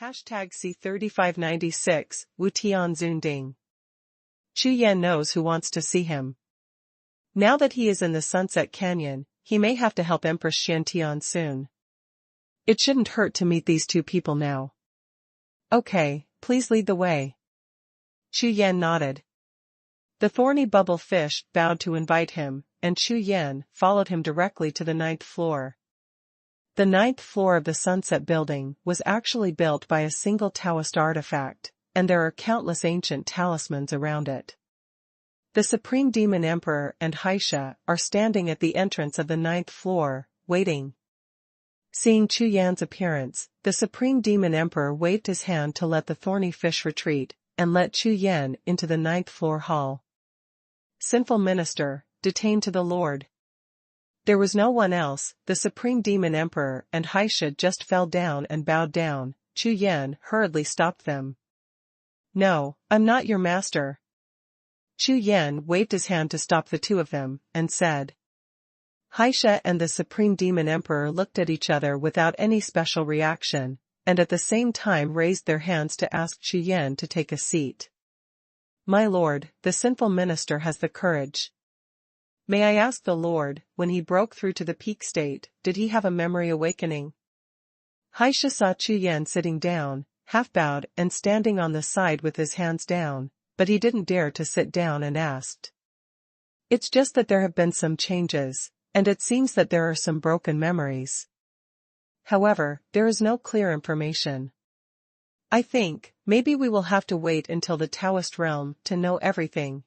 Hashtag C3596, Wu Tian Zunding. Chu Yan knows who wants to see him. Now that he is in the Sunset Canyon, he may have to help Empress Xiantian soon. It shouldn't hurt to meet these two people now. Okay, please lead the way. Chu Yan nodded. The thorny bubble fish bowed to invite him, and Chu Yan followed him directly to the 9th floor. The 9th floor of the Sunset Building was actually built by a single Taoist artifact, and there are countless ancient talismans around it. The Supreme Demon Emperor and Xie are standing at the entrance of the 9th floor, waiting. Seeing Chu Yan's appearance, the Supreme Demon Emperor waved his hand to let the thorny fish retreat, and let Chu Yan into the 9th floor hall. Sinful Minister, detained to the Lord. There was no one else. The Supreme Demon Emperor and Xie just fell down and bowed down. Chu Yan hurriedly stopped them. No, I'm not your master. Chu Yan waved his hand to stop the two of them, and said. Xie and the Supreme Demon Emperor looked at each other without any special reaction, and at the same time raised their hands to ask Chu Yan to take a seat. My lord, the sinful minister has the courage. May I ask the Lord, when he broke through to the peak state, did he have a memory awakening? Xie saw Chu Yan sitting down, half-bowed and standing on the side with his hands down, but he didn't dare to sit down and asked. It's just that there have been some changes, and it seems that there are some broken memories. However, there is no clear information. I think, maybe we will have to wait until the Taoist realm to know everything.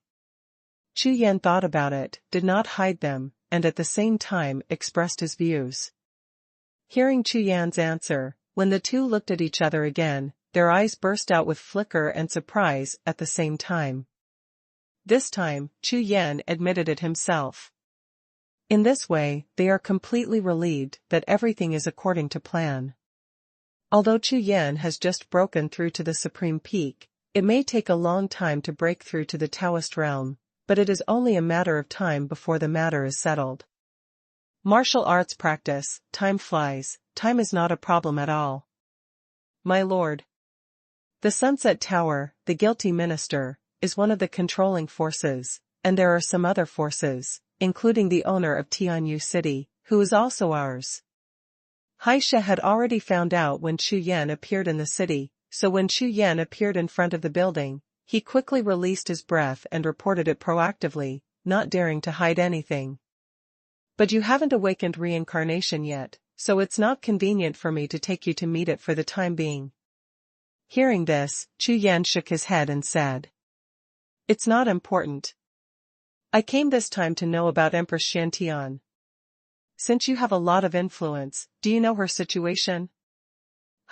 Chu Yan thought about it, did not hide them, and at the same time expressed his views. Hearing Chu Yan's answer, when the two looked at each other again, their eyes burst out with flicker and surprise at the same time. This time, Chu Yan admitted it himself. In this way, they are completely relieved that everything is according to plan. Although Chu Yan has just broken through to the Supreme Peak, it may take a long time to break through to the Taoist realm, but it is only a matter of time before the matter is settled. Martial arts practice, time flies, time is not a problem at all. My lord. The Sunset Tower, the guilty minister, is one of the controlling forces, and there are some other forces, including the owner of Tianyu City, who is also ours. Xie had already found out when Chu Yan appeared in the city, so when Chu Yan appeared in front of the building, he quickly released his breath and reported it proactively, not daring to hide anything. But you haven't awakened reincarnation yet, so it's not convenient for me to take you to meet it for the time being. Hearing this, Chu Yan shook his head and said. It's not important. I came this time to know about Empress Xiantian. Since you have a lot of influence, do you know her situation?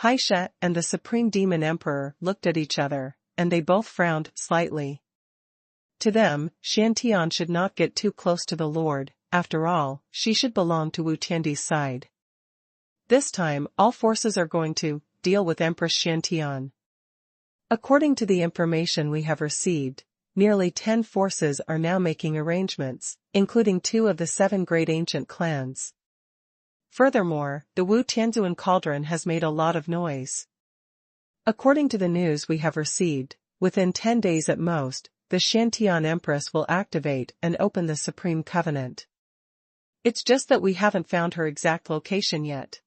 Xie and the Supreme Demon Emperor looked at each other, and they both frowned slightly. To them, Xiantian should not get too close to the Lord, after all, she should belong to Wu Tiandi's side. This time, all forces are going to deal with Empress Xiantian. According to the information we have received, nearly 10 forces are now making arrangements, including 2 of the 7 great ancient clans. Furthermore, the Wu Tianzuan cauldron has made a lot of noise. According to the news we have received, within 10 days at most, the Xiantian Empress will activate and open the Supreme Covenant. It's just that we haven't found her exact location yet.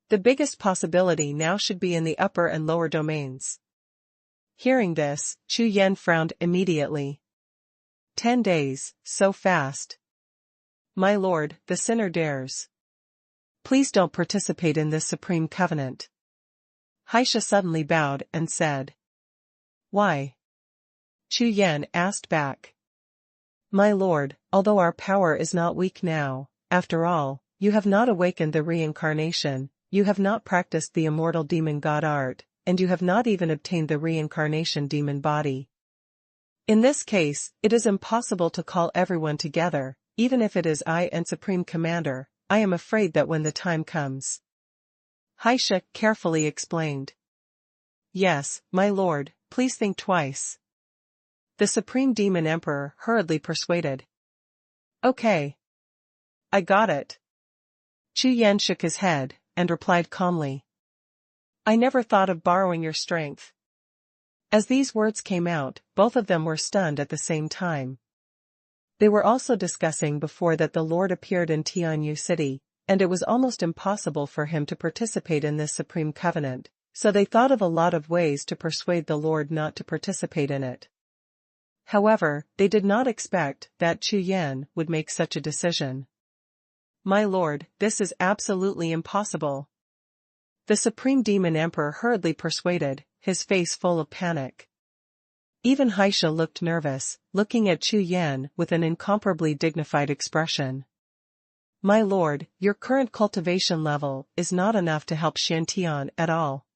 The biggest possibility now should be in the upper and lower domains. Hearing this, Chu Yan frowned immediately. 10 days, so fast. My lord, the sinner dares. Please don't participate in this Supreme Covenant. Xie suddenly bowed and said. Why? Chu Yan asked back. My lord, although our power is not weak now, after all, you have not awakened the reincarnation, you have not practiced the immortal demon god art, and you have not even obtained the reincarnation demon body. In this case, it is impossible to call everyone together, even if it is I and Supreme Commander. I am afraid that when the time comes. Xie carefully explained. Yes, my lord, please think twice. The Supreme Demon Emperor hurriedly persuaded. Okay. I got it. Chu Yan shook his head, and replied calmly. I never thought of borrowing your strength. As these words came out, both of them were stunned at the same time. They were also discussing before that the Lord appeared in Tianyu City, and it was almost impossible for him to participate in this supreme covenant, so they thought of a lot of ways to persuade the Lord not to participate in it. However, they did not expect that Chu Yan would make such a decision. My lord, this is absolutely impossible. The Supreme Demon Emperor hurriedly persuaded, his face full of panic. Even Xie looked nervous, looking at Chu Yan with an incomparably dignified expression. My lord, your current cultivation level is not enough to help Xiantian at all.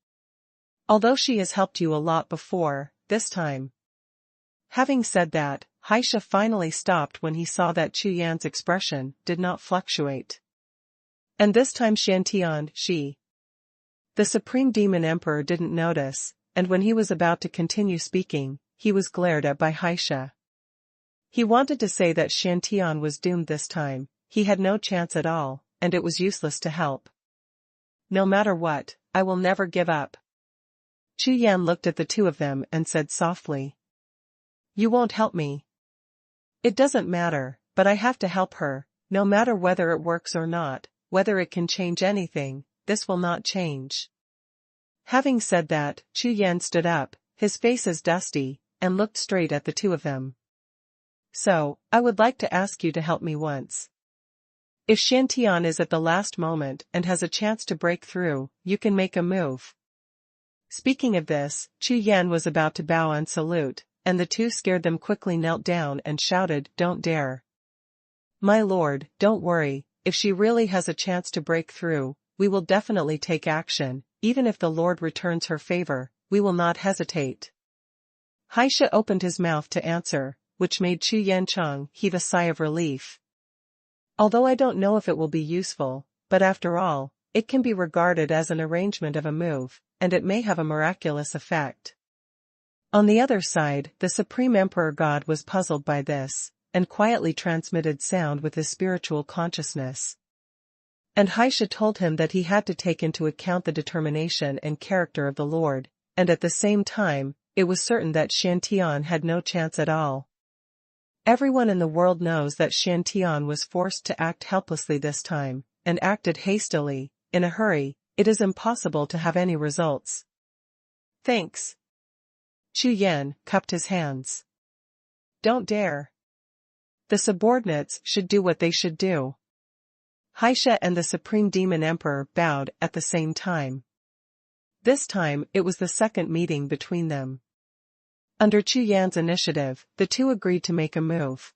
Although she has helped you a lot before, this time. Having said that, Xie finally stopped when he saw that Chu Yan's expression did not fluctuate. And this time Xiantian, the Supreme Demon Emperor didn't notice, and when he was about to continue speaking, he was glared at by Xie. He wanted to say that Xiantian was doomed this time, he had no chance at all, and it was useless to help. No matter what, I will never give up. Chu Yan looked at the two of them and said softly. You won't help me. It doesn't matter, but I have to help her, no matter whether it works or not, whether it can change anything, this will not change. Having said that, Chu Yan stood up, his face as dusty, and looked straight at the two of them. So, I would like to ask you to help me once. If Xiantian is at the last moment and has a chance to break through, you can make a move. Speaking of this, Chu Yan was about to bow and salute, and the two scared them quickly knelt down and shouted, Don't dare. My lord, don't worry, if she really has a chance to break through, we will definitely take action, even if the Lord returns her favor, we will not hesitate. Xie opened his mouth to answer, which made Chu Yancheng heave a sigh of relief. Although I don't know if it will be useful, but after all, it can be regarded as an arrangement of a move, and it may have a miraculous effect. On the other side, the Supreme Emperor God was puzzled by this, and quietly transmitted sound with his spiritual consciousness. And Xie told him that he had to take into account the determination and character of the Lord, and at the same time, it was certain that Xiantian had no chance at all. Everyone in the world knows that Xiantian was forced to act helplessly this time, and acted hastily, in a hurry, it is impossible to have any results. Thanks. Chu Yan cupped his hands. Don't dare. The subordinates should do what they should do. Xie and the Supreme Demon Emperor bowed at the same time. This time it was the second meeting between them. Under Chu Yan's initiative, the two agreed to make a move.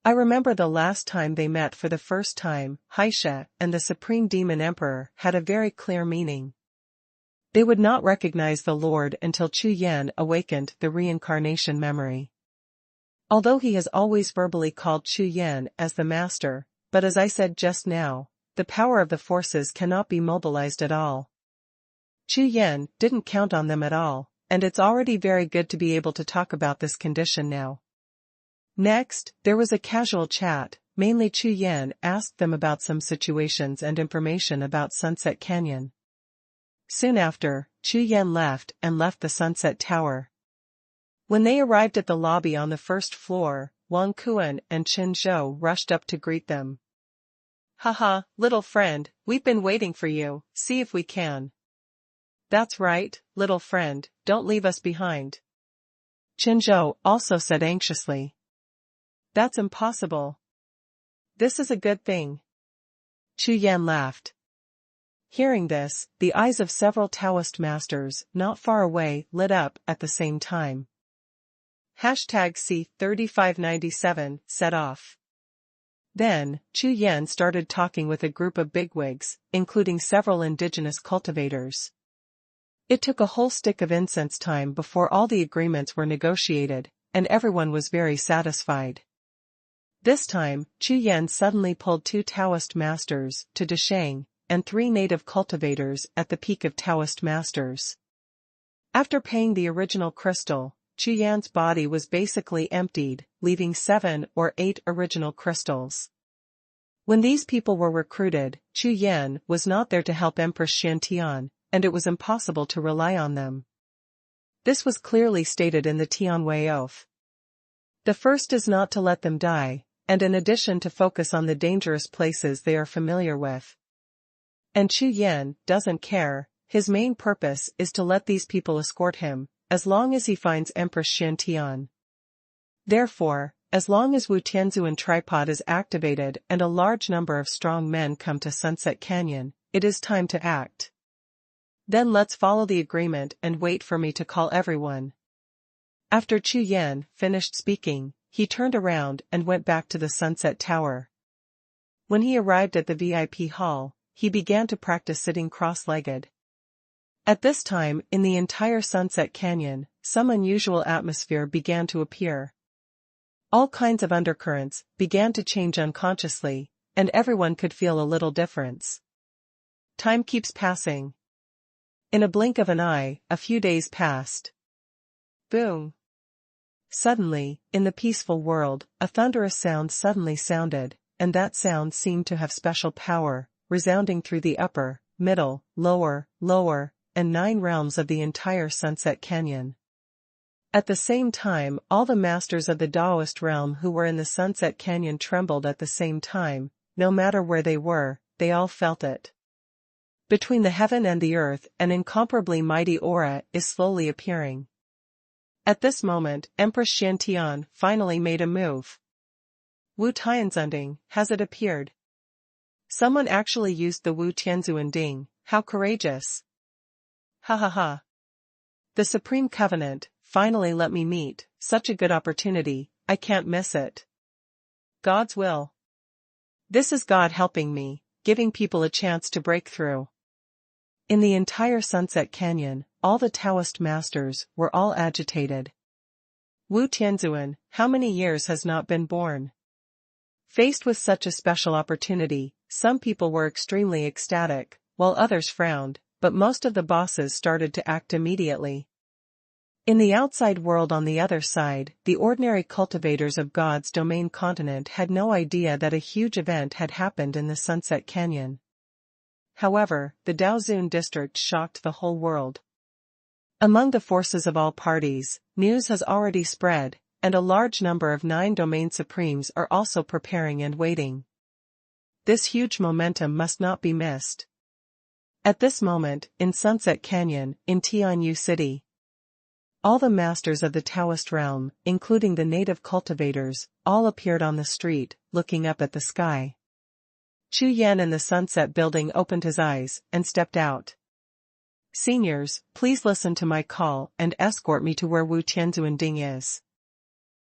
I remember the last time they met for the first time, Xie and the Supreme Demon Emperor had a very clear meaning. They would not recognize the Lord until Chu Yan awakened the reincarnation memory. Although he has always verbally called Chu Yan as the master, but as I said just now, the power of the forces cannot be mobilized at all. Chu Yan didn't count on them at all, and it's already very good to be able to talk about this condition now. Next, there was a casual chat, mainly Chu Yan asked them about some situations and information about Sunset Canyon. Soon after, Chu Yan left the Sunset Tower. When they arrived at the lobby on the first floor, Wang Kuan and Qin Zhou rushed up to greet them. Haha, little friend, we've been waiting for you, see if we can. That's right, little friend, don't leave us behind. Qin Zhou also said anxiously. That's impossible. This is a good thing. Chu Yan laughed. Hearing this, the eyes of several Taoist masters not far away lit up at the same time. #C3597 set off. Then, Chu Yan started talking with a group of bigwigs, including several indigenous cultivators. It took a whole stick of incense time before all the agreements were negotiated, and everyone was very satisfied. This time, Chu Yan suddenly pulled 2 Taoist masters to Deshang, and 3 native cultivators at the peak of Taoist masters. After paying the original crystal, Chu Yan's body was basically emptied, leaving 7 or 8 original crystals. When these people were recruited, Chu Yan was not there to help Empress Xiantian, and it was impossible to rely on them. This was clearly stated in the Tianwei oath. The first is not to let them die, and in addition to focus on the dangerous places they are familiar with. And Chu Yan doesn't care, his main purpose is to let these people escort him, as long as he finds Empress Xiantian. Therefore, as long as Wu Tianzuan tripod is activated and a large number of strong men come to Sunset Canyon, it is time to act. Then let's follow the agreement and wait for me to call everyone. After Chu Yan finished speaking, he turned around and went back to the Sunset Tower. When he arrived at the VIP hall, he began to practice sitting cross-legged. At this time, in the entire Sunset Canyon, some unusual atmosphere began to appear. All kinds of undercurrents began to change unconsciously, and everyone could feel a little difference. Time keeps passing. In a blink of an eye, a few days passed. Boom! Suddenly, in the peaceful world, a thunderous sound suddenly sounded, and that sound seemed to have special power, resounding through the upper, middle, lower, and 9 realms of the entire Sunset Canyon. At the same time, all the masters of the Taoist realm who were in the Sunset Canyon trembled at the same time, no matter where they were, they all felt it. Between the heaven and the earth, an incomparably mighty aura is slowly appearing. At this moment, Empress Xiantian finally made a move. Wu Tianzunding, has it appeared? Someone actually used the Wu Tianzuan Ding, how courageous! Ha ha ha! The Supreme Covenant, finally let me meet, such a good opportunity, I can't miss it. God's will. This is God helping me, giving people a chance to break through. In the entire Sunset Canyon, all the Taoist masters were all agitated. Wu Tianzuan, how many years has not been born? Faced with such a special opportunity, some people were extremely ecstatic, while others frowned, but most of the bosses started to act immediately. In the outside world on the other side, the ordinary cultivators of God's domain continent had no idea that a huge event had happened in the Sunset Canyon. However, the Daozun district shocked the whole world. Among the forces of all parties, news has already spread, and a large number of 9 domain supremes are also preparing and waiting. This huge momentum must not be missed. At this moment, in Sunset Canyon, in Tianyu City, all the masters of the Taoist realm, including the native cultivators, all appeared on the street, looking up at the sky. Chu Yan in the Sunset Building opened his eyes and stepped out. Seniors, please listen to my call and escort me to where Wu Tianzuan Ding is.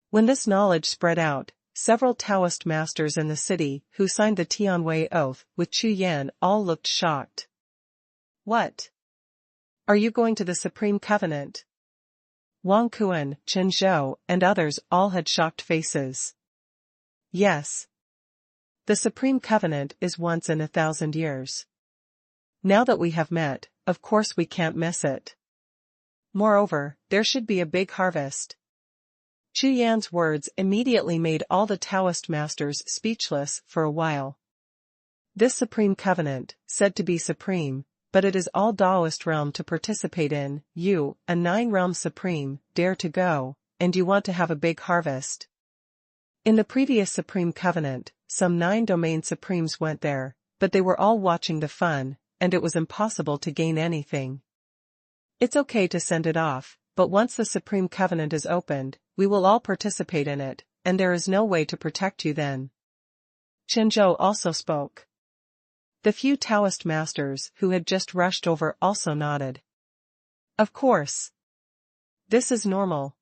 When this knowledge spread out, several Taoist masters in the city who signed the Tianwei oath with Chu Yan all looked shocked. What? Are you going to the Supreme Covenant? Wang Kuan, Chen Zhou, and others all had shocked faces. Yes. The Supreme Covenant is once in 1,000 years. Now that we have met, of course we can't miss it. Moreover, there should be a big harvest. Chu Yan's words immediately made all the Taoist masters speechless for a while. This Supreme Covenant, said to be supreme, but it is all Taoist realm to participate in, you, a 9-realm supreme, dare to go, and you want to have a big harvest. In the previous Supreme Covenant, some 9 domain supremes went there, but they were all watching the fun, and it was impossible to gain anything. It's okay to send it off, but once the Supreme Covenant is opened, we will all participate in it, and there is no way to protect you then. Chen Zhou also spoke. The few Taoist masters who had just rushed over also nodded. Of course. This is normal.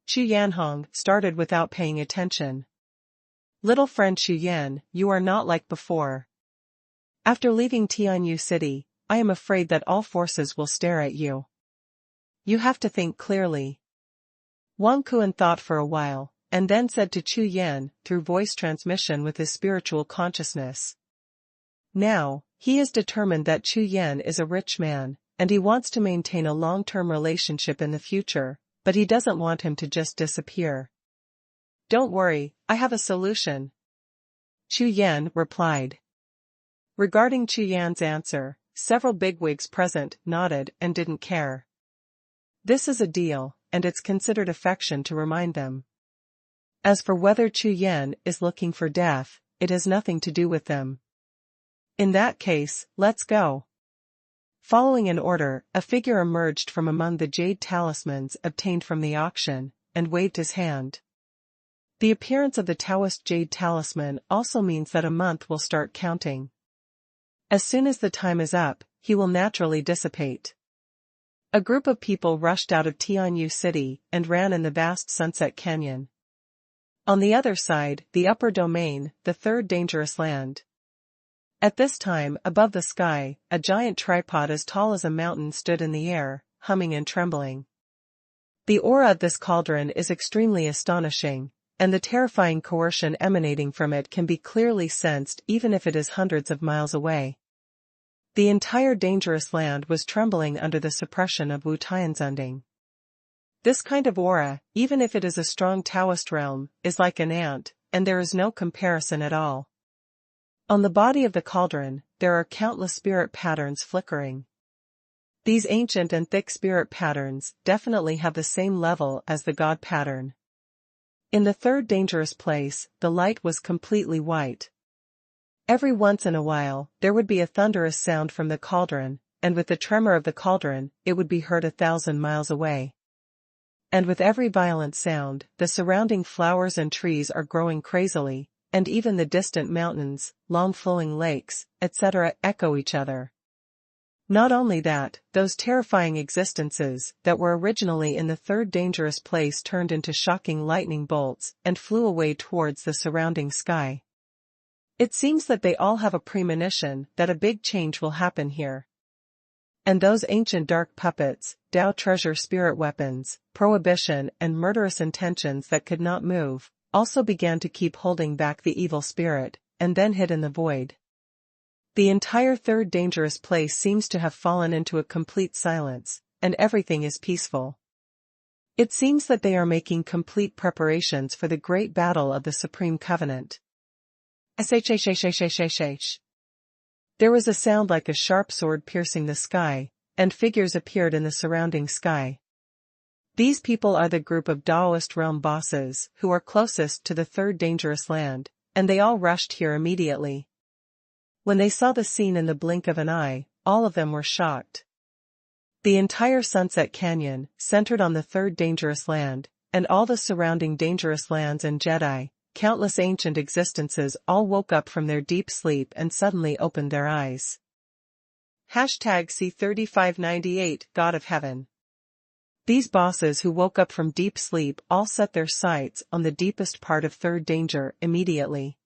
Chu Yanhong started without paying attention. Little friend Chu Yan, you are not like before. After leaving Tianyu City, I am afraid that all forces will stare at you. You have to think clearly. Wang Kuan thought for a while, and then said to Chu Yan, through voice transmission with his spiritual consciousness. Now, he is determined that Chu Yan is a rich man, and he wants to maintain a long-term relationship in the future, but he doesn't want him to just disappear. Don't worry, I have a solution. Chu Yan replied. Regarding Chu Yan's answer, several bigwigs present nodded and didn't care. This is a deal, and it's considered affection to remind them. As for whether Chu Yan is looking for death, it has nothing to do with them. In that case, let's go. Following an order, a figure emerged from among the jade talismans obtained from the auction, and waved his hand. The appearance of the Taoist jade talisman also means that a month will start counting. As soon as the time is up, he will naturally dissipate. A group of people rushed out of Tianyu City and ran in the vast Sunset Canyon. On the other side, the upper domain, the third dangerous land. At this time, above the sky, a giant tripod as tall as a mountain stood in the air, humming and trembling. The aura of this cauldron is extremely astonishing, and the terrifying coercion emanating from it can be clearly sensed even if it is hundreds of miles away. The entire dangerous land was trembling under the suppression of Wu Tianzunding. This kind of aura, even if it is a strong Taoist realm, is like an ant, and there is no comparison at all. On the body of the cauldron, there are countless spirit patterns flickering. These ancient and thick spirit patterns definitely have the same level as the God pattern. In the third dangerous place, the light was completely white. Every once in a while, there would be a thunderous sound from the cauldron, and with the tremor of the cauldron, it would be heard 1,000 miles away. And with every violent sound, the surrounding flowers and trees are growing crazily, and even the distant mountains, long-flowing lakes, etc. echo each other. Not only that, those terrifying existences that were originally in the third dangerous place turned into shocking lightning bolts and flew away towards the surrounding sky. It seems that they all have a premonition that a big change will happen here. And those ancient dark puppets, Tao treasure spirit weapons, prohibition and murderous intentions that could not move, also began to keep holding back the evil spirit, and then hid in the void. The entire third dangerous place seems to have fallen into a complete silence, and everything is peaceful. It seems that they are making complete preparations for the great battle of the Supreme Covenant. There was a sound like a sharp sword piercing the sky, and figures appeared in the surrounding sky. These people are the group of Daoist realm bosses who are closest to the third dangerous land, and they all rushed here immediately. When they saw the scene in the blink of an eye, all of them were shocked. The entire Sunset Canyon, centered on the third dangerous land, and all the surrounding dangerous lands and Jedi, countless ancient existences all woke up from their deep sleep and suddenly opened their eyes. #C3598 God of Heaven. These bosses who woke up from deep sleep all set their sights on the deepest part of third danger immediately.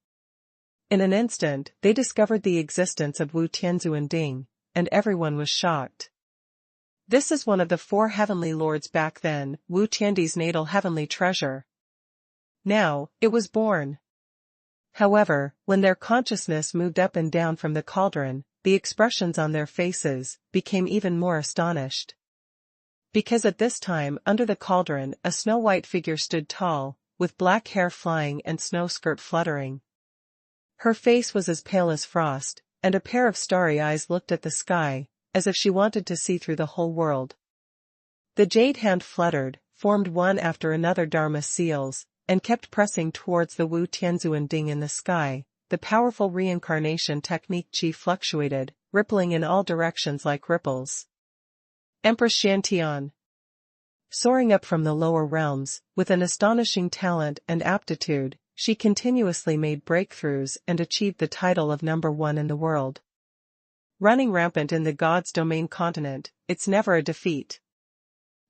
In an instant, they discovered the existence of Wu Tianzunding, and everyone was shocked. This is one of the 4 heavenly lords back then, Wu Tiandi's natal heavenly treasure. Now, it was born. However, when their consciousness moved up and down from the cauldron, the expressions on their faces became even more astonished. Because at this time under the cauldron a snow-white figure stood tall, with black hair flying and snow skirt fluttering. Her face was as pale as frost, and a pair of starry eyes looked at the sky, as if she wanted to see through the whole world. The jade hand fluttered, formed one after another Dharma seals, and kept pressing towards the Wu Tianzunding in the sky. The powerful reincarnation technique Qi fluctuated, rippling in all directions like ripples. Empress Xiantian. Soaring up from the lower realms, with an astonishing talent and aptitude, she continuously made breakthroughs and achieved the title of #1 in the world. Running rampant in the God's domain continent, it's never a defeat.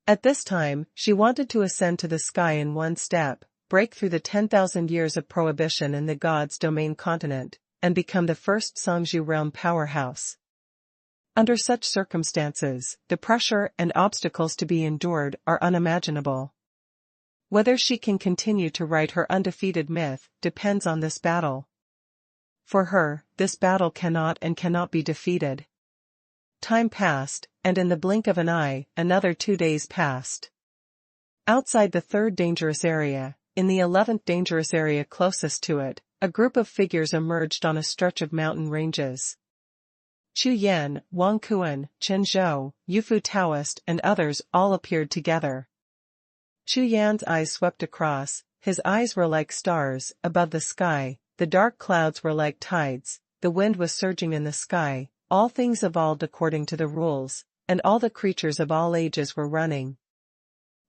At this time, she wanted to ascend to the sky in one step, break through the 10,000 years of prohibition in the God's domain continent, and become the first Songzhu realm powerhouse. Under such circumstances, the pressure and obstacles to be endured are unimaginable. Whether she can continue to write her undefeated myth depends on this battle. For her, this battle cannot be defeated. Time passed, and in the blink of an eye, another 2 days passed. Outside the third dangerous area, in the 11th dangerous area closest to it, a group of figures emerged on a stretch of mountain ranges. Chu Yan, Wang Kuan, Chen Zhou, Yufu Taoist and others all appeared together. Chu Yan's eyes swept across, his eyes were like stars, above the sky, the dark clouds were like tides, the wind was surging in the sky, all things evolved according to the rules, and all the creatures of all ages were running.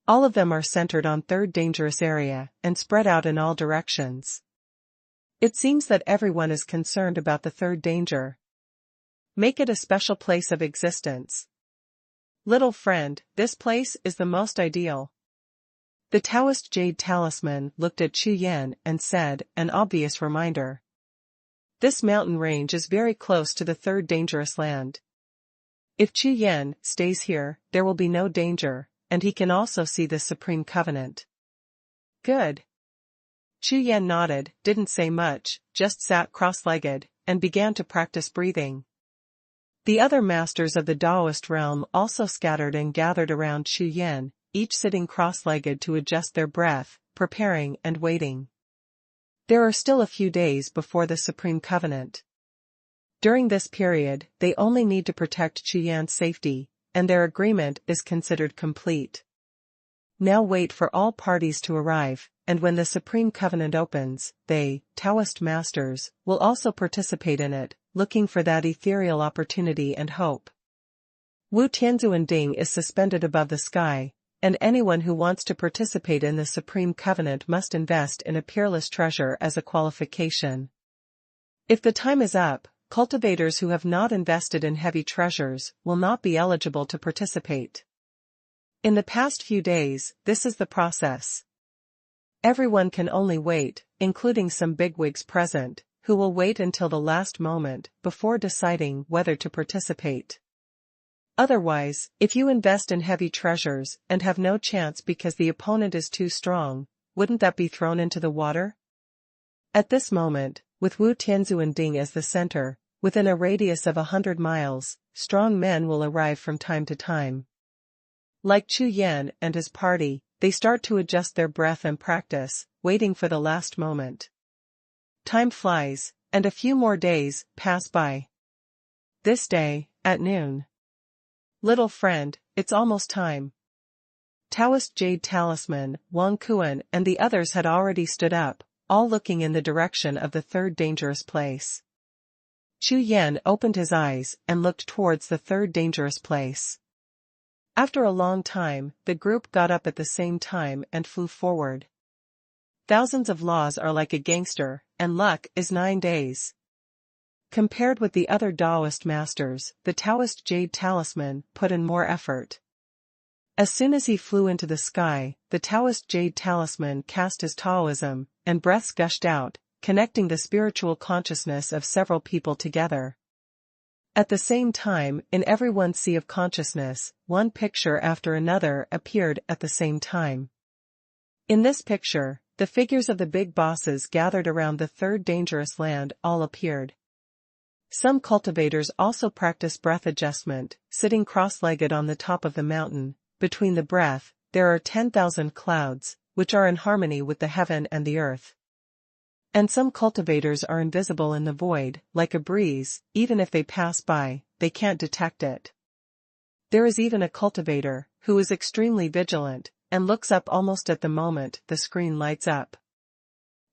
All of them are centered on third dangerous area, and spread out in all directions. It seems that everyone is concerned about the third danger. Make it a special place of existence. Little friend, this place is the most ideal. The Taoist Jade Talisman looked at Chu Yan and said, an obvious reminder. This mountain range is very close to the third dangerous land. If Chu Yan stays here, there will be no danger, and he can also see the Supreme Covenant. Good. Chu Yan nodded, didn't say much, just sat cross-legged, and began to practice breathing. The other masters of the Taoist realm also scattered and gathered around Chu Yan, each sitting cross-legged to adjust their breath, preparing and waiting. There are still a few days before the Supreme Covenant. During this period, they only need to protect Chu Yan's safety, and their agreement is considered complete. Now wait for all parties to arrive, and when the Supreme Covenant opens, they, Taoist masters, will also participate in it, looking for that ethereal opportunity and hope. Wu Tianzuanding is suspended above the sky, and anyone who wants to participate in the Supreme Covenant must invest in a peerless treasure as a qualification. If the time is up, cultivators who have not invested in heavy treasures will not be eligible to participate. In the past few days, this is the process. Everyone can only wait, including some bigwigs present, who will wait until the last moment before deciding whether to participate. Otherwise, if you invest in heavy treasures and have no chance because the opponent is too strong, wouldn't that be thrown into the water? At this moment, with Wu Tianzuanding as the center, within a radius of 100 miles, strong men will arrive from time to time. Like Chu Yan and his party, they start to adjust their breath and practice, waiting for the last moment. Time flies, and a few more days pass by. This day, at noon. Little friend, it's almost time. Taoist Jade Talisman, Wang Kuan and the others had already stood up, all looking in the direction of the third dangerous place. Chu Yan opened his eyes and looked towards the third dangerous place. After a long time, the group got up at the same time and flew forward. Thousands of laws are like a gangster, and luck is 9 days. Compared with the other Taoist masters, the Taoist Jade Talisman put in more effort. As soon as he flew into the sky, the Taoist Jade Talisman cast his Taoism, and breaths gushed out, connecting the spiritual consciousness of several people together. At the same time, in everyone's sea of consciousness, one picture after another appeared at the same time. In this picture, the figures of the big bosses gathered around the third dangerous land all appeared. Some cultivators also practice breath adjustment, sitting cross-legged on the top of the mountain. Between the breath, there are 10,000 clouds, which are in harmony with the heaven and the earth. And some cultivators are invisible in the void, like a breeze, even if they pass by, they can't detect it. There is even a cultivator, who is extremely vigilant, and looks up almost at the moment the screen lights up.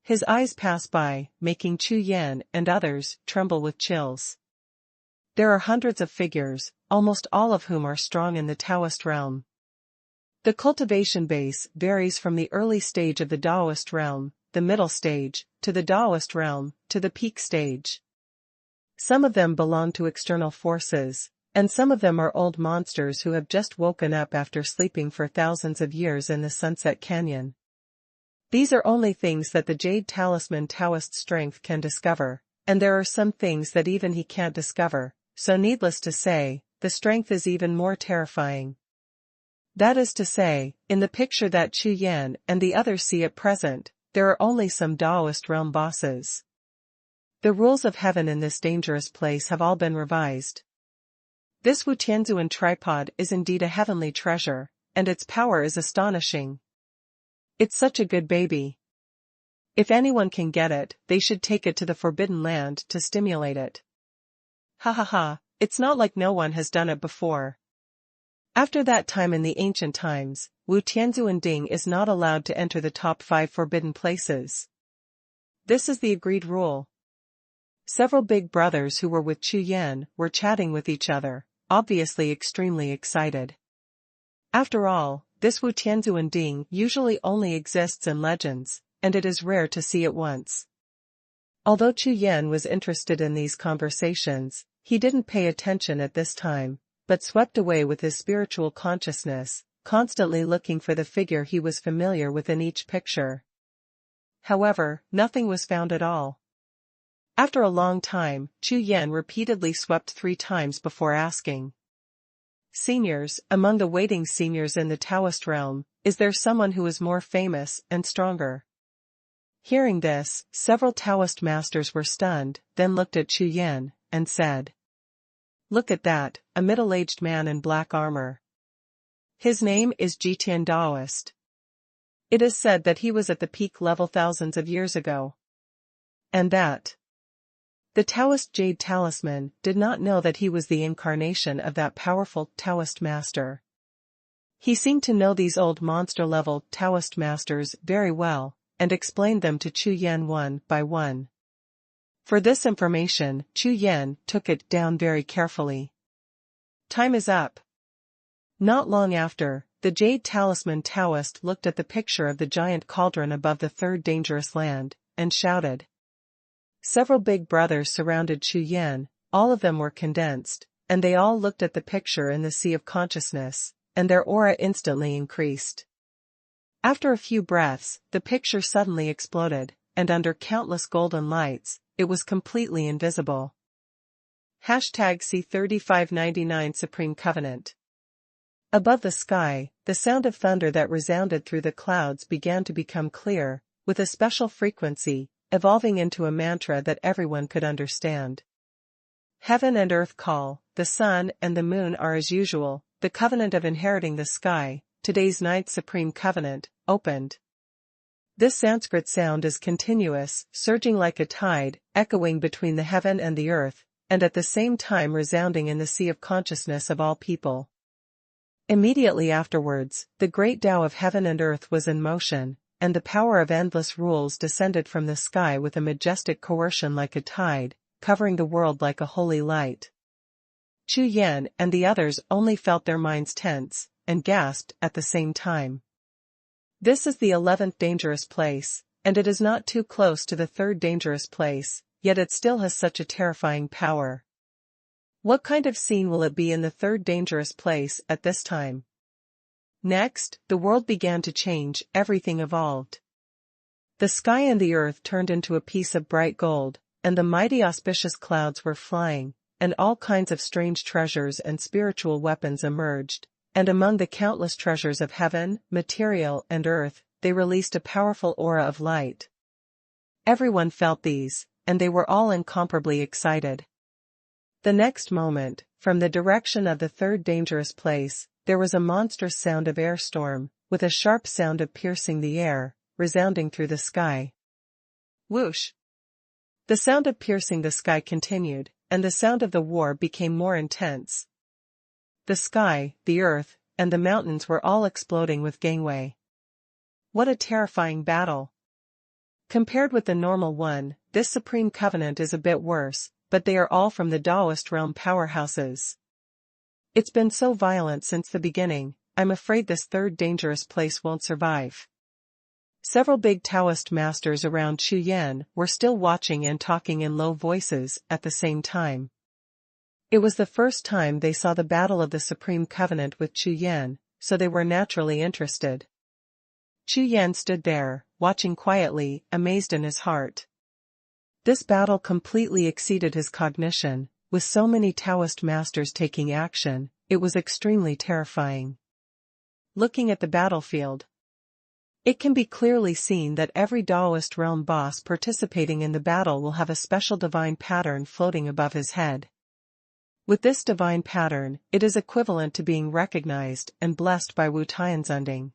His eyes pass by, making Chu Yan and others tremble with chills. There are hundreds of figures, almost all of whom are strong in the Taoist realm. The cultivation base varies from the early stage of the Taoist realm, the middle stage, to the Taoist realm, to the peak stage. Some of them belong to external forces, and some of them are old monsters who have just woken up after sleeping for thousands of years in the Sunset Canyon. These are only things that the Jade Talisman Taoist strength can discover, and there are some things that even he can't discover, so needless to say, the strength is even more terrifying. That is to say, in the picture that Chu Yan and the others see at present, there are only some Taoist realm bosses. The rules of heaven in this dangerous place have all been revised. This Wu Tianzuan tripod is indeed a heavenly treasure, and its power is astonishing. It's such a good baby. If anyone can get it, they should take it to the Forbidden Land to stimulate it. Ha ha ha, It's not like no one has done it before. After that time in the ancient times, Wu Tianzuanding is not allowed to enter the top 5 forbidden places. This is the agreed rule. Several big brothers who were with Chu Yan were chatting with each other, obviously extremely excited. After all, this Wu Tianzuanding usually only exists in legends, and it is rare to see it once. Although Chu Yan was interested in these conversations, he didn't pay attention at this time, but swept away with his spiritual consciousness, constantly looking for the figure he was familiar with in each picture. However, nothing was found at all. After a long time, Chu Yan repeatedly swept 3 times before asking. Seniors, among the waiting seniors in the Taoist realm, is there someone who is more famous and stronger? Hearing this, several Taoist masters were stunned, then looked at Chu Yan, and said, "Look at that, a middle-aged man in black armor. His name is Jitian Daoist. It is said that he was at the peak level thousands of years ago. And that the Taoist Jade Talisman did not know that he was the incarnation of that powerful Taoist master. He seemed to know these old monster-level Taoist masters very well, and explained them to Chu Yan one by one." For this information, Chu Yan took it down very carefully. Time is up. Not long after, the Jade Talisman Taoist looked at the picture of the giant cauldron above the 3rd dangerous land, and shouted. Several big brothers surrounded Chu Yan, all of them were condensed, and they all looked at the picture in the sea of consciousness, and their aura instantly increased. After a few breaths, the picture suddenly exploded, and under countless golden lights, it was completely invisible. #C3599 Supreme Covenant. Above the sky, the sound of thunder that resounded through the clouds began to become clear, with a special frequency, evolving into a mantra that everyone could understand. Heaven and earth call, the sun and the moon are as usual, the covenant of inheriting the sky, today's 9th Supreme Covenant, opened. This Sanskrit sound is continuous, surging like a tide, echoing between the heaven and the earth, and at the same time resounding in the sea of consciousness of all people. Immediately afterwards, the great Tao of heaven and earth was in motion, and the power of endless rules descended from the sky with a majestic coercion like a tide, covering the world like a holy light. Chu Yan and the others only felt their minds tense, and gasped at the same time. This is the 11th dangerous place, and it is not too close to the 3rd dangerous place, yet it still has such a terrifying power. What kind of scene will it be in the 3rd dangerous place at this time? Next, the world began to change, everything evolved. The sky and the earth turned into a piece of bright gold, and the mighty auspicious clouds were flying, and all kinds of strange treasures and spiritual weapons emerged, and among the countless treasures of heaven, material, and earth, they released a powerful aura of light. Everyone felt these, and they were all incomparably excited. The next moment, from the direction of the 3rd dangerous place, there was a monstrous sound of air storm, with a sharp sound of piercing the air, resounding through the sky. Whoosh! The sound of piercing the sky continued, and the sound of the war became more intense. The sky, the earth, and the mountains were all exploding with gangway. What a terrifying battle! Compared with the normal one, this Supreme Covenant is a bit worse, but they are all from the Taoist realm powerhouses. It's been so violent since the beginning, I'm afraid this 3rd dangerous place won't survive. Several big Taoist masters around Chu Yan were still watching and talking in low voices at the same time. It was the first time they saw the battle of the Supreme Covenant with Chu Yan, so they were naturally interested. Chu Yan stood there, watching quietly, amazed in his heart. This battle completely exceeded his cognition. With so many Taoist masters taking action, it was extremely terrifying. Looking at the battlefield, it can be clearly seen that every Taoist realm boss participating in the battle will have a special divine pattern floating above his head. With this divine pattern, it is equivalent to being recognized and blessed by Wu Tianzunding.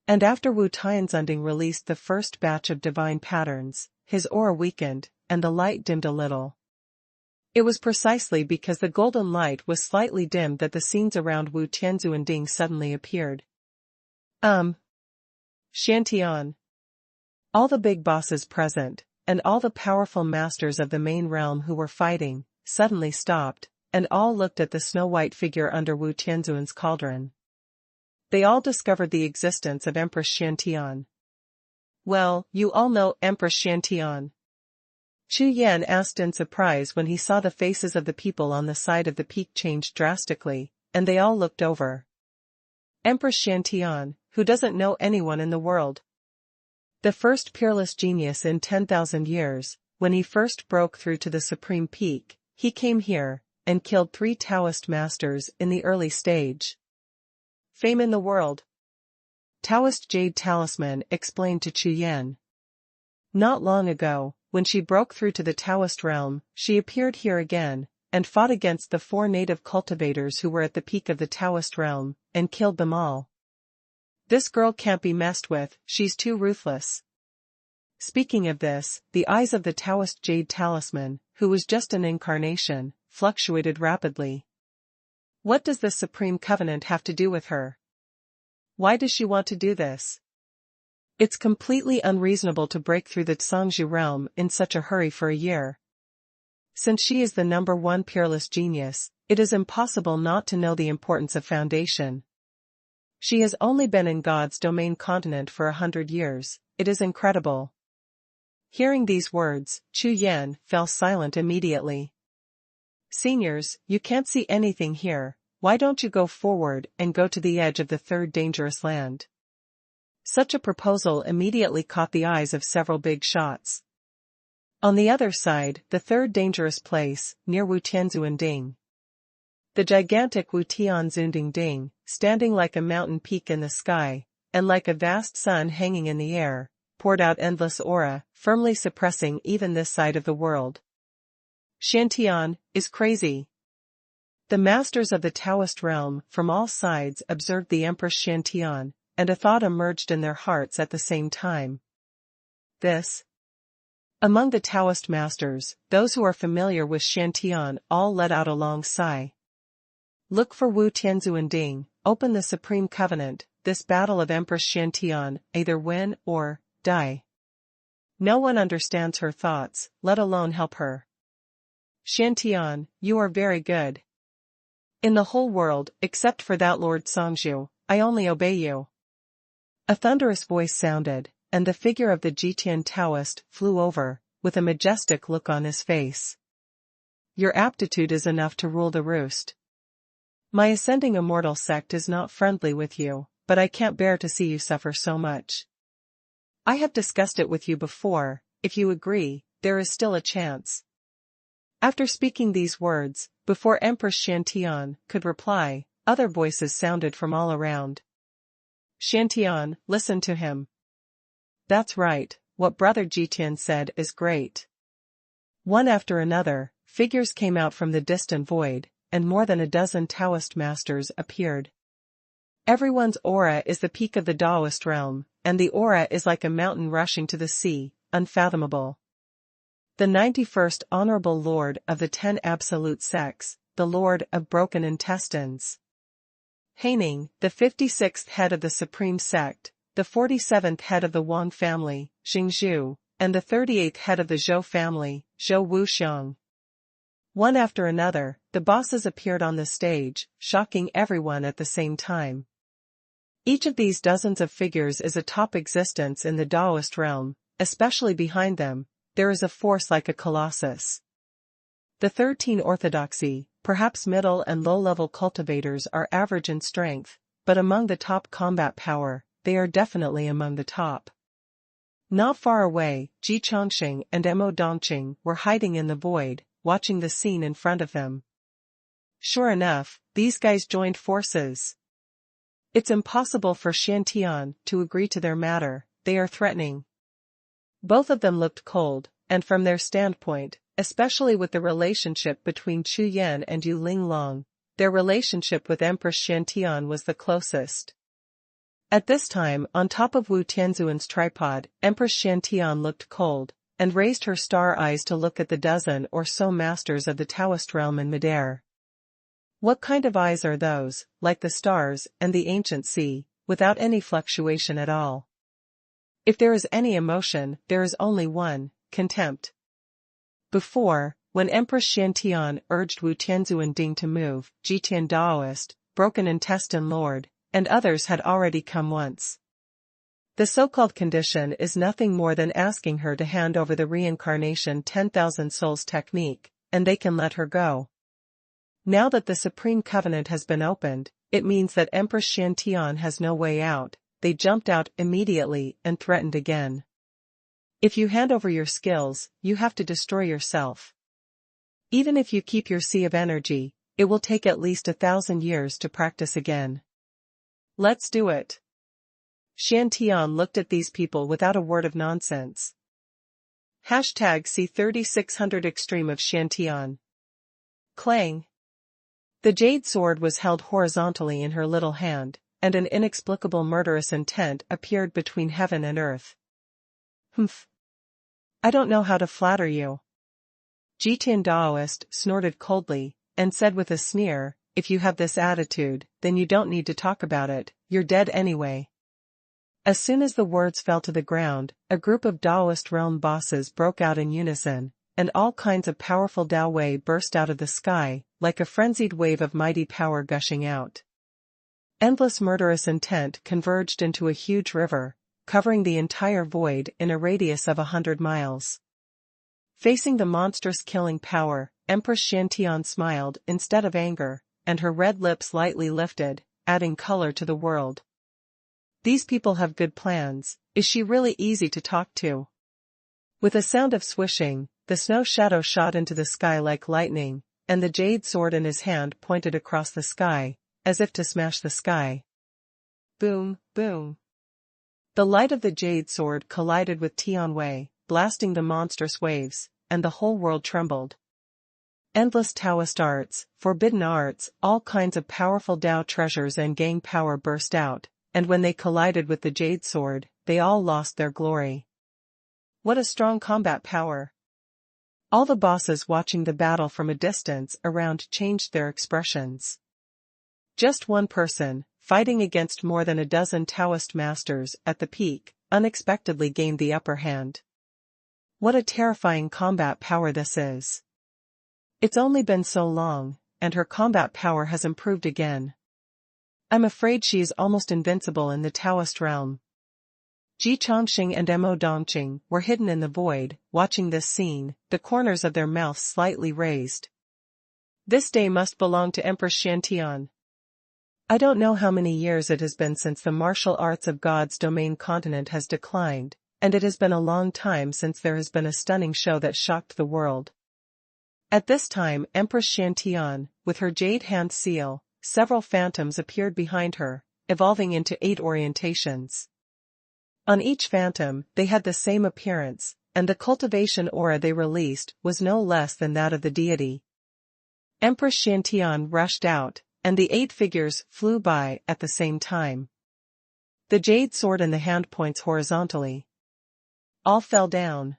And after Wu Tianzunding released the first batch of divine patterns, his aura weakened, and the light dimmed a little. It was precisely because the golden light was slightly dimmed that the scenes around Wu Tianzuanding suddenly appeared. Xiantian. All the big bosses present, and all the powerful masters of the main realm who were fighting, suddenly stopped, and all looked at the snow-white figure under Wu Tianzuan's cauldron. They all discovered the existence of Empress Xiantian. Well, you all know Empress Xiantian. Chu Yan asked in surprise when he saw the faces of the people on the side of the peak change drastically, and they all looked over. Empress Xiantian, who doesn't know anyone in the world? The first peerless genius in 10,000 years, when he first broke through to the supreme peak, he came here, and killed 3 Taoist masters in the early stage. Fame in the world. Taoist Jade Talisman explained to Chu Yan. Not long ago, when she broke through to the Taoist realm, she appeared here again, and fought against the 4 native cultivators who were at the peak of the Taoist realm, and killed them all. This girl can't be messed with, she's too ruthless. Speaking of this, the eyes of the Taoist Jade Talisman, who was just an incarnation, fluctuated rapidly. What does the Supreme Covenant have to do with her? Why does she want to do this? It's completely unreasonable to break through the Zhangzhou realm in such a hurry for a year. Since she is the #1 peerless genius, it is impossible not to know the importance of foundation. She has only been in God's domain continent for 100 years, it is incredible. Hearing these words, Chu Yan fell silent immediately. Seniors, you can't see anything here, why don't you go forward and go to the edge of the 3rd dangerous land? Such a proposal immediately caught the eyes of several big shots. On the other side, the 3rd dangerous place, near Wu Tianzuanding. The gigantic Wu Tianzuanding, standing like a mountain peak in the sky, and like a vast sun hanging in the air, poured out endless aura, firmly suppressing even this side of the world. Xiantian is crazy. The masters of the Taoist realm from all sides observed the Empress Xiantian, and a thought emerged in their hearts at the same time. This. Among the Taoist masters, those who are familiar with Xiantian all let out a long sigh. Look for Wu Tianzuanding, open the Supreme Covenant, this battle of Empress Xiantian, either win or die. No one understands her thoughts, let alone help her. Xiantian, you are very good. In the whole world, except for that Lord Zhangzhou, I only obey you. A thunderous voice sounded, and the figure of the Jitian Taoist flew over, with a majestic look on his face. Your aptitude is enough to rule the roost. My ascending immortal sect is not friendly with you, but I can't bear to see you suffer so much. I have discussed it with you before, if you agree, there is still a chance. After speaking these words, before Empress Xiantian could reply, other voices sounded from all around. Xiantian, listen to him. That's right, what Brother Jitian said is great. One after another, figures came out from the distant void, and more than a dozen Taoist masters appeared. Everyone's aura is the peak of the Taoist realm, and the aura is like a mountain rushing to the sea, unfathomable. The 91st Honorable Lord of the 10 Absolute Sects, the Lord of Broken Intestines. Haining, the 56th head of the Supreme Sect, the 47th head of the Wang family, Xingzhu, and the 38th head of the Zhou family, Zhou Wuxiang. One after another, the bosses appeared on the stage, shocking everyone at the same time. Each of these dozens of figures is a top existence in the Taoist realm, especially behind them, there is a force like a colossus. The 13 orthodoxy, perhaps middle and low-level cultivators are average in strength, but among the top combat power, they are definitely among the top. Not far away, Ji Chongqing and Mo Dongqing were hiding in the void, watching the scene in front of them. Sure enough, these guys joined forces. It's impossible for Xiantian to agree to their matter, they are threatening. Both of them looked cold, and from their standpoint, especially with the relationship between Chu Yan and Yu Linglong, their relationship with Empress Xiantian was the closest. At this time, on top of Wu Tianzuan's tripod, Empress Xiantian looked cold, and raised her star eyes to look at the dozen or so masters of the Taoist realm in midair. What kind of eyes are those, like the stars and the ancient sea, without any fluctuation at all? If there is any emotion, there is only one, contempt. Before, when Empress Xiantian urged Wu Tianzuanding to move, Jitian Daoist, Broken Intestine Lord, and others had already come once. The so-called condition is nothing more than asking her to hand over the reincarnation 10,000 souls technique, and they can let her go. Now that the Supreme Covenant has been opened, it means that Empress Xiantian has no way out. They jumped out immediately and threatened again. If you hand over your skills, you have to destroy yourself. Even if you keep your sea of energy, it will take at least 1,000 years to practice again. Let's do it. Xiantian looked at these people without a word of nonsense. #C3600 Extreme of Xiantian. Clang. The jade sword was held horizontally in her little hand, and an inexplicable murderous intent appeared between heaven and earth. Humph. I don't know how to flatter you. Jitian Daoist snorted coldly, and said with a sneer, if you have this attitude, then you don't need to talk about it, you're dead anyway. As soon as the words fell to the ground, a group of Daoist realm bosses broke out in unison, and all kinds of powerful Dao Wei burst out of the sky, like a frenzied wave of mighty power gushing out. Endless murderous intent converged into a huge river, covering the entire void in a radius of 100 miles. Facing the monstrous killing power, Empress Xiantian smiled instead of anger, and her red lips lightly lifted, adding color to the world. These people have good plans. Is she really easy to talk to? With a sound of swishing, the snow shadow shot into the sky like lightning, and the jade sword in his hand pointed across the sky, as if to smash the sky. Boom, boom. The light of the jade sword collided with Tianwei, blasting the monstrous waves, and the whole world trembled. Endless Taoist arts, forbidden arts, all kinds of powerful Dao treasures and gang power burst out, and when they collided with the jade sword, they all lost their glory. What a strong combat power! All the bosses watching the battle from a distance around changed their expressions. Just one person, fighting against more than a dozen Taoist masters at the peak, unexpectedly gained the upper hand. What a terrifying combat power this is! It's only been so long, and her combat power has improved again. I'm afraid she is almost invincible in the Taoist realm. Ji Chongqing and Mo Dongqing were hidden in the void, watching this scene, the corners of their mouths slightly raised. This day must belong to Empress Xiantian. I don't know how many years it has been since the martial arts of God's domain continent has declined, and it has been a long time since there has been a stunning show that shocked the world. At this time Empress Xiantian, with her jade hand seal, several phantoms appeared behind her, evolving into 8 orientations. On each phantom, they had the same appearance, and the cultivation aura they released was no less than that of the deity. Empress Xiantian rushed out, and the 8 figures flew by at the same time. The jade sword in the hand points horizontally. All fell down.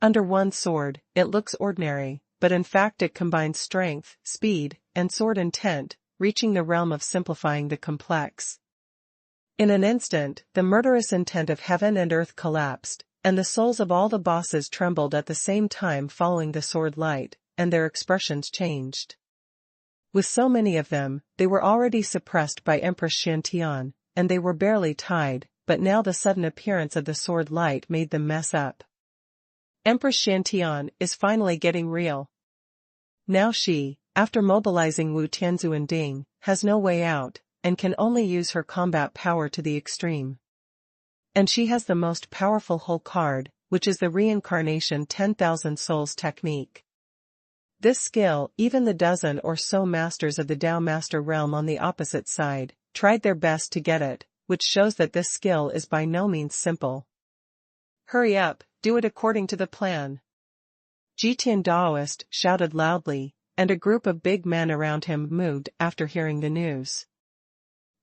Under one sword, it looks ordinary, but in fact it combines strength, speed, and sword intent, reaching the realm of simplifying the complex. In an instant, the murderous intent of heaven and earth collapsed, and the souls of all the bosses trembled at the same time following the sword light, and their expressions changed. With so many of them, they were already suppressed by Empress Xiantian, and they were barely tied, but now the sudden appearance of the sword light made them mess up. Empress Xiantian is finally getting real. Now she, after mobilizing Wu Tianzuanding, has no way out, and can only use her combat power to the extreme. And she has the most powerful whole card, which is the reincarnation 10,000 souls technique. This skill, even the dozen or so masters of the Dao Master realm on the opposite side, tried their best to get it, which shows that this skill is by no means simple. Hurry up, do it according to the plan. Jitian Daoist shouted loudly, and a group of big men around him moved after hearing the news.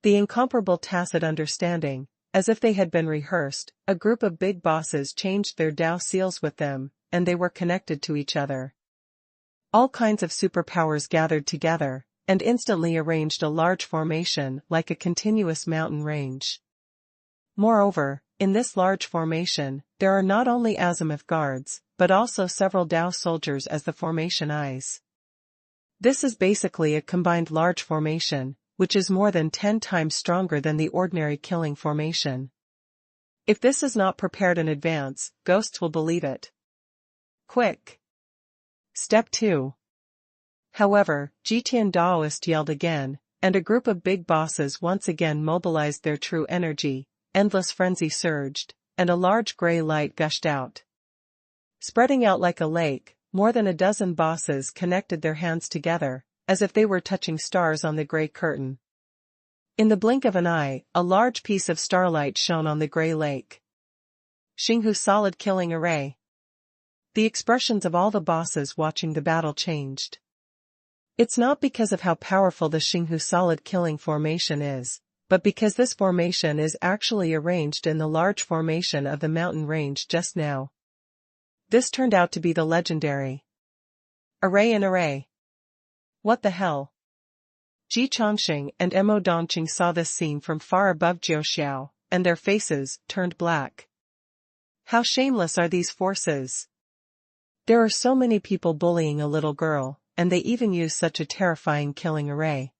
The incomparable tacit understanding, as if they had been rehearsed, a group of big bosses changed their Dao seals with them, and they were connected to each other. All kinds of superpowers gathered together, and instantly arranged a large formation like a continuous mountain range. Moreover, in this large formation, there are not only azimuth guards, but also several Dao soldiers as the formation eyes. This is basically a combined large formation, which is more than 10 times stronger than the ordinary killing formation. If this is not prepared in advance, ghosts will believe it. Quick! Step 2. However, Jitian Daoist yelled again, and a group of big bosses once again mobilized their true energy. Endless frenzy surged, and a large gray light gushed out. Spreading out like a lake, more than a dozen bosses connected their hands together, as if they were touching stars on the gray curtain. In the blink of an eye, a large piece of starlight shone on the gray lake. Xinghu solid killing array. The expressions of all the bosses watching the battle changed. It's not because of how powerful the Xinghu solid killing formation is, but because this formation is actually arranged in the large formation of the mountain range just now. This turned out to be the legendary Array in Array. What the hell? Ji Chongxing and Mo Dongqing saw this scene from far above Jiuxiao, and their faces turned black. How shameless are these forces? There are so many people bullying a little girl, and they even use such a terrifying killing array.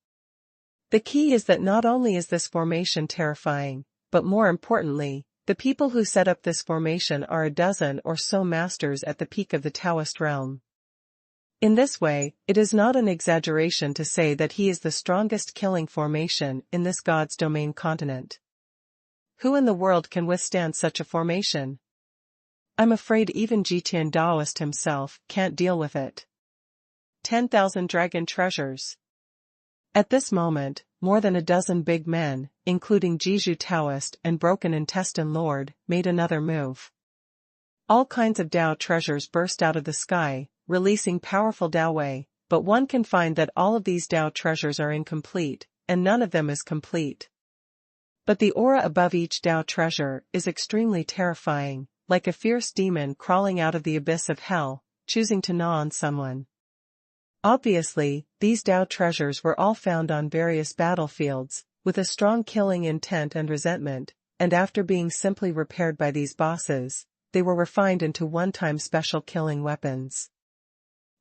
The key is that not only is this formation terrifying, but more importantly, the people who set up this formation are a dozen or so masters at the peak of the Taoist realm. In this way, it is not an exaggeration to say that he is the strongest killing formation in this God's domain continent. Who in the world can withstand such a formation? I'm afraid even Jitian Daoist himself can't deal with it. 10,000 dragon treasures. At this moment, more than a dozen big men, including Jizhu Taoist and Broken Intestine Lord, made another move. All kinds of Dao treasures burst out of the sky, releasing powerful Dao Wei, but one can find that all of these Dao treasures are incomplete, and none of them is complete. But the aura above each Dao treasure is extremely terrifying, like a fierce demon crawling out of the abyss of hell, choosing to gnaw on someone. Obviously, these Dao treasures were all found on various battlefields, with a strong killing intent and resentment, and after being simply repaired by these bosses, they were refined into one-time special killing weapons.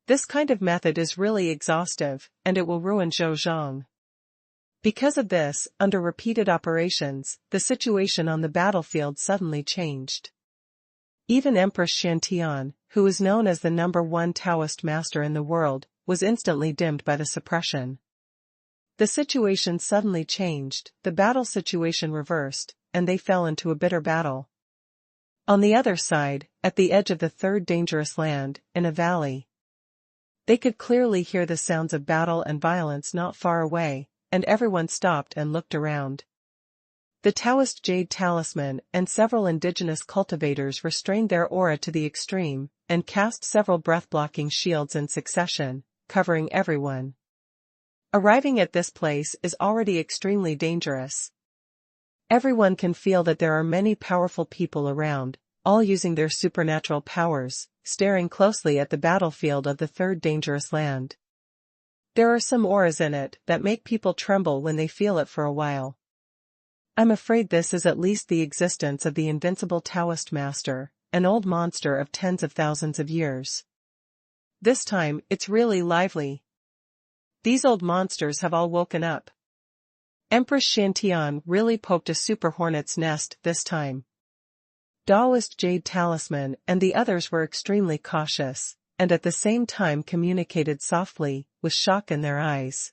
This kind of method is really exhaustive, and it will ruin Zhouzhong. Because of this, under repeated operations, the situation on the battlefield suddenly changed. Even Empress Xiantian, who is known as the #1 Taoist master in the world, was instantly dimmed by the suppression. The situation suddenly changed, the battle situation reversed, and they fell into a bitter battle. On the other side, at the edge of the third dangerous land, in a valley, they could clearly hear the sounds of battle and violence not far away, and everyone stopped and looked around. The Taoist Jade Talisman and several indigenous cultivators restrained their aura to the extreme, and cast several breath-blocking shields in succession, covering everyone. Arriving at this place is already extremely dangerous. Everyone can feel that there are many powerful people around, all using their supernatural powers, staring closely at the battlefield of the third dangerous land. There are some auras in it that make people tremble when they feel it for a while. I'm afraid this is at least the existence of the invincible Taoist master, an old monster of tens of thousands of years. This time, it's really lively. These old monsters have all woken up. Empress Xiantian really poked a super hornet's nest this time. Daoist Jade Talisman and the others were extremely cautious, and at the same time communicated softly, with shock in their eyes.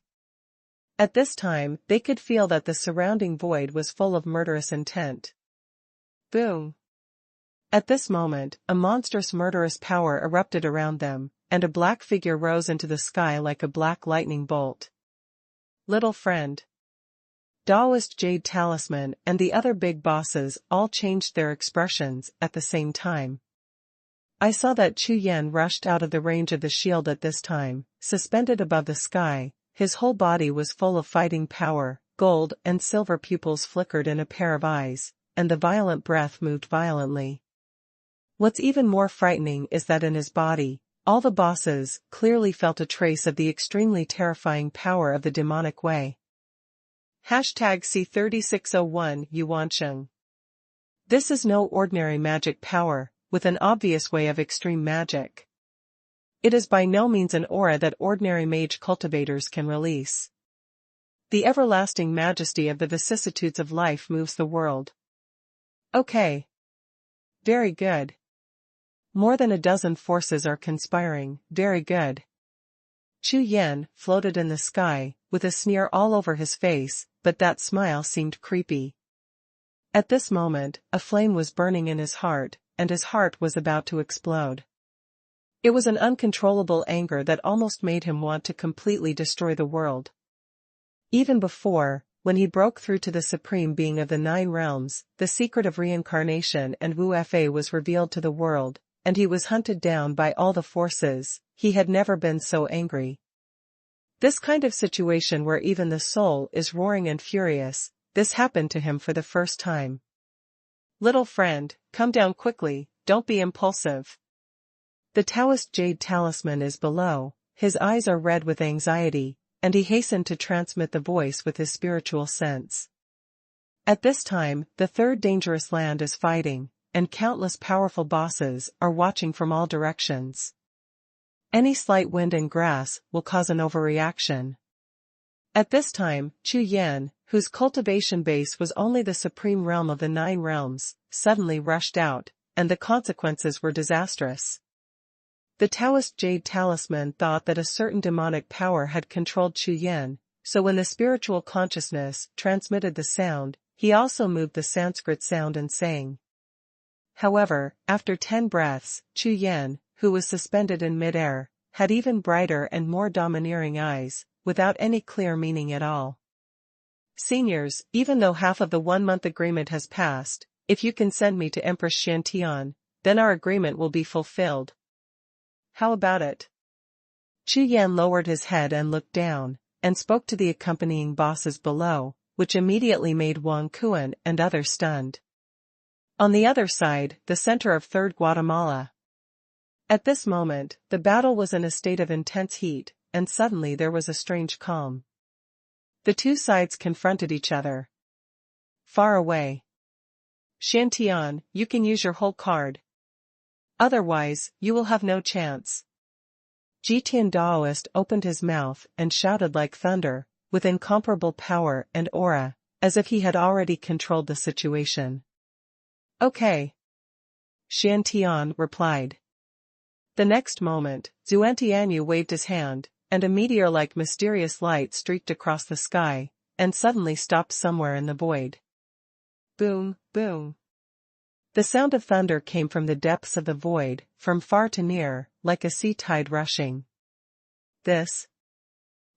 At this time, they could feel that the surrounding void was full of murderous intent. Boom! At this moment, a monstrous murderous power erupted around them, and a black figure rose into the sky like a black lightning bolt. Little friend. Daoist Jade Talisman and the other big bosses all changed their expressions at the same time. I saw that Chu Yan rushed out of the range of the shield at this time, suspended above the sky. His whole body was full of fighting power, gold and silver pupils flickered in a pair of eyes, and the violent breath moved violently. What's even more frightening is that in his body, all the bosses clearly felt a trace of the extremely terrifying power of the demonic way. #C3601 Yuansheng. This is no ordinary magic power, with an obvious way of extreme magic. It is by no means an aura that ordinary mage cultivators can release. The everlasting majesty of the vicissitudes of life moves the world. Okay. Very good. More than a dozen forces are conspiring, very good. Chu Yan floated in the sky, with a sneer all over his face, but that smile seemed creepy. At this moment, a flame was burning in his heart, and his heart was about to explode. It was an uncontrollable anger that almost made him want to completely destroy the world. Even before, when he broke through to the supreme being of the 9 realms, the secret of reincarnation and Wu Fa was revealed to the world, and he was hunted down by all the forces, he had never been so angry. This kind of situation where even the soul is roaring and furious, this happened to him for the first time. Little friend, come down quickly, don't be impulsive. The Taoist jade talisman is below, his eyes are red with anxiety, and he hastened to transmit the voice with his spiritual sense. At this time, the third dangerous land is fighting, and countless powerful bosses are watching from all directions. Any slight wind in grass will cause an overreaction. At this time, Chu Yan, whose cultivation base was only the supreme realm of the 9 realms, suddenly rushed out, and the consequences were disastrous. The Taoist jade talisman thought that a certain demonic power had controlled Chu Yan, so when the spiritual consciousness transmitted the sound, he also moved the Sanskrit sound and sang. However, after 10 breaths, Chu Yan, who was suspended in midair, had even brighter and more domineering eyes, without any clear meaning at all. Seniors, even though half of the 1-month agreement has passed, if you can send me to Empress Xiantian, then our agreement will be fulfilled. How about it? Chu Yan lowered his head and looked down, and spoke to the accompanying bosses below, which immediately made Wang Kuan and others stunned. On the other side, the center of Third Guatemala. At this moment, the battle was in a state of intense heat, and suddenly there was a strange calm. The two sides confronted each other. Far away. Xiantian, you can use your whole card. Otherwise, you will have no chance. Jitian Daoist opened his mouth and shouted like thunder, with incomparable power and aura, as if he had already controlled the situation. Okay. Xiantian replied. The next moment, Xuantianyu waved his hand, and a meteor-like mysterious light streaked across the sky, and suddenly stopped somewhere in the void. Boom, boom. The sound of thunder came from the depths of the void, from far to near, like a sea tide rushing. This.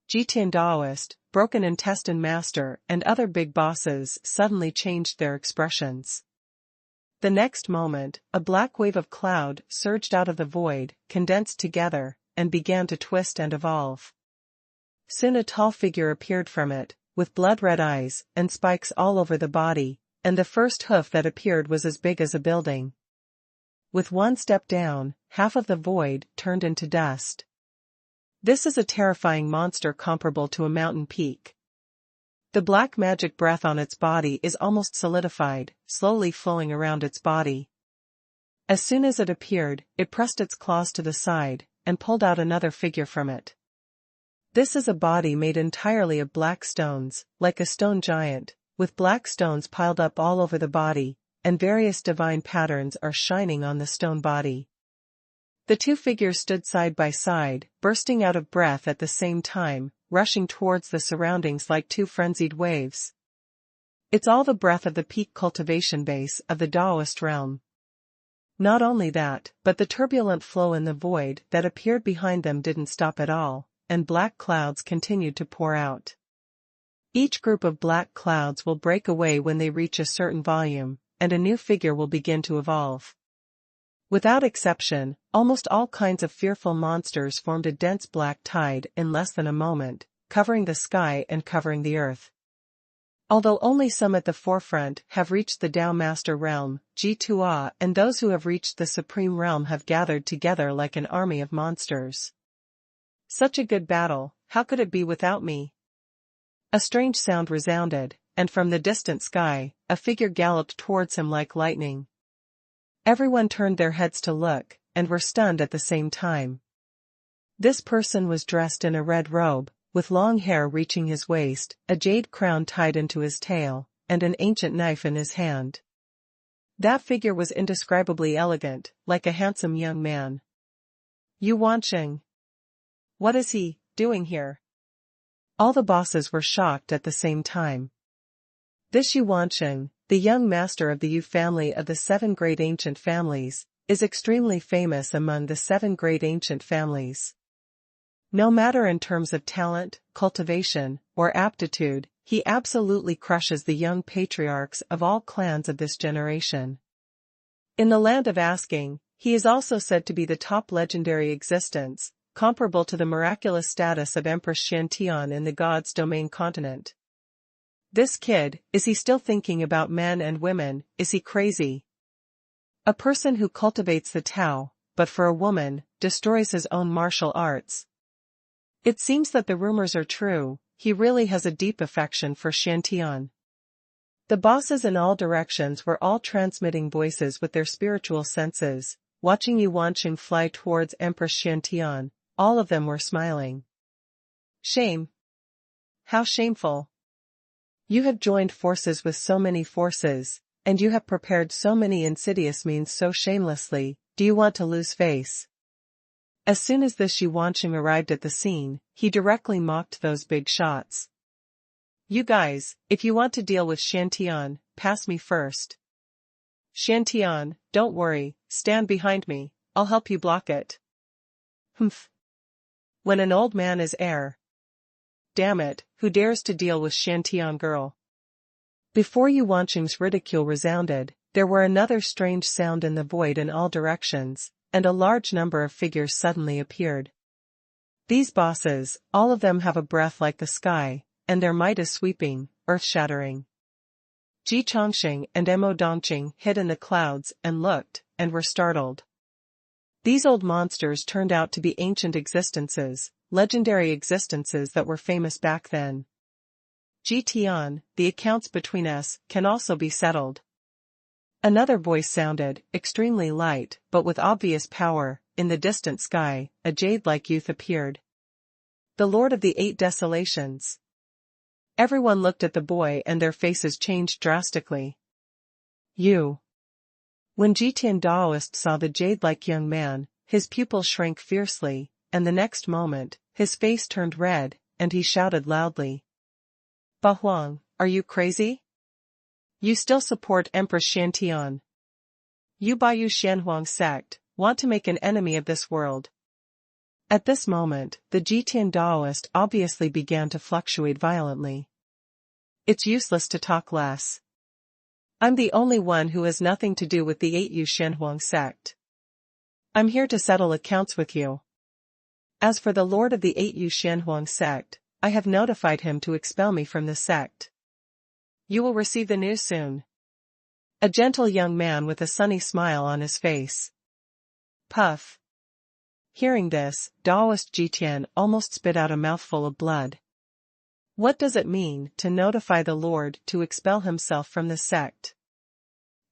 Jitian Daoist, Broken Intestine Master, and other big bosses suddenly changed their expressions. The next moment, a black wave of cloud surged out of the void, condensed together, and began to twist and evolve. Soon a tall figure appeared from it, with blood-red eyes and spikes all over the body, and the first hoof that appeared was as big as a building. With one step down, half of the void turned into dust. This is a terrifying monster comparable to a mountain peak. The black magic breath on its body is almost solidified, slowly flowing around its body. As soon as it appeared, it pressed its claws to the side, and pulled out another figure from it. This is a body made entirely of black stones, like a stone giant, with black stones piled up all over the body, and various divine patterns are shining on the stone body. The two figures stood side by side, bursting out of breath at the same time, rushing towards the surroundings like two frenzied waves. It's all the breath of the peak cultivation base of the Taoist realm. Not only that, but the turbulent flow in the void that appeared behind them didn't stop at all, and black clouds continued to pour out. Each group of black clouds will break away when they reach a certain volume, and a new figure will begin to evolve. Without exception, almost all kinds of fearful monsters formed a dense black tide in less than a moment, covering the sky and covering the earth. Although only some at the forefront have reached the Tao Master Realm, Jiuxiao, and those who have reached the Supreme Realm have gathered together like an army of monsters. Such a good battle, how could it be without me? A strange sound resounded, and from the distant sky, a figure galloped towards him like lightning. Everyone turned their heads to look, and were stunned at the same time. This person was dressed in a red robe, with long hair reaching his waist, a jade crown tied into his tail, and an ancient knife in his hand. That figure was indescribably elegant, like a handsome young man. Yuanqing. What is he doing here? All the bosses were shocked at the same time. This Yuanqing, the young master of the Yu family of the 7 great ancient families, is extremely famous among the 7 great ancient families. No matter in terms of talent, cultivation, or aptitude, he absolutely crushes the young patriarchs of all clans of this generation. In the land of asking, he is also said to be the top legendary existence, comparable to the miraculous status of Empress Xiantian in the God's Domain continent. This kid, is he still thinking about men and women, is he crazy? A person who cultivates the Tao, but for a woman, destroys his own martial arts. It seems that the rumors are true, he really has a deep affection for Xiantian. The bosses in all directions were all transmitting voices with their spiritual senses, watching Yuanqing fly towards Empress Xiantian, all of them were smiling. Shame. How shameful. You have joined forces with so many forces, and you have prepared so many insidious means so shamelessly, do you want to lose face? As soon as this Yuanqing arrived at the scene, he directly mocked those big shots. You guys, if you want to deal with Xiantian, pass me first. Xiantian, don't worry, stand behind me, I'll help you block it. Humph. When an old man is heir. Damn it, who dares to deal with Xiantian girl? Before Yuanqing's ridicule resounded, there were another strange sound in the void in all directions, and a large number of figures suddenly appeared. These bosses, all of them have a breath like the sky, and their might is sweeping, earth-shattering. Ji Chongqing and Mo Dongqing hid in the clouds and looked, and were startled. These old monsters turned out to be ancient existences, legendary existences that were famous back then. Ji Tian, the accounts between us can also be settled. Another voice sounded, extremely light, but with obvious power. In the distant sky, a jade-like youth appeared. The Lord of the 8 Desolations. Everyone looked at the boy and their faces changed drastically. You. When Jitian Daoist saw the jade-like young man, his pupils shrank fiercely, and the next moment, his face turned red, and he shouted loudly. Ba Huang, are you crazy? You still support Empress Xiantian. You Baiyu Xuanhuan sect, want to make an enemy of this world. At this moment, the Jitian Daoist obviously began to fluctuate violently. It's useless to talk less. I'm the only one who has nothing to do with the 8 Yu Xuanhuan sect. I'm here to settle accounts with you. As for the Lord of the 8 Yu Xuanhuan sect, I have notified him to expel me from the sect. You will receive the news soon. A gentle young man with a sunny smile on his face. Puff. Hearing this, Daoist Jitian almost spit out a mouthful of blood. What does it mean to notify the Lord to expel himself from the sect?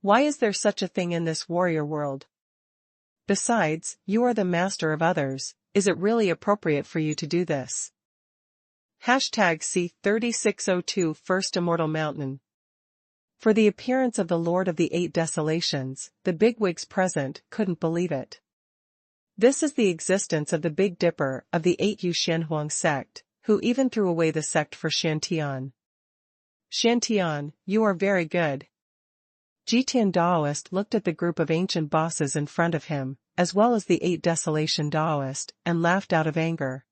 Why is there such a thing in this warrior world? Besides, you are the master of others, is it really appropriate for you to do this? #C3602 First Immortal Mountain. For the appearance of the Lord of the 8 Desolations, the bigwigs present couldn't believe it. This is the existence of the Big Dipper of the 8 Yu Xuanhuan sect, who even threw away the sect for Xiantian. Xiantian, you are very good. Jitian Daoist looked at the group of ancient bosses in front of him, as well as the 8 Desolation Daoist, and laughed out of anger.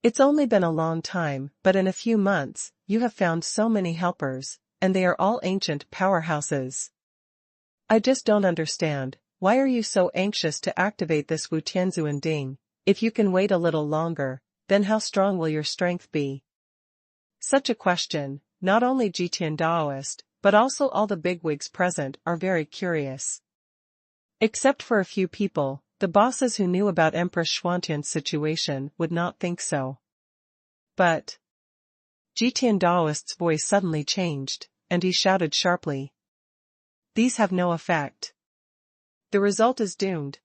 It's only been a long time, but in a few months, you have found so many helpers, and they are all ancient powerhouses. I just don't understand, why are you so anxious to activate this Wu Tianzuan Ding? If you can wait a little longer, then how strong will your strength be? Such a question, not only Jitian Daoist, but also all the bigwigs present are very curious. Except for a few people, the bosses who knew about Empress Xuanhuan's situation would not think so. But Jitian Daoist's voice suddenly changed, and he shouted sharply. These have no effect. The result is doomed.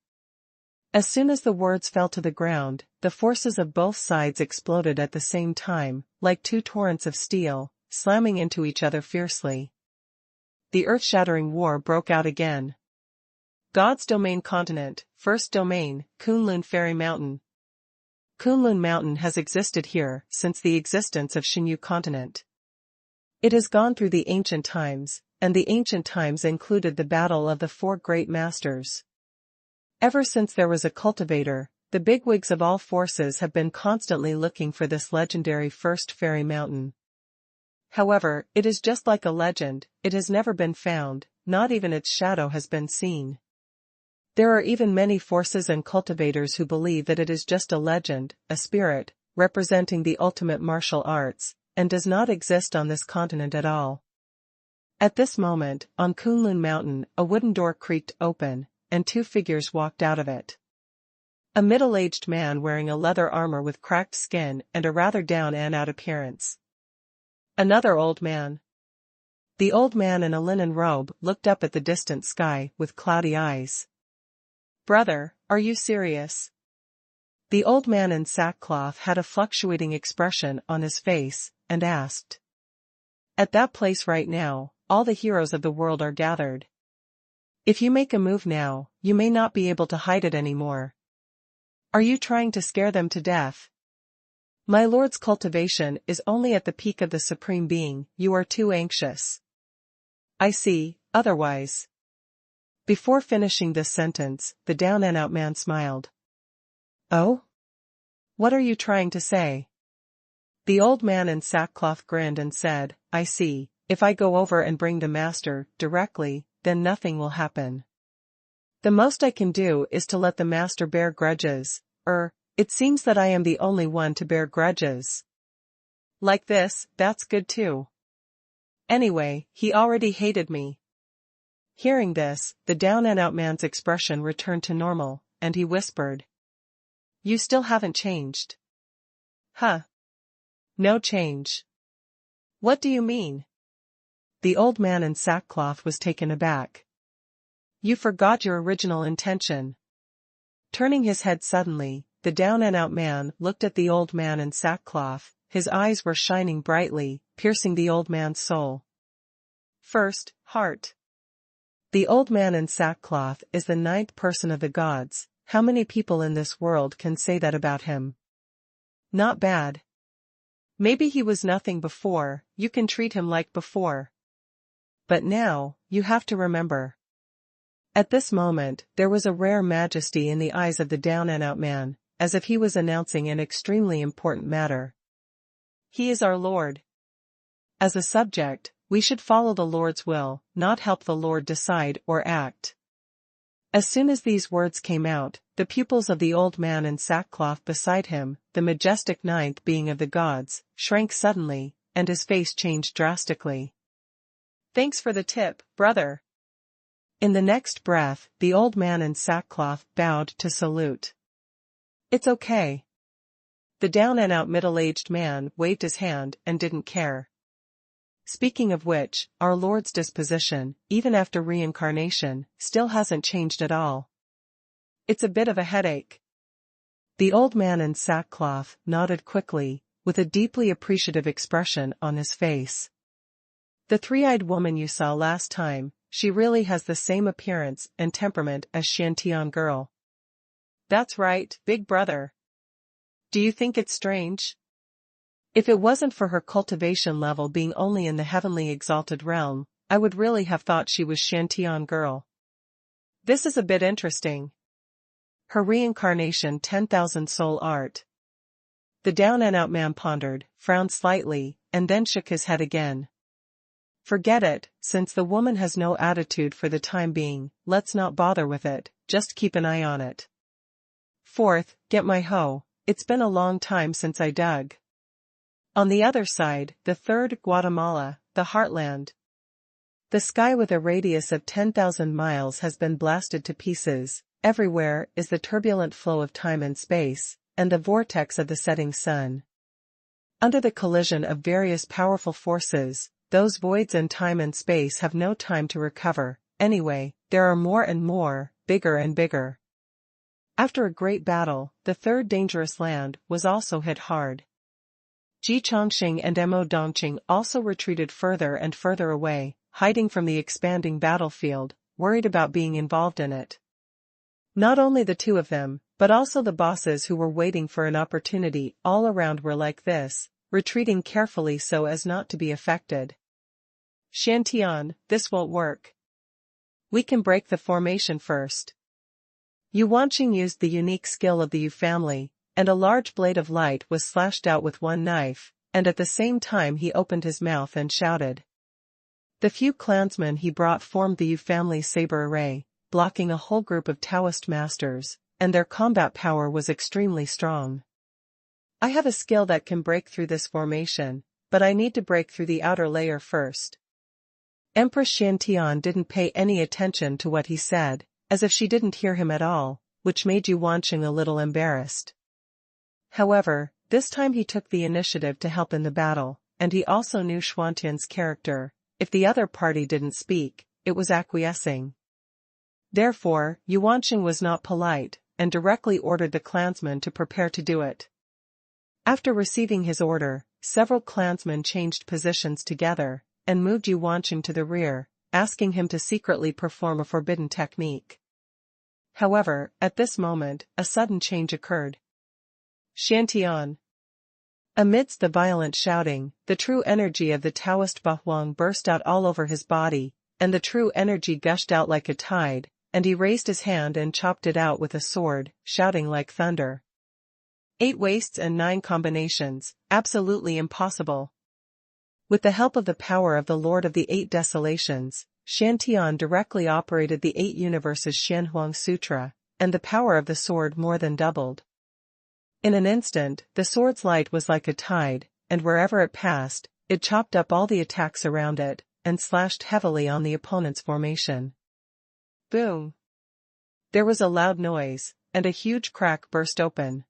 As soon as the words fell to the ground, the forces of both sides exploded at the same time, like two torrents of steel, slamming into each other fiercely. The earth-shattering war broke out again. God's Domain Continent, First Domain, Kunlun Fairy Mountain. Kunlun Mountain has existed here since the existence of Xinyu Continent. It has gone through the ancient times, and the ancient times included the battle of the four great masters. Ever since there was a cultivator, the bigwigs of all forces have been constantly looking for this legendary First Fairy Mountain. However, it is just like a legend, it has never been found, not even its shadow has been seen. There are even many forces and cultivators who believe that it is just a legend, a spirit, representing the ultimate martial arts, and does not exist on this continent at all. At this moment, on Kunlun Mountain, a wooden door creaked open, and two figures walked out of it. A middle-aged man wearing a leather armor with cracked skin and a rather down-and-out appearance. Another old man. The old man in a linen robe looked up at the distant sky with cloudy eyes. Brother, are you serious? The old man in sackcloth had a fluctuating expression on his face, and asked. At that place right now, all the heroes of the world are gathered. If you make a move now, you may not be able to hide it anymore. Are you trying to scare them to death? My lord's cultivation is only at the peak of the Supreme Being, you are too anxious. I see, otherwise. Before finishing this sentence, the down-and-out man smiled. Oh? What are you trying to say? The old man in sackcloth grinned and said, I see, if I go over and bring the master, directly, then nothing will happen. The most I can do is to let the master bear grudges, it seems that I am the only one to bear grudges. Like this, that's good too. Anyway, he already hated me. Hearing this, the down-and-out man's expression returned to normal, and he whispered. You still haven't changed. Huh? No change. What do you mean? The old man in sackcloth was taken aback. You forgot your original intention. Turning his head suddenly, the down-and-out man looked at the old man in sackcloth, his eyes were shining brightly, piercing the old man's soul. First, heart. The old man in sackcloth is the ninth person of the gods. How many people in this world can say that about him? Not bad. Maybe he was nothing before, you can treat him like before. But now, you have to remember. At this moment, there was a rare majesty in the eyes of the down-and-out man, as if he was announcing an extremely important matter. He is our Lord. As a subject, we should follow the Lord's will, not help the Lord decide or act. As soon as these words came out, the pupils of the old man in sackcloth beside him, the majestic ninth being of the gods, shrank suddenly, and his face changed drastically. Thanks for the tip, brother. In the next breath, the old man in sackcloth bowed to salute. It's okay. The down-and-out middle-aged man waved his hand and didn't care. Speaking of which, our Lord's disposition, even after reincarnation, still hasn't changed at all. It's a bit of a headache. The old man in sackcloth nodded quickly, with a deeply appreciative expression on his face. The three-eyed woman you saw last time, she really has the same appearance and temperament as Xiantian girl. That's right, big brother. Do you think it's strange? If it wasn't for her cultivation level being only in the heavenly exalted realm, I would really have thought she was Xiantian girl. This is a bit interesting. Her reincarnation 10,000 soul art. The down-and-out man pondered, frowned slightly, and then shook his head again. Forget it, since the woman has no attitude for the time being, let's not bother with it, just keep an eye on it. Fourth, get my hoe, it's been a long time since I dug. On the other side, the third, Guatemala, the heartland. The sky with a radius of 10,000 miles has been blasted to pieces. Everywhere is the turbulent flow of time and space, and the vortex of the setting sun. Under the collision of various powerful forces, those voids in time and space have no time to recover. Anyway, there are more and more, bigger and bigger. After a great battle, the third dangerous land was also hit hard. Ji Chongqing and Mo Dongqing also retreated further and further away, hiding from the expanding battlefield, worried about being involved in it. Not only the two of them, but also the bosses who were waiting for an opportunity all around were like this, retreating carefully so as not to be affected. Shantian, this won't work. We can break the formation first. Yuanqing used the unique skill of the Yu family, and a large blade of light was slashed out with one knife, and at the same time he opened his mouth and shouted. The few clansmen he brought formed the Yu family saber array, blocking a whole group of Taoist masters, and their combat power was extremely strong. I have a skill that can break through this formation, but I need to break through the outer layer first. Empress Shantian didn't pay any attention to what he said, as if she didn't hear him at all, which made Yuanqing a little embarrassed. However, this time he took the initiative to help in the battle, and he also knew Xuantian's character. If the other party didn't speak, it was acquiescing. Therefore, Yuanqing was not polite, and directly ordered the clansmen to prepare to do it. After receiving his order, several clansmen changed positions together, and moved Yuanqing to the rear, asking him to secretly perform a forbidden technique. However, at this moment, a sudden change occurred. Shantian. Amidst the violent shouting, the true energy of the Taoist Bahuang burst out all over his body, and the true energy gushed out like a tide, and he raised his hand and chopped it out with a sword, shouting like thunder. 8 wastes and 9 combinations, absolutely impossible. With the help of the power of the Lord of the 8 Desolations, Shantian directly operated the 8 universes Xuanhuan Sutra, and the power of the sword more than doubled. In an instant, the sword's light was like a tide, and wherever it passed, it chopped up all the attacks around it, and slashed heavily on the opponent's formation. Boom! There was a loud noise, and a huge crack burst open.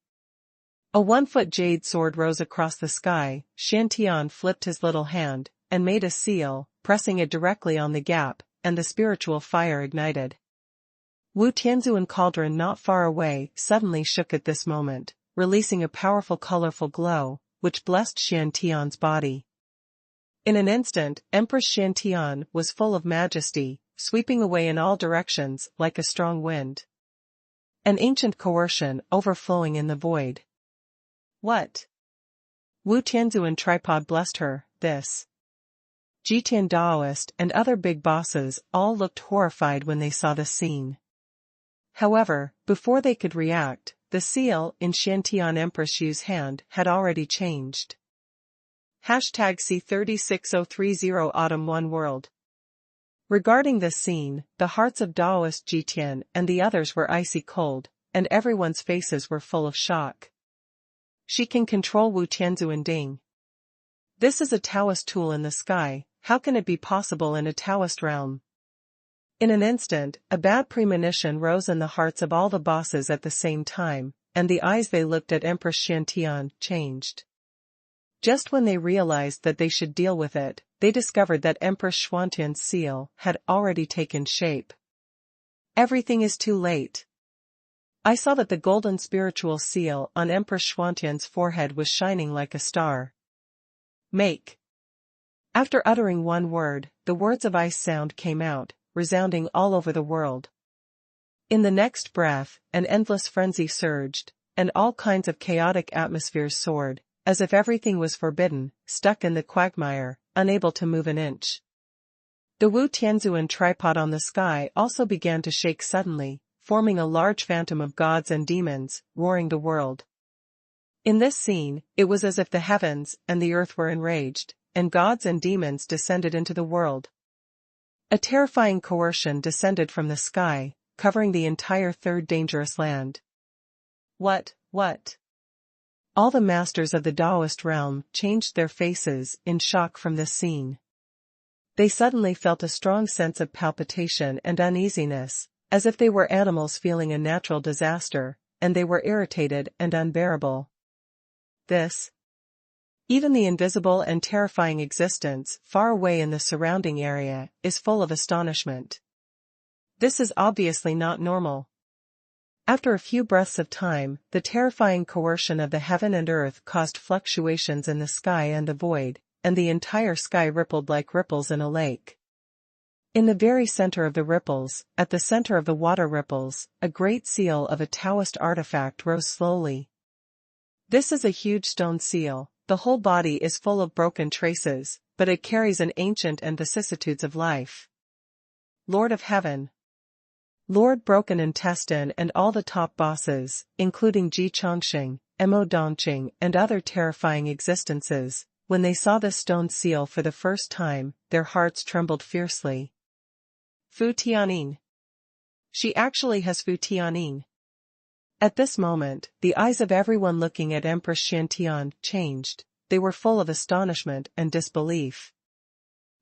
A 1-foot jade sword rose across the sky. Shantian flipped his little hand, and made a seal, pressing it directly on the gap, and the spiritual fire ignited. Wu Tianzuan cauldron not far away suddenly shook at this moment, releasing a powerful colorful glow, which blessed Shantian's body. In an instant, Empress Shantian was full of majesty, sweeping away in all directions like a strong wind. An ancient coercion overflowing in the void. What? Wu Tianzuan tripod blessed her, this. Jitian Daoist and other big bosses all looked horrified when they saw the scene. However, before they could react, the seal in Shantian Empress Yu's hand had already changed. #C36030 Autumn 1 World. Regarding this scene, the hearts of Daoist Jitian and the others were icy cold, and everyone's faces were full of shock. She can control Wu Tianzuan Ding. This is a Taoist tool in the sky, how can it be possible in a Taoist realm? In an instant, a bad premonition rose in the hearts of all the bosses at the same time, and the eyes they looked at Empress Shantian changed. Just when they realized that they should deal with it, they discovered that Empress Xuantian's seal had already taken shape. Everything is too late. I saw that the golden spiritual seal on Empress Xuantian's forehead was shining like a star. Make. After uttering one word, the words of ice sound came out, resounding all over the world. In the next breath, an endless frenzy surged, and all kinds of chaotic atmospheres soared, as if everything was forbidden, stuck in the quagmire, unable to move an inch. The Wu Tianzuan tripod on the sky also began to shake suddenly, forming a large phantom of gods and demons, roaring the world. In this scene, it was as if the heavens and the earth were enraged, and gods and demons descended into the world. A terrifying coercion descended from the sky, covering the entire third dangerous land. What? All the masters of the Taoist realm changed their faces in shock from this scene. They suddenly felt a strong sense of palpitation and uneasiness, as if they were animals feeling a natural disaster, and they were irritated and unbearable. Even the invisible and terrifying existence far away in the surrounding area is full of astonishment. This is obviously not normal. After a few breaths of time, the terrifying coercion of the heaven and earth caused fluctuations in the sky and the void, and the entire sky rippled like ripples in a lake. In the very center of the ripples, at the center of the water ripples, a great seal of a Taoist artifact rose slowly. This is a huge stone seal. The whole body is full of broken traces, but it carries an ancient and vicissitudes of life. Lord of Heaven. Lord Broken Intestine and all the top bosses, including Ji Chongqing, Mo Dongqing and other terrifying existences, when they saw the stone seal for the first time, their hearts trembled fiercely. Fu Tianyin. She actually has Fu Tianyin. At this moment, the eyes of everyone looking at Empress Xiantian changed. They were full of astonishment and disbelief.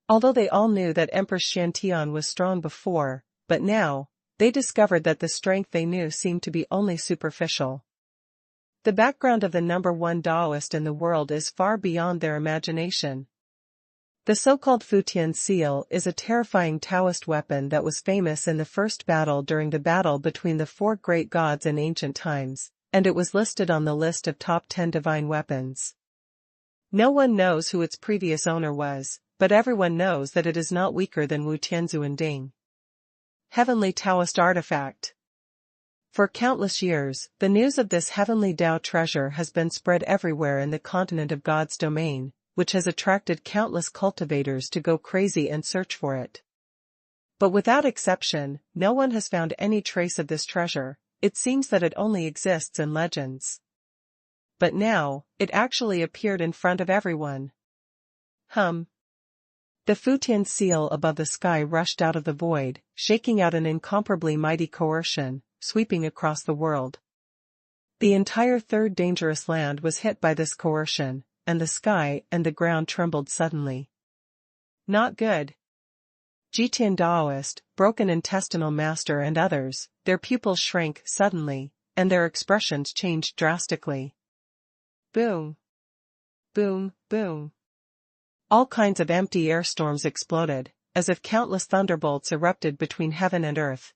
Although they all knew that Empress Xiantian was strong before, but now, they discovered that the strength they knew seemed to be only superficial. The background of the number one Taoist in the world is far beyond their imagination. The so-called Futian seal is a terrifying Taoist weapon that was famous in the first battle during the battle between the four great gods in ancient times, and it was listed on the list of top 10 divine weapons. No one knows who its previous owner was, but everyone knows that it is not weaker than Wu Tianzuanding. Heavenly Taoist Artifact. For countless years, the news of this heavenly Tao treasure has been spread everywhere in the continent of God's domain, which has attracted countless cultivators to go crazy and search for it. But without exception, no one has found any trace of this treasure. It seems that it only exists in legends. But now, it actually appeared in front of everyone. The Futian seal above the sky rushed out of the void, shaking out an incomparably mighty coercion, sweeping across the world. The entire third dangerous land was hit by this coercion, and the sky and the ground trembled suddenly. Not good. Jitian Taoist, Broken Intestinal Master and others, their pupils shrank suddenly, and their expressions changed drastically. Boom. Boom, boom. All kinds of empty air storms exploded, as if countless thunderbolts erupted between heaven and earth.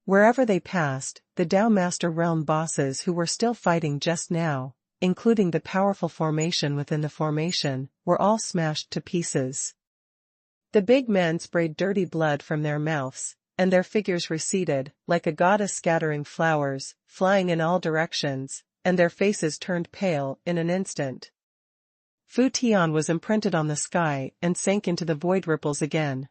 Wherever they passed, the Tao Master Realm bosses who were still fighting just now, including the powerful formation within the formation, were all smashed to pieces. The big men sprayed dirty blood from their mouths, and their figures receded, like a goddess scattering flowers, flying in all directions, and their faces turned pale in an instant. Fu Tian was imprinted on the sky and sank into the void ripples again.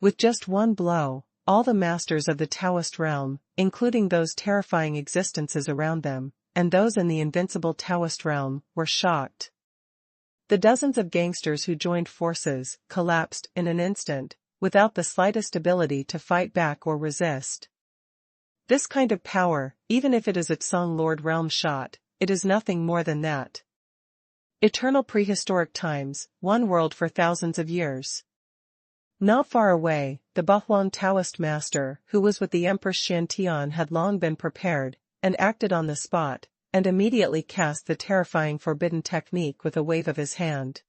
With just one blow, all the masters of the Taoist realm, including those terrifying existences around them, and those in the invincible Taoist realm, were shocked. The dozens of gangsters who joined forces collapsed in an instant, without the slightest ability to fight back or resist. This kind of power, even if it is its Song Lord realm shot, it is nothing more than that. Eternal prehistoric times, one world for thousands of years. Not far away, the Bahuang Taoist master, who was with the Empress Xiantian, had long been prepared, and acted on the spot, and immediately cast the terrifying forbidden technique with a wave of his hand.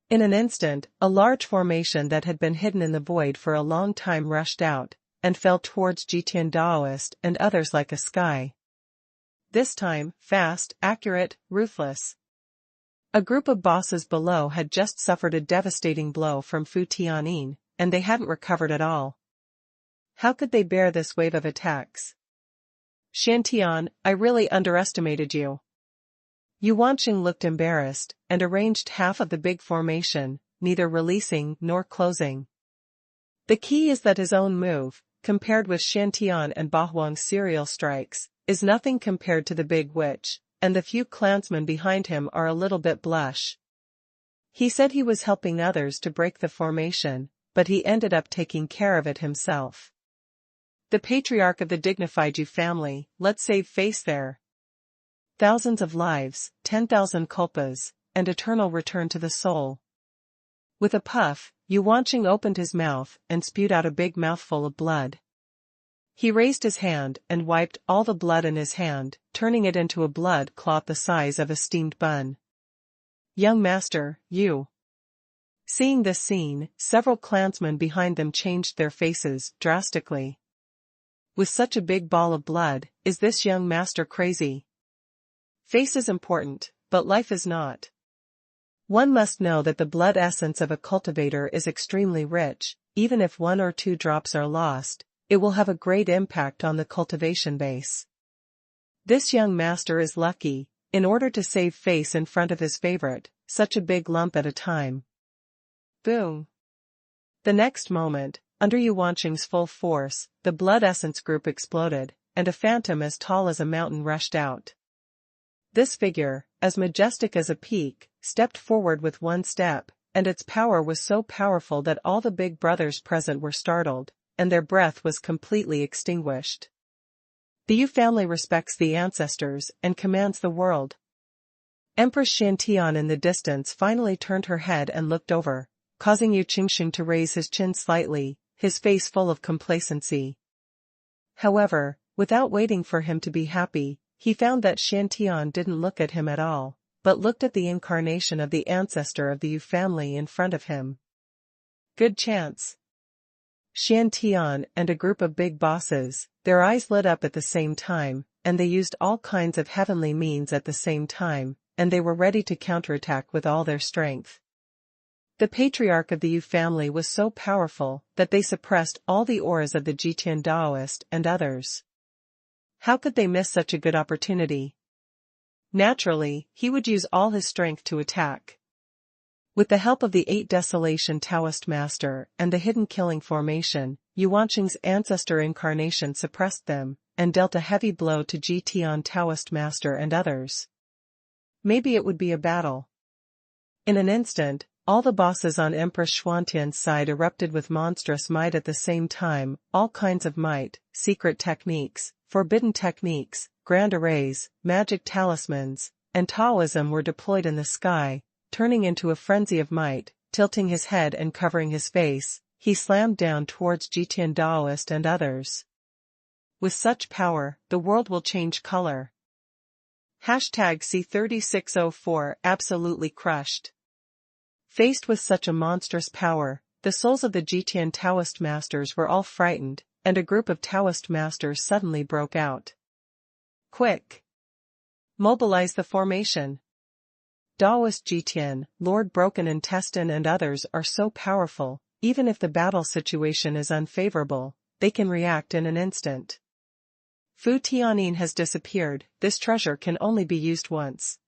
In an instant, a large formation that had been hidden in the void for a long time rushed out, and fell towards Jitian Taoist and others like a sky. This time, fast, accurate, ruthless. A group of bosses below had just suffered a devastating blow from Fu Tianyin, and they hadn't recovered at all. How could they bear this wave of attacks? Xiantian, I really underestimated you. Yuanqing looked embarrassed, and arranged half of the big formation, neither releasing nor closing. The key is that his own move, compared with Xiantian and Bahuang's serial strikes, is nothing compared to the big witch, and the few clansmen behind him are a little bit blush. He said he was helping others to break the formation, but he ended up taking care of it himself. The patriarch of the dignified Yu family, let's save face there. thousands of lives, 10,000 culpas, and eternal return to the soul. With a puff, Yuanqing opened his mouth and spewed out a big mouthful of blood. He raised his hand and wiped all the blood in his hand, turning it into a blood clot the size of a steamed bun. Young master, you. Seeing this scene, several clansmen behind them changed their faces drastically. With such a big ball of blood, is this young master crazy? Face is important, but life is not. One must know that the blood essence of a cultivator is extremely rich. Even if 1 or 2 drops are lost, it will have a great impact on the cultivation base. This young master is lucky, in order to save face in front of his favorite, such a big lump at a time. Boom. The next moment, under Yuanqing's full force, the blood essence group exploded, and a phantom as tall as a mountain rushed out. This figure, as majestic as a peak, stepped forward with 1 step, and its power was so powerful that all the big brothers present were startled, and their breath was completely extinguished. The Yu family respects the ancestors and commands the world. Empress Xiantian in the distance finally turned her head and looked over, causing Yu Qingxing to raise his chin slightly, his face full of complacency. However, without waiting for him to be happy, he found that Xiantian didn't look at him at all, but looked at the incarnation of the ancestor of the Yu family in front of him. Good chance. Xiantian and a group of big bosses, their eyes lit up at the same time, and they used all kinds of heavenly means at the same time, and they were ready to counterattack with all their strength. The patriarch of the Yu family was so powerful that they suppressed all the auras of the Jitian Daoist and others. How could they miss such a good opportunity? Naturally, he would use all his strength to attack. With the help of the 8 Desolation Taoist Master and the Hidden Killing Formation, Yuanqing's ancestor incarnation suppressed them, and dealt a heavy blow to Jitian Taoist Master and others. Maybe it would be a battle. In an instant, all the bosses on Empress Xuantian's side erupted with monstrous might at the same time, all kinds of might, secret techniques, forbidden techniques, grand arrays, magic talismans, and Taoism were deployed in the sky. Turning into a frenzy of might, tilting his head and covering his face, he slammed down towards Jitian Daoist and others. With such power, the world will change color. #C3604 Absolutely crushed. Faced with such a monstrous power, the souls of the Jitian Taoist masters were all frightened, and a group of Taoist masters suddenly broke out. Quick! Mobilize the formation. Daoist Jitian, Lord Broken Intestine and others are so powerful, even if the battle situation is unfavorable, they can react in an instant. Fu Tianyin has disappeared, this treasure can only be used once.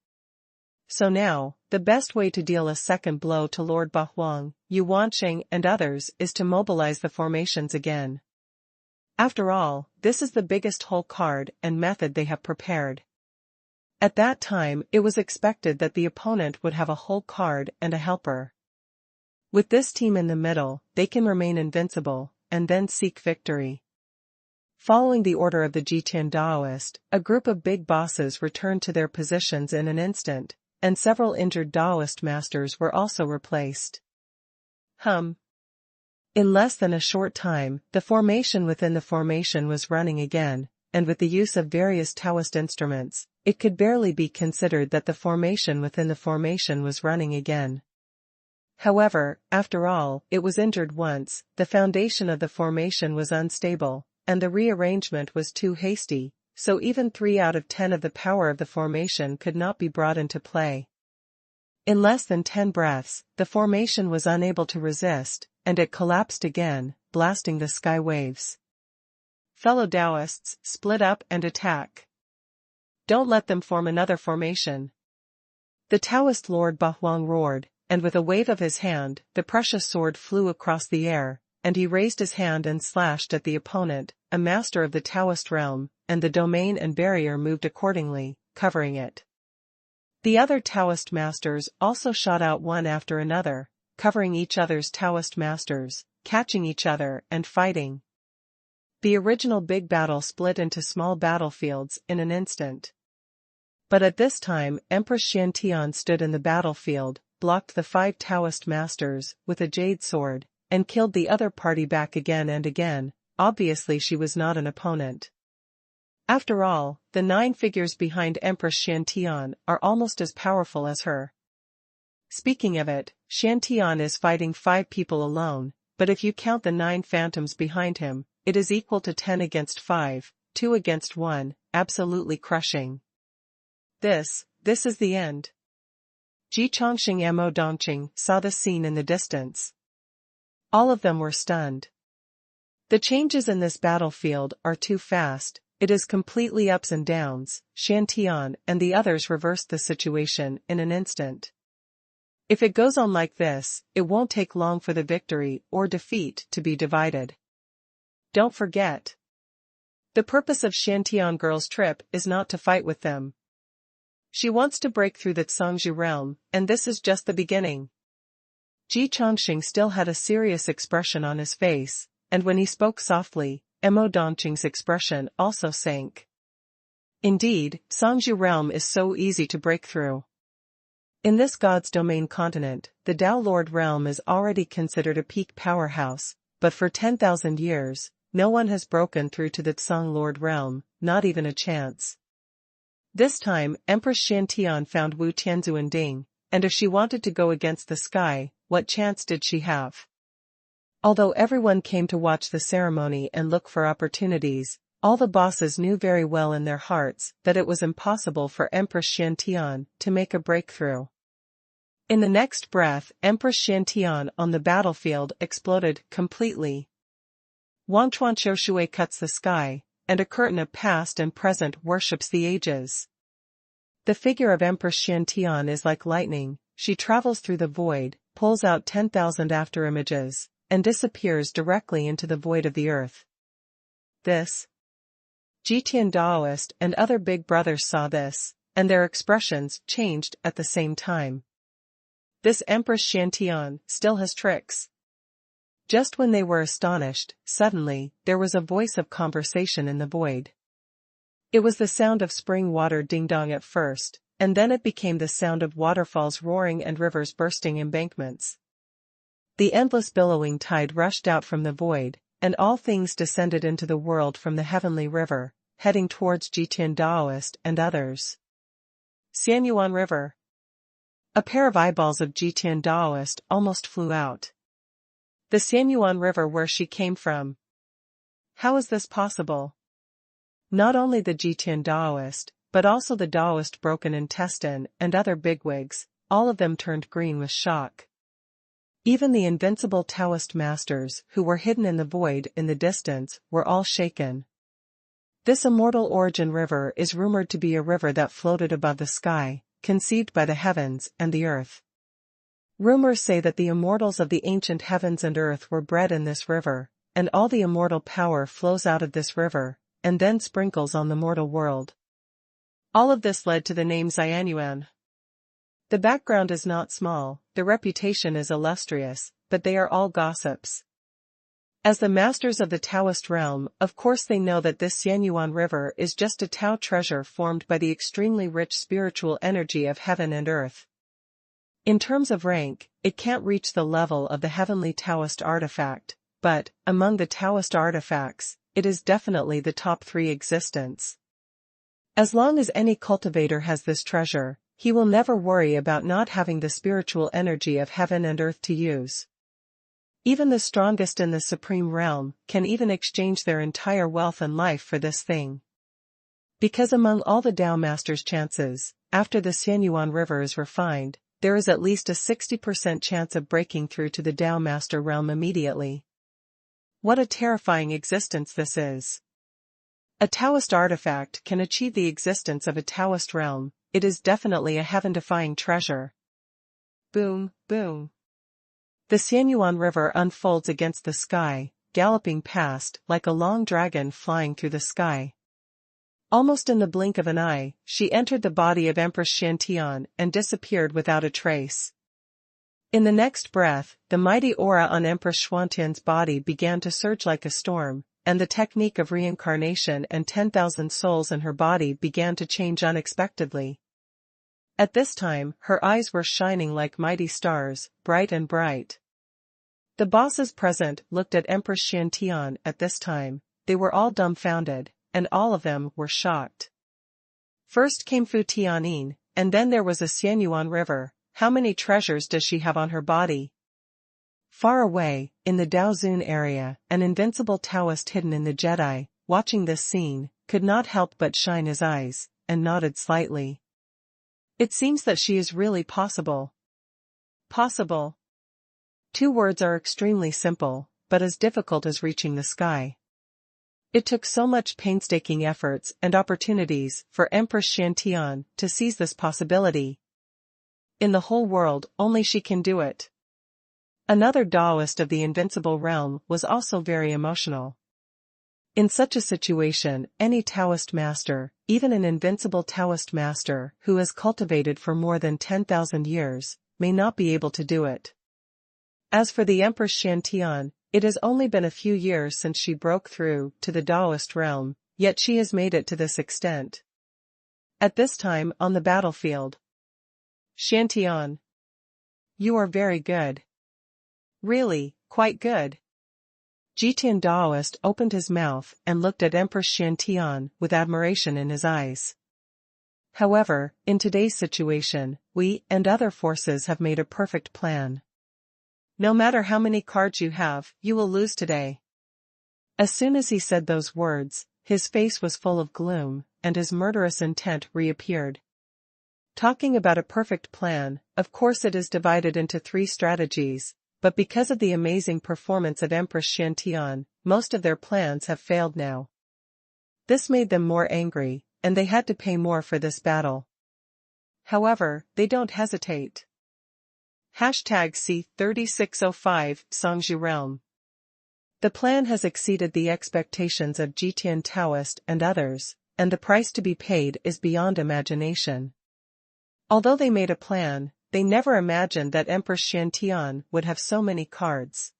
So now, the best way to deal a second blow to Lord Bahuang, Yuanqing and others is to mobilize the formations again. After all, this is the biggest hole card and method they have prepared. At that time it was expected that the opponent would have a whole card and a helper. With this team in the middle, they can remain invincible, and then seek victory. Following the order of the Jitian Daoist, a group of big bosses returned to their positions in an instant, and several injured Daoist masters were also replaced. In less than a short time, the formation within the formation was running again, and with the use of various Taoist instruments, it could barely be considered that the formation within the formation was running again. However, after all, it was injured once, the foundation of the formation was unstable, and the rearrangement was too hasty, so even 3 out of 10 of the power of the formation could not be brought into play. In less than 10 breaths, the formation was unable to resist, and it collapsed again, blasting the sky waves. Fellow Taoists, split up and attack. Don't let them form another formation. The Taoist Lord Bahuang roared, and with a wave of his hand, the precious sword flew across the air, and he raised his hand and slashed at the opponent, a master of the Taoist realm, and the domain and barrier moved accordingly, covering it. The other Taoist masters also shot out one after another, covering each other's Taoist masters, catching each other and fighting. The original big battle split into small battlefields in an instant. But at this time Empress Xiantian stood in the battlefield, blocked the 5 Taoist masters with a jade sword, and killed the other party back again and again. Obviously she was not an opponent. After all, the 9 figures behind Empress Xiantian are almost as powerful as her. Speaking of it, Xiantian is fighting 5 people alone, but if you count the 9 phantoms behind him, it is equal to 10 against 5, 2 against 1, absolutely crushing. This is the end. Ji Chongqing and Mo Dongqing saw the scene in the distance. All of them were stunned. The changes in this battlefield are too fast, it is completely ups and downs. Xiantian and the others reversed the situation in an instant. If it goes on like this, it won't take long for the victory or defeat to be divided. Don't forget. The purpose of Xiantian girl's trip is not to fight with them. She wants to break through the Zhongzhi realm, and this is just the beginning. Ji Chongqing still had a serious expression on his face, and when he spoke softly, Mo Dongqing's expression also sank. Indeed, Zhongzhi realm is so easy to break through. In this God's domain continent, the Dao Lord realm is already considered a peak powerhouse, but for 10,000 years, no one has broken through to the Tsang Lord realm, not even a chance. This time, Empress Xiantian found Wu Tianzuanding, and if she wanted to go against the sky, what chance did she have? Although everyone came to watch the ceremony and look for opportunities, all the bosses knew very well in their hearts that it was impossible for Empress Xiantian to make a breakthrough. In the next breath, Empress Xiantian on the battlefield exploded completely. Wangchuan Xiushui cuts the sky, and a curtain of past and present worships the ages. The figure of Empress Xiantian is like lightning, she travels through the void, pulls out 10,000 afterimages, and disappears directly into the void of the earth. This. Jitian Daoist and other big brothers saw this, and their expressions changed at the same time. This Empress Xiantian still has tricks. Just when they were astonished, suddenly, there was a voice of conversation in the void. It was the sound of spring water ding-dong at first, and then it became the sound of waterfalls roaring and rivers bursting embankments. The endless billowing tide rushed out from the void, and all things descended into the world from the heavenly river, heading towards Jitian Daoist and others. Xuanhuan River. A pair of eyeballs of Jitian Daoist almost flew out. The Xuanhuan River where she came from. How is this possible? Not only the Jitian Daoist, but also the Daoist broken intestine and other bigwigs, all of them turned green with shock. Even the invincible Taoist masters who were hidden in the void in the distance were all shaken. This immortal origin river is rumored to be a river that floated above the sky, conceived by the heavens and the earth. Rumors say that the immortals of the ancient heavens and earth were bred in this river, and all the immortal power flows out of this river, and then sprinkles on the mortal world. All of this led to the name Xuanhuan. The background is not small, the reputation is illustrious, but they are all gossips. As the masters of the Taoist realm, of course they know that this Xuanhuan River is just a Tao treasure formed by the extremely rich spiritual energy of heaven and earth. In terms of rank, it can't reach the level of the heavenly Taoist artifact, but, among the Taoist artifacts, it is definitely the top 3 existence. As long as any cultivator has this treasure, he will never worry about not having the spiritual energy of heaven and earth to use. Even the strongest in the supreme realm can even exchange their entire wealth and life for this thing. Because among all the Tao Masters' chances, after the Xuanhuan River is refined, there is at least a 60% chance of breaking through to the Tao Master realm immediately. What a terrifying existence this is. A Taoist artifact can achieve the existence of a Taoist realm, it is definitely a heaven-defying treasure. Boom, boom. The Xuanhuan River unfolds against the sky, galloping past like a long dragon flying through the sky. Almost in the blink of an eye, she entered the body of Empress Xiantian and disappeared without a trace. In the next breath, the mighty aura on Empress Xuantian's body began to surge like a storm, and the technique of reincarnation and 10,000 souls in her body began to change unexpectedly. At this time, her eyes were shining like mighty stars, bright and bright. The bosses present looked at Empress Xiantian at this time. They were all dumbfounded, and all of them were shocked. First came Fu Tianyin, and then there was a Xuanhuan river. How many treasures does she have on her body? Far away, in the Daozun area, an invincible Taoist hidden in the Jedi, watching this scene, could not help but shine his eyes, and nodded slightly. It seems that she is really possible. Possible. 2 words are extremely simple, but as difficult as reaching the sky. It took so much painstaking efforts and opportunities for Empress Xiantian to seize this possibility. In the whole world, only she can do it. Another Taoist of the invincible realm was also very emotional. In such a situation, any Taoist master, even an invincible Taoist master who has cultivated for more than 10,000 years, may not be able to do it. As for the Empress Xiantian, it has only been a few years since she broke through to the Taoist realm, yet she has made it to this extent. At this time on the battlefield. Xiantian. You are very good. Really, quite good. Jitian Taoist opened his mouth and looked at Empress Xiantian with admiration in his eyes. However, in today's situation, we and other forces have made a perfect plan. No matter how many cards you have, you will lose today. As soon as he said those words, his face was full of gloom, and his murderous intent reappeared. Talking about a perfect plan, of course it is divided into 3 strategies, but because of the amazing performance of Empress Xiantian, most of their plans have failed now. This made them more angry, and they had to pay more for this battle. However, they don't hesitate. #C3605 Songzhi Realm. The plan has exceeded the expectations of Jitian Taoist and others, and the price to be paid is beyond imagination. Although they made a plan, they never imagined that Empress Xiantian would have so many cards.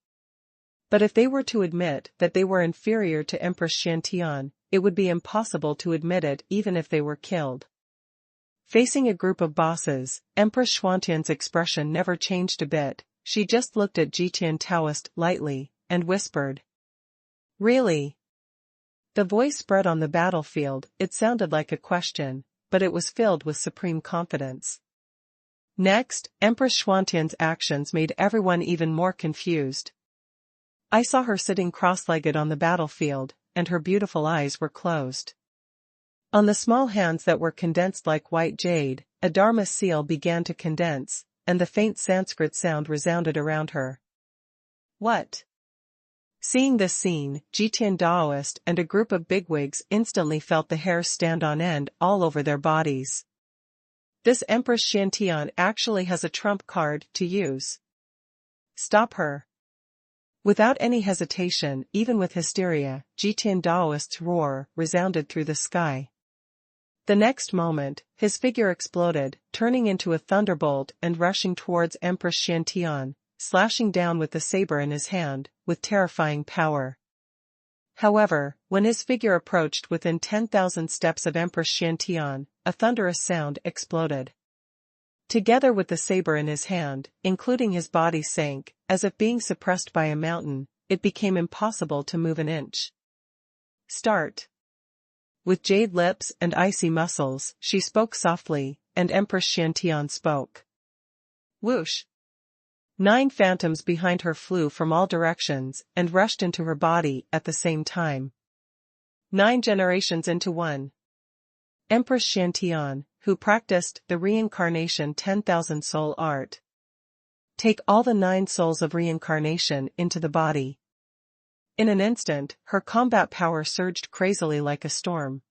But if they were to admit that they were inferior to Empress Xiantian, it would be impossible to admit it even if they were killed. Facing a group of bosses, Empress Xuantian's expression never changed a bit. She just looked at Jitian Taoist lightly, and whispered. Really? The voice spread on the battlefield. It sounded like a question, but it was filled with supreme confidence. Next, Empress Xuantian's actions made everyone even more confused. I saw her sitting cross-legged on the battlefield, and her beautiful eyes were closed. On the small hands that were condensed like white jade, a Dharma seal began to condense, and the faint Sanskrit sound resounded around her. What? Seeing this scene, Jitian Taoist and a group of bigwigs instantly felt the hairs stand on end all over their bodies. This Empress Xiantian actually has a trump card to use. Stop her. Without any hesitation, even with hysteria, Jitian Taoist's roar resounded through the sky. The next moment, his figure exploded, turning into a thunderbolt and rushing towards Empress Xiantian, slashing down with the saber in his hand, with terrifying power. However, when his figure approached within 10,000 steps of Empress Xiantian, a thunderous sound exploded. Together with the saber in his hand, including his body sank, as if being suppressed by a mountain. It became impossible to move an inch. Start. With jade lips and icy muscles, she spoke softly, and Empress Xiantian spoke. Whoosh! 9 phantoms behind her flew from all directions and rushed into her body at the same time. 9 generations into one. Empress Xiantian, who practiced the reincarnation 10,000 soul art. Take all the 9 souls of reincarnation into the body. In an instant, her combat power surged crazily like a storm.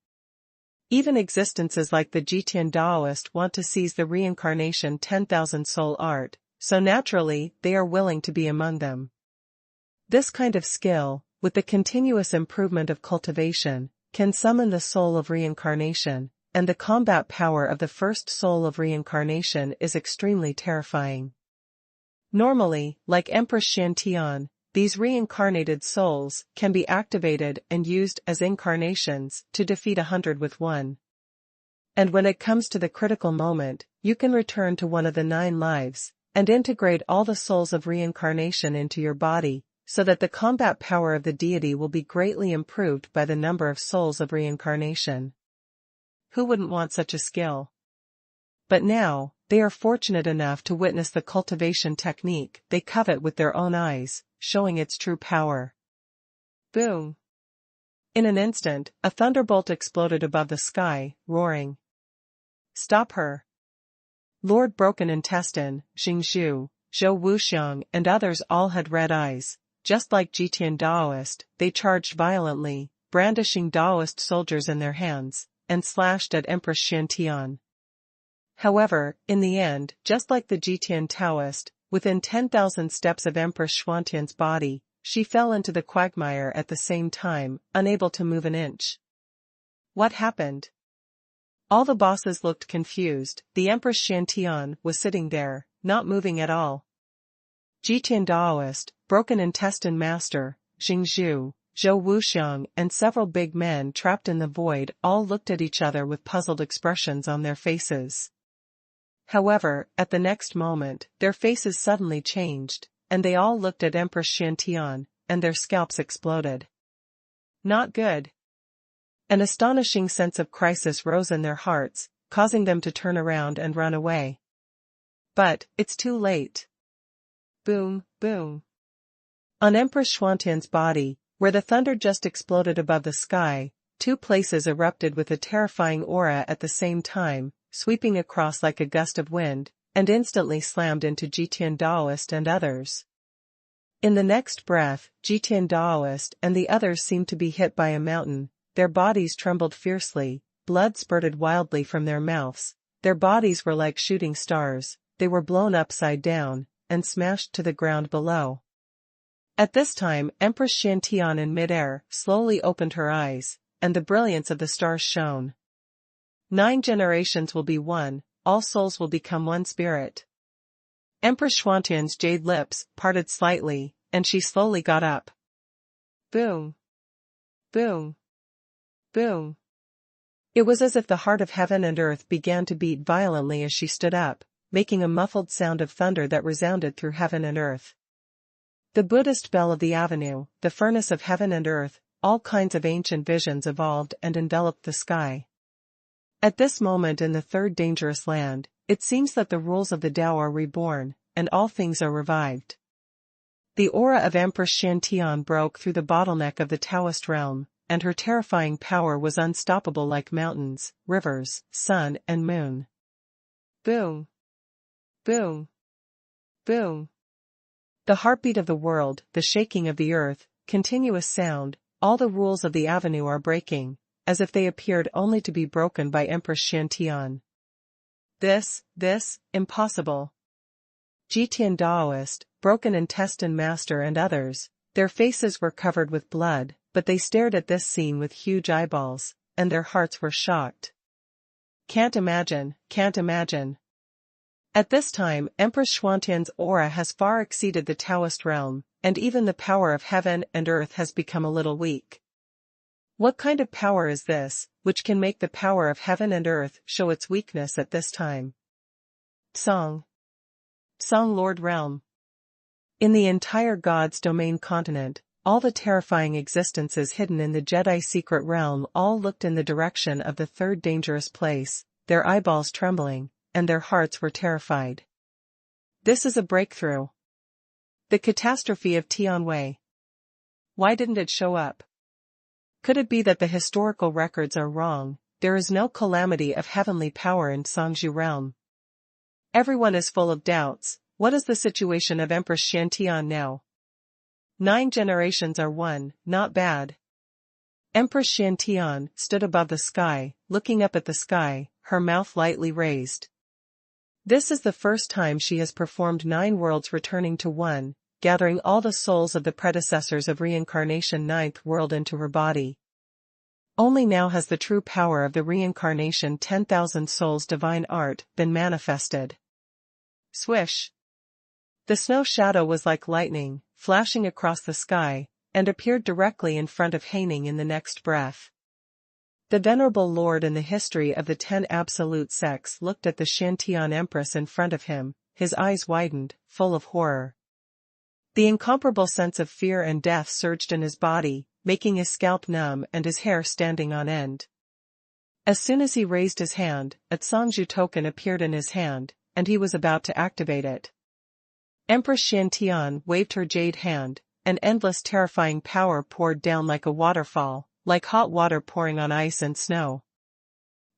Even existences like the Jitian Taoist want to seize the reincarnation 10,000 soul art, so naturally, they are willing to be among them. This kind of skill, with the continuous improvement of cultivation, can summon the soul of reincarnation, and the combat power of the first soul of reincarnation is extremely terrifying. Normally, like Empress Xiantian, these reincarnated souls can be activated and used as incarnations to defeat 100 with 1. And when it comes to the critical moment, you can return to one of the 9 lives, and integrate all the souls of reincarnation into your body, so that the combat power of the deity will be greatly improved by the number of souls of reincarnation. Who wouldn't want such a skill? But now, they are fortunate enough to witness the cultivation technique they covet with their own eyes, showing its true power. Boom! In an instant, a thunderbolt exploded above the sky, roaring. Stop her! Lord Broken Intestine, Xingzhu, Zhou Wuxiang and others all had red eyes. Just like Jitian Daoist, they charged violently, brandishing Daoist soldiers in their hands, and slashed at Empress Xiantian. However, in the end, just like the Jitian Taoist, within 10,000 steps of Empress Xuantian's body, she fell into the quagmire at the same time, unable to move an inch. What happened? All the bosses looked confused. The Empress Xiantian was sitting there, not moving at all. Jitian Daoist, Broken Intestine Master, Xingzhu, Zhou Wuxiang and several big men trapped in the void all looked at each other with puzzled expressions on their faces. However, at the next moment, their faces suddenly changed, and they all looked at Empress Xiantian, and their scalps exploded. Not good. An astonishing sense of crisis rose in their hearts, causing them to turn around and run away. But, it's too late. Boom, boom. On Empress Xuantian's body, where the thunder just exploded above the sky, 2 places erupted with a terrifying aura at the same time, sweeping across like a gust of wind, and instantly slammed into Jitian Daoist and others. In the next breath, Jitian Daoist and the others seemed to be hit by a mountain, their bodies trembled fiercely, blood spurted wildly from their mouths, their bodies were like shooting stars, they were blown upside down, and smashed to the ground below. At this time Empress Xiantian in midair slowly opened her eyes, and the brilliance of the stars shone. 9 generations will be one, all souls will become one spirit. Empress Xuantian's jade lips parted slightly, and she slowly got up. Boom! Boom! Boom! It was as if the heart of heaven and earth began to beat violently as she stood up, making a muffled sound of thunder that resounded through heaven and earth. The Buddhist bell of the avenue, the furnace of heaven and earth, all kinds of ancient visions evolved and enveloped the sky. At this moment in the third dangerous land, it seems that the rules of the Tao are reborn, and all things are revived. The aura of Empress Xiantian broke through the bottleneck of the Taoist realm, and her terrifying power was unstoppable like mountains, rivers, sun and moon. Boom! Boom! Boom! The heartbeat of the world, the shaking of the earth, continuous sound, all the rules of the avenue are breaking, as if they appeared only to be broken by Empress Xiantian. This, impossible. Jitian Daoist, Broken Intestine Master and others, their faces were covered with blood, but they stared at this scene with huge eyeballs, and their hearts were shocked. Can't imagine. At this time, Empress Xuantian's aura has far exceeded the Taoist realm, and even the power of heaven and earth has become a little weak. What kind of power is this, which can make the power of heaven and earth show its weakness at this time? Song Lord Realm. In the entire God's Domain continent, all the terrifying existences hidden in the Jedi secret realm all looked in the direction of the third dangerous place, their eyeballs trembling, and their hearts were terrified. This is a breakthrough. The catastrophe of Tianwei. Why didn't it show up? Could it be that the historical records are wrong? There is no calamity of heavenly power in Songzhu realm. Everyone is full of doubts. What is the situation of Empress Xiantian now? 9 generations are one, not bad. Empress Xiantian stood above the sky, looking up at the sky, her mouth lightly raised. This is the first time she has performed 9 worlds returning to one, gathering all the souls of the predecessors of reincarnation 9th world into her body. Only now has the true power of the reincarnation 10,000 souls divine art been manifested. Swish! The snow shadow was like lightning, flashing across the sky, and appeared directly in front of Haining in the next breath. The venerable lord in the history of the 10 absolute sects looked at the Xiantian empress in front of him, his eyes widened, full of horror. The incomparable sense of fear and death surged in his body, making his scalp numb and his hair standing on end. As soon as he raised his hand, a Zhongzhu token appeared in his hand, and he was about to activate it. Empress Xiantian waved her jade hand, and endless terrifying power poured down like a waterfall, like hot water pouring on ice and snow.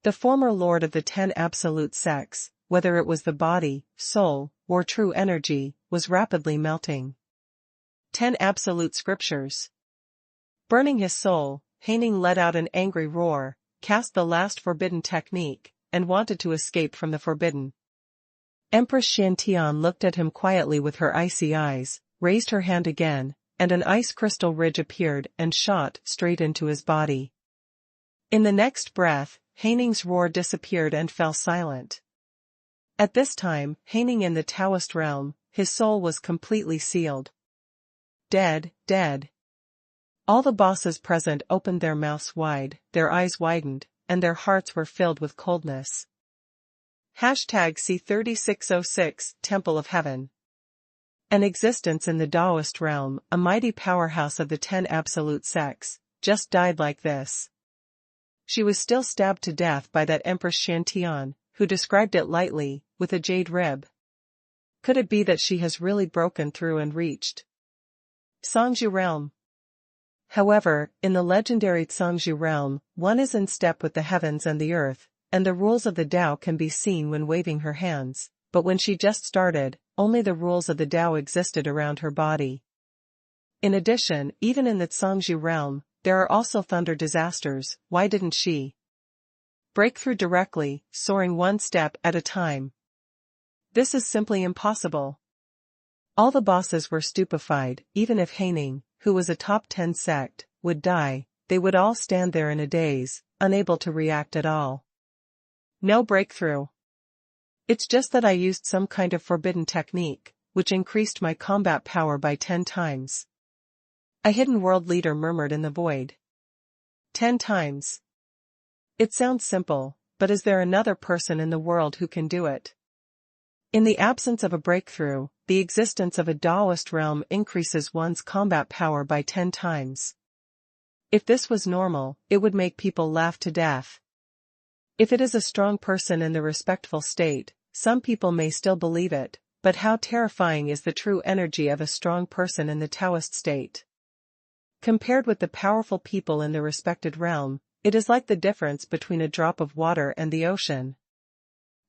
The former lord of the 10 absolute sects, whether it was the body, soul, or true energy, was rapidly melting. 10 absolute scriptures. Burning his soul, Haining let out an angry roar, cast the last forbidden technique, and wanted to escape from the forbidden. Empress Xiantian looked at him quietly with her icy eyes, raised her hand again, and an ice crystal ridge appeared and shot straight into his body. In the next breath, Haining's roar disappeared and fell silent. At this time, Haining in the Taoist realm, his soul was completely sealed. Dead, dead. All the bosses present opened their mouths wide, their eyes widened, and their hearts were filled with coldness. C3606 Temple of Heaven. An existence in the Taoist realm, a mighty powerhouse of the 10 absolute sects, just died like this. She was still stabbed to death by that Empress Xiantian, who described it lightly, with a jade rib. Could it be that she has really broken through and reached Zhongzhu realm? However, in the legendary Zhongzhu realm, one is in step with the heavens and the earth, and the rules of the Tao can be seen when waving her hands, but when she just started, only the rules of the Tao existed around her body. In addition, even in the Zhongzhu realm, there are also thunder disasters. Why didn't she break through directly, soaring one step at a time? This is simply impossible. All the bosses were stupefied. Even if Haining, who was a top 10 sect, would die, they would all stand there in a daze, unable to react at all. No breakthrough. It's just that I used some kind of forbidden technique, which increased my combat power by 10 times. A hidden world leader murmured in the void. 10 times. It sounds simple, but is there another person in the world who can do it? In the absence of a breakthrough, the existence of a Taoist realm increases one's combat power by 10 times. If this was normal, it would make people laugh to death. If it is a strong person in the respectful state, some people may still believe it, but how terrifying is the true energy of a strong person in the Taoist state? Compared with the powerful people in the respected realm, it is like the difference between a drop of water and the ocean.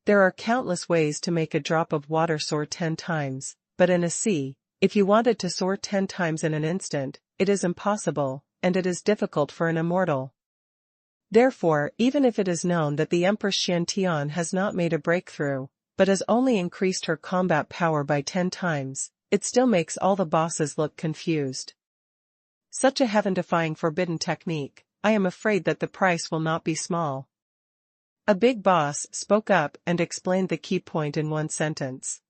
There are countless ways to make a drop of water soar 10 times, but in a sea, if you want it to soar 10 times in an instant, it is impossible, and it is difficult for an immortal. Therefore, even if it is known that the Empress Xiantian has not made a breakthrough, but has only increased her combat power by 10 times, it still makes all the bosses look confused. Such a heaven-defying forbidden technique, I am afraid that the price will not be small. A big boss spoke up and explained the key point in one sentence.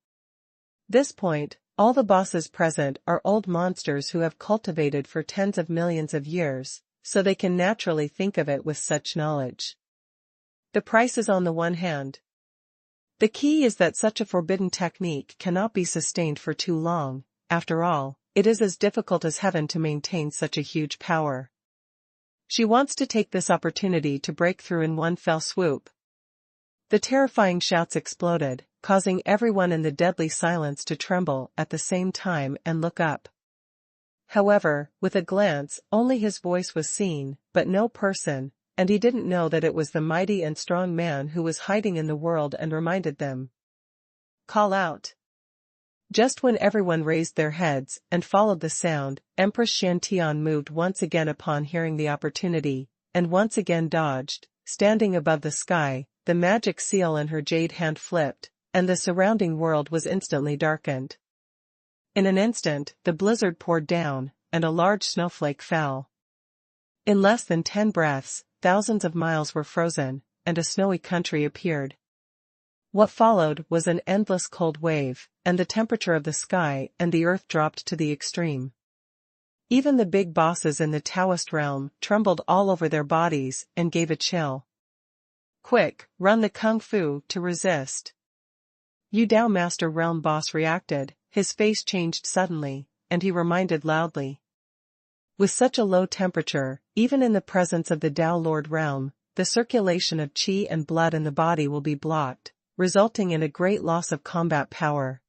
This point, all the bosses present are old monsters who have cultivated for tens of millions of years, so they can naturally think of it with such knowledge. The price is on the one hand. The key is that such a forbidden technique cannot be sustained for too long. After all, it is as difficult as heaven to maintain such a huge power. She wants to take this opportunity to break through in one fell swoop. The terrifying shouts exploded, causing everyone in the deadly silence to tremble at the same time and look up. However, with a glance, only his voice was seen, but no person, and he didn't know that it was the mighty and strong man who was hiding in the world and reminded them. Call out. Just when everyone raised their heads and followed the sound, Empress Xiantian moved once again upon hearing the opportunity, and once again dodged. Standing above the sky, the magic seal in her jade hand flipped, and the surrounding world was instantly darkened. In an instant, the blizzard poured down, and a large snowflake fell. In less than 10 breaths, thousands of miles were frozen, and a snowy country appeared. What followed was an endless cold wave, and the temperature of the sky and the earth dropped to the extreme. Even the big bosses in the Taoist realm trembled all over their bodies and gave a chill. Quick, run the kung fu to resist. Yu Dao Master Realm Boss reacted, his face changed suddenly, and he reminded loudly. With such a low temperature, even in the presence of the Dao Lord Realm, the circulation of qi and blood in the body will be blocked, resulting in a great loss of combat power.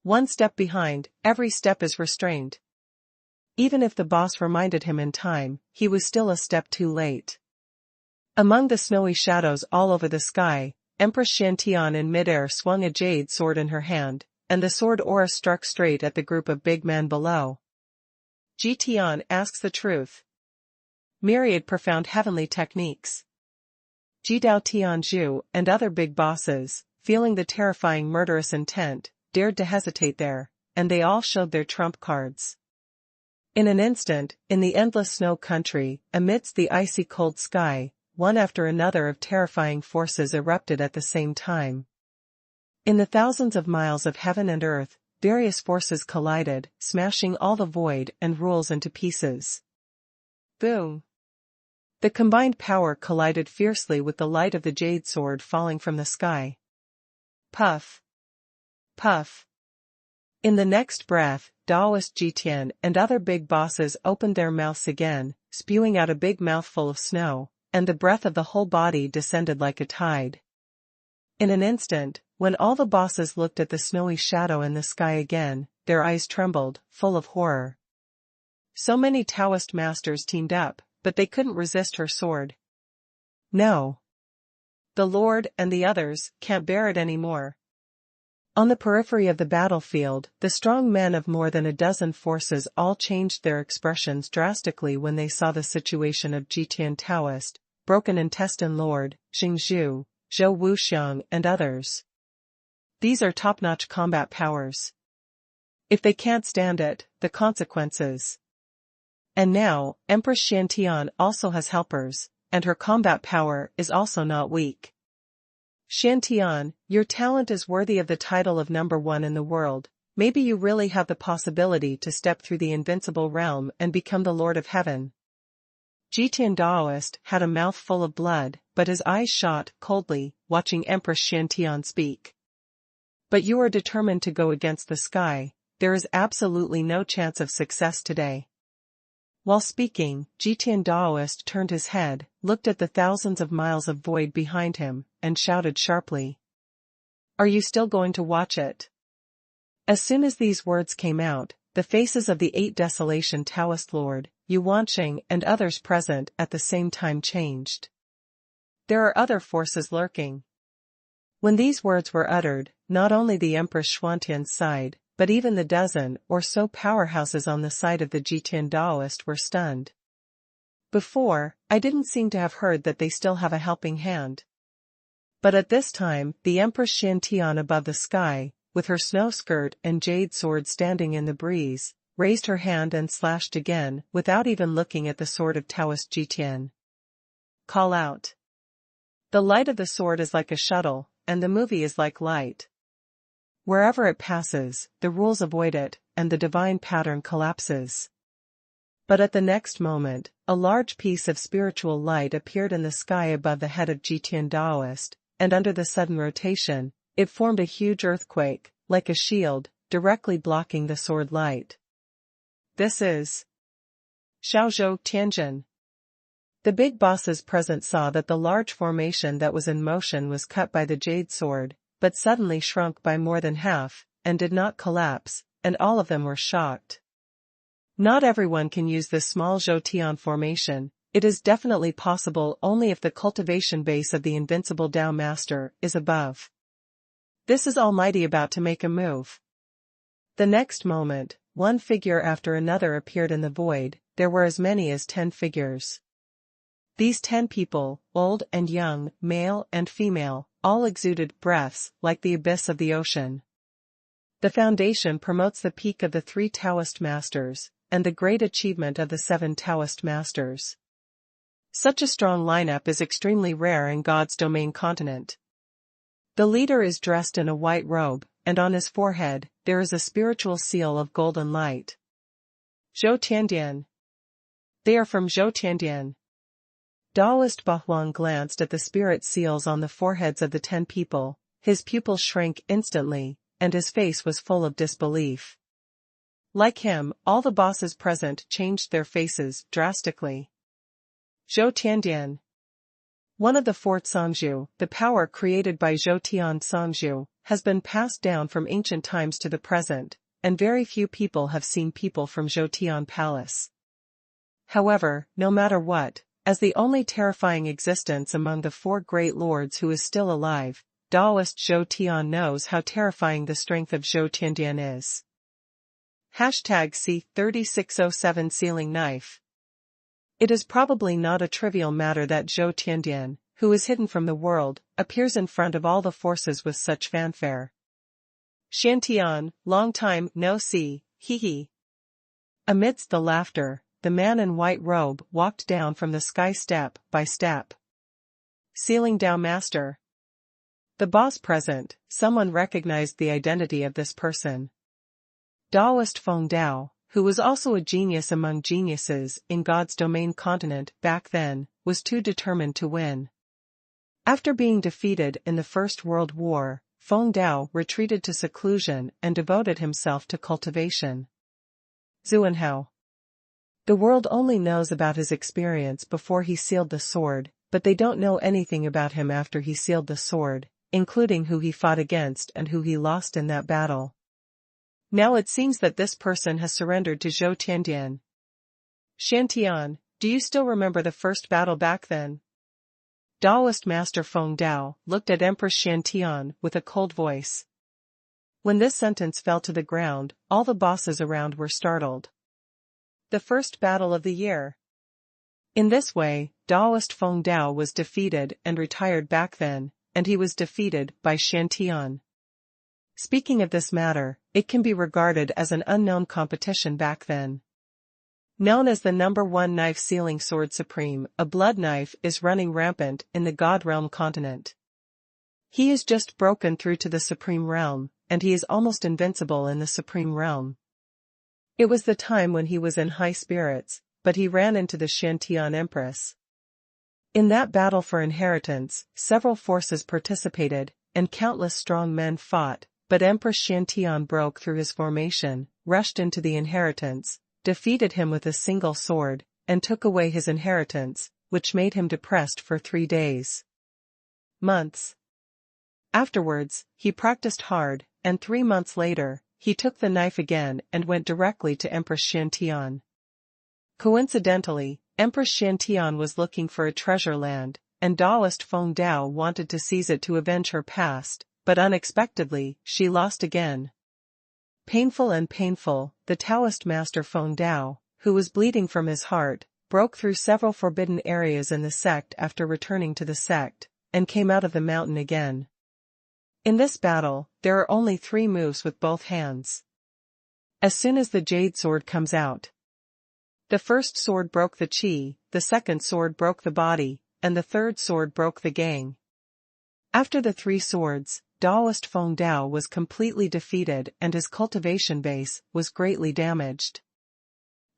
One step behind, every step is restrained. Even if the boss reminded him in time, he was still a step too late. Among the snowy shadows all over the sky, Empress Xiantian in midair swung a jade sword in her hand, and the sword aura struck straight at the group of big men below. Tian asks the truth. Myriad profound heavenly techniques. Jidao Tianzhu and other big bosses, feeling the terrifying murderous intent, dared to hesitate there, and they all showed their trump cards. In an instant, in the endless snow country, amidst the icy cold sky, one after another of terrifying forces erupted at the same time. In the thousands of miles of heaven and earth, various forces collided, smashing all the void and rules into pieces. Boom! The combined power collided fiercely with the light of the jade sword falling from the sky. Puff! Puff! In the next breath, Daoist Jitian and other big bosses opened their mouths again, spewing out a big mouthful of snow, and the breath of the whole body descended like a tide. In an instant, when all the bosses looked at the snowy shadow in the sky again, their eyes trembled, full of horror. So many Taoist masters teamed up, but they couldn't resist her sword. No. The Lord and the others can't bear it anymore. On the periphery of the battlefield, the strong men of more than a dozen forces all changed their expressions drastically when they saw the situation of Jitian Taoist, Broken Intestine Lord, Xingzhu, Zhou Wuxiang and others. These are top-notch combat powers. If they can't stand it, the consequences. And now, Empress Xiantian also has helpers, and her combat power is also not weak. Xiantian, your talent is worthy of the title of #1 in the world. Maybe you really have the possibility to step through the invincible realm and become the Lord of Heaven. Jitian Daoist had a mouth full of blood, but his eyes shot coldly, watching Empress Xiantian speak. But you are determined to go against the sky. There is absolutely no chance of success today. While speaking, Jitian Daoist turned his head, looked at the thousands of miles of void behind him, and shouted sharply. Are you still going to watch it? As soon as these words came out, the faces of the 8 Desolation Taoist Lord, Yuanqing and others present at the same time changed. There are other forces lurking. When these words were uttered, not only the Empress Xuantian's side, but even the dozen or so powerhouses on the side of the Jitian Daoist were stunned. Before, I didn't seem to have heard that they still have a helping hand. But at this time, the Empress Xiantian above the sky, with her snow skirt and jade sword standing in the breeze, raised her hand and slashed again, without even looking at the sword of Taoist Jitian. Call out. The light of the sword is like a shuttle, and the movie is like light. Wherever it passes, the rules avoid it, and the divine pattern collapses. But at the next moment, a large piece of spiritual light appeared in the sky above the head of Jitian Daoist, and under the sudden rotation, it formed a huge earthquake, like a shield, directly blocking the sword light. This is Xiaozhou Tianjin. The big bosses present saw that the large formation that was in motion was cut by the jade sword, but suddenly shrunk by more than half, and did not collapse, and all of them were shocked. Not everyone can use this small Zhoutian formation. It is definitely possible only if the cultivation base of the invincible Dao Master is above. This is Almighty about to make a move. The next moment, one figure after another appeared in the void. There were as many as 10 figures. These 10 people, old and young, male and female, all exuded breaths like the abyss of the ocean. The foundation promotes the peak of the 3 Taoist masters, and the great achievement of the 7 Taoist masters. Such a strong lineup is extremely rare in God's domain continent. The leader is dressed in a white robe, and on his forehead, there is a spiritual seal of golden light. Zhou Tiandian. They are from Zhou Tiandian. Taoist Bahuang glanced at the spirit seals on the foreheads of the 10 people, his pupils shrank instantly, and his face was full of disbelief. Like him, all the bosses present changed their faces drastically. Zhou Tiandian. One of the 4 Songzhu, the power created by Zhou Tian Songzhu, has been passed down from ancient times to the present, and very few people have seen people from Zhou Tian Palace. However, no matter what, as the only terrifying existence among the 4 great lords who is still alive, Taoist Zhou Tian knows how terrifying the strength of Zhou Tiandian is. #C3607 Sealing Knife. It is probably not a trivial matter that Zhou Tiandian, who is hidden from the world, appears in front of all the forces with such fanfare. Xiantian, long time no see, hee hee. Amidst the laughter, the man in white robe walked down from the sky step by step. Sealing Dao Master. The boss present, someone recognized the identity of this person. Taoist Feng Dao, who was also a genius among geniuses in God's domain continent back then, was too determined to win. After being defeated in the First World War, Feng Dao retreated to seclusion and devoted himself to cultivation. Xuanhuan. The world only knows about his experience before he sealed the sword, but they don't know anything about him after he sealed the sword, including who he fought against and who he lost in that battle. Now it seems that this person has surrendered to Zhou Tiandian. Xiantian, do you still remember the first battle back then? Taoist Master Feng Dao looked at Empress Xiantian with a cold voice. When this sentence fell to the ground, all the bosses around were startled. The first battle of the year. In this way, Taoist Feng Dao was defeated and retired back then, and he was defeated by Xiantian. Speaking of this matter, it can be regarded as an unknown competition back then. Known as the #1 knife sealing sword supreme, a blood knife is running rampant in the God realm continent. He is just broken through to the supreme realm, and he is almost invincible in the supreme realm. It was the time when he was in high spirits, but he ran into the Xiantian Empress. In that battle for inheritance, several forces participated, and countless strong men fought, but Empress Xiantian broke through his formation, rushed into the inheritance, defeated him with a single sword, and took away his inheritance, which made him depressed for 3 days. Months. Afterwards, he practiced hard, and 3 months later, he took the knife again and went directly to Empress Xiantian. Coincidentally, Empress Xiantian was looking for a treasure land, and Taoist Feng Dao wanted to seize it to avenge her past, but unexpectedly, she lost again. Painful, the Taoist master Feng Dao, who was bleeding from his heart, broke through several forbidden areas in the sect after returning to the sect, and came out of the mountain again. In this battle, there are only 3 moves with both hands. As soon as the jade sword comes out, the first sword broke the qi, the second sword broke the body, and the third sword broke the gang. After the 3 swords, Taoist Feng Dao was completely defeated and his cultivation base was greatly damaged.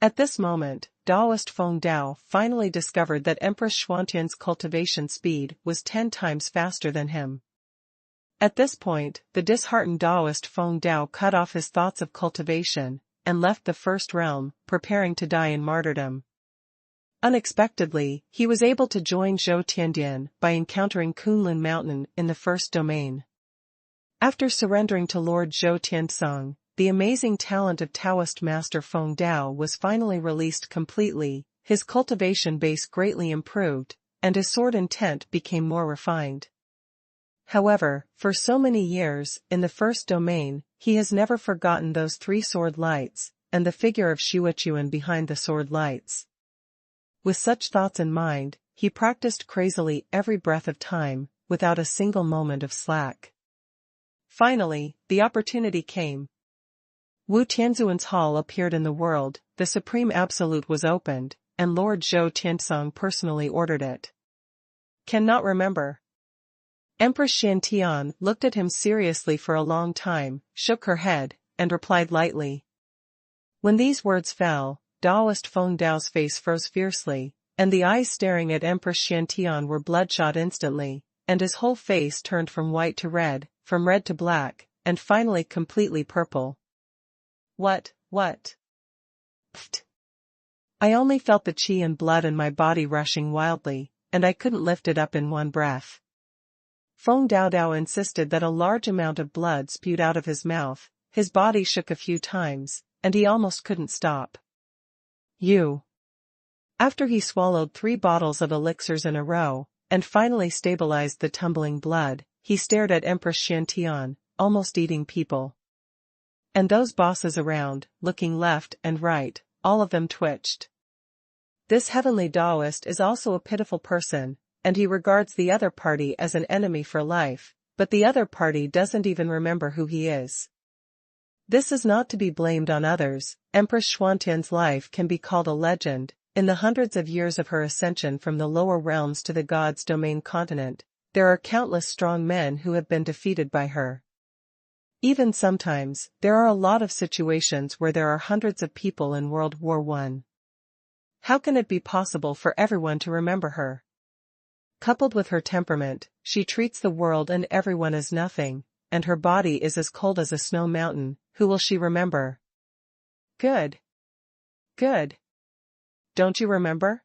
At this moment, Taoist Feng Dao finally discovered that Empress Xuantian's cultivation speed was 10 times faster than him. At this point, the disheartened Taoist Feng Dao cut off his thoughts of cultivation, and left the first realm, preparing to die in martyrdom. Unexpectedly, he was able to join Zhou Tiandian by encountering Kunlun Mountain in the first domain. After surrendering to Lord Zhou Tianzong, the amazing talent of Taoist Master Feng Dao was finally released completely, his cultivation base greatly improved, and his sword intent became more refined. However, for so many years, in the first domain, he has never forgotten those 3 sword lights, and the figure of Xuanhuan behind the sword lights. With such thoughts in mind, he practiced crazily every breath of time, without a single moment of slack. Finally, the opportunity came. Wu Tianzuan's hall appeared in the world, the Supreme Absolute was opened, and Lord Zhou Tianzong personally ordered it. Cannot remember. Empress Xiantian looked at him seriously for a long time, shook her head, and replied lightly. When these words fell, Taoist Feng Dao's face froze fiercely, and the eyes staring at Empress Xiantian were bloodshot instantly, and his whole face turned from white to red, from red to black, and finally completely purple. What? Pfft. I only felt the qi and blood in my body rushing wildly, and I couldn't lift it up in one breath. Feng Dao insisted that a large amount of blood spewed out of his mouth, his body shook a few times, and he almost couldn't stop. You. After he swallowed 3 bottles of elixirs in a row, and finally stabilized the tumbling blood, he stared at Empress Xiantian, almost eating people. And those bosses around, looking left and right, all of them twitched. This heavenly Taoist is also a pitiful person, and he regards the other party as an enemy for life, but the other party doesn't even remember who he is. This is not to be blamed on others. Empress Xuantian's life can be called a legend. In the hundreds of years of her ascension from the lower realms to the God's domain continent, there are countless strong men who have been defeated by her. Even sometimes, there are a lot of situations where there are hundreds of people in World War I. How can it be possible for everyone to remember her? Coupled with her temperament, she treats the world and everyone as nothing, and her body is as cold as a snow mountain. Who will she remember? Good. Don't you remember?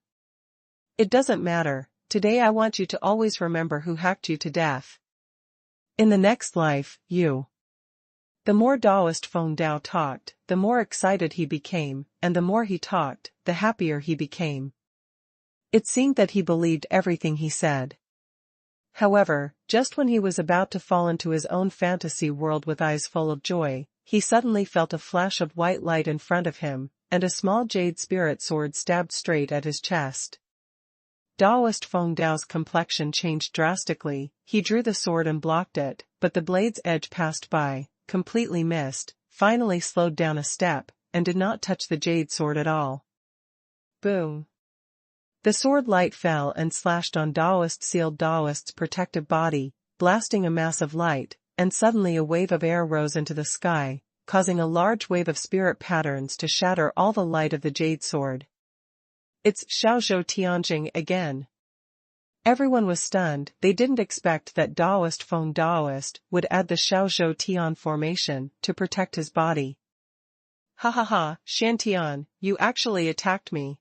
It doesn't matter. Today I want you to always remember who hacked you to death. In the next life, you. The more Taoist Feng Dao talked, the more excited he became, and the more he talked, the happier he became. It seemed that he believed everything he said. However, just when he was about to fall into his own fantasy world with eyes full of joy, he suddenly felt a flash of white light in front of him, and a small jade spirit sword stabbed straight at his chest. Taoist Feng Dao's complexion changed drastically. He drew the sword and blocked it, but the blade's edge passed by, completely missed, finally slowed down a step, and did not touch the jade sword at all. Boom! The sword light fell and slashed on sealed Taoist's protective body, blasting a mass of light, and suddenly a wave of air rose into the sky, causing a large wave of spirit patterns to shatter all the light of the jade sword. It's Xiaozhou Tianjing again. Everyone was stunned. They didn't expect that Taoist Feng Daoist would add the Xiaozhou Tian formation to protect his body. Ha ha ha, Xiantian, you actually attacked me.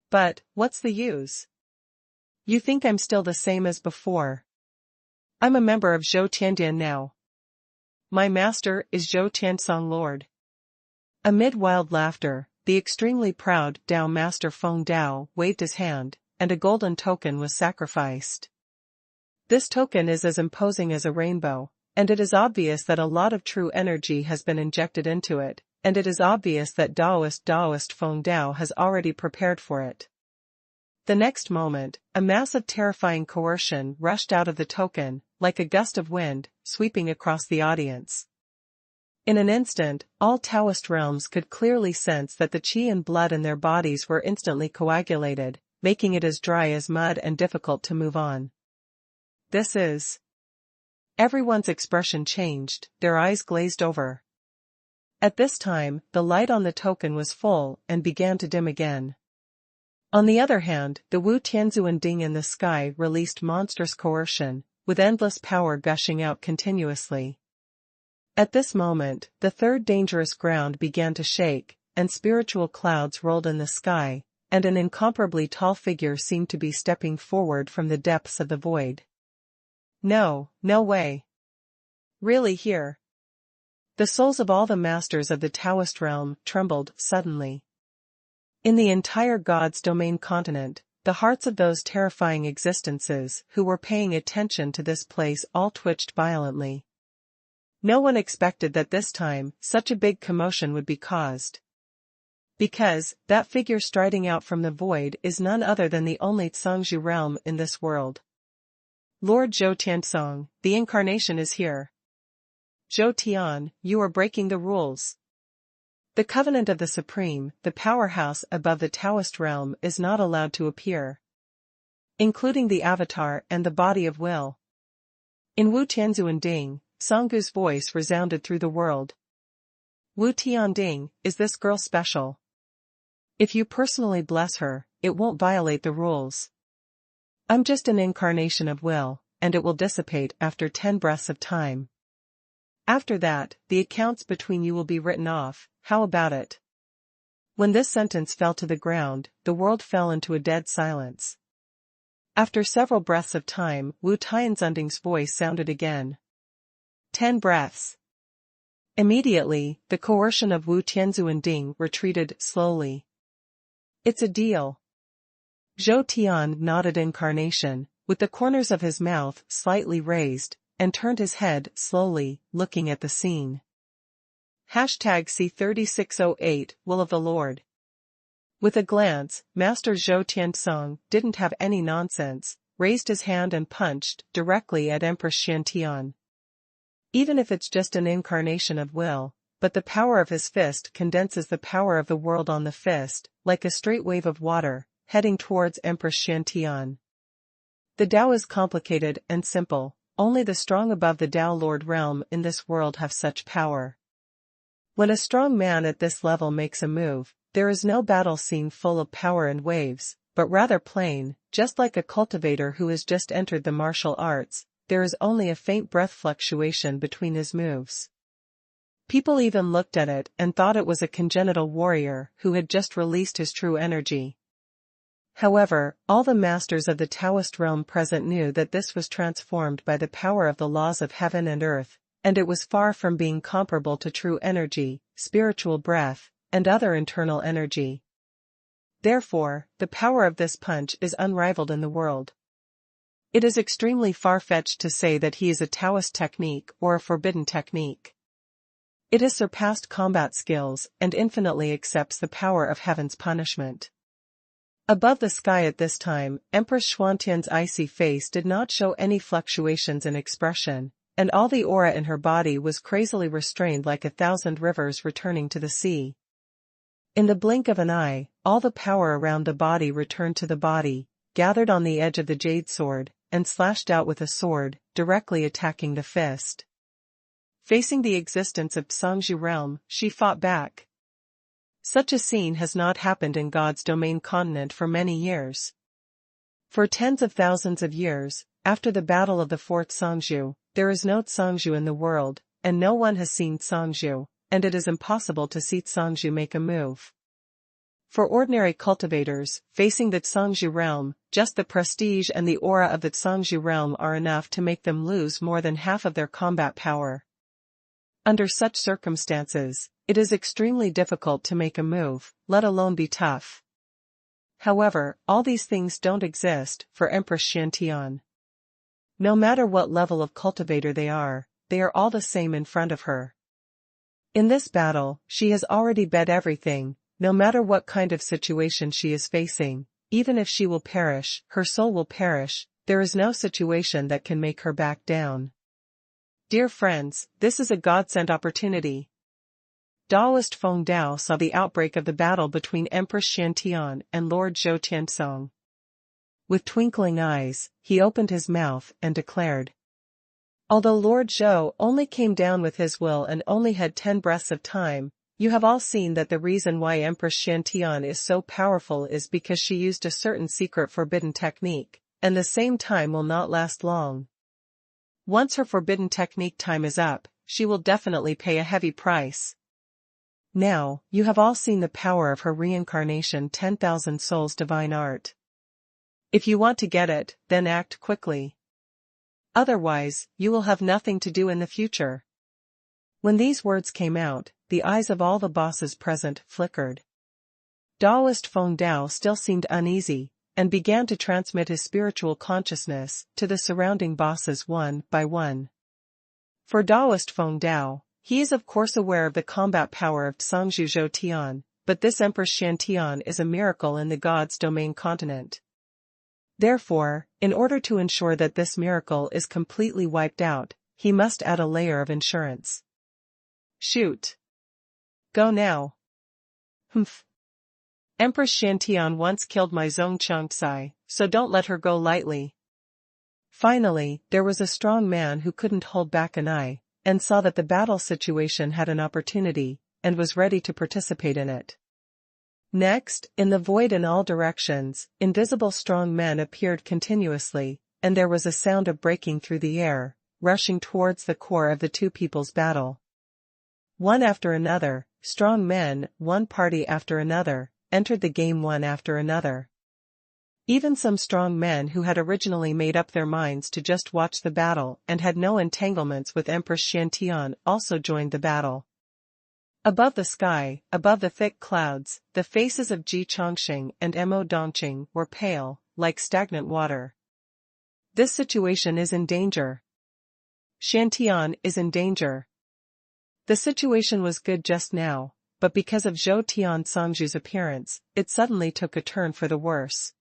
But, what's the use? You think I'm still the same as before. I'm a member of Zhou Tiandian now. My master is Zhou Tiansong Lord. Amid wild laughter, the extremely proud Dao Master Feng Dao waved his hand, and a golden token was sacrificed. This token is as imposing as a rainbow, and it is obvious that a lot of true energy has been injected into it, and it is obvious that Taoist Feng Dao has already prepared for it. The next moment, a mass of terrifying coercion rushed out of the token, like a gust of wind, sweeping across the audience. In an instant, all Taoist realms could clearly sense that the qi and blood in their bodies were instantly coagulated, making it as dry as mud and difficult to move on. This is... Everyone's expression changed, their eyes glazed over. At this time, the light on the token was full and began to dim again. On the other hand, the Wu Tianzuan Ding in the sky released monstrous coercion, with endless power gushing out continuously. At this moment, the third dangerous ground began to shake, and spiritual clouds rolled in the sky, and an incomparably tall figure seemed to be stepping forward from the depths of the void. No way. Really here? The souls of all the masters of the Taoist realm trembled suddenly. In the entire God's domain continent, the hearts of those terrifying existences who were paying attention to this place all twitched violently. No one expected that this time such a big commotion would be caused. Because that figure striding out from the void is none other than the only Zhangzhu realm in this world. Lord Zhou Tiansong, the incarnation is here. Zhou Tian, you are breaking the rules. The covenant of the Supreme, the powerhouse above the Taoist realm, is not allowed to appear. Including the avatar and the body of will. In Wu Tianzuanding, Songgu's voice resounded through the world. Wu Tianding, is this girl special? If you personally bless her, it won't violate the rules. I'm just an incarnation of will, and it will dissipate after 10 breaths of time. After that, the accounts between you will be written off. How about it? When this sentence fell to the ground, the world fell into a dead silence. After several breaths of time, Wu Tianzunding's voice sounded again. 10 breaths. Immediately, the coercion of Wu Tianzuanding retreated slowly. It's a deal. Zhou Tian nodded incarnation, with the corners of his mouth slightly raised, and turned his head slowly, looking at the scene. #C3608, Will of the Lord. With a glance, Master Zhou Tiansong didn't have any nonsense, raised his hand and punched directly at Empress Xiantian. Even if it's just an incarnation of will, but the power of his fist condenses the power of the world on the fist, like a straight wave of water, heading towards Empress Xiantian. The Tao is complicated and simple, only the strong above the Tao Lord realm in this world have such power. When a strong man at this level makes a move, there is no battle scene full of power and waves, but rather plain, just like a cultivator who has just entered the martial arts, there is only a faint breath fluctuation between his moves. People even looked at it and thought it was a congenital warrior who had just released his true energy. However, all the masters of the Taoist realm present knew that this was transformed by the power of the laws of heaven and earth, and it was far from being comparable to true energy, spiritual breath, and other internal energy. Therefore, the power of this punch is unrivaled in the world. It is extremely far-fetched to say that he is a Taoist technique or a forbidden technique. It has surpassed combat skills and infinitely accepts the power of heaven's punishment. Above the sky at this time, Empress Xuantian's icy face did not show any fluctuations in expression, and all the aura in her body was crazily restrained like 1,000 rivers returning to the sea. In the blink of an eye, all the power around the body returned to the body, gathered on the edge of the jade sword, and slashed out with a sword, directly attacking the fist. Facing the existence of Songzhu realm, she fought back. Such a scene has not happened in God's domain continent for many years. For tens of thousands of years, after the battle of the fourth Songzhu, there is no Songzhu in the world, and no one has seen Songzhu, and it is impossible to see Songzhu make a move. For ordinary cultivators, facing the Songzhu realm, just the prestige and the aura of the Songzhu realm are enough to make them lose more than half of their combat power. Under such circumstances, it is extremely difficult to make a move, let alone be tough. However, all these things don't exist for Empress Xiantian. No matter what level of cultivator they are all the same in front of her. In this battle, she has already bet everything, no matter what kind of situation she is facing, even if she will perish, her soul will perish, there is no situation that can make her back down. Dear friends, this is a godsend opportunity. Daoist Feng Dao saw the outbreak of the battle between Empress Xiantian and Lord Zhou Tiansong. With twinkling eyes, he opened his mouth and declared. Although Lord Zhou only came down with his will and only had 10 breaths of time, you have all seen that the reason why Empress Xiantian is so powerful is because she used a certain secret forbidden technique, and the same time will not last long. Once her forbidden technique time is up, she will definitely pay a heavy price. Now, you have all seen the power of her reincarnation 10,000 souls divine art. If you want to get it, then act quickly. Otherwise, you will have nothing to do in the future. When these words came out, the eyes of all the bosses present flickered. Daoist Feng Dao still seemed uneasy, and began to transmit his spiritual consciousness to the surrounding bosses one by one. For Daoist Feng Dao, he is of course aware of the combat power of Songzhu Zhou Tian, but this Empress Xiantian is a miracle in the God's domain continent. Therefore, in order to ensure that this miracle is completely wiped out, he must add a layer of insurance. Shoot. Go now. Humph. Empress Xiantian once killed my Zhong Changcai, so don't let her go lightly. Finally, there was a strong man who couldn't hold back an eye, and saw that the battle situation had an opportunity, and was ready to participate in it. Next, in the void in all directions, invisible strong men appeared continuously, and there was a sound of breaking through the air, rushing towards the core of the two people's battle. One after another, strong men, one party after another, entered the game one after another. Even some strong men who had originally made up their minds to just watch the battle and had no entanglements with Empress Xiantian also joined the battle. Above the sky, above the thick clouds, the faces of Ji Chongqing and Mo Dongqing were pale, like stagnant water. This situation is in danger. Xiantian is in danger. The situation was good just now, but because of Zhou Tian Songzhu's appearance, it suddenly took a turn for the worse.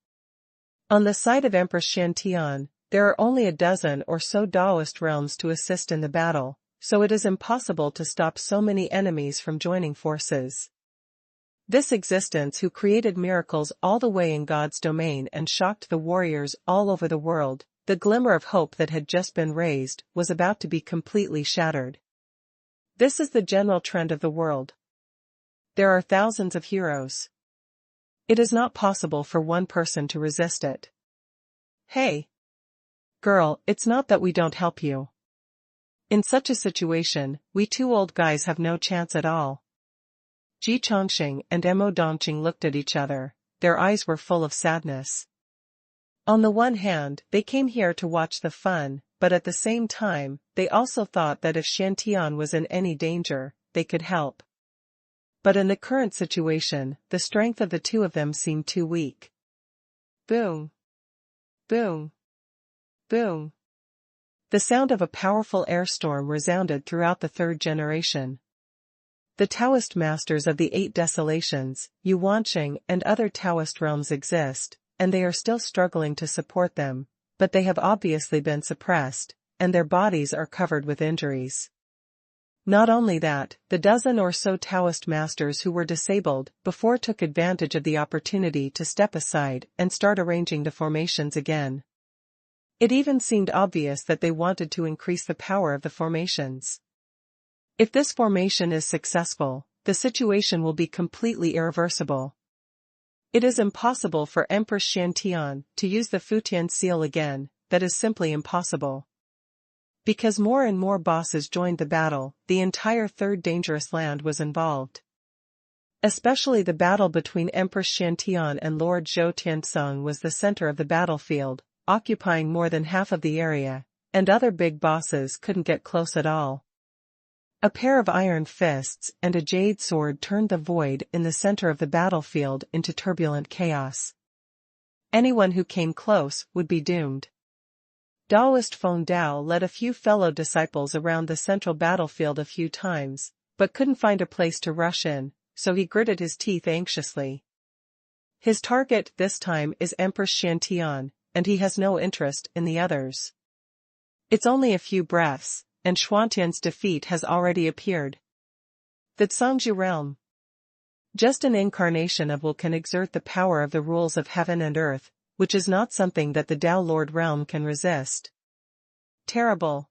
On the side of Empress Xiantian, there are only a dozen or so Taoist realms to assist in the battle, so it is impossible to stop so many enemies from joining forces. This existence who created miracles all the way in God's domain and shocked the warriors all over the world, the glimmer of hope that had just been raised, was about to be completely shattered. This is the general trend of the world. There are thousands of heroes. It is not possible for one person to resist it. Hey! Girl, it's not that we don't help you. In such a situation, we two old guys have no chance at all. Ji Chongqing and Mo Dongqing looked at each other, their eyes were full of sadness. On the one hand, they came here to watch the fun, but at the same time, they also thought that if Xiantian was in any danger, they could help. But in the current situation, the strength of the two of them seemed too weak. Boom! Boom! Boom! The sound of a powerful air storm resounded throughout the third generation. The Taoist masters of the Eight Desolations, Yuanqing and other Taoist realms exist, and they are still struggling to support them, but they have obviously been suppressed, and their bodies are covered with injuries. Not only that, the dozen or so Taoist masters who were disabled before took advantage of the opportunity to step aside and start arranging the formations again. It even seemed obvious that they wanted to increase the power of the formations. If this formation is successful, the situation will be completely irreversible. It is impossible for Empress Xiantian to use the Futian seal again, that is simply impossible. Because more and more bosses joined the battle, the entire Third Dangerous Land was involved. Especially the battle between Empress Xiantian and Lord Zhou Tianxing was the center of the battlefield, occupying more than half of the area, and other big bosses couldn't get close at all. A pair of iron fists and a jade sword turned the void in the center of the battlefield into turbulent chaos. Anyone who came close would be doomed. Taoist Feng Dao led a few fellow disciples around the central battlefield a few times, but couldn't find a place to rush in, so he gritted his teeth anxiously. His target this time is Empress Xiantian, and he has no interest in the others. It's only a few breaths, and Xuantian's defeat has already appeared. The Cangzhu realm. Just an incarnation of will can exert the power of the rules of heaven and earth, which is not something that the Tao Lord realm can resist. Terrible.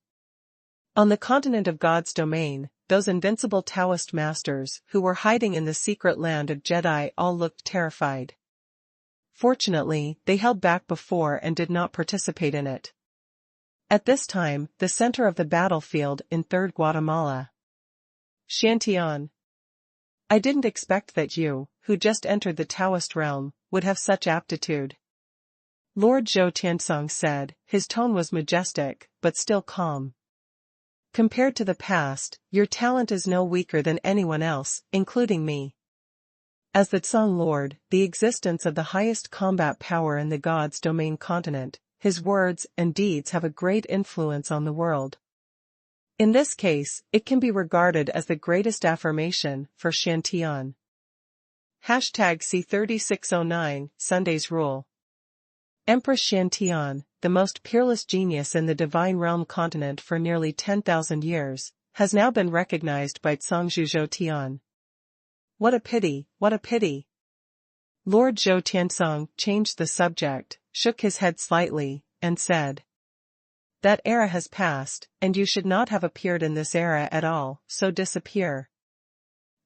On the continent of God's domain, those invincible Taoist masters who were hiding in the secret land of Jedi all looked terrified. Fortunately, they held back before and did not participate in it. At this time, the center of the battlefield in Third Guatemala. Xiantian. I didn't expect that you, who just entered the Taoist realm, would have such aptitude. Lord Zhou Tianxing said, his tone was majestic, but still calm. Compared to the past, your talent is no weaker than anyone else, including me. As the Tsang Lord, the existence of the highest combat power in the God's domain continent, his words and deeds have a great influence on the world. In this case, it can be regarded as the greatest affirmation for Xiantian. #C3609, Sunday's Rule. Empress Xiantian, the most peerless genius in the divine realm continent for nearly 10,000 years, has now been recognized by Cangzhu Zhoutian. What a pity, what a pity. Lord Zhou Tianxing changed the subject, shook his head slightly, and said, That era has passed, and you should not have appeared in this era at all, so disappear.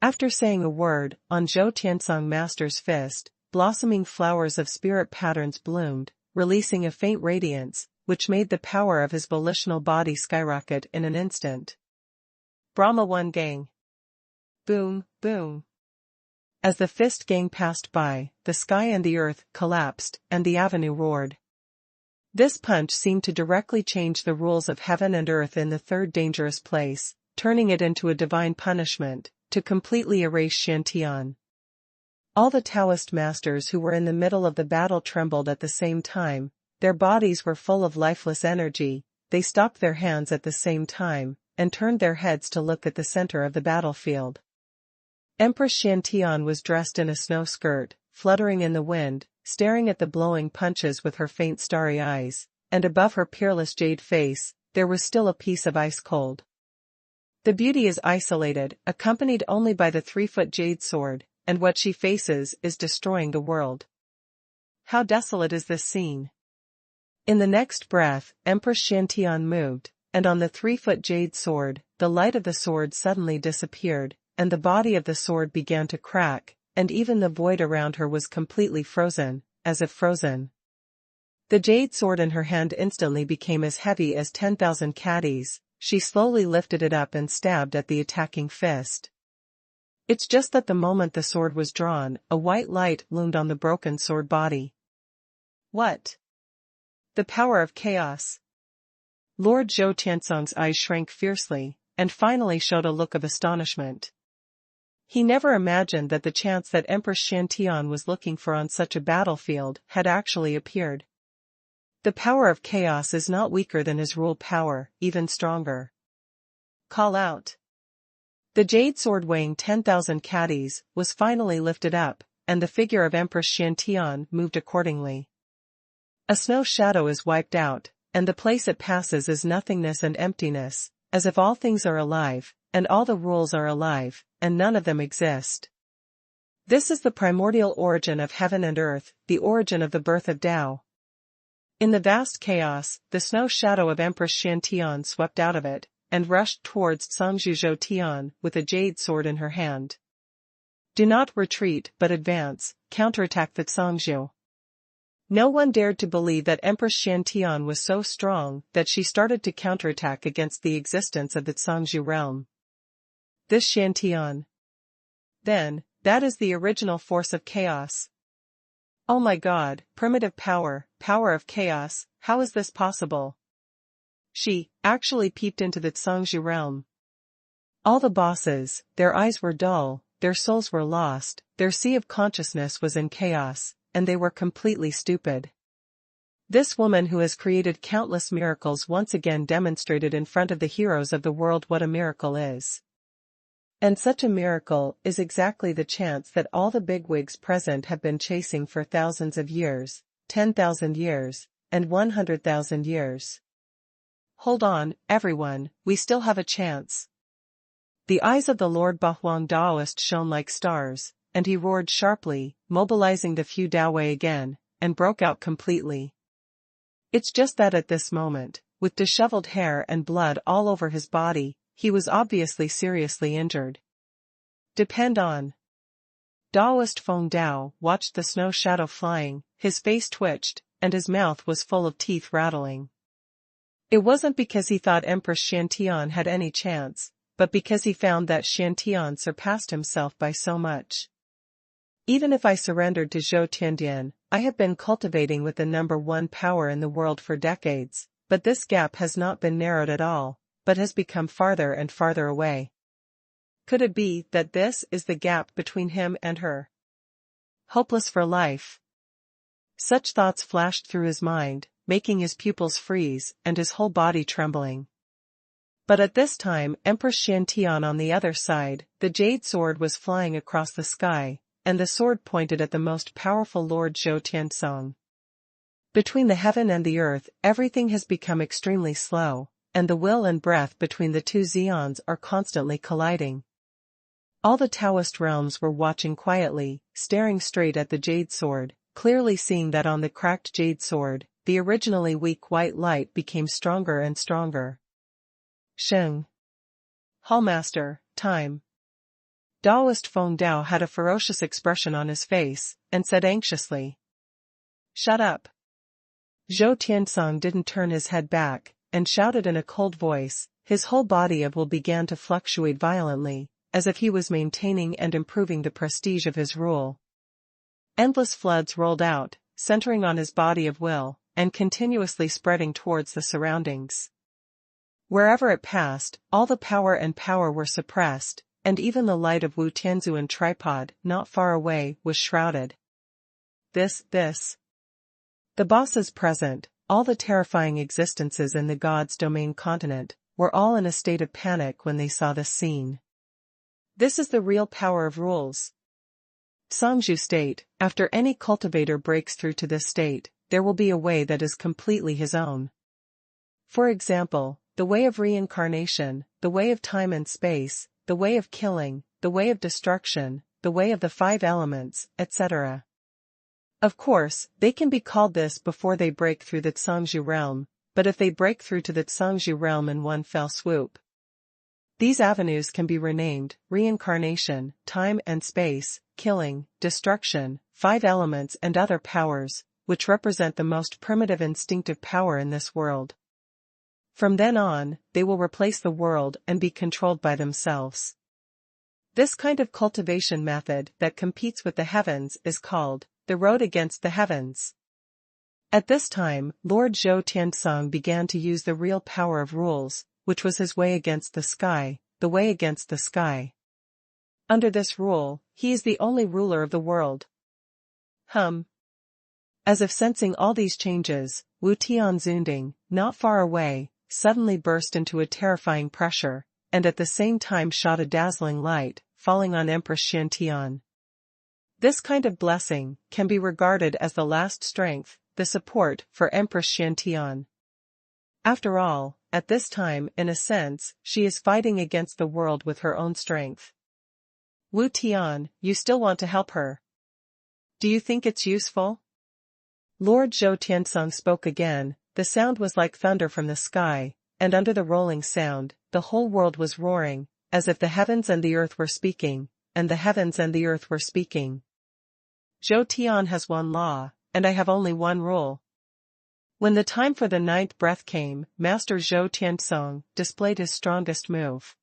After saying a word, on Zhou Tiansong Master's fist, blossoming flowers of spirit patterns bloomed, releasing a faint radiance, which made the power of his volitional body skyrocket in an instant. Brahma 1 Gang. Boom, boom. As the fist gang passed by, the sky and the earth collapsed, and the avenue roared. This punch seemed to directly change the rules of heaven and earth in the third dangerous place, turning it into a divine punishment, to completely erase Shantian. All the Taoist masters who were in the middle of the battle trembled at the same time, their bodies were full of lifeless energy, they stopped their hands at the same time, and turned their heads to look at the center of the battlefield. Empress Shantian was dressed in a snow skirt, fluttering in the wind, staring at the blowing punches with her faint starry eyes, and above her peerless jade face, there was still a piece of ice cold. The beauty is isolated, accompanied only by the 3-foot jade sword, and what she faces is destroying the world. How desolate is this scene! In the next breath, Empress Shantian moved, and on the 3-foot jade sword, the light of the sword suddenly disappeared, and the body of the sword began to crack, and even the void around her was completely frozen, as if frozen. The jade sword in her hand instantly became as heavy as 10,000 caddies. She slowly lifted it up and stabbed at the attacking fist. It's just that the moment the sword was drawn, a white light loomed on the broken sword body. What? The power of chaos. Lord Zhou Tiansong's eyes shrank fiercely, and finally showed a look of astonishment. He never imagined that the chance that Empress Shantian was looking for on such a battlefield had actually appeared. The power of chaos is not weaker than his rule power, even stronger. Call out. The jade sword weighing 10,000 caddies was finally lifted up, and the figure of Empress Shantian moved accordingly. A snow shadow is wiped out, and the place it passes is nothingness and emptiness, as if all things are alive, and all the rules are alive, and none of them exist. This is the primordial origin of heaven and earth, the origin of the birth of Tao. In the vast chaos, the snow shadow of Empress Shantian swept out of it, and rushed towards Songzhu Zhou Tian with a jade sword in her hand. Do not retreat but advance, counterattack the Songzhu. No one dared to believe that Empress Shantian was so strong that she started to counterattack against the existence of the Songzhu realm. This Shantian. Then, that is the original force of chaos. Oh my God, primitive power, power of chaos, how is this possible? She actually peeped into the Songzhu realm. All the bosses, their eyes were dull, their souls were lost, their sea of consciousness was in chaos, and they were completely stupid. This woman who has created countless miracles once again demonstrated in front of the heroes of the world what a miracle is. And such a miracle is exactly the chance that all the bigwigs present have been chasing for thousands of years, 10,000 years, and 100,000 years. Hold on, everyone, we still have a chance. The eyes of the Lord Bahuang Daoist shone like stars, and he roared sharply, mobilizing the Fu Daowei again, and broke out completely. It's just that at this moment, with disheveled hair and blood all over his body, he was obviously seriously injured. Depend on. Daoist Feng Dao watched the snow shadow flying, his face twitched, and his mouth was full of teeth rattling. It wasn't because he thought Empress Shantian had any chance, but because he found that Shantian surpassed himself by so much. Even if I surrendered to Zhou Tiandian, I have been cultivating with the #1 power in the world for decades, but this gap has not been narrowed at all, but has become farther and farther away. Could it be that this is the gap between him and her? Hopeless for life. Such thoughts flashed through his mind, making his pupils freeze and his whole body trembling. But at this time Empress Shantian on the other side, the jade sword was flying across the sky, and the sword pointed at the most powerful Lord Zhou Tiansong. Between the heaven and the earth everything has become extremely slow, and the will and breath between the two Xians are constantly colliding. All the Taoist realms were watching quietly, staring straight at the jade sword, clearly seeing that on the cracked jade sword, the originally weak white light became stronger and stronger. Sheng. Hallmaster, time. Daoist Feng Dao had a ferocious expression on his face, and said anxiously, "Shut up." Zhou Tiansong didn't turn his head back, and shouted in a cold voice. His whole body of will began to fluctuate violently, as if he was maintaining and improving the prestige of his rule. Endless floods rolled out, centering on his body of will, and continuously spreading towards the surroundings. Wherever it passed, all the power were suppressed, and even the light of Wu Tianzuan tripod, not far away, was shrouded. This. The bosses present, all the terrifying existences in the God's domain continent, were all in a state of panic when they saw this scene. This is the real power of rules. Songzhu state, after any cultivator breaks through to this state, there will be a way that is completely his own. For example, the way of reincarnation, the way of time and space, the way of killing, the way of destruction, the way of the 5 elements, etc. Of course, they can be called this before they break through the Songzhu realm, but if they break through to the Songzhu realm in one fell swoop, these avenues can be renamed reincarnation, time and space, killing, destruction, 5 elements and other powers, which represent the most primitive instinctive power in this world. From then on, they will replace the world and be controlled by themselves. This kind of cultivation method that competes with the heavens is called the road against the heavens. At this time, Lord Zhou Tiansong began to use the real power of rules, which was his way against the sky, the way against the sky. Under this rule, he is the only ruler of the world. As if sensing all these changes, Wu Tianzunding, not far away, suddenly burst into a terrifying pressure, and at the same time shot a dazzling light, falling on Empress Xiantian. This kind of blessing can be regarded as the last strength, the support for Empress Xiantian. After all, at this time, in a sense, she is fighting against the world with her own strength. Wu Tian, you still want to help her? Do you think it's useful? Lord Zhou Tiansong spoke again. The sound was like thunder from the sky, and under the rolling sound, the whole world was roaring, as if the heavens and the earth were speaking, and the heavens and the earth were speaking. Zhou Tian has one law, and I have only one rule. When the time for the 9th breath came, Master Zhou Tiansong displayed his strongest move.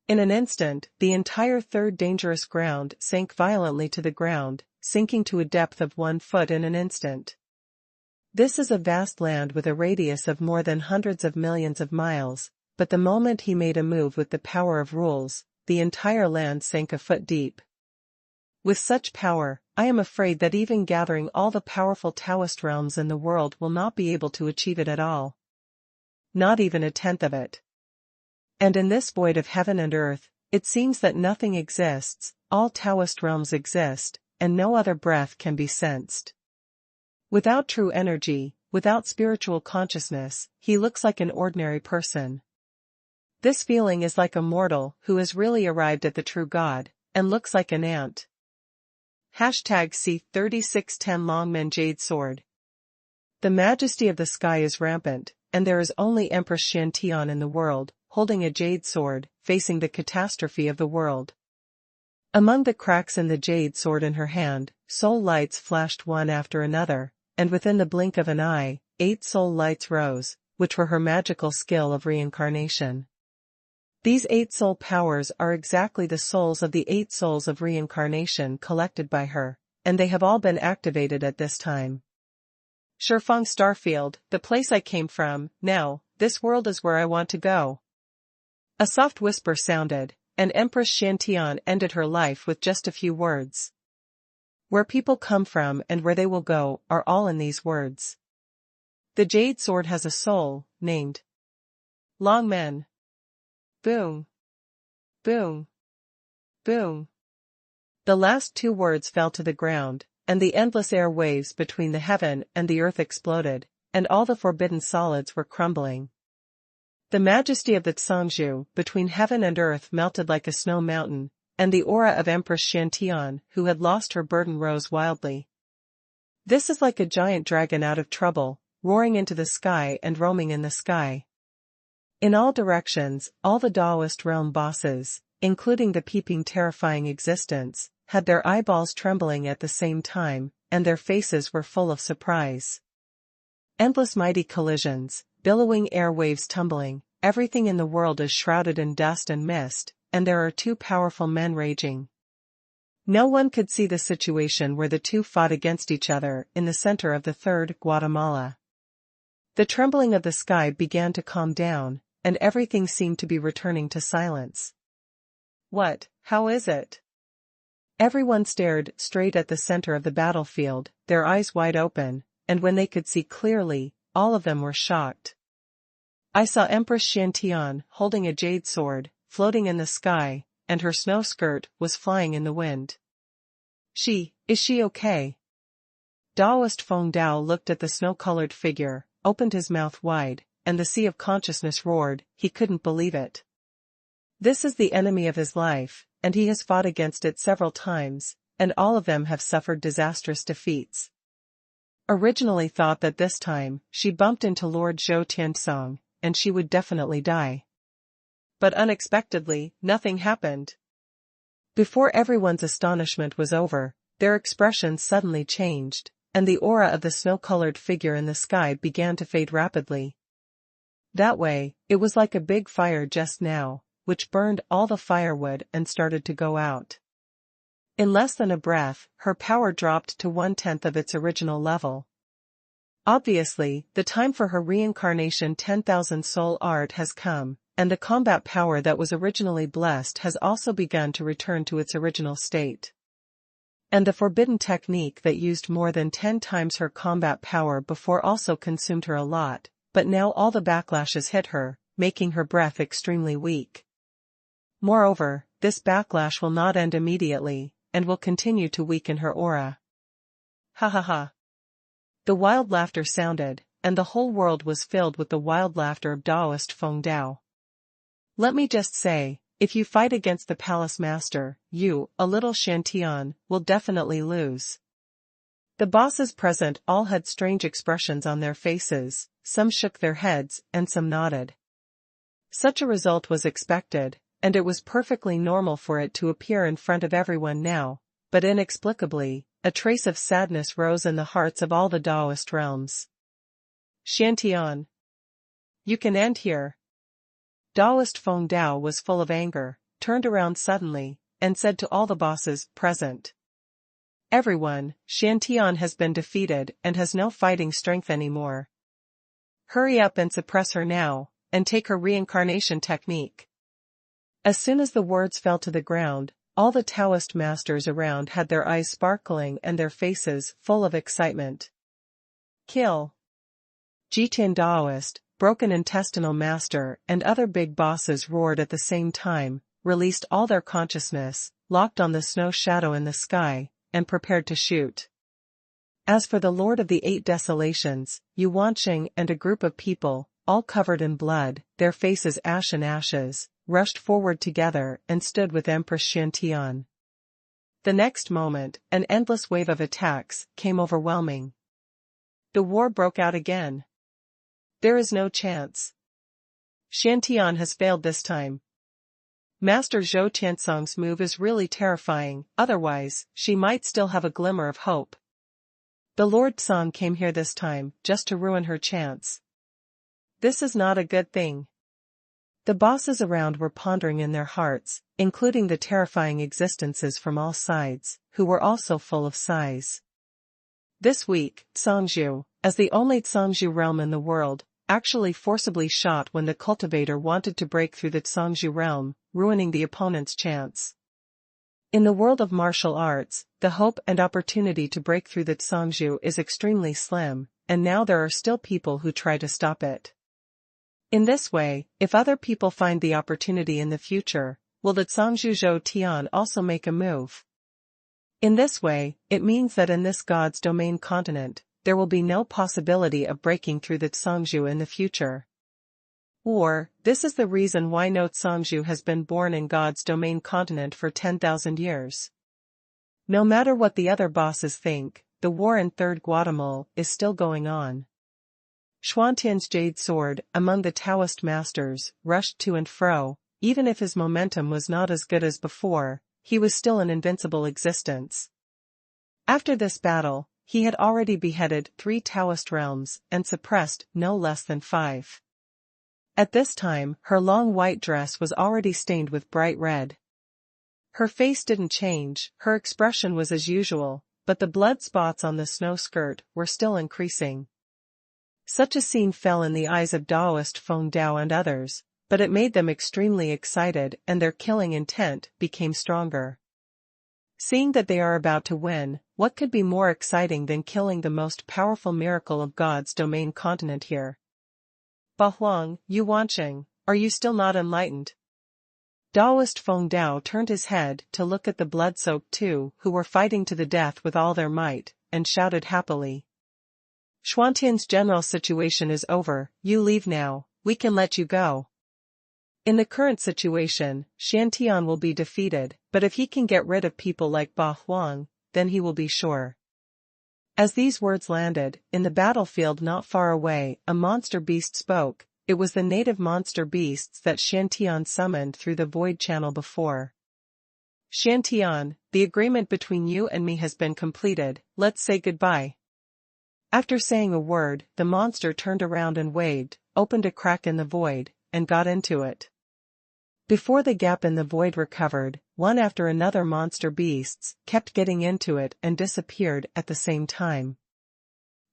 In an instant, the entire 3rd dangerous ground sank violently to the ground, sinking to a depth of 1 foot in an instant. This is a vast land with a radius of more than hundreds of millions of miles, but the moment he made a move with the power of rules, the entire land sank a foot deep. With such power, I am afraid that even gathering all the powerful Taoist realms in the world will not be able to achieve it at all. Not even a tenth of it. And in this void of heaven and earth, it seems that nothing exists, all Taoist realms exist, and no other breath can be sensed. Without true energy, without spiritual consciousness, he looks like an ordinary person. This feeling is like a mortal who has really arrived at the true God, and looks like an ant. #C3610 Longmen Jade Sword. The majesty of the sky is rampant, and there is only Empress Xiantian in the world, holding a jade sword, facing the catastrophe of the world. Among the cracks in the jade sword in her hand, soul lights flashed one after another, and within the blink of an eye, 8 soul lights rose, which were her magical skill of reincarnation. These 8 soul powers are exactly the souls of the 8 souls of reincarnation collected by her, and they have all been activated at this time. Shifeng Starfield, the place I came from, now, this world is where I want to go. A soft whisper sounded, and Empress Xiantian ended her life with just a few words. Where people come from and where they will go are all in these words. The jade sword has a soul, named Longmen. Boom. Boom. Boom. The last 2 words fell to the ground, and the endless air waves between the heaven and the earth exploded, and all the forbidden solids were crumbling. The majesty of the Songzhu between heaven and earth melted like a snow mountain, and the aura of Empress Xiantian, who had lost her burden, rose wildly. This is like a giant dragon out of trouble, roaring into the sky and roaming in the sky. In all directions, all the Taoist realm bosses, including the peeping terrifying existence, had their eyeballs trembling at the same time, and their faces were full of surprise. Endless mighty collisions, billowing air waves tumbling, everything in the world is shrouded in dust and mist, and there are two powerful men raging. No one could see the situation where the two fought against each other in the center of the third Guatemala. The trembling of the sky began to calm down, and everything seemed to be returning to silence. What? How is it? Everyone stared straight at the center of the battlefield, their eyes wide open, and when they could see clearly, all of them were shocked. I saw Empress Xiantian holding a jade sword, floating in the sky, and her snow skirt was flying in the wind. Is she okay? Taoist Feng Dao looked at the snow-colored figure, opened his mouth wide, and the sea of consciousness roared. He couldn't believe it. This is the enemy of his life, and he has fought against it several times, and all of them have suffered disastrous defeats. Originally thought that this time, she bumped into Lord Zhou Tiansong, and she would definitely die. But unexpectedly, nothing happened. Before everyone's astonishment was over, their expressions suddenly changed, and the aura of the snow-colored figure in the sky began to fade rapidly. That way, it was like a big fire just now, which burned all the firewood and started to go out. In less than a breath, her power dropped to 1/10 of its original level. Obviously, the time for her reincarnation 10,000 soul art has come, and the combat power that was originally blessed has also begun to return to its original state. And the forbidden technique that used more than 10 times her combat power before also consumed her a lot, but now all the backlashes hit her, making her breath extremely weak. Moreover, this backlash will not end immediately, and will continue to weaken her aura. Ha ha ha. The wild laughter sounded, and the whole world was filled with the wild laughter of Taoist Feng Dao. Let me just say, if you fight against the palace master, you, a little Xiantian, will definitely lose. The bosses present all had strange expressions on their faces, some shook their heads, and some nodded. Such a result was expected, and it was perfectly normal for it to appear in front of everyone now, but inexplicably, a trace of sadness rose in the hearts of all the Taoist realms. Xiantian. You can end here. Taoist Feng Dao was full of anger, turned around suddenly, and said to all the bosses present. Everyone, Xiantian has been defeated and has no fighting strength anymore. Hurry up and suppress her now, and take her reincarnation technique. As soon as the words fell to the ground, all the Taoist masters around had their eyes sparkling and their faces full of excitement. Kill. Jitan Taoist, Broken Intestinal Master, and other big bosses roared at the same time, released all their consciousness, locked on the snow shadow in the sky, and prepared to shoot. As for the Lord of the Eight Desolations, Yuanqing and a group of people, all covered in blood, their faces ash and ashes, rushed forward together and stood with Empress Xiantian. The next moment, an endless wave of attacks came overwhelming. The war broke out again. There is no chance. Xiantian has failed this time. Master Zhou Tiansong's move is really terrifying, otherwise, she might still have a glimmer of hope. The Lord Song came here this time, just to ruin her chance. This is not a good thing. The bosses around were pondering in their hearts, including the terrifying existences from all sides, who were also full of sighs. This week, Songzhu, as the only Songzhu realm in the world, actually forcibly shot when the cultivator wanted to break through the Songzhu realm, ruining the opponent's chance. In the world of martial arts, the hope and opportunity to break through the Songzhu is extremely slim, and now there are still people who try to stop it. In this way, if other people find the opportunity in the future, will the Songzhu Zhou Tian also make a move? In this way, it means that in this God's domain continent, there will be no possibility of breaking through the Songzhu in the future. Or, this is the reason why no Songzhu has been born in God's domain continent for 10,000 years. No matter what the other bosses think, the war in Third Guatemala is still going on. Xuantian's jade sword, among the Taoist masters, rushed to and fro. Even if his momentum was not as good as before, he was still an invincible existence. After this battle, he had already beheaded 3 Taoist realms and suppressed no less than 5. At this time, her long white dress was already stained with bright red. Her face didn't change, her expression was as usual, but the blood spots on the snow skirt were still increasing. Such a scene fell in the eyes of Daoist Feng Dao and others, but it made them extremely excited and their killing intent became stronger. Seeing that they are about to win, what could be more exciting than killing the most powerful miracle of God's domain continent here? Bahuang, Yu Wanqing, are you still not enlightened? Daoist Feng Dao turned his head to look at the blood-soaked 2 who were fighting to the death with all their might, and shouted happily. Xuantian's general situation is over, you leave now, we can let you go. In the current situation, Xiantian will be defeated, but if he can get rid of people like Ba Huang, then he will be sure. As these words landed, in the battlefield not far away, a monster beast spoke. It was the native monster beasts that Xiantian summoned through the void channel before. Xiantian, the agreement between you and me has been completed, let's say goodbye. After saying a word, the monster turned around and waved, opened a crack in the void, and got into it. Before the gap in the void recovered, one after another monster beasts kept getting into it and disappeared at the same time.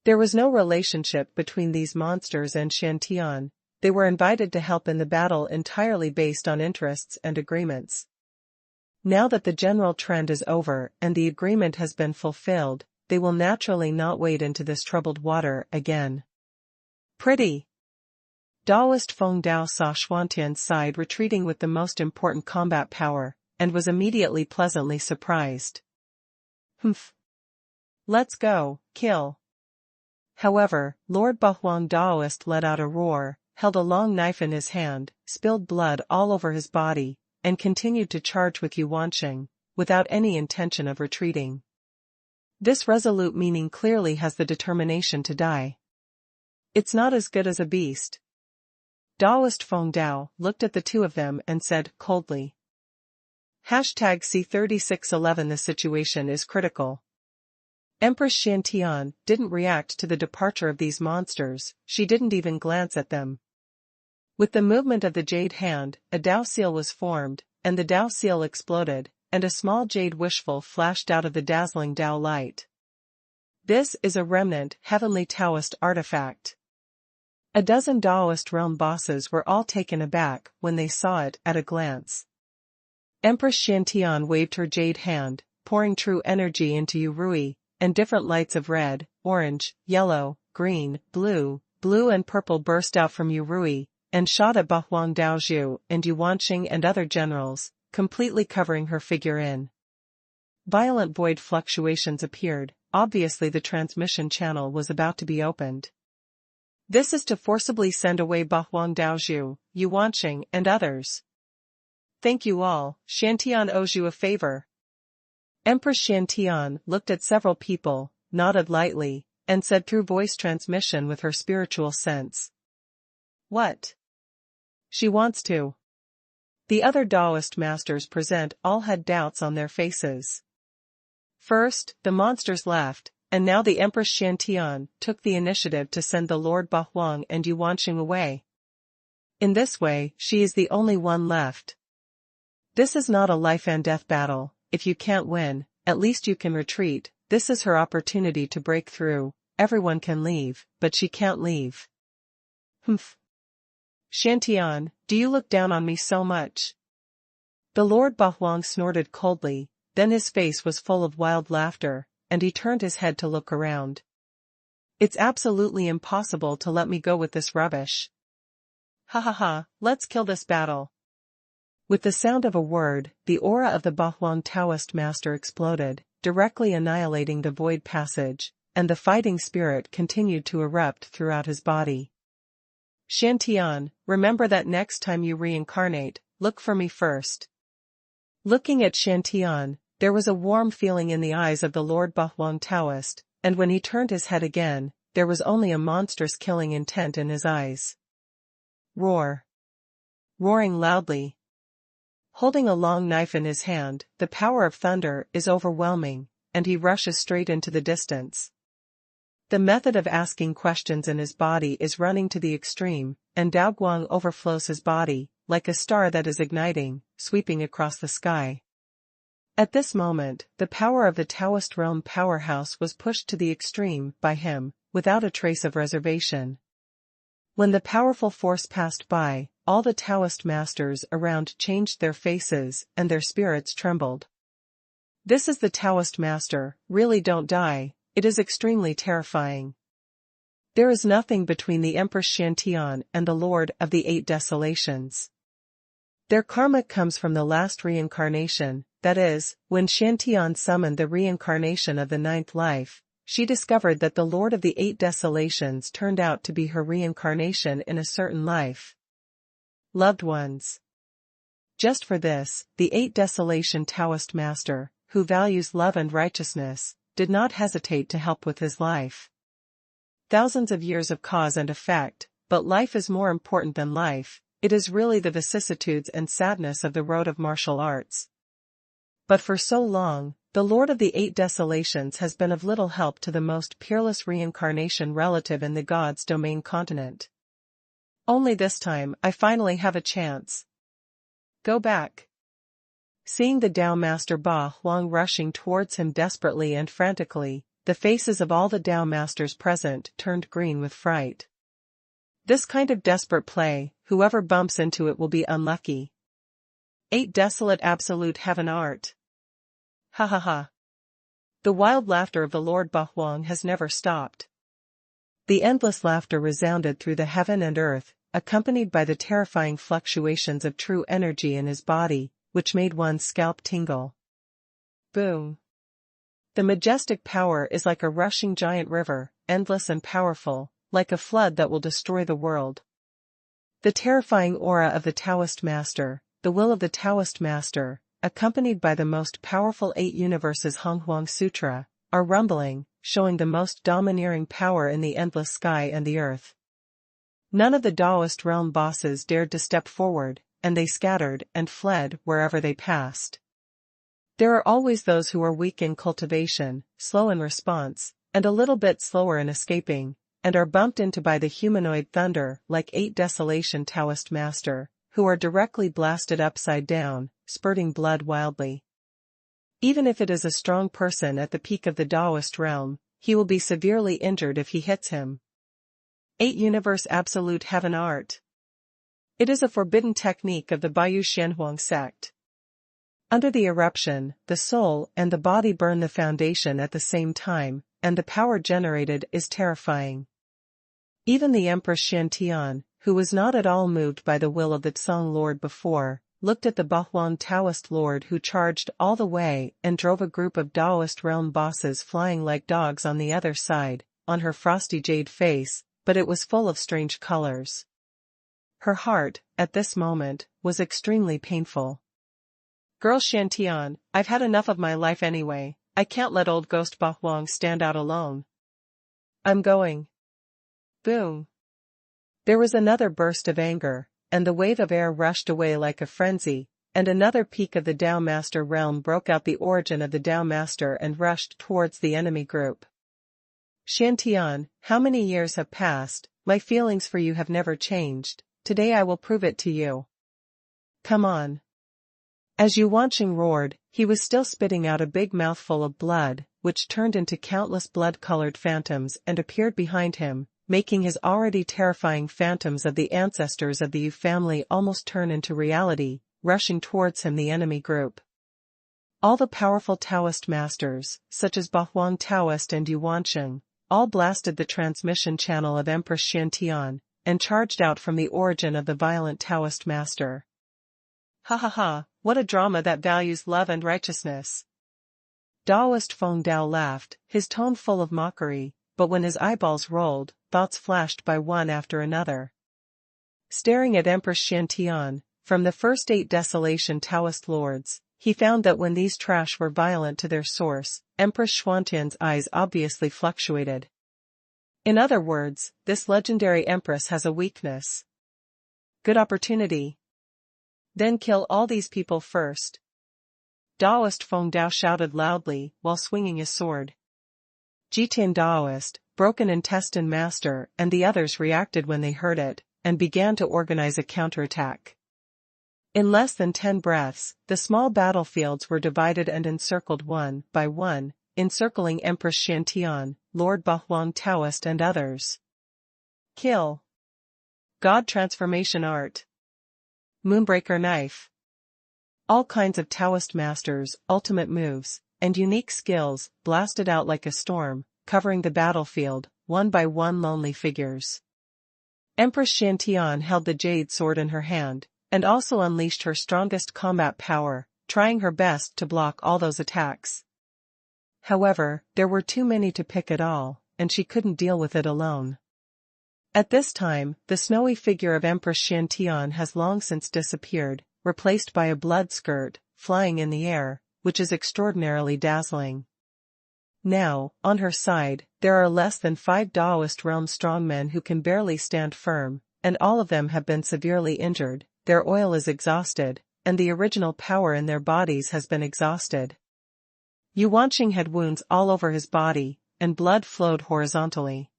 There was no relationship between these monsters and Xiantian. They were invited to help in the battle entirely based on interests and agreements. Now that the general trend is over and the agreement has been fulfilled, they will naturally not wade into this troubled water again. Pretty. Daoist Feng Dao saw Xuantian's side retreating with the most important combat power, and was immediately pleasantly surprised. Humph. Let's go, kill. However, Lord Bahuang Daoist let out a roar, held a long knife in his hand, spilled blood all over his body, and continued to charge with Yu Wanqing, without any intention of retreating. This resolute meaning clearly has the determination to die. It's not as good as a beast. Daoist Feng Dao looked at the 2 of them and said coldly. C3611 The situation is critical. Empress Xiantian didn't react to the departure of these monsters, she didn't even glance at them. With the movement of the jade hand, a Dao seal was formed, and the Dao seal exploded, and a small jade wishful flashed out of the dazzling Dao light. This is a remnant heavenly Taoist artifact. A dozen Daoist realm bosses were all taken aback when they saw it at a glance. Empress Xiantian waved her jade hand, pouring true energy into Yurui, and different lights of red, orange, yellow, green, blue and purple burst out from Yurui, and shot at Bahuang Daozhu and Yu Wanqing and other generals, completely covering her figure in. Violent void fluctuations appeared, obviously the transmission channel was about to be opened. This is to forcibly send away Bahuang Daozhu, Yu Wanqing and others. Thank you all, Xiantian owes you a favor. Empress Xiantian looked at several people, nodded lightly, and said through voice transmission with her spiritual sense. What? She wants to. The other Daoist masters present all had doubts on their faces. First, the monsters left, and now the Empress Xiantian took the initiative to send the Lord Bahuang and Yu Wanqing away. In this way, she is the only one left. This is not a life and death battle. If you can't win, at least you can retreat. This is her opportunity to break through. Everyone can leave, but she can't leave. Humph. Xiantian, do you look down on me so much? The Lord Bahuang snorted coldly, then his face was full of wild laughter, and he turned his head to look around. It's absolutely impossible to let me go with this rubbish. Ha ha ha, let's kill this battle. With the sound of a word, the aura of the Bahuang Taoist master exploded, directly annihilating the void passage, and the fighting spirit continued to erupt throughout his body. Xiantian, remember that next time you reincarnate, look for me first. Looking at Xiantian, there was a warm feeling in the eyes of the Lord Bahuang Taoist, and when he turned his head again, there was only a monstrous killing intent in his eyes. Roar. Roaring loudly. Holding a long knife in his hand, the power of thunder is overwhelming, and he rushes straight into the distance. The method of asking questions in his body is running to the extreme, and Daoguang overflows his body, like a star that is igniting, sweeping across the sky. At this moment, the power of the Taoist realm powerhouse was pushed to the extreme by him, without a trace of reservation. When the powerful force passed by, all the Taoist masters around changed their faces, and their spirits trembled. This is the Taoist master, really don't die, it is extremely terrifying. There is nothing between the Empress Xiantian and the Lord of the Eight Desolations. Their karma comes from the last reincarnation, that is, when Xiantian summoned the reincarnation of the ninth life, she discovered that the Lord of the Eight Desolations turned out to be her reincarnation in a certain life. Loved ones. Just for this, the Eight Desolation Taoist master, who values love and righteousness, did not hesitate to help with his life. Thousands of years of cause and effect, but life is more important than life, it is really the vicissitudes and sadness of the road of martial arts. But for so long, the Lord of the Eight Desolations has been of little help to the most peerless reincarnation relative in the God's domain continent. Only this time I finally have a chance. Go back. Seeing the Dao Master Ba Huang rushing towards him desperately and frantically, the faces of all the Dao Masters present turned green with fright. This kind of desperate play, whoever bumps into it will be unlucky. Eight desolate absolute heaven art. Ha ha ha. The wild laughter of the Lord Ba Huang has never stopped. The endless laughter resounded through the heaven and earth, accompanied by the terrifying fluctuations of true energy in his body, which made one's scalp tingle. Boom. The majestic power is like a rushing giant river, endless and powerful, like a flood that will destroy the world. The terrifying aura of the Taoist master, the will of the Taoist master, accompanied by the most powerful eight universes Honghuang Sutra, are rumbling, showing the most domineering power in the endless sky and the earth. None of the Taoist realm bosses dared to step forward, and they scattered and fled wherever they passed. There are always those who are weak in cultivation, slow in response, and a little bit slower in escaping, and are bumped into by the humanoid thunder like Eight Desolation Taoist master, who are directly blasted upside down, spurting blood wildly. Even if it is a strong person at the peak of the Taoist realm, he will be severely injured if he hits him. Eight Universe Absolute Heaven Art. It is a forbidden technique of the Baiyu Xuanhuan sect. Under the eruption, the soul and the body burn the foundation at the same time, and the power generated is terrifying. Even the Empress Xiantian, who was not at all moved by the will of the Tsang Lord before, looked at the Bahuan Taoist Lord who charged all the way and drove a group of Taoist realm bosses flying like dogs on the other side, on her frosty jade face, but it was full of strange colors. Her heart, at this moment, was extremely painful. Girl Xiantian, I've had enough of my life anyway, I can't let old ghost Ba Huang stand out alone. I'm going. Boom. There was another burst of anger, and the wave of air rushed away like a frenzy, and another peak of the Dao Master realm broke out the origin of the Dao Master and rushed towards the enemy group. Xiantian, how many years have passed, my feelings for you have never changed. Today I will prove it to you. Come on. As Yuanqing roared, he was still spitting out a big mouthful of blood, which turned into countless blood-colored phantoms and appeared behind him, making his already terrifying phantoms of the ancestors of the Yu family almost turn into reality, rushing towards him the enemy group. All the powerful Taoist masters, such as Bahuang Taoist and Yuanqing, all blasted the transmission channel of Empress Xiantian, and charged out from the origin of the violent Taoist master. Ha ha ha, what a drama that values love and righteousness. Taoist Feng Dao laughed, his tone full of mockery, but when his eyeballs rolled, thoughts flashed by one after another. Staring at Empress Xiantian, from the first 8 Desolation Taoist lords, he found that when these trash were violent to their source, Empress Xuantian's eyes obviously fluctuated. In other words, this legendary empress has a weakness. Good opportunity. Then kill all these people first. Daoist Feng Dao shouted loudly while swinging his sword. Jitian Daoist, Broken Intestine Master, and the others reacted when they heard it, and began to organize a counterattack. In less than 10 breaths, the small battlefields were divided and encircled one by one, encircling Empress Shantian, Lord Bahuang Taoist and others. Kill. God Transformation Art. Moonbreaker Knife. All kinds of Taoist masters, ultimate moves, and unique skills blasted out like a storm, covering the battlefield, one by one lonely figures. Empress Shantian held the jade sword in her hand, and also unleashed her strongest combat power, trying her best to block all those attacks. However, there were too many to pick at all, and she couldn't deal with it alone. At this time, the snowy figure of Empress Shantian has long since disappeared, replaced by a blood skirt, flying in the air, which is extraordinarily dazzling. Now, on her side, there are less than 5 Daoist realm strongmen who can barely stand firm, and all of them have been severely injured, their oil is exhausted, and the original power in their bodies has been exhausted. Yuanqing had wounds all over his body, and blood flowed horizontally.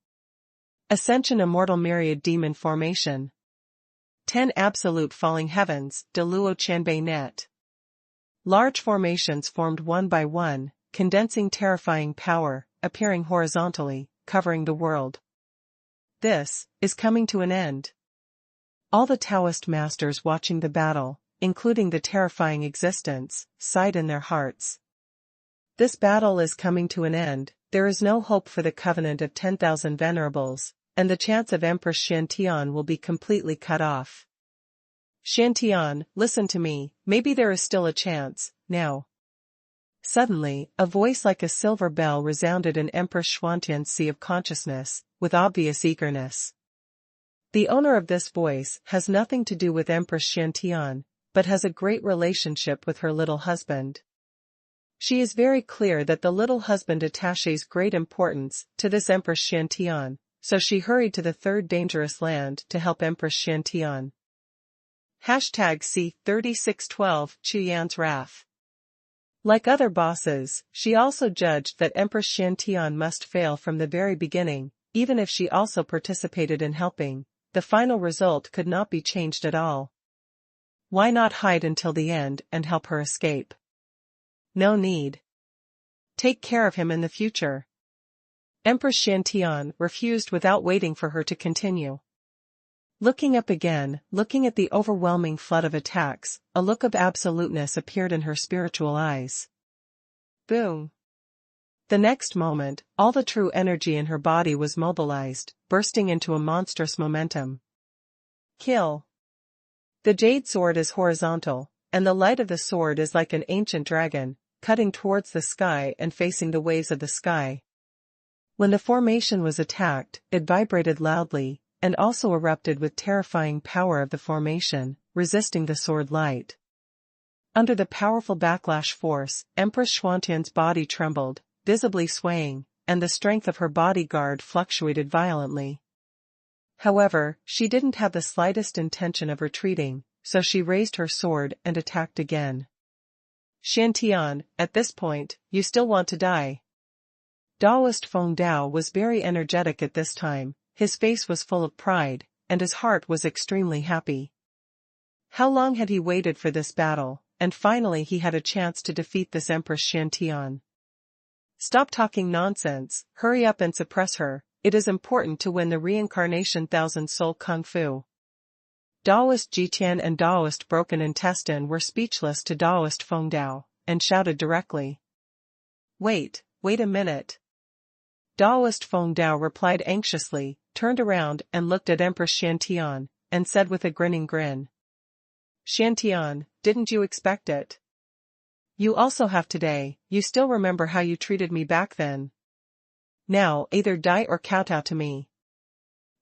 Ascension Immortal Myriad Demon Formation. 10 Absolute Falling Heavens, De Luo Qianbei Net. Large formations formed one by one, condensing terrifying power, appearing horizontally, covering the world. This is coming to an end. All the Taoist masters watching the battle, including the terrifying existence, sighed in their hearts. This battle is coming to an end, there is no hope for the covenant of 10,000 venerables, and the chance of Empress Shantian will be completely cut off. Shantian, listen to me, maybe there is still a chance, now. Suddenly, a voice like a silver bell resounded in Empress Xuanhuan's sea of consciousness, with obvious eagerness. The owner of this voice has nothing to do with Empress Shantian, but has a great relationship with her little husband. She is very clear that the little husband attaches great importance to this Empress Shantian, so she hurried to the third dangerous land to help Empress Shantian. #C3612 Chu Yan's Wrath. Like other bosses, she also judged that Empress Shantian must fail from the very beginning, even if she also participated in helping, the final result could not be changed at all. Why not hide until the end and help her escape? No need. Take care of him in the future. Empress Shantian refused without waiting for her to continue. Looking up again, looking at the overwhelming flood of attacks, a look of absoluteness appeared in her spiritual eyes. Boom! The next moment, all the true energy in her body was mobilized, bursting into a monstrous momentum. Kill! The jade sword is horizontal, and the light of the sword is like an ancient dragon, cutting towards the sky and facing the waves of the sky. When the formation was attacked, it vibrated loudly, and also erupted with terrifying power of the formation, resisting the sword light. Under the powerful backlash force, Empress Xuantian's body trembled, visibly swaying, and the strength of her bodyguard fluctuated violently. However, she didn't have the slightest intention of retreating, so she raised her sword and attacked again. Shantian, at this point, you still want to die. Daoist Feng Dao was very energetic at this time, his face was full of pride, and his heart was extremely happy. How long had he waited for this battle, and finally he had a chance to defeat this Empress Shantian. Stop talking nonsense, hurry up and suppress her, it is important to win the reincarnation 1,000-soul kung fu. Daoist Jitian and Daoist Broken Intestine were speechless to Daoist Feng Dao, and shouted directly. Wait a minute. Daoist Feng Dao replied anxiously, turned around and looked at Empress Shantian, and said with a grinning grin. Shantian, didn't you expect it? You also have today, you still remember how you treated me back then. Now either die or kowtow to me.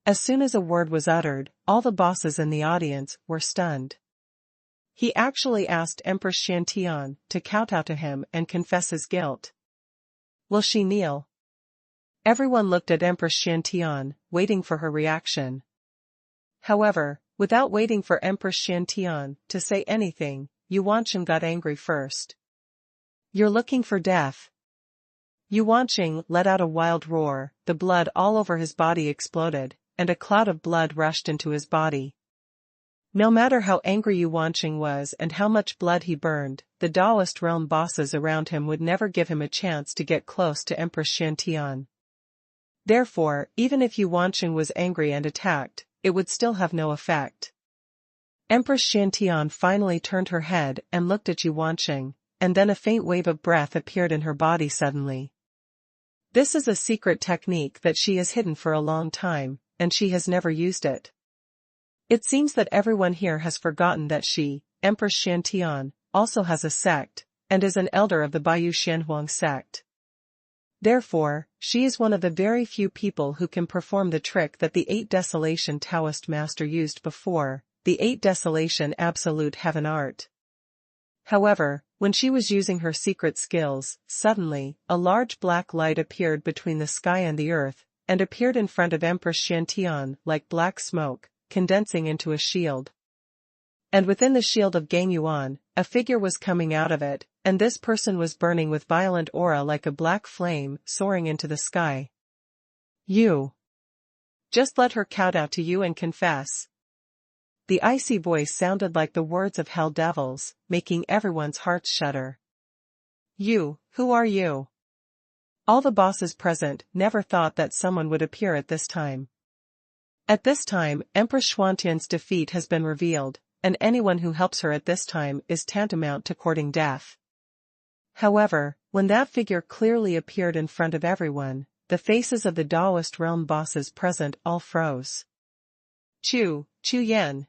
As soon as a word was uttered, all the bosses in the audience were stunned. He actually asked Empress Shantian to kowtow to him and confess his guilt. Will she kneel? Everyone looked at Empress Xiantian, waiting for her reaction. However, without waiting for Empress Xiantian to say anything, Yuanqing got angry first. "You're looking for death." Yuanqing let out a wild roar, the blood all over his body exploded, and a cloud of blood rushed into his body. No matter how angry Yuanqing was and how much blood he burned, the Taoist realm bosses around him would never give him a chance to get close to Empress Xiantian. Therefore, even if Yuanqing was angry and attacked, it would still have no effect. Empress Xiantian finally turned her head and looked at Yuanqing, and then a faint wave of breath appeared in her body suddenly. This is a secret technique that she has hidden for a long time, and she has never used it. It seems that everyone here has forgotten that she, Empress Xiantian, also has a sect, and is an elder of the Baiyu Xuanhuan sect. Therefore, she is one of the very few people who can perform the trick that the 8 Desolation Taoist master used before, the 8 Desolation Absolute Heaven Art. However, when she was using her secret skills, suddenly, a large black light appeared between the sky and the earth, and appeared in front of Empress Xiantian like black smoke, condensing into a shield. And within the shield of Gang Yuan, a figure was coming out of it, and this person was burning with violent aura like a black flame, soaring into the sky. "You. Just let her kowtow to you and confess." The icy voice sounded like the words of hell devils, making everyone's hearts shudder. "You, who are you?" All the bosses present never thought that someone would appear at this time. At this time, Empress Xuantian's defeat has been revealed, and anyone who helps her at this time is tantamount to courting death. However, when that figure clearly appeared in front of everyone, the faces of the Taoist realm bosses present all froze. Chu Yan.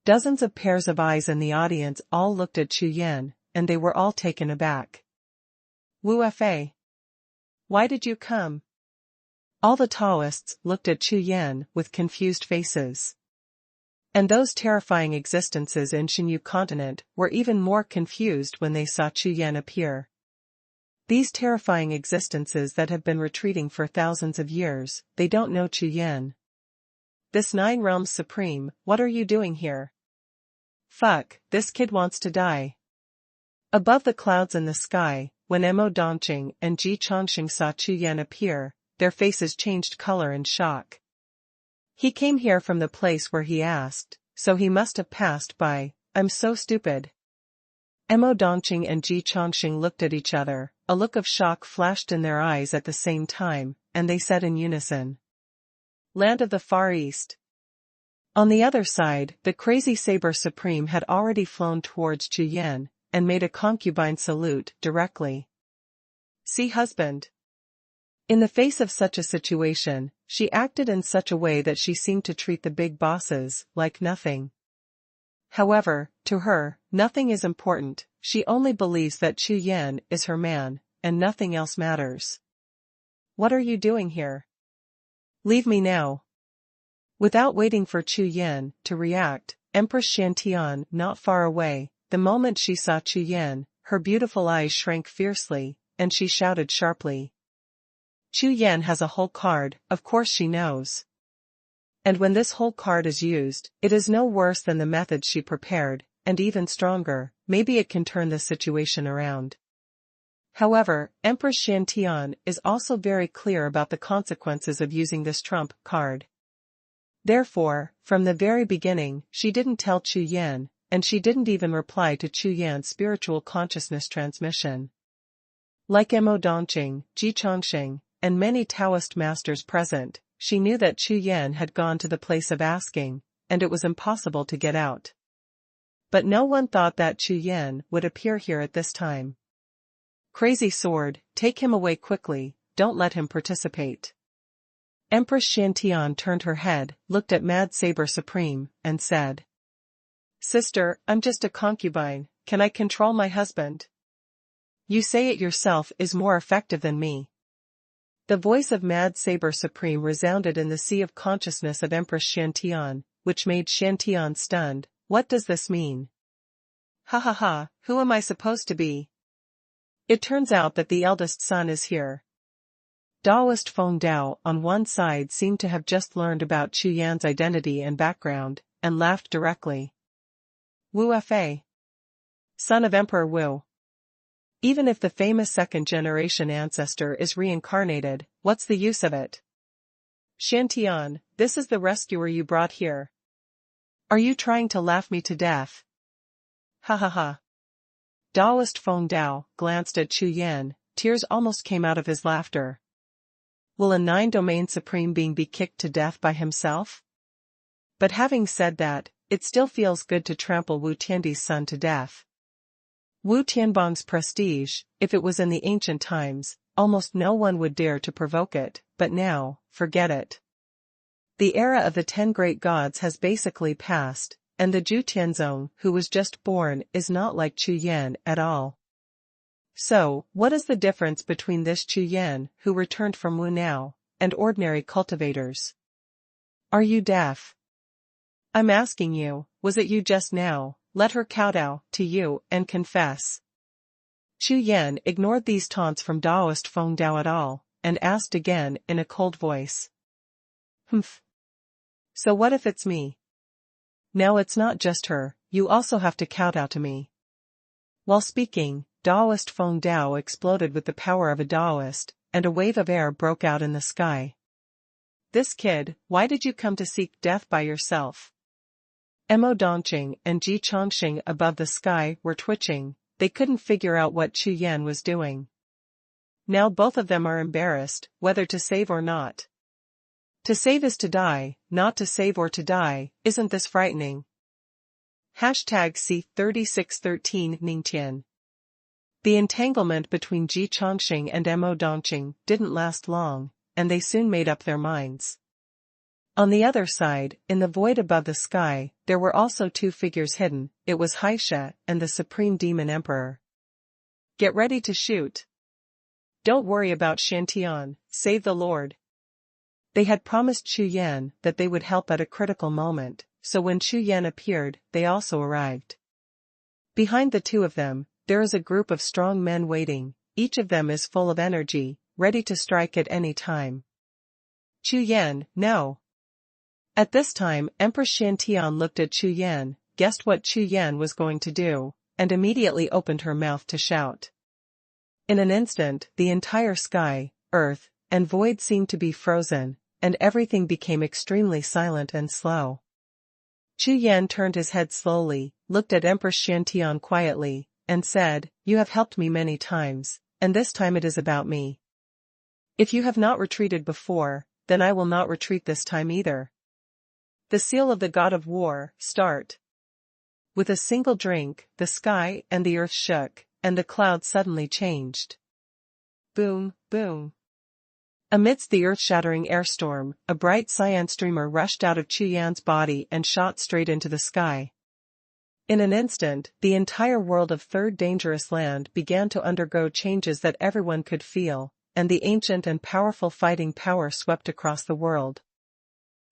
Dozens of pairs of eyes in the audience all looked at Chu Yan, and they were all taken aback. "Wu Fa. Why did you come?" All the Taoists looked at Chu Yan with confused faces. And those terrifying existences in Xinyu continent were even more confused when they saw Chu Yan appear. These terrifying existences that have been retreating for thousands of years, they don't know Chu Yan. "This 9 Realms Supreme, what are you doing here? Fuck, this kid wants to die." Above the clouds in the sky, when Mo Dongqing and Ji Chongqing saw Chu Yan appear, their faces changed color in shock. "He came here from the place where he asked, so he must have passed by. I'm so stupid." Mo Dongqing and Ji Chongqing looked at each other, a look of shock flashed in their eyes at the same time, and they said in unison, "Land of the Far East." On the other side, the crazy Saber Supreme had already flown towards Chu Yan, and made a concubine salute directly. "See husband." In the face of such a situation, she acted in such a way that she seemed to treat the big bosses like nothing. However, to her, nothing is important, she only believes that Chu Yan is her man, and nothing else matters. "What are you doing here? Leave me now." Without waiting for Chu Yan to react, Empress Xiantian, not far away, the moment she saw Chu Yan, her beautiful eyes shrank fiercely, and she shouted sharply. "Chu Yan has a whole card, of course she knows. And when this whole card is used, it is no worse than the method she prepared, and even stronger, maybe it can turn the situation around." However, Empress Xiantian is also very clear about the consequences of using this trump card. Therefore, from the very beginning, she didn't tell Chu Yan, and she didn't even reply to Chu Yan's spiritual consciousness transmission. Like Mo Dongqing, Ji Chongqing, and many Taoist masters present, she knew that Chu Yan had gone to the place of asking, and it was impossible to get out. But no one thought that Chu Yan would appear here at this time. "Crazy sword, take him away quickly, don't let him participate." Empress Xiantian turned her head, looked at Mad Saber Supreme, and said, "Sister, I'm just a concubine, can I control my husband? You say it yourself is more effective than me." The voice of Mad Saber Supreme resounded in the sea of consciousness of Empress Xiantian, which made Xiantian stunned. What does this mean? Ha ha ha, who am I supposed to be? It turns out that the eldest son is here. Daoist Feng Dao on one side seemed to have just learned about Chu Yan's identity and background, and laughed directly. Wu Fa. Son of Emperor Wu. Even if the famous second-generation ancestor is reincarnated, what's the use of it? Xiantian, this is the rescuer you brought here. Are you trying to laugh me to death? Ha ha ha. Daoist Feng Dao glanced at Chu Yan, tears almost came out of his laughter. Will a 9-domain supreme being be kicked to death by himself? But having said that, it still feels good to trample Wu Tiandi's son to death. Wu Tianbang's prestige, if it was in the ancient times, almost no one would dare to provoke it, but now, forget it. The era of the 10 great gods has basically passed, and the Zhu Tianzong who was just born is not like Chu Yan at all. So, what is the difference between this Chu Yan who returned from Wu now, and ordinary cultivators? Are you deaf? I'm asking you, was it you just now? Let her kowtow to you and confess. Chu Yan ignored these taunts from Daoist Feng Dao at all, and asked again in a cold voice. Humph. So what if it's me? Now it's not just her, you also have to kowtow to me. While speaking, Daoist Feng Dao exploded with the power of a Daoist, and a wave of air broke out in the sky. This kid, why did you come to seek death by yourself? Mo Dongqing and Ji Chongqing above the sky were twitching, they couldn't figure out what Chu Yan was doing. Now both of them are embarrassed, whether to save or not. To save is to die, not to save or to die, isn't this frightening? #C3613 Ningtian. The entanglement between Ji Chongqing and Mo Dongqing didn't last long, and they soon made up their minds. On the other side, in the void above the sky, there were also 2 figures hidden, it was Haisha and the Supreme Demon Emperor. Get ready to shoot. Don't worry about Xiantian, save the Lord. They had promised Chu Yan that they would help at a critical moment, so when Chu Yan appeared, they also arrived. Behind the 2 of them, there is a group of strong men waiting, each of them is full of energy, ready to strike at any time. Chu Yan, no. At this time, Empress Xiantian looked at Chu Yan, guessed what Chu Yan was going to do, and immediately opened her mouth to shout. In an instant, the entire sky, earth, and void seemed to be frozen, and everything became extremely silent and slow. Chu Yan turned his head slowly, looked at Empress Xiantian quietly, and said, "You have helped me many times, and this time it is about me. If you have not retreated before, then I will not retreat this time either. The seal of the god of war, start." With a single drink, the sky and the earth shook, and the clouds suddenly changed. Boom, boom. Amidst the earth-shattering airstorm, a bright cyan streamer rushed out of Chu Yan's body and shot straight into the sky. In an instant, the entire world of Third Dangerous Land began to undergo changes that everyone could feel, and the ancient and powerful fighting power swept across the world.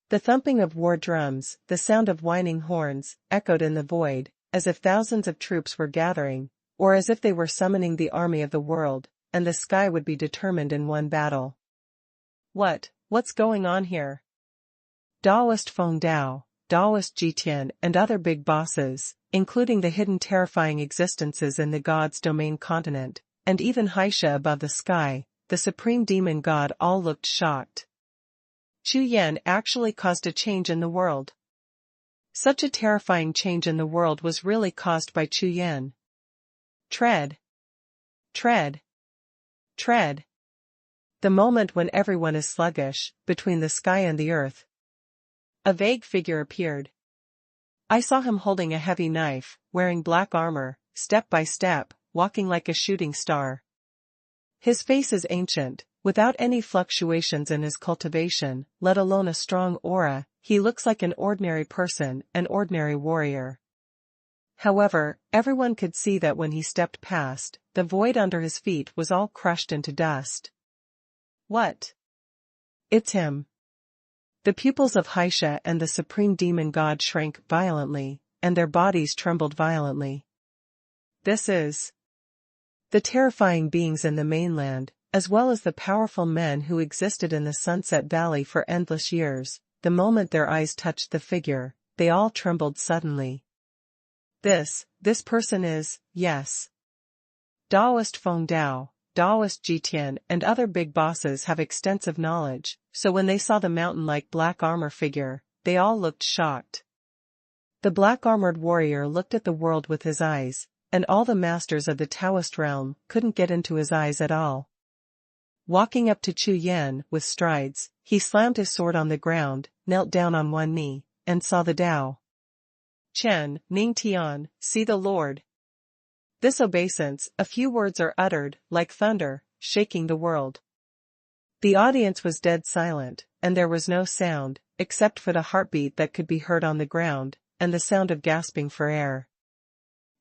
The thumping of war drums, the sound of whining horns, echoed in the void, as if thousands of troops were gathering, or as if they were summoning the army of the world, and the sky would be determined in one battle. What's going on here? Daoist Feng Dao, Daoist Jitian and other big bosses, including the hidden terrifying existences in the God's domain continent, and even Haisha above the sky, the supreme demon god all looked shocked. Chu Yan actually caused a change in the world. Such a terrifying change in the world was really caused by Chu Yan. Tread. Tread. Tread. The moment when everyone is sluggish, between the sky and the earth. A vague figure appeared. I saw him holding a heavy knife, wearing black armor, step by step, walking like a shooting star. His face is ancient, without any fluctuations in his cultivation, let alone a strong aura, he looks like an ordinary person, an ordinary warrior. However, everyone could see that when he stepped past, the void under his feet was all crushed into dust. What? It's him. The pupils of Haisha and the supreme demon god shrank violently, and their bodies trembled violently. This is. The terrifying beings in the mainland, as well as the powerful men who existed in the Sunset Valley for endless years, the moment their eyes touched the figure, they all trembled suddenly. This person is, yes. Daoist Feng Dao, Daoist Jitian and other big bosses have extensive knowledge, so when they saw the mountain-like black armor figure, they all looked shocked. The black-armored warrior looked at the world with his eyes, and all the masters of the Taoist realm couldn't get into his eyes at all. Walking up to Chu Yan with strides, he slammed his sword on the ground, knelt down on one knee, and saw the Dao. Chen, Ning Tian, see the Lord. This obeisance, a few words are uttered, like thunder, shaking the world. The audience was dead silent, and there was no sound, except for the heartbeat that could be heard on the ground, and the sound of gasping for air.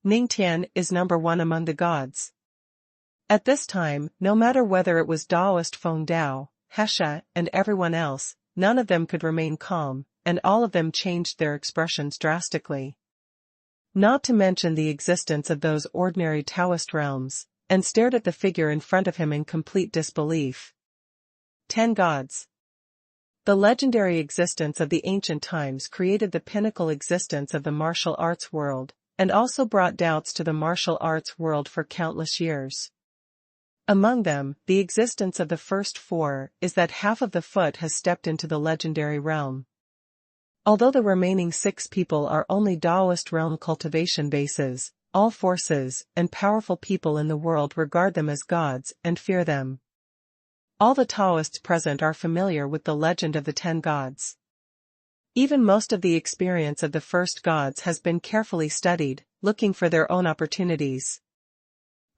Ning Tian is number one among the gods. At this time, no matter whether it was Daoist Feng Dao, Hesha, and everyone else, none of them could remain calm, and all of them changed their expressions drastically. Not to mention the existence of those ordinary Taoist realms, and stared at the figure in front of him in complete disbelief. 10 gods. The legendary existence of the ancient times created the pinnacle existence of the martial arts world, and also brought doubts to the martial arts world for countless years. Among them, the existence of the first 4 is that half of the foot has stepped into the legendary realm. Although the remaining 6 people are only Daoist realm cultivation bases, all forces and powerful people in the world regard them as gods and fear them. All the Taoists present are familiar with the legend of the 10 gods. Even most of the experience of the first gods has been carefully studied, looking for their own opportunities.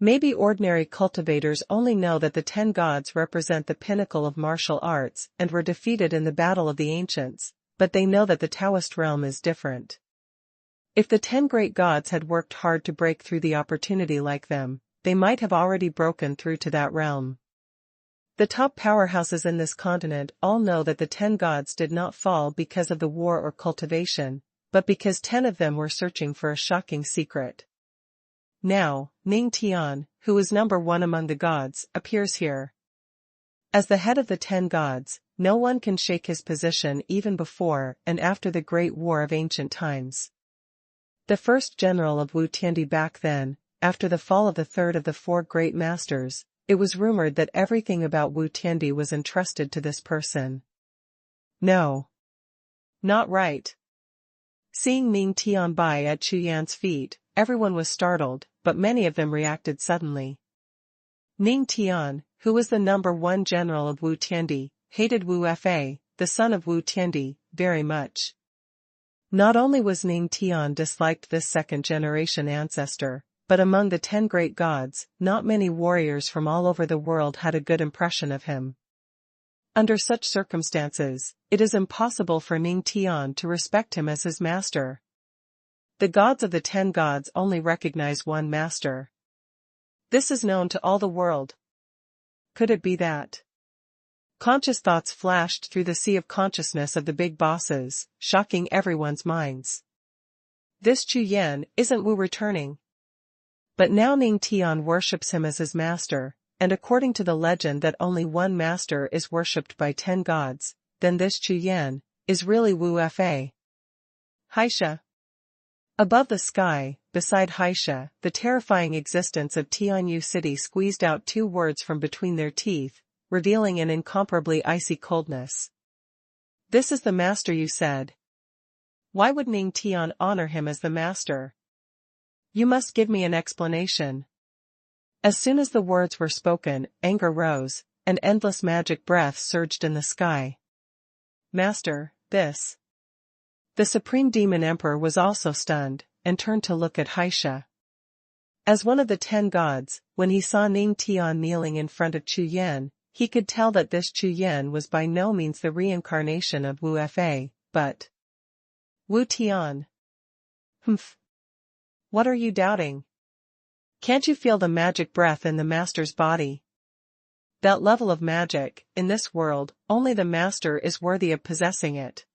Maybe ordinary cultivators only know that the 10 gods represent the pinnacle of martial arts and were defeated in the Battle of the Ancients, but they know that the Taoist realm is different. If the 10 great gods had worked hard to break through the opportunity like them, they might have already broken through to that realm. The top powerhouses in this continent all know that the 10 gods did not fall because of the war or cultivation, but because 10 of them were searching for a shocking secret. Now, Ning Tian, who is number 1 among the gods, appears here. As the head of the 10 gods, no one can shake his position even before and after the Great War of ancient times. The first general of Wu Tiandi back then, after the fall of the third of the 4 great masters, it was rumored that everything about Wu Tiandi was entrusted to this person. No. Not right. Seeing Ning Tian Bai at Chu Yan's feet, everyone was startled, but many of them reacted suddenly. Ning Tian, who was the number 1 general of Wu Tiandi, hated Wu Fa, the son of Wu Tiandi, very much. Not only was Ning Tian disliked this second-generation ancestor, but among the 10 great gods, not many warriors from all over the world had a good impression of him. Under such circumstances, it is impossible for Ning Tian to respect him as his master. The gods of the 10 gods only recognize one master. This is known to all the world. Could it be that? Conscious thoughts flashed through the sea of consciousness of the big bosses, shocking everyone's minds. This Chu Yan, isn't Wu returning? But now Ning Tian worships him as his master, and according to the legend that only one master is worshipped by 10 gods, then this Chu Yan is really Wu Fa. Haisha. Above the sky, beside Haisha, the terrifying existence of Tianyu City squeezed out 2 words from between their teeth, revealing an incomparably icy coldness. This is the master you said. Why would Ning Tian honor him as the master? You must give me an explanation. As soon as the words were spoken, anger rose, and endless magic breath surged in the sky. Master, this. The Supreme Demon Emperor was also stunned, and turned to look at Haisha. As one of the 10 gods, when he saw Ning Tian kneeling in front of Chu Yan, he could tell that this Chu Yan was by no means the reincarnation of Wu Fa, but Wu Tian. Humph. What are you doubting? Can't you feel the magic breath in the master's body? That level of magic, in this world, only the master is worthy of possessing it.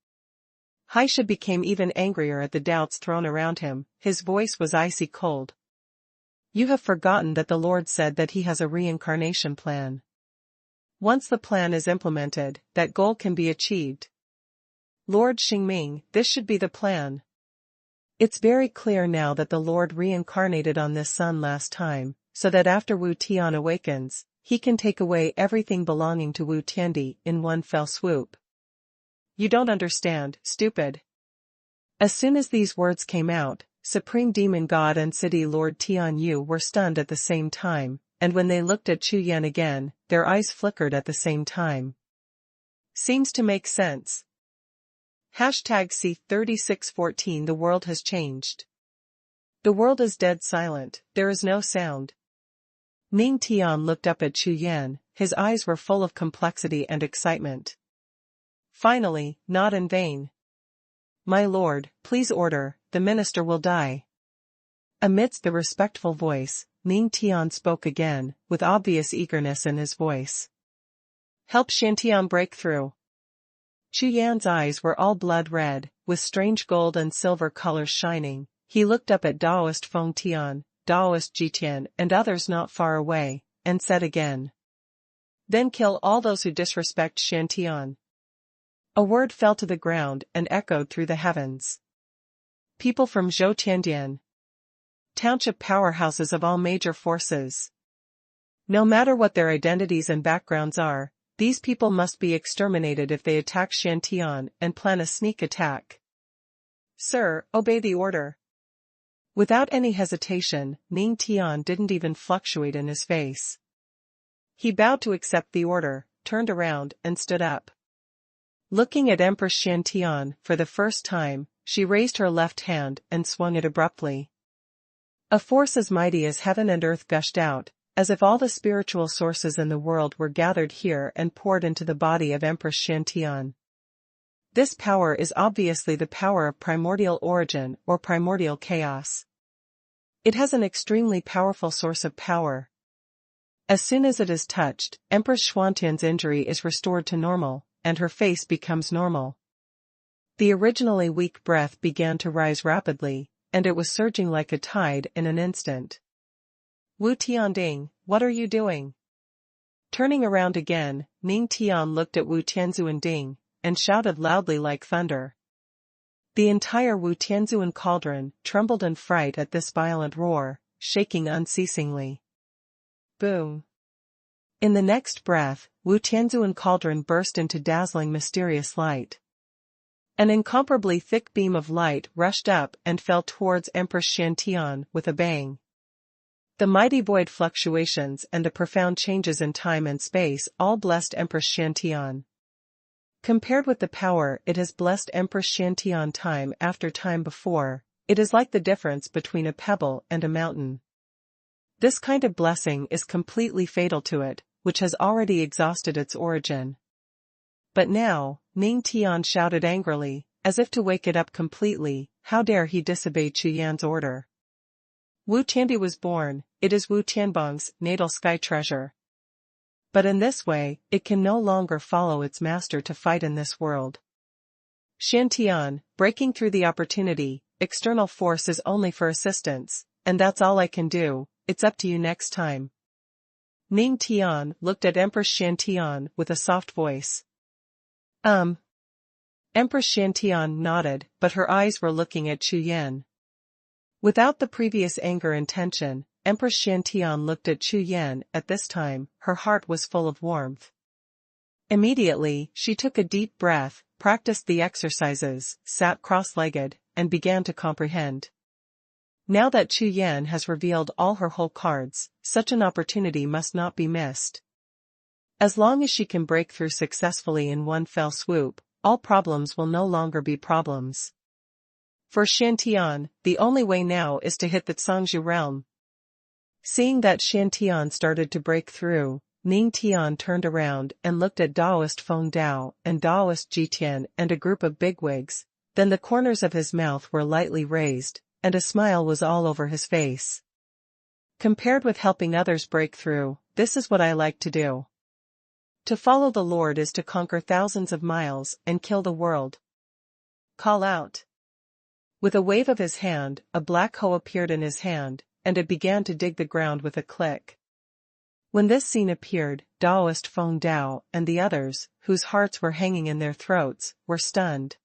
Haisha became even angrier at the doubts thrown around him, his voice was icy cold. You have forgotten that the Lord said that he has a reincarnation plan. Once the plan is implemented, that goal can be achieved. Lord Xingming, this should be the plan. It's very clear now that the Lord reincarnated on this sun last time, so that after Wu Tian awakens, he can take away everything belonging to Wu Tiandi in one fell swoop. You don't understand, stupid. As soon as these words came out, Supreme Demon God and City Lord Tian Yu were stunned at the same time, and when they looked at Chu Yan again, their eyes flickered at the same time. Seems to make sense. Hashtag C3614 The world has changed. The world is dead silent, there is no sound. Ning Tian looked up at Chu Yan, his eyes were full of complexity and excitement. Finally, not in vain. My lord, please order, the minister will die. Amidst the respectful voice, Ning Tian spoke again, with obvious eagerness in his voice. Help Shantian break through. Chu Yan's eyes were all blood red, with strange gold and silver colors shining. He looked up at Daoist Feng Tian, Daoist Jitian and others not far away, and said again. Then kill all those who disrespect Shantian. A word fell to the ground and echoed through the heavens. People from Zhou township powerhouses of all major forces. No matter what their identities and backgrounds are, these people must be exterminated if they attack Shantian and plan a sneak attack. Sir, obey the order. Without any hesitation, Ning Tian didn't even fluctuate in his face. He bowed to accept the order, turned around, and stood up. Looking at Empress Shantian for the first time, she raised her left hand and swung it abruptly. A force as mighty as heaven and earth gushed out, as if all the spiritual sources in the world were gathered here and poured into the body of Empress Shantian. This power is obviously the power of primordial origin or primordial chaos. It has an extremely powerful source of power. As soon as it is touched, Empress Xuanhuan's injury is restored to normal, and her face becomes normal. The originally weak breath began to rise rapidly, and it was surging like a tide in an instant. Wu Tianding, what are you doing? Turning around again, Ning Tian looked at Wu Tianzuanding, and shouted loudly like thunder. The entire Wu Tianzuan cauldron trembled in fright at this violent roar, shaking unceasingly. Boom. In the next breath, Wu Tianzuan cauldron burst into dazzling mysterious light. An incomparably thick beam of light rushed up and fell towards Empress Shantian with a bang. The mighty void fluctuations and the profound changes in time and space all blessed Empress Shantian. Compared with the power it has blessed Empress Shantian time after time before, it is like the difference between a pebble and a mountain. This kind of blessing is completely fatal to it, which has already exhausted its origin. But now, Ning Tian shouted angrily, as if to wake it up completely, how dare he disobey Chu Yan's order. Wu Tiandi was born, it is Wu Tianbang's natal sky treasure. But in this way, it can no longer follow its master to fight in this world. Shantian, breaking through the opportunity, external force is only for assistance, and that's all I can do, it's up to you next time. Ning Tian looked at Empress Shantian with a soft voice. Empress Shantian nodded, but her eyes were looking at Chu Yan. Without the previous anger and tension, Empress Shantian looked at Chu Yan. At this time, her heart was full of warmth. Immediately, she took a deep breath, practiced the exercises, sat cross-legged, and began to comprehend. Now that Chu Yan has revealed all her whole cards, such an opportunity must not be missed. As long as she can break through successfully in one fell swoop, all problems will no longer be problems. For Shantian, the only way now is to hit the Zhangzhou realm. Seeing that Shantian started to break through, Ning Tian turned around and looked at Daoist Feng Dao and Daoist Jitian and a group of bigwigs, then the corners of his mouth were lightly raised, and a smile was all over his face. Compared with helping others break through, this is what I like to do. To follow the Lord is to conquer thousands of miles and kill the world. Call out. With a wave of his hand, a black hoe appeared in his hand, and it began to dig the ground with a click. When this scene appeared, Daoist Feng Dao and the others, whose hearts were hanging in their throats, were stunned.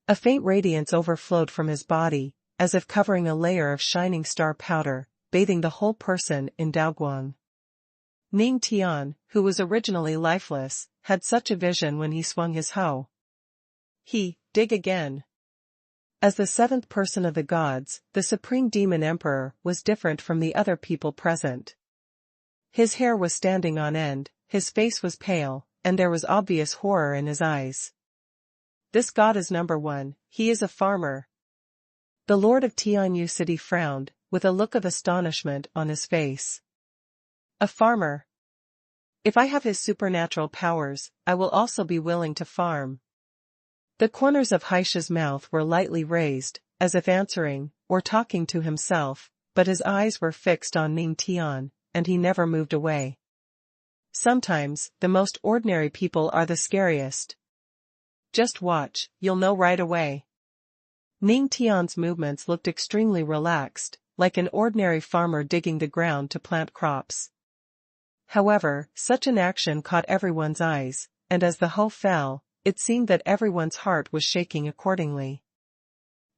A faint radiance overflowed from his body, as if covering a layer of shining star powder, bathing the whole person in Daoguang. Ning Tian, who was originally lifeless, had such a vision when he swung his hoe. Dig again. As the seventh person of the gods, the Supreme Demon Emperor was different from the other people present. His hair was standing on end, his face was pale, and there was obvious horror in his eyes. This god is number one, he is a farmer. The Lord of Tianyu City frowned, with a look of astonishment on his face. A farmer. If I have his supernatural powers, I will also be willing to farm. The corners of Haisha's mouth were lightly raised, as if answering, or talking to himself, but his eyes were fixed on Ning Tian, and he never moved away. Sometimes, the most ordinary people are the scariest. Just watch, you'll know right away. Ning Tian's movements looked extremely relaxed, like an ordinary farmer digging the ground to plant crops. However, such an action caught everyone's eyes, and as the hoe fell, it seemed that everyone's heart was shaking accordingly.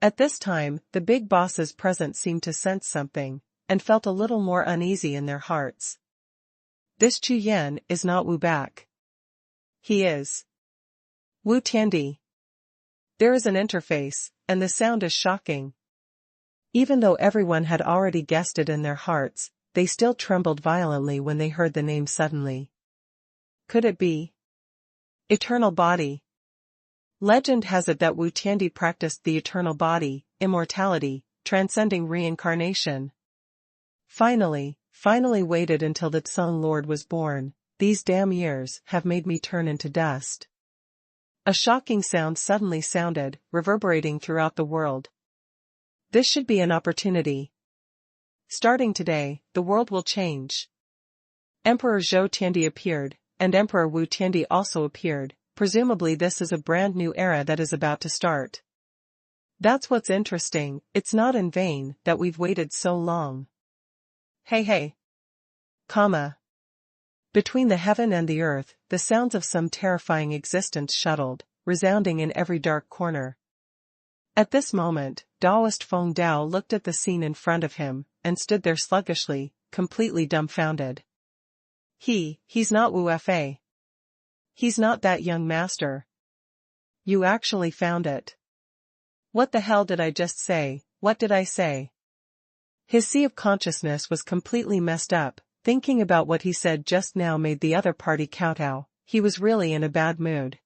At this time, the big bosses present seemed to sense something, and felt a little more uneasy in their hearts. This Chu Yan is not Wu Bak. He is Wu Tiandi. There is an interface, and the sound is shocking. Even though everyone had already guessed it in their hearts, they still trembled violently when they heard the name suddenly. Could it be Eternal Body? Legend has it that Wu Tiandi practiced the eternal body, immortality, transcending reincarnation. Finally waited until the Sun Lord was born. These damn years have made me turn into dust. A shocking sound suddenly sounded, reverberating throughout the world. This should be an opportunity. Starting today, the world will change. Emperor Zhou Tiandi appeared, and Emperor Wu Tiandi also appeared. Presumably this is a brand new era that is about to start. That's what's interesting, it's not in vain that we've waited so long. Hey. Between the heaven and the earth, the sounds of some terrifying existence shuttled, resounding in every dark corner. At this moment, Daoist Feng Dao looked at the scene in front of him, and stood there sluggishly, completely dumbfounded. He's not Wu Fa. He's not that young master. You actually found it. What the hell did I just say? What did I say? His sea of consciousness was completely messed up. Thinking about what he said just now made the other party kowtow. He was really in a bad mood.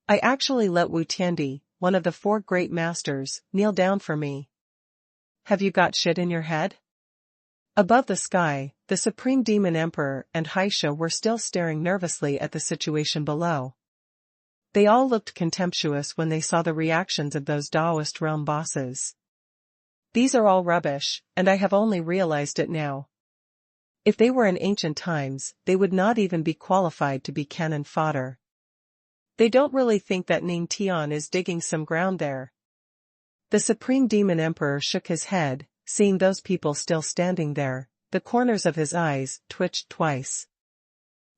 I actually let Wu Tiandi, one of the four great masters, kneel down for me. Have you got shit in your head? Above the sky, the Supreme Demon Emperor and Haisha were still staring nervously at the situation below. They all looked contemptuous when they saw the reactions of those Daoist realm bosses. These are all rubbish, and I have only realized it now. If they were in ancient times, they would not even be qualified to be cannon fodder. They don't really think that Ning Tian is digging some ground there. The Supreme Demon Emperor shook his head, seeing those people still standing there. The corners of his eyes twitched twice.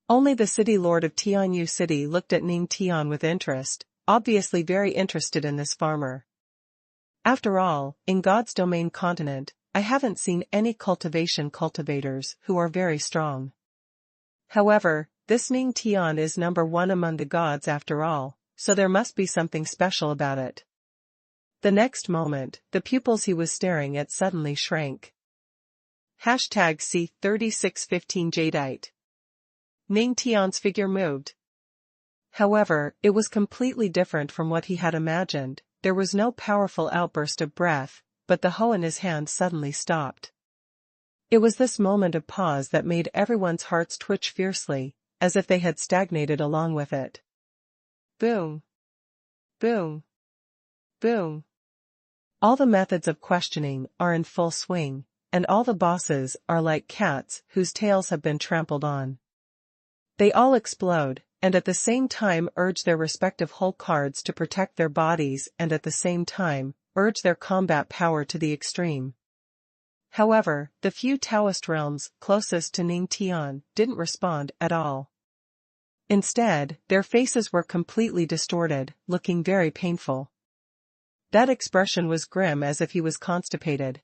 Only the city lord of Tianyu City looked at Ning Tian with interest, obviously very interested in this farmer. After all, in God's domain continent, I haven't seen any cultivation cultivators who are very strong. However, this Ning Tian is number one among the gods after all, so there must be something special about it. The next moment, the pupils he was staring at suddenly shrank. #C3615 Jadeite. Ning Tian's figure moved. However, it was completely different from what he had imagined. There was no powerful outburst of breath, but the hoe in his hand suddenly stopped. It was this moment of pause that made everyone's hearts twitch fiercely, as if they had stagnated along with it. Boom. Boom. Boom. All the methods of questioning are in full swing, and all the bosses are like cats whose tails have been trampled on. They all explode, and at the same time urge their respective whole cards to protect their bodies and at the same time, urge their combat power to the extreme. However, the few Taoist realms closest to Ningtian didn't respond at all. Instead, their faces were completely distorted, looking very painful. That expression was grim, as if he was constipated.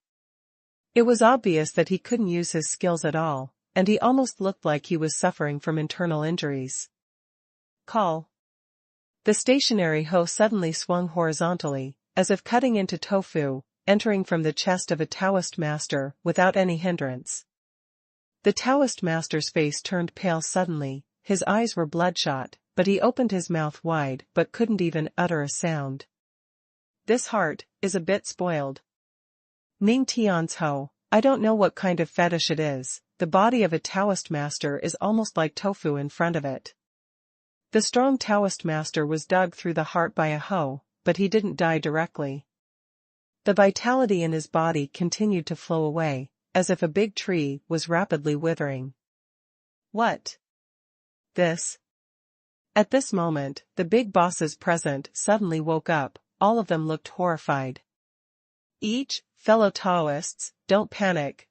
It was obvious that he couldn't use his skills at all, and he almost looked like he was suffering from internal injuries. Call. The stationary hoe suddenly swung horizontally, as if cutting into tofu, entering from the chest of a Taoist master without any hindrance. The Taoist master's face turned pale suddenly, his eyes were bloodshot, but he opened his mouth wide but couldn't even utter a sound. This heart is a bit spoiled. Ning Tian's hoe, I don't know what kind of fetish it is, the body of a Taoist master is almost like tofu in front of it. The strong Taoist master was dug through the heart by a hoe, but he didn't die directly. The vitality in his body continued to flow away, as if a big tree was rapidly withering. What? This? At this moment, the big bosses present suddenly woke up, all of them looked horrified. Fellow Taoists, don't panic,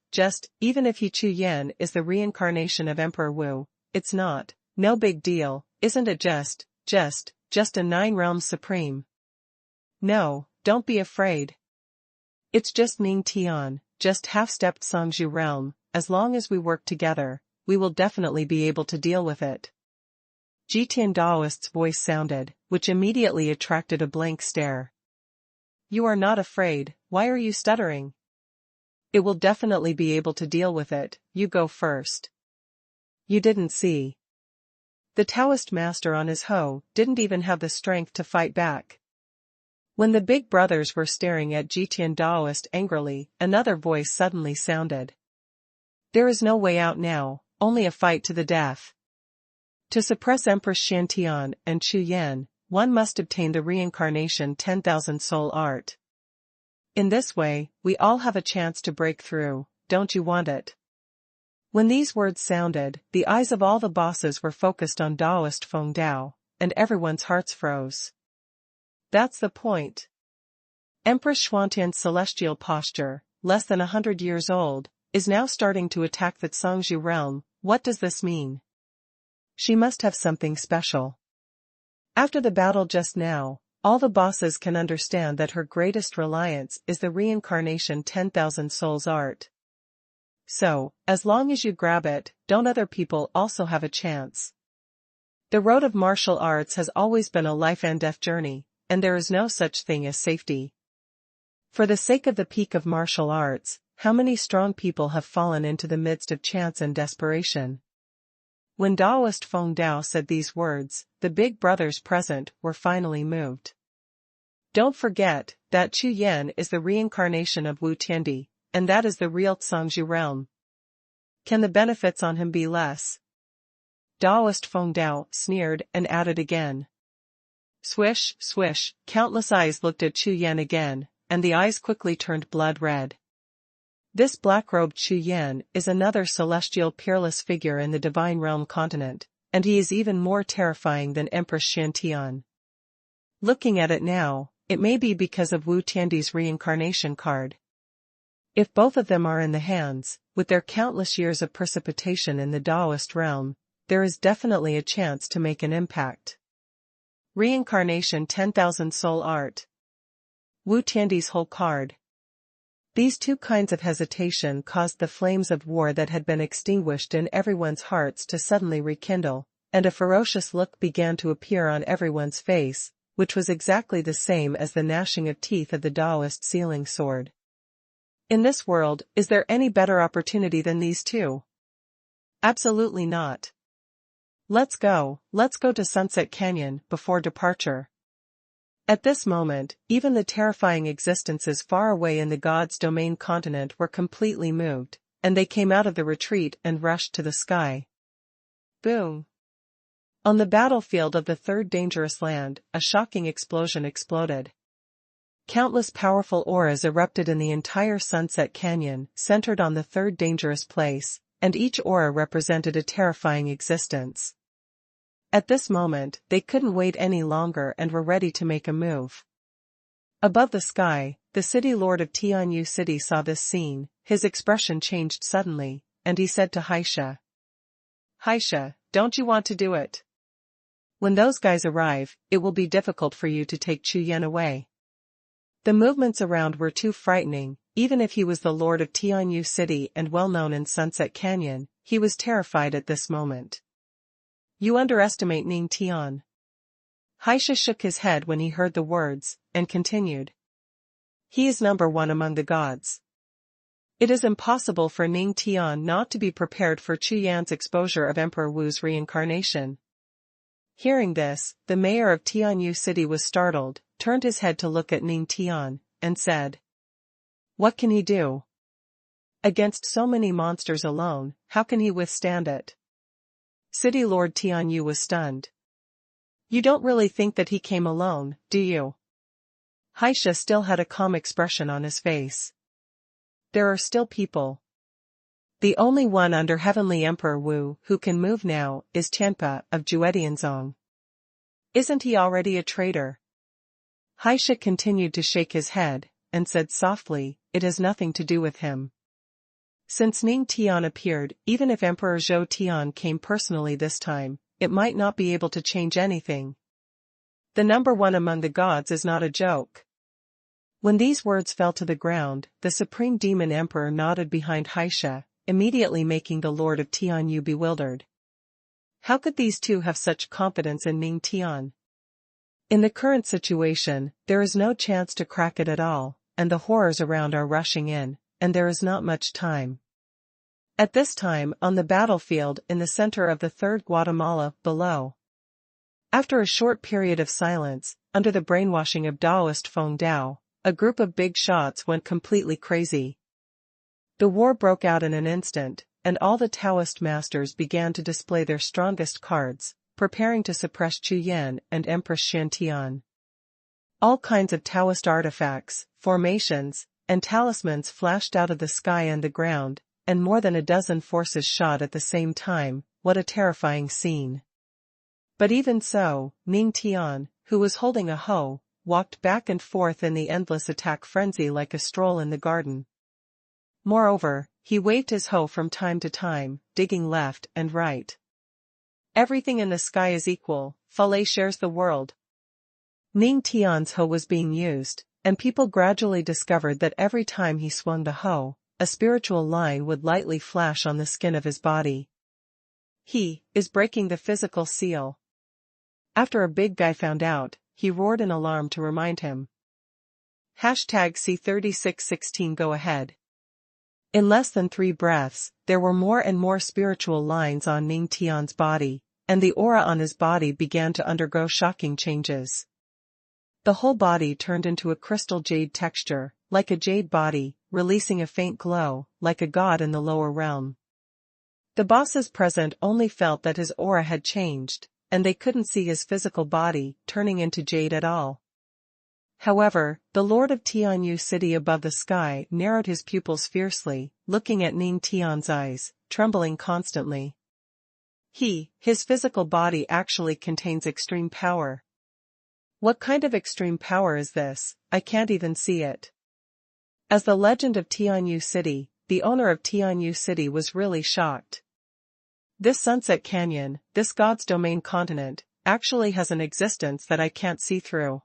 even if Chu Yan is the reincarnation of Emperor Wu, it's not, no big deal, isn't it just a 9 realms supreme? No, don't be afraid. It's just Ning Tian, just half-stepped Songzhu realm, as long as we work together, we will definitely be able to deal with it. Jitian Daoist's voice sounded, which immediately attracted a blank stare. You are not afraid, why are you stuttering? It will definitely be able to deal with it, you go first. You didn't see. The Taoist master on his hoe didn't even have the strength to fight back. When the big brothers were staring at Jitian Daoist angrily, another voice suddenly sounded. There is no way out now, only a fight to the death. To suppress Empress Xiantian and Chu Yan, one must obtain the reincarnation 10,000 soul art. In this way, we all have a chance to break through, don't you want it? When these words sounded, the eyes of all the bosses were focused on Daoist Feng Dao, and everyone's hearts froze. That's the point. Empress Xuantian's celestial posture, less than 100 years old, is now starting to attack the Songzhu realm. What does this mean? She must have something special. After the battle just now, all the bosses can understand that her greatest reliance is the reincarnation 10,000 souls art. So, as long as you grab it, don't other people also have a chance? The road of martial arts has always been a life and death journey, and there is no such thing as safety. For the sake of the peak of martial arts, how many strong people have fallen into the midst of chance and desperation? When Daoist Feng Dao said these words, the big brothers present were finally moved. Don't forget that Chu Yan is the reincarnation of Wu Tiandi, and that is the real Songzhu realm. Can the benefits on him be less? Daoist Feng Dao sneered and added again. Swish, swish, countless eyes looked at Chu Yan again, and the eyes quickly turned blood red. This black-robed Chu Yan is another celestial peerless figure in the divine realm continent, and he is even more terrifying than Empress Xiantian. Looking at it now, it may be because of Wu Tiandi's reincarnation card. If both of them are in the hands, with their countless years of precipitation in the Daoist realm, there is definitely a chance to make an impact. Reincarnation 10,000 soul art. Wu Tiandi's whole card. These two kinds of hesitation caused the flames of war that had been extinguished in everyone's hearts to suddenly rekindle, and a ferocious look began to appear on everyone's face, which was exactly the same as the gnashing of teeth of the Daoist sealing sword. In this world, is there any better opportunity than these two? Absolutely not. Let's go to Sunset Canyon before departure. At this moment, even the terrifying existences far away in the God's domain continent were completely moved, and they came out of the retreat and rushed to the sky. Boom! On the battlefield of the third dangerous land, a shocking explosion exploded. Countless powerful auras erupted in the entire Sunset Canyon, centered on the third dangerous place, and each aura represented a terrifying existence. At this moment, they couldn't wait any longer and were ready to make a move. Above the sky, the city lord of Tianyu City saw this scene, his expression changed suddenly, and he said to Xie, "Xie, don't you want to do it? When those guys arrive, it will be difficult for you to take Chu Yan away." The movements around were too frightening. Even if he was the lord of Tianyu City and well known in Sunset Canyon, he was terrified at this moment. "You underestimate Ning Tian." Xie shook his head when he heard the words, and continued. "He is number one among the gods. It is impossible for Ning Tian not to be prepared for Chu Yan's exposure of Emperor Wu's reincarnation." Hearing this, the mayor of Tianyu City was startled, turned his head to look at Ning Tian, and said, "What can he do? Against so many monsters alone, how can he withstand it?" City Lord Tianyu was stunned. "You don't really think that he came alone, do you?" Xie still had a calm expression on his face. "There are still people. The only one under Heavenly Emperor Wu who can move now is Tianpa of Jiuxiao. Isn't he already a traitor?" Xie continued to shake his head, and said softly, "It has nothing to do with him. Since Ning Tian appeared, even if Emperor Zhou Tian came personally this time, it might not be able to change anything. The number one among the gods is not a joke." When these words fell to the ground, the Supreme Demon Emperor nodded behind Xie, immediately making the Lord of Tianyu bewildered. How could these two have such confidence in Ning Tian? In the current situation, there is no chance to crack it at all, and the horrors around are rushing in, and there is not much time. At this time, on the battlefield in the center of the Third Guatemala, below. After a short period of silence, under the brainwashing of Taoist Feng Dao, a group of big shots went completely crazy. The war broke out in an instant, and all the Taoist masters began to display their strongest cards, preparing to suppress Chu Yan and Empress Xiantian. All kinds of Taoist artifacts, formations, and talismans flashed out of the sky and the ground, and more than a dozen forces shot at the same time. What a terrifying scene. But even so, Ning Tian, who was holding a hoe, walked back and forth in the endless attack frenzy like a stroll in the garden. Moreover, he waved his hoe from time to time, digging left and right. "Everything in the sky is equal, Fale shares the world." Ning Tian's hoe was being used, and people gradually discovered that every time he swung the hoe, a spiritual line would lightly flash on the skin of his body. "He is breaking the physical seal." After a big guy found out, he roared in alarm to remind him. #C3616 Go ahead. In less than 3 breaths, there were more and more spiritual lines on Ning Tian's body, and the aura on his body began to undergo shocking changes. The whole body turned into a crystal jade texture, like a jade body, releasing a faint glow, like a god in the lower realm. The bosses present only felt that his aura had changed, and they couldn't see his physical body turning into jade at all. However, the Lord of Tianyu City above the sky narrowed his pupils fiercely, looking at Ning Tian's eyes, trembling constantly. His physical body actually contains extreme power. What kind of extreme power is this? I can't even see it. As the legend of Tianyu City, the owner of Tianyu City was really shocked. This Sunset Canyon, this God's domain continent, actually has an existence that I can't see through.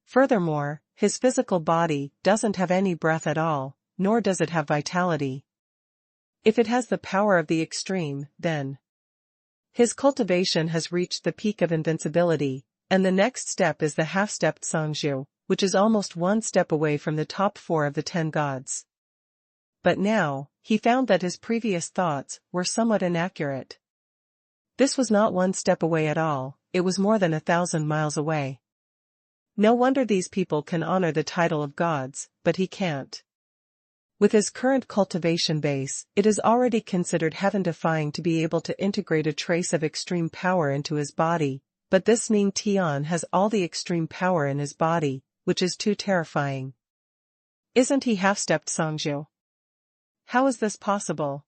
Furthermore, his physical body doesn't have any breath at all, nor does it have vitality. If it has the power of the extreme, then his cultivation has reached the peak of invincibility, and the next step is the half-stepped Sangzhu, which is almost 1 step away from the top 4 of the 10 gods. But now, he found that his previous thoughts were somewhat inaccurate. This was not 1 step away at all, it was more than 1,000 miles away. No wonder these people can honor the title of gods, but he can't. With his current cultivation base, it is already considered heaven-defying to be able to integrate a trace of extreme power into his body, but this Ning Tian has all the extreme power in his body, which is too terrifying. Isn't he half-stepped Sangzhu? How is this possible?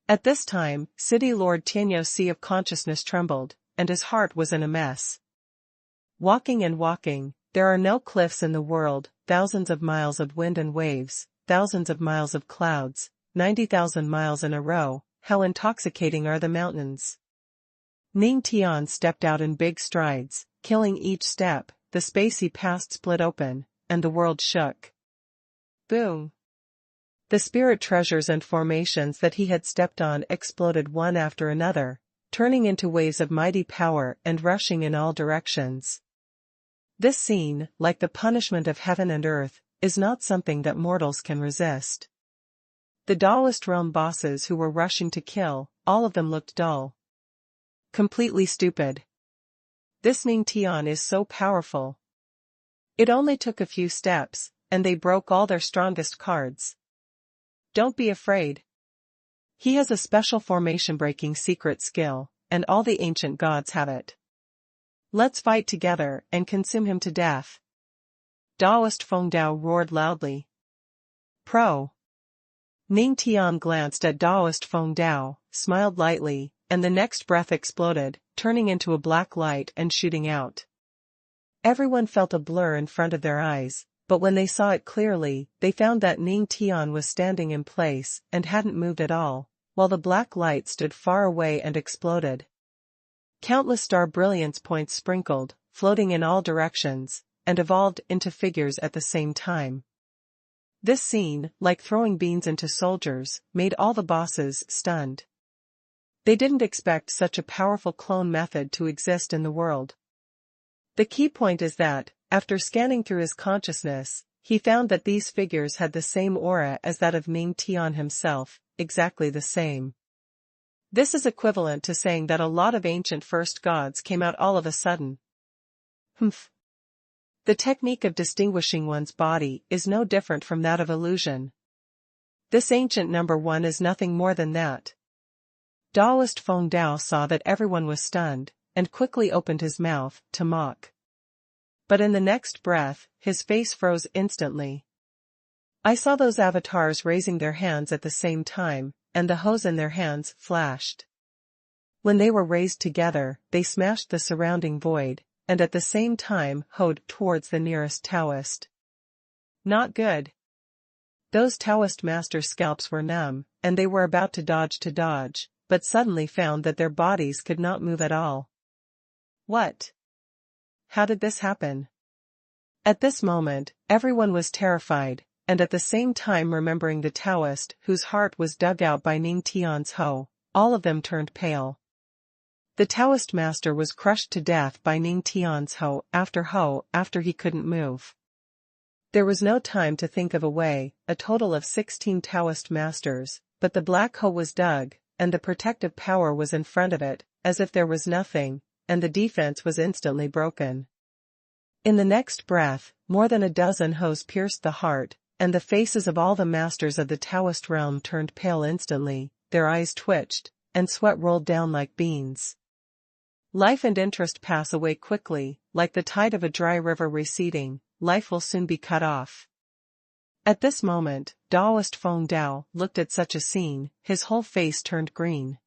At this time, City Lord Tianyu Sea of Consciousness trembled, and his heart was in a mess. Walking and walking, there are no cliffs in the world, thousands of miles of wind and waves, thousands of miles of clouds, 90,000 miles in a row, how intoxicating are the mountains. Ning Tian stepped out in big strides, killing each step, the space he passed split open, and the world shook. Boom! The spirit treasures and formations that he had stepped on exploded one after another, turning into waves of mighty power and rushing in all directions. This scene, like the punishment of heaven and earth, is not something that mortals can resist. The Taoist realm bosses who were rushing to kill, all of them looked dull. Completely stupid. This Ning Tian is so powerful. It only took a few steps, and they broke all their strongest cards. Don't be afraid. He has a special formation-breaking secret skill, and all the ancient gods have it. Let's fight together and consume him to death. Taoist Feng Dao roared loudly. Pro. Ning Tian glanced at Taoist Feng Dao, smiled lightly, and the next breath exploded, turning into a black light and shooting out. Everyone felt a blur in front of their eyes, but when they saw it clearly, they found that Ning Tian was standing in place and hadn't moved at all, while the black light stood far away and exploded. Countless star brilliance points sprinkled, floating in all directions, and evolved into figures at the same time. This scene, like throwing beans into soldiers, made all the bosses stunned. They didn't expect such a powerful clone method to exist in the world. The key point is that, after scanning through his consciousness, he found that these figures had the same aura as that of Ning Tian himself, exactly the same. This is equivalent to saying that a lot of ancient first gods came out all of a sudden. Humph. The technique of distinguishing one's body is no different from that of illusion. This ancient number one is nothing more than that. Taoist Feng Dao saw that everyone was stunned, and quickly opened his mouth to mock. But in the next breath, his face froze instantly. I saw those avatars raising their hands at the same time, and the hose in their hands flashed. When they were raised together, they smashed the surrounding void, and at the same time hoed towards the nearest Taoist. Not good. Those Taoist masters' scalps were numb, and they were about to dodge, but suddenly found that their bodies could not move at all. What? How did this happen? At this moment, everyone was terrified, and at the same time remembering the Taoist whose heart was dug out by Ning Tian's hoe, all of them turned pale. The Taoist master was crushed to death by Ning Tian's hoe after he couldn't move. There was no time to think of a way, a total of 16 Taoist masters, but the black hole was dug, and the protective power was in front of it, as if there was nothing, and the defense was instantly broken. In the next breath, more than a dozen hoes pierced the heart, and the faces of all the masters of the Taoist realm turned pale instantly, their eyes twitched, and sweat rolled down like beans. Life and interest pass away quickly, like the tide of a dry river receding, life will soon be cut off. At this moment, Taoist Feng Dao looked at such a scene, his whole face turned green.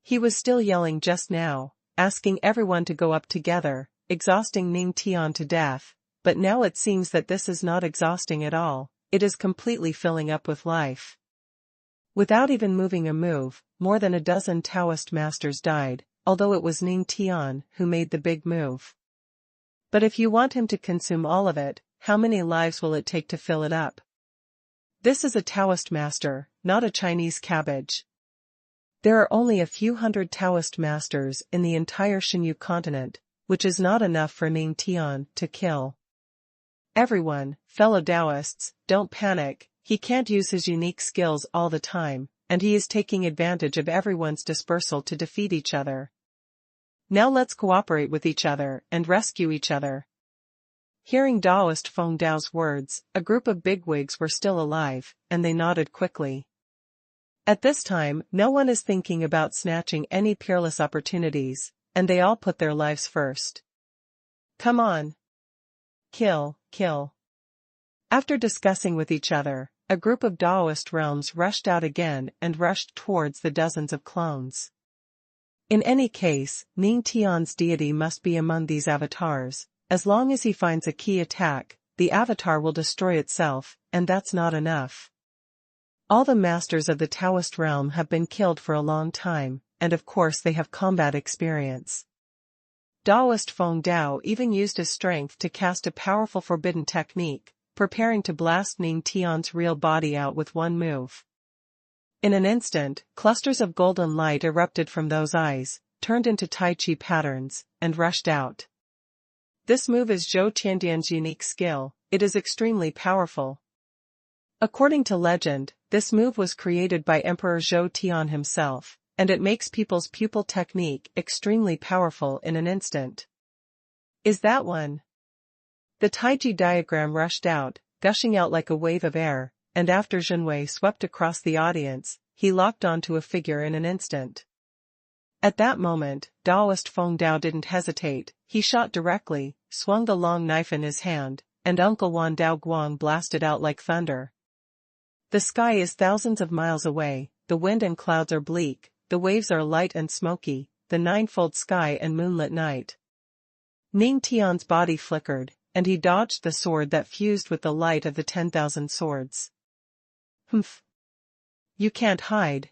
He was still yelling just now, asking everyone to go up together, exhausting Ning Tian to death, but now it seems that this is not exhausting at all, it is completely filling up with life. Without even moving a move, more than a dozen Taoist masters died, although it was Ning Tian who made the big move. But if you want him to consume all of it, how many lives will it take to fill it up? This is a Taoist master, not a Chinese cabbage. There are only a few hundred Taoist masters in the entire Xinyu continent, which is not enough for Ning Tian to kill. Everyone, fellow Taoists, don't panic, he can't use his unique skills all the time, and he is taking advantage of everyone's dispersal to defeat each other. Now let's cooperate with each other and rescue each other. Hearing Taoist Feng Dao's words, a group of bigwigs were still alive, and they nodded quickly. At this time, no one is thinking about snatching any peerless opportunities, and they all put their lives first. Come on. Kill. After discussing with each other, a group of Taoist realms rushed out again and rushed towards the dozens of clones. In any case, Ning Tian's deity must be among these avatars, as long as he finds a key attack, the avatar will destroy itself, and that's not enough. All the masters of the Taoist realm have been killed for a long time, and of course they have combat experience. Daoist Feng Dao even used his strength to cast a powerful forbidden technique, preparing to blast Ning Tian's real body out with one move. In an instant, clusters of golden light erupted from those eyes, turned into Tai Chi patterns, and rushed out. This move is Zhou Tiandian's unique skill. It is extremely powerful. According to legend, this move was created by Emperor Zhou Tian himself, and it makes people's pupil technique extremely powerful in an instant. Is that one? The Taiji diagram rushed out, gushing out like a wave of air, and after Zhenwei swept across the audience, he locked onto a figure in an instant. At that moment, Daoist Feng Dao didn't hesitate, he shot directly, swung the long knife in his hand, and Uncle Wan Dao Guang blasted out like thunder. The sky is thousands of miles away, the wind and clouds are bleak, the waves are light and smoky, the ninefold sky and moonlit night. Ning Tian's body flickered, and he dodged the sword that fused with the light of the 10,000 swords. Humph! You can't hide.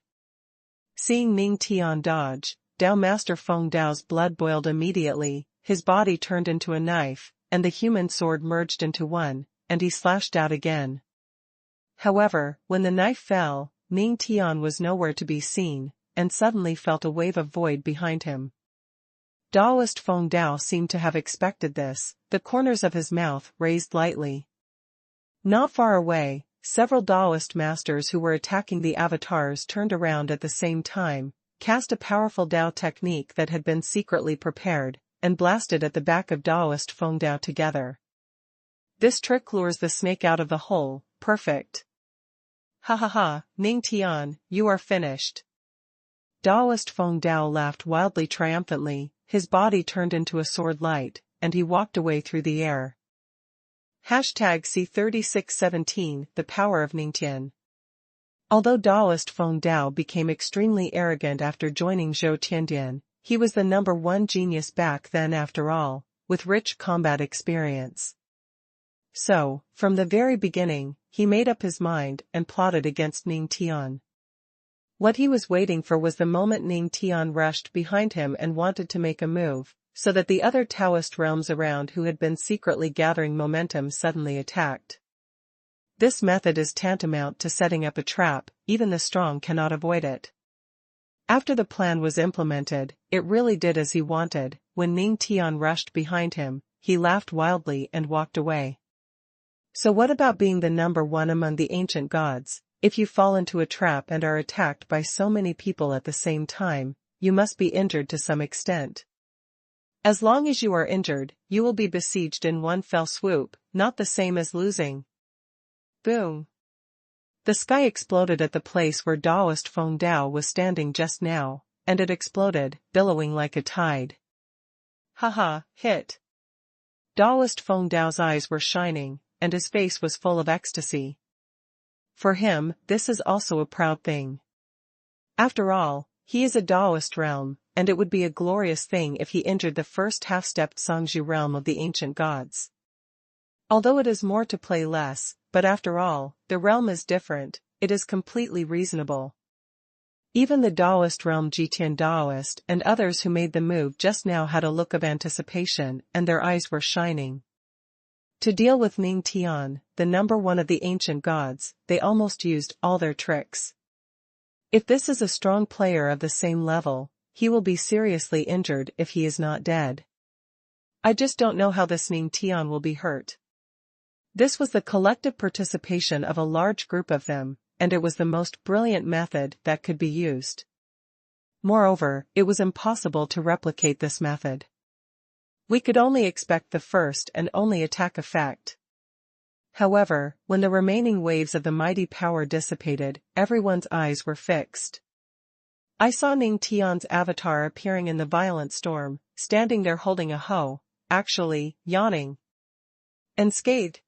Seeing Ning Tian dodge, Dao Master Feng Dao's blood boiled immediately, his body turned into a knife, and the human sword merged into one, and he slashed out again. However, when the knife fell, Ning Tian was nowhere to be seen, and suddenly felt a wave of void behind him. Daoist Feng Dao seemed to have expected this, the corners of his mouth raised lightly. Not far away, several Daoist masters who were attacking the avatars turned around at the same time, cast a powerful Dao technique that had been secretly prepared, and blasted at the back of Daoist Feng Dao together. This trick lures the snake out of the hole, perfect. Ha ha ha, Ning Tian, you are finished. Daoist Feng Dao laughed wildly triumphantly, his body turned into a sword light, and he walked away through the air. #C3617 The Power of Ningtian. Although Daoist Feng Dao became extremely arrogant after joining Zhou Tiandian, he was the #1 genius back then after all, with rich combat experience. So, from the very beginning, he made up his mind and plotted against Ning Tian. What he was waiting for was the moment Ning Tian rushed behind him and wanted to make a move, so that the other Taoist realms around who had been secretly gathering momentum suddenly attacked. This method is tantamount to setting up a trap, even the strong cannot avoid it. After the plan was implemented, it really did as he wanted. When Ning Tian rushed behind him, he laughed wildly and walked away. So what about being the #1 among the ancient gods? If you fall into a trap and are attacked by so many people at the same time, you must be injured to some extent. As long as you are injured, you will be besieged in one fell swoop, not the same as losing. Boom! The sky exploded at the place where Daoist Feng Dao was standing just now, and it exploded, billowing like a tide. Haha, hit! Daoist Feng Dao's eyes were shining, and his face was full of ecstasy. For him, this is also a proud thing. After all, he is a Daoist realm, and it would be a glorious thing if he injured the first half-stepped Songzhi realm of the ancient gods. Although it is more to play less, but after all, the realm is different, it is completely reasonable. Even the Daoist realm Jitian Daoist and others who made the move just now had a look of anticipation, and their eyes were shining. To deal with Ning Tian, the #1 of the ancient gods, they almost used all their tricks. If this is a strong player of the same level, he will be seriously injured if he is not dead. I just don't know how this Ning Tian will be hurt. This was the collective participation of a large group of them, and it was the most brilliant method that could be used. Moreover, it was impossible to replicate this method. We could only expect the first and only attack effect. However, when the remaining waves of the mighty power dissipated, everyone's eyes were fixed. I saw Ning Tian's avatar appearing in the violent storm, standing there holding a hoe, actually, yawning. Unscathed.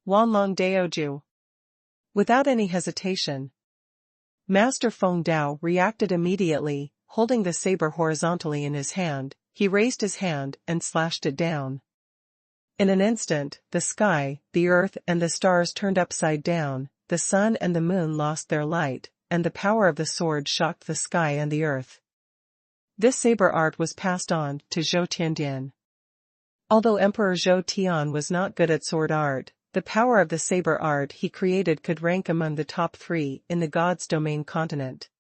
Wanlong Daoju. Without any hesitation, Master Feng Dao reacted immediately, holding the saber horizontally in his hand. He raised his hand and slashed it down. In an instant, the sky, the earth and the stars turned upside down, the sun and the moon lost their light, and the power of the sword shocked the sky and the earth. This saber art was passed on to Zhou Tiandian. Although Emperor Zhou Tian was not good at sword art, the power of the saber art he created could rank among the top 3 in the God's domain continent.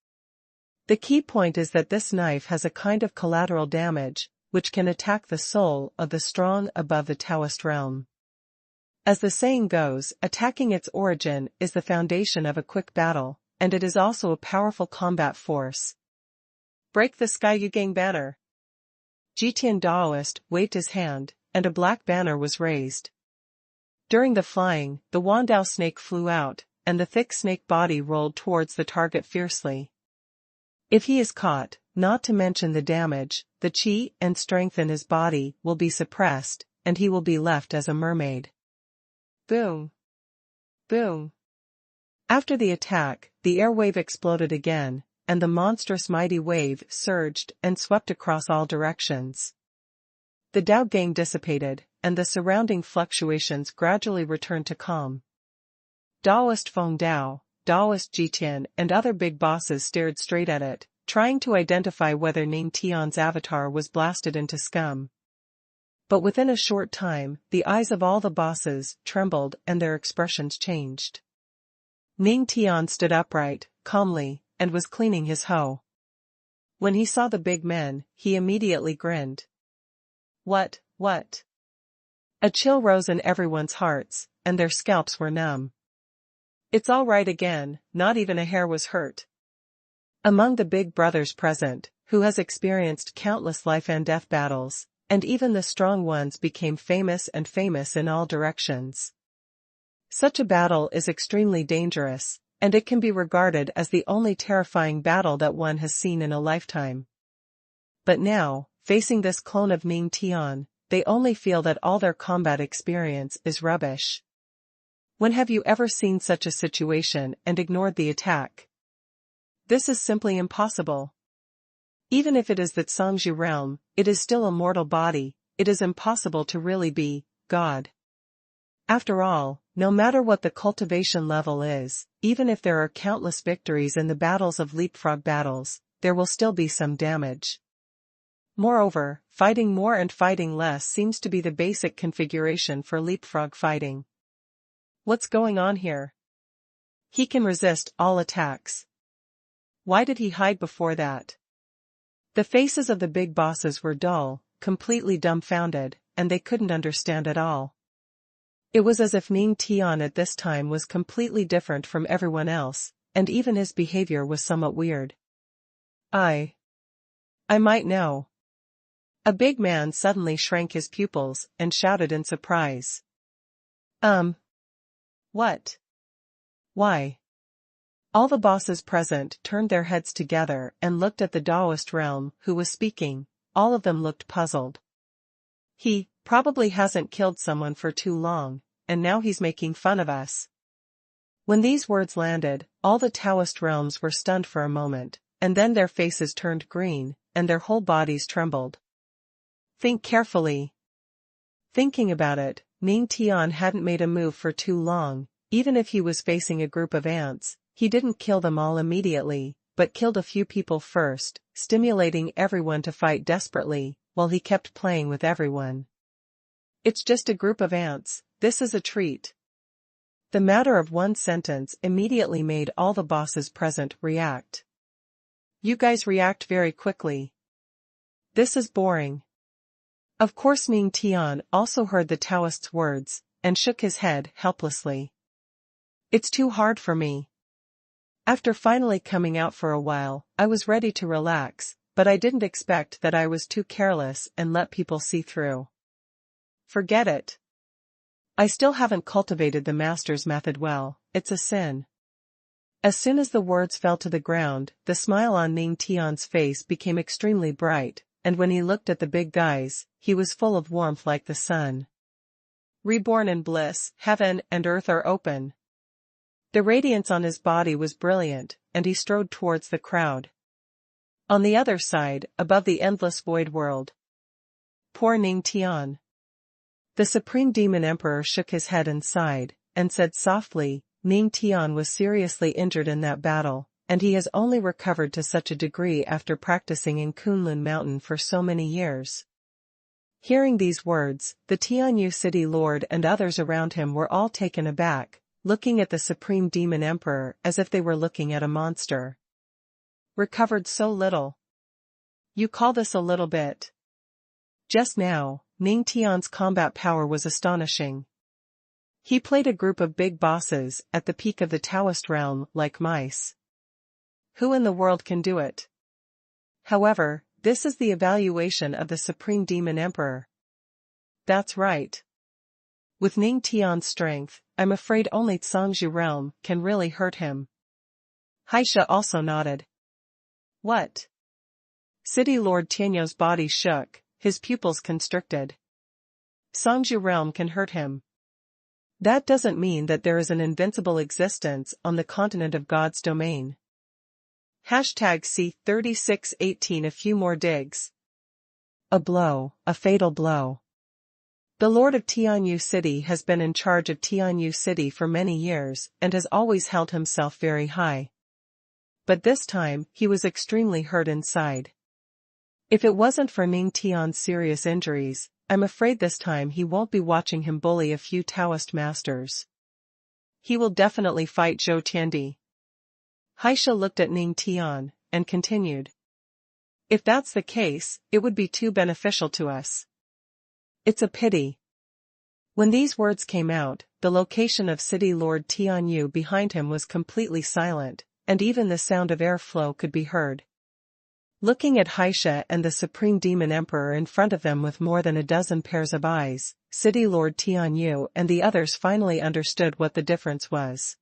The key point is that this knife has a kind of collateral damage, which can attack the soul of the strong above the Taoist realm. As the saying goes, attacking its origin is the foundation of a quick battle, and it is also a powerful combat force. Break the Sky Yugang banner. Jitian Daoist waved his hand, and a black banner was raised. During the flying, the Wandao snake flew out, and the thick snake body rolled towards the target fiercely. If he is caught, not to mention the damage, the qi and strength in his body will be suppressed, and he will be left as a mermaid. Boom! Boom! After the attack, the air wave exploded again, and the monstrous mighty wave surged and swept across all directions. The Dao Gang dissipated, and the surrounding fluctuations gradually returned to calm. Daoist Feng Dao, Daoist Jitian and other big bosses stared straight at it, trying to identify whether Ning Tian's avatar was blasted into scum. But within a short time, the eyes of all the bosses trembled and their expressions changed. Ning Tian stood upright, calmly, and was cleaning his hoe. When he saw the big men, he immediately grinned. What? A chill rose in everyone's hearts, and their scalps were numb. It's all right again, not even a hair was hurt. Among the big brothers present, who has experienced countless life and death battles, and even the strong ones became famous in all directions. Such a battle is extremely dangerous, and it can be regarded as the only terrifying battle that one has seen in a lifetime. But now, facing this clone of Ning Tian, they only feel that all their combat experience is rubbish. When have you ever seen such a situation and ignored the attack? This is simply impossible. Even if it is the Zhangzhu realm, it is still a mortal body, it is impossible to really be God. After all, no matter what the cultivation level is, even if there are countless victories in the battles of leapfrog battles, there will still be some damage. Moreover, fighting more and fighting less seems to be the basic configuration for leapfrog fighting. What's going on here? He can resist all attacks. Why did he hide before that? The faces of the big bosses were dull, completely dumbfounded, and they couldn't understand at all. It was as if Ning Tian at this time was completely different from everyone else, and even his behavior was somewhat weird. I might know. A big man suddenly shrank his pupils and shouted in surprise. What? Why? All the bosses present turned their heads together and looked at the Daoist realm who was speaking. All of them looked puzzled. He probably hasn't killed someone for too long, and now he's making fun of us. When these words landed, all the Taoist realms were stunned for a moment, and then their faces turned green, and their whole bodies trembled. Think carefully. Thinking about it, Ning Tian hadn't made a move for too long. Even if he was facing a group of ants, he didn't kill them all immediately, but killed a few people first, stimulating everyone to fight desperately, while he kept playing with everyone. It's just a group of ants, this is a treat. The matter of one sentence immediately made all the bosses present react. You guys react very quickly. This is boring. Of course Ning Tian also heard the Taoist's words, and shook his head helplessly. It's too hard for me. After finally coming out for a while, I was ready to relax, but I didn't expect that I was too careless and let people see through. Forget it. I still haven't cultivated the master's method well, it's a sin. As soon as the words fell to the ground, the smile on Ning Tian's face became extremely bright, and when he looked at the big guys, he was full of warmth like the sun. Reborn in bliss, heaven and earth are open. The radiance on his body was brilliant, and he strode towards the crowd. On the other side, above the endless void world. Poor Ning Tian. The Supreme Demon Emperor shook his head and sighed, and said softly, Ning Tian was seriously injured in that battle, and he has only recovered to such a degree after practicing in Kunlun Mountain for so many years. Hearing these words, the Tianyu city lord and others around him were all taken aback, looking at the Supreme Demon Emperor as if they were looking at a monster. Recovered so little. You call this a little bit? Just now, Ning Tian's combat power was astonishing. He played a group of big bosses at the peak of the Taoist realm like mice. Who in the world can do it? However, this is the evaluation of the Supreme Demon Emperor. That's right. With Ning Tian's strength, I'm afraid only Zhangzhou realm can really hurt him. Haisha also nodded. What? City Lord Tianyou's body shook, his pupils constricted. Zhangzhou realm can hurt him. That doesn't mean that there is an invincible existence on the continent of God's domain. #C3618 A few more digs. A blow, a fatal blow. The Lord of Tianyu City has been in charge of Tianyu City for many years and has always held himself very high. But this time, he was extremely hurt inside. If it wasn't for Ning Tian's serious injuries, I'm afraid this time he won't be watching him bully a few Taoist masters. He will definitely fight Zhou Tiandi. Haisha looked at Ning Tian, and continued. If that's the case, it would be too beneficial to us. It's a pity. When these words came out, the location of City Lord Tianyu behind him was completely silent, and even the sound of airflow could be heard. Looking at Haisha and the Supreme Demon Emperor in front of them with more than a dozen pairs of eyes, City Lord Tianyu and the others finally understood what the difference was.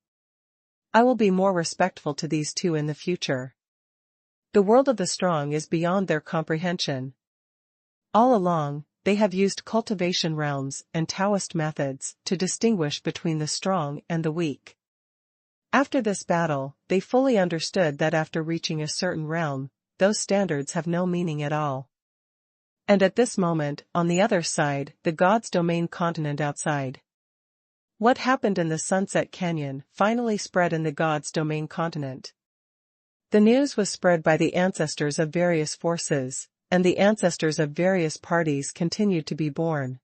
I will be more respectful to these two in the future. The world of the strong is beyond their comprehension. All along, they have used cultivation realms and Taoist methods to distinguish between the strong and the weak. After this battle, they fully understood that after reaching a certain realm, those standards have no meaning at all. And at this moment, on the other side, the God's domain continent outside. What happened in the Sunset Canyon finally spread in the God's domain continent. The news was spread by the ancestors of various forces, and the ancestors of various parties continued to be born.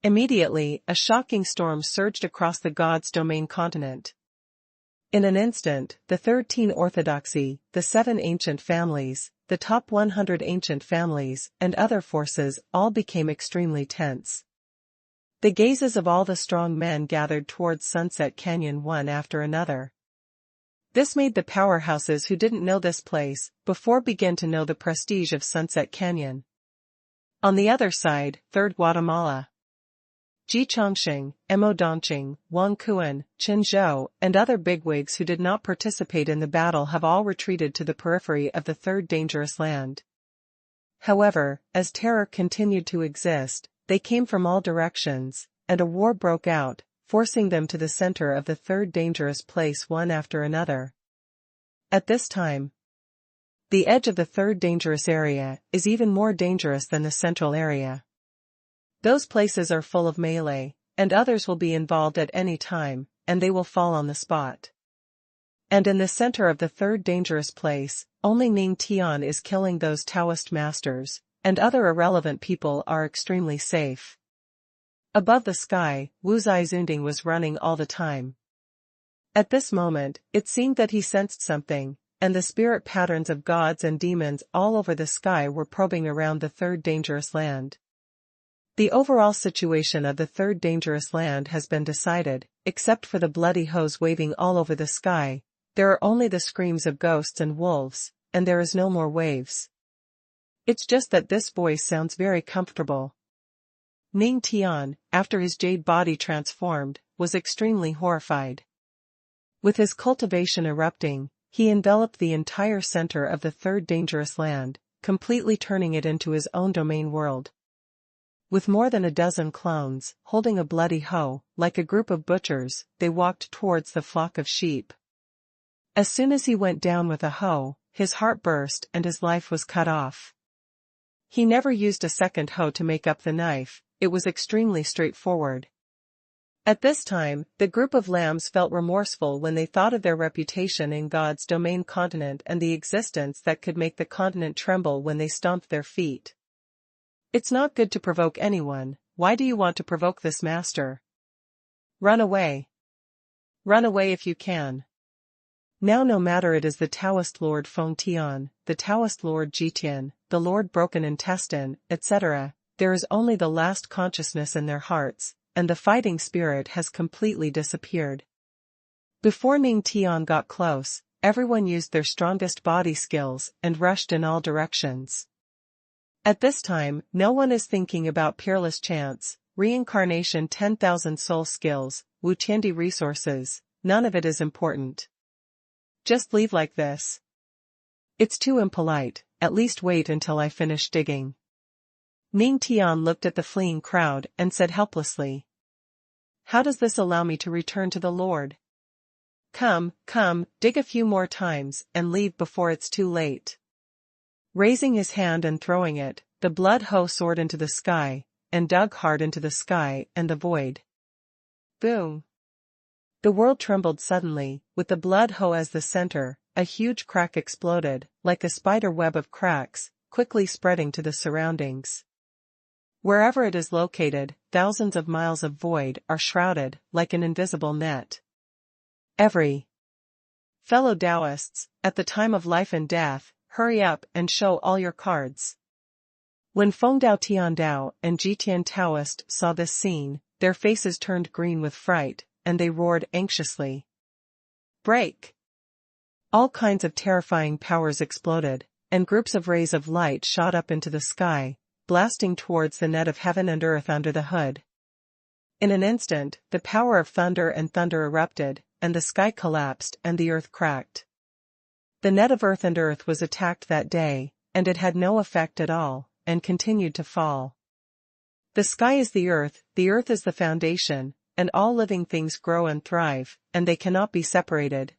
Immediately, a shocking storm surged across the God's domain continent. In an instant, the 13 orthodoxy, the 7 ancient families, the top 100 ancient families, and other forces all became extremely tense. The gazes of all the strong men gathered towards Sunset Canyon one after another. This made the powerhouses who didn't know this place before begin to know the prestige of Sunset Canyon. On the other side, 3rd Guatemala. Ji Chongqing, Mo Dongqing, Wang Kuan, Chen Zhou, and other bigwigs who did not participate in the battle have all retreated to the periphery of the Third Dangerous Land. However, as terror continued to exist, they came from all directions, and a war broke out, forcing them to the center of the Third Dangerous Place one after another. At this time, the edge of the Third Dangerous Area is even more dangerous than the central area. Those places are full of melee, and others will be involved at any time, and they will fall on the spot. And in the center of the Third Dangerous Place, only Ning Tian is killing those Taoist masters, and other irrelevant people are extremely safe. Above the sky, Wu Zizunding was running all the time. At this moment, it seemed that he sensed something, and the spirit patterns of gods and demons all over the sky were probing around the Third Dangerous Land. The overall situation of the Third Dangerous Land has been decided, except for the bloody hose waving all over the sky. There are only the screams of ghosts and wolves, and there is no more waves. It's just that this voice sounds very comfortable. Ning Tian, after his jade body transformed, was extremely horrified. With his cultivation erupting, he enveloped the entire center of the Third Dangerous Land, completely turning it into his own domain world. With more than a dozen clones, holding a bloody hoe, like a group of butchers, they walked towards the flock of sheep. As soon as he went down with a hoe, his heart burst and his life was cut off. He never used a second hoe to make up the knife, it was extremely straightforward. At this time, the group of lambs felt remorseful when they thought of their reputation in God's domain continent and the existence that could make the continent tremble when they stomped their feet. It's not good to provoke anyone. Why do you want to provoke this master? Run away. Run away if you can. Now no matter it is the Taoist Lord Feng Tian, the Taoist Lord Jitian, the Lord Broken Intestine, etc., there is only the last consciousness in their hearts, and the fighting spirit has completely disappeared. Before Ning Tian got close, everyone used their strongest body skills and rushed in all directions. At this time, no one is thinking about peerless chance, reincarnation 10,000 soul skills, Wuqiandi resources, none of it is important. Just leave like this. It's too impolite, at least wait until I finish digging. Ning Tian looked at the fleeing crowd and said helplessly. How does this allow me to return to the Lord? Come, dig a few more times and leave before it's too late. Raising his hand and throwing it, the blood hoe soared into the sky, and dug hard into the sky and the void. Boom! The world trembled suddenly, with the blood hoe as the center, a huge crack exploded, like a spider web of cracks, quickly spreading to the surroundings. Wherever it is located, thousands of miles of void are shrouded, like an invisible net. Every fellow Taoists, at the time of life and death, hurry up and show all your cards. When Feng Dao Tian Dao and Jitian Taoist saw this scene, their faces turned green with fright, and they roared anxiously. Break! All kinds of terrifying powers exploded, and groups of rays of light shot up into the sky, blasting towards the net of heaven and earth under the hood. In an instant, the power of thunder and thunder erupted, and the sky collapsed and the earth cracked. The net of earth and earth was attacked that day, and it had no effect at all, and continued to fall. The sky is the earth is the foundation, and all living things grow and thrive, and they cannot be separated,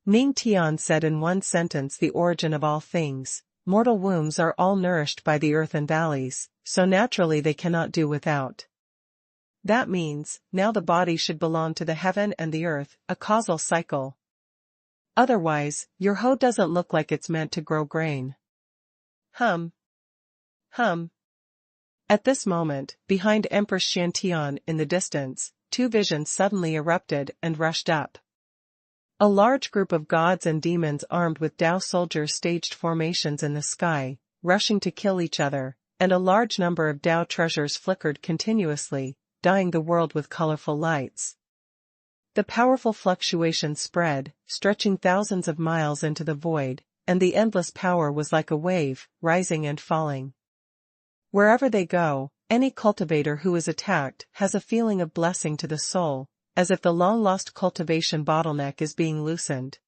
Ning Tian said in one sentence the origin of all things. Mortal wombs are all nourished by the earth and valleys, so naturally they cannot do without. That means, now the body should belong to the heaven and the earth, a causal cycle. Otherwise, your hoe doesn't look like it's meant to grow grain. Hum. At this moment, behind Empress Xiantian in the distance, two visions suddenly erupted and rushed up. A large group of gods and demons armed with Dao soldiers staged formations in the sky, rushing to kill each other, and a large number of Dao treasures flickered continuously, dyeing the world with colorful lights. The powerful fluctuation spread, stretching thousands of miles into the void, and the endless power was like a wave, rising and falling. Wherever they go, any cultivator who is attacked has a feeling of blessing to the soul, as if the long-lost cultivation bottleneck is being loosened.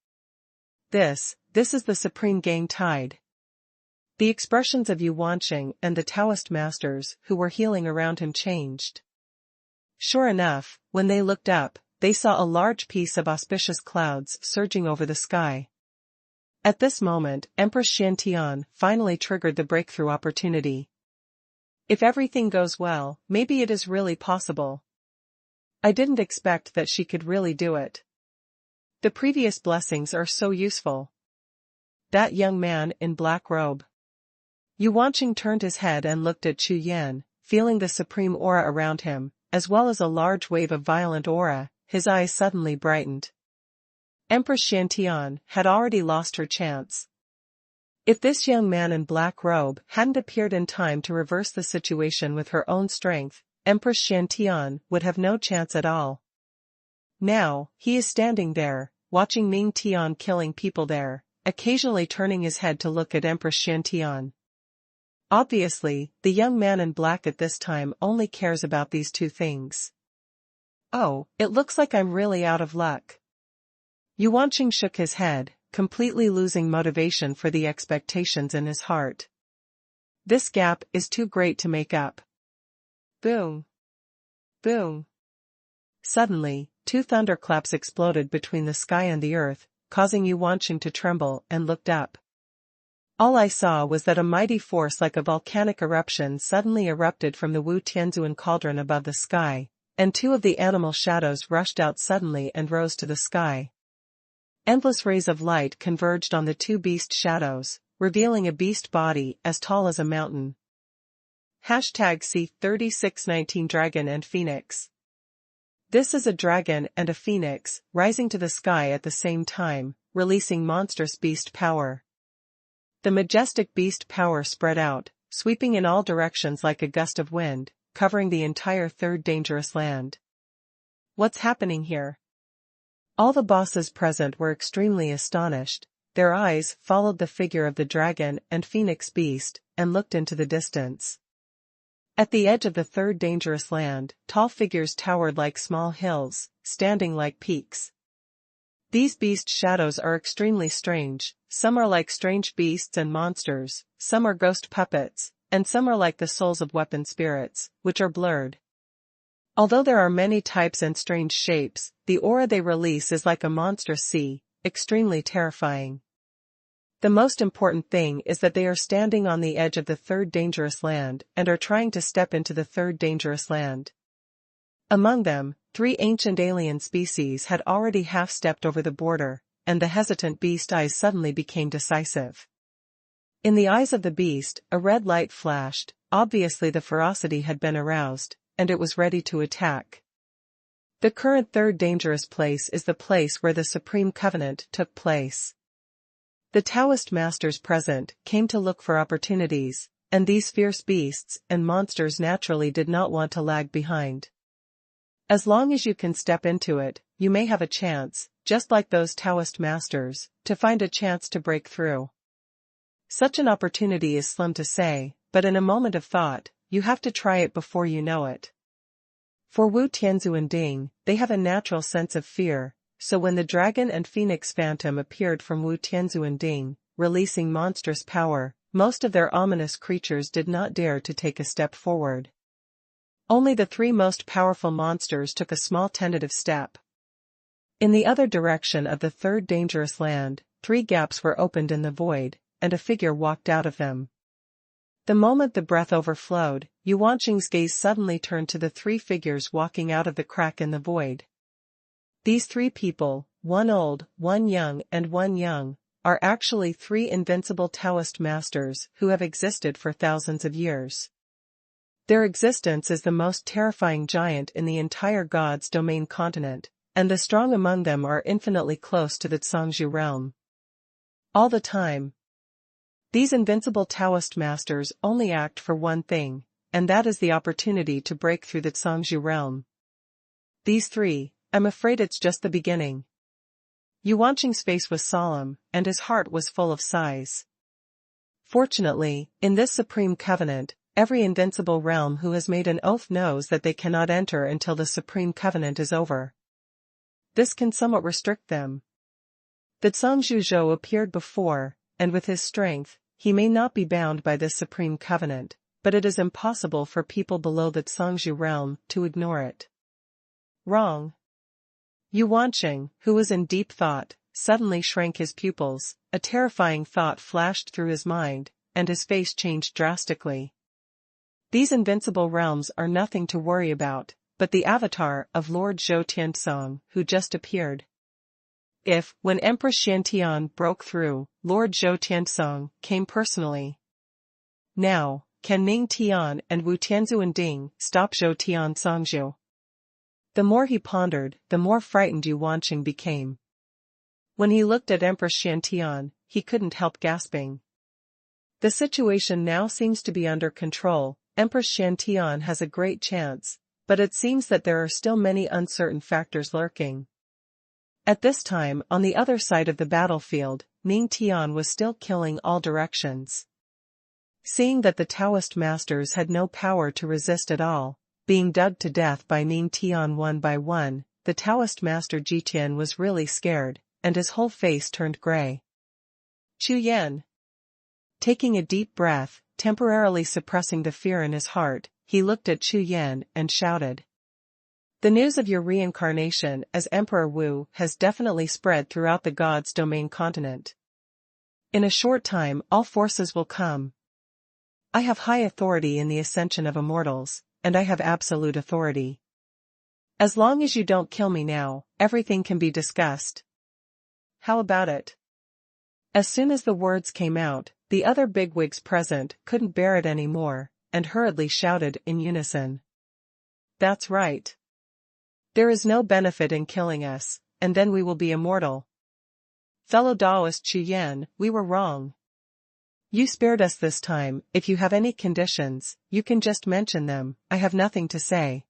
This is the supreme gang tide. The expressions of Yu Wanqing and the Taoist masters who were healing around him changed. Sure enough, when they looked up, they saw a large piece of auspicious clouds surging over the sky. At this moment, Empress Xiantian finally triggered the breakthrough opportunity. If everything goes well, maybe it is really possible. I didn't expect that she could really do it. The previous blessings are so useful. That young man in black robe. Yu Wanqing turned his head and looked at Chu Yan, feeling the supreme aura around him, as well as a large wave of violent aura. His eyes suddenly brightened. Empress Xiantian had already lost her chance. If this young man in black robe hadn't appeared in time to reverse the situation with her own strength, Empress Xiantian would have no chance at all. Now, he is standing there, watching Ning Tian killing people there, occasionally turning his head to look at Empress Xiantian. Obviously, the young man in black at this time only cares about these two things. Oh, it looks like I'm really out of luck. Yu Wanqing shook his head, completely losing motivation for the expectations in his heart. This gap is too great to make up. Boom. Boom. Suddenly, two thunderclaps exploded between the sky and the earth, causing Yu Wanqing to tremble and looked up. All I saw was that a mighty force like a volcanic eruption suddenly erupted from the Wu Tianzuan cauldron above the sky, and two of the animal shadows rushed out suddenly and rose to the sky. Endless rays of light converged on the two beast shadows, revealing a beast body as tall as a mountain. #C3619 Dragon and Phoenix. This is a dragon and a phoenix, rising to the sky at the same time, releasing monstrous beast power. The majestic beast power spread out, sweeping in all directions like a gust of wind, covering the entire third dangerous land. What's happening here? All the bosses present were extremely astonished. Their eyes followed the figure of the dragon and phoenix beast, and looked into the distance. At the edge of the third dangerous land, tall figures towered like small hills, standing like peaks. These beast shadows are extremely strange. Some are like strange beasts and monsters, some are ghost puppets, and some are like the souls of weapon spirits, which are blurred. Although there are many types and strange shapes, the aura they release is like a monstrous sea, extremely terrifying. The most important thing is that they are standing on the edge of the third dangerous land and are trying to step into the third dangerous land. Among them, 3 ancient alien species had already half-stepped over the border, and the hesitant beast eyes suddenly became decisive. In the eyes of the beast, a red light flashed. Obviously the ferocity had been aroused, and it was ready to attack. The current third dangerous place is the place where the Supreme Covenant took place. The Taoist masters present came to look for opportunities, and these fierce beasts and monsters naturally did not want to lag behind. As long as you can step into it, you may have a chance, just like those Taoist masters, to find a chance to break through. Such an opportunity is slim to say, but in a moment of thought, you have to try it before you know it. For Wu Tianzuan Ding, they have a natural sense of fear, so when the dragon and phoenix phantom appeared from Wu Tianzuan Ding, releasing monstrous power, most of their ominous creatures did not dare to take a step forward. Only the 3 most powerful monsters took a small tentative step. In the other direction of the third dangerous land, 3 gaps were opened in the void, and a figure walked out of them. The moment the breath overflowed, Yuanqing's gaze suddenly turned to the 3 figures walking out of the crack in the void. These 3 people, one old, one young and one young, are actually 3 invincible Taoist masters who have existed for thousands of years. Their existence is the most terrifying giant in the entire God's domain continent, and the strong among them are infinitely close to the Zhangzhu realm. All the time, these invincible Taoist masters only act for one thing, and that is the opportunity to break through the Zhangzhu realm. These 3, I'm afraid it's just the beginning. Yuanqing's face was solemn, and his heart was full of sighs. Fortunately, in this Supreme Covenant, every invincible realm who has made an oath knows that they cannot enter until the Supreme Covenant is over. This can somewhat restrict them. The Zhangzhu Zhou appeared before, and with his strength, he may not be bound by this Supreme Covenant, but it is impossible for people below the Zhangzhu realm to ignore it. Wrong. Yuanqing, who was in deep thought, suddenly shrank his pupils. A terrifying thought flashed through his mind, and his face changed drastically. These invincible realms are nothing to worry about, but the avatar of Lord Zhou Tianzong, who just appeared. If, when Empress Xiantian broke through, Lord Zhou Tianzong came personally. Now, can Ning Tian and Wu Tianzuan Ding stop Zhou Tianzongzhu? The more he pondered, the more frightened Yuanqing became. When he looked at Empress Xiantian, he couldn't help gasping. The situation now seems to be under control. Empress Xiantian has a great chance, but it seems that there are still many uncertain factors lurking. At this time, on the other side of the battlefield, Ning Tian was still killing all directions. Seeing that the Taoist masters had no power to resist at all, being dug to death by Ning Tian one by one, the Taoist master Jiqian was really scared, and his whole face turned gray. Chu Yan. Taking a deep breath, temporarily suppressing the fear in his heart, he looked at Chu Yan and shouted. The news of your reincarnation as Emperor Wu has definitely spread throughout the God's domain continent. In a short time all forces will come. I have high authority in the ascension of immortals, and I have absolute authority. As long as you don't kill me now, everything can be discussed. How about it? As soon as the words came out, the other bigwigs present couldn't bear it anymore, and hurriedly shouted in unison. That's right. There is no benefit in killing us, and then we will be immortal. Fellow Taoist Chu Yan, we were wrong. You spared us this time. If you have any conditions, you can just mention them. I have nothing to say.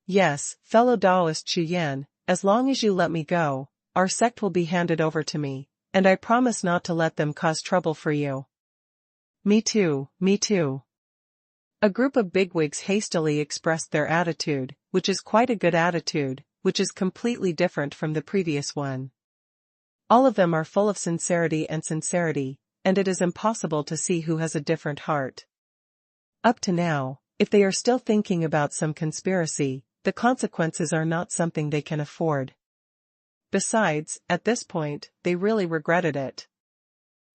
Yes, fellow Taoist Chu Yan, as long as you let me go, our sect will be handed over to me, and I promise not to let them cause trouble for you. Me too, me too. A group of bigwigs hastily expressed their attitude, which is quite a good attitude, which is completely different from the previous one. All of them are full of sincerity, and it is impossible to see who has a different heart. Up to now, if they are still thinking about some conspiracy, the consequences are not something they can afford. Besides, at this point, they really regretted it.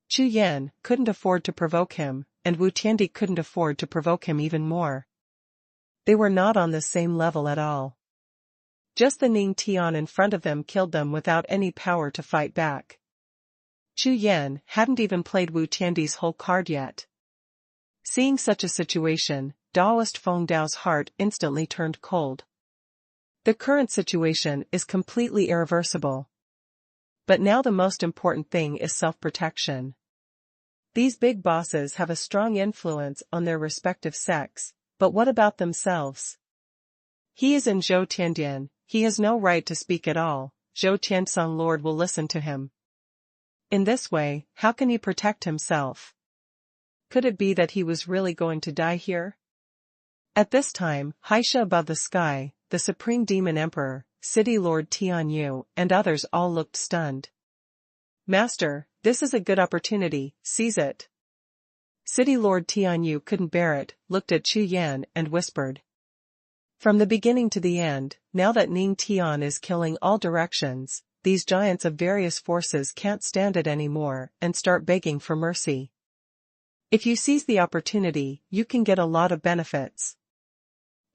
Chu Yan couldn't afford to provoke him, and Wu Tiandi couldn't afford to provoke him even more. They were not on the same level at all. Just the Ning Tian in front of them killed them without any power to fight back. Chu Yan hadn't even played Wu Tiandi's whole card yet. Seeing such a situation, Taoist Feng Dao's heart instantly turned cold. The current situation is completely irreversible. But now the most important thing is self-protection. These big bosses have a strong influence on their respective sects, but what about themselves? He is in Zhou Tiandian, he has no right to speak at all. Zhou Tiansong Lord will listen to him. In this way, how can he protect himself? Could it be that he was really going to die here? At this time, Haisha above the sky, the Supreme Demon Emperor, City Lord Tianyu, and others all looked stunned. Master, this is a good opportunity, seize it. City Lord Tianyu couldn't bear it, looked at Chu Yan and whispered. From the beginning to the end, now that Ning Tian is killing all directions, these giants of various forces can't stand it anymore and start begging for mercy. If you seize the opportunity, you can get a lot of benefits.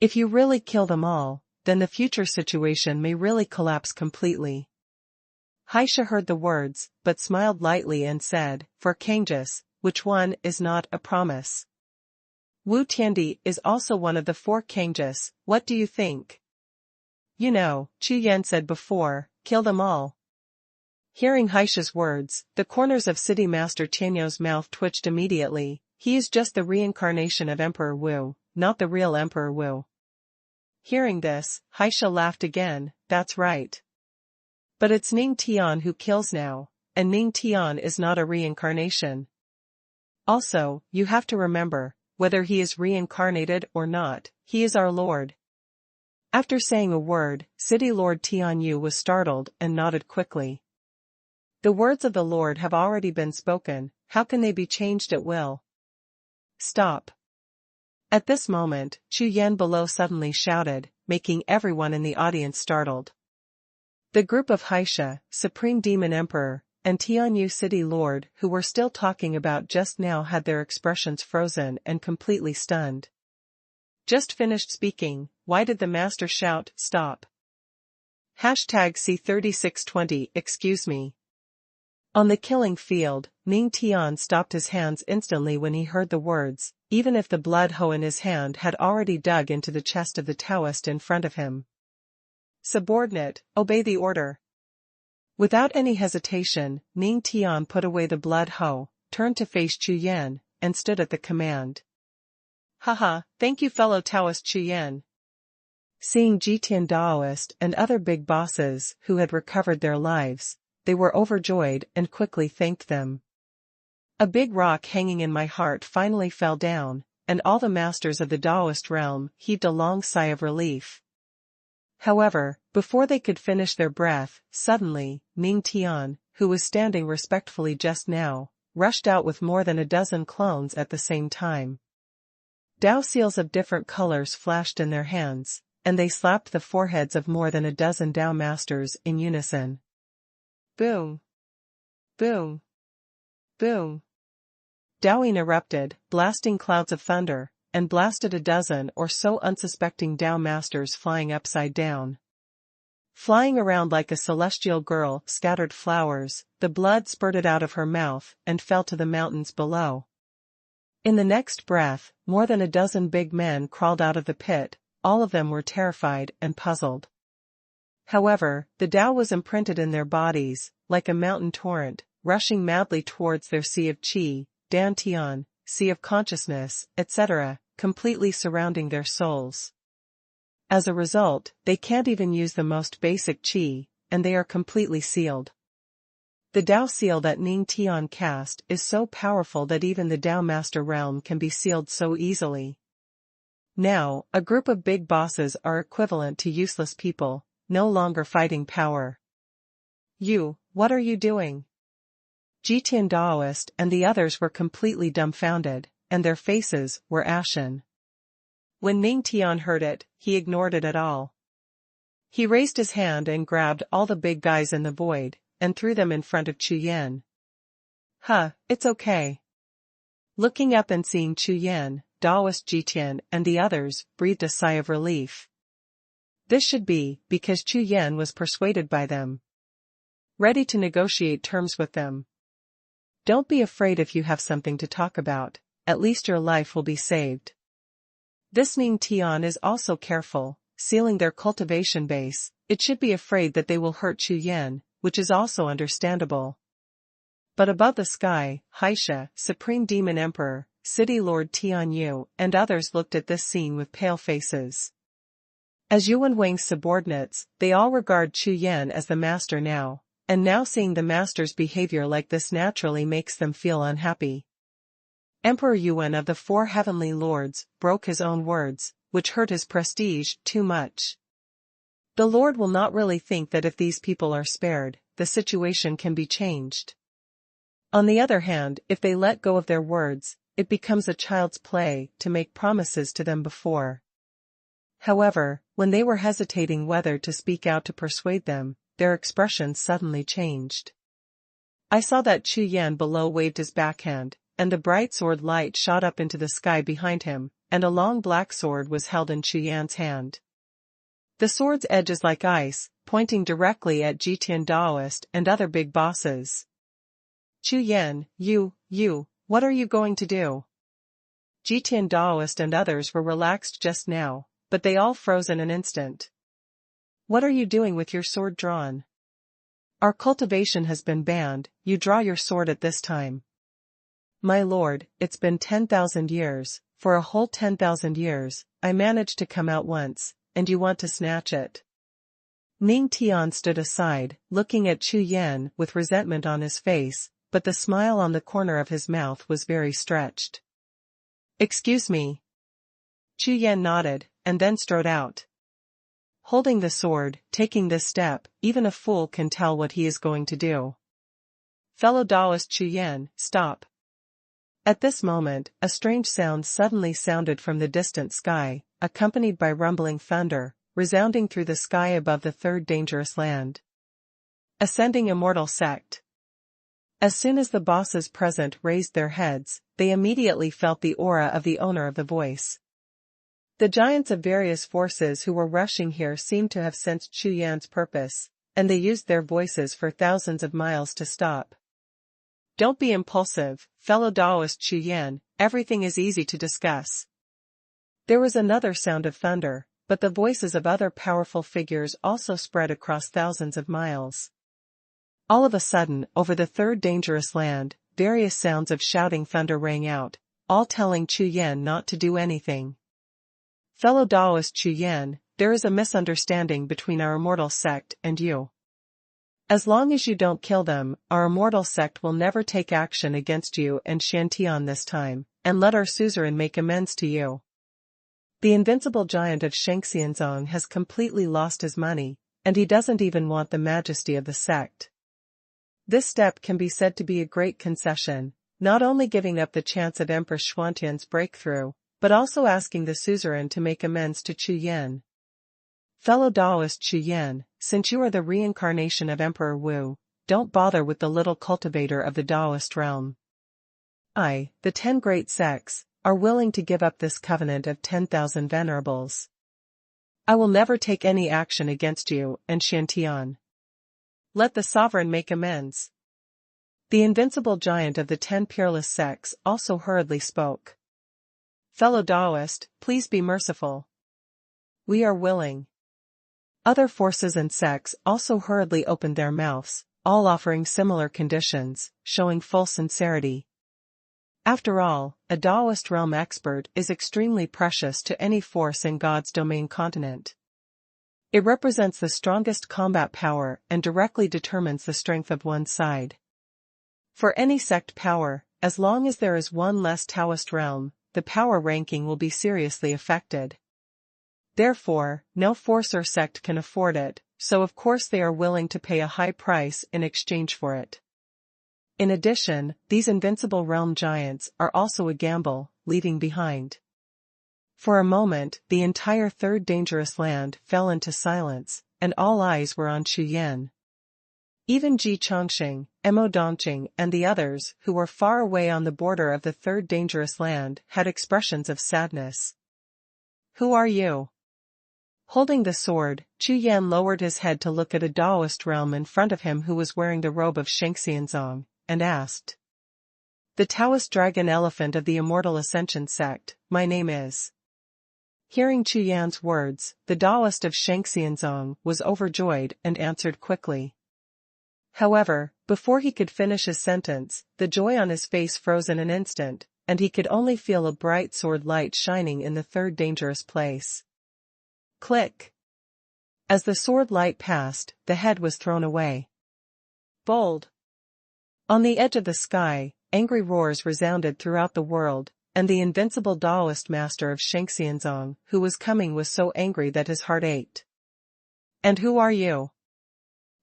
If you really kill them all, then the future situation may really collapse completely. Haisha heard the words, but smiled lightly and said, for Kangjus, which one is not a promise? Wu Tiandi is also one of the 4 Kangjus, what do you think? You know, Chu Yan said before, kill them all. Hearing Haisha's words, the corners of City Master Tianyou's mouth twitched immediately. He is just the reincarnation of Emperor Wu, not the real Emperor Wu. Hearing this, Haisha laughed again, that's right. But it's Ning Tian who kills now, and Ning Tian is not a reincarnation. Also, you have to remember, whether he is reincarnated or not, he is our Lord. After saying a word, City Lord Tianyu was startled and nodded quickly. The words of the Lord have already been spoken, how can they be changed at will? Stop. At this moment, Chu Yan below suddenly shouted, making everyone in the audience startled. The group of Haisha, Supreme Demon Emperor, and Tianyu City Lord who were still talking about just now had their expressions frozen and completely stunned. Just finished speaking, why did the master shout, stop? #C3620 Excuse me. On the killing field, Ning Tian stopped his hands instantly when he heard the words, even if the blood hoe in his hand had already dug into the chest of the Taoist in front of him. Subordinate, obey the order. Without any hesitation, Ning Tian put away the blood hoe, turned to face Chu Yan, and stood at the command. Haha, thank you fellow Taoist Chu Yan. Seeing Jitian Daoist and other big bosses who had recovered their lives, they were overjoyed and quickly thanked them. A big rock hanging in my heart finally fell down, and all the masters of the Daoist realm heaved a long sigh of relief. However, before they could finish their breath, suddenly, Ning Tian, who was standing respectfully just now, rushed out with more than a dozen clones at the same time. Dao seals of different colors flashed in their hands, and they slapped the foreheads of more than a dozen Dao masters in unison. Boom! Boom! Boom! Daoing erupted, blasting clouds of thunder, and blasted a dozen or so unsuspecting Dao masters flying upside down. Flying around like a celestial girl scattered flowers, the blood spurted out of her mouth and fell to the mountains below. In the next breath, more than a dozen big men crawled out of the pit, all of them were terrified and puzzled. However, the Tao was imprinted in their bodies, like a mountain torrent, rushing madly towards their sea of qi, dantian, sea of consciousness, etc., completely surrounding their souls. As a result, they can't even use the most basic qi, and they are completely sealed. The Dao seal that Ning Tian cast is so powerful that even the Dao Master realm can be sealed so easily. Now, a group of big bosses are equivalent to useless people, no longer fighting power. You, what are you doing? Jitian Daoist and the others were completely dumbfounded, and their faces were ashen. When Ning Tian heard it, he ignored it at all. He raised his hand and grabbed all the big guys in the void, and threw them in front of Chu Yan. It's okay. Looking up and seeing Chu Yan, Daoist Jitian and the others breathed a sigh of relief. This should be because Chu Yan was persuaded by them. Ready to negotiate terms with them. Don't be afraid if you have something to talk about, at least your life will be saved. This Ning Tian is also careful, sealing their cultivation base. It should be afraid that they will hurt Chu Yan, which is also understandable. But above the sky, Haisha, Supreme Demon Emperor, City Lord Tian Yu, and others looked at this scene with pale faces. As Xuanhuan's subordinates, they all regard Chu Yan as the master now, and now seeing the master's behavior like this naturally makes them feel unhappy. Emperor Yuan of the Four Heavenly Lords broke his own words, which hurt his prestige too much. The Lord will not really think that if these people are spared, the situation can be changed. On the other hand, if they let go of their words, it becomes a child's play to make promises to them before. However, when they were hesitating whether to speak out to persuade them, their expressions suddenly changed. I saw that Chu Yan below waved his backhand, and the bright sword light shot up into the sky behind him, and a long black sword was held in Chu Yan's hand. The sword's edge is like ice, pointing directly at Jitian Daoist and other big bosses. Chu Yan, you, what are you going to do? Jitian Daoist and others were relaxed just now, but they all froze in an instant. What are you doing with your sword drawn? Our cultivation has been banned, you draw your sword at this time. My lord, it's been 10,000 years, for a whole 10,000 years, I managed to come out once, and you want to snatch it. Ning Tian stood aside, looking at Chu Yan with resentment on his face, but the smile on the corner of his mouth was very stretched. Excuse me. Chu Yan nodded, and then strode out. Holding the sword, taking this step, even a fool can tell what he is going to do. Fellow Daoist Chu Yan, stop. At this moment, a strange sound suddenly sounded from the distant sky, accompanied by rumbling thunder, resounding through the sky above the third dangerous land. Ascending immortal sect. As soon as the bosses present raised their heads, they immediately felt the aura of the owner of the voice. The giants of various forces who were rushing here seemed to have sensed Chu Yan's purpose, and they used their voices for thousands of miles to stop. Don't be impulsive, fellow Daoist Chu Yan, everything is easy to discuss. There was another sound of thunder, but the voices of other powerful figures also spread across thousands of miles. All of a sudden, over the third dangerous land, various sounds of shouting thunder rang out, all telling Chu Yan not to do anything. Fellow Daoist Chu Yan, there is a misunderstanding between our immortal sect and you. As long as you don't kill them, our immortal sect will never take action against you and Shantian this time, and let our suzerain make amends to you. The invincible giant of Shangxianzong has completely lost his money, and he doesn't even want the majesty of the sect. This step can be said to be a great concession, not only giving up the chance of Empress Xuantian's breakthrough, but also asking the suzerain to make amends to Chu Yan. Fellow Daoist Chu Yan, since you are the reincarnation of Emperor Wu, don't bother with the little cultivator of the Daoist realm. the 10 great sects, are willing to give up this covenant of 10,000 venerables. I will never take any action against you and Xiantian. Let the sovereign make amends. The invincible giant of the 10 peerless sects also hurriedly spoke. Fellow Taoist, please be merciful. We are willing. Other forces and sects also hurriedly opened their mouths, all offering similar conditions, showing full sincerity. After all, a Taoist realm expert is extremely precious to any force in God's domain continent. It represents the strongest combat power and directly determines the strength of one's side. For any sect power, as long as there is one less Taoist realm, the power ranking will be seriously affected. Therefore, no force or sect can afford it, so of course they are willing to pay a high price in exchange for it. In addition, these invincible realm giants are also a gamble, leaving behind. For a moment, the entire third dangerous land fell into silence, and all eyes were on Chu Yan. Even Ji Chongqing, Mo Dongqing and the others who were far away on the border of the third dangerous land had expressions of sadness. Who are you? Holding the sword, Chu Yan lowered his head to look at a Taoist realm in front of him who was wearing the robe of Shengxianzong, and asked. The Taoist dragon elephant of the Immortal Ascension sect, my name is. Hearing Chu Yan's words, the Taoist of Shengxianzong was overjoyed and answered quickly. However, before he could finish his sentence, the joy on his face froze in an instant, and he could only feel a bright sword light shining in the third dangerous place. Click! As the sword light passed, the head was thrown away. Bold! On the edge of the sky, angry roars resounded throughout the world, and the invincible Taoist master of Shengxianzong, who was coming, was so angry that his heart ached. And who are you?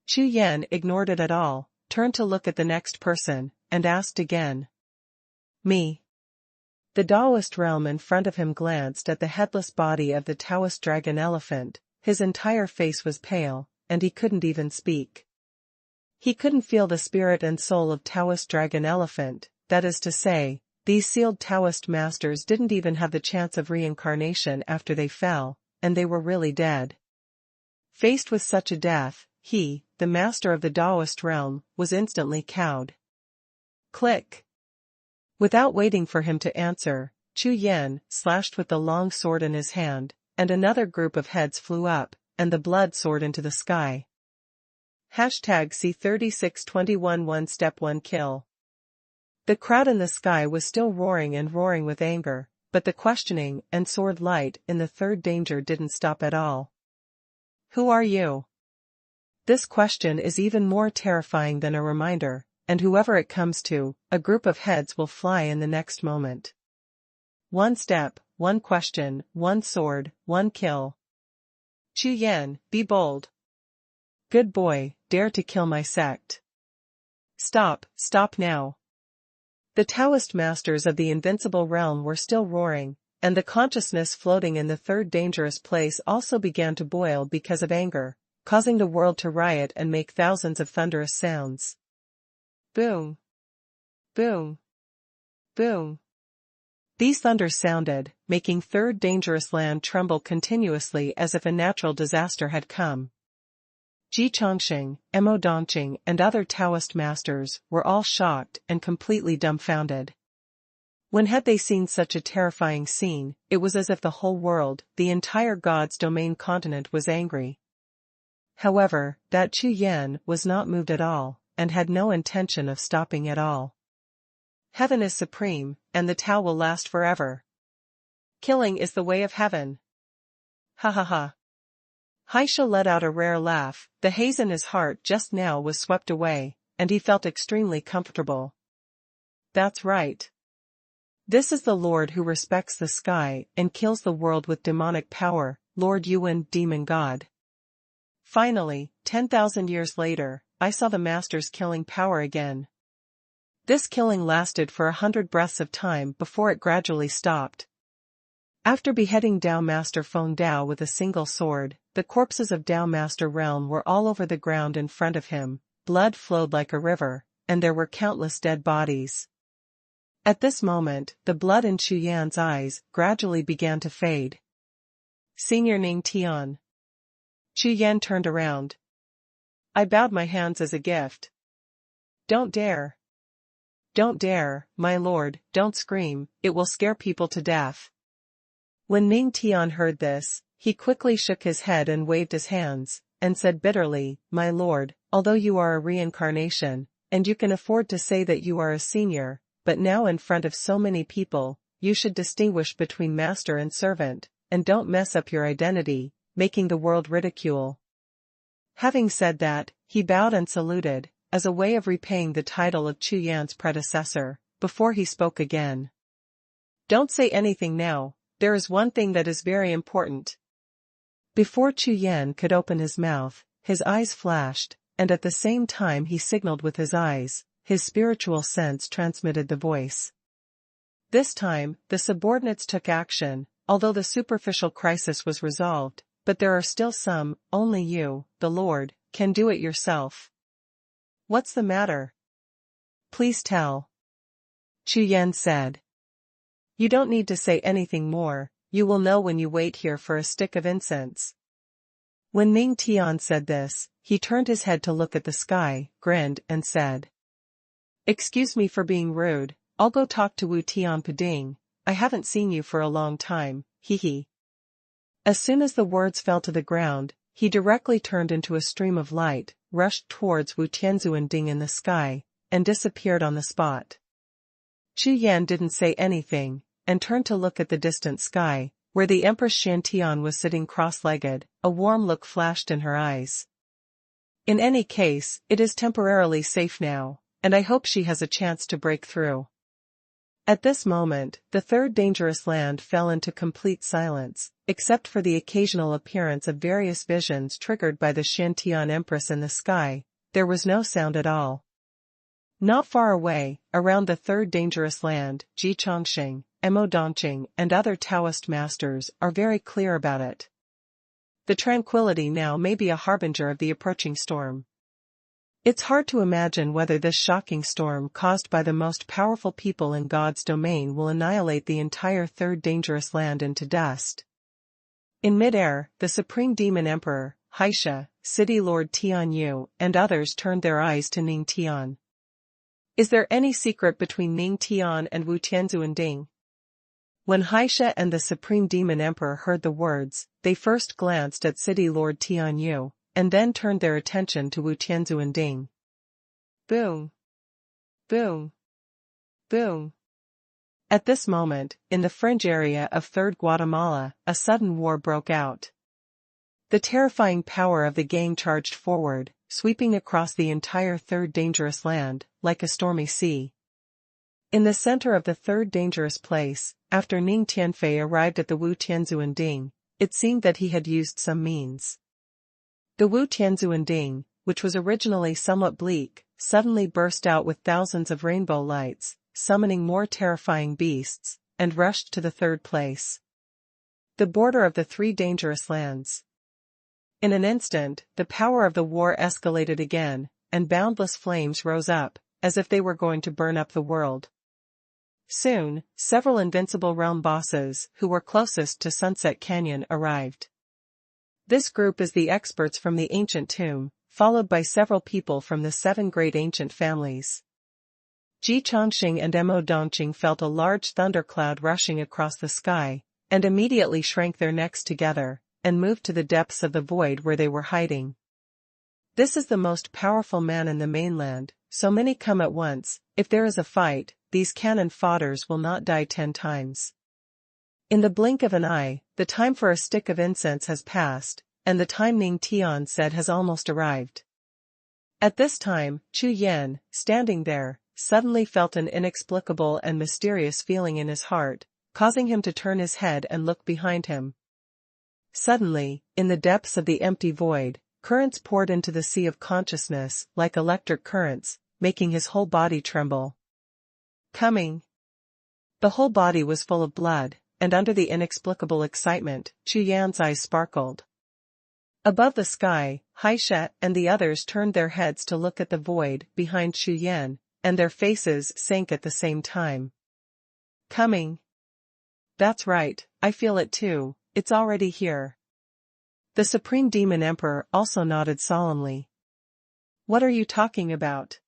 Chu Yan ignored it at all, turned to look at the next person, and asked again. Me. The Taoist realm in front of him glanced at the headless body of the Taoist dragon elephant. His entire face was pale, and he couldn't even speak. He couldn't feel the spirit and soul of Taoist dragon elephant, that is to say, these sealed Taoist masters didn't even have the chance of reincarnation after they fell, and they were really dead. Faced with such a death, he, the master of the Taoist realm, was instantly cowed. Click! Without waiting for him to answer, Chu Yan slashed with the long sword in his hand, and another group of heads flew up, and the blood soared into the sky. #C3621 1 Step 1 Kill. The crowd in the sky was still roaring and roaring with anger, but the questioning and sword light in the third danger didn't stop at all. Who are you? This question is even more terrifying than a reminder, and whoever it comes to, a group of heads will fly in the next moment. One step, one question, one sword, one kill. Chu Yan, be bold. Good boy, dare to kill my sect. Stop now. The Taoist masters of the invincible realm were still roaring, and the consciousness floating in the third dangerous place also began to boil because of anger, causing the world to riot and make thousands of thunderous sounds. Boom! Boom! Boom! These thunders sounded, making third dangerous land tremble continuously as if a natural disaster had come. Ji Chongqing, Mo Dongqing and other Taoist masters were all shocked and completely dumbfounded. When had they seen such a terrifying scene, it was as if the whole world, the entire God's domain continent was angry. However, that Chu Yan was not moved at all, and had no intention of stopping at all. Heaven is supreme, and the Tao will last forever. Killing is the way of heaven. Ha ha ha. Haisha let out a rare laugh. The haze in his heart just now was swept away, and he felt extremely comfortable. That's right. This is the Lord who respects the sky and kills the world with demonic power, Lord Yuan, demon god. Finally, 10,000 years later, I saw the masters killing power again. This killing lasted for 100 breaths of time before it gradually stopped. After beheading Tao Master Feng Dao with a single sword, the corpses of Tao Master Realm were all over the ground in front of him, blood flowed like a river, and there were countless dead bodies. At this moment, the blood in Chu Yan's eyes gradually began to fade. Senior Ning Tian. Chu Yan turned around. I bowed my hands as a gift. Don't dare. Don't dare, my lord, don't scream, it will scare people to death. When Ning Tian heard this, he quickly shook his head and waved his hands, and said bitterly, my lord, although you are a reincarnation, and you can afford to say that you are a senior, but now in front of so many people, you should distinguish between master and servant, and don't mess up your identity, making the world ridicule. Having said that, he bowed and saluted, as a way of repaying the title of Chu Yan's predecessor, before he spoke again. Don't say anything now, there is one thing that is very important. Before Chu Yan could open his mouth, his eyes flashed, and at the same time he signaled with his eyes, his spiritual sense transmitted the voice. This time, the subordinates took action, although the superficial crisis was resolved, but there are still some, only you, the Lord, can do it yourself. What's the matter? Please tell. Chu Yan said. You don't need to say anything more, you will know when you wait here for a stick of incense. When Ning Tian said this, he turned his head to look at the sky, grinned, and said. Excuse me for being rude, I'll go talk to Wu Tianping, I haven't seen you for a long time, hee. As soon as the words fell to the ground, he directly turned into a stream of light, rushed towards Wu Tianzuanding in the sky, and disappeared on the spot. Chu Yan didn't say anything, and turned to look at the distant sky, where the Empress Shantian was sitting cross-legged, a warm look flashed in her eyes. In any case, it is temporarily safe now, and I hope she has a chance to break through. At this moment, the third dangerous land fell into complete silence, except for the occasional appearance of various visions triggered by the Shantian Empress in the sky, there was no sound at all. Not far away, around the third dangerous land, Ji Chongxing, Mo Dongqing and other Taoist masters are very clear about it. The tranquility now may be a harbinger of the approaching storm. It's hard to imagine whether this shocking storm caused by the most powerful people in God's domain will annihilate the entire third dangerous land into dust. In mid-air, the Supreme Demon Emperor, Haisha, City Lord Tian Yu, and others turned their eyes to Ning Tian. Is there any secret between Ning Tian and Wu Tianzuanding? When Haisha and the Supreme Demon Emperor heard the words, they first glanced at City Lord Tian Yu, and then turned their attention to Wu Tianzuanding. Boom! Boom! Boom! At this moment, in the fringe area of Third Guatemala, a sudden war broke out. The terrifying power of the gang charged forward, sweeping across the entire third dangerous land, like a stormy sea. In the center of the third dangerous place, after Ning Tianfei arrived at the Wu Tianzuanding, it seemed that he had used some means. The Wu Tianzuanding, which was originally somewhat bleak, suddenly burst out with thousands of rainbow lights, summoning more terrifying beasts, and rushed to the third place. The border of the three dangerous lands. In an instant, the power of the war escalated again, and boundless flames rose up, as if they were going to burn up the world. Soon, several invincible realm bosses who were closest to Sunset Canyon arrived. This group is the experts from the ancient tomb, followed by several people from the 7 great ancient families. Ji Chongxing and Mo Dongqing felt a large thundercloud rushing across the sky, and immediately shrank their necks together, and moved to the depths of the void where they were hiding. This is the most powerful man in the mainland, so many come at once, if there is a fight, these cannon fodders will not die 10 times. In the blink of an eye, the time for a stick of incense has passed, and the time Ning Tian said has almost arrived. At this time, Chu Yan, standing there, suddenly felt an inexplicable and mysterious feeling in his heart, causing him to turn his head and look behind him. Suddenly, in the depths of the empty void, currents poured into the sea of consciousness like electric currents, making his whole body tremble. Coming. The whole body was full of blood, and under the inexplicable excitement, Chu Yan's eyes sparkled. Above the sky, Haisha and the others turned their heads to look at the void behind Chu Yan, and their faces sank at the same time. Coming. That's right, I feel it too, it's already here. The Supreme Demon Emperor also nodded solemnly. What are you talking about?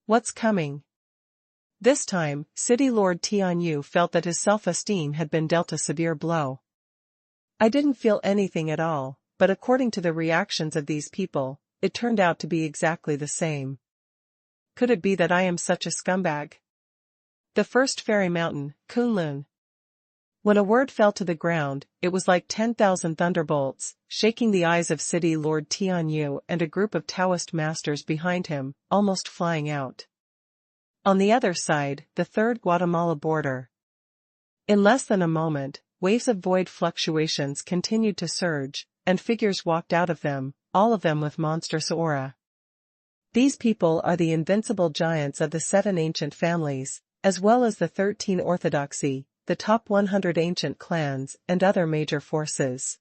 What's coming? This time, City Lord Tianyu felt that his self-esteem had been dealt a severe blow. I didn't feel anything at all, but according to the reactions of these people, it turned out to be exactly the same. Could it be that I am such a scumbag? The first fairy mountain, Kunlun. When a word fell to the ground, it was like 10,000 thunderbolts, shaking the eyes of City Lord Tianyu and a group of Taoist masters behind him, almost flying out. On the other side, the third Guatemala border. In less than a moment, waves of void fluctuations continued to surge, and figures walked out of them, all of them with monstrous aura. These people are the invincible giants of the 7 ancient families, as well as the 13 orthodoxy, the top 100 ancient clans, and other major forces.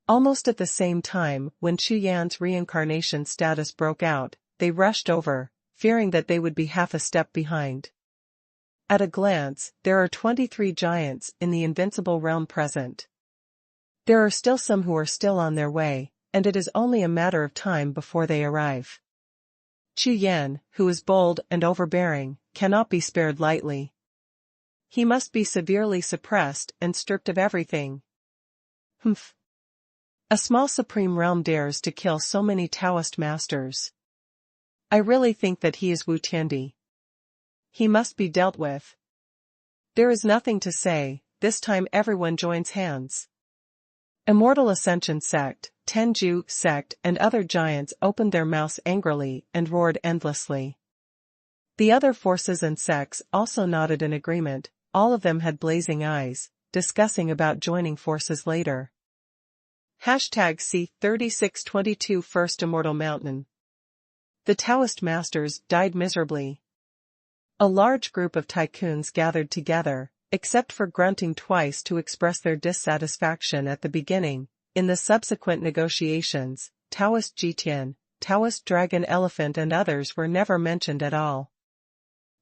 Almost at the same time, when Chu Yan's reincarnation status broke out, they rushed over, fearing that they would be half a step behind. At a glance, there are 23 giants in the invincible realm present. There are still some who are still on their way, and it is only a matter of time before they arrive. Chu Yan, who is bold and overbearing, cannot be spared lightly. He must be severely suppressed and stripped of everything. Humph. A small supreme realm dares to kill so many Taoist masters. I really think that he is Wu Tiandi. He must be dealt with. There is nothing to say, this time everyone joins hands. Immortal Ascension Sect, Tenju Sect and other giants opened their mouths angrily and roared endlessly. The other forces and sects also nodded in agreement, all of them had blazing eyes, discussing about joining forces later. #C3622 First Immortal Mountain. The Taoist masters died miserably. A large group of tycoons gathered together, except for grunting twice to express their dissatisfaction at the beginning. In the subsequent negotiations, Taoist Jitian, Taoist Dragon Elephant and others were never mentioned at all.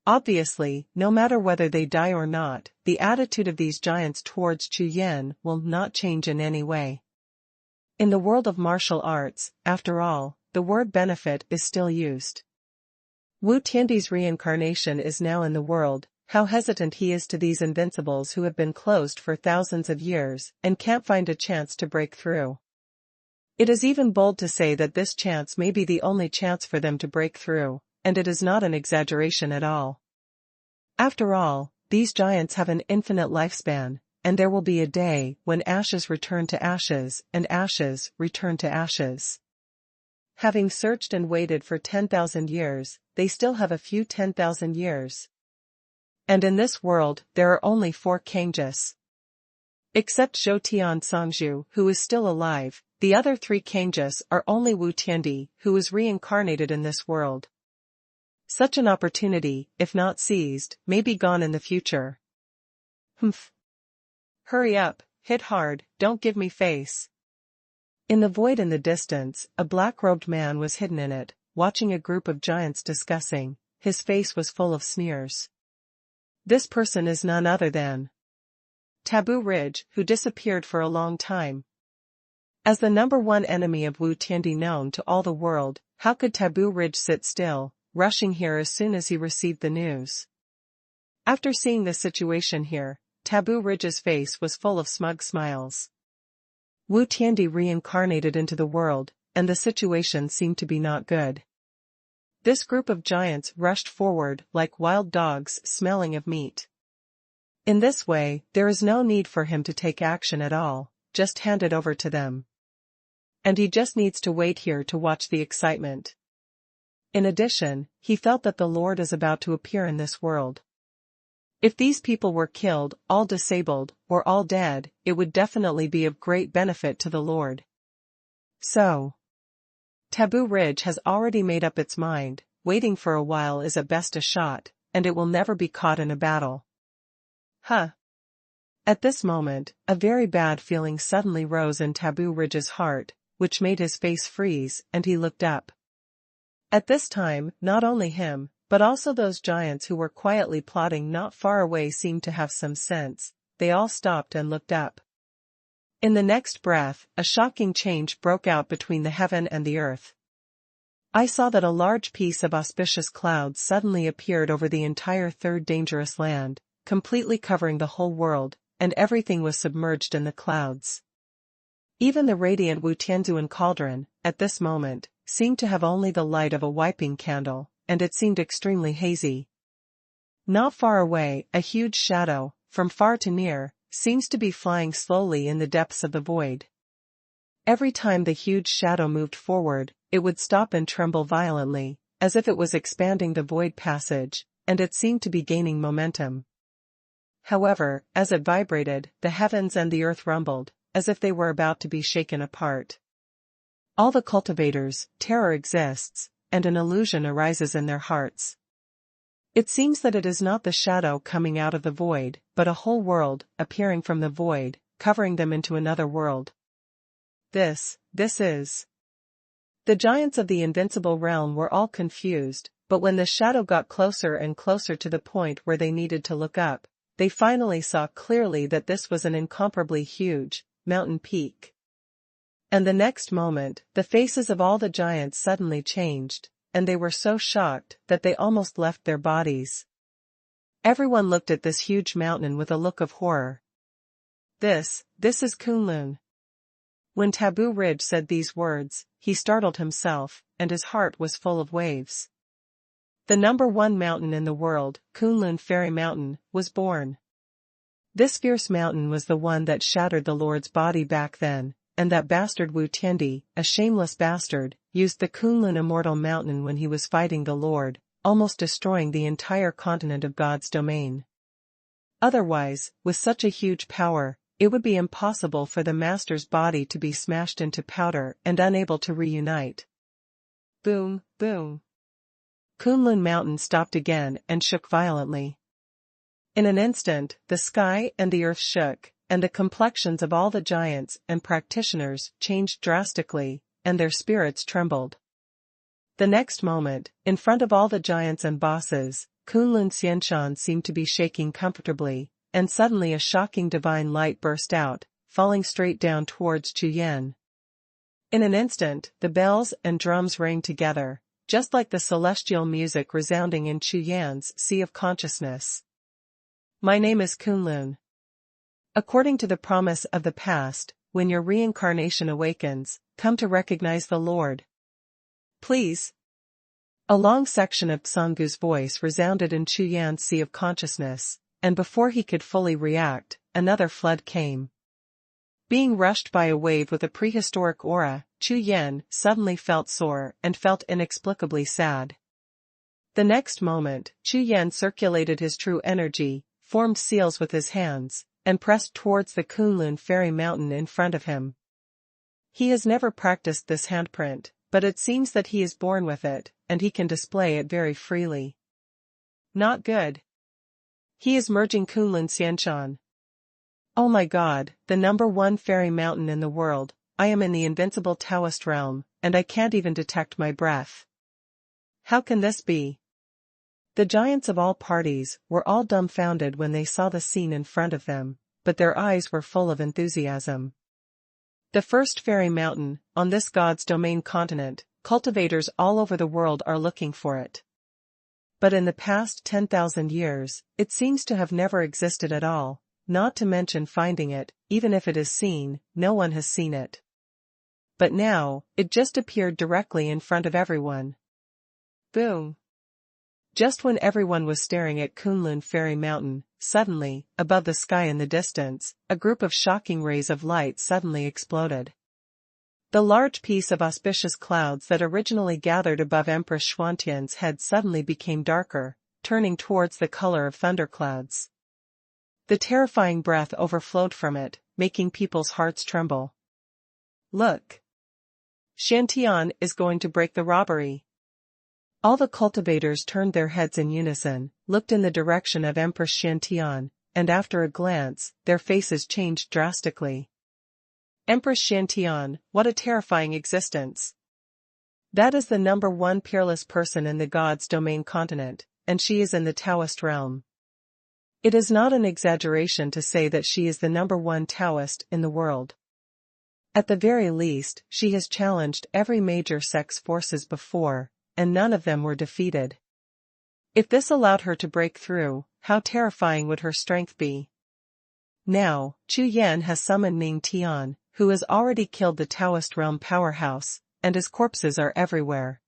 Obviously, no matter whether they die or not, the attitude of these giants towards Chu Yan will not change in any way. In the world of martial arts, after all, the word benefit is still used. Wu Tiandi's reincarnation is now in the world. How hesitant he is to these invincibles who have been closed for thousands of years and can't find a chance to break through. It is even bold to say that this chance may be the only chance for them to break through, and it is not an exaggeration at all. After all, these giants have an infinite lifespan, and there will be a day when ashes return to ashes and ashes return to ashes. Having searched and waited for 10,000 years, they still have a few 10,000 years. And in this world, there are only 4 Kanges. Except Zhoutian Songzhu, who is still alive, the other 3 Kanges are only Wu Tiandi, who is reincarnated in this world. Such an opportunity, if not seized, may be gone in the future. Humph. Hurry up, hit hard, don't give me face. In the void in the distance, a black-robed man was hidden in it, watching a group of giants discussing. His face was full of sneers. This person is none other than Taboo Ridge, who disappeared for a long time. As the #1 enemy of Wu Tiandi known to all the world, how could Taboo Ridge sit still, rushing here as soon as he received the news? After seeing the situation here, Taboo Ridge's face was full of smug smiles. Wu Tiandi reincarnated into the world, and the situation seemed to be not good. This group of giants rushed forward like wild dogs smelling of meat. In this way, there is no need for him to take action at all, just hand it over to them. And he just needs to wait here to watch the excitement. In addition, he felt that the Lord is about to appear in this world. If these people were killed, all disabled, or all dead, it would definitely be of great benefit to the Lord. So, Taboo Ridge has already made up its mind, waiting for a while is at best a shot, and it will never be caught in a battle. Huh. At this moment, a very bad feeling suddenly rose in Taboo Ridge's heart, which made his face freeze, and he looked up. At this time, not only him, But also those giants who were quietly plotting not far away seemed to have some sense. They all stopped and looked up. In the next breath, a shocking change broke out between the heaven and the earth. I saw that a large piece of auspicious clouds suddenly appeared over the entire third dangerous land, completely covering the whole world, and everything was submerged in the clouds. Even the radiant Wutianzuan cauldron, at this moment, seemed to have only the light of a wiping candle, and it seemed extremely hazy. Not far away, a huge shadow, from far to near, seems to be flying slowly in the depths of the void. Every time the huge shadow moved forward, it would stop and tremble violently, as if it was expanding the void passage, and it seemed to be gaining momentum. However, as it vibrated, the heavens and the earth rumbled, as if they were about to be shaken apart. All the cultivators, terror exists, and an illusion arises in their hearts. It seems that it is not the shadow coming out of the void, but a whole world, appearing from the void, covering them into another world. This is. The giants of the invincible realm were all confused, but when the shadow got closer and closer to the point where they needed to look up, they finally saw clearly that this was an incomparably huge mountain peak. And the next moment, the faces of all the giants suddenly changed, and they were so shocked that they almost left their bodies. Everyone looked at this huge mountain with a look of horror. This is Kunlun. When Taboo Ridge said these words, he startled himself, and his heart was full of waves. The #1 mountain in the world, Kunlun Fairy Mountain, was born. This fierce mountain was the one that shattered the Lord's body back then, and that bastard Wu Tiandi, a shameless bastard, used the Kunlun Immortal Mountain when he was fighting the Lord, almost destroying the entire continent of God's domain. Otherwise, with such a huge power, it would be impossible for the master's body to be smashed into powder and unable to reunite. Boom, boom. Kunlun Mountain stopped again and shook violently. In an instant, the sky and the earth shook, and the complexions of all the giants and practitioners changed drastically, and their spirits trembled. The next moment, in front of all the giants and bosses, Kunlun Xianshan seemed to be shaking comfortably, and suddenly a shocking divine light burst out, falling straight down towards Chu Yan. In an instant, the bells and drums rang together, just like the celestial music resounding in Chu Yan's sea of consciousness. My name is Kunlun. According to the promise of the past, when your reincarnation awakens, come to recognize the Lord. Please. A long section of Tsangu's voice resounded in Chu Yan's sea of consciousness, and before he could fully react, another flood came. Being rushed by a wave with a prehistoric aura, Chu Yan suddenly felt sore and felt inexplicably sad. The next moment, Chu Yan circulated his true energy, formed seals with his hands, and pressed towards the Kunlun Fairy Mountain in front of him. He has never practiced this handprint, but it seems that he is born with it, and he can display it very freely. Not good. He is merging Kunlun Xianshan. Oh my God, the #1 fairy mountain in the world, I am in the invincible Taoist realm, and I can't even detect my breath. How can this be? The giants of all parties were all dumbfounded when they saw the scene in front of them, but their eyes were full of enthusiasm. The first fairy mountain, on this God's domain continent, cultivators all over the world are looking for it. But in the past 10,000 years, it seems to have never existed at all, not to mention finding it, even if it is seen, no one has seen it. But now, it just appeared directly in front of everyone. Boom. Just when everyone was staring at Kunlun Fairy Mountain, suddenly, above the sky in the distance, a group of shocking rays of light suddenly exploded. The large piece of auspicious clouds that originally gathered above Empress Xuantian's head suddenly became darker, turning towards the color of thunderclouds. The terrifying breath overflowed from it, making people's hearts tremble. Look! Xiantian is going to break the robbery. All the cultivators turned their heads in unison, looked in the direction of Empress Xiantian, and after a glance, their faces changed drastically. Empress Xiantian, what a terrifying existence! That is the number one peerless person in the God's domain continent, and she is in the Taoist realm. It is not an exaggeration to say that she is the number one Taoist in the world. At the very least, she has challenged every major sex forces before, and none of them were defeated. If this allowed her to break through, how terrifying would her strength be? Now, Chu Yan has summoned Ning Tian, who has already killed the Taoist realm powerhouse, and his corpses are everywhere.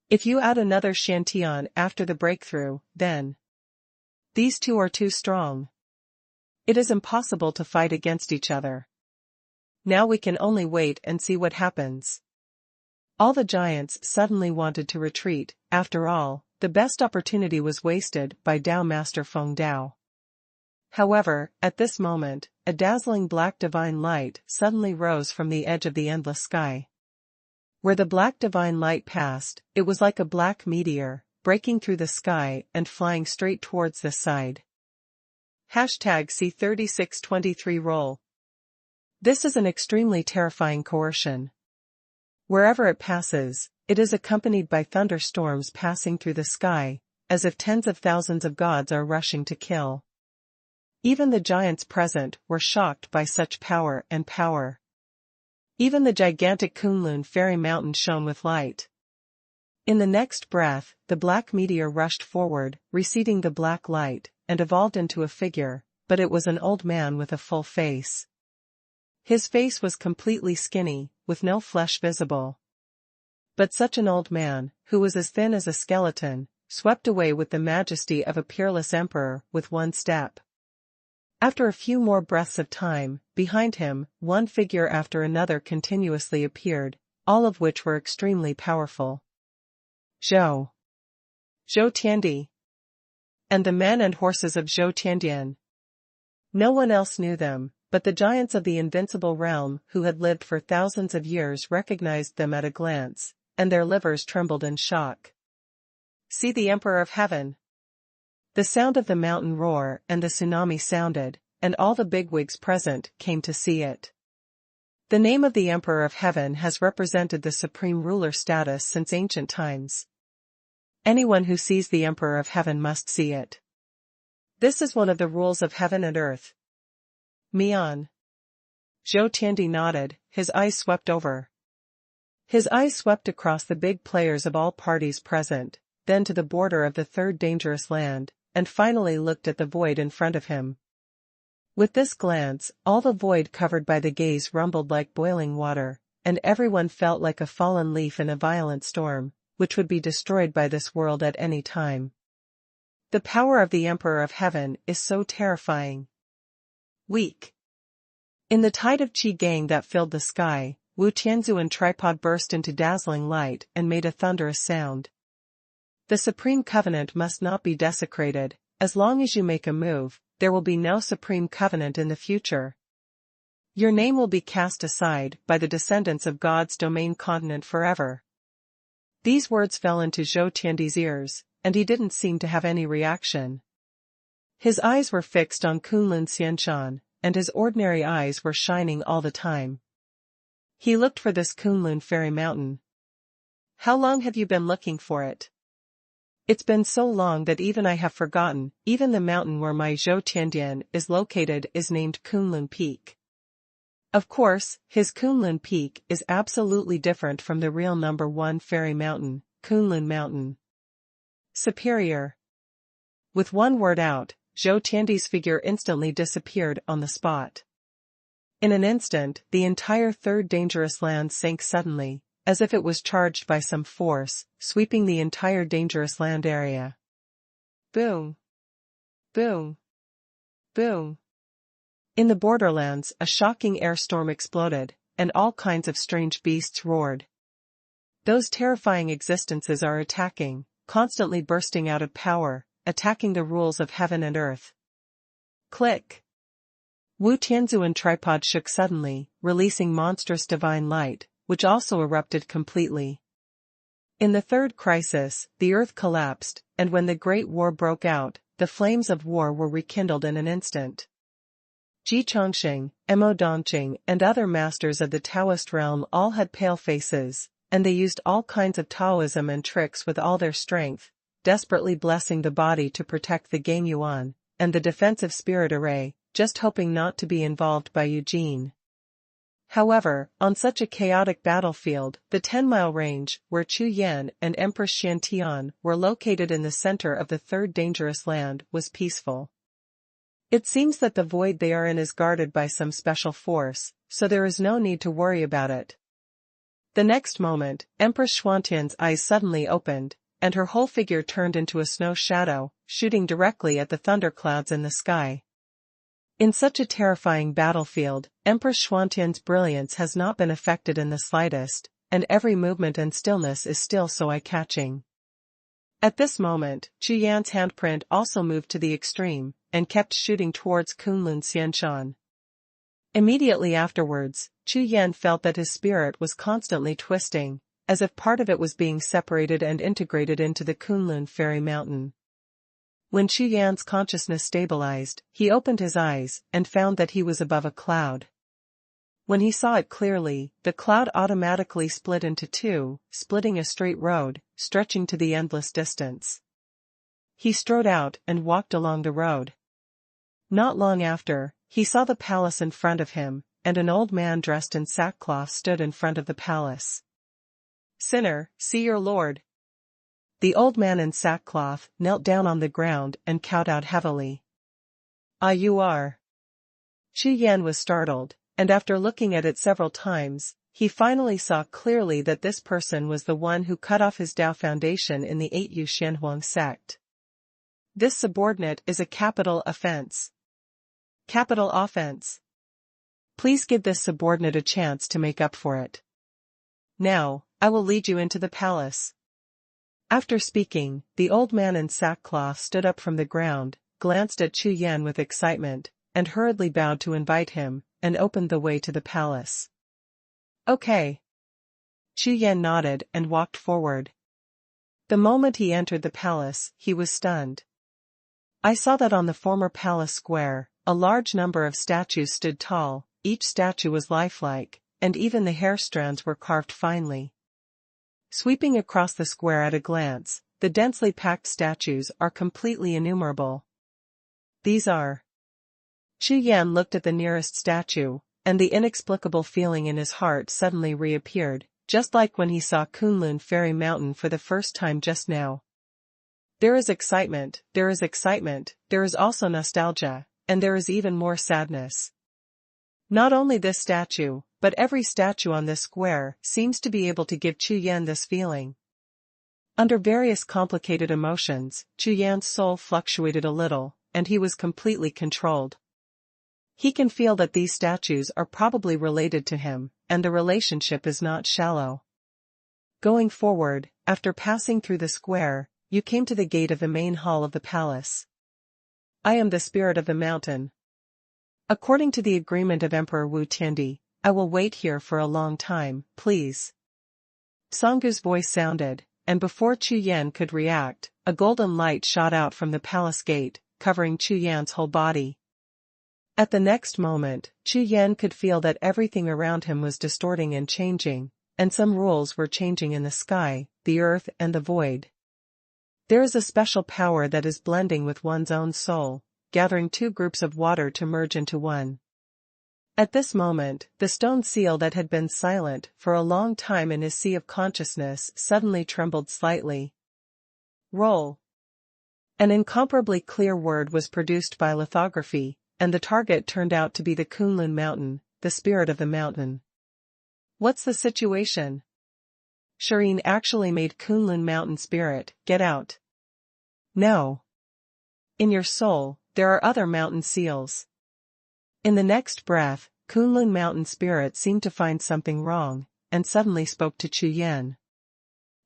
If you add another Shantian after the breakthrough, then these two are too strong. It is impossible to fight against each other. Now we can only wait and see what happens. All the giants suddenly wanted to retreat. After all, the best opportunity was wasted by Dao Master Feng Dao. However, at this moment, a dazzling black divine light suddenly rose from the edge of the endless sky. Where the black divine light passed, it was like a black meteor, breaking through the sky and flying straight towards this side. #C3623 roll. This is an extremely terrifying coercion. Wherever it passes, it is accompanied by thunderstorms passing through the sky, as if tens of thousands of gods are rushing to kill. Even the giants present were shocked by such power and power. Even the gigantic Kunlun fairy mountain shone with light. In the next breath, the black meteor rushed forward, receding the black light, and evolved into a figure, but it was an old man with a full face. His face was completely skinny, with no flesh visible. But such an old man, who was as thin as a skeleton, swept away with the majesty of a peerless emperor with one step. After a few more breaths of time, behind him, one figure after another continuously appeared, all of which were extremely powerful. Zhou Tiandi. And the men and horses of Zhou Tiandian. No one else knew them, but the giants of the invincible realm who had lived for thousands of years recognized them at a glance, and their livers trembled in shock. See the Emperor of Heaven! The sound of the mountain roar and the tsunami sounded, and all the bigwigs present came to see it. The name of the Emperor of Heaven has represented the supreme ruler status since ancient times. Anyone who sees the Emperor of Heaven must see it. This is one of the rules of heaven and earth. Mian. Zhou Tiandi nodded, his eyes swept over. His eyes swept across the big players of all parties present, then to the border of the third dangerous land, and finally looked at the void in front of him. With this glance, all the void covered by the gaze rumbled like boiling water, and everyone felt like a fallen leaf in a violent storm, which would be destroyed by this world at any time. The power of the Emperor of Heaven is so terrifying. Weak. In the tide of Qi Gang that filled the sky, Wu Tianzuan tripod burst into dazzling light and made a thunderous sound. The Supreme Covenant must not be desecrated. As long as you make a move, there will be no Supreme Covenant in the future. Your name will be cast aside by the descendants of God's domain continent forever. These words fell into Zhou Tiandi's ears, and he didn't seem to have any reaction. His eyes were fixed on Kunlun Xianshan, and his ordinary eyes were shining all the time. He looked for this Kunlun fairy mountain. How long have you been looking for it? It's been so long that even I have forgotten. Even the mountain where my Zhou Tiandian is located is named Kunlun Peak. Of course, his Kunlun Peak is absolutely different from the real number one fairy mountain, Kunlun Mountain. Superior. With one word out, Zhou Tiandi's figure instantly disappeared on the spot. In an instant, the entire third dangerous land sank suddenly, as if it was charged by some force, sweeping the entire dangerous land area. Boom! Boom! Boom! In the borderlands, a shocking air storm exploded, and all kinds of strange beasts roared. Those terrifying existences are attacking, constantly bursting out of power, attacking the rules of heaven and earth. Click! Wu Tianzuan tripod shook suddenly, releasing monstrous divine light, which also erupted completely. In the third crisis, the earth collapsed, and when the Great War broke out, the flames of war were rekindled in an instant. Ji Chongqing, Mo Dongqing, and other masters of the Taoist realm all had pale faces, and they used all kinds of Taoism and tricks with all their strength, desperately blessing the body to protect the Gang Yuan and the defensive spirit array, just hoping not to be involved by Eugene. However, on such a chaotic battlefield, the 10-mile range, where Chu Yan and Empress Xiantian were located in the center of the third dangerous land, was peaceful. It seems that the void they are in is guarded by some special force, so there is no need to worry about it. The next moment, Empress Xuantian's eyes suddenly opened, and her whole figure turned into a snow shadow, shooting directly at the thunderclouds in the sky. In such a terrifying battlefield, Empress Xuantian's brilliance has not been affected in the slightest, and every movement and stillness is still so eye-catching. At this moment, Chu Yan's handprint also moved to the extreme, and kept shooting towards Kunlun Xianshan. Immediately afterwards, Chu Yan felt that his spirit was constantly twisting, as if part of it was being separated and integrated into the Kunlun fairy mountain. When Chu Yan's consciousness stabilized, he opened his eyes and found that he was above a cloud. When he saw it clearly, the cloud automatically split into two, splitting a straight road, stretching to the endless distance. He strode out and walked along the road. Not long after, he saw the palace in front of him, and an old man dressed in sackcloth stood in front of the palace. "Sinner, see your lord." The old man in sackcloth knelt down on the ground and kowtowed heavily. "Ah, you are." Chu Yan was startled, and after looking at it several times, he finally saw clearly that this person was the one who cut off his Tao foundation in the 8th Xuanhuan sect. This subordinate is a capital offense. Capital offense. Please give this subordinate a chance to make up for it. Now, I will lead you into the palace. After speaking, the old man in sackcloth stood up from the ground, glanced at Chu Yan with excitement, and hurriedly bowed to invite him, and opened the way to the palace. "Okay." Chu Yan nodded and walked forward. The moment he entered the palace, he was stunned. I saw that on the former palace square, a large number of statues stood tall, each statue was lifelike, and even the hair strands were carved finely. Sweeping across the square at a glance, the densely packed statues are completely innumerable. These are. Chu Yan looked at the nearest statue, and the inexplicable feeling in his heart suddenly reappeared, just like when he saw Kunlun Fairy Mountain for the first time just now. There is excitement, there is also nostalgia, and there is even more sadness. Not only this statue, but every statue on this square seems to be able to give Chu Yan this feeling. Under various complicated emotions, Chu Yan's soul fluctuated a little, and he was completely controlled. He can feel that these statues are probably related to him, and the relationship is not shallow. Going forward, after passing through the square, you came to the gate of the main hall of the palace. I am the spirit of the mountain. According to the agreement of Emperor Wu Tiandi, I will wait here for a long time, please. Sanggu's voice sounded, and before Chu Yan could react, a golden light shot out from the palace gate, covering Chu Yan's whole body. At the next moment, Chu Yan could feel that everything around him was distorting and changing, and some rules were changing in the sky, the earth and the void. There is a special power that is blending with one's own soul, gathering two groups of water to merge into one. At this moment, the stone seal that had been silent for a long time in his sea of consciousness suddenly trembled slightly. Roll. An incomparably clear word was produced by lithography, and the target turned out to be the Kunlun Mountain, the spirit of the mountain. What's the situation? Shireen actually made Kunlun Mountain spirit get out. No. In your soul, there are other mountain seals. In the next breath, Kunlun Mountain spirit seemed to find something wrong, and suddenly spoke to Chu Yan.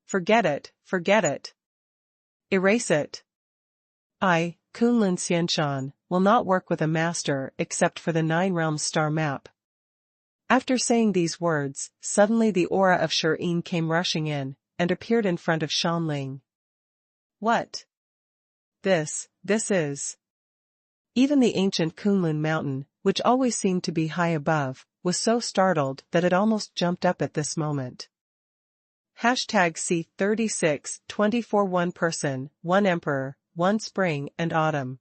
Forget it. Erase it. I, Kunlun Xianshan, will not work with a master except for the 9 realms star map. After saying these words, suddenly the aura of Shireen came rushing in, and appeared in front of Shanling. What? This is. Even the ancient Kunlun Mountain, which always seemed to be high above, was so startled that it almost jumped up at this moment. Hashtag C36 24 one person, one emperor, one spring and autumn.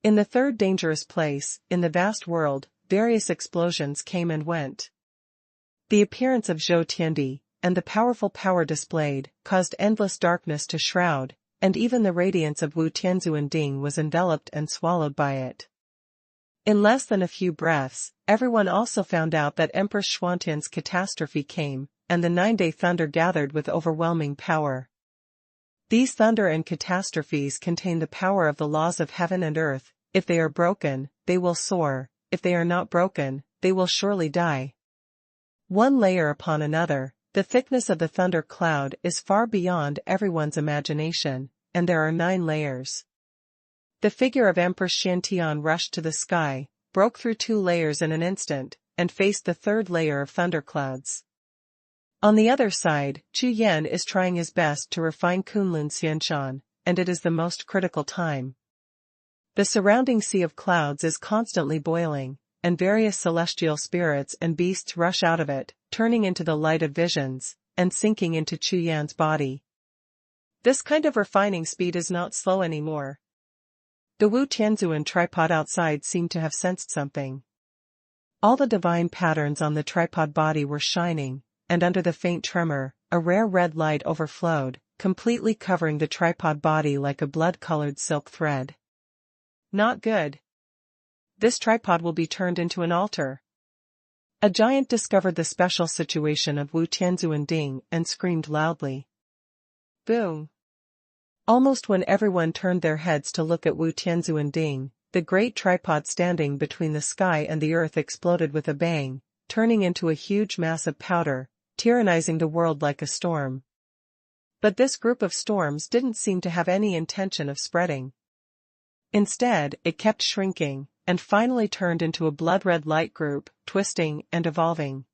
In the third dangerous place, in the vast world, various explosions came and went. The appearance of Zhou Tiandi, and the powerful power displayed, caused endless darkness to shroud, and even the radiance of Wu Tianzuanding was enveloped and swallowed by it. In less than a few breaths, everyone also found out that Empress Xuanhuan's catastrophe came, and the 9-day thunder gathered with overwhelming power. These thunder and catastrophes contain the power of the laws of heaven and earth. If they are broken, they will soar; if they are not broken, they will surely die. One layer upon another, the thickness of the thunder cloud is far beyond everyone's imagination, and there are 9 layers. The figure of Empress Xiantian rushed to the sky, broke through 2 layers in an instant, and faced the 3rd layer of thunderclouds. On the other side, Chu Yan is trying his best to refine Kunlun Xianshan, and it is the most critical time. The surrounding sea of clouds is constantly boiling, and various celestial spirits and beasts rush out of it, turning into the light of visions, and sinking into Chu Yan's body. This kind of refining speed is not slow anymore. The Wu Tianzuan tripod outside seemed to have sensed something. All the divine patterns on the tripod body were shining, and under the faint tremor, a rare red light overflowed, completely covering the tripod body like a blood-colored silk thread. Not good. This tripod will be turned into an altar. A giant discovered the special situation of Wu Tianzuanding and screamed loudly. Boom! Almost when everyone turned their heads to look at Wu Tianzuanding, the great tripod standing between the sky and the earth exploded with a bang, turning into a huge mass of powder, tyrannizing the world like a storm. But this group of storms didn't seem to have any intention of spreading. Instead, it kept shrinking, and finally turned into a blood-red light group, twisting and evolving.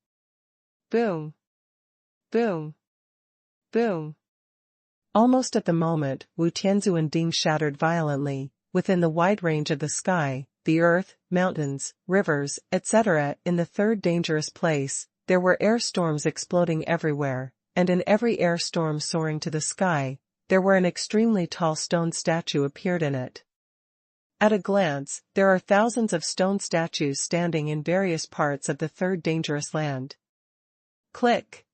Boom! Boom! Boom! Almost at the moment, Wu Tianzuanding shattered violently, within the wide range of the sky, the earth, mountains, rivers, etc. In the third dangerous place, there were air storms exploding everywhere, and in every air storm soaring to the sky, there were an extremely tall stone statue appeared in it. At a glance, there are thousands of stone statues standing in various parts of the third dangerous land. Click!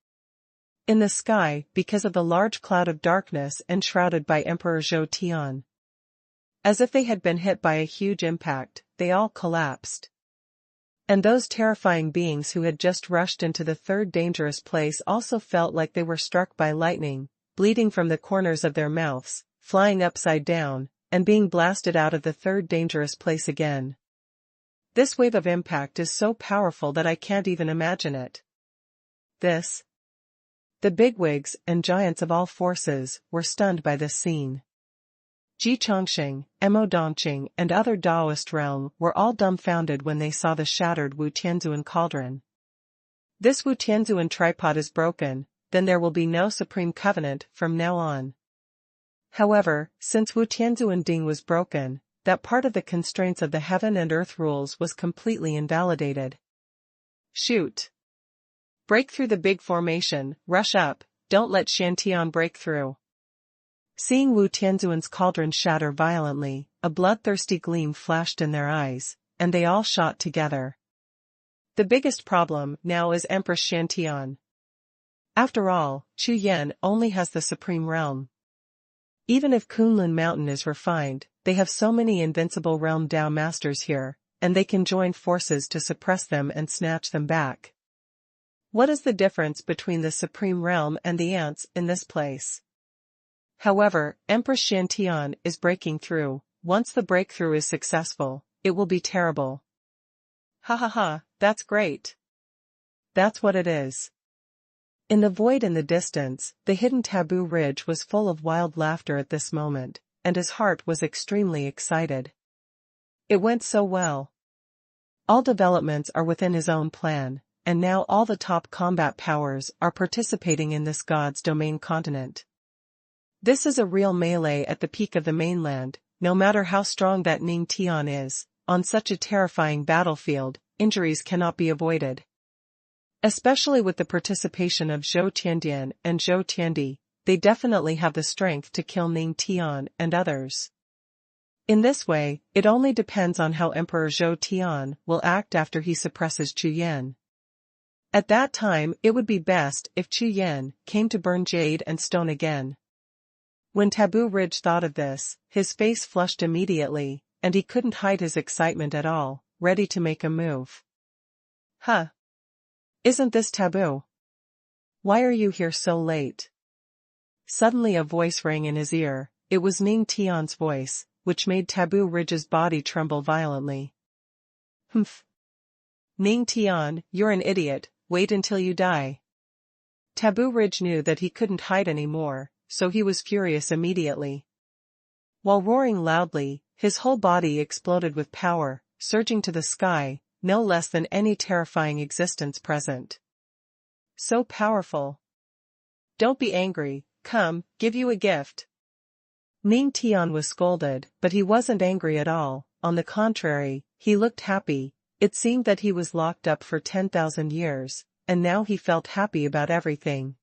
In the sky, because of the large cloud of darkness enshrouded by Emperor Zhou Tian. As if they had been hit by a huge impact, they all collapsed. And those terrifying beings who had just rushed into the third dangerous place also felt like they were struck by lightning, bleeding from the corners of their mouths, flying upside down, and being blasted out of the third dangerous place again. This wave of impact is so powerful that I can't even imagine it. The bigwigs and giants of all forces were stunned by this scene. Ji Chongqing, Mo Dongqing and other Taoist realm were all dumbfounded when they saw the shattered Wu Tianzuan cauldron. This Wu Tianzuan tripod is broken, then there will be no supreme covenant from now on. However, since Wu Tianzuanding was broken, that part of the constraints of the heaven and earth rules was completely invalidated. Shoot! Break through the big formation, rush up, don't let Xiantian break through. Seeing Wu Tianzuan's cauldron shatter violently, a bloodthirsty gleam flashed in their eyes, and they all shot together. The biggest problem now is Empress Xiantian. After all, Chu Yan only has the supreme realm. Even if Kunlun Mountain is refined, they have so many invincible realm Tao masters here, and they can join forces to suppress them and snatch them back. What is the difference between the supreme realm and the ants in this place? However, Empress Xiantian is breaking through. Once the breakthrough is successful, it will be terrible. Ha ha ha, that's great. That's what it is. In the void in the distance, the hidden taboo ridge was full of wild laughter at this moment, and his heart was extremely excited. It went so well. All developments are within his own plan, and now all the top combat powers are participating in this God's domain continent. This is a real melee at the peak of the mainland. No matter how strong that Ning Tian is, on such a terrifying battlefield, injuries cannot be avoided. Especially with the participation of Zhou Tiandian and Zhou Tiandi, they definitely have the strength to kill Ning Tian and others. In this way, it only depends on how Emperor Zhou Tian will act after he suppresses Chu Yan. At that time it would be best if Chu Yan came to burn jade and stone again. When Taboo Ridge thought of this, his face flushed immediately, and he couldn't hide his excitement at all, ready to make a move. Huh? Isn't this Taboo? Why are you here so late? Suddenly a voice rang in his ear. It was Ning Tian's voice, which made Taboo Ridge's body tremble violently. Humph. Ning Tian, you're an idiot, wait until you die. Taboo Ridge knew that he couldn't hide anymore, so he was furious immediately. While roaring loudly, his whole body exploded with power, surging to the sky, no less than any terrifying existence present. So powerful. Don't be angry, come, give you a gift. Ning Tian was scolded, but he wasn't angry at all. On the contrary, he looked happy. It seemed that he was locked up for 10,000 years, and now he felt happy about everything.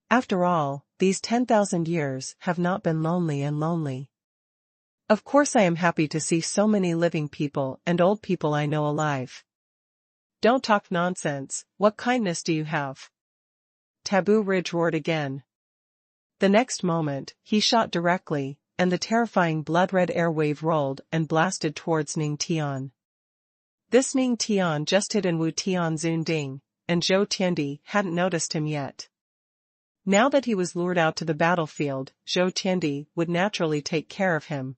After all, these 10,000 years have not been lonely. Of course I am happy to see so many living people and old people I know alive. Don't talk nonsense, what kindness do you have? Taboo Ridge roared again. The next moment, he shot directly, and the terrifying blood-red air wave rolled and blasted towards Ning Tian. This Ning Tian just hid in Wu Tian Zunding, and Zhou Tiandi hadn't noticed him yet. Now that he was lured out to the battlefield, Zhou Tiandi would naturally take care of him.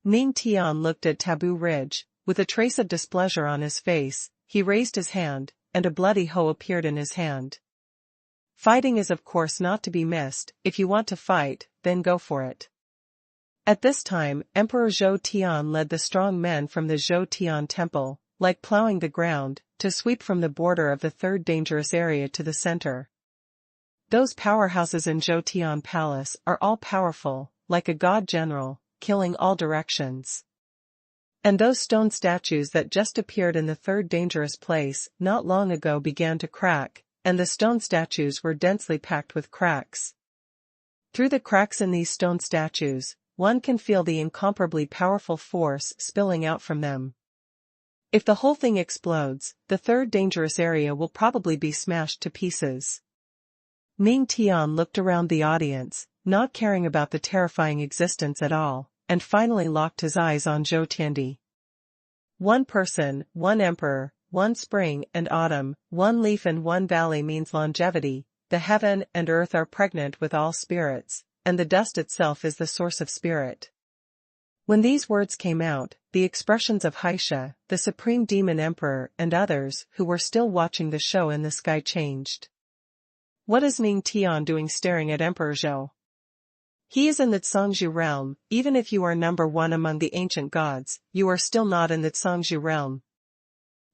Ning Tian looked at Taboo Ridge, with a trace of displeasure on his face. He raised his hand, and a bloody hoe appeared in his hand. Fighting is of course not to be missed. If you want to fight, then go for it. At this time, Emperor Zhou Tian led the strong men from the Zhou Tian temple, like plowing the ground, to sweep from the border of the third dangerous area to the center. Those powerhouses in Zhou Tian Palace are all powerful, like a god general, killing all directions. And those stone statues that just appeared in the third dangerous place not long ago began to crack, and the stone statues were densely packed with cracks. Through the cracks in these stone statues, one can feel the incomparably powerful force spilling out from them. If the whole thing explodes, the third dangerous area will probably be smashed to pieces. Ning Tian looked around the audience, not caring about the terrifying existence at all, and finally locked his eyes on Zhou Tiandi. One person, one emperor, one spring and autumn, one leaf and one valley means longevity. The heaven and earth are pregnant with all spirits, and the dust itself is the source of spirit. When these words came out, the expressions of Haisha, the supreme demon emperor, and others who were still watching the show in the sky changed. What is Ning Tian doing staring at Emperor Zhou? He is in the Zhangzhu realm. Even if you are number one among the ancient gods, you are still not in the Zhangzhu realm.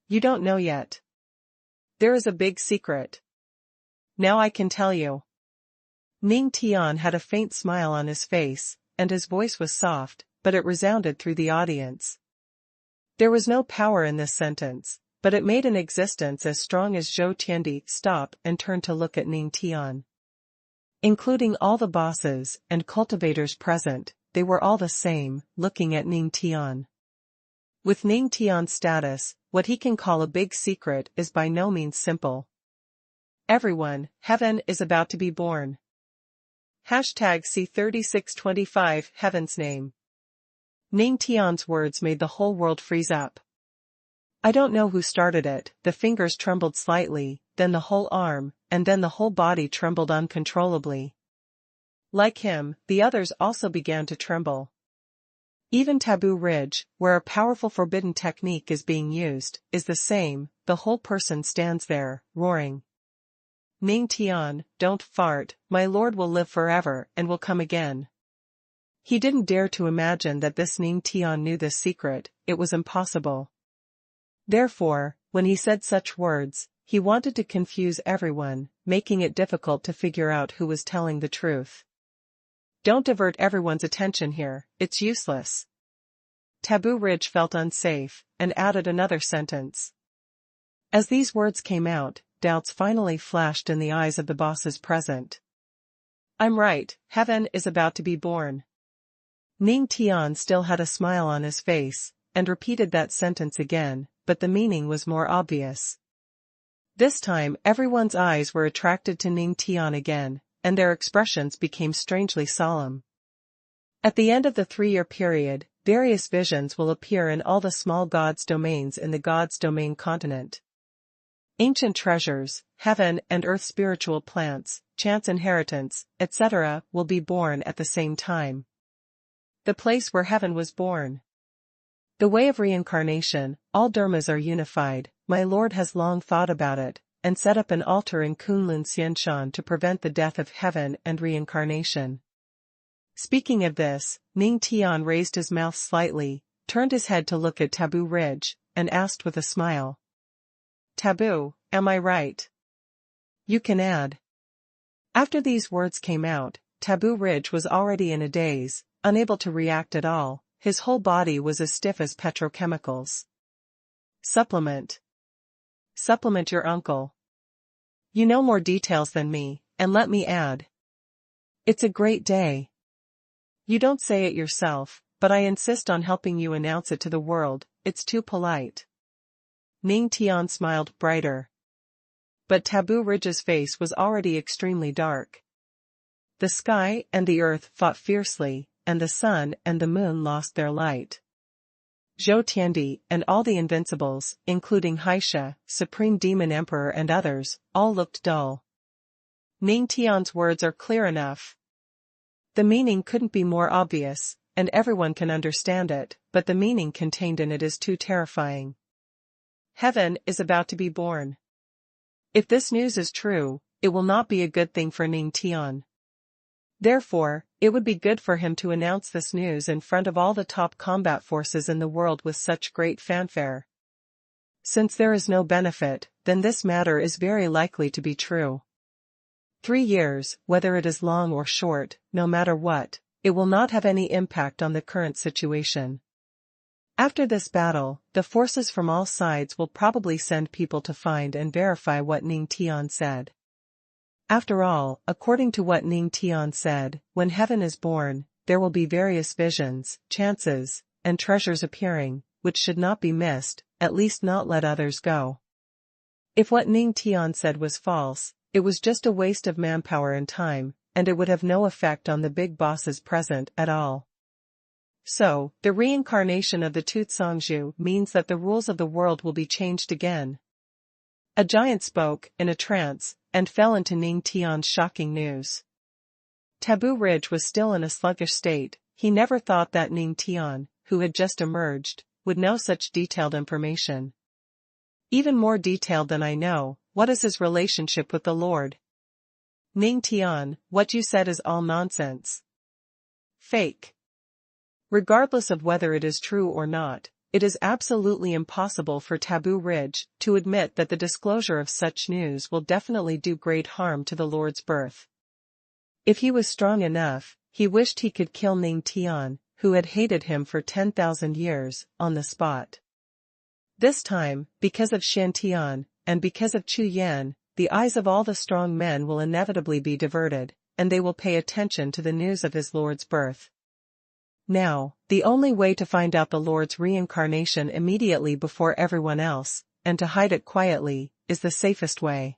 You don't know yet. There is a big secret. Now I can tell you. Ning Tian had a faint smile on his face, and his voice was soft, but it resounded through the audience. There was no power in this sentence, but it made an existence as strong as Zhou Tiandi stopped and turned to look at Ning Tian. Including all the bosses and cultivators present, they were all the same, looking at Ning Tian. With Ning Tian's status, what he can call a big secret is by no means simple. Everyone, heaven is about to be born. Hashtag C3625 Heaven's name. Ning Tian's words made the whole world freeze up. I don't know who started it. The fingers trembled slightly, then the whole arm, and then the whole body trembled uncontrollably. Like him, the others also began to tremble. Even Taboo Ridge, where a powerful forbidden technique is being used, is the same. The whole person stands there, roaring. Ning Tian, don't fart, my lord will live forever and will come again. He didn't dare to imagine that this Ning Tian knew this secret. It was impossible. Therefore, when he said such words, he wanted to confuse everyone, making it difficult to figure out who was telling the truth. Don't divert everyone's attention here, it's useless. Taboo Ridge felt unsafe, and added another sentence. As these words came out, doubts finally flashed in the eyes of the bosses present. I'm right, heaven is about to be born. Ning Tian still had a smile on his face, and repeated that sentence again, but the meaning was more obvious. This time everyone's eyes were attracted to Ning Tian again, and their expressions became strangely solemn. At the end of the 3-year period, various visions will appear in all the small gods' domains in the gods' domain continent. Ancient treasures, heaven and earth spiritual plants, chance inheritance, etc. will be born at the same time. The place where heaven was born. The way of reincarnation, all dharmas are unified. My lord has long thought about it, and set up an altar in Kunlun Xianshan to prevent the death of heaven and reincarnation. Speaking of this, Ning Tian raised his mouth slightly, turned his head to look at Taboo Ridge, and asked with a smile. Taboo, am I right? You can add. After these words came out, Taboo Ridge was already in a daze, unable to react at all. His whole body was as stiff as petrochemicals. Supplement. Supplement your uncle. You know more details than me, and let me add. It's a great day. You don't say it yourself, but I insist on helping you announce it to the world. It's too polite. Ning Tian smiled brighter. But Taboo Ridge's face was already extremely dark. The sky and the earth fought fiercely, and the sun and the moon lost their light. Zhou Tiandi and all the invincibles, including Haisha, Supreme Demon Emperor and others, all looked dull. Ning Tian's words are clear enough. The meaning couldn't be more obvious, and everyone can understand it, but the meaning contained in it is too terrifying. Heaven is about to be born. If this news is true, it will not be a good thing for Ning Tian. Therefore, it would be good for him to announce this news in front of all the top combat forces in the world with such great fanfare. Since there is no benefit, then this matter is very likely to be true. 3 years, whether it is long or short, no matter what, it will not have any impact on the current situation. After this battle, the forces from all sides will probably send people to find and verify what Ning Tian said. After all, according to what Ning Tian said, when heaven is born, there will be various visions, chances, and treasures appearing, which should not be missed, at least not let others go. If what Ning Tian said was false, it was just a waste of manpower and time, and it would have no effect on the big bosses present at all. So, the reincarnation of the Tooth Songzhu means that the rules of the world will be changed again. A giant spoke, in a trance, and fell into Ning Tian's shocking news. Taboo Ridge was still in a sluggish state. He never thought that Ning Tian, who had just emerged, would know such detailed information. Even more detailed than I know. What is his relationship with the Lord? Ning Tian, what you said is all nonsense. Fake. Regardless of whether it is true or not, it is absolutely impossible for Taboo Ridge to admit that the disclosure of such news will definitely do great harm to the Lord's birth. If he was strong enough, he wished he could kill Ning Tian, who had hated him for 10,000 years, on the spot. This time, because of Xiantian, and because of Chu Yan, the eyes of all the strong men will inevitably be diverted, and they will pay attention to the news of his Lord's birth. Now, the only way to find out the Lord's reincarnation immediately before everyone else, and to hide it quietly, is the safest way.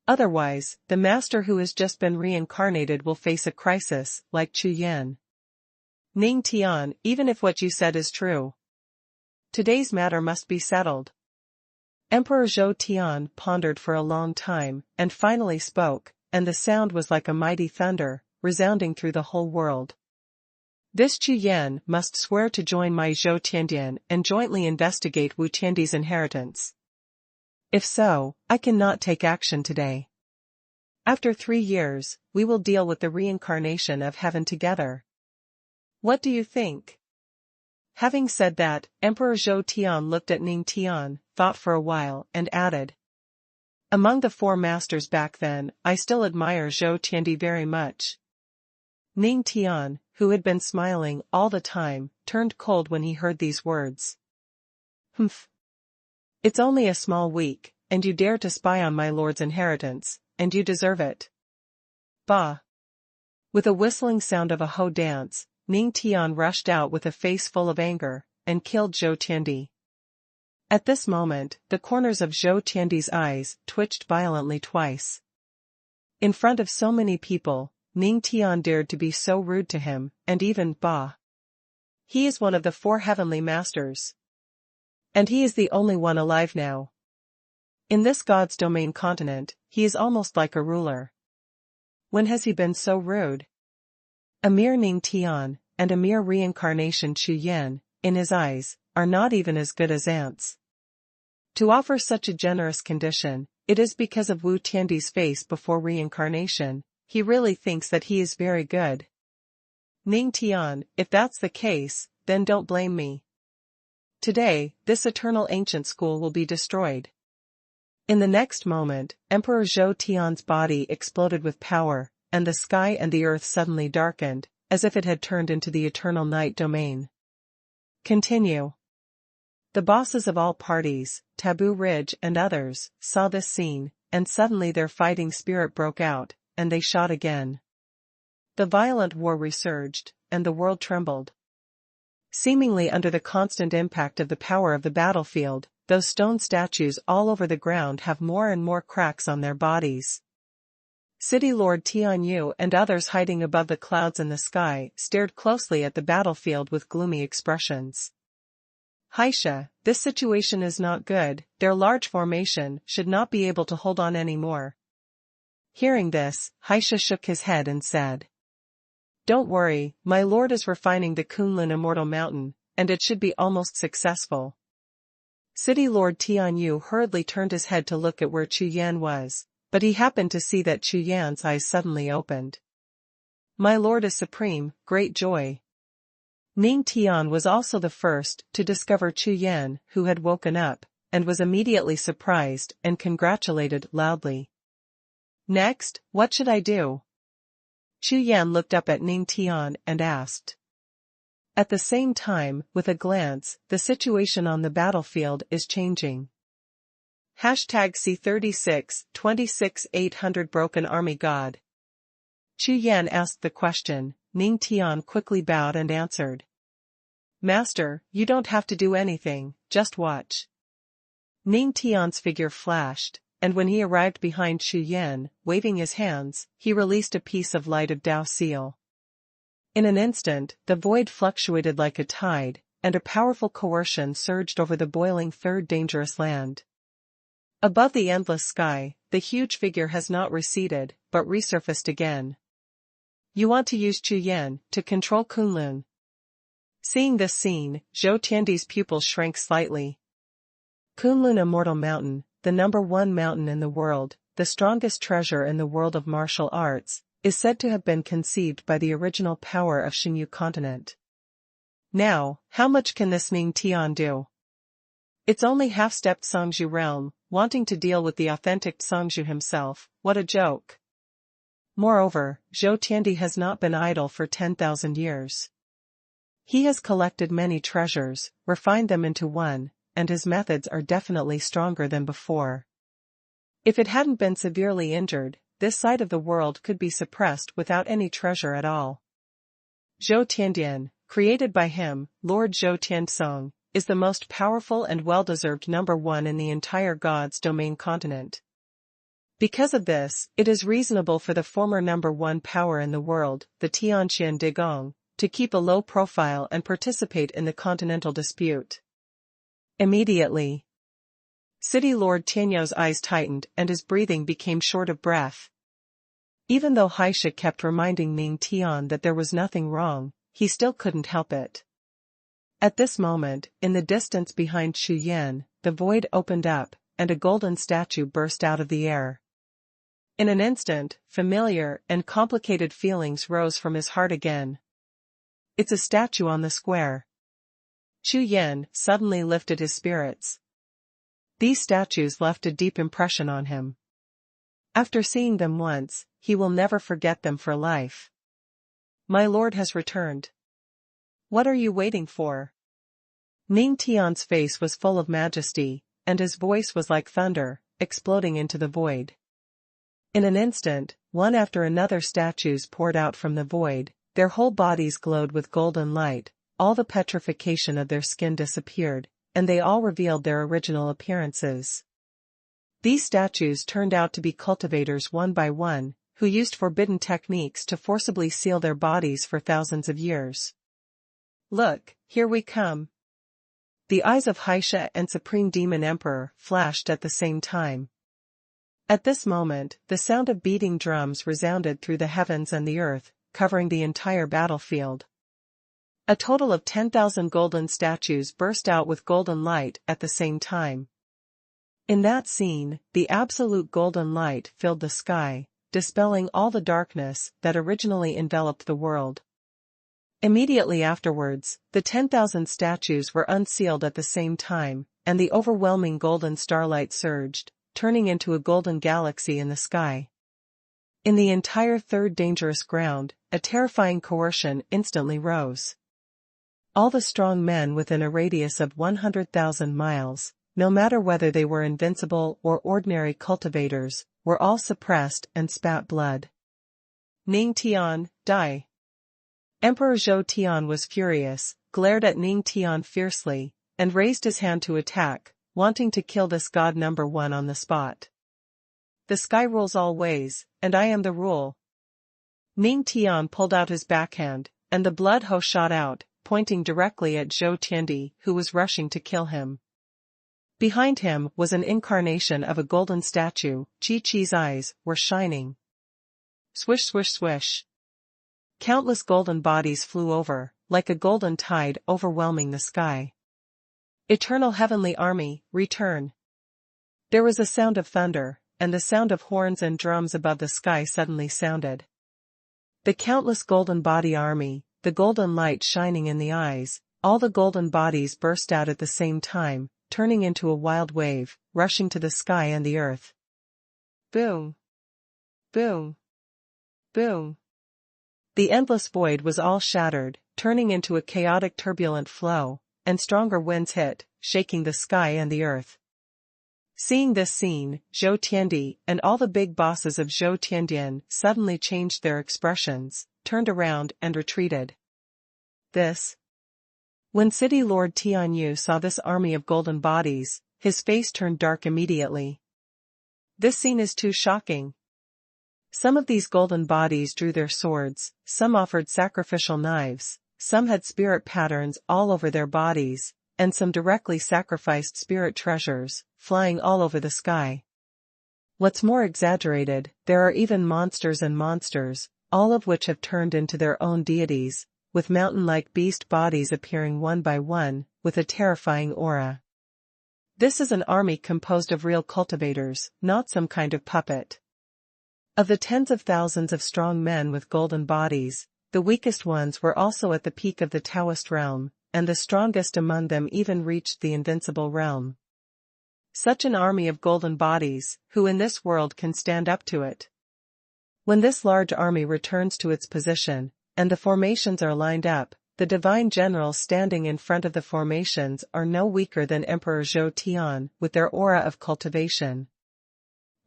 Otherwise, the master who has just been reincarnated will face a crisis, like Chu Yan. Ning Tian, even if what you said is true, today's matter must be settled. Emperor Zhou Tian pondered for a long time, and finally spoke, and the sound was like a mighty thunder, resounding through the whole world. This Chu Yan must swear to join my Zhou Tiandian and jointly investigate Wu Tiandi's inheritance. If so, I cannot take action today. After 3 years, we will deal with the reincarnation of heaven together. What do you think? Having said that, Emperor Zhou Tian looked at Ning Tian, thought for a while, and added. Among the 4 masters back then, I still admire Zhou Tiandi very much. Ning Tian, who had been smiling all the time, turned cold when he heard these words. Humph. It's only a small week, and you dare to spy on my lord's inheritance, and you deserve it. Bah! With a whistling sound of a hoe dance, Ning Tian rushed out with a face full of anger, and killed Zhou Tiandi. At this moment, the corners of Zhou Tiandi's eyes twitched violently twice. In front of so many people, Ning Tian dared to be so rude to him, and even, bah! He is one of the 4 heavenly masters. And he is the only one alive now. In this God's domain continent, he is almost like a ruler. When has he been so rude? A mere Ning Tian, and a mere reincarnation Chu Yan, in his eyes, are not even as good as ants. To offer such a generous condition, it is because of Wu Tiandi's face before reincarnation. He really thinks that he is very good. Ning Tian, if that's the case, then don't blame me. Today, this eternal ancient school will be destroyed. In the next moment, Emperor Zhou Tian's body exploded with power, and the sky and the earth suddenly darkened, as if it had turned into the eternal night domain. Continue. The bosses of all parties, Taboo Ridge and others, saw this scene, and suddenly their fighting spirit broke out, and they shot again. The violent war resurged, and the world trembled. Seemingly under the constant impact of the power of the battlefield, those stone statues all over the ground have more and more cracks on their bodies. City Lord Tianyu and others hiding above the clouds in the sky stared closely at the battlefield with gloomy expressions. Haisha, this situation is not good, their large formation should not be able to hold on anymore. Hearing this, Haisha shook his head and said, "Don't worry, my lord is refining the Kunlun Immortal Mountain, and it should be almost successful." City Lord Tianyu hurriedly turned his head to look at where Chu Yan was, but he happened to see that Chu Yan's eyes suddenly opened. "My lord is supreme, great joy." Ning Tian was also the first to discover Chu Yan, who had woken up, and was immediately surprised and congratulated loudly. "Next, what should I do?" Chu Yan looked up at Ning Tian and asked. At the same time, with a glance, the situation on the battlefield is changing. #C36, 26,800 Broken Army God. Chu Yan asked the question, Ning Tian quickly bowed and answered. "Master, you don't have to do anything, just watch." Ning Tian's figure flashed, and when he arrived behind Chu Yan, waving his hands, he released a piece of light of Dao seal. In an instant, the void fluctuated like a tide, and a powerful coercion surged over the boiling third dangerous land. Above the endless sky, the huge figure has not receded, but resurfaced again. "You want to use Chu Yan to control Kunlun?" Seeing this scene, Zhou Tiandi's pupils shrank slightly. Kunlun Immortal Mountain, the #1 mountain in the world, the strongest treasure in the world of martial arts, is said to have been conceived by the original power of Xinyu continent. Now, how much can this Ning Tian do? It's only half-stepped Songzhu realm, wanting to deal with the authentic Songzhu himself, what a joke. Moreover, Zhou Tiandi has not been idle for 10,000 years. He has collected many treasures, refined them into one, and his methods are definitely stronger than before. If it hadn't been severely injured, this side of the world could be suppressed without any treasure at all. Zhou Tiandian, created by him, Lord Zhou Tiansong, is the most powerful and well-deserved #1 in the entire God's domain continent. Because of this, it is reasonable for the former #1 power in the world, the Tianqian Digong, to keep a low profile and participate in the continental dispute. Immediately, City Lord Tianyou's eyes tightened and his breathing became short of breath. Even though Haisha kept reminding Ning Tian that there was nothing wrong, he still couldn't help it. At this moment, in the distance behind Chu Yan, the void opened up, and a golden statue burst out of the air. In an instant, familiar and complicated feelings rose from his heart again. It's a statue on the square. Chu Yan suddenly lifted his spirits. These statues left a deep impression on him. After seeing them once, he will never forget them for life. My lord has returned. What are you waiting for? Ning Tian's face was full of majesty, and his voice was like thunder, exploding into the void. In an instant, one after another statues poured out from the void, their whole bodies glowed with golden light, all the petrification of their skin disappeared, and they all revealed their original appearances. These statues turned out to be cultivators one by one, who used forbidden techniques to forcibly seal their bodies for thousands of years. "Look, here we come." The eyes of Xie and Supreme Demon Emperor flashed at the same time. At this moment, the sound of beating drums resounded through the heavens and the earth, covering the entire battlefield. A total of 10,000 golden statues burst out with golden light at the same time. In that scene, the absolute golden light filled the sky, dispelling all the darkness that originally enveloped the world. Immediately afterwards, the 10,000 statues were unsealed at the same time, and the overwhelming golden starlight surged, turning into a golden galaxy in the sky. In the entire third dangerous ground, a terrifying coercion instantly rose. All the strong men within a radius of 100,000 miles, no matter whether they were invincible or ordinary cultivators, were all suppressed and spat blood. "Ning Tian, die!" Emperor Zhou Tian was furious, glared at Ning Tian fiercely, and raised his hand to attack, wanting to kill this god number one on the spot. "The sky rules all ways, and I am the rule." Ning Tian pulled out his backhand, and the blood hoe shot out, pointing directly at Zhou Tiandi, who was rushing to kill him. Behind him was an incarnation of a golden statue. Chi-Chi's eyes were shining. Swish swish swish. Countless golden bodies flew over, like a golden tide overwhelming the sky. "Eternal Heavenly Army, return!" There was a sound of thunder, and the sound of horns and drums above the sky suddenly sounded. The countless golden body army, the golden light shining in the eyes, all the golden bodies burst out at the same time, turning into a wild wave, rushing to the sky and the earth. Boom! Boom! Boom! The endless void was all shattered, turning into a chaotic turbulent flow, and stronger winds hit, shaking the sky and the earth. Seeing this scene, Zhou Tiandi and all the big bosses of Zhou Tiandian suddenly changed their expressions, turned around and retreated. When City Lord Tianyu saw this army of golden bodies, his face turned dark immediately. "This scene is too shocking." Some of these golden bodies drew their swords, some offered sacrificial knives, some had spirit patterns all over their bodies, and some directly sacrificed spirit treasures, flying all over the sky. What's more exaggerated, there are even monsters and monsters, all of which have turned into their own deities, with mountain-like beast bodies appearing one by one, with a terrifying aura. This is an army composed of real cultivators, not some kind of puppet. Of the tens of thousands of strong men with golden bodies, the weakest ones were also at the peak of the Taoist realm, and the strongest among them even reached the invincible realm. Such an army of golden bodies, who in this world can stand up to it? When this large army returns to its position, and the formations are lined up, the divine generals standing in front of the formations are no weaker than Emperor Zhou Tian with their aura of cultivation.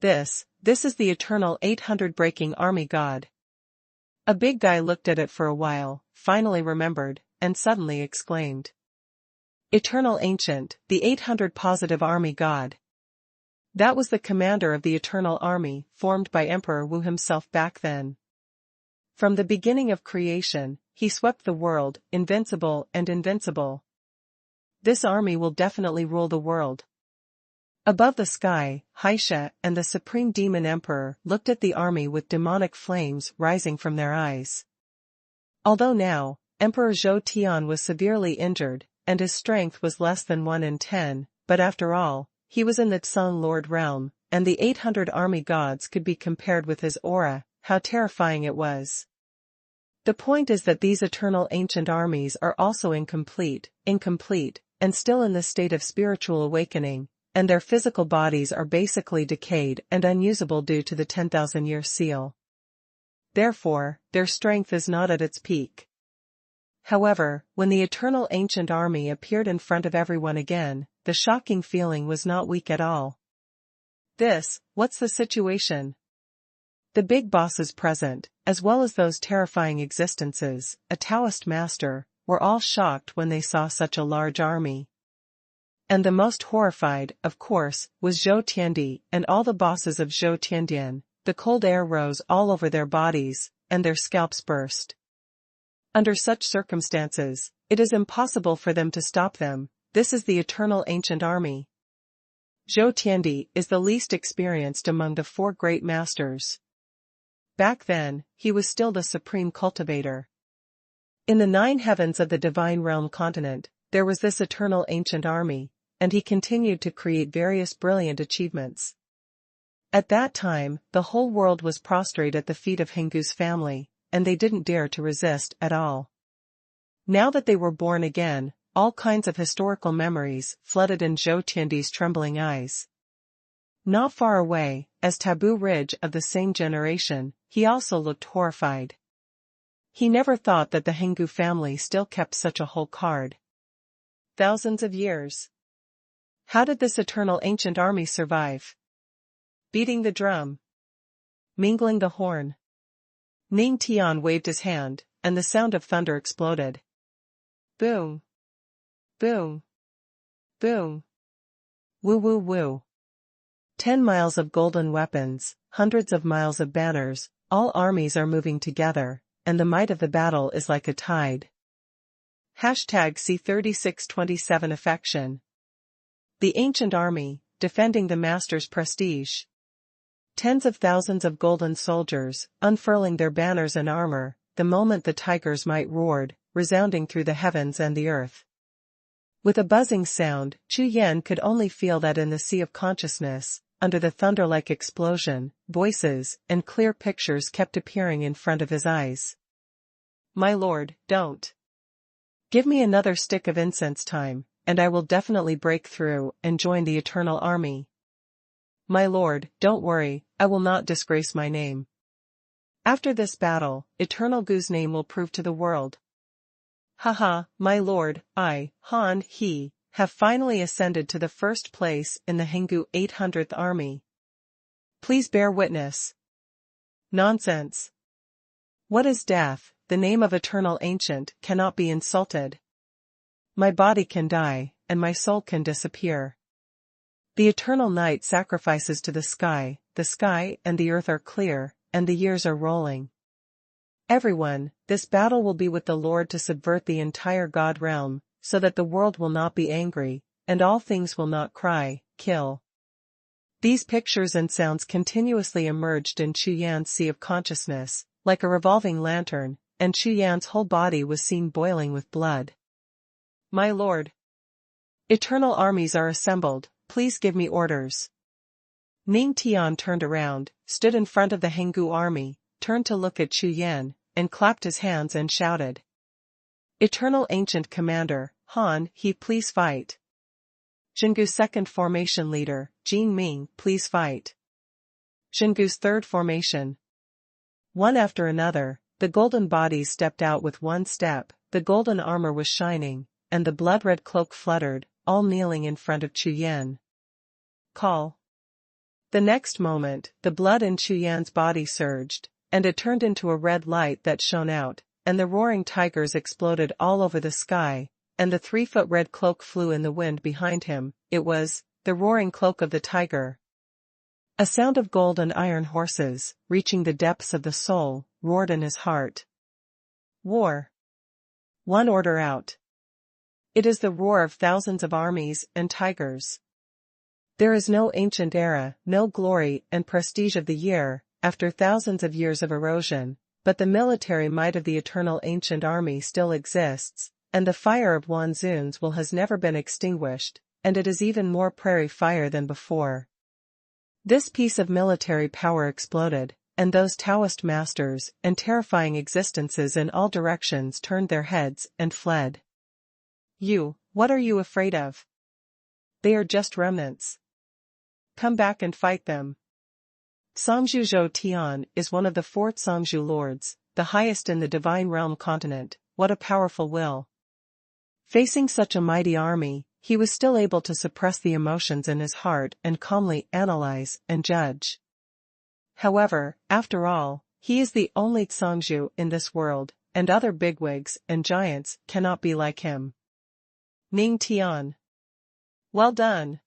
This is the eternal 800 breaking army god. A big guy looked at it for a while, finally remembered, and suddenly exclaimed. Eternal Ancient, the 800 positive army god. That was the commander of the eternal army, formed by Emperor Wu himself back then. From the beginning of creation, he swept the world, invincible and invincible. This army will definitely rule the world. Above the sky, Xie and the Supreme Demon Emperor looked at the army with demonic flames rising from their eyes. Although now, Emperor Zhou Tian was severely injured, and his strength was less than 1 in 10, but after all, he was in the Sun Lord realm, and the 800 army gods could be compared with his aura. How terrifying it was. The point is that these eternal ancient armies are also incomplete, and still in the state of spiritual awakening, and their physical bodies are basically decayed and unusable due to the 10,000-year seal. Therefore, their strength is not at its peak. However, when the eternal ancient army appeared in front of everyone again, the shocking feeling was not weak at all. What's the situation? The big bosses present, as well as those terrifying existences, a Taoist master, were all shocked when they saw such a large army. And the most horrified, of course, was Zhou Tiandi and all the bosses of Zhou Tiandian. The cold air rose all over their bodies, and their scalps burst. Under such circumstances, it is impossible for them to stop them. This is the eternal ancient army. Zhou Tiandi is the least experienced among the four great masters. Back then, he was still the supreme cultivator. In the 9 heavens of the divine realm continent, there was this eternal ancient army, and he continued to create various brilliant achievements. At that time, the whole world was prostrate at the feet of Henggu's family, and they didn't dare to resist at all. Now that they were born again, all kinds of historical memories flooded in Zhou Tiandi's trembling eyes. Not far away, as Taboo Ridge of the same generation, he also looked horrified. He never thought that the Henggu family still kept such a whole card. Thousands of years. How did this eternal ancient army survive? Beating the drum. Mingling the horn. Ning Tian waved his hand, and the sound of thunder exploded. Boom. Boom. Boom. Woo woo woo. 10 miles of golden weapons, hundreds of miles of banners, all armies are moving together, and the might of the battle is like a tide. #C3627 Affection. The ancient army, defending the master's prestige. Tens of thousands of golden soldiers, unfurling their banners and armor, the moment the tiger's might roared, resounding through the heavens and the earth. With a buzzing sound, Chu Yan could only feel that in the sea of consciousness, under the thunder-like explosion, voices and clear pictures kept appearing in front of his eyes. My lord, don't. Give me another stick of incense time, and I will definitely break through and join the eternal army. My lord, don't worry, I will not disgrace my name. After this battle, Eternal Gu's name will prove to the world. Haha, my lord, I, Han He, have finally ascended to the first place in the Henggu 800th army. Please bear witness. Nonsense. What is death? The name of eternal ancient cannot be insulted. My body can die, and my soul can disappear. The eternal night sacrifices to the sky and the earth are clear, and the years are rolling. Everyone, this battle will be with the Lord to subvert the entire God realm, so that the world will not be angry, and all things will not cry, kill. These pictures and sounds continuously emerged in Chu Yan's sea of consciousness, like a revolving lantern, and Chu Yan's whole body was seen boiling with blood. My lord. Eternal armies are assembled, please give me orders. Ning Tian turned around, stood in front of the Henggu army, turned to look at Chu Yan, and clapped his hands and shouted. Eternal Ancient Commander, Han He, please fight. Zhengu's second formation leader, Jin Ming, please fight. Zhengu's third formation. One after another, the golden bodies stepped out with one step, the golden armor was shining, and the blood-red cloak fluttered, all kneeling in front of Chu Yan. Call. The next moment, the blood in Chu Yan's body surged, and it turned into a red light that shone out, and the roaring tigers exploded all over the sky, and the 3-foot red cloak flew in the wind behind him. It was the roaring cloak of the tiger. A sound of gold and iron horses, reaching the depths of the soul, roared in his heart. War. One order out. It is the roar of thousands of armies and tigers. There is no ancient era, no glory and prestige of the year, after thousands of years of erosion, but the military might of the eternal ancient army still exists, and the fire of Wanzun's will has never been extinguished, and it is even more prairie fire than before. This piece of military power exploded, and those Taoist masters and terrifying existences in all directions turned their heads and fled. What are you afraid of? They are just remnants. Come back and fight them. Songzhu Zhou Tian is one of the 4 Songzhu lords, the highest in the divine realm continent, what a powerful will. Facing such a mighty army, he was still able to suppress the emotions in his heart and calmly analyze and judge. However, after all, he is the only Zhongzhu in this world, and other bigwigs and giants cannot be like him. Ning Tian. Well done.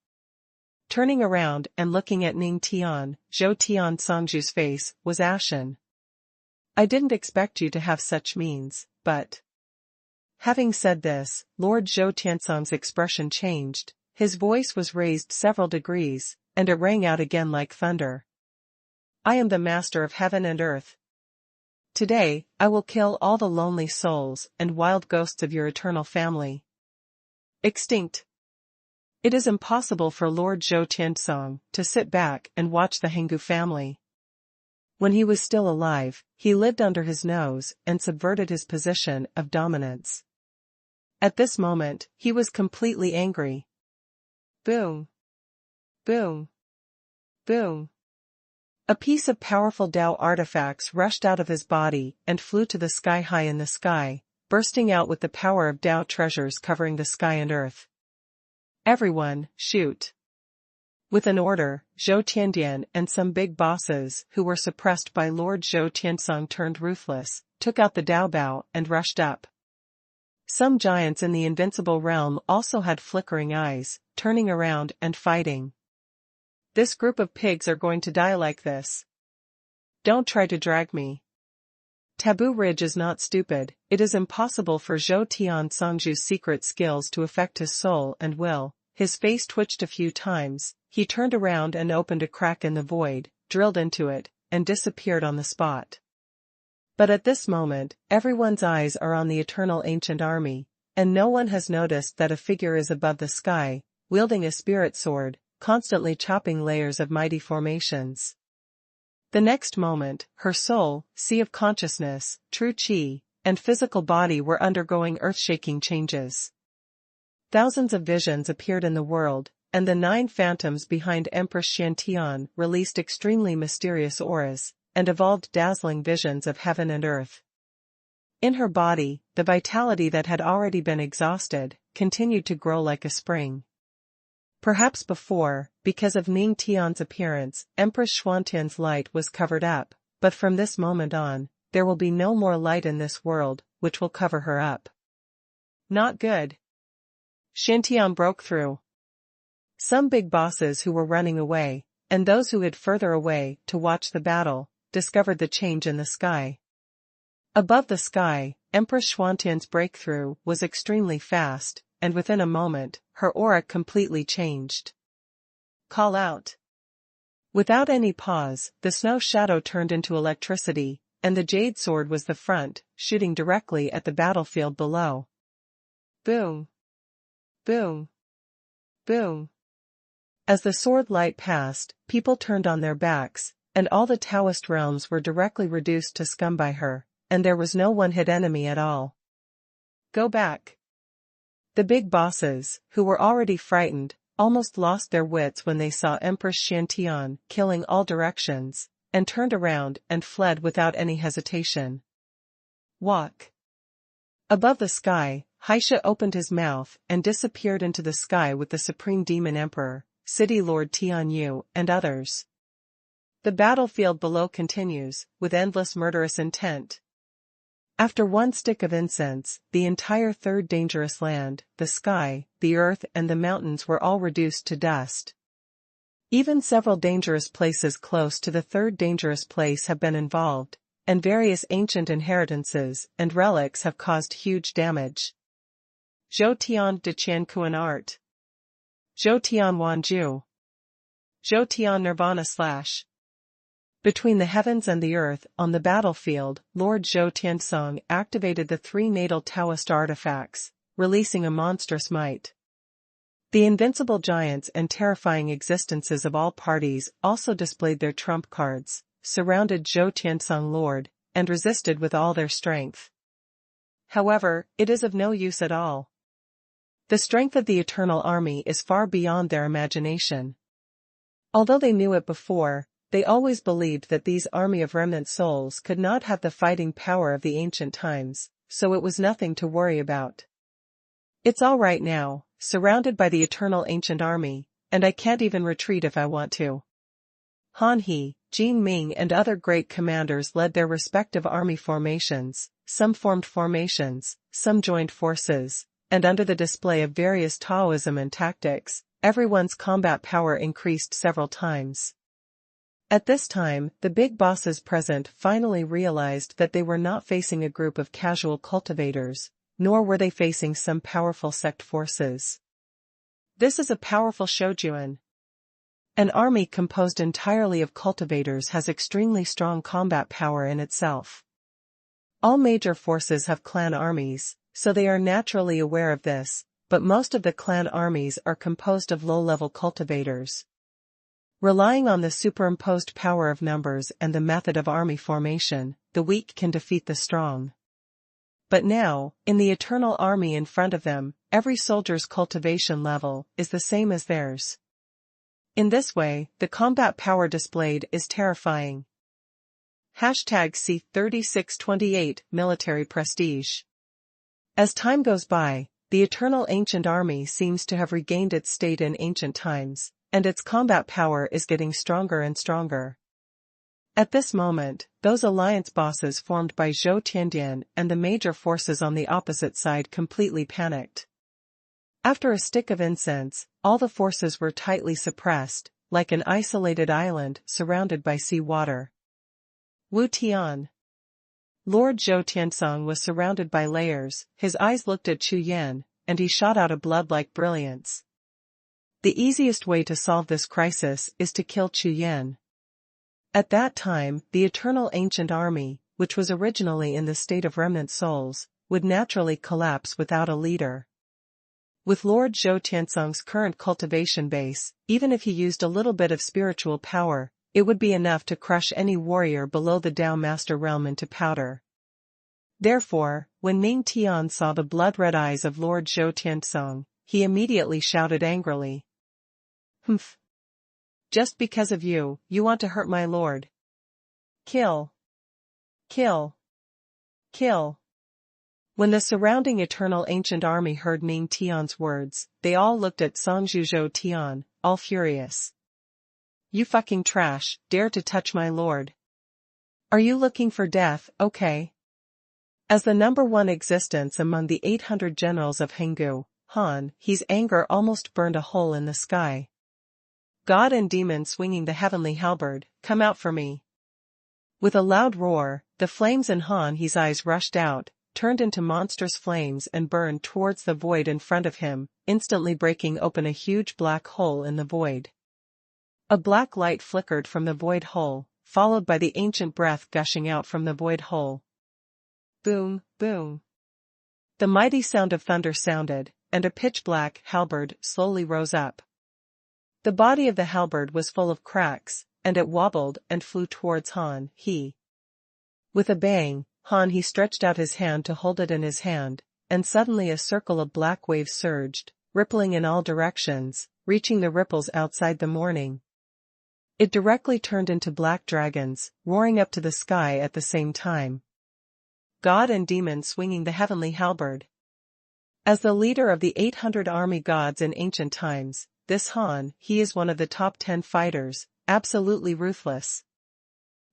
Turning around and looking at Ning Tian, Zhou Tian Zhongzhu's face was ashen. I didn't expect you to have such means, but... Having said this, Lord Zhou Tiansong's expression changed, his voice was raised several degrees, and it rang out again like thunder. I am the master of heaven and earth. Today, I will kill all the lonely souls and wild ghosts of your eternal family. Extinct. It is impossible for Lord Zhou Tiansong to sit back and watch the Henggu family. When he was still alive, he lived under his nose and subverted his position of dominance. At this moment, he was completely angry. Boom. Boom. Boom. A piece of powerful Tao artifacts rushed out of his body and flew to the sky high in the sky, bursting out with the power of Tao treasures covering the sky and earth. Everyone, shoot. With an order, Zhou Tiandian and some big bosses who were suppressed by Lord Zhou Tiansong turned ruthless, took out the Dao Bao and rushed up. Some giants in the invincible realm also had flickering eyes, turning around and fighting. This group of pigs are going to die like this. Don't try to drag me. Taboo Ridge is not stupid, it is impossible for Zhou Tian Zhongzhu's secret skills to affect his soul and will. His face twitched a few times, he turned around and opened a crack in the void, drilled into it, and disappeared on the spot. But at this moment, everyone's eyes are on the eternal ancient army, and no one has noticed that a figure is above the sky, wielding a spirit sword, constantly chopping layers of mighty formations. The next moment, her soul, sea of consciousness, true chi, and physical body were undergoing earth-shaking changes. Thousands of visions appeared in the world, and the 9 phantoms behind Empress Xiantian released extremely mysterious auras, and evolved dazzling visions of heaven and earth. In her body, the vitality that had already been exhausted, continued to grow like a spring. Perhaps before, because of Ning Tian's appearance, Empress Xuantian's light was covered up, but from this moment on, there will be no more light in this world, which will cover her up. Not good. Xiantian broke through. Some big bosses who were running away, and those who hid further away to watch the battle, discovered the change in the sky. Above the sky, Empress Xuantian's breakthrough was extremely fast, and within a moment, her aura completely changed. Call out. Without any pause, the snow shadow turned into electricity, and the jade sword was the front, shooting directly at the battlefield below. Boom. Boom. Boom. As the sword light passed, people turned on their backs, and all the Taoist realms were directly reduced to scum by her, and there was no one-hit enemy at all. Go back. The big bosses, who were already frightened, almost lost their wits when they saw Empress Xiantian killing all directions, and turned around and fled without any hesitation. Walk. Above the sky, Haisha opened his mouth and disappeared into the sky with the Supreme Demon Emperor, City Lord Tianyu, and others. The battlefield below continues, with endless murderous intent. After one stick of incense, the entire third dangerous land, the sky, the earth and the mountains were all reduced to dust. Even several dangerous places close to the third dangerous place have been involved, and various ancient inheritances and relics have caused huge damage. Zhou Tian de Qian Kuan Art. Zhou Tian Wanju. Zhou Tian Nirvana / Between the heavens and the earth, on the battlefield, Lord Zhou Tiansong activated the 3 natal Taoist artifacts, releasing a monstrous might. The invincible giants and terrifying existences of all parties also displayed their trump cards, surrounded Zhou Tiansong Lord, and resisted with all their strength. However, it is of no use at all. The strength of the Eternal Army is far beyond their imagination. Although they knew it before, they always believed that these army of remnant souls could not have the fighting power of the ancient times, so it was nothing to worry about. It's all right now, surrounded by the eternal ancient army, and I can't even retreat if I want to. Han He, Jin Ming and other great commanders led their respective army formations, some formed formations, some joined forces, and under the display of various Taoism and tactics, everyone's combat power increased several times. At this time, the big bosses present finally realized that they were not facing a group of casual cultivators, nor were they facing some powerful sect forces. This is a powerful Shoujuan. An army composed entirely of cultivators has extremely strong combat power in itself. All major forces have clan armies, so they are naturally aware of this, but most of the clan armies are composed of low-level cultivators. Relying on the superimposed power of numbers and the method of army formation, the weak can defeat the strong. But now, in the eternal army in front of them, every soldier's cultivation level is the same as theirs. In this way, the combat power displayed is terrifying. #C3628 Military Prestige. As time goes by, the eternal ancient army seems to have regained its state in ancient times, and its combat power is getting stronger and stronger. At this moment, those alliance bosses formed by Zhou Tiandian and the major forces on the opposite side completely panicked. After a stick of incense, all the forces were tightly suppressed, like an isolated island surrounded by sea water. Wu Tian. Lord Zhou Tiansong was surrounded by layers, his eyes looked at Chu Yan, and he shot out a blood-like brilliance. The easiest way to solve this crisis is to kill Chu Yan. At that time, the eternal ancient army, which was originally in the state of remnant souls, would naturally collapse without a leader. With Lord Zhou Tiansong's current cultivation base, even if he used a little bit of spiritual power, it would be enough to crush any warrior below the Dao Master realm into powder. Therefore, when Ming Tian saw the blood-red eyes of Lord Zhou Tiansong, he immediately shouted angrily. "Humph! Just because of you, you want to hurt my lord. Kill! Kill! Kill!" When the surrounding eternal ancient army heard Ming Tian's words, they all looked at Songzhuzhou Tian, all furious. "You fucking trash, dare to touch my lord. Are you looking for death, okay?" As the number one existence among the 800 generals of Henggu, Han He's anger almost burned a hole in the sky. "God and demon swinging the heavenly halberd, come out for me." With a loud roar, the flames in Han He's eyes rushed out, turned into monstrous flames and burned towards the void in front of him, instantly breaking open a huge black hole in the void. A black light flickered from the void hole, followed by the ancient breath gushing out from the void hole. Boom, boom. The mighty sound of thunder sounded, and a pitch-black halberd slowly rose up. The body of the halberd was full of cracks, and it wobbled and flew towards Han He. With a bang, Han He stretched out his hand to hold it in his hand, and suddenly a circle of black waves surged, rippling in all directions, reaching the ripples outside the morning. It directly turned into black dragons, roaring up to the sky at the same time. God and demon swinging the heavenly halberd. As the leader of the 800 army gods in ancient times, this Han He is one of the top 10 fighters, absolutely ruthless.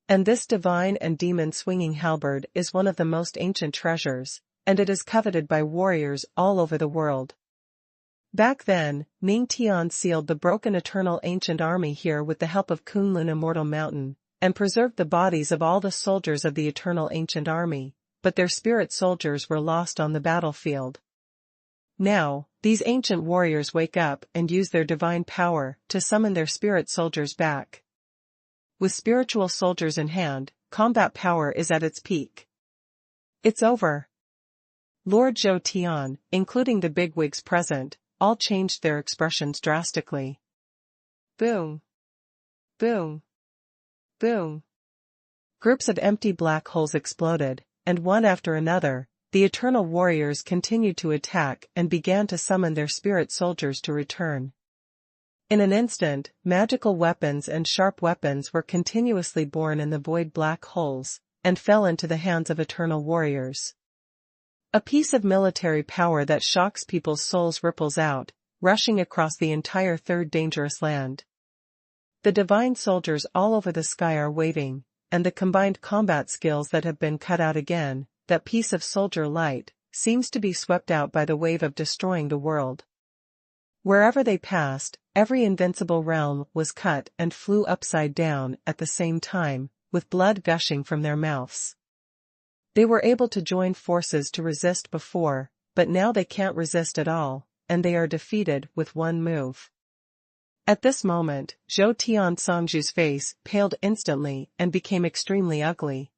And this divine and demon-swinging halberd is one of the most ancient treasures, and it is coveted by warriors all over the world. Back then, Ming Tian sealed the broken eternal ancient army here with the help of Kunlun Immortal Mountain, and preserved the bodies of all the soldiers of the eternal ancient army, but their spirit soldiers were lost on the battlefield. Now, these ancient warriors wake up and use their divine power to summon their spirit soldiers back. With spiritual soldiers in hand, combat power is at its peak. It's over. Lord Zhou Tian, including the bigwigs present, all changed their expressions drastically. Boom. Boom. Boom. Groups of empty black holes exploded, and one after another, the eternal warriors continued to attack and began to summon their spirit soldiers to return. In an instant, magical weapons and sharp weapons were continuously born in the void black holes, and fell into the hands of eternal warriors. A piece of military power that shocks people's souls ripples out, rushing across the entire third dangerous land. The divine soldiers all over the sky are waving, and the combined combat skills that have been cut out again, that piece of soldier light, seems to be swept out by the wave of destroying the world. Wherever they passed, every invincible realm was cut and flew upside down at the same time, with blood gushing from their mouths. They were able to join forces to resist before, but now they can't resist at all, and they are defeated with one move. At this moment, Zhou Tiansongju's face paled instantly and became extremely ugly.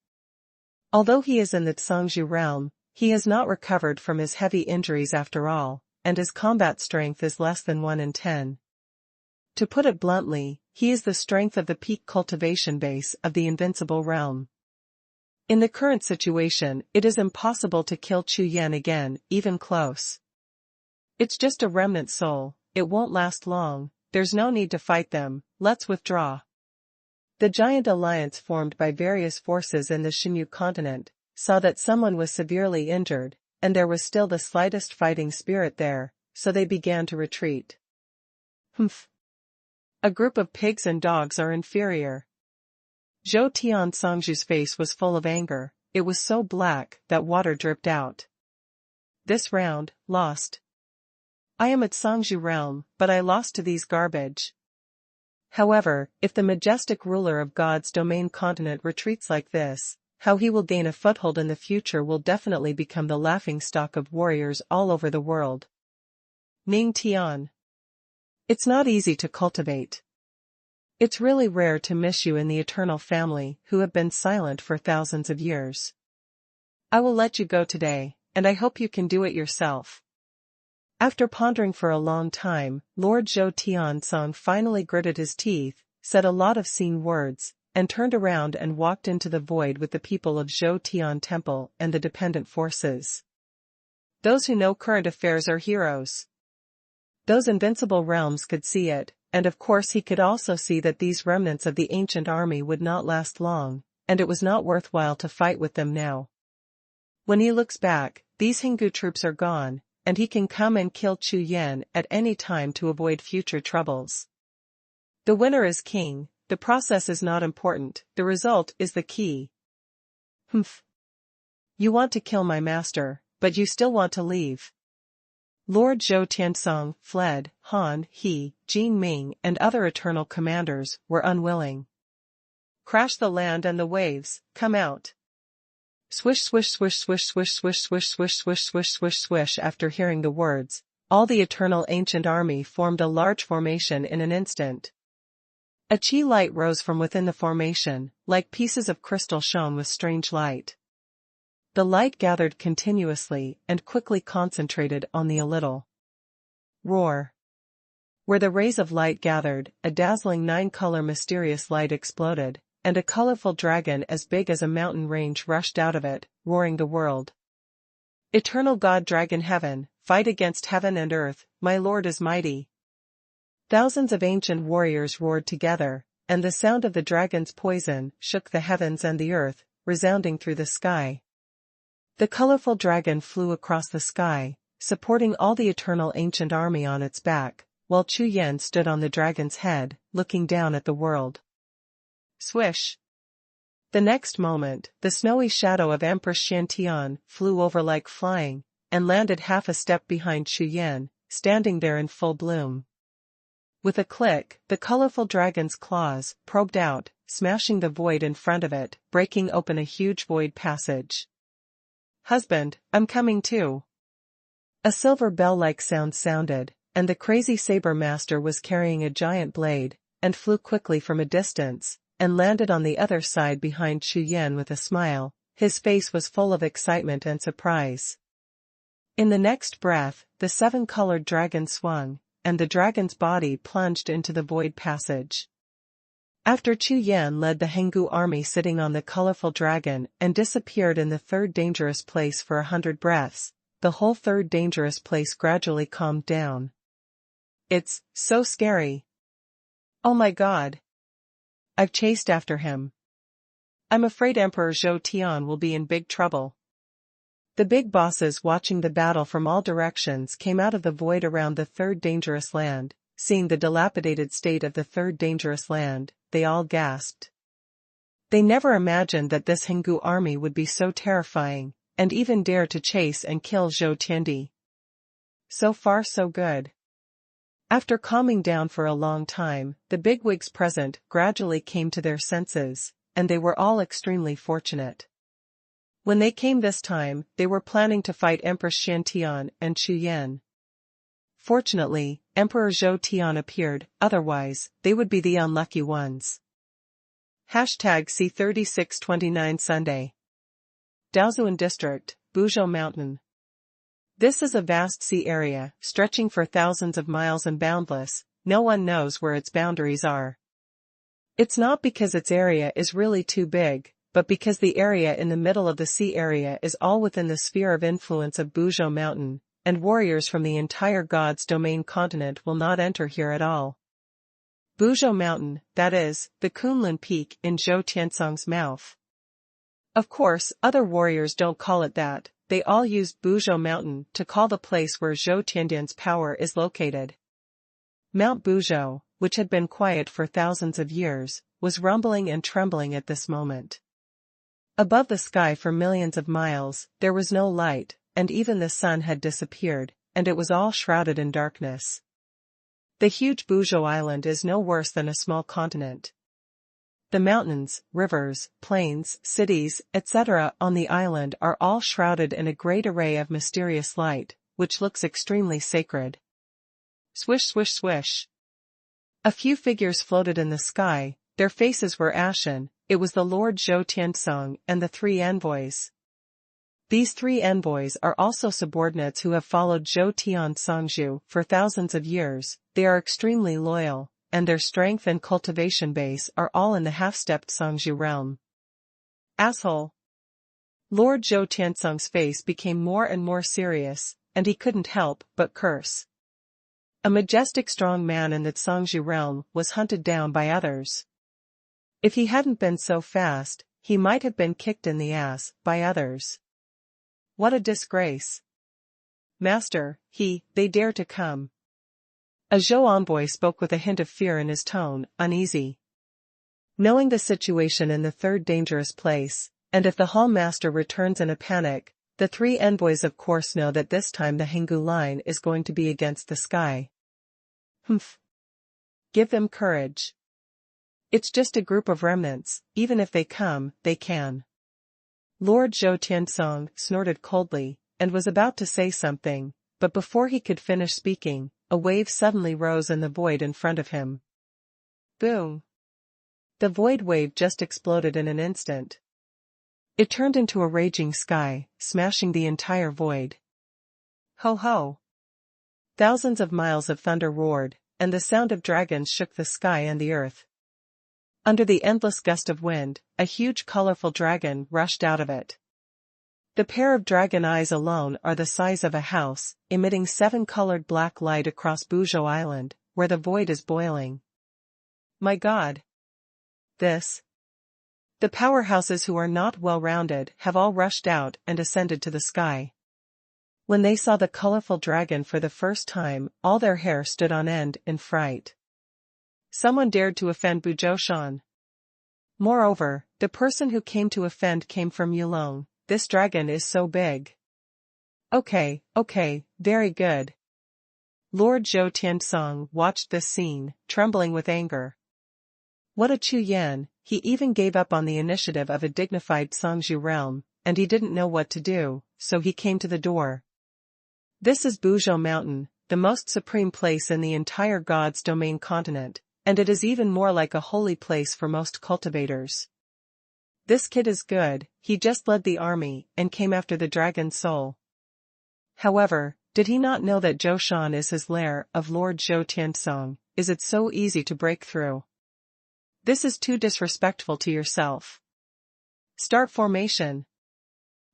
Although he is in the Tsangju realm, he has not recovered from his heavy injuries after all, and his combat strength is less than 1 in 10. To put it bluntly, he is the strength of the peak cultivation base of the invincible realm. In the current situation, it is impossible to kill Chu Yan again, even close. It's just a remnant soul, it won't last long, there's no need to fight them, let's withdraw. The giant alliance formed by various forces in the Xinyu continent saw that someone was severely injured, and there was still the slightest fighting spirit there, so they began to retreat. Humph. A group of pigs and dogs are inferior. Zhou Tiansongju's face was full of anger, it was so black that water dripped out. This round, lost. I am at Songju realm, but I lost to these garbage. However, if the majestic ruler of God's domain continent retreats like this, how he will gain a foothold in the future will definitely become the laughingstock of warriors all over the world. Ning Tian. It's not easy to cultivate. It's really rare to miss you in the eternal family who have been silent for thousands of years. I will let you go today, and I hope you can do it yourself. After pondering for a long time, Lord Zhou Tiansong finally gritted his teeth, said a lot of seen words, and turned around and walked into the void with the people of Zhou Tian Temple and the dependent forces. Those who know current affairs are heroes. Those invincible realms could see it, and of course he could also see that these remnants of the ancient army would not last long, and it was not worthwhile to fight with them now. When he looks back, these Hingu troops are gone, and he can come and kill Chu Yan at any time to avoid future troubles. The winner is king, the process is not important, the result is the key. Humph. You want to kill my master, but you still want to leave. Lord Zhou Tiansong fled, Han, He, Jin Ming and other eternal commanders were unwilling. Crash the land and the waves, come out. Swish swish swish swish swish swish swish swish swish swish swish swish. After hearing the words, all the eternal ancient army formed a large formation in an instant. A chi light rose from within the formation, like pieces of crystal shone with strange light. The light gathered continuously and quickly concentrated on the little. Roar. Where the rays of light gathered, a dazzling 9-color mysterious light exploded, and a colorful dragon as big as a mountain range rushed out of it, roaring the world. Eternal God Dragon Heaven, fight against heaven and earth, my lord is mighty. Thousands of ancient warriors roared together, and the sound of the dragon's poison shook the heavens and the earth, resounding through the sky. The colorful dragon flew across the sky, supporting all the eternal ancient army on its back, while Chu Yan stood on the dragon's head, looking down at the world. Swish! The next moment, the snowy shadow of Empress Xiantian flew over like flying, and landed half a step behind Chu Yan, standing there in full bloom. With a click, the colorful dragon's claws probed out, smashing the void in front of it, breaking open a huge void passage. Husband, I'm coming too. A silver bell-like sound sounded, and the crazy saber master was carrying a giant blade, and flew quickly from a distance, and landed on the other side behind Chu Yan with a smile. His face was full of excitement and surprise. In the next breath, the 7-colored dragon swung, and the dragon's body plunged into the void passage. After Chu Yan led the Henggu army sitting on the colorful dragon and disappeared in the third dangerous place for 100 breaths, the whole third dangerous place gradually calmed down. It's so scary. Oh my God. I've chased after him. I'm afraid Emperor Zhou Tian will be in big trouble. The big bosses watching the battle from all directions came out of the void around the third dangerous land. Seeing the dilapidated state of the third dangerous land, they all gasped. They never imagined that this Henggu army would be so terrifying, and even dare to chase and kill Zhou Tiandi. So far so good. After calming down for a long time, the bigwigs present gradually came to their senses, and they were all extremely fortunate. When they came this time, they were planning to fight Empress Xiantian and Chu Yan. Fortunately, Emperor Zhou Tian appeared, otherwise, they would be the unlucky ones. #C3629 Sunday. Daozuan District, Buzhou Mountain. This is a vast sea area, stretching for thousands of miles and boundless. No one knows where its boundaries are. It's not because its area is really too big, but because the area in the middle of the sea area is all within the sphere of influence of Buzhou Mountain, and warriors from the entire God's Domain continent will not enter here at all. Buzhou Mountain, that is, the Kunlun Peak in Zhou Tiansong's mouth. Of course, other warriors don't call it that, they all used Buzhou Mountain to call the place where Zhou Tiandian's power is located. Mount Buzhou, which had been quiet for thousands of years, was rumbling and trembling at this moment. Above the sky for millions of miles, there was no light, and even the sun had disappeared, and it was all shrouded in darkness. The huge Buzhou Island is no worse than a small continent. The mountains, rivers, plains, cities, etc. on the island are all shrouded in a great array of mysterious light, which looks extremely sacred. Swish swish swish. A few figures floated in the sky, their faces were ashen. It was the Lord Zhou Tiansong and the 3 envoys. These 3 envoys are also subordinates who have followed Zhou Tian Songzhu for thousands of years. They are extremely loyal, and their strength and cultivation base are all in the half-stepped Songzhu realm. Asshole! Lord Zhou Tiansong's face became more and more serious, and he couldn't help but curse. A majestic strong man in the Songzhu realm was hunted down by others. If he hadn't been so fast, he might have been kicked in the ass by others. What a disgrace. Master, they dare to come. A Zhou envoy spoke with a hint of fear in his tone, uneasy. Knowing the situation in the third dangerous place, and if the hall master returns in a panic, the 3 envoys of course know that this time the Henggu line is going to be against the sky. Humph. Give them courage. It's just a group of remnants, even if they come, they can. Lord Zhou Tiansong snorted coldly, and was about to say something, but before he could finish speaking, a wave suddenly rose in the void in front of him. Boom! The void wave just exploded in an instant. It turned into a raging sky, smashing the entire void. Ho ho! Thousands of miles of thunder roared, and the sound of dragons shook the sky and the earth. Under the endless gust of wind, a huge colorful dragon rushed out of it. The pair of dragon eyes alone are the size of a house, emitting 7-colored black light across Buzhou Island, where the void is boiling. My God! The powerhouses who are not well-rounded have all rushed out and ascended to the sky. When they saw the colorful dragon for the first time, all their hair stood on end in fright. Someone dared to offend Buzhoushan. Moreover, the person who came to offend came from Yulong. This dragon is so big. Okay, very good. Lord Zhou Tiansong watched this scene, trembling with anger. What a Chu Yan, he even gave up on the initiative of a dignified Songzhu realm, and he didn't know what to do, so he came to the door. This is Buzhou Mountain, the most supreme place in the entire God's Domain continent, and it is even more like a holy place for most cultivators. This kid is good, he just led the army, and came after the dragon's soul. However, did he not know that Zhoushan is his lair of Lord Zhou Tiansong? Is it so easy to break through? This is too disrespectful to yourself. Start formation.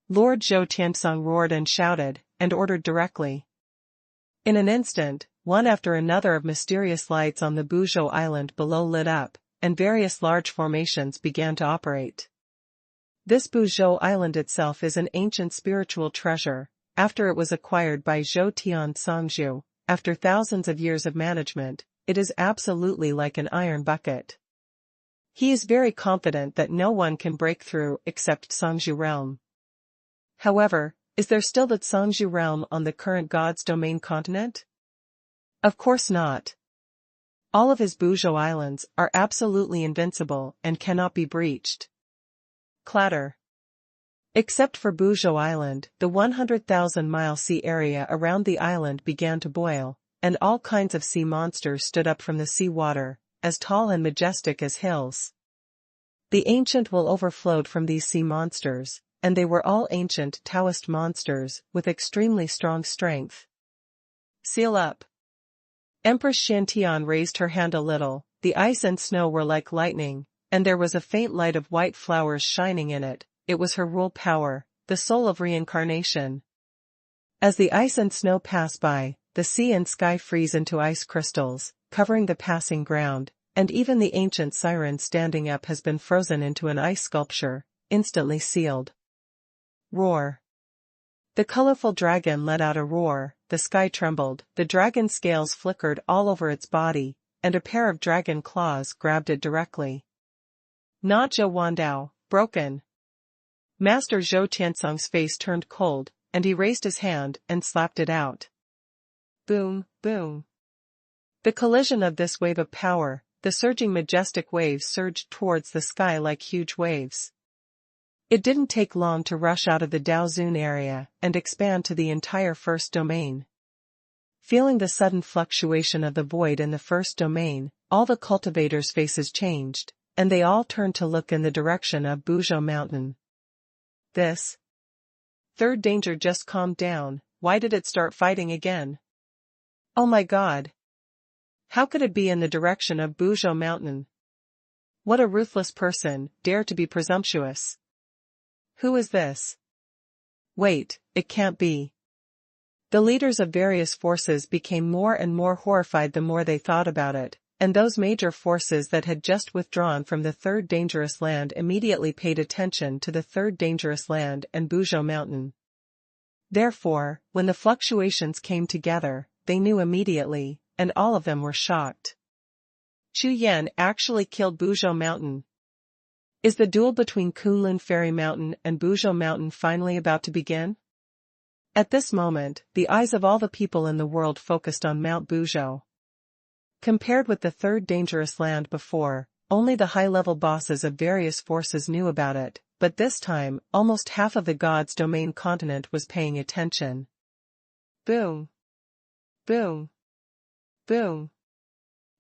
Lord Zhou Tiansong roared and shouted, and ordered directly. In an instant, one after another of mysterious lights on the Buzhou Island below lit up, and various large formations began to operate. This Buzhou Island itself is an ancient spiritual treasure, after it was acquired by Zhou Tian Songzhu, after thousands of years of management, it is absolutely like an iron bucket. He is very confident that no one can break through except Songzhu realm. However, is there still the Songzhu realm on the current God's domain continent? Of course not. All of his Buzhou islands are absolutely invincible and cannot be breached. Clatter. Except for Buzhou Island, the 100,000-mile sea area around the island began to boil, and all kinds of sea monsters stood up from the sea water, as tall and majestic as hills. The ancient will overflowed from these sea monsters, and they were all ancient Taoist monsters with extremely strong strength. Seal up. Empress Xiantian raised her hand a little, the ice and snow were like lightning, and there was a faint light of white flowers shining in it. It was her rule power, the soul of reincarnation. As the ice and snow pass by, the sea and sky freeze into ice crystals, covering the passing ground, and even the ancient siren standing up has been frozen into an ice sculpture, instantly sealed. Roar. The colorful dragon let out a roar, the sky trembled, the dragon scales flickered all over its body, and a pair of dragon claws grabbed it directly. Not Zhou Wandao, broken. Master Zhou Tiansong's face turned cold, and he raised his hand and slapped it out. Boom, boom. The collision of this wave of power, the surging majestic waves surged towards the sky like huge waves. It didn't take long to rush out of the Daozun area and expand to the entire first domain. Feeling the sudden fluctuation of the void in the first domain, all the cultivators' faces changed, and they all turned to look in the direction of Buzhou Mountain. This third danger just calmed down. Why did it start fighting again? Oh my God! How could it be in the direction of Buzhou Mountain? What a ruthless person, dare to be presumptuous. Who is this? Wait, it can't be. The leaders of various forces became more and more horrified the more they thought about it, and those major forces that had just withdrawn from the third dangerous land immediately paid attention to the third dangerous land and Buzhou Mountain. Therefore, when the fluctuations came together, they knew immediately, and all of them were shocked. Chu Yan actually killed Buzhou Mountain. Is the duel between Kunlun Fairy Mountain and Buzhou Mountain finally about to begin? At this moment, the eyes of all the people in the world focused on Mount Buzhou. Compared with the third dangerous land before, only the high-level bosses of various forces knew about it, but this time, almost half of the God's domain continent was paying attention. Boom. Boom. Boom.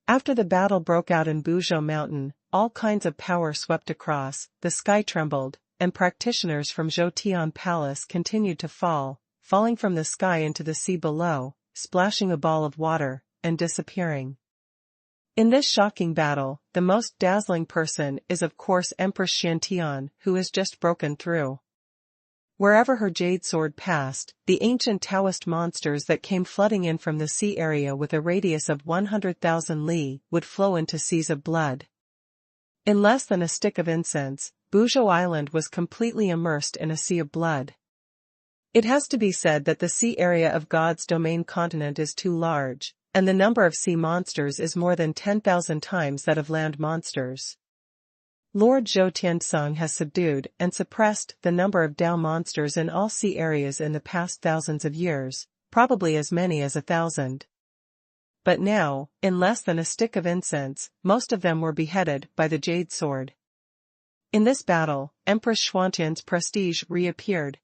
After the battle broke out in Buzhou Mountain, all kinds of power swept across, the sky trembled, and practitioners from Zhoutian Palace continued to fall, falling from the sky into the sea below, splashing a ball of water, and disappearing. In this shocking battle, the most dazzling person is of course Empress Xiantian, who has just broken through. Wherever her jade sword passed, the ancient Taoist monsters that came flooding in from the sea area with a radius of 100,000 li would flow into seas of blood. In less than a stick of incense, Buzhou Island was completely immersed in a sea of blood. It has to be said that the sea area of God's domain continent is too large, and the number of sea monsters is more than 10,000 times that of land monsters. Lord Zhou Tiansong has subdued and suppressed the number of Dao monsters in all sea areas in the past thousands of years, probably as many as 1,000. But now, in less than a stick of incense, most of them were beheaded by the jade sword. In this battle, Empress Xuanhuan's prestige reappeared.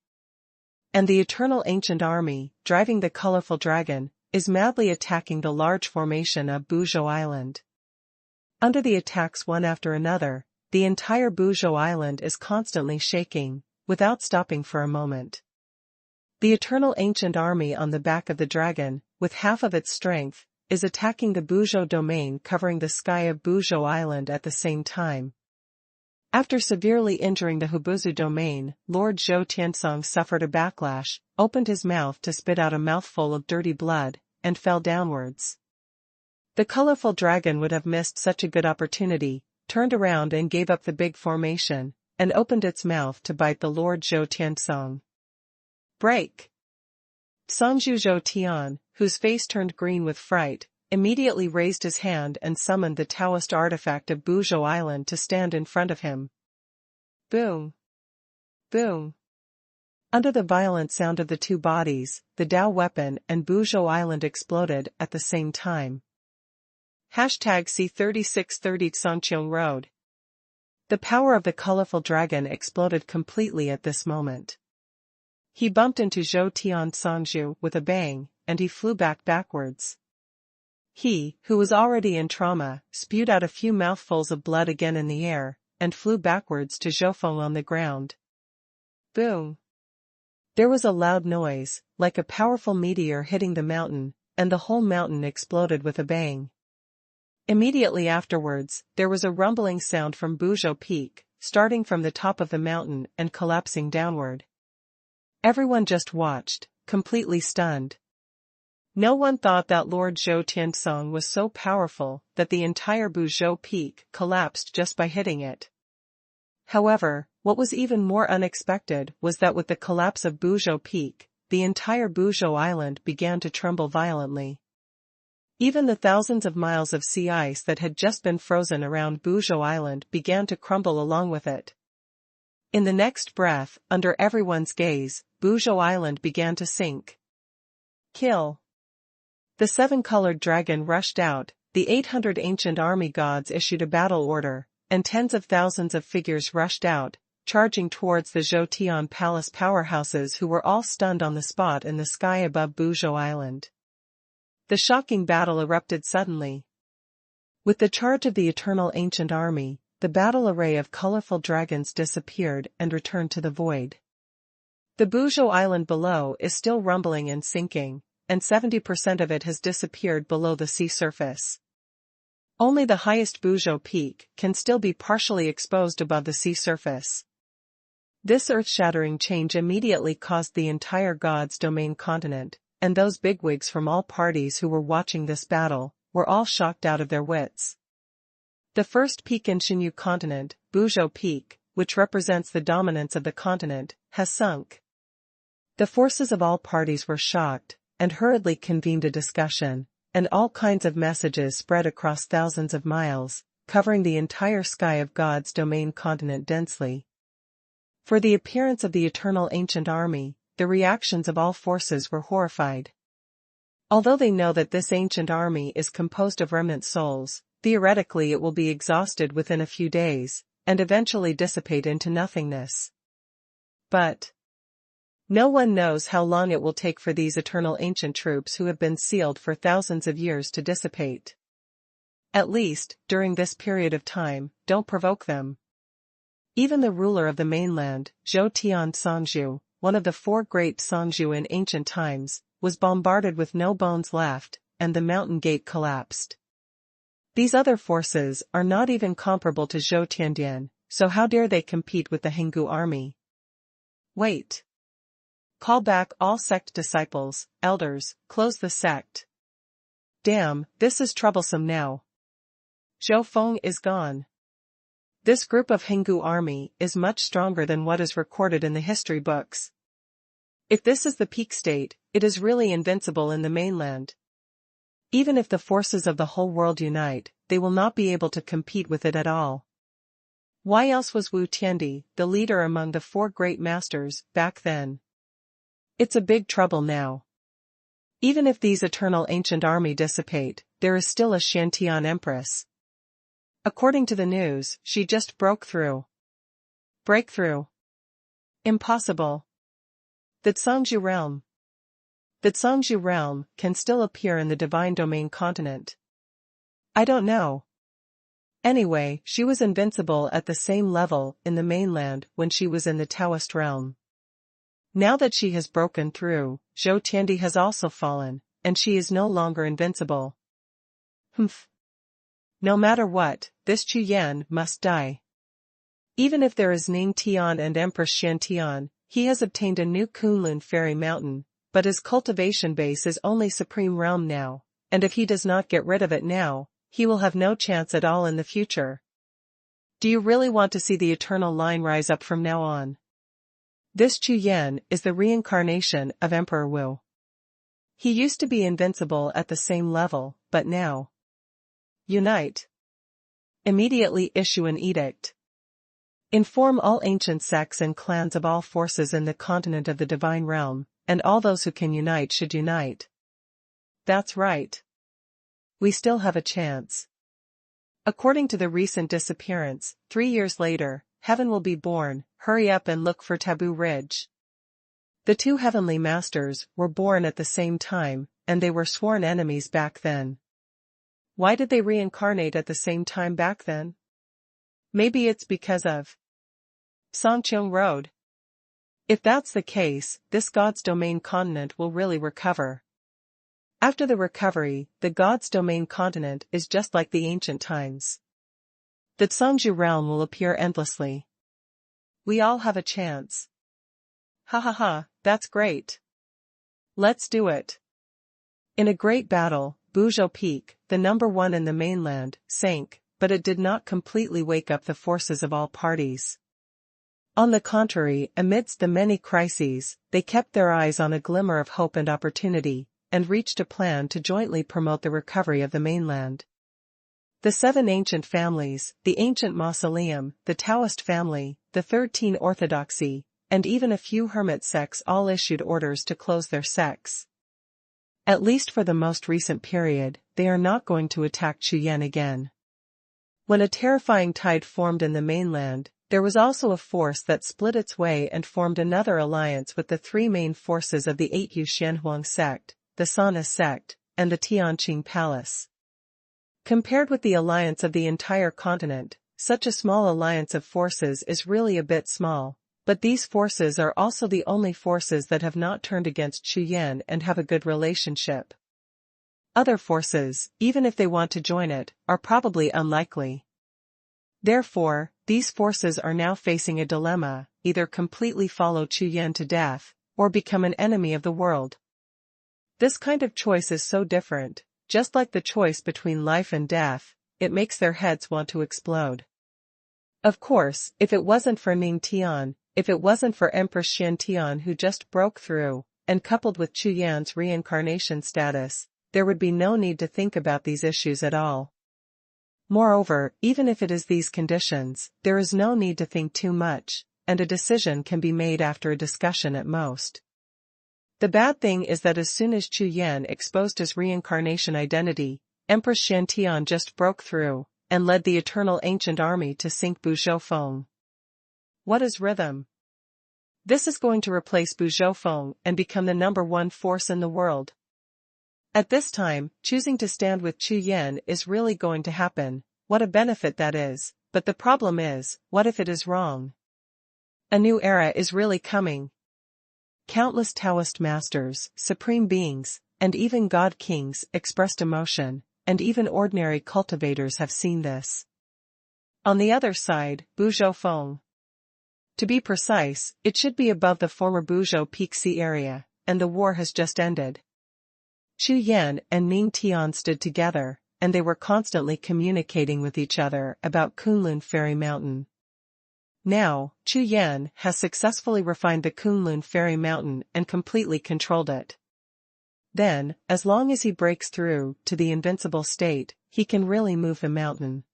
And the eternal ancient army, driving the colorful dragon, is madly attacking the large formation of Buzhou Island. Under the attacks one after another, the entire Buzhou Island is constantly shaking, without stopping for a moment. The eternal ancient army on the back of the dragon, with half of its strength, is attacking the Buzhou domain covering the sky of Buzhou Island at the same time. After severely injuring the Hubuzu domain, Lord Zhou Tiansong suffered a backlash, opened his mouth to spit out a mouthful of dirty blood, and fell downwards. The colorful dragon would have missed such a good opportunity, turned around and gave up the big formation, and opened its mouth to bite the Lord Zhou Tiansong. Break! Songzhu Zhou Tian, whose face turned green with fright, immediately raised his hand and summoned the Taoist artifact of Buzhou Island to stand in front of him. Boom! Boom! Under the violent sound of the two bodies, the Dao weapon and Buzhou Island exploded at the same time. #C3630 Songqiong Road. The power of the colorful dragon exploded completely at this moment. He bumped into Zhou Tian Songzhu with a bang, and he flew backwards. He, who was already in trauma, spewed out a few mouthfuls of blood again in the air, and flew backwards to Zhoufeng on the ground. Boom! There was a loud noise, like a powerful meteor hitting the mountain, and the whole mountain exploded with a bang. Immediately afterwards, there was a rumbling sound from Buzhou Peak, starting from the top of the mountain and collapsing downward. Everyone just watched, completely stunned. No one thought that Lord Zhou Tiansong was so powerful that the entire Buzhou Peak collapsed just by hitting it. However, what was even more unexpected was that with the collapse of Buzhou Peak, the entire Buzhou Island began to tremble violently. Even the thousands of miles of sea ice that had just been frozen around Buzhou Island began to crumble along with it. In the next breath, under everyone's gaze, Buzhou Island began to sink. Kill! The seven-colored dragon rushed out, the 800 ancient army gods issued a battle order, and tens of thousands of figures rushed out, charging towards the Zhou Tian Palace powerhouses who were all stunned on the spot in the sky above Buzhou Island. The shocking battle erupted suddenly. With the charge of the eternal ancient army, the battle array of colorful dragons disappeared and returned to the void. The Buzhou Island below is still rumbling and sinking, and 70% of it has disappeared below the sea surface. Only the highest Buzhou Peak can still be partially exposed above the sea surface. This earth-shattering change immediately caused the entire God's Domain continent, and those bigwigs from all parties who were watching this battle, were all shocked out of their wits. The first peak in Xinyu continent, Buzhou Peak, which represents the dominance of the continent, has sunk. The forces of all parties were shocked, and hurriedly convened a discussion, and all kinds of messages spread across thousands of miles, covering the entire sky of God's Domain continent densely. For the appearance of the eternal ancient army, the reactions of all forces were horrified. Although they know that this ancient army is composed of remnant souls, theoretically it will be exhausted within a few days, and eventually dissipate into nothingness. But no one knows how long it will take for these eternal ancient troops who have been sealed for thousands of years to dissipate. At least, during this period of time, don't provoke them. Even the ruler of the mainland, Zhou Tian Songzhu, one of the four great Songzhu in ancient times, was bombarded with no bones left, and the mountain gate collapsed. These other forces are not even comparable to Zhou Tiandian, so how dare they compete with the Henggu army? Wait. Call back all sect disciples, elders, close the sect. Damn, this is troublesome now. Zhou Feng is gone. This group of Henggu army is much stronger than what is recorded in the history books. If this is the peak state, it is really invincible in the mainland. Even if the forces of the whole world unite, they will not be able to compete with it at all. Why else was Wu Tiandi, the leader among the four great masters, back then? It's a big trouble now. Even if these eternal ancient army dissipate, there is still a Xiantian empress. According to the news, she just broke through. Breakthrough. Impossible. The Songzhu realm. The Songzhu realm can still appear in the Divine Domain continent. I don't know. Anyway, she was invincible at the same level in the mainland when she was in the Taoist realm. Now that she has broken through, Zhou Tiandi has also fallen, and she is no longer invincible. Humph. No matter what, this Chu Yan must die. Even if there is Ning Tian and Empress Xiantian, he has obtained a new Kunlun fairy mountain, but his cultivation base is only supreme realm now, and if he does not get rid of it now, he will have no chance at all in the future. Do you really want to see the eternal line rise up from now on? This Chu Yan is the reincarnation of Emperor Wu. He used to be invincible at the same level, but now. Unite. Immediately issue an edict. Inform all ancient sects and clans of all forces in the continent of the divine realm, and all those who can unite should unite. That's right. We still have a chance. According to the recent disappearance, 3 years later, heaven will be born. Hurry up and look for Taboo Ridge. The two heavenly masters were born at the same time, and they were sworn enemies back then. Why did they reincarnate at the same time back then? Maybe it's because of Songqiong Road. If that's the case, this God's Domain continent will really recover. After the recovery, the God's Domain continent is just like the ancient times. The Zhongzhu realm will appear endlessly. We all have a chance. Ha ha ha, that's great. Let's do it. In a great battle, Buzhou Peak, the #1 in the mainland, sank, but it did not completely wake up the forces of all parties. On the contrary, amidst the many crises, they kept their eyes on a glimmer of hope and opportunity, and reached a plan to jointly promote the recovery of the mainland. The 7 ancient families, the ancient mausoleum, the Taoist family, the 13 orthodoxy, and even a few hermit sects all issued orders to close their sects. At least for the most recent period, they are not going to attack Chu Yan again. When a terrifying tide formed in the mainland, there was also a force that split its way and formed another alliance with the 3 main forces of the 8th Xuanhuan sect, the Sana sect, and the Tianqing Palace. Compared with the alliance of the entire continent, such a small alliance of forces is really a bit small, but these forces are also the only forces that have not turned against Chu Yan and have a good relationship. Other forces, even if they want to join it, are probably unlikely. Therefore, these forces are now facing a dilemma: either completely follow Chu Yan to death, or become an enemy of the world. This kind of choice is so different. Just like the choice between life and death, it makes their heads want to explode. Of course, if it wasn't for Ning Tian, if it wasn't for Empress Xian Tian who just broke through, and coupled with Chu Yan's reincarnation status, there would be no need to think about these issues at all. Moreover, even if it is these conditions, there is no need to think too much, and a decision can be made after a discussion at most. The bad thing is that as soon as Chu Yan exposed his reincarnation identity, Empress Xian Tian just broke through, and led the eternal ancient army to sink Buzhou Feng. What is rhythm? This is going to replace Buzhou Feng and become the #1 force in the world. At this time, choosing to stand with Chu Yan is really going to happen. What a benefit that is, but the problem is, what if it is wrong? A new era is really coming. Countless Taoist masters, supreme beings, and even god kings expressed emotion, and even ordinary cultivators have seen this. On the other side, Buzhou Feng. To be precise, it should be above the former Buzhou Peak Sea area, and the war has just ended. Chu Yan and Ning Tian stood together, and they were constantly communicating with each other about Kunlun Fairy Mountain. Now, Chu Yan has successfully refined the Kunlun Fairy Mountain and completely controlled it. Then, as long as he breaks through to the invincible state, he can really move the mountain.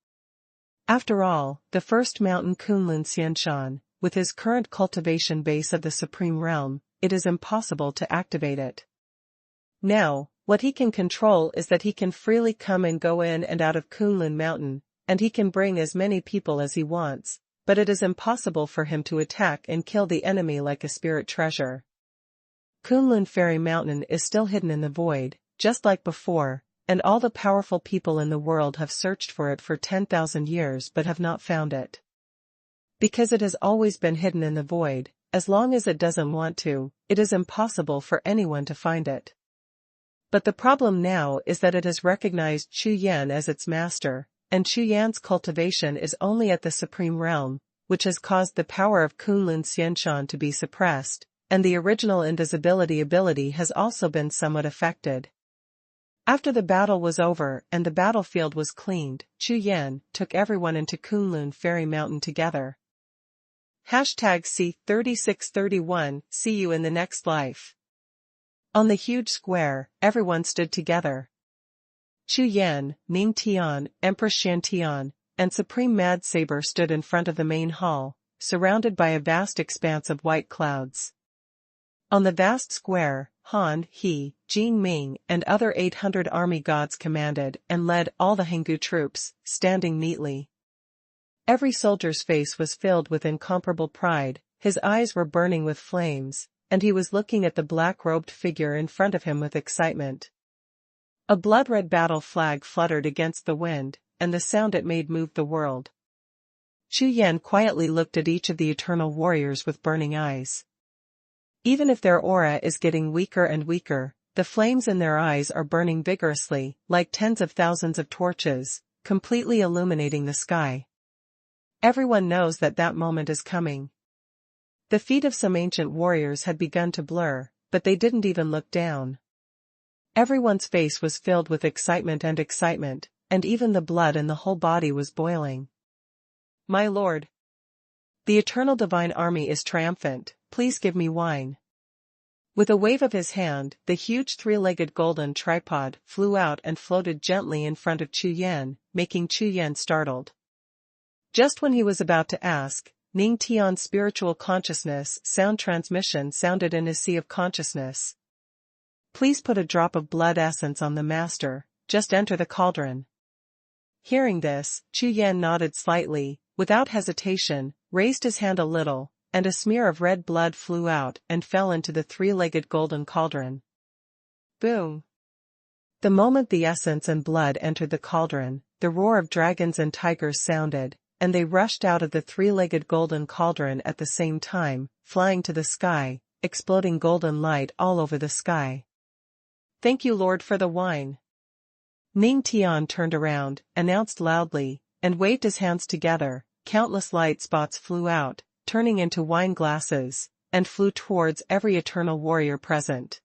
After all, the first mountain Kunlun Xianshan, with his current cultivation base of the Supreme Realm, it is impossible to activate it. Now, what he can control is that he can freely come and go in and out of Kunlun Mountain, and he can bring as many people as he wants, but it is impossible for him to attack and kill the enemy like a spirit treasure. Kunlun Fairy Mountain is still hidden in the void, just like before, and all the powerful people in the world have searched for it for 10,000 years but have not found it. Because it has always been hidden in the void, as long as it doesn't want to, it is impossible for anyone to find it. But the problem now is that it has recognized Chu Yan as its master, and Chu Yan's cultivation is only at the Supreme Realm, which has caused the power of Kunlun Xianshan to be suppressed, and the original invisibility ability has also been somewhat affected. After the battle was over and the battlefield was cleaned, Chu Yan took everyone into Kunlun Fairy Mountain together. #C3631, see you in the next life. On the huge square, everyone stood together. Chu Yan, Ning Tian, Empress Shantian, and Supreme Mad Saber stood in front of the main hall, surrounded by a vast expanse of white clouds. On the vast square, Han, He, Jin Ming and other 800 army gods commanded and led all the Henggu troops, standing neatly. Every soldier's face was filled with incomparable pride, his eyes were burning with flames, and he was looking at the black-robed figure in front of him with excitement. A blood-red battle flag fluttered against the wind, and the sound it made moved the world. Chu Yan quietly looked at each of the eternal warriors with burning eyes. Even if their aura is getting weaker and weaker, the flames in their eyes are burning vigorously, like tens of thousands of torches, completely illuminating the sky. Everyone knows that that moment is coming. The feet of some ancient warriors had begun to blur, but they didn't even look down. Everyone's face was filled with excitement, and even the blood in the whole body was boiling. My lord! The eternal divine army is triumphant, please give me wine. With a wave of his hand, the huge three-legged golden tripod flew out and floated gently in front of Chu Yan, making Chu Yan startled. Just when he was about to ask, Ning Tian's spiritual consciousness sound transmission sounded in his sea of consciousness. Please put a drop of blood essence on the master, just enter the cauldron. Hearing this, Chu Yan nodded slightly, without hesitation, raised his hand a little, and a smear of red blood flew out and fell into the three-legged golden cauldron. Boom! The moment the essence and blood entered the cauldron, the roar of dragons and tigers sounded, and they rushed out of the three-legged golden cauldron at the same time, flying to the sky, exploding golden light all over the sky. Thank you, Lord, for the wine. Ning Tian turned around, announced loudly, and waved his hands together. Countless light spots flew out, turning into wine glasses, and flew towards every eternal warrior present.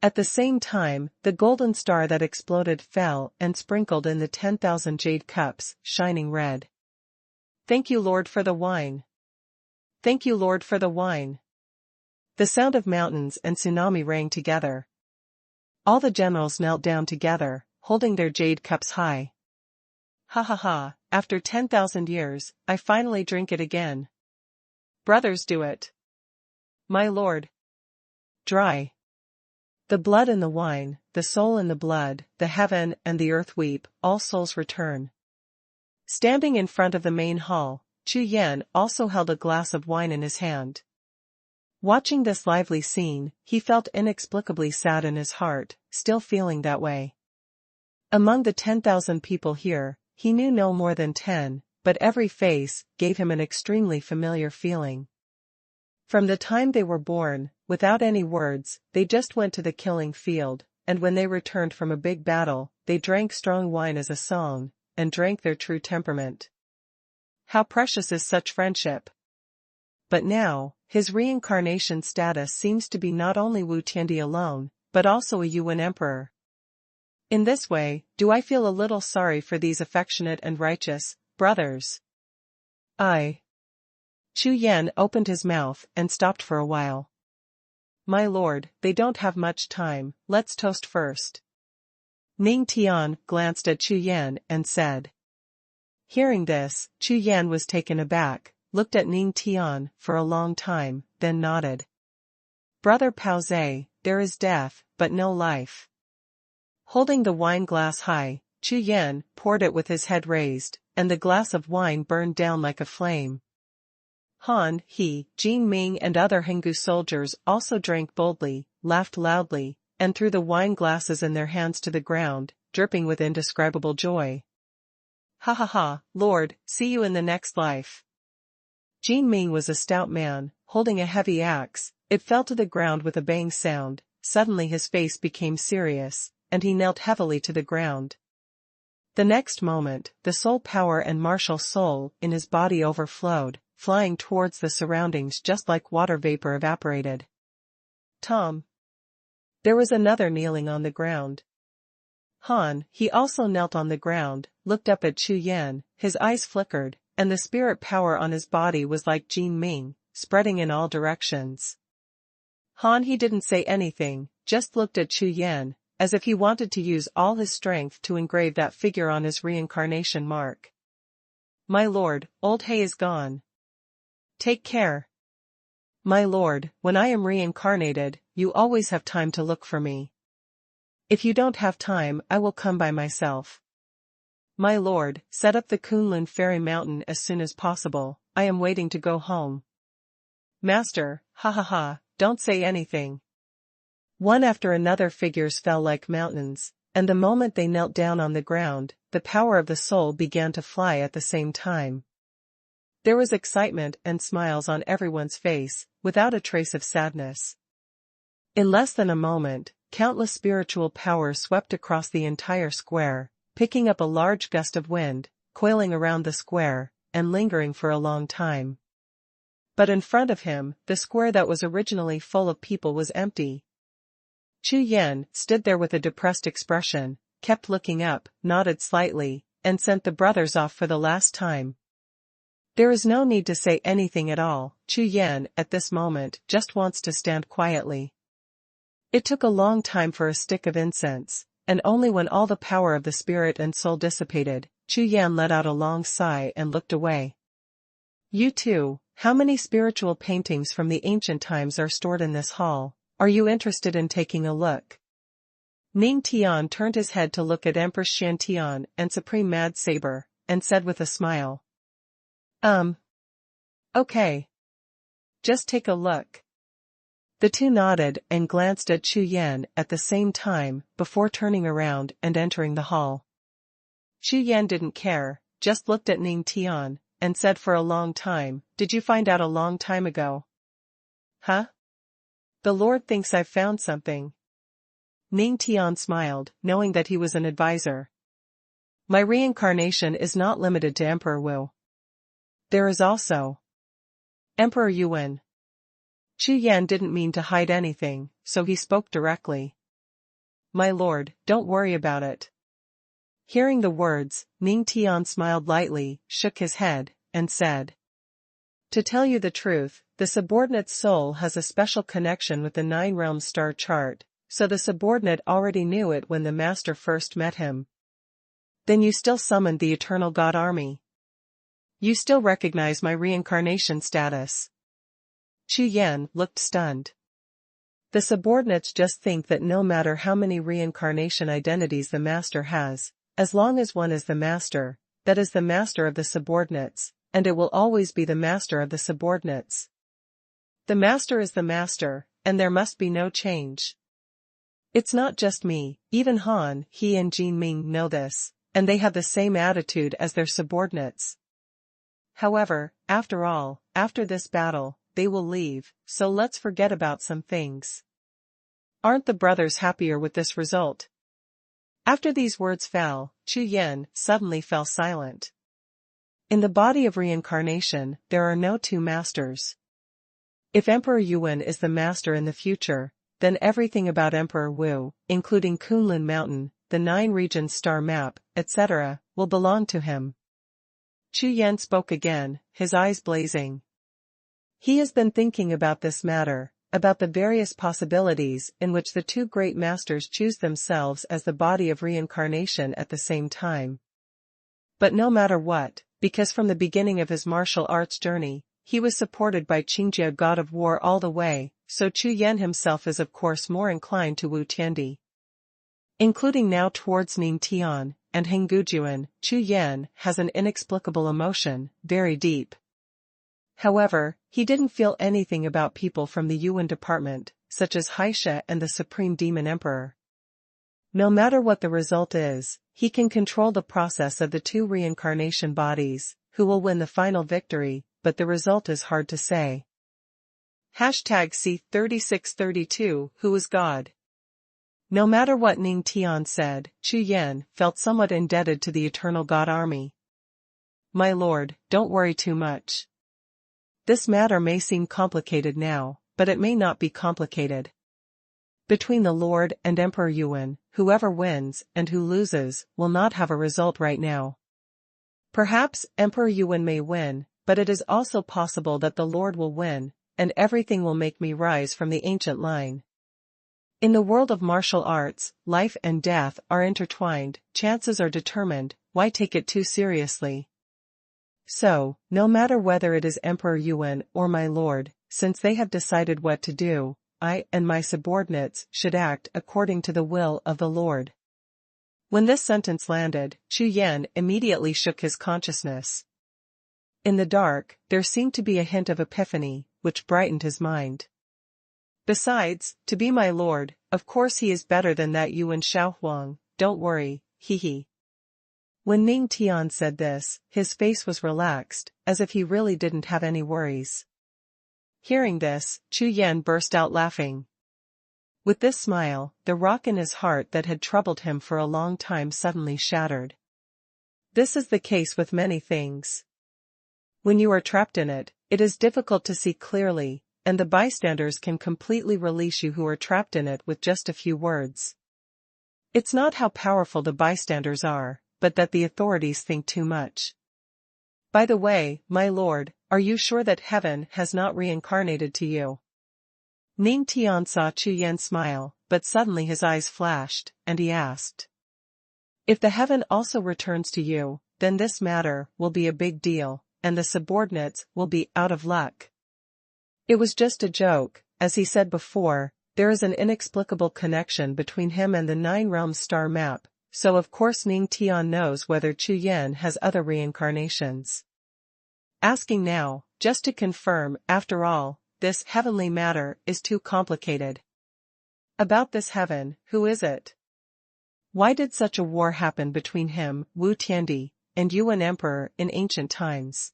At the same time, the golden star that exploded fell and sprinkled in the 10,000 jade cups, shining red. Thank you, Lord, for the wine. Thank you, Lord, for the wine. The sound of mountains and tsunami rang together. All the generals knelt down together, holding their jade cups high. Ha ha ha, after 10,000 years, I finally drink it again. Brothers, do it. My lord. Dry. The blood in the wine, the soul in the blood, the heaven and the earth weep, all souls return. Standing in front of the main hall, Chu Yan also held a glass of wine in his hand. Watching this lively scene, he felt inexplicably sad in his heart, still feeling that way. Among the 10,000 people here, he knew no more than 10, but every face gave him an extremely familiar feeling. From the time they were born, without any words, they just went to the killing field, and when they returned from a big battle, they drank strong wine as a song, and drank their true temperament. How precious is such friendship! But now, his reincarnation status seems to be not only Wu Tiandi alone, but also a Yuan emperor. In this way, do I feel a little sorry for these affectionate and righteous brothers? Chu Yan opened his mouth and stopped for a while. My lord, they don't have much time, let's toast first. Ning Tian glanced at Chu Yan and said. Hearing this, Chu Yan was taken aback, looked at Ning Tian for a long time, then nodded. Brother Pao Zhe, there is death, but no life. Holding the wine glass high, Chu Yan poured it with his head raised, and the glass of wine burned down like a flame. Han, He, Jin Ming and other Henggu soldiers also drank boldly, laughed loudly, and threw the wine glasses in their hands to the ground, dripping with indescribable joy. Ha ha ha, Lord, see you in the next life. Jin Ming was a stout man, holding a heavy axe. It fell to the ground with a bang sound. Suddenly his face became serious, and he knelt heavily to the ground. The next moment, the soul power and martial soul in his body overflowed, flying towards the surroundings just like water vapor evaporated. Tom. There was another kneeling on the ground. Han, he also knelt on the ground, looked up at Chu Yan, his eyes flickered, and the spirit power on his body was like Jin Ming, spreading in all directions. Han, he didn't say anything, just looked at Chu Yan, as if he wanted to use all his strength to engrave that figure on his reincarnation mark. My lord, old He is gone. Take care. My lord, when I am reincarnated, you always have time to look for me. If you don't have time, I will come by myself. My lord, set up the Kunlun Fairy Mountain as soon as possible, I am waiting to go home. Master, ha ha ha, don't say anything. One after another figures fell like mountains, and the moment they knelt down on the ground, the power of the soul began to fly at the same time. There was excitement and smiles on everyone's face, without a trace of sadness. In less than a moment, countless spiritual powers swept across the entire square, picking up a large gust of wind, coiling around the square, and lingering for a long time. But in front of him, the square that was originally full of people was empty. Chu Yan stood there with a depressed expression, kept looking up, nodded slightly, and sent the brothers off for the last time. There is no need to say anything at all, Chu Yan at this moment just wants to stand quietly. It took a long time for a stick of incense, and only when all the power of the spirit and soul dissipated, Chu Yan let out a long sigh and looked away. You too, how many spiritual paintings from the ancient times are stored in this hall? Are you interested in taking a look? Ning Tian turned his head to look at Empress Shantian and Supreme Mad Saber, and said with a smile. Okay. Just take a look. The two nodded and glanced at Chu Yan at the same time, before turning around and entering the hall. Chu Yan didn't care, just looked at Ning Tian, and said for a long time, did you find out a long time ago? Huh? The Lord thinks I've found something. Ning Tian smiled, knowing that he was an advisor. My reincarnation is not limited to Emperor Wu. There is also Emperor Yuan. Chu Yan didn't mean to hide anything, so he spoke directly. My lord, don't worry about it. Hearing the words, Ning Tian smiled lightly, shook his head, and said. To tell you the truth, the subordinate's soul has a special connection with the Nine Realms star chart, so the subordinate already knew it when the master first met him. Then you still summoned the Eternal God Army. You still recognize my reincarnation status. Chu Yan looked stunned. The subordinates just think that no matter how many reincarnation identities the master has, as long as one is the master, that is the master of the subordinates, and it will always be the master of the subordinates. The master is the master, and there must be no change. It's not just me, even Han, he and Jin Ming know this, and they have the same attitude as their subordinates. However, after all, after this battle, they will leave, so let's forget about some things. Aren't the brothers happier with this result? After these words fell, Chu Yan suddenly fell silent. In the body of reincarnation, there are no two masters. If Emperor Yuan is the master in the future, then everything about Emperor Wu, including Kunlun Mountain, the 9 regions star map, etc., will belong to him. Chu Yan spoke again, his eyes blazing. He has been thinking about this matter, about the various possibilities in which the two great masters choose themselves as the body of reincarnation at the same time. But no matter what, because from the beginning of his martial arts journey, he was supported by Qingjia God of War all the way, so Chu Yan himself is of course more inclined to Wu Tiandi. Including now towards Ning Tian and Henggujuan, Chu Yan has an inexplicable emotion, very deep. However, he didn't feel anything about people from the Yuan department, such as Haisha and the Supreme Demon Emperor. No matter what the result is, he can control the process of the two reincarnation bodies, who will win the final victory, but the result is hard to say. #C3632 Who is God? No matter what Ning Tian said, Chu Yan felt somewhat indebted to the Eternal God Army. My lord, don't worry too much. This matter may seem complicated now, but it may not be complicated. Between the Lord and Emperor Yuan, whoever wins and who loses will not have a result right now. Perhaps Emperor Yuan may win, but it is also possible that the Lord will win, and everything will make me rise from the ancient line. In the world of martial arts, life and death are intertwined, chances are determined, why take it too seriously? So, no matter whether it is Emperor Yuan or my lord, since they have decided what to do, I and my subordinates should act according to the will of the Lord. When this sentence landed, Chu Yan immediately shook his consciousness. In the dark, there seemed to be a hint of epiphany, which brightened his mind. Besides, to be my lord, of course he is better than that Yuan Xuanhuan, don't worry, hee. When Ning Tian said this, his face was relaxed, as if he really didn't have any worries. Hearing this, Chu Yan burst out laughing. With this smile, the rock in his heart that had troubled him for a long time suddenly shattered. This is the case with many things. When you are trapped in it, it is difficult to see clearly, and the bystanders can completely release you who are trapped in it with just a few words. It's not how powerful the bystanders are, but that the authorities think too much. By the way, my lord, are you sure that heaven has not reincarnated to you? Ning Tian saw Chu Yan smile, but suddenly his eyes flashed, and he asked. If the heaven also returns to you, then this matter will be a big deal, and the subordinates will be out of luck. It was just a joke, as he said before, there is an inexplicable connection between him and the Nine Realms star map, so of course Ning Tian knows whether Chu Yan has other reincarnations. Asking now, just to confirm, after all, this heavenly matter is too complicated. About this heaven, who is it? Why did such a war happen between him, Wu Tiandi, and Yuan Emperor in ancient times?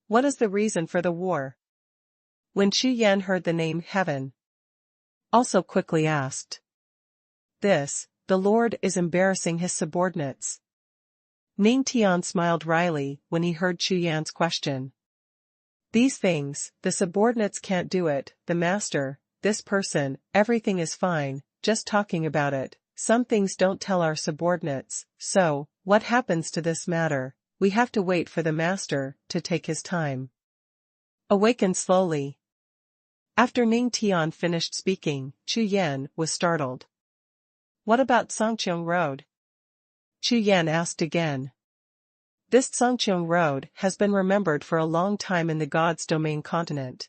What is the reason for the war? When Chu Yan heard the name heaven, also quickly asked. This, the Lord is embarrassing his subordinates. Ning Tian smiled wryly when he heard Chu Yan's question. These things, the subordinates can't do it, the master, this person, everything is fine, just talking about it, some things don't tell our subordinates, so, what happens to this matter, we have to wait for the master to take his time. Awaken slowly. After Ning Tian finished speaking, Chu Yan was startled. What about Songqiong Road? Chu Yan asked again. This Songqiong Road has been remembered for a long time in the God's domain continent.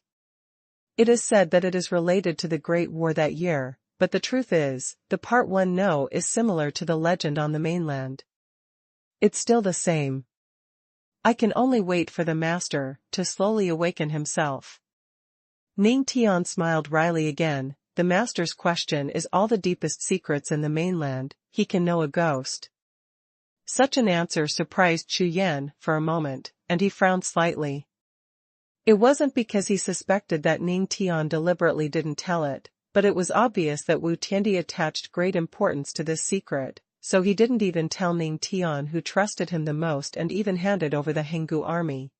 It is said that it is related to the Great War that year, but the truth is, the part one know is similar to the legend on the mainland. It's still the same. I can only wait for the master to slowly awaken himself. Ning Tian smiled wryly again. The master's question is all the deepest secrets in the mainland, he can know a ghost. Such an answer surprised Chu Yan for a moment, and he frowned slightly. It wasn't because he suspected that Ning Tian deliberately didn't tell it, but it was obvious that Wu Tiandi attached great importance to this secret, so he didn't even tell Ning Tian, who trusted him the most and even handed over the Henggu army.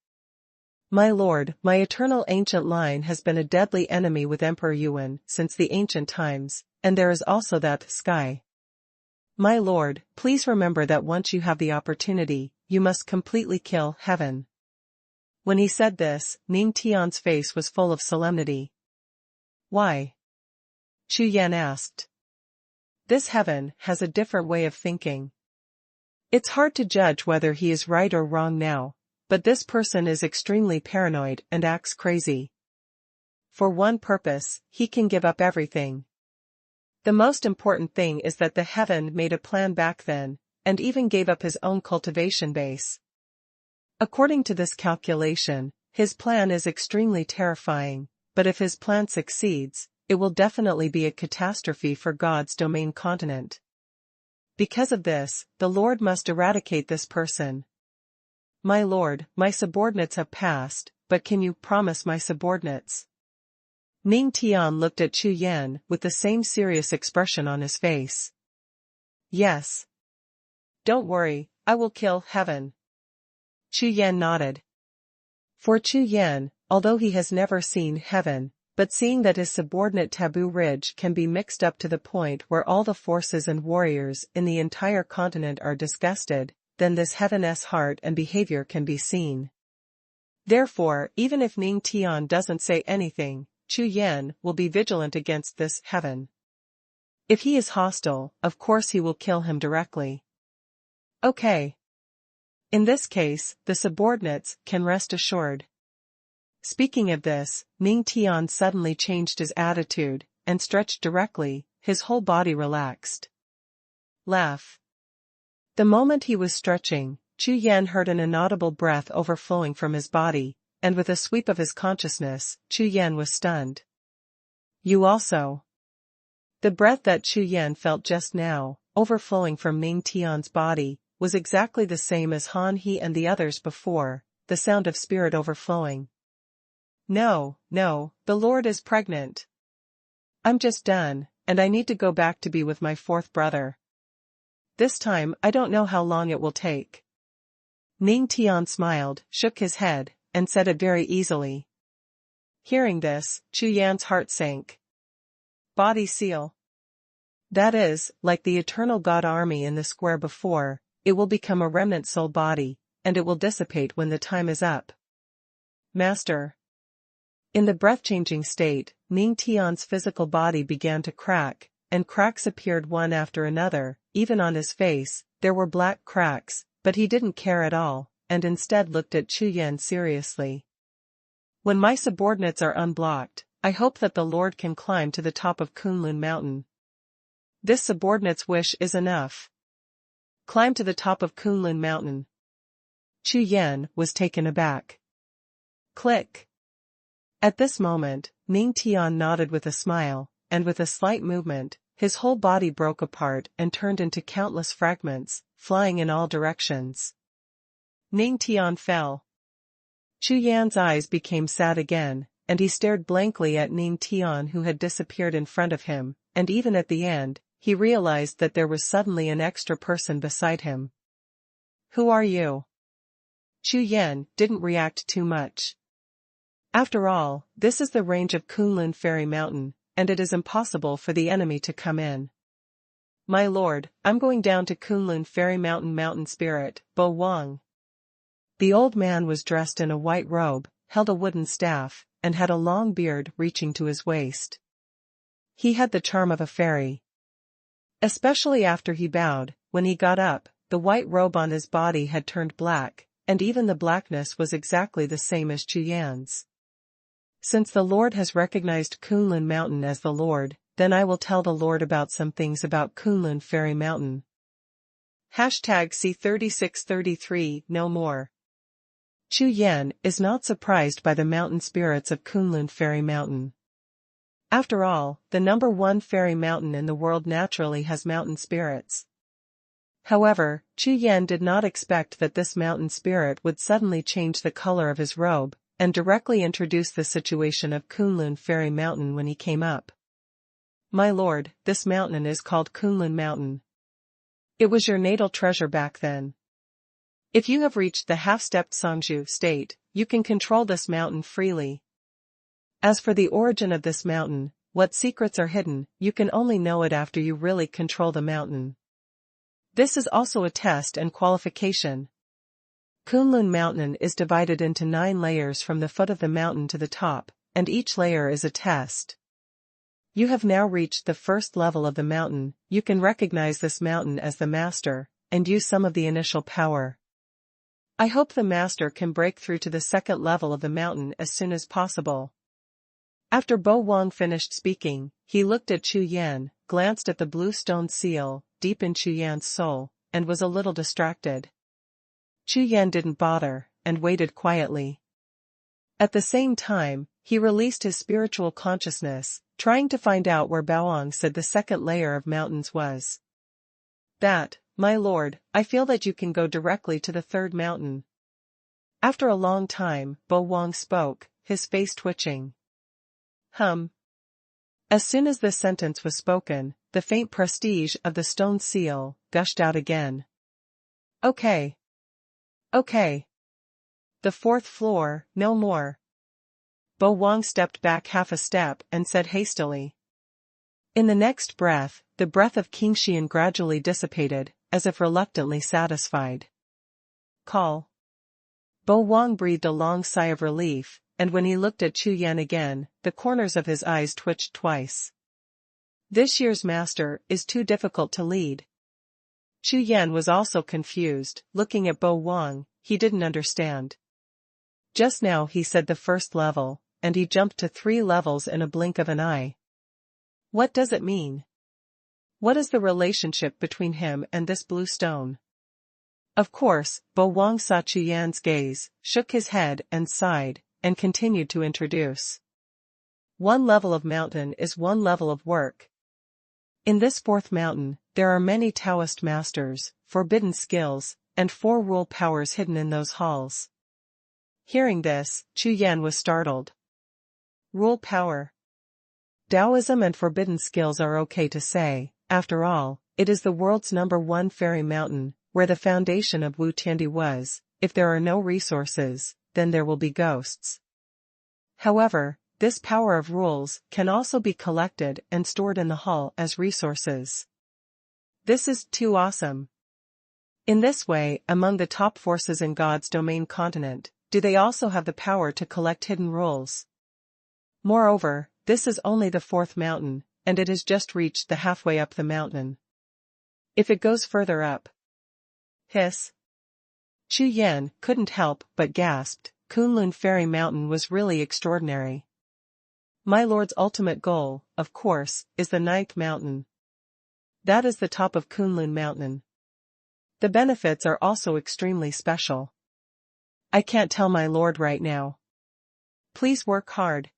My lord, my eternal ancient line has been a deadly enemy with Emperor Yuan since the ancient times, and there is also that sky. My lord, please remember that once you have the opportunity, you must completely kill heaven. When he said this, Ning Tian's face was full of solemnity. Why? Chu Yan asked. This heaven has a different way of thinking. It's hard to judge whether he is right or wrong now, but this person is extremely paranoid and acts crazy. For one purpose, he can give up everything. The most important thing is that the heaven made a plan back then, and even gave up his own cultivation base. According to this calculation, his plan is extremely terrifying, but if his plan succeeds, it will definitely be a catastrophe for God's domain continent. Because of this, the Lord must eradicate this person. My lord, my subordinates have passed, but can you promise my subordinates? Ning Tian looked at Chu Yan with the same serious expression on his face. Yes. Don't worry, I will kill heaven. Chu Yan nodded. For Chu Yan, although he has never seen heaven, but seeing that his subordinate Taboo Ridge can be mixed up to the point where all the forces and warriors in the entire continent are disgusted, then this heaven's heart and behavior can be seen. Therefore, even if Ning Tian doesn't say anything, Chu Yan will be vigilant against this heaven. If he is hostile, of course he will kill him directly. Okay. In this case, the subordinates can rest assured. Speaking of this, Ning Tian suddenly changed his attitude, and stretched directly, his whole body relaxed. Laugh. The moment he was stretching, Chu Yan heard an inaudible breath overflowing from his body, and with a sweep of his consciousness, Chu Yan was stunned. You also. The breath that Chu Yan felt just now, overflowing from Ning Tian's body, was exactly the same as Han He and the others before, the sound of spirit overflowing. No, the Lord is pregnant. I'm just done, and I need to go back to be with my fourth brother. This time I don't know how long it will take. Ning Tian smiled, shook his head, and said it very easily. Hearing this, Chu Yan's heart sank. Body seal. That is, like the eternal God army in the square before, it will become a remnant soul body, and it will dissipate when the time is up. Master. In the breath-changing state, Ning Tian's physical body began to crack, and cracks appeared one after another, even on his face, there were black cracks, but he didn't care at all, and instead looked at Chu Yan seriously. When my subordinates are unblocked, I hope that the Lord can climb to the top of Kunlun Mountain. This subordinate's wish is enough. Climb to the top of Kunlun Mountain. Chu Yan was taken aback. Click. At this moment, Ning Tian nodded with a smile, and with a slight movement, his whole body broke apart and turned into countless fragments, flying in all directions. Ning Tian fell. Chu Yan's eyes became sad again, and he stared blankly at Ning Tian who had disappeared in front of him, and even at the end, he realized that there was suddenly an extra person beside him. Who are you? Chu Yan didn't react too much. After all, this is the range of Kunlun Fairy Mountain, and it is impossible for the enemy to come in. My lord, I'm going down to Kunlun Fairy Mountain. Mountain Spirit, Bo Wang. The old man was dressed in a white robe, held a wooden staff, and had a long beard reaching to his waist. He had the charm of a fairy. Especially after he bowed, when he got up, the white robe on his body had turned black, and even the blackness was exactly the same as Chu Yan's. Since the Lord has recognized Kunlun Mountain as the Lord, then I will tell the Lord about some things about Kunlun Fairy Mountain. #C3633 No more. Chu Yan is not surprised by the mountain spirits of Kunlun Fairy Mountain. After all, the number one fairy mountain in the world naturally has mountain spirits. However, Chu Yan did not expect that this mountain spirit would suddenly change the color of his robe, and directly introduce the situation of Kunlun Fairy Mountain when he came up. My lord, this mountain is called Kunlun Mountain. It was your natal treasure back then. If you have reached the half-stepped Sangju state, you can control this mountain freely. As for the origin of this mountain, what secrets are hidden, you can only know it after you really control the mountain. This is also a test and qualification. Kunlun Mountain is divided into 9 layers from the foot of the mountain to the top, and each layer is a test. You have now reached the first level of the mountain, you can recognize this mountain as the master, and use some of the initial power. I hope the master can break through to the second level of the mountain as soon as possible. After Bo Wang finished speaking, he looked at Chu Yan, glanced at the blue stone seal, deep in Chu Yan's soul, and was a little distracted. Chu Yan didn't bother, and waited quietly. At the same time, he released his spiritual consciousness, trying to find out where Baoang said the second layer of mountains was. That, my lord, I feel that you can go directly to the third mountain. After a long time, Bo Wang spoke, his face twitching. As soon as this sentence was spoken, the faint prestige of the stone seal gushed out again. Okay. The 4th floor, no more. Bo Wang stepped back half a step and said hastily. In the next breath, the breath of King Xian gradually dissipated, as if reluctantly satisfied. Call. Bo Wang breathed a long sigh of relief, and when he looked at Chu Yan again, the corners of his eyes twitched twice. This year's master is too difficult to lead. Chu Yan was also confused, looking at Bo Wang. He didn't understand. Just now he said the first level, and he jumped to 3 levels in a blink of an eye. What does it mean? What is the relationship between him and this blue stone? Of course, Bo Wang saw Chu Yan's gaze, shook his head and sighed, and continued to introduce. 1 level of mountain is 1 level of work. In this 4th mountain, there are many Taoist masters, forbidden skills, and 4 rule powers hidden in those halls. Hearing this, Chu Yan was startled. Rule power. Taoism and forbidden skills are okay to say, after all, it is the world's #1 fairy mountain, where the foundation of Wu Tiandi was. If there are no resources, then there will be ghosts. However, this power of rules can also be collected and stored in the hall as resources. This is too awesome. In this way, among the top forces in God's domain continent, do they also have the power to collect hidden rules? Moreover, this is only the 4th mountain, and it has just reached the halfway up the mountain. If it goes further up. Hiss. Chu Yan couldn't help but gasped. Kunlun Fairy Mountain was really extraordinary. My lord's ultimate goal, of course, is the 9th mountain. That is the top of Kunlun Mountain. The benefits are also extremely special. I can't tell my lord right now. Please work hard.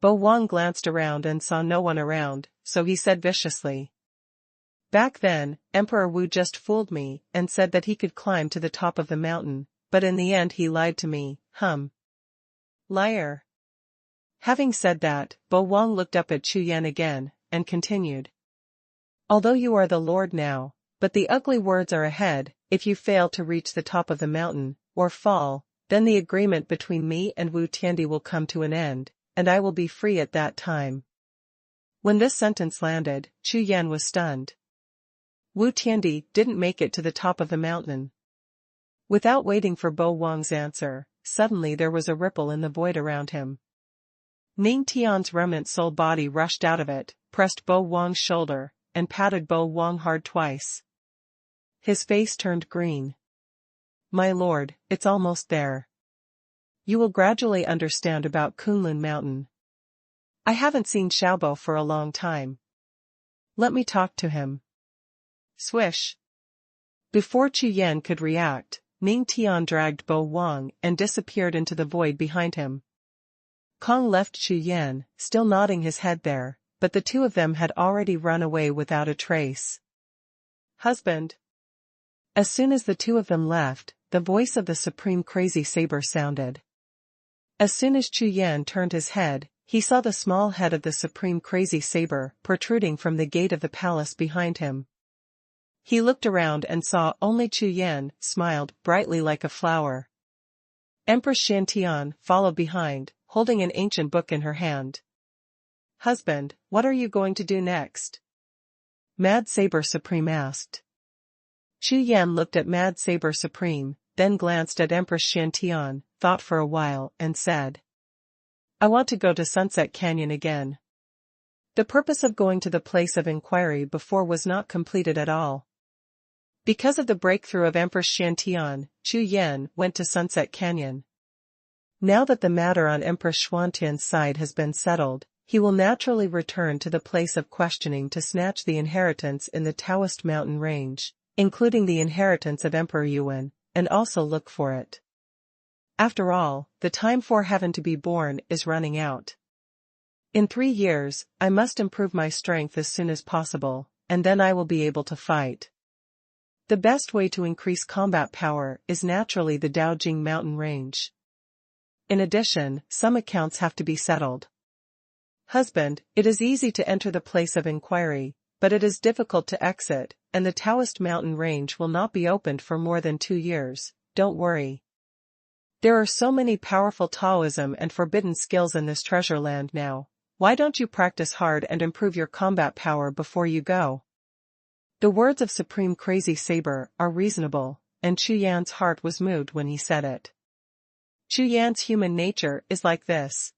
Bo Wang glanced around and saw no one around, so he said viciously. Back then, Emperor Wu just fooled me and said that he could climb to the top of the mountain, but in the end he lied to me, Liar. Having said that, Bo Wang looked up at Chu Yan again, and continued. Although you are the lord now, but the ugly words are ahead. If you fail to reach the top of the mountain, or fall, then the agreement between me and Wu Tiandi will come to an end, and I will be free at that time. When this sentence landed, Chu Yan was stunned. Wu Tiandi didn't make it to the top of the mountain. Without waiting for Bo Wang's answer, suddenly there was a ripple in the void around him. Ning Tian's remnant soul body rushed out of it, pressed Bo Wang's shoulder, and patted Bo Wang hard twice. His face turned green. My lord, it's almost there. You will gradually understand about Kunlun Mountain. I haven't seen Xiaobo for a long time. Let me talk to him. Swish. Before Chu Yan could react, Ning Tian dragged Bo Wang and disappeared into the void behind him. Kong left Chu Yan, still nodding his head there, but the 2 of them had already run away without a trace. Husband. As soon as the 2 of them left, the voice of the Supreme Crazy Saber sounded. As soon as Chu Yan turned his head, he saw the small head of the Supreme Crazy Saber protruding from the gate of the palace behind him. He looked around and saw only Chu Yan, smiled brightly like a flower. Empress Shantian followed behind, holding an ancient book in her hand. Husband, what are you going to do next? Mad Saber Supreme asked. Chu Yan looked at Mad Saber Supreme, then glanced at Empress Shantian, thought for a while, and said. I want to go to Sunset Canyon again. The purpose of going to the place of inquiry before was not completed at all. Because of the breakthrough of Empress Shantian, Chu Yan went to Sunset Canyon. Now that the matter on Empress Xuanhuan's side has been settled, he will naturally return to the place of questioning to snatch the inheritance in the Taoist mountain range, including the inheritance of Emperor Yuan, and also look for it. After all, the time for heaven to be born is running out. In 3 years, I must improve my strength as soon as possible, and then I will be able to fight. The best way to increase combat power is naturally the Daojing mountain range. In addition, some accounts have to be settled. Husband, it is easy to enter the place of inquiry, but it is difficult to exit, and the Taoist mountain range will not be opened for more than 2 years, don't worry. There are so many powerful Taoism and forbidden skills in this treasure land now. Why don't you practice hard and improve your combat power before you go? The words of Supreme Crazy Saber are reasonable, and Chu Yan's heart was moved when he said it. Chu Yan's human nature is like this.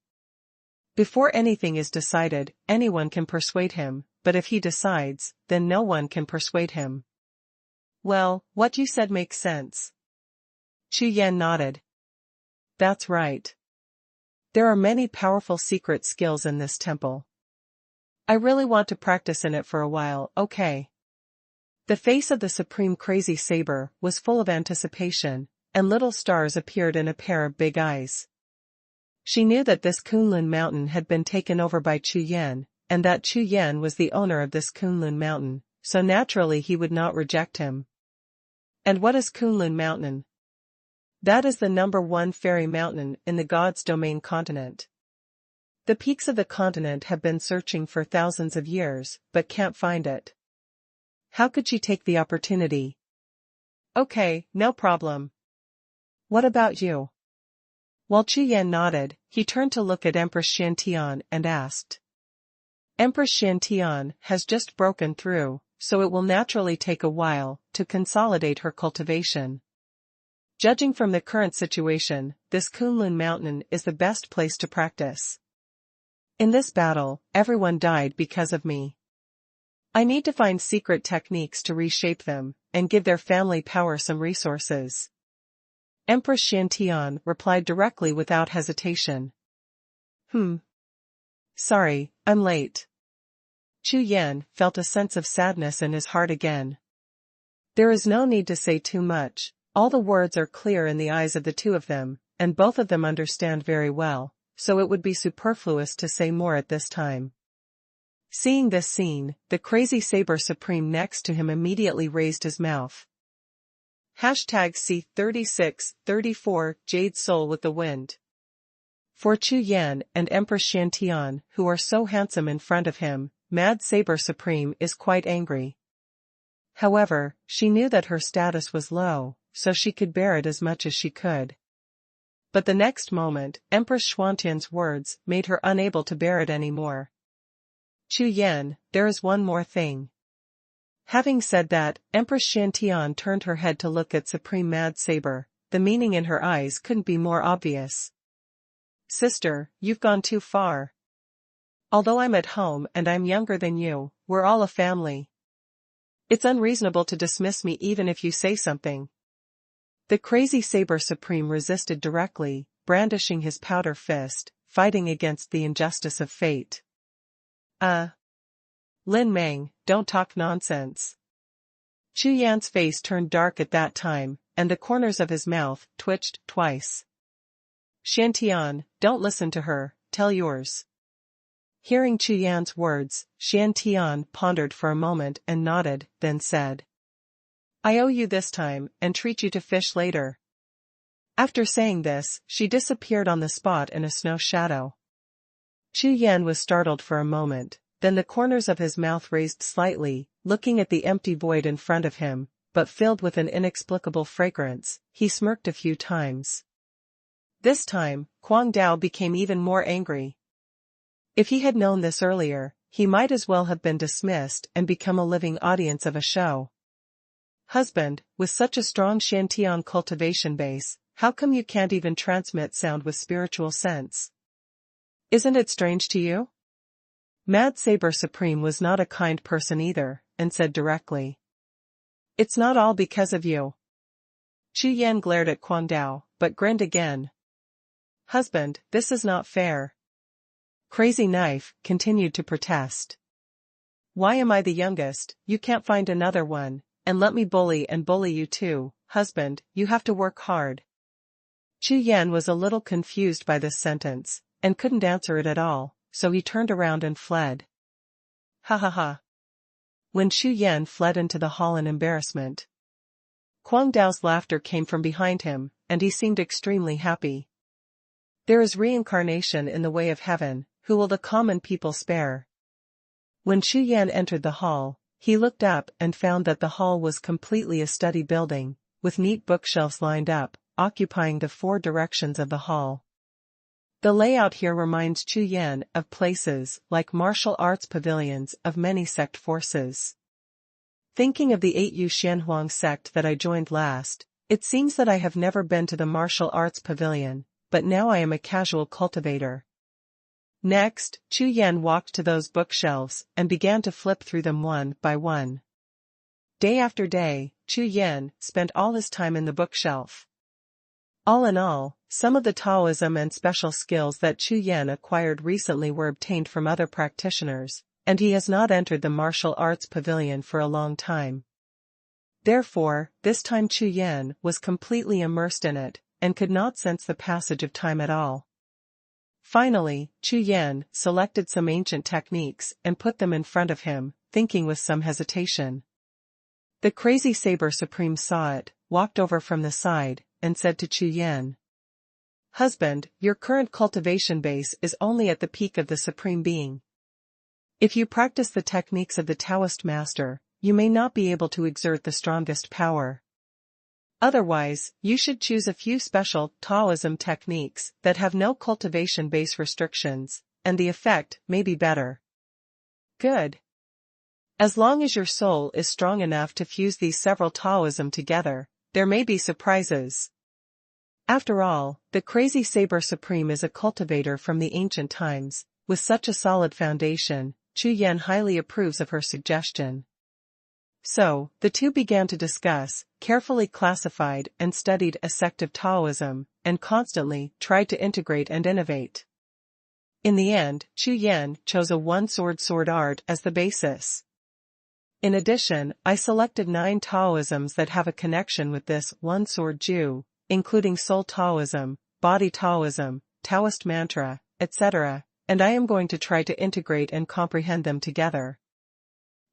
Before anything is decided, anyone can persuade him, but if he decides, then no one can persuade him. Well, what you said makes sense. Chu Yan nodded. That's right. There are many powerful secret skills in this temple. I really want to practice in it for a while, okay? The face of the Supreme Crazy Saber was full of anticipation, and little stars appeared in a pair of big eyes. She knew that this Kunlun mountain had been taken over by Chu Yan, and that Chu Yan was the owner of this Kunlun mountain, so naturally he would not reject him. And what is Kunlun mountain? That is the #1 fairy mountain in the God's Domain continent. The peaks of the continent have been searching for thousands of years, but can't find it. How could she take the opportunity? Okay, no problem. What about you? While Chu Yan nodded, he turned to look at Empress Xiantian and asked. Empress Xiantian has just broken through, so it will naturally take a while to consolidate her cultivation. Judging from the current situation, this Kunlun mountain is the best place to practice. In this battle, everyone died because of me. I need to find secret techniques to reshape them, and give their family power some resources. Empress Xiantian replied directly without hesitation. Sorry, I'm late. Chu Yan felt a sense of sadness in his heart again. There is no need to say too much. All the words are clear in the eyes of the two of them, and both of them understand very well, so it would be superfluous to say more at this time. Seeing this scene, the Crazy Saber Supreme next to him immediately raised his mouth. #C3634 Jade Soul with the Wind. For Chu Yan and Empress Xiantian, who are so handsome in front of him, Mad Saber Supreme is quite angry. However, she knew that her status was low, so she could bear it as much as she could. But the next moment, Empress Xuantian's words made her unable to bear it anymore. Chu Yan, there is one more thing. Having said that, Empress Xiantian turned her head to look at Supreme Mad Saber. The meaning in her eyes couldn't be more obvious. Sister, you've gone too far. Although I'm at home and I'm younger than you, we're all a family. It's unreasonable to dismiss me even if you say something. The Crazy Saber Supreme resisted directly, brandishing his powder fist, fighting against the injustice of fate. Lin Meng, don't talk nonsense. Chu Yan's face turned dark at that time, and the corners of his mouth twitched twice. Xiantian, don't listen to her, tell yours. Hearing Chu Yan's words, Xiantian pondered for a moment and nodded, then said. I owe you this time, and treat you to fish later. After saying this, she disappeared on the spot in a snow shadow. Chu Yan was startled for a moment, then the corners of his mouth raised slightly, looking at the empty void in front of him, but filled with an inexplicable fragrance, he smirked a few times. This time, Kuang Dao became even more angry. If he had known this earlier, he might as well have been dismissed and become a living audience of a show. Husband, with such a strong Xiantian cultivation base, how come you can't even transmit sound with spiritual sense? Isn't it strange to you? Mad Saber Supreme was not a kind person either, and said directly. It's not all because of you. Chu Yan glared at Kuang Dao, but grinned again. Husband, this is not fair. Crazy Knife continued to protest. Why am I the youngest? You can't find another one, and let me bully you too. Husband, you have to work hard. Chu Yan was a little confused by this sentence, and couldn't answer it at all, so he turned around and fled. Ha ha ha. When Chu Yan fled into the hall in embarrassment, Kuang Dao's laughter came from behind him, and he seemed extremely happy. There is reincarnation in the way of heaven, who will the common people spare? When Chu Yan entered the hall, he looked up and found that the hall was completely a study building, with neat bookshelves lined up, occupying the four directions of the hall. The layout here reminds Chu Yan of places like martial arts pavilions of many sect forces. Thinking of the 8U Xuanhuan sect that I joined last, it seems that I have never been to the martial arts pavilion, but now I am a casual cultivator. Next, Chu Yan walked to those bookshelves and began to flip through them one by one. Day after day, Chu Yan spent all his time in the bookshelf. All in all, some of the Taoism and special skills that Chu Yan acquired recently were obtained from other practitioners, and he has not entered the martial arts pavilion for a long time. Therefore, this time Chu Yan was completely immersed in it, and could not sense the passage of time at all. Finally, Chu Yan selected some ancient techniques and put them in front of him, thinking with some hesitation. The crazy saber supreme saw it, walked over from the side, and said to Chu Yan, "Husband, your current cultivation base is only at the peak of the supreme being. If you practice the techniques of the Taoist master, you may not be able to exert the strongest power. Otherwise, you should choose a few special Taoism techniques that have no cultivation base restrictions, and the effect may be better." Good. As long as your soul is strong enough to fuse these several Taoism together, there may be surprises. After all, the crazy saber supreme is a cultivator from the ancient times. With such a solid foundation, Chu Yan highly approves of her suggestion. So, the two began to discuss, carefully classified and studied a sect of Taoism, and constantly tried to integrate and innovate. In the end, Chu Yan chose a one-sword sword art as the basis. In addition, I selected 9 Taoisms that have a connection with this one-sword Ju, including Soul Taoism, Body Taoism, Taoist Mantra, etc., and I am going to try to integrate and comprehend them together.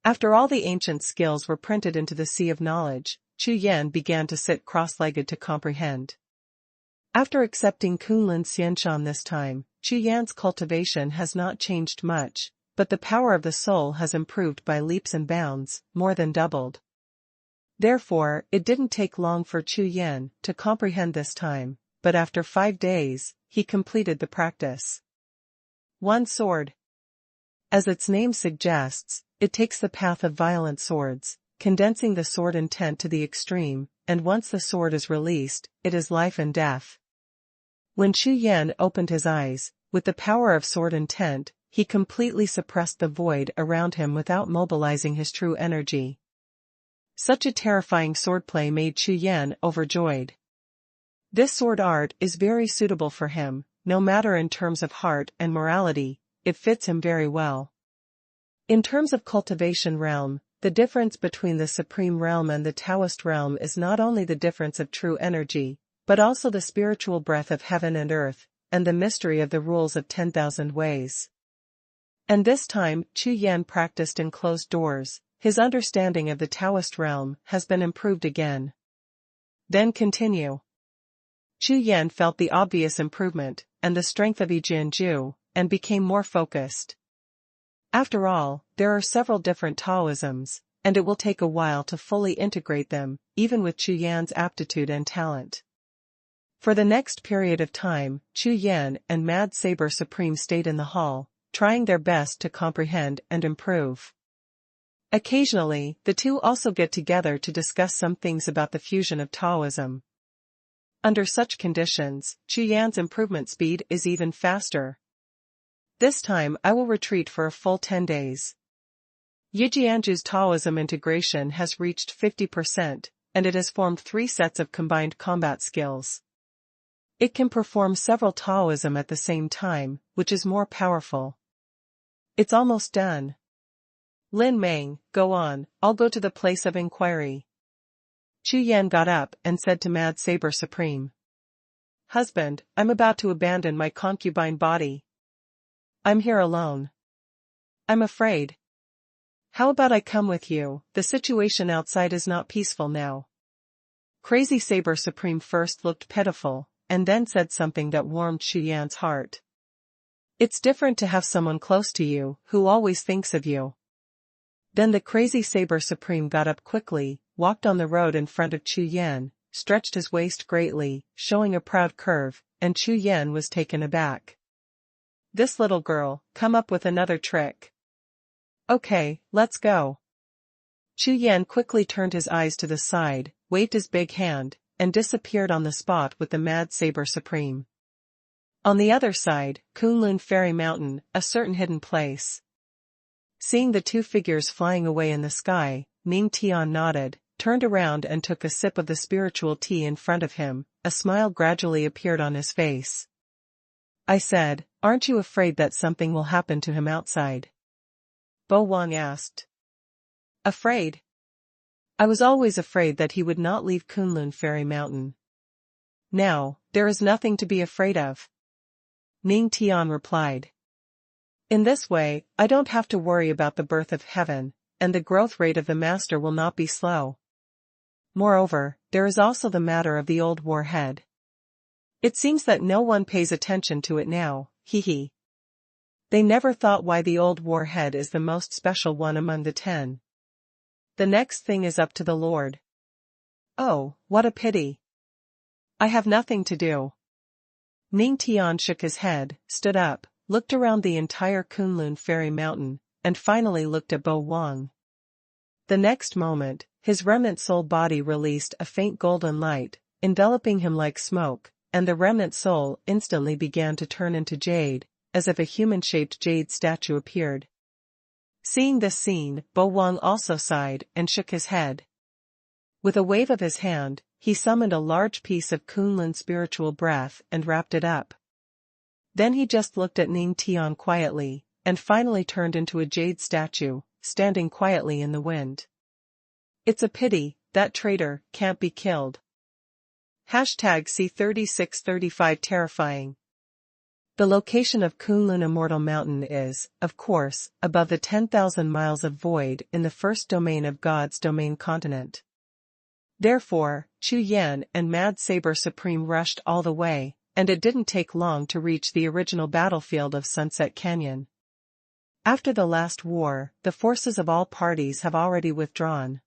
After all the ancient skills were printed into the sea of knowledge, Chu Yan began to sit cross-legged to comprehend. After accepting Kunlun Xianshan this time, Chu Yan's cultivation has not changed much, but the power of the soul has improved by leaps and bounds, more than doubled. Therefore, it didn't take long for Chu Yan to comprehend this time, but after 5 days, he completed the practice. One sword. As its name suggests, it takes the path of violent swords, condensing the sword intent to the extreme, and once the sword is released, it is life and death. When Chu Yan opened his eyes, with the power of sword intent, he completely suppressed the void around him without mobilizing his true energy. Such a terrifying swordplay made Chu Yan overjoyed. This sword art is very suitable for him, no matter in terms of heart and morality, it fits him very well. In terms of cultivation realm, the difference between the Supreme Realm and the Taoist Realm is not only the difference of true energy, but also the spiritual breath of heaven and earth, and the mystery of the rules of 10,000 ways. And this time, Chu Yan practiced in closed doors, his understanding of the Taoist Realm has been improved again. Then continue. Chu Yan felt the obvious improvement, and the strength of Jianju, and became more focused. After all, there are several different Taoisms, and it will take a while to fully integrate them, even with Chu Yan's aptitude and talent. For the next period of time, Chu Yan and Mad Saber Supreme stayed in the hall, trying their best to comprehend and improve. Occasionally, the two also get together to discuss some things about the fusion of Taoism. Under such conditions, Chu Yan's improvement speed is even faster. This time I will retreat for a full 10 days. Yijianju's Taoism integration has reached 50%, and it has formed 3 sets of combined combat skills. It can perform several Taoism at the same time, which is more powerful. It's almost done. Lin Meng, go on, I'll go to the place of inquiry. Chu Yan got up and said to Mad Saber Supreme. Husband, I'm about to abandon my concubine body. I'm here alone. I'm afraid. How about I come with you? The situation outside is not peaceful now. Crazy Saber Supreme first looked pitiful, and then said something that warmed Chu Yan's heart. It's different to have someone close to you, who always thinks of you. Then the Crazy Saber Supreme got up quickly, walked on the road in front of Chu Yan, stretched his waist greatly, showing a proud curve, and Chu Yan was taken aback. This little girl, come up with another trick. Okay, let's go. Chu Yan quickly turned his eyes to the side, waved his big hand, and disappeared on the spot with the Mad Saber Supreme. On the other side, Kunlun Fairy Mountain, a certain hidden place. Seeing the two figures flying away in the sky, Ning Tian nodded, turned around and took a sip of the spiritual tea in front of him. A smile gradually appeared on his face. I said, aren't you afraid that something will happen to him outside? Bo Wang asked. Afraid? I was always afraid that he would not leave Kunlun Fairy Mountain. Now, there is nothing to be afraid of. Ning Tian replied. In this way, I don't have to worry about the birth of heaven, and the growth rate of the master will not be slow. Moreover, there is also the matter of the old warhead. It seems that no one pays attention to it now, hee. They never thought why the old warhead is the most special one among the 10. The next thing is up to the Lord. Oh, what a pity. I have nothing to do. Ning Tian shook his head, stood up, looked around the entire Kunlun Fairy Mountain, and finally looked at Bo Wang. The next moment, his remnant soul body released a faint golden light, enveloping him like smoke, and the remnant soul instantly began to turn into jade, as if a human-shaped jade statue appeared. Seeing this scene, Bo Wang also sighed and shook his head. With a wave of his hand, he summoned a large piece of Kunlun spiritual breath and wrapped it up. Then he just looked at Ning Tian quietly, and finally turned into a jade statue, standing quietly in the wind. It's a pity, that traitor can't be killed. #C3635 Terrifying. The location of Kunlun Immortal Mountain is, of course, above the 10,000 miles of void in the first domain of God's domain continent. Therefore, Chu Yan and Mad Saber Supreme rushed all the way, and it didn't take long to reach the original battlefield of Sunset Canyon. After the last war, the forces of all parties have already withdrawn.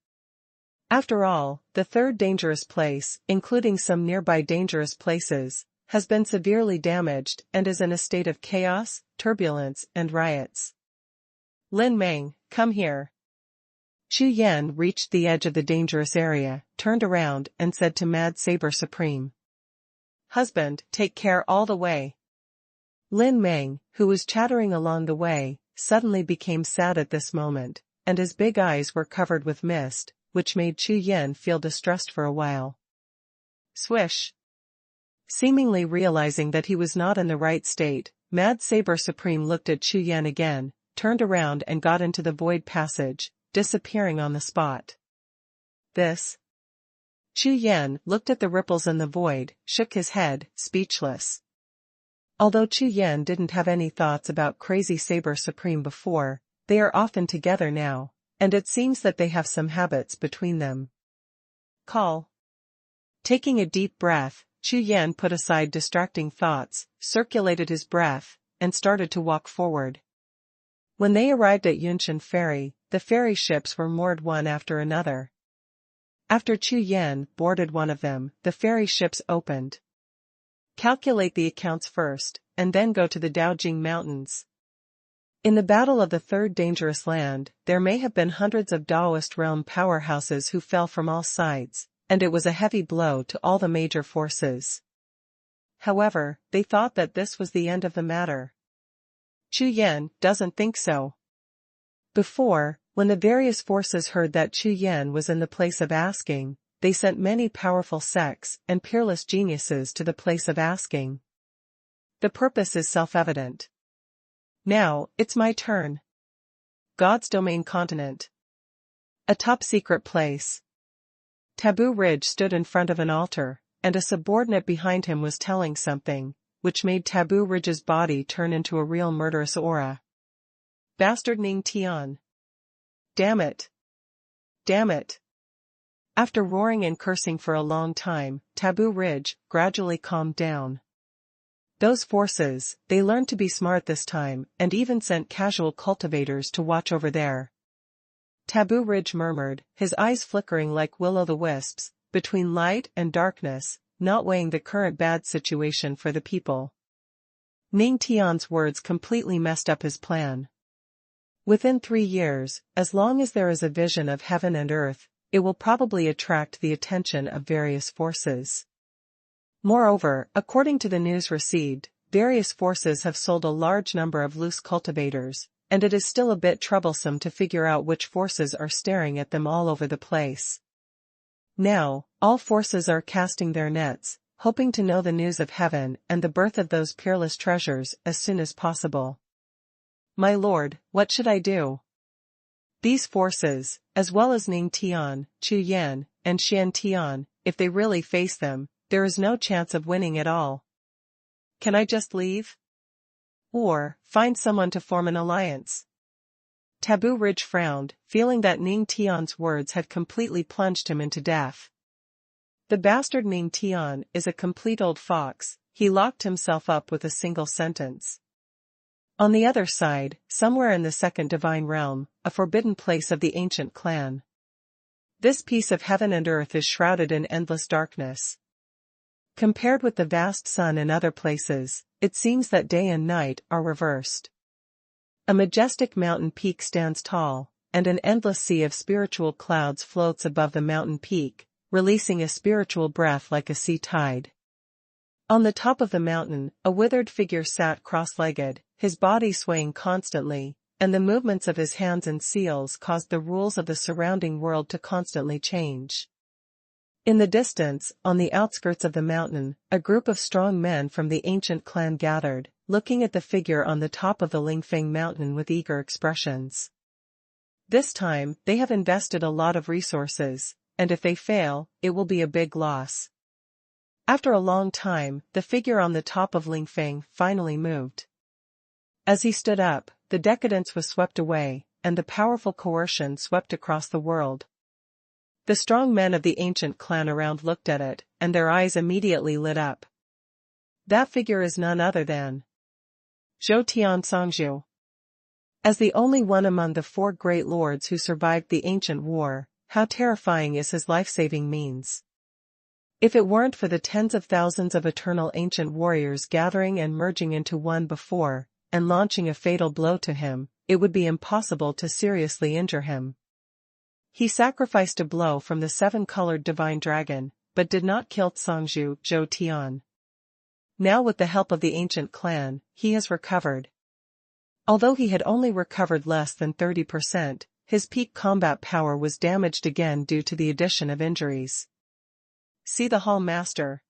After all, the third dangerous place, including some nearby dangerous places, has been severely damaged and is in a state of chaos, turbulence, and riots. Lin Meng, come here. Chu Yan reached the edge of the dangerous area, turned around and said to Mad Saber Supreme. Husband, take care all the way. Lin Meng, who was chattering along the way, suddenly became sad at this moment, and his big eyes were covered with mist, which made Chu Yan feel distressed for a while. Swish. Seemingly realizing that he was not in the right state, Mad Saber Supreme looked at Chu Yan again, turned around and got into the void passage, disappearing on the spot. This. Chu Yan looked at the ripples in the void, shook his head, speechless. Although Chu Yan didn't have any thoughts about Crazy Saber Supreme before, they are often together now, and it seems that they have some habits between them. Call. Taking a deep breath, Chu Yan put aside distracting thoughts, circulated his breath, and started to walk forward. When they arrived at Yunshan Ferry, the ferry ships were moored one after another. After Chu Yan boarded one of them, the ferry ships opened. Calculate the accounts first, and then go to the Daojing Mountains. In the battle of the third dangerous land, there may have been hundreds of Daoist realm powerhouses who fell from all sides, and it was a heavy blow to all the major forces. However, they thought that this was the end of the matter. Chu Yan doesn't think so. Before, when the various forces heard that Chu Yan was in the place of asking, they sent many powerful sects and peerless geniuses to the place of asking. The purpose is self-evident. Now, it's my turn. God's domain continent. A top-secret place. Taboo Ridge stood in front of an altar, and a subordinate behind him was telling something, which made Taboo Ridge's body turn into a real murderous aura. Bastard Ning Tian. Damn it. Damn it. After roaring and cursing for a long time, Taboo Ridge gradually calmed down. Those forces, they learned to be smart this time, and even sent casual cultivators to watch over there. Taboo Ridge murmured, his eyes flickering like will-o'-the-wisps, between light and darkness, not weighing the current bad situation for the people. Ning Tian's words completely messed up his plan. Within 3 years, as long as there is a vision of heaven and earth, it will probably attract the attention of various forces. Moreover, according to the news received, various forces have sold a large number of loose cultivators, and it is still a bit troublesome to figure out which forces are staring at them all over the place. Now, all forces are casting their nets, hoping to know the news of heaven and the birth of those peerless treasures as soon as possible. My lord, what should I do? These forces, as well as Ning Tian, Chu Yan, and Xian Tian, if they really face them, there is no chance of winning at all. Can I just leave? Or, find someone to form an alliance? Taboo Ridge frowned, feeling that Ning Tian's words had completely plunged him into death. The bastard Ning Tian is a complete old fox, he locked himself up with a single sentence. On the other side, somewhere in the second divine realm, a forbidden place of the ancient clan. This piece of heaven and earth is shrouded in endless darkness. Compared with the vast sun in other places, it seems that day and night are reversed. A majestic mountain peak stands tall, and an endless sea of spiritual clouds floats above the mountain peak, releasing a spiritual breath like a sea tide. On the top of the mountain, a withered figure sat cross-legged, his body swaying constantly, and the movements of his hands and seals caused the rules of the surrounding world to constantly change. In the distance, on the outskirts of the mountain, a group of strong men from the ancient clan gathered, looking at the figure on the top of the Lingfeng mountain with eager expressions. This time, they have invested a lot of resources, and if they fail, it will be a big loss. After a long time, the figure on the top of Lingfeng finally moved. As he stood up, the decadence was swept away, and the powerful coercion swept across the world. The strong men of the ancient clan around looked at it, and their eyes immediately lit up. That figure is none other than Zhou Tian Songzhu. As the only one among the 4 great lords who survived the ancient war, how terrifying is his life-saving means. If it weren't for the tens of thousands of eternal ancient warriors gathering and merging into one before, and launching a fatal blow to him, it would be impossible to seriously injure him. He sacrificed a blow from the 7-colored divine dragon, but did not kill Songzhu, Zhou Tian. Now with the help of the ancient clan, he has recovered. Although he had only recovered less than 30%, his peak combat power was damaged again due to the addition of injuries. See the Hall Master.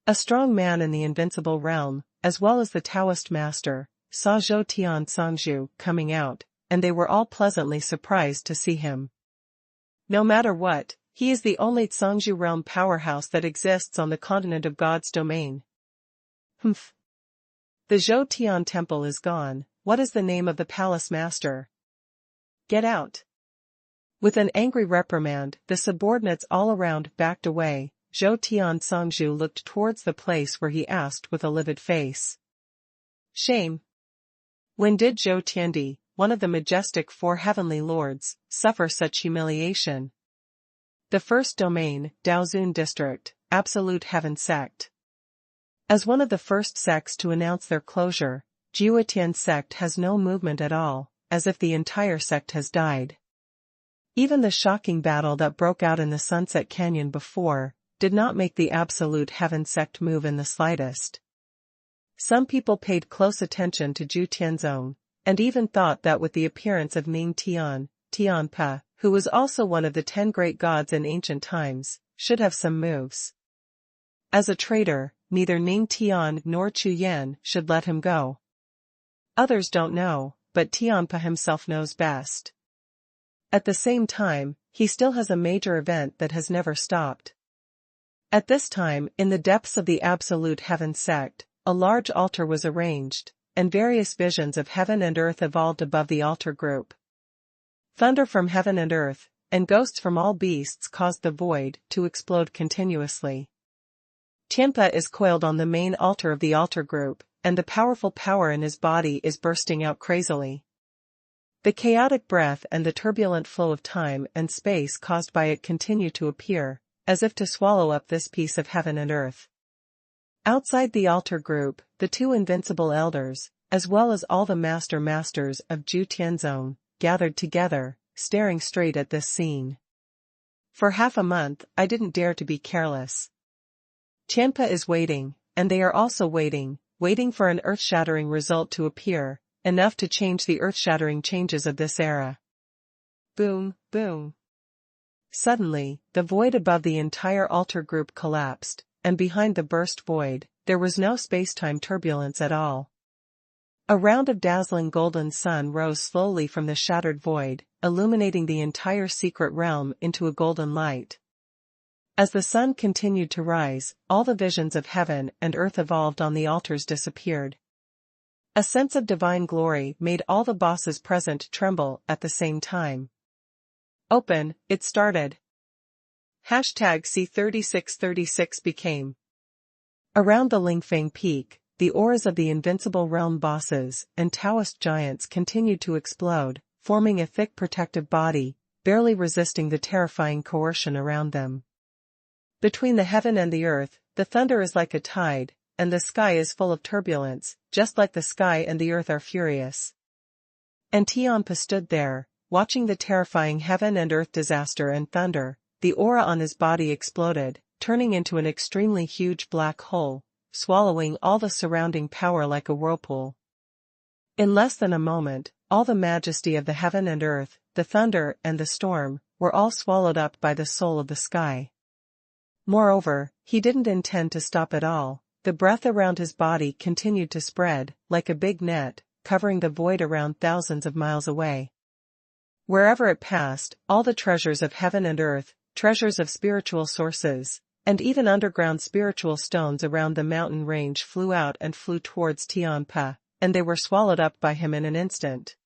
A strong man in the invincible realm, as well as the Taoist master, saw Zhou Tian Songzhu coming out, and they were all pleasantly surprised to see him. No matter what, he is the only Songzhu realm powerhouse that exists on the continent of God's domain. Humph. The Zhou Tian temple is gone. What is the name of the palace master? Get out. With an angry reprimand, the subordinates all around backed away. Zhou Tian Songzhu looked towards the place where he asked with a livid face. Shame. When did Zhou Tiandi, one of the majestic 4 heavenly lords, suffer such humiliation? The first domain, Daozun district, Absolute Heaven sect. As one of the first sects to announce their closure, Jiuxiao sect has no movement at all, as if the entire sect has died. Even the shocking battle that broke out in the Sunset Canyon before, did not make the Absolute Heaven sect move in the slightest. Some people paid close attention to Zhu Tianzong, and even thought that with the appearance of Ning Tian, Tianpa, who was also one of the 10 great gods in ancient times, should have some moves. As a traitor, neither Ning Tian nor Chu Yan should let him go. Others don't know, but Tianpa himself knows best. At the same time, he still has a major event that has never stopped. At this time, in the depths of the Absolute Heaven sect, a large altar was arranged, and various visions of heaven and earth evolved above the altar group. Thunder from heaven and earth, and ghosts from all beasts caused the void to explode continuously. Tianpa is coiled on the main altar of the altar group, and the powerful power in his body is bursting out crazily. The chaotic breath and the turbulent flow of time and space caused by it continue to appear, as if to swallow up this piece of heaven and earth. Outside the altar group, the two invincible elders, as well as all the masters of Jiu Tianzong, gathered together, staring straight at this scene. For half a month, I didn't dare to be careless. Tianpa is waiting, and they are also waiting for an earth-shattering result to appear, enough to change the earth-shattering changes of this era. Boom, boom. Suddenly, the void above the entire altar group collapsed, and behind the burst void, there was no space-time turbulence at all. A round of dazzling golden sun rose slowly from the shattered void, illuminating the entire secret realm into a golden light. As the sun continued to rise, all the visions of heaven and earth evolved on the altars disappeared. A sense of divine glory made all the bosses present tremble at the same time. Open, it started. #C3636 became. Around the Lingfeng Peak, the auras of the invincible realm bosses and Taoist giants continued to explode, forming a thick protective body, barely resisting the terrifying coercion around them. Between the heaven and the earth, the thunder is like a tide, and the sky is full of turbulence, just like the sky and the earth are furious. And Tianpa stood there, watching the terrifying heaven and earth disaster and thunder. The aura on his body exploded, turning into an extremely huge black hole, swallowing all the surrounding power like a whirlpool. In less than a moment, all the majesty of the heaven and earth, the thunder and the storm, were all swallowed up by the soul of the sky. Moreover, he didn't intend to stop at all. The breath around his body continued to spread, like a big net, covering the void around thousands of miles away. Wherever it passed, all the treasures of heaven and earth, treasures of spiritual sources, and even underground spiritual stones around the mountain range flew out and flew towards Tianpa, and they were swallowed up by him in an instant.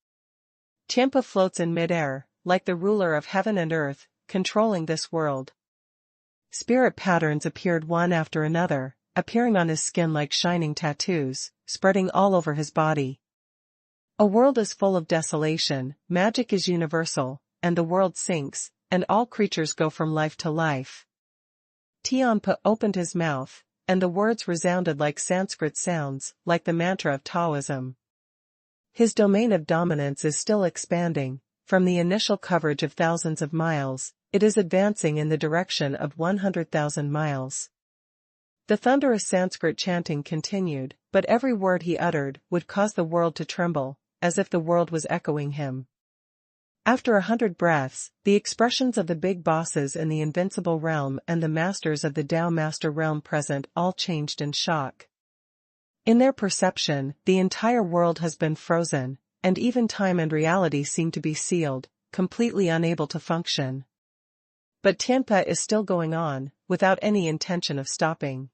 Tianpa floats in midair, like the ruler of heaven and earth, controlling this world. Spirit patterns appeared one after another, appearing on his skin like shining tattoos, spreading all over his body. A world is full of desolation, magic is universal, and the world sinks, and all creatures go from life to life. Tianpa opened his mouth, and the words resounded like Sanskrit sounds, like the mantra of Taoism. His domain of dominance is still expanding. From the initial coverage of thousands of miles, it is advancing in the direction of 100,000 miles. The thunderous Sanskrit chanting continued, but every word he uttered would cause the world to tremble, as if the world was echoing him. After 100 breaths, the expressions of the big bosses in the invincible realm and the masters of the Tao Master realm present all changed in shock. In their perception, the entire world has been frozen, and even time and reality seem to be sealed, completely unable to function. But Tianpa is still going on, without any intention of stopping.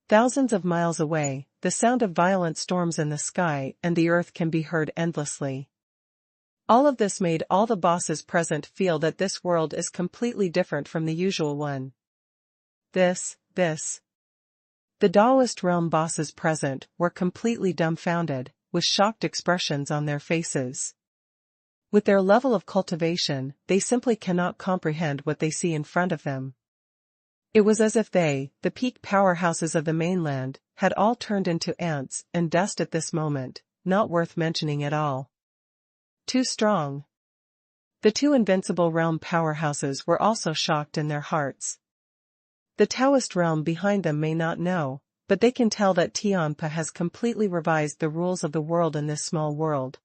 Thousands of miles away, the sound of violent storms in the sky and the earth can be heard endlessly. All of this made all the bosses present feel that this world is completely different from the usual one. The Taoist realm bosses present were completely dumbfounded, with shocked expressions on their faces. With their level of cultivation, they simply cannot comprehend what they see in front of them. It was as if they, the peak powerhouses of the mainland, had all turned into ants and dust at this moment, not worth mentioning at all. Too strong. The two invincible realm powerhouses were also shocked in their hearts. The Taoist realm behind them may not know, but they can tell that Tianpa has completely revised the rules of the world in this small world.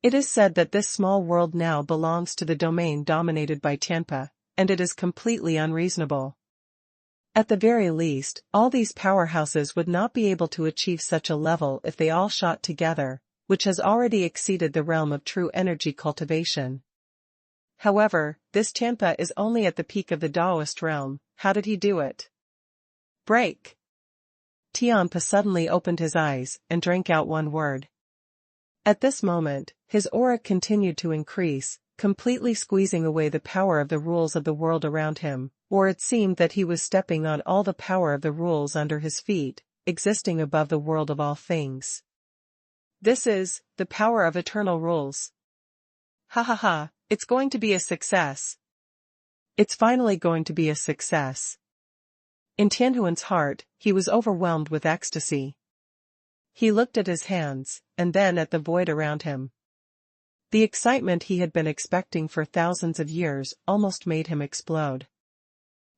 It is said that this small world now belongs to the domain dominated by Tianpa, and it is completely unreasonable. At the very least, all these powerhouses would not be able to achieve such a level if they all shot together, which has already exceeded the realm of true energy cultivation. However, this Tianpa is only at the peak of the Taoist realm. How did he do it? Break. Tianpa suddenly opened his eyes and drank out one word. At this moment, his aura continued to increase, completely squeezing away the power of the rules of the world around him, or it seemed that he was stepping on all the power of the rules under his feet, existing above the world of all things. This is the power of eternal rules. Ha ha ha, it's going to be a success. It's finally going to be a success. In Tianhuan's heart, he was overwhelmed with ecstasy. He looked at his hands, and then at the void around him. The excitement he had been expecting for thousands of years almost made him explode.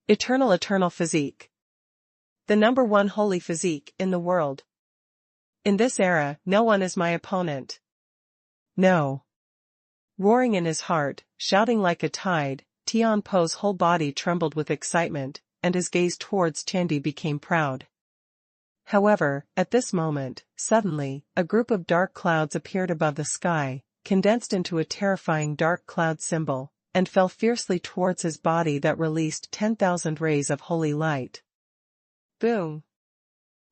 Eternal physique. The number one holy physique in the world. In this era, no one is my opponent. No. Roaring in his heart, shouting like a tide, Tianpo's whole body trembled with excitement, and his gaze towards Tiandi became proud. However, at this moment, suddenly, a group of dark clouds appeared above the sky, condensed into a terrifying dark cloud symbol, and fell fiercely towards his body that released 10,000 rays of holy light. Boom!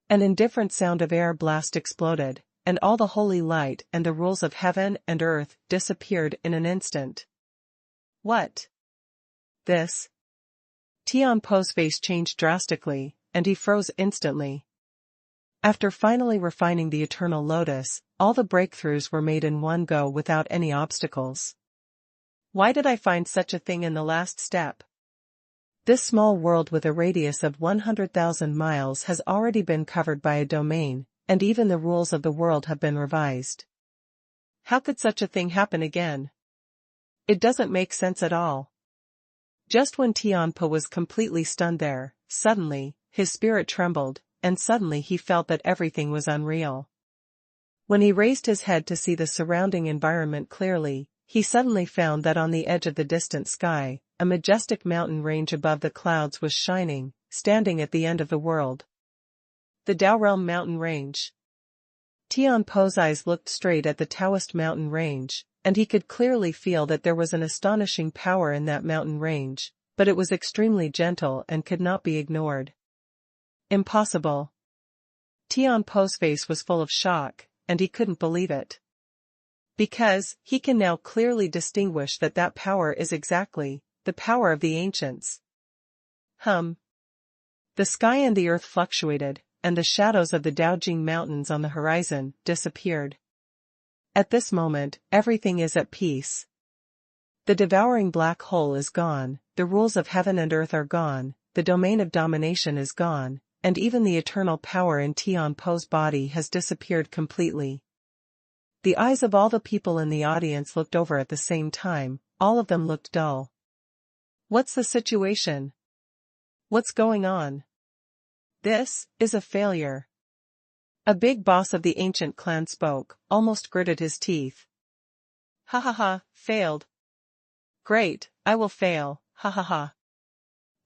An indifferent sound of air blast exploded, and all the holy light and the rules of heaven and earth disappeared in an instant. What? This? Tianpo's face changed drastically, and he froze instantly. After finally refining the Eternal Lotus, all the breakthroughs were made in one go without any obstacles. Why did I find such a thing in the last step? This small world with a radius of 100,000 miles has already been covered by a domain, and even the rules of the world have been revised. How could such a thing happen again? It doesn't make sense at all. Just when Tianpo was completely stunned there, suddenly, his spirit trembled, and suddenly he felt that everything was unreal. When he raised his head to see the surrounding environment clearly, he suddenly found that on the edge of the distant sky, a majestic mountain range above the clouds was shining, standing at the end of the world. The Dao Realm Mountain Range. Tianpo's eyes looked straight at the Taoist mountain range, and he could clearly feel that there was an astonishing power in that mountain range, but it was extremely gentle and could not be ignored. Impossible. Tianpo's face was full of shock, and he couldn't believe it. Because, he can now clearly distinguish that power is exactly the power of the ancients. The sky and the earth fluctuated, and the shadows of the Daojing Mountains on the horizon disappeared. At this moment, everything is at peace. The devouring black hole is gone, the rules of heaven and earth are gone, the domain of domination is gone, and even the eternal power in Tianpo's body has disappeared completely. The eyes of all the people in the audience looked over at the same time, all of them looked dull. What's the situation? What's going on? This is a failure. A big boss of the ancient clan spoke, almost gritted his teeth. Ha ha ha, failed. Great, I will fail, ha ha ha.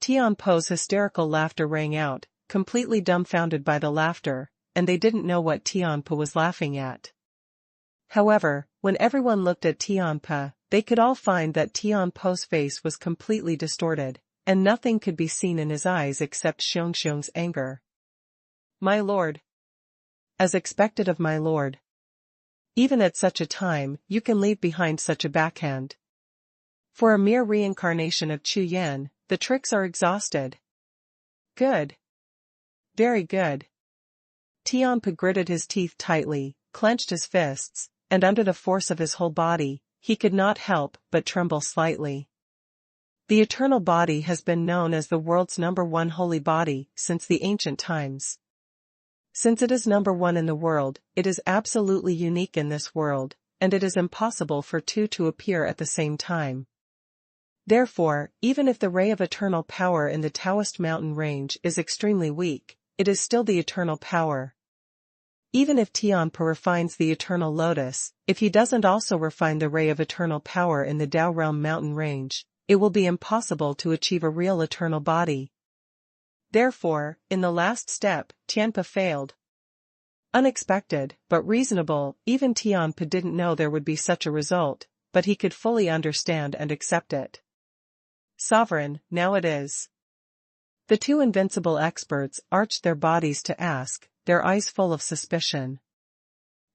Tianpo's hysterical laughter rang out, completely dumbfounded by the laughter, and they didn't know what Tianpo was laughing at. However, when everyone looked at Tianpo, they could all find that Tianpo's face was completely distorted, and nothing could be seen in his eyes except Xiongxiong's anger. My lord. As expected of my lord. Even at such a time, you can leave behind such a backhand. For a mere reincarnation of Chu Yan, the tricks are exhausted. Good. Very good. Tianpo gritted his teeth tightly, clenched his fists, and under the force of his whole body, he could not help but tremble slightly. The eternal body has been known as the world's number one holy body since the ancient times. Since it is number one in the world, it is absolutely unique in this world, and it is impossible for two to appear at the same time. Therefore, even if the ray of eternal power in the Taoist mountain range is extremely weak, it is still the eternal power. Even if Tianpo refines the eternal lotus, if he doesn't also refine the ray of eternal power in the Dao Realm mountain range, it will be impossible to achieve a real eternal body. Therefore, in the last step, Tianpo failed. Unexpected, but reasonable, even Tianpo didn't know there would be such a result, but he could fully understand and accept it. Sovereign, now it is. The two invincible experts arched their bodies to ask, their eyes full of suspicion.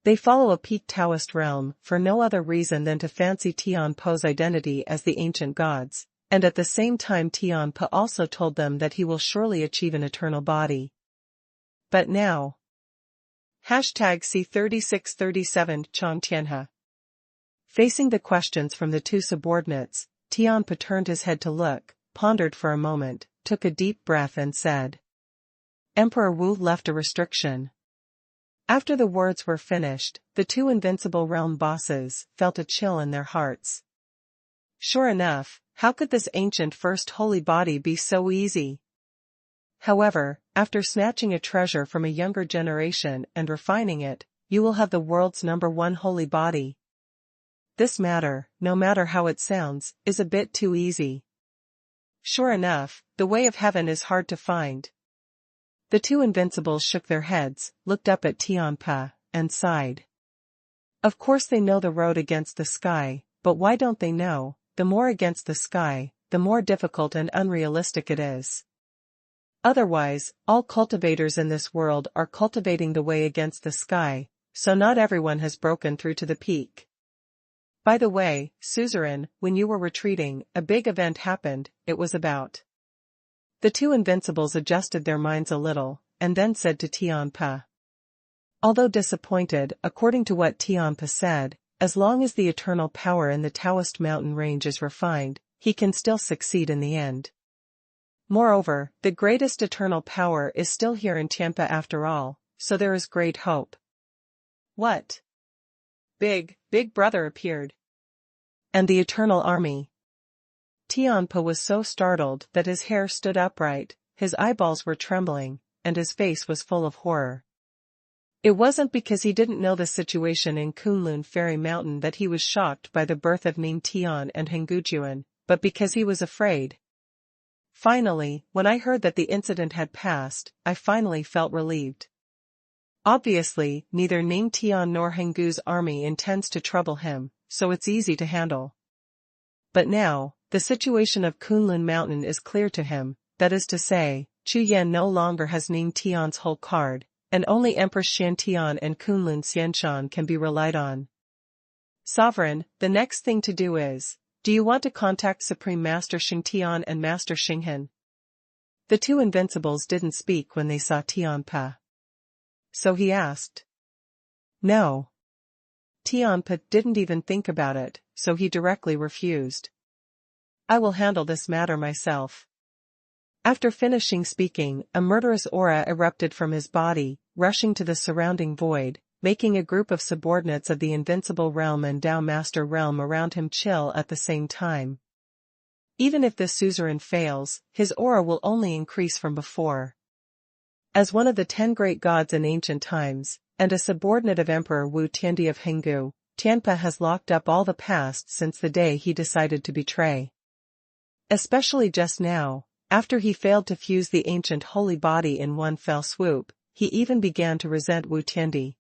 They follow a peak Taoist realm for no other reason than to fancy Tianpo's identity as the ancient gods, and at the same time Tianpo also told them that he will surely achieve an eternal body. But now. #C3637 Chongtianhe. Facing the questions from the two subordinates, Tianpo turned his head to look, pondered for a moment, took a deep breath and said. Emperor Wu left a restriction. After the words were finished, the two invincible realm bosses felt a chill in their hearts. Sure enough, how could this ancient first holy body be so easy? However, after snatching a treasure from a younger generation and refining it, you will have the world's #1 holy body. This matter, no matter how it sounds, is a bit too easy. Sure enough, the way of heaven is hard to find. The two invincibles shook their heads, looked up at Tianpe, and sighed. Of course they know the road against the sky, but why don't they know, the more against the sky, the more difficult and unrealistic it is. Otherwise, all cultivators in this world are cultivating the way against the sky, so not everyone has broken through to the peak. By the way, suzerain, when you were retreating, a big event happened. It was about. The two invincibles adjusted their minds a little, and then said to Tianpe. Although disappointed, according to what Tianpe said, as long as the eternal power in the Taoist mountain range is refined, he can still succeed in the end. Moreover, the greatest eternal power is still here in Tianpe after all, so there is great hope. What? Big brother appeared. And the eternal army. Tianpe was so startled that his hair stood upright, his eyeballs were trembling, and his face was full of horror. It wasn't because he didn't know the situation in Kunlun Fairy Mountain that he was shocked by the birth of Ning Tian and Hengujuan, but because he was afraid. Finally, when I heard that the incident had passed, I finally felt relieved. Obviously, neither Ning Tian nor Hengu's army intends to trouble him, so it's easy to handle. But now, the situation of Kunlun Mountain is clear to him, that is to say, Chu Yan no longer has Ning Tian's whole card, and only Empress Xiantian and Kunlun Xianshan can be relied on. Sovereign, the next thing to do is, do you want to contact Supreme Master Xingtian and Master Xinghan? The two invincibles didn't speak when they saw Tianpe. So he asked. No. Tianpe didn't even think about it, so he directly refused. I will handle this matter myself. After finishing speaking, a murderous aura erupted from his body, rushing to the surrounding void, making a group of subordinates of the Invincible Realm and Tao Master Realm around him chill at the same time. Even if this suzerain fails, his aura will only increase from before. As one of the 10 great gods in ancient times, and a subordinate of Emperor Wu Tiandi of Hengu, Tianpe has locked up all the past since the day he decided to betray. Especially just now, after he failed to fuse the ancient holy body in one fell swoop, he even began to resent Wu Tiandi.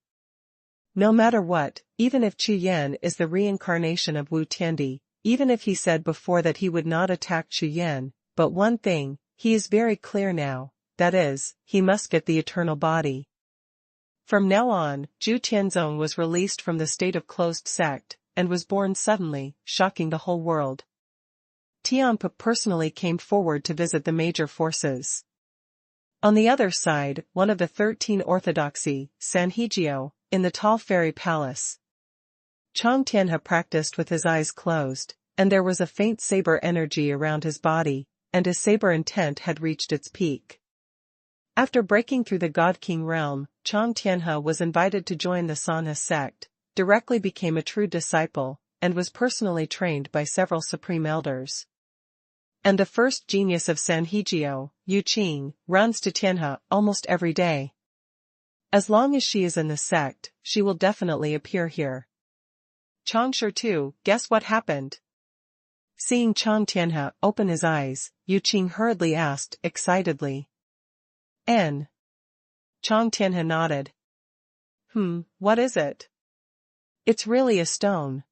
No matter what, even if Chu Yan is the reincarnation of Wu Tiandi, even if he said before that he would not attack Chu Yan, but one thing, he is very clear now, that is, he must get the eternal body. From now on, Zhu Tianzong was released from the state of closed sect, and was born suddenly, shocking the whole world. Tianpe personally came forward to visit the major forces. On the other side, one of the 13 orthodoxy, Sanhejiao, in the tall fairy palace. Chang Tianhe practiced with his eyes closed, and there was a faint saber energy around his body, and his saber intent had reached its peak. After breaking through the God King realm, Chang Tianhe was invited to join the Sanhe sect, directly became a true disciple, and was personally trained by several supreme elders. And the first genius of Sanhejiao, Yu Qing, runs to Tianhe almost every day. As long as she is in the sect, she will definitely appear here. Changsher too, guess what happened? Seeing Chang Tianhe open his eyes, Yu Qing hurriedly asked, excitedly. N. Chang Tianhe nodded. What is it? It's really a stone.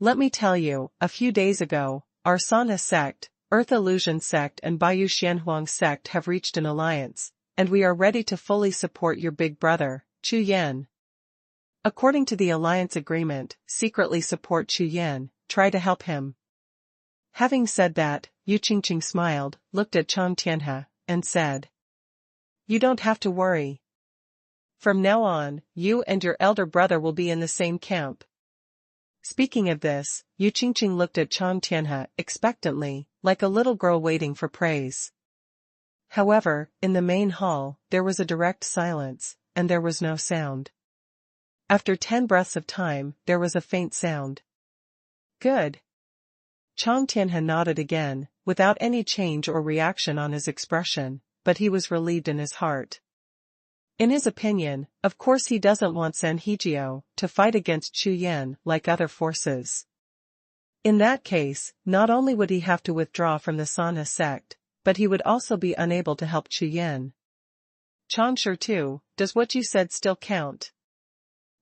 Let me tell you, a few days ago, our Sanhe sect, Earth Illusion sect and Baiyu Xianhuang sect have reached an alliance, and we are ready to fully support your big brother, Chu Yan. According to the alliance agreement, secretly support Chu Yan, try to help him. Having said that, Yu Qingqing smiled, looked at Chang Tianhe, and said. You don't have to worry. From now on, you and your elder brother will be in the same camp. Speaking of this, Yu Qingqing looked at Chang Tianhe expectantly, like a little girl waiting for praise. However, in the main hall, there was a direct silence, and there was no sound. After 10 breaths of time, there was a faint sound. Good. Chang Tianhe nodded again, without any change or reaction on his expression, but he was relieved in his heart. In his opinion, of course he doesn't want Sanhejiao to fight against Chu Yan like other forces. In that case, not only would he have to withdraw from the Sanhe sect, but he would also be unable to help Chu Yan. Changsher too, does what you said still count?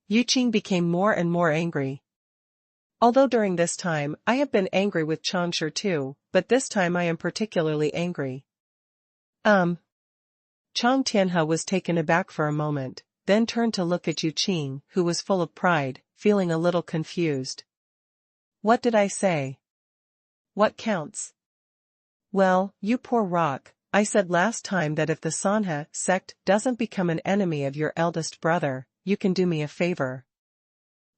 Yu Qing became more and more angry. Although during this time I have been angry with Changsher too, but this time I am particularly angry. Chang Tianhe was taken aback for a moment, then turned to look at Yu Qing, who was full of pride, feeling a little confused. What did I say? What counts? Well, you poor rock, I said last time that if the Sanhe sect doesn't become an enemy of your eldest brother, you can do me a favor.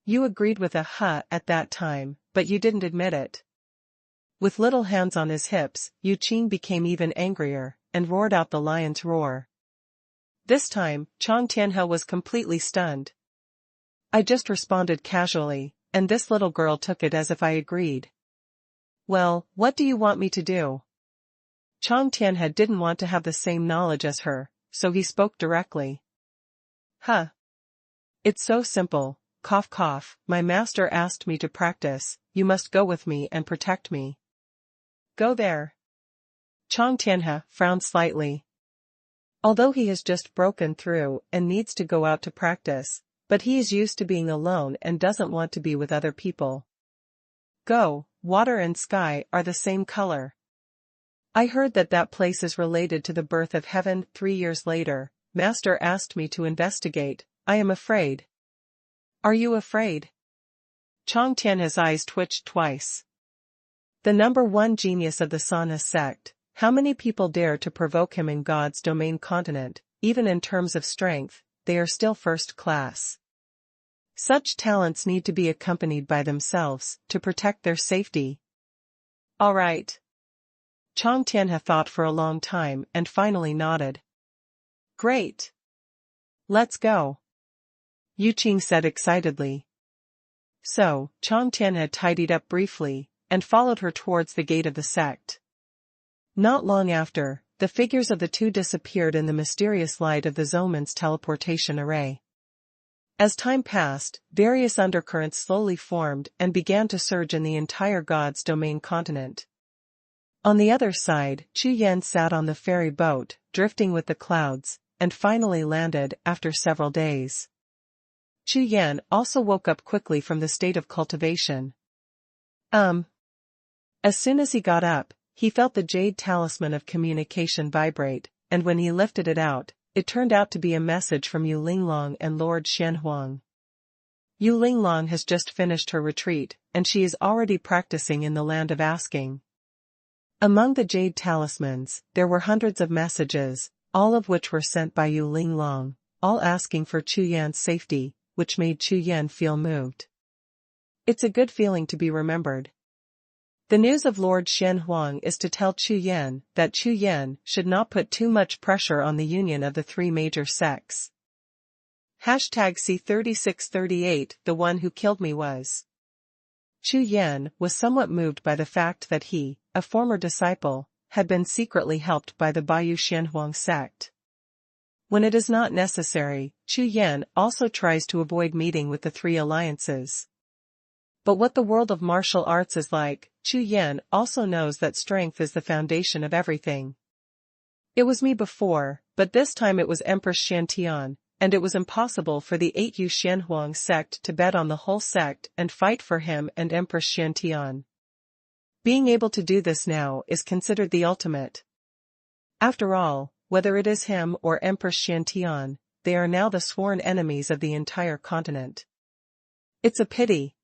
You agreed with a huh at that time, but you didn't admit it. With little hands on his hips, Yu Qing became even angrier, and roared out the lion's roar. This time, Chang Tianhe was completely stunned. I just responded casually, and this little girl took it as if I agreed. Well, what do you want me to do? Chang Tianhe didn't want to have the same knowledge as her, so he spoke directly. Huh. It's so simple, cough cough, my master asked me to practice, you must go with me and protect me. Go there. Chang Tianhe frowned slightly. Although he has just broken through and needs to go out to practice, but he is used to being alone and doesn't want to be with other people. Go, water and sky are the same color. I heard that place is related to the birth of heaven. 3 years later, Master asked me to investigate. I am afraid. Are you afraid? Chang Tianhe's eyes twitched twice. The number 1 genius of the Sanhe sect, how many people dare to provoke him in God's domain continent? Even in terms of strength, they are still first class. Such talents need to be accompanied by themselves to protect their safety. All right. Chang Tianhe thought for a long time and finally nodded. Great. Let's go. Yu Qing said excitedly. So, Chang Tianhe tidied up briefly, and followed her towards the gate of the sect. Not long after, the figures of the two disappeared in the mysterious light of the Zoman's teleportation array. As time passed, various undercurrents slowly formed and began to surge in the entire God's domain continent. On the other side, Chu Yan sat on the ferry boat, drifting with the clouds, and finally landed after several days. Chu Yan also woke up quickly from the state of cultivation. As soon as he got up, he felt the jade talisman of communication vibrate, and when he lifted it out, it turned out to be a message from Yu Linglong and Lord Xuanhuan. Yu Linglong has just finished her retreat, and she is already practicing in the land of asking. Among the jade talismans, there were hundreds of messages, all of which were sent by Yu Linglong, all asking for Chu Yan's safety, which made Chu Yan feel moved. It's a good feeling to be remembered. The news of Lord Xuanhuan is to tell Chu Yan that Chu Yan should not put too much pressure on the union of the 3 major sects. #C3638 The one who killed me was. Chu Yan was somewhat moved by the fact that he, a former disciple, had been secretly helped by the Baiyu Xuanhuang sect. When it is not necessary, Chu Yan also tries to avoid meeting with the 3 alliances. But what the world of martial arts is like, Chu Yan also knows that strength is the foundation of everything. It was me before, but this time it was Empress Shantian, and it was impossible for the 8 Yu Xuanhuang sect to bet on the whole sect and fight for him and Empress Shantian. Being able to do this now is considered the ultimate. After all, whether it is him or Empress Shantian, they are now the sworn enemies of the entire continent. It's a pity.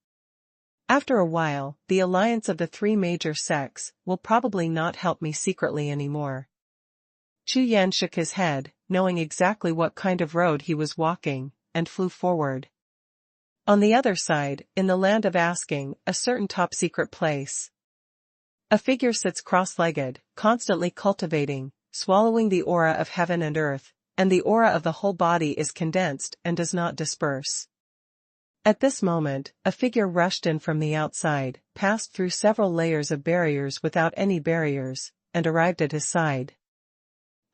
After a while, the alliance of the 3 major sects will probably not help me secretly anymore. Chu Yan shook his head, knowing exactly what kind of road he was walking, and flew forward. On the other side, in the land of asking, a certain top-secret place. A figure sits cross-legged, constantly cultivating, swallowing the aura of heaven and earth, and the aura of the whole body is condensed and does not disperse. At this moment, a figure rushed in from the outside, passed through several layers of barriers without any barriers, and arrived at his side.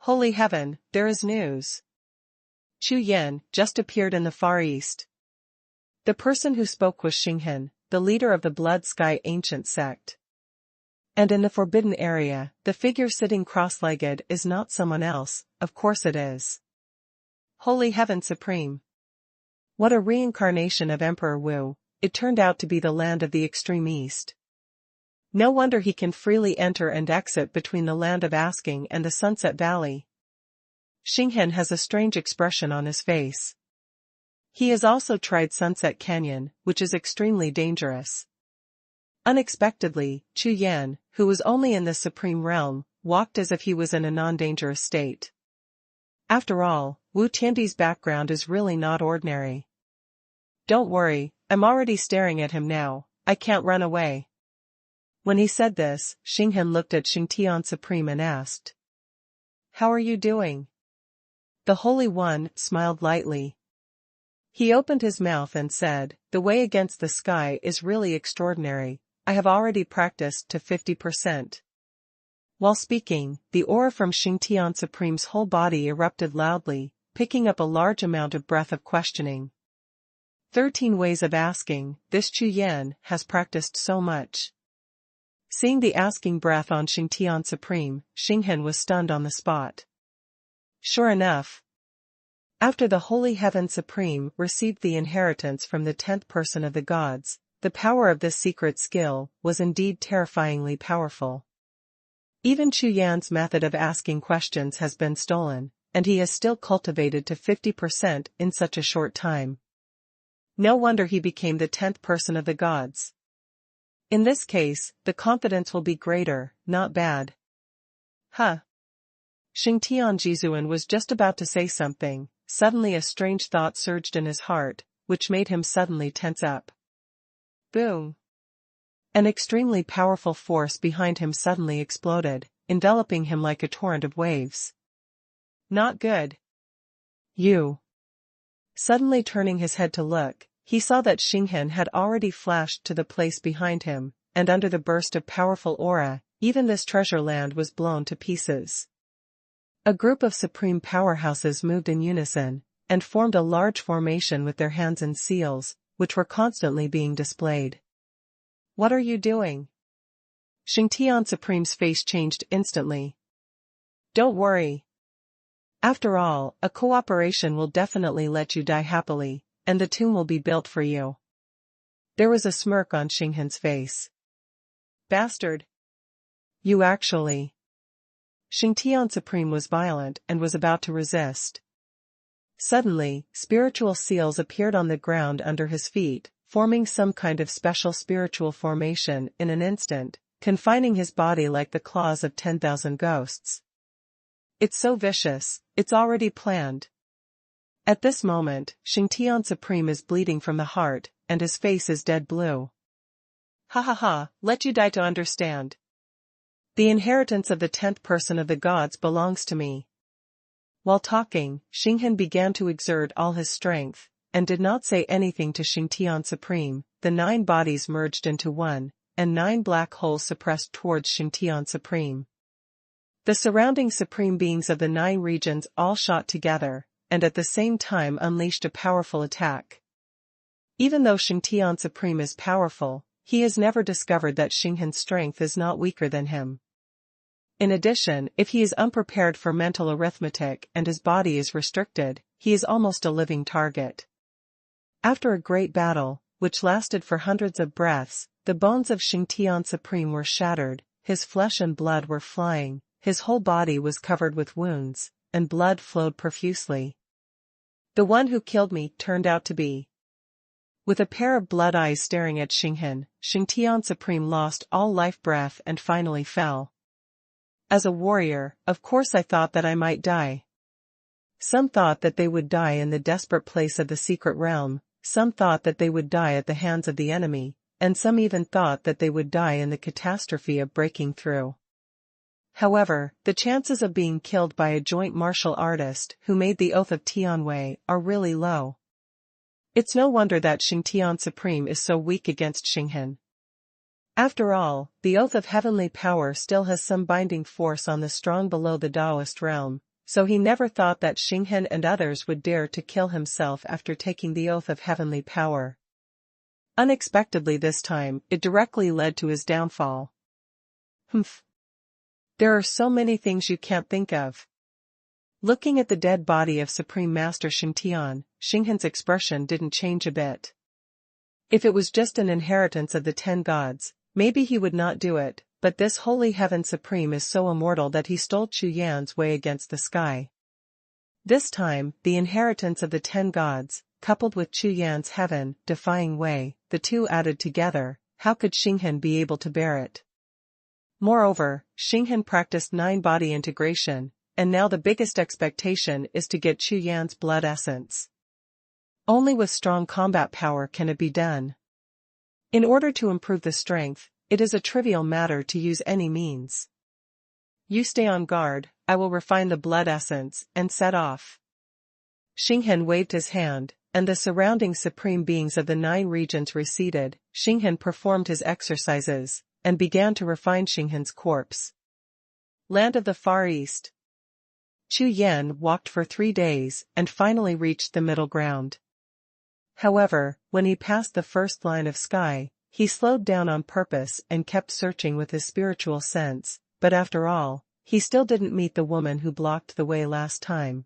Holy heaven, there is news! Chu Yan just appeared in the Far East. The person who spoke was Xuanhuan, the leader of the Blood Sky ancient sect. And in the forbidden area, the figure sitting cross-legged is not someone else, of course it is. Holy Heaven Supreme! What a reincarnation of Emperor Wu, it turned out to be the land of the extreme east. No wonder he can freely enter and exit between the land of asking and the Sunset Valley. Xuanhuan has a strange expression on his face. He has also tried Sunset Canyon, which is extremely dangerous. Unexpectedly, Chu Yan, who was only in the supreme realm, walked as if he was in a non-dangerous state. After all, Wu Tianbi's background is really not ordinary. Don't worry, I'm already staring at him now, I can't run away. When he said this, Xuanhuan looked at Xingtian Supreme and asked, How are you doing? The Holy One smiled lightly. He opened his mouth and said, The way against the sky is really extraordinary, I have already practiced to 50%. While speaking, the aura from Xingtian Supreme's whole body erupted loudly, picking up a large amount of breath of questioning. 13 ways of asking, this Chu Yan has practiced so much. Seeing the asking breath on Xingtian Supreme, Xuanhuan was stunned on the spot. Sure enough. After the Holy Heaven Supreme received the inheritance from the 10th person of the gods, the power of this secret skill was indeed terrifyingly powerful. Even Chu Yan's method of asking questions has been stolen, and he has still cultivated to 50% in such a short time. No wonder he became the 10th person of the gods. In this case, the confidence will be greater, not bad. Huh. Xingtian Jizuan was just about to say something, suddenly a strange thought surged in his heart, which made him suddenly tense up. Boom! An extremely powerful force behind him suddenly exploded, enveloping him like a torrent of waves. Not good. You. Suddenly turning his head to look, he saw that Xuanhuan had already flashed to the place behind him, and under the burst of powerful aura, even this treasure land was blown to pieces. A group of supreme powerhouses moved in unison, and formed a large formation with their hands in seals, which were constantly being displayed. What are you doing? Xingtian Supreme's face changed instantly. Don't worry. After all, a cooperation will definitely let you die happily, and the tomb will be built for you. There was a smirk on Xuanhuan's face. Bastard! You actually. Xingtian Supreme was violent and was about to resist. Suddenly, spiritual seals appeared on the ground under his feet, forming some kind of special spiritual formation in an instant, confining his body like the claws of 10,000 ghosts. It's so vicious, it's already planned. At this moment, Xingtian Supreme is bleeding from the heart, and his face is dead blue. Ha ha ha, let you die to understand. The inheritance of the 10th person of the gods belongs to me. While talking, Xuanhuan began to exert all his strength, and did not say anything to Xingtian Supreme. The 9 bodies merged into one, and 9 black holes suppressed towards Xingtian Supreme. The surrounding supreme beings of the 9 regions all shot together, and at the same time unleashed a powerful attack. Even though Xingtian Supreme is powerful, he has never discovered that Xuanhuan's strength is not weaker than him. In addition, if he is unprepared for mental arithmetic and his body is restricted, he is almost a living target. After a great battle, which lasted for hundreds of breaths, the bones of Xingtian Supreme were shattered, his flesh and blood were flying, his whole body was covered with wounds, and blood flowed profusely. The one who killed me turned out to be. With a pair of blood eyes staring at Xuanhuan, Xingtian Supreme lost all life breath and finally fell. As a warrior, of course I thought that I might die. Some thought that they would die in the desperate place of the secret realm, some thought that they would die at the hands of the enemy, and some even thought that they would die in the catastrophe of breaking through. However, the chances of being killed by a joint martial artist who made the oath of Tianwei are really low. It's no wonder that Xingtian Supreme is so weak against Xinghan. After all, the oath of heavenly power still has some binding force on the strong below the Taoist realm, so he never thought that Xinghan and others would dare to kill himself after taking the oath of heavenly power. Unexpectedly this time, it directly led to his downfall. Humph. There are so many things you can't think of. Looking at the dead body of Supreme Master Xingtian, Xinghan's expression didn't change a bit. If it was just an inheritance of the 10 gods, maybe he would not do it, but this holy heaven supreme is so immortal that he stole Chu Yan's way against the sky. This time, the inheritance of the 10 gods, coupled with Chu Yan's heaven-defying way, the two added together, how could Xinghan be able to bear it? Moreover, Xinghan practiced 9-body integration, and now the biggest expectation is to get Chu Yan's blood essence. Only with strong combat power can it be done. In order to improve the strength, it is a trivial matter to use any means. You stay on guard, I will refine the blood essence, and set off. Xinghan waved his hand, and the surrounding supreme beings of the 9 regions receded. Xinghan performed his exercises, and began to refine Xinghan's corpse. Land of the Far East. Chu Yan walked for 3 days, and finally reached the middle ground. However, when he passed the first line of sky, he slowed down on purpose and kept searching with his spiritual sense, but after all, he still didn't meet the woman who blocked the way last time.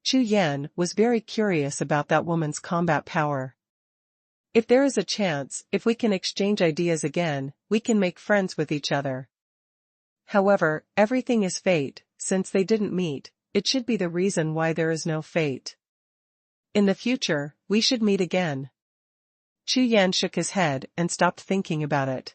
Chu Yan was very curious about that woman's combat power. If there is a chance, if we can exchange ideas again, we can make friends with each other. However, everything is fate, since they didn't meet, it should be the reason why there is no fate. In the future, we should meet again. Chu Yan shook his head and stopped thinking about it.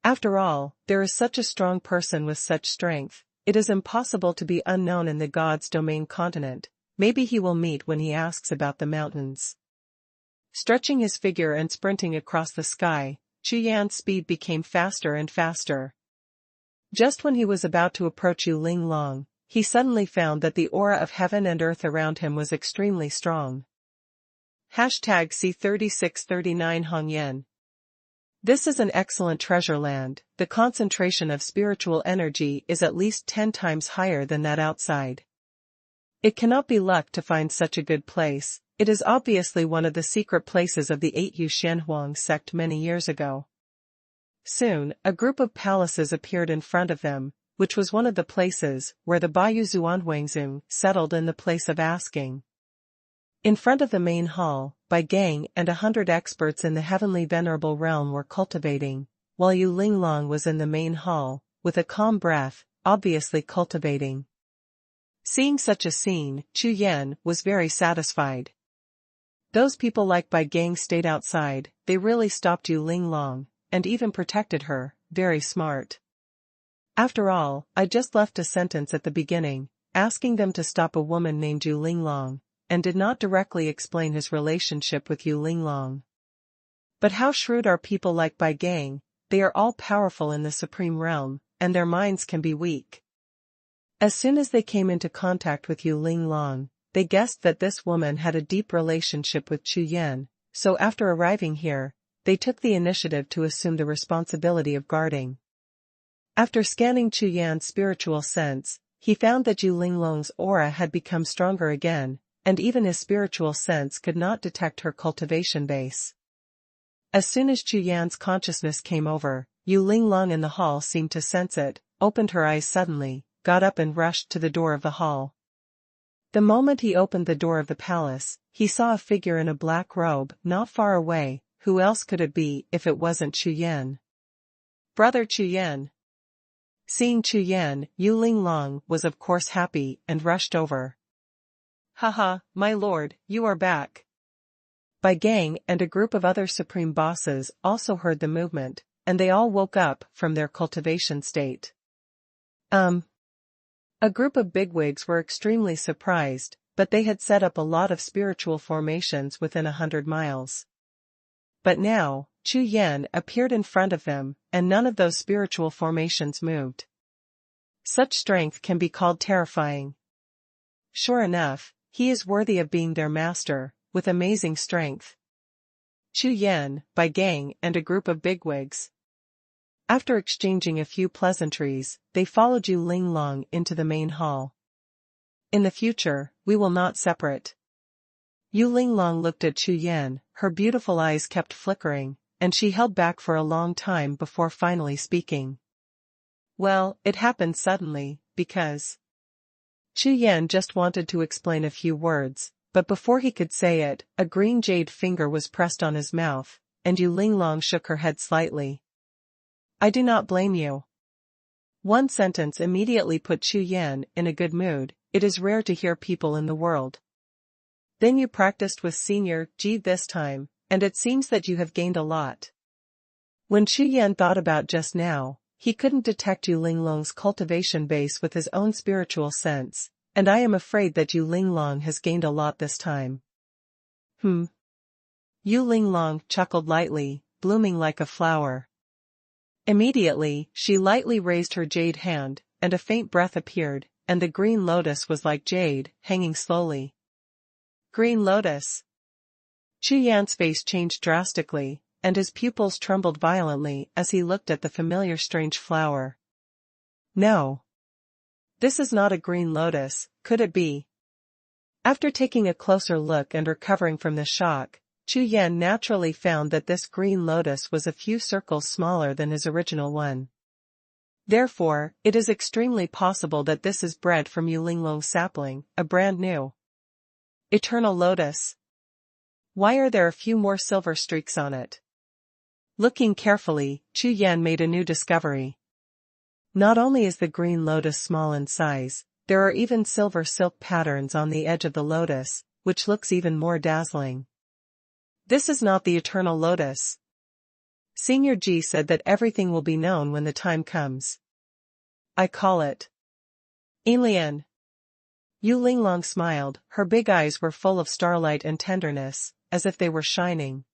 After all, there is such a strong person with such strength, it is impossible to be unknown in the God's domain continent. Maybe he will meet when he asks about the mountains. Stretching his figure and sprinting across the sky, Chu Yan's speed became faster and faster. Just when he was about to approach Yu Linglong, he suddenly found that the aura of heaven and earth around him was extremely strong. #C3639 Hongyan. This is an excellent treasure land. The concentration of spiritual energy is at least 10 times higher than that outside. It cannot be luck to find such a good place. It is obviously one of the secret places of the 8 Yu Xuanhuan sect many years ago. Soon, a group of palaces appeared in front of them, which was one of the places where the Baiyu Zuanhuangzong settled in the place of asking. In front of the main hall, Bai Gang and 100 experts in the heavenly venerable realm were cultivating, while Yu Linglong was in the main hall, with a calm breath, obviously cultivating. Seeing such a scene, Chu Yan was very satisfied. Those people like Bai Gang stayed outside, they really stopped Yu Linglong, and even protected her, very smart. After all, I just left a sentence at the beginning, asking them to stop a woman named Yu Linglong, and did not directly explain his relationship with Yu Linglong. But how shrewd are people like Bai Gang, they are all powerful in the supreme realm, and their minds can be weak. As soon as they came into contact with Yu Linglong, they guessed that this woman had a deep relationship with Chu Yan, so after arriving here, they took the initiative to assume the responsibility of guarding. After scanning Chu Yan's spiritual sense, he found that Yu Linglong's aura had become stronger again, and even his spiritual sense could not detect her cultivation base. As soon as Chu Yan's consciousness came over, Yu Linglong in the hall seemed to sense it, opened her eyes suddenly, got up and rushed to the door of the hall. The moment he opened the door of the palace, he saw a figure in a black robe not far away. Who else could it be if it wasn't Chu Yan? Brother Chu Yan. Seeing Chu Yan, Yu Linglong was of course happy and rushed over. Haha, my lord, you are back. Bai Gang and a group of other supreme bosses also heard the movement, and they all woke up from their cultivation state. A group of bigwigs were extremely surprised, but they had set up a lot of spiritual formations within 100 miles. But now, Chu Yan appeared in front of them, and none of those spiritual formations moved. Such strength can be called terrifying. Sure enough, he is worthy of being their master, with amazing strength. Chu Yan, by gang and a group of bigwigs. After exchanging a few pleasantries, they followed Yu Linglong into the main hall. In the future, we will not separate. Yu Linglong looked at Chu Yan, her beautiful eyes kept flickering, and she held back for a long time before finally speaking. Well, it happened suddenly, because... Chu Yan just wanted to explain a few words, but before he could say it, a green jade finger was pressed on his mouth, and Yu Linglong shook her head slightly. I do not blame you. One sentence immediately put Chu Yan in a good mood. It is rare to hear people in the world. Then you practiced with Senior Ji this time, and it seems that you have gained a lot. When Chu Yan thought about just now, he couldn't detect Yu Linglong's cultivation base with his own spiritual sense, and I am afraid that Yu Linglong has gained a lot this time. Yu Linglong chuckled lightly, blooming like a flower. Immediately, she lightly raised her jade hand, and a faint breath appeared, and the green lotus was like jade, hanging slowly. Green lotus. Chu Yan's face changed drastically, and his pupils trembled violently as he looked at the familiar strange flower. No. This is not a green lotus, could it be? After taking a closer look and recovering from the shock, Chu Yan naturally found that this green lotus was a few circles smaller than his original one. Therefore, it is extremely possible that this is bred from Yu Linglong's sapling, a brand new eternal lotus. Why are there a few more silver streaks on it? Looking carefully, Chu Yan made a new discovery. Not only is the green lotus small in size, there are even silver silk patterns on the edge of the lotus, which looks even more dazzling. This is not the eternal lotus. Senior Ji said that everything will be known when the time comes. I call it alien. Yu Linglong smiled, her big eyes were full of starlight and tenderness, as if they were shining.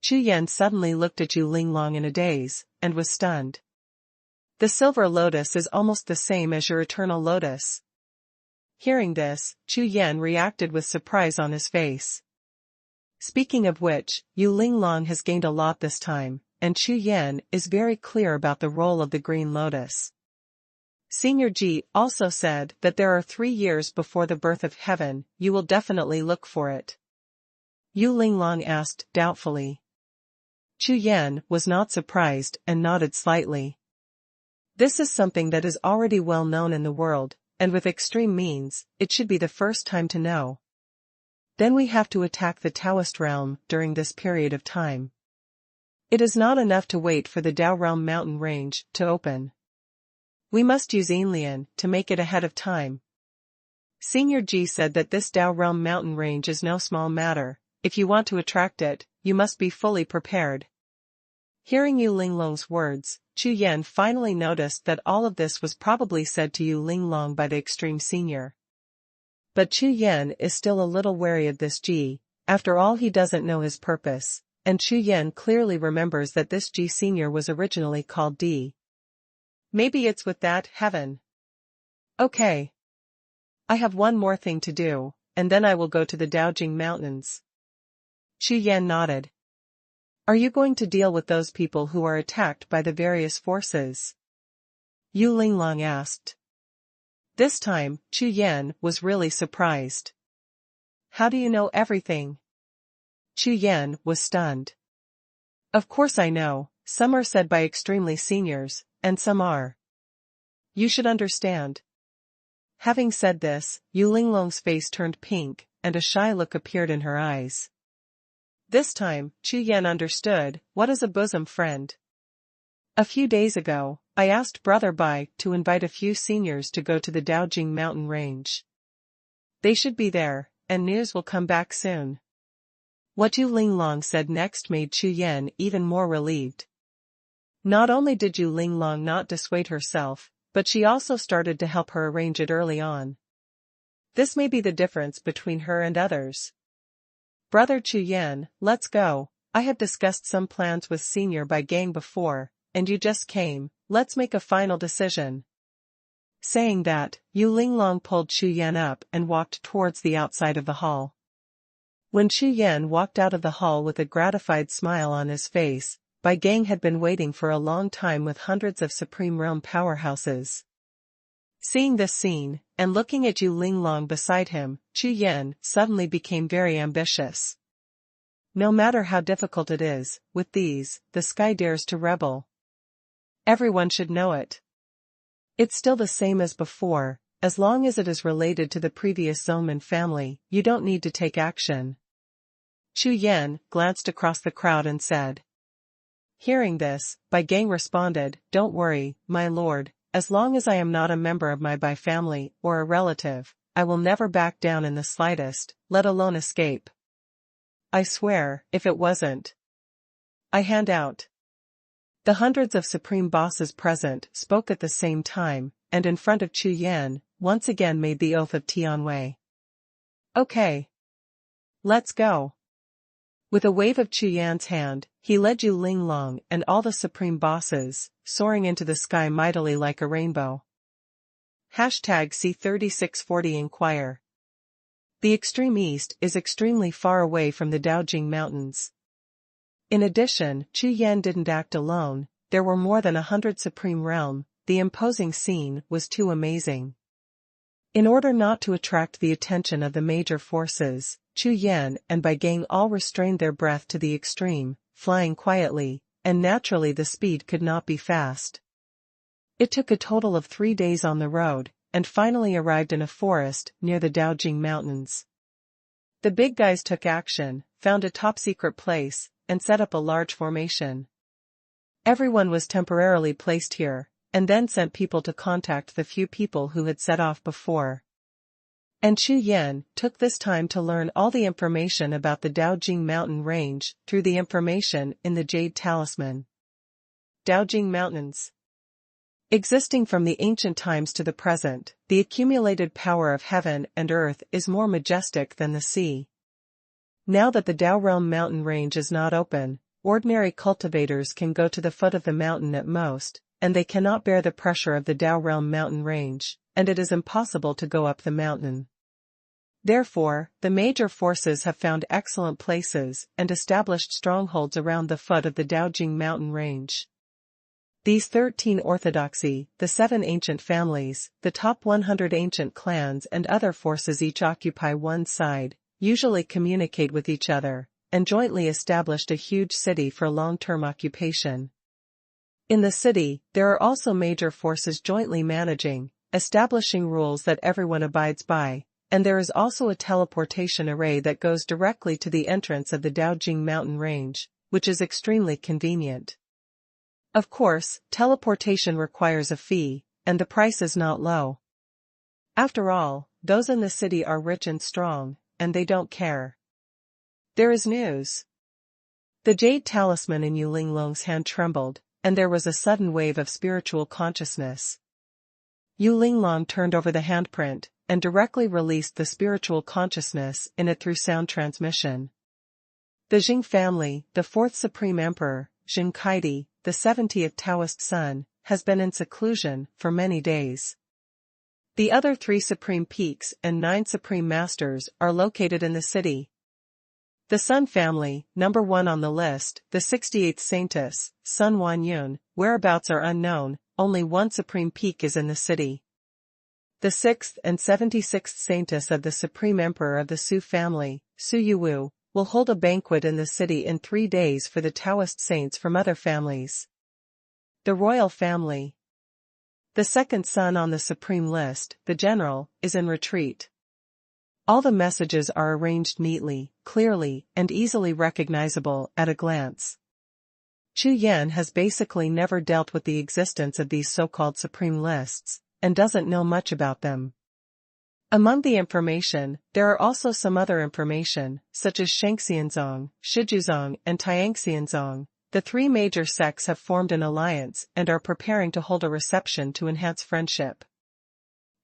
Chu Yan suddenly looked at Yu Linglong in a daze, and was stunned. The silver lotus is almost the same as your eternal lotus. Hearing this, Chu Yan reacted with surprise on his face. Speaking of which, Yu Linglong has gained a lot this time, and Chu Yan is very clear about the role of the green lotus. Senior Ji also said that there are 3 years before the birth of heaven, you will definitely look for it. Yu Linglong asked doubtfully. Chu Yan was not surprised and nodded slightly. This is something that is already well known in the world, and with extreme means, it should be the first time to know. Then we have to attack the Taoist realm during this period of time. It is not enough to wait for the Dao realm mountain range to open. We must use Inlian to make it ahead of time. Senior Ji said that this Dao realm mountain range is no small matter. If you want to attract it, you must be fully prepared. Hearing Yu Linglong's words, Chu Yan finally noticed that all of this was probably said to Yu Linglong by the extreme senior. But Chu Yan is still a little wary of this Ji, after all he doesn't know his purpose, and Chu Yan clearly remembers that this Ji senior was originally called D. Maybe it's with that heaven. Okay. I have one more thing to do, and then I will go to the Daojing Mountains. Chu Yan nodded. Are you going to deal with those people who are attacked by the various forces? Yu Linglong asked. This time, Chu Yan was really surprised. How do you know everything? Chu Yan was stunned. Of course I know, some are said by extremely seniors, and some are. You should understand. Having said this, Yu Linglong's face turned pink, and a shy look appeared in her eyes. This time, Chu Yan understood, what is a bosom friend? A few days ago, I asked Brother Bai to invite a few seniors to go to the Daojing mountain range. They should be there, and news will come back soon. What Yu Linglong said next made Chu Yan even more relieved. Not only did Yu Linglong not dissuade herself, but she also started to help her arrange it early on. This may be the difference between her and others. Brother Chu Yan, let's go. I have discussed some plans with Senior by Gang before, and you just came, let's make a final decision. Saying that, Yu Linglong pulled Chu Yan up and walked towards the outside of the hall. When Chu Yan walked out of the hall with a gratified smile on his face, Bai Gang had been waiting for a long time with hundreds of Supreme Realm powerhouses. Seeing this scene, and looking at Yu Linglong beside him, Chu Yan suddenly became very ambitious. No matter how difficult it is, with these, the sky dares to rebel. Everyone should know it. It's still the same as before, as long as it is related to the previous Zoman family, you don't need to take action. Chu Yan glanced across the crowd and said. Hearing this, Bai Gang responded, don't worry, my lord, as long as I am not a member of my Bai family or a relative, I will never back down in the slightest, let alone escape. I swear, if it wasn't. I hand out. The hundreds of supreme bosses present spoke at the same time, and in front of Chu Yan, once again made the oath of Tianwei. Okay. Let's go. With a wave of Chu Yan's hand, he led Yu Linglong and all the supreme bosses, soaring into the sky mightily like a rainbow. #C3640 Inquire. The extreme east is extremely far away from the Daojing Mountains. In addition, Chu Yan didn't act alone, there were more than 100 Supreme Realm, the imposing scene was too amazing. In order not to attract the attention of the major forces, Chu Yan and Bai Gang all restrained their breath to the extreme, flying quietly, and naturally the speed could not be fast. It took a total of 3 days on the road, and finally arrived in a forest near the Daojing Mountains. The big guys took action, found a top-secret place, and set up a large formation. Everyone was temporarily placed here, and then sent people to contact the few people who had set off before. And Chu Yan took this time to learn all the information about the Daojing Mountain Range through the information in the Jade Talisman. Daojing Mountains. Existing from the ancient times to the present, the accumulated power of heaven and earth is more majestic than the sea. Now that the Dao Realm mountain range is not open, ordinary cultivators can go to the foot of the mountain at most, and they cannot bear the pressure of the Dao Realm mountain range, and it is impossible to go up the mountain. Therefore, the major forces have found excellent places and established strongholds around the foot of the Daojing mountain range. These 13 orthodoxy, the 7 ancient families, the top 100 ancient clans and other forces each occupy one side, usually communicate with each other, and jointly established a huge city for long-term occupation. In the city, there are also major forces jointly managing, establishing rules that everyone abides by, and there is also a teleportation array that goes directly to the entrance of the Daojing mountain range, which is extremely convenient. Of course, teleportation requires a fee, and the price is not low. After all, those in the city are rich and strong, and they don't care. There is news. The Jade Talisman in Yu Linglong's hand trembled, and there was a sudden wave of spiritual consciousness. Yu Linglong turned over the handprint, and directly released the spiritual consciousness in it through sound transmission. The Jing family, the 4th Supreme Emperor, Jing Kaidi, the 70th Taoist son, has been in seclusion for many days. The other 3 Supreme Peaks and 9 Supreme Masters are located in the city. The Sun family, number 1 on the list, the 68th Saintess, Xuanhuan, whereabouts are unknown, only 1 Supreme Peak is in the city. The 6th and 76th Saintess of the Supreme Emperor of the Su family, Su Yuwu, will hold a banquet in the city in 3 days for the Taoist saints from other families. The Royal family. The second son on the Supreme list, the General, is in retreat. All the messages are arranged neatly, clearly, and easily recognizable at a glance. Chu Yan has basically never dealt with the existence of these so-called Supreme lists, and doesn't know much about them. Among the information, there are also some other information, such as Shangxianzong, Shijuzong and Tiangxianzong. The 3 major sects have formed an alliance and are preparing to hold a reception to enhance friendship.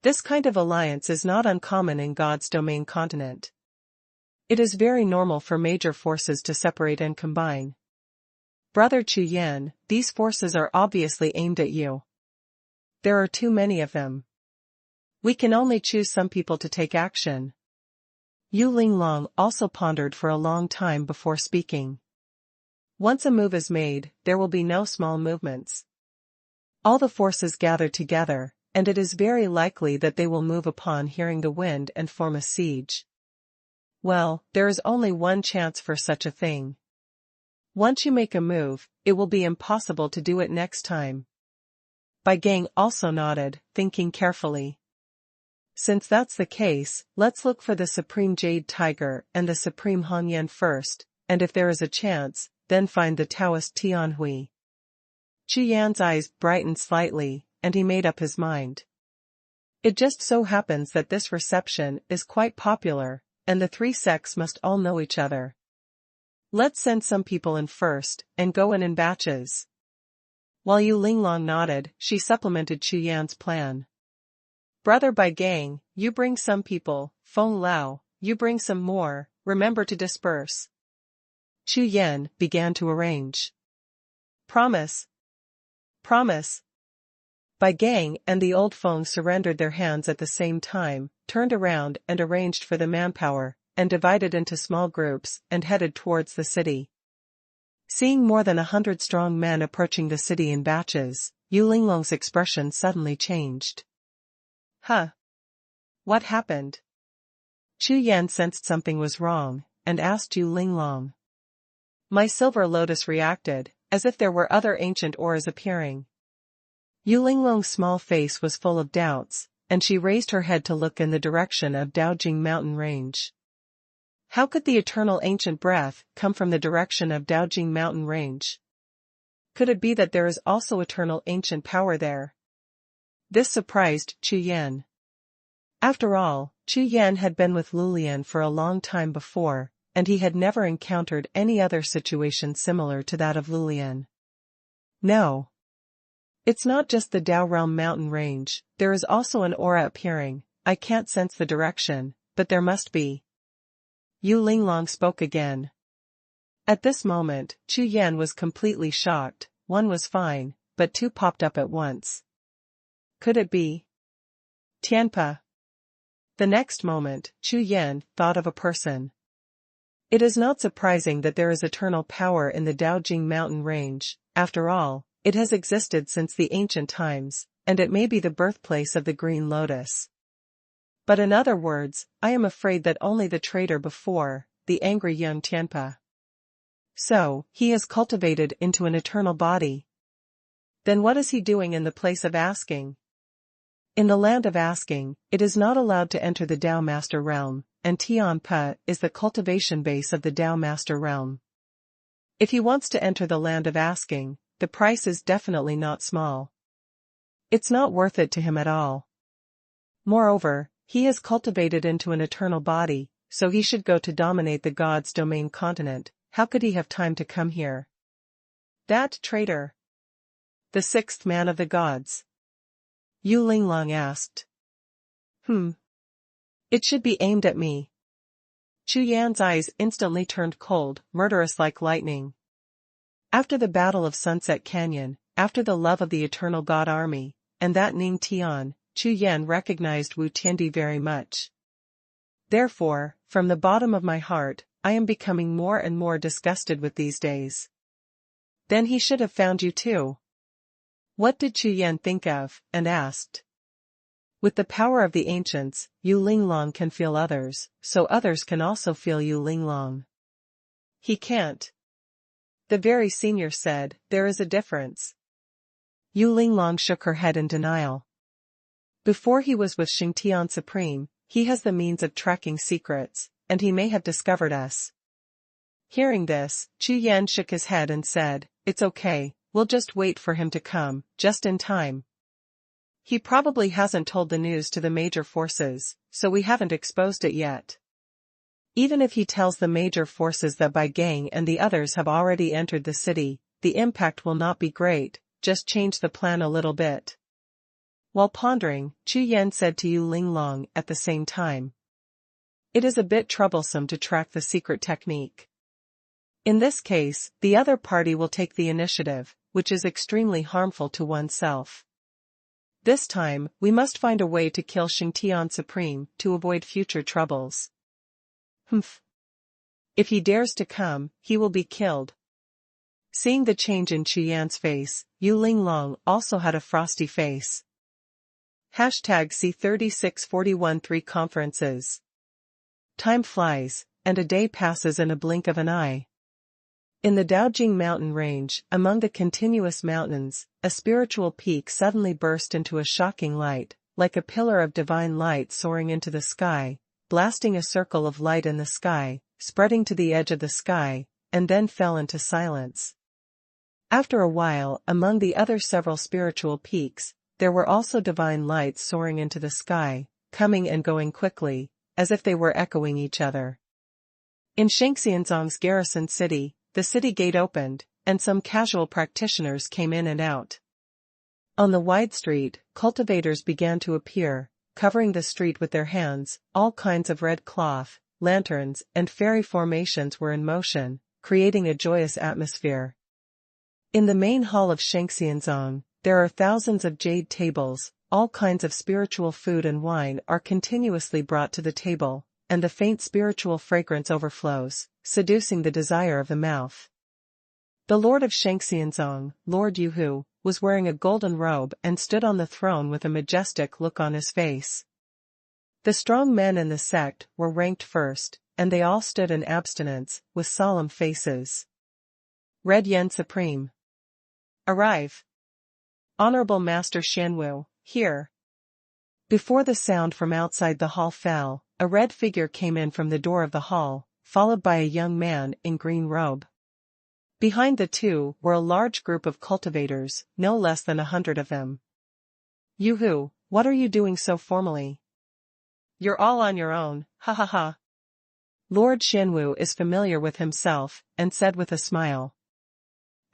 This kind of alliance is not uncommon in God's domain continent. It is very normal for major forces to separate and combine. Brother Chu Yan, these forces are obviously aimed at you. There are too many of them. We can only choose some people to take action. Yu Linglong also pondered for a long time before speaking. Once a move is made, there will be no small movements. All the forces gather together, and it is very likely that they will move upon hearing the wind and form a siege. Well, there is only one chance for such a thing. Once you make a move, it will be impossible to do it next time. Bai Gang also nodded, thinking carefully. Since that's the case, let's look for the Supreme Jade Tiger and the Supreme Han Yan first, and if there is a chance, then find the Taoist Tianhui. Chu Yan's eyes brightened slightly, and he made up his mind. It just so happens that this reception is quite popular, and the three sects must all know each other. Let's send some people in first, and go in batches. While Yu Linglong nodded, she supplemented Chu Yan's plan. Brother Bai Gang, you bring some people, Feng Lao, you bring some more, remember to disperse. Chu Yan began to arrange. Promise. Promise. Bai Gang and the old Feng surrendered their hands at the same time, turned around and arranged for the manpower, and divided into small groups and headed towards the city. Seeing more than 100 strong men approaching the city in batches, Yu Linglong's expression suddenly changed. Huh? What happened? Chu Yan sensed something was wrong, and asked Yu Linglong. My silver lotus reacted, as if there were other ancient auras appearing. Yu Linglong's small face was full of doubts, and she raised her head to look in the direction of Daojing mountain range. How could the eternal ancient breath come from the direction of Daojing mountain range? Could it be that there is also eternal ancient power there? This surprised Chu Yan. After all, Chu Yan had been with Lulian for a long time before, and he had never encountered any other situation similar to that of Lulian. No. It's not just the Dao Realm mountain range, there is also an aura appearing. I can't sense the direction, but there must be. Yu Linglong spoke again. At this moment, Chu Yan was completely shocked. One was fine, but two popped up at once. Could it be Tianpa? The next moment, Chu Yan thought of a person. It is not surprising that there is eternal power in the Daojing mountain range. After all, it has existed since the ancient times, and it may be the birthplace of the green lotus. But in other words, I am afraid that only the traitor before, the angry young Tianpa. So, he has cultivated into an eternal body. Then what is he doing in the place of asking? In the land of asking, it is not allowed to enter the Dao Master realm, and Tianpa is the cultivation base of the Dao Master realm. If he wants to enter the land of asking, the price is definitely not small. It's not worth it to him at all. Moreover, he has cultivated into an eternal body, so he should go to dominate the God's domain continent. How could he have time to come here? That traitor. The sixth man of the gods. Yu Linglong asked. It should be aimed at me. Chu Yan's eyes instantly turned cold, murderous like lightning. After the Battle of Sunset Canyon, after the love of the Eternal God Army, and that Ning Tian, Chu Yan recognized Wu Tiandi very much. Therefore, from the bottom of my heart, I am becoming more and more disgusted with these days. Then he should have found you too. What did Chu Yan think of, and asked. With the power of the ancients, Yu Linglong can feel others, so others can also feel Yu Linglong. He can't. The very senior said, there is a difference. Yu Linglong shook her head in denial. Before he was with Xingtian Supreme, he has the means of tracking secrets, and he may have discovered us. Hearing this, Chu Yan shook his head and said, it's okay, we'll just wait for him to come, just in time. He probably hasn't told the news to the major forces, so we haven't exposed it yet. Even if he tells the major forces that Bai Gang and the others have already entered the city, the impact will not be great, just change the plan a little bit. While pondering, Chu Yan said to Yu Linglong at the same time. It is a bit troublesome to track the secret technique. In this case, the other party will take the initiative, which is extremely harmful to oneself. This time, we must find a way to kill Xingtian Supreme to avoid future troubles. Humph. If he dares to come, he will be killed. Seeing the change in Chu Yan's face, Yu Linglong also had a frosty face. #C3641-3 Conferences. Time flies, and a day passes in a blink of an eye. In the Daojing mountain range, among the continuous mountains, a spiritual peak suddenly burst into a shocking light, like a pillar of divine light soaring into the sky, blasting a circle of light in the sky, spreading to the edge of the sky, and then fell into silence. After a while, among the other several spiritual peaks, there were also divine lights soaring into the sky, coming and going quickly, as if they were echoing each other. In Shangxianzong's garrison city, the city gate opened, and some casual practitioners came in and out. On the wide street, cultivators began to appear, covering the street with their hands. All kinds of red cloth, lanterns, and fairy formations were in motion, creating a joyous atmosphere. In the main hall of Shangxianzong, there are thousands of jade tables. All kinds of spiritual food and wine are continuously brought to the table, and the faint spiritual fragrance overflows, seducing the desire of the mouth. The lord of Shangxianzong, Lord Yuhu, was wearing a golden robe and stood on the throne with a majestic look on his face. The strong men in the sect were ranked first, and they all stood in abstinence, with solemn faces. Red Yen Supreme. Arrive. Honorable Master Xuanwu, here. Before the sound from outside the hall fell, a red figure came in from the door of the hall, followed by a young man in green robe. Behind the two were a large group of cultivators, no less than 100 of them. Yuhu, what are you doing so formally? You're all on your own, ha ha ha. Lord Xuanwu is familiar with himself, and said with a smile.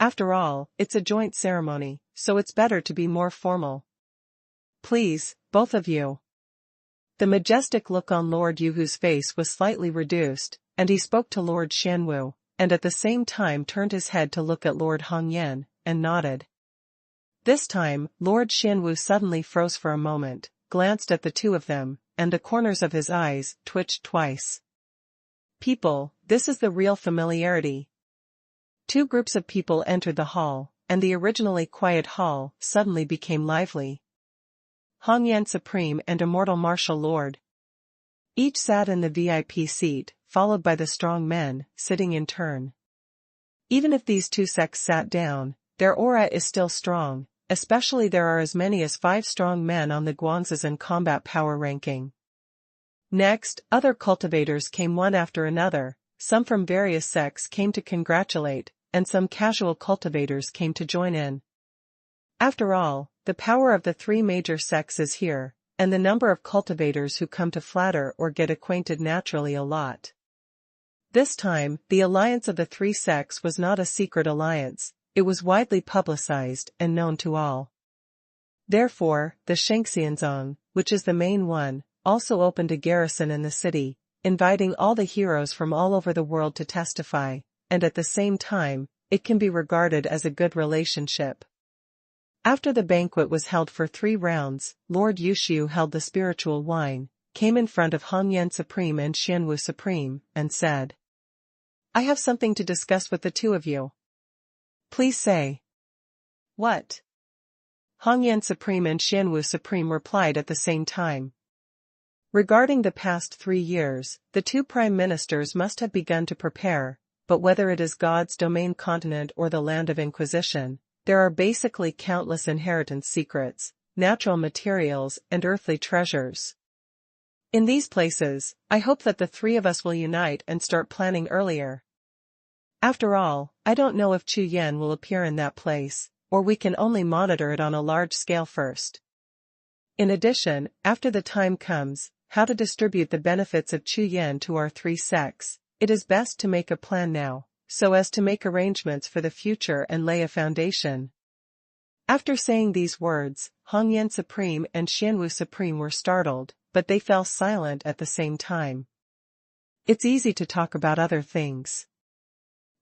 After all, it's a joint ceremony, so it's better to be more formal. Please, both of you. The majestic look on Lord Yuhu's face was slightly reduced, and he spoke to Lord Xuanwu, and at the same time turned his head to look at Lord Hongyan, and nodded. This time, Lord Xuanwu suddenly froze for a moment, glanced at the two of them, and the corners of his eyes twitched twice. People, this is the real familiarity. Two groups of people entered the hall, and the originally quiet hall suddenly became lively. Hongyan Supreme and Immortal Martial Lord. Each sat in the VIP seat, followed by the strong men, sitting in turn. Even if these two sects sat down, their aura is still strong, especially there are as many as 5 strong men on the Guangzhezhen combat power ranking. Next, other cultivators came one after another, some from various sects came to congratulate, and some casual cultivators came to join in. After all, the power of the 3 major sects is here, and the number of cultivators who come to flatter or get acquainted naturally a lot. This time, the alliance of the 3 sects was not a secret alliance, it was widely publicized and known to all. Therefore, the Shangxianzong, which is the main one, also opened a garrison in the city, inviting all the heroes from all over the world to testify, and at the same time, it can be regarded as a good relationship. After the banquet was held for 3 rounds, Lord Yuxiu held the spiritual wine, came in front of Hongyan Supreme and Xuanwu Supreme, and said, I have something to discuss with the two of you. Please say. What? Hongyan Supreme and Xuanwu Supreme replied at the same time. Regarding the past 3 years, the 2 prime ministers must have begun to prepare, but whether it is God's domain continent or the land of Inquisition, there are basically countless inheritance secrets, natural materials and earthly treasures. In these places, I hope that the 3 of us will unite and start planning earlier. After all, I don't know if Chu Yan will appear in that place, or we can only monitor it on a large scale first. In addition, after the time comes, how to distribute the benefits of Chu Yan to our 3 sects, it is best to make a plan now, so as to make arrangements for the future and lay a foundation. After saying these words, Hong Yan Supreme and Xuanwu Supreme were startled, but they fell silent at the same time. It's easy to talk about other things.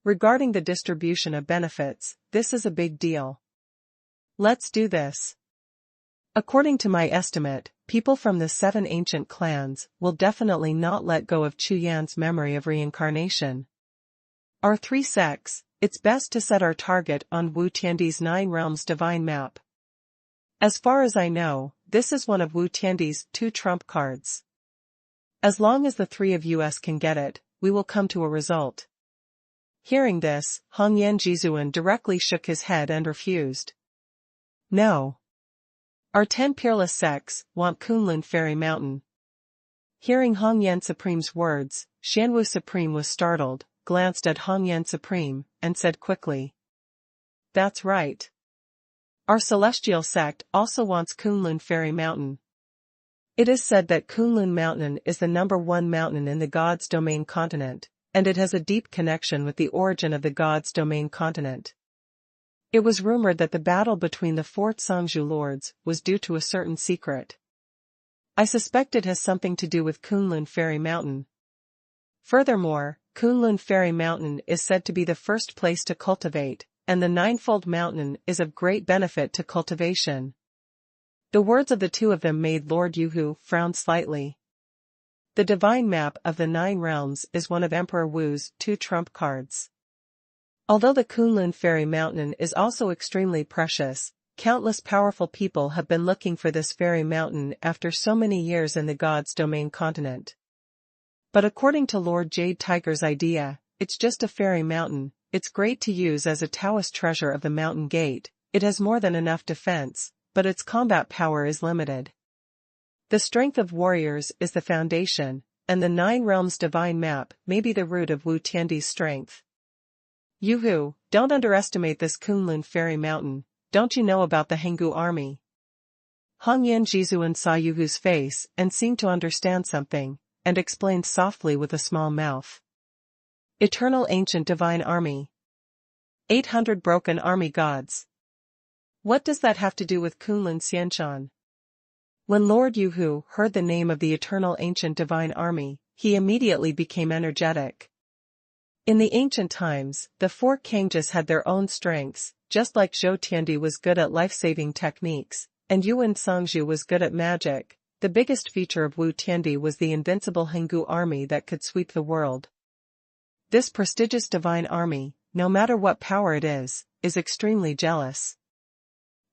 Regarding the distribution of benefits, this is a big deal. Let's do this. According to my estimate, people from the 7 ancient clans will definitely not let go of Chu Yan's memory of reincarnation. Our 3 sects, it's best to set our target on Wu Tiandi's 9 realms divine map. As far as I know, this is one of Wu Tiandi's 2 trump cards. As long as the 3 of us can get it, we will come to a result. Hearing this, Hong Yan Jizuan directly shook his head and refused. No. Our 10 peerless sects want Kunlun Fairy Mountain. Hearing Hong Yan Supreme's words, Xuanwu Supreme was startled, glanced at Hong Yan Supreme, and said quickly. That's right. Our celestial sect also wants Kunlun Fairy Mountain. It is said that Kunlun Mountain is the #1 mountain in the God's Domain continent, and it has a deep connection with the origin of the God's Domain continent. It was rumored that the battle between the 4 Songzhu lords was due to a certain secret. I suspect it has something to do with Kunlun Fairy Mountain. Furthermore, Kunlun Fairy Mountain is said to be the first place to cultivate, and the Ninefold Mountain is of great benefit to cultivation. The words of the 2 of them made Lord Yuhu frown slightly. The divine map of the 9 realms is one of Emperor Wu's 2 trump cards. Although the Kunlun Fairy Mountain is also extremely precious, countless powerful people have been looking for this fairy mountain after so many years in the God's Domain continent. But according to Lord Jade Tiger's idea, it's just a fairy mountain. It's great to use as a Taoist treasure of the mountain gate, it has more than enough defense, but its combat power is limited. The strength of warriors is the foundation, and the 9 realms divine map may be the root of Wu Tiandi's strength. Yuhu, don't underestimate this Kunlun Fairy Mountain, don't you know about the Henggu army? Hong Yan Jizuan saw Yuhu's face and seemed to understand something, and explained softly with a small mouth. Eternal Ancient Divine Army. 800 broken army gods. What does that have to do with Kunlun Xianshan? When Lord Yuhu heard the name of the Eternal Ancient Divine Army, he immediately became energetic. In the ancient times, the 4 Kangjus had their own strengths, just like Zhou Tiandi was good at life-saving techniques, and Yuan Songzhu was good at magic. The biggest feature of Wu Tiandi was the invincible Henggu army that could sweep the world. This prestigious divine army, no matter what power it is extremely jealous.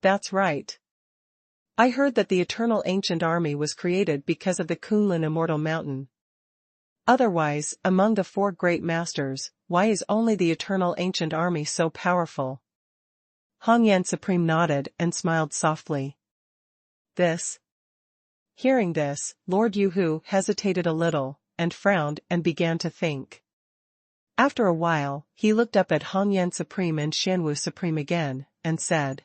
That's right. I heard that the Eternal Ancient Army was created because of the Kunlun Immortal Mountain. Otherwise, among the 4 great masters, why is only the Eternal Ancient Army so powerful? Hong Yan Supreme nodded and smiled softly. Hearing this, Lord Yuhu hesitated a little, and frowned and began to think. After a while, he looked up at Hong Yan Supreme and Xuanwu Supreme again, and said.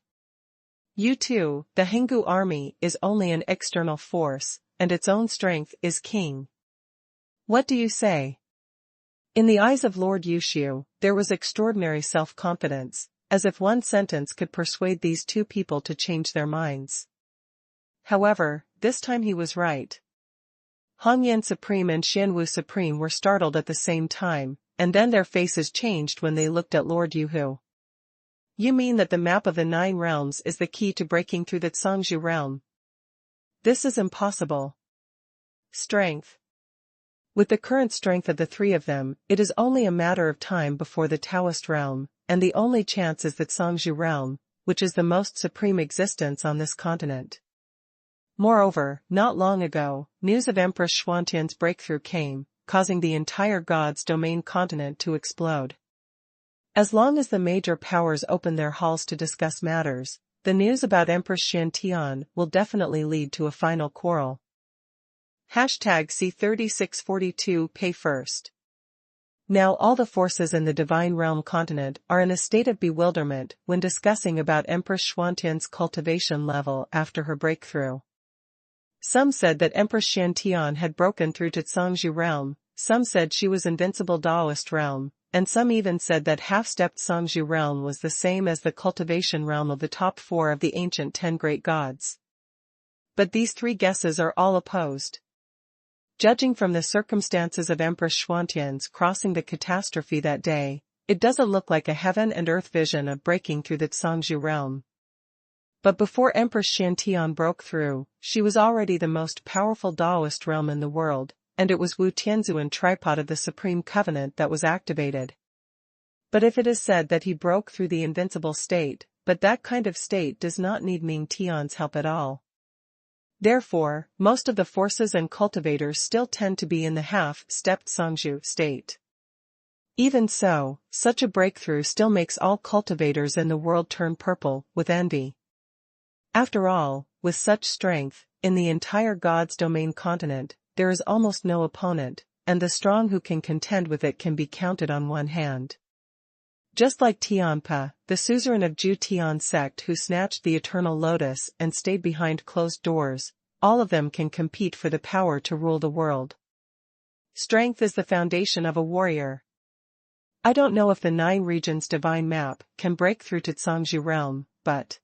You too, the Henggu army is only an external force, and its own strength is king. What do you say? In the eyes of Lord Jiuxiao, there was extraordinary self-confidence, as if one sentence could persuade these 2 people to change their minds. However, this time he was right. Hong Yan Supreme and Xuanwu Supreme were startled at the same time, and then their faces changed when they looked at Lord Yuhu. You mean that the map of the 9 realms is the key to breaking through the Songzhu realm? This is impossible. Strength. With the current strength of the 3 of them, it is only a matter of time before the Taoist realm, and the only chance is the Songzhu realm, which is the most supreme existence on this continent. Moreover, not long ago, news of Empress Xuanhuan's breakthrough came, causing the entire God's Domain continent to explode. As long as the major powers open their halls to discuss matters, the news about Empress Xiantian will definitely lead to a final quarrel. #C3642 Pay first. Now all the forces in the Divine Realm continent are in a state of bewilderment when discussing about Empress Xuantian's cultivation level after her breakthrough. Some said that Empress Xiantian had broken through to Songzhu realm, some said she was invincible Taoist realm, and some even said that half-stepped Songzhu realm was the same as the cultivation realm of the top 4 of the ancient 10 great gods. But these 3 guesses are all opposed. Judging from the circumstances of Empress Xuanhuan's crossing the catastrophe that day, it doesn't look like a heaven and earth vision of breaking through the Songzhu realm. But before Empress Xiantian broke through, she was already the most powerful Taoist realm in the world, and it was Wu Tianzuan tripod of the Supreme Covenant that was activated. But if it is said that he broke through the invincible state, but that kind of state does not need Ming Tian's help at all. Therefore, most of the forces and cultivators still tend to be in the half-stepped Songzhu state. Even so, such a breakthrough still makes all cultivators in the world turn purple with envy. After all, with such strength, in the entire God's domain continent, there is almost no opponent, and the strong who can contend with it can be counted on one hand. Just like Tianpa, the suzerain of Zhu Tian sect who snatched the eternal lotus and stayed behind closed doors, all of them can compete for the power to rule the world. Strength is the foundation of a warrior. I don't know if the 9 regions divine map can break through to Songzhu realm, but...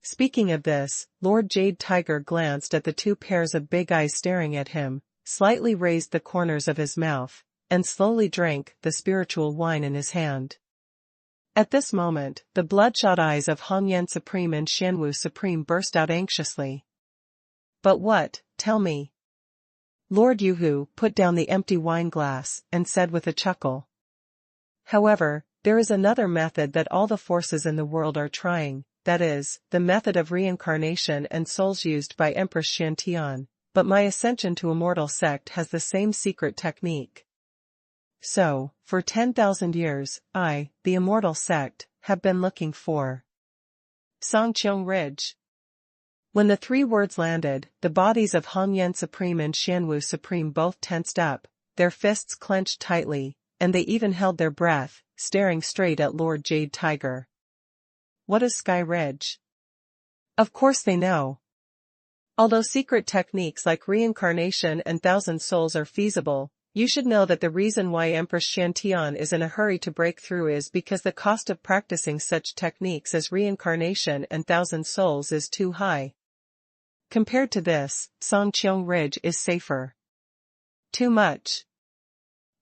Speaking of this, Lord Jade Tiger glanced at the 2 pairs of big eyes staring at him, slightly raised the corners of his mouth, and slowly drank the spiritual wine in his hand. At this moment, the bloodshot eyes of Hongyan Supreme and Xianwu Supreme burst out anxiously. But what, tell me? Lord Yuhu put down the empty wine glass and said with a chuckle. However, there is another method that all the forces in the world are trying, that is, the method of reincarnation and souls used by Empress Xiantian, but my ascension to immortal sect has the same secret technique. So, for 10,000 years, I, the immortal sect, have been looking for Songqiong Ridge. When the 3 words landed, the bodies of Hongyan Supreme and Xianwu Supreme both tensed up, their fists clenched tightly, and they even held their breath, staring straight at Lord Jade Tiger. What is Sky Ridge? Of course they know. Although secret techniques like reincarnation and 1,000 souls are feasible, you should know that the reason why Empress Xiantian is in a hurry to break through is because the cost of practicing such techniques as reincarnation and 1,000 souls is too high. Compared to this, Songqiong Ridge is safer. Too much.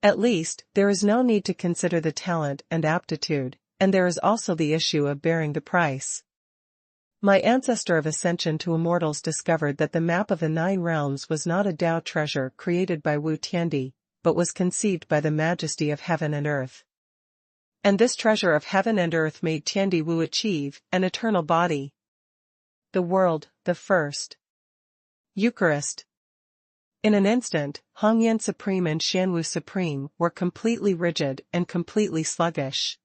At least, there is no need to consider the talent and aptitude, and there is also the issue of bearing the price. My ancestor of Ascension to Immortals discovered that the map of the 9 realms was not a Tao treasure created by Wu Tiandi, but was conceived by the majesty of heaven and earth. And this treasure of heaven and earth made Tiandi Wu achieve an eternal body. The world, the first Eucharist. In an instant, Hongyan Supreme and Xianwu Supreme were completely rigid and completely sluggish.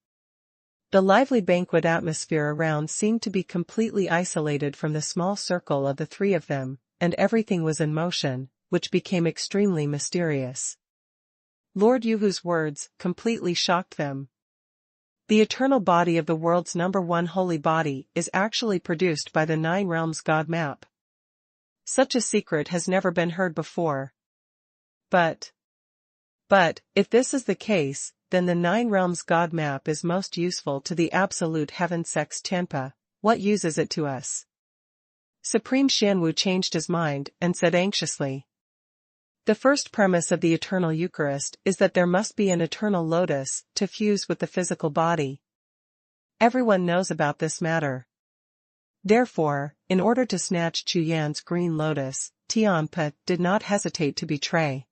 The lively banquet atmosphere around seemed to be completely isolated from the small circle of the 3 of them, and everything was in motion, which became extremely mysterious. Lord Yuhu's words completely shocked them. The eternal body of the world's #1 holy body is actually produced by the 9 realms God map. Such a secret has never been heard before. But if this is the case, then the 9 realms God map is most useful to the absolute heaven sex Tianpa. What use is it to us? Supreme Xianwu changed his mind and said anxiously. The first premise of the eternal Eucharist is that there must be an eternal lotus to fuse with the physical body. Everyone knows about this matter. Therefore, in order to snatch Chu Yan's green lotus, Tianpa did not hesitate to betray.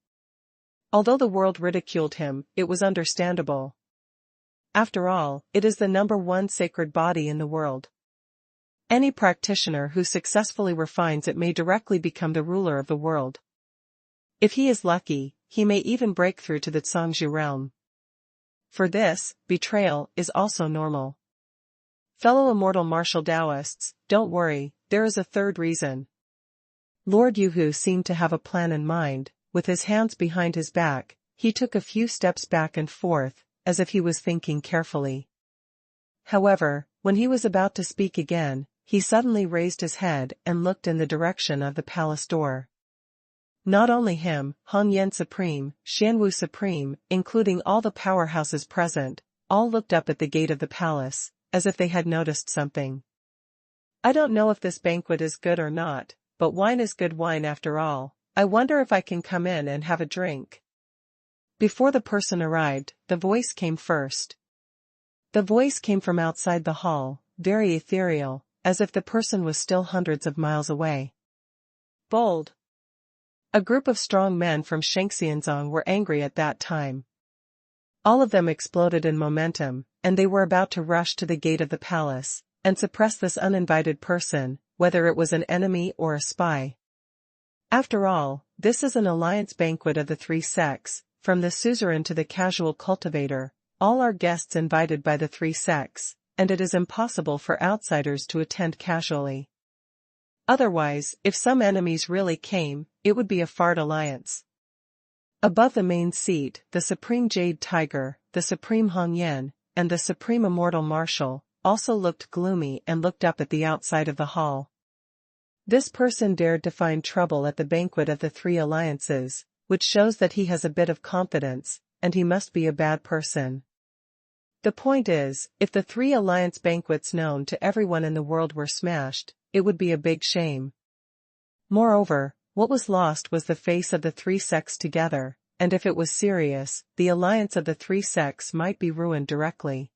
Although the world ridiculed him, it was understandable. After all, it is the #1 sacred body in the world. Any practitioner who successfully refines it may directly become the ruler of the world. If he is lucky, he may even break through to the Songzhu realm. For this, betrayal is also normal. Fellow immortal martial Taoists, don't worry, there is a third reason. Lord Yuhu seemed to have a plan in mind. With his hands behind his back, he took a few steps back and forth, as if he was thinking carefully. However, when he was about to speak again, he suddenly raised his head and looked in the direction of the palace door. Not only him, Hong Yan Supreme, Xuanhuan Supreme, including all the powerhouses present, all looked up at the gate of the palace, as if they had noticed something. I don't know if this banquet is good or not, but wine is good wine after all. I wonder if I can come in and have a drink. Before the person arrived, the voice came first. The voice came from outside the hall, very ethereal, as if the person was still hundreds of miles away. Bold. A group of strong men from Shangxianzong were angry at that time. All of them exploded in momentum, and they were about to rush to the gate of the palace, and suppress this uninvited person, whether it was an enemy or a spy. After all, this is an alliance banquet of the three sects, from the suzerain to the casual cultivator, all are guests invited by the three sects, and it is impossible for outsiders to attend casually. Otherwise, if some enemies really came, it would be a fart alliance. Above the main seat, the Supreme Jade Tiger, the Supreme Hong Yan, and the Supreme Immortal Marshal, also looked gloomy and looked up at the outside of the hall. This person dared to find trouble at the banquet of the three alliances, which shows that he has a bit of confidence, and he must be a bad person. The point is, if the three alliance banquets known to everyone in the world were smashed, it would be a big shame. Moreover, what was lost was the face of the three sects together, and if it was serious, the alliance of the three sects might be ruined directly.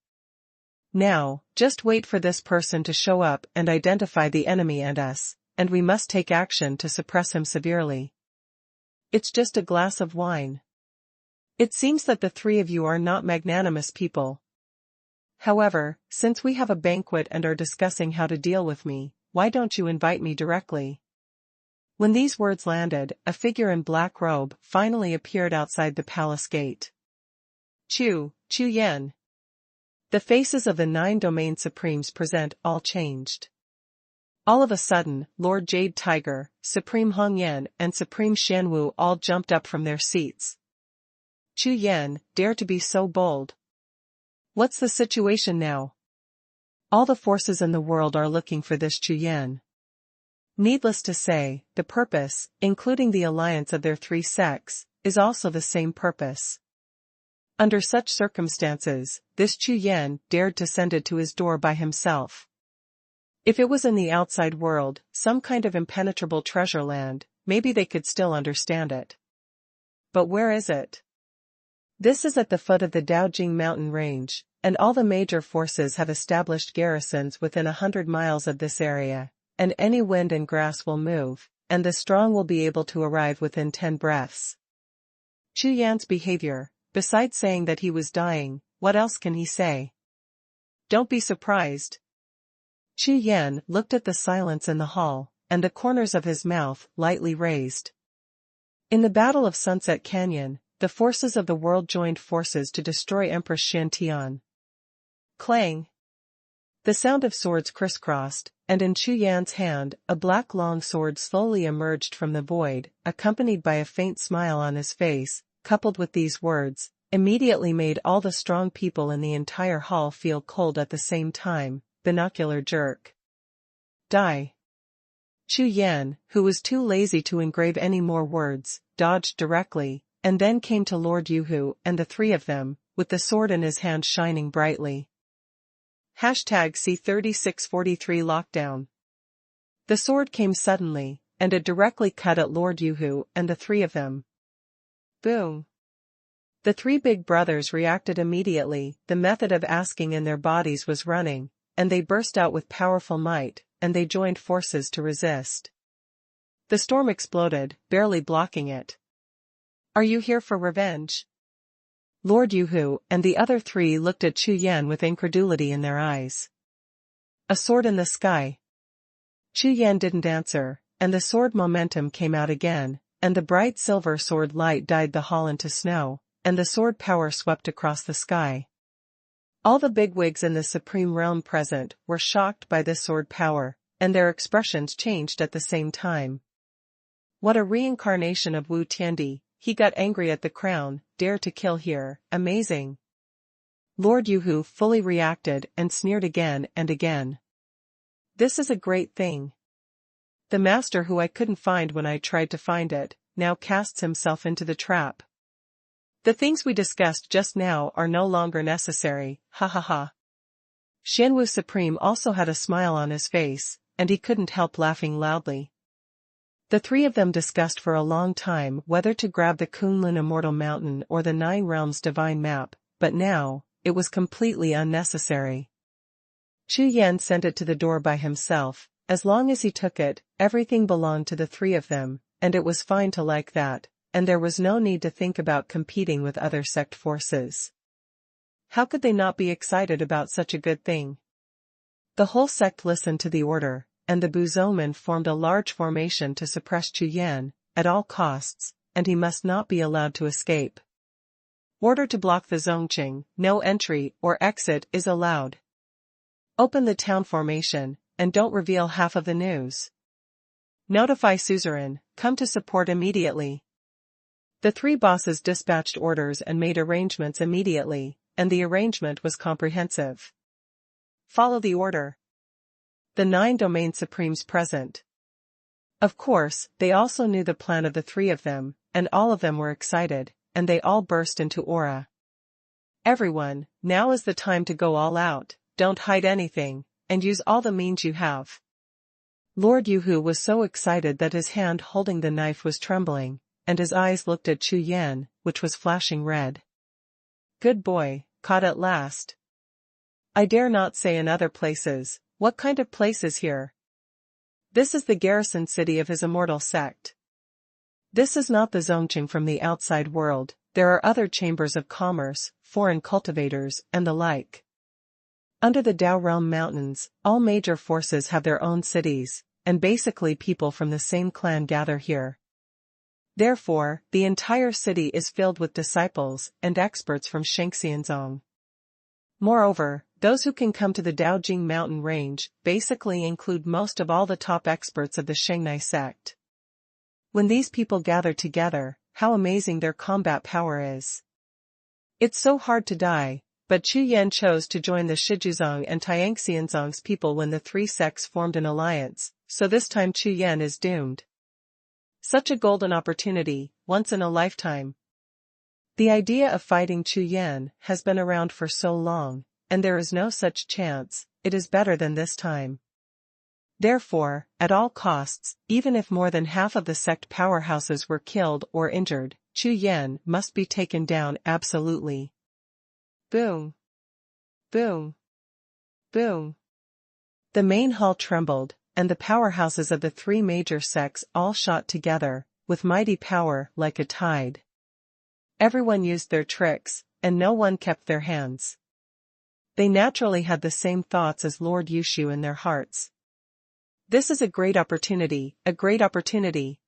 Now, just wait for this person to show up and identify the enemy and us, and we must take action to suppress him severely. It's just a glass of wine. It seems that the three of you are not magnanimous people. However, since we have a banquet and are discussing how to deal with me, why don't you invite me directly? When these words landed, a figure in black robe finally appeared outside the palace gate. Chu Yan. The faces of the 9 domain supremes present all changed. All of a sudden, Lord Jade Tiger, Supreme Hong Yan, and Supreme Xuanhuan all jumped up from their seats. Chu Yan, dare to be so bold. What's the situation now? All the forces in the world are looking for this Chu Yan. Needless to say, the purpose, including the alliance of their three sects, is also the same purpose. Under such circumstances, this Chu Yan dared to send it to his door by himself. If it was in the outside world, some kind of impenetrable treasure land, maybe they could still understand it. But where is it? This is at the foot of the Daojing mountain range, and all the major forces have established garrisons within 100 miles of this area, and any wind and grass will move, and the strong will be able to arrive within 10 breaths. Chu Yan's behavior, besides saying that he was dying, what else can he say? Don't be surprised. Chu Yan looked at the silence in the hall, and the corners of his mouth lightly raised. In the Battle of Sunset Canyon, the forces of the world joined forces to destroy Empress Xiantian. Clang! The sound of swords crisscrossed, and in Chu Yan's hand, a black long sword slowly emerged from the void, accompanied by a faint smile on his face, coupled with these words, immediately made all the strong people in the entire hall feel cold at the same time. Binocular jerk. Die. Chu Yan, who was too lazy to engrave any more words, dodged directly, and then came to Lord Yuhu and the three of them, with the sword in his hand shining brightly. #C3643 Lockdown. The sword came suddenly, and it directly cut at Lord Yuhu and the three of them. Boom. The three big brothers reacted immediately. The method of asking in their bodies was running, and they burst out with powerful might, and they joined forces to resist. The storm exploded, barely blocking it. Are you here for revenge? Lord Yuhu and the other three looked at Chu Yan with incredulity in their eyes. A sword in the sky. Chu Yan didn't answer, and the sword momentum came out again, and the bright silver sword light dyed the hall into snow, and the sword power swept across the sky. All the bigwigs in the supreme realm present were shocked by this sword power, and their expressions changed at the same time. What a reincarnation of Wu Tiandi! He got angry at the crown, dare to kill here, amazing. Lord Yuhu fully reacted and sneered again and again. This is a great thing. The master who I couldn't find when I tried to find it, now casts himself into the trap. The things we discussed just now are no longer necessary, ha ha ha. Xianwu Supreme also had a smile on his face, and he couldn't help laughing loudly. The three of them discussed for a long time whether to grab the Kunlun Immortal Mountain or the Nine Realms Divine Map, but now, it was completely unnecessary. Chu Yan sent it to the door by himself. As long as he took it, everything belonged to the three of them, and it was fine to like that, and there was no need to think about competing with other sect forces. How could they not be excited about such a good thing? The whole sect listened to the order, and the Buzomen formed a large formation to suppress Chu Yan, at all costs, and he must not be allowed to escape. Order to block the Zongqing, no entry or exit is allowed. Open the town formation, and don't reveal half of the news. Notify suzerain, come to support immediately. The three bosses dispatched orders and made arrangements immediately, and the arrangement was comprehensive. Follow the order. The 9 domain supremes present. Of course, they also knew the plan of the three of them, and all of them were excited, and they all burst into aura. Everyone, now is the time to go all out, don't hide anything, and use all the means you have. Lord Yuhu was so excited that his hand holding the knife was trembling, and his eyes looked at Chu Yan, which was flashing red. Good boy, caught at last. I dare not say in other places, what kind of place is here? This is the garrison city of his immortal sect. This is not the Zongqing from the outside world, there are other chambers of commerce, foreign cultivators, and the like. Under the Dao Realm Mountains, all major forces have their own cities, and basically people from the same clan gather here. Therefore, the entire city is filled with disciples and experts from Shengxianzong. Moreover, those who can come to the Daojing mountain range basically include most of all the top experts of the Shengnai sect. When these people gather together, how amazing their combat power is. It's so hard to die. But Chu Yan chose to join the Shijuzong and Tianxianzong's people when the three sects formed an alliance, so this time Chu Yan is doomed. Such a golden opportunity, once in a lifetime. The idea of fighting Chu Yan has been around for so long, and there is no such chance, it is better than this time. Therefore, at all costs, even if more than half of the sect powerhouses were killed or injured, Chu Yan must be taken down absolutely. Boom. Boom. Boom. The main hall trembled, and the powerhouses of the three major sects all shot together, with mighty power like a tide. Everyone used their tricks, and no one kept their hands. They naturally had the same thoughts as Lord Yushu in their hearts. This is a great opportunity, a great opportunity.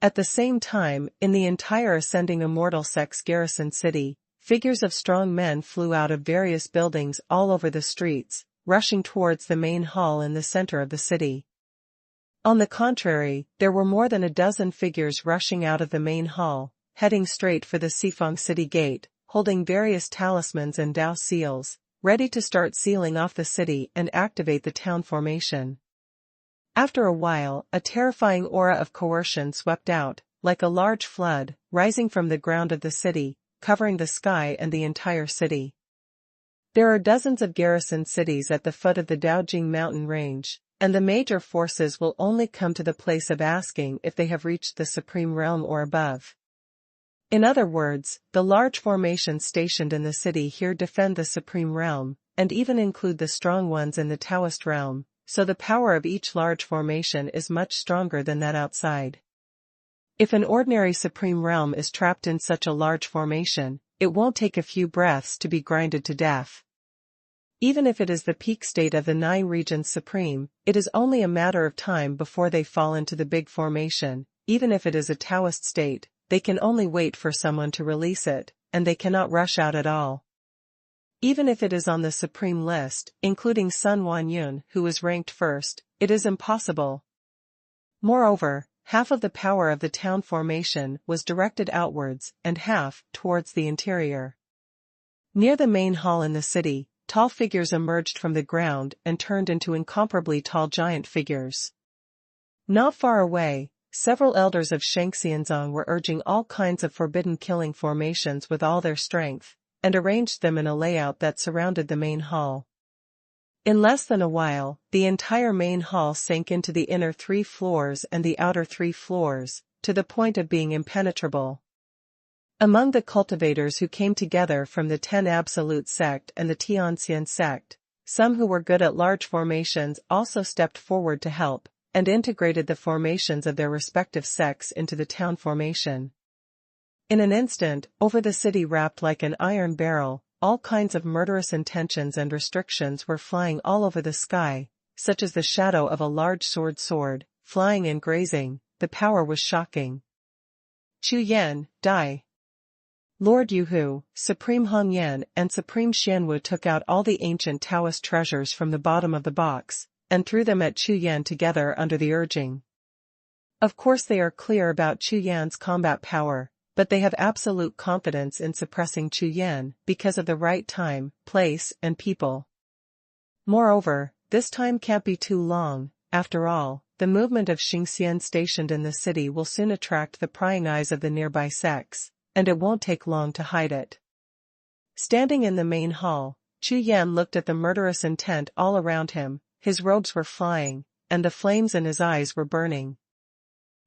At the same time, in the entire ascending immortal sect's garrison city, figures of strong men flew out of various buildings all over the streets, rushing towards the main hall in the center of the city. On the contrary, there were more than a dozen figures rushing out of the main hall, heading straight for the Sifang city gate, holding various talismans and Dao seals, ready to start sealing off the city and activate the town formation. After a while, a terrifying aura of coercion swept out, like a large flood, rising from the ground of the city, covering the sky and the entire city. There are dozens of garrison cities at the foot of the Daojing mountain range, and the major forces will only come to the place of asking if they have reached the Supreme Realm or above. In other words, the large formations stationed in the city here defend the Supreme Realm, and even include the strong ones in the Taoist realm, so the power of each large formation is much stronger than that outside. If an ordinary Supreme Realm is trapped in such a large formation, it won't take a few breaths to be grinded to death. Even if it is the peak state of the 9 regions Supreme, it is only a matter of time before they fall into the big formation. Even if it is a Taoist state, they can only wait for someone to release it, and they cannot rush out at all. Even if it is on the Supreme list, including Xuanhuan, who is ranked first, it is impossible. Moreover, half of the power of the town formation was directed outwards, and half towards the interior. Near the main hall in the city, tall figures emerged from the ground and turned into incomparably tall giant figures. Not far away, several elders of Shangxianzong were urging all kinds of forbidden killing formations with all their strength, and arranged them in a layout that surrounded the main hall. In less than a while, the entire main hall sank into the inner 3 floors and the outer 3 floors, to the point of being impenetrable. Among the cultivators who came together from the Ten Absolute sect and the Tianxian sect, some who were good at large formations also stepped forward to help, and integrated the formations of their respective sects into the town formation. In an instant, over the city wrapped like an iron barrel, all kinds of murderous intentions and restrictions were flying all over the sky, such as the shadow of a large sword, flying and grazing. The power was shocking. Chu Yan, die. Lord Yuhu, Supreme Hong Yan and Supreme Xianwu took out all the ancient Taoist treasures from the bottom of the box, and threw them at Chu Yan together under the urging. Of course they are clear about Chu Yan's combat power, but they have absolute confidence in suppressing Chu Yan because of the right time, place, and people. Moreover, this time can't be too long. After all, the movement of Xingxian stationed in the city will soon attract the prying eyes of the nearby sects, and it won't take long to hide it. Standing in the main hall, Chu Yan looked at the murderous intent all around him. His robes were flying, and the flames in his eyes were burning.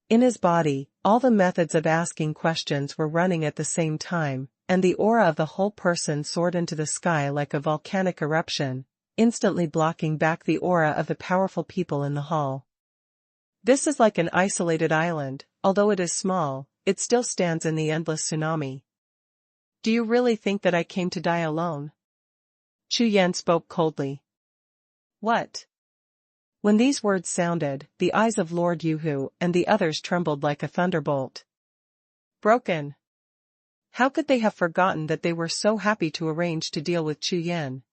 In his body, all the methods of asking questions were running at the same time, and the aura of the whole person soared into the sky like a volcanic eruption, instantly blocking back the aura of the powerful people in the hall. This is like an isolated island. Although it is small, it still stands in the endless tsunami. Do you really think that I came to die alone? Chu Yan spoke coldly. What? When these words sounded, the eyes of Lord Yuhu and the others trembled like a thunderbolt. Broken. How could they have forgotten that they were so happy to arrange to deal with Chu Yan?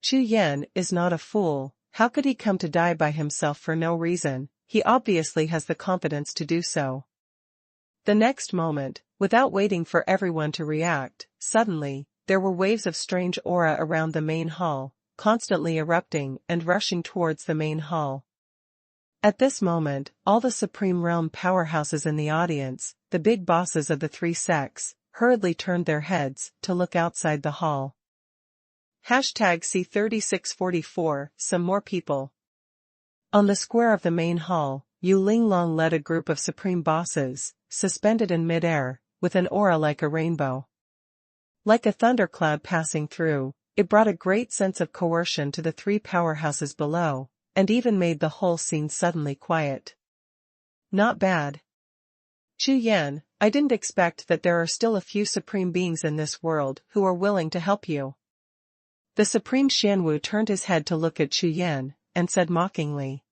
Chu Yan is not a fool. How could he come to die by himself for no reason? He obviously has the confidence to do so. The next moment, without waiting for everyone to react, suddenly, there were waves of strange aura around the main hall, constantly erupting and rushing towards the main hall. At this moment, all the Supreme Realm powerhouses in the audience, the big bosses of the 3 sects, hurriedly turned their heads to look outside the hall. #C3644, some more people. On the square of the main hall, Yu Linglong led a group of supreme bosses, suspended in mid-air, with an aura like a rainbow. Like a thundercloud passing through, it brought a great sense of coercion to the 3 powerhouses below, and even made the whole scene suddenly quiet. Not bad. Chu Yan, I didn't expect that there are still a few supreme beings in this world who are willing to help you. The Supreme Xianwu turned his head to look at Chu Yan, and said mockingly.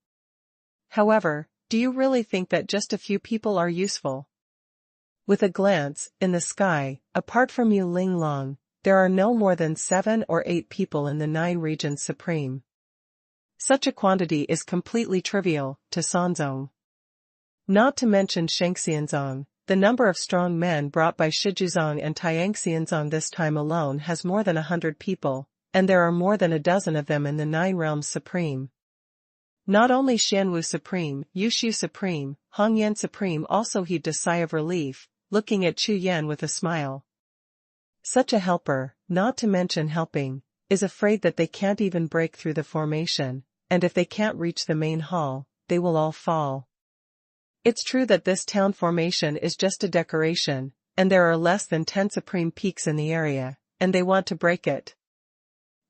However, do you really think that just a few people are useful? With a glance, in the sky, apart from Yu Linglong, there are no more than 7 or 8 people in the 9 regions supreme. Such a quantity is completely trivial to Sanzong. Not to mention Shangxianzong, the number of strong men brought by Shijuzong and Tianxianzong this time alone has more than 100 people, and there are more than a dozen of them in the 9 realms supreme. Not only Xianwu Supreme, Yushu Supreme, Hongyan Supreme also heaved a sigh of relief, looking at Chu Yan with a smile. Such a helper, not to mention helping, is afraid that they can't even break through the formation, and if they can't reach the main hall, they will all fall. It's true that this town formation is just a decoration, and there are less than 10 supreme peaks in the area, and they want to break it.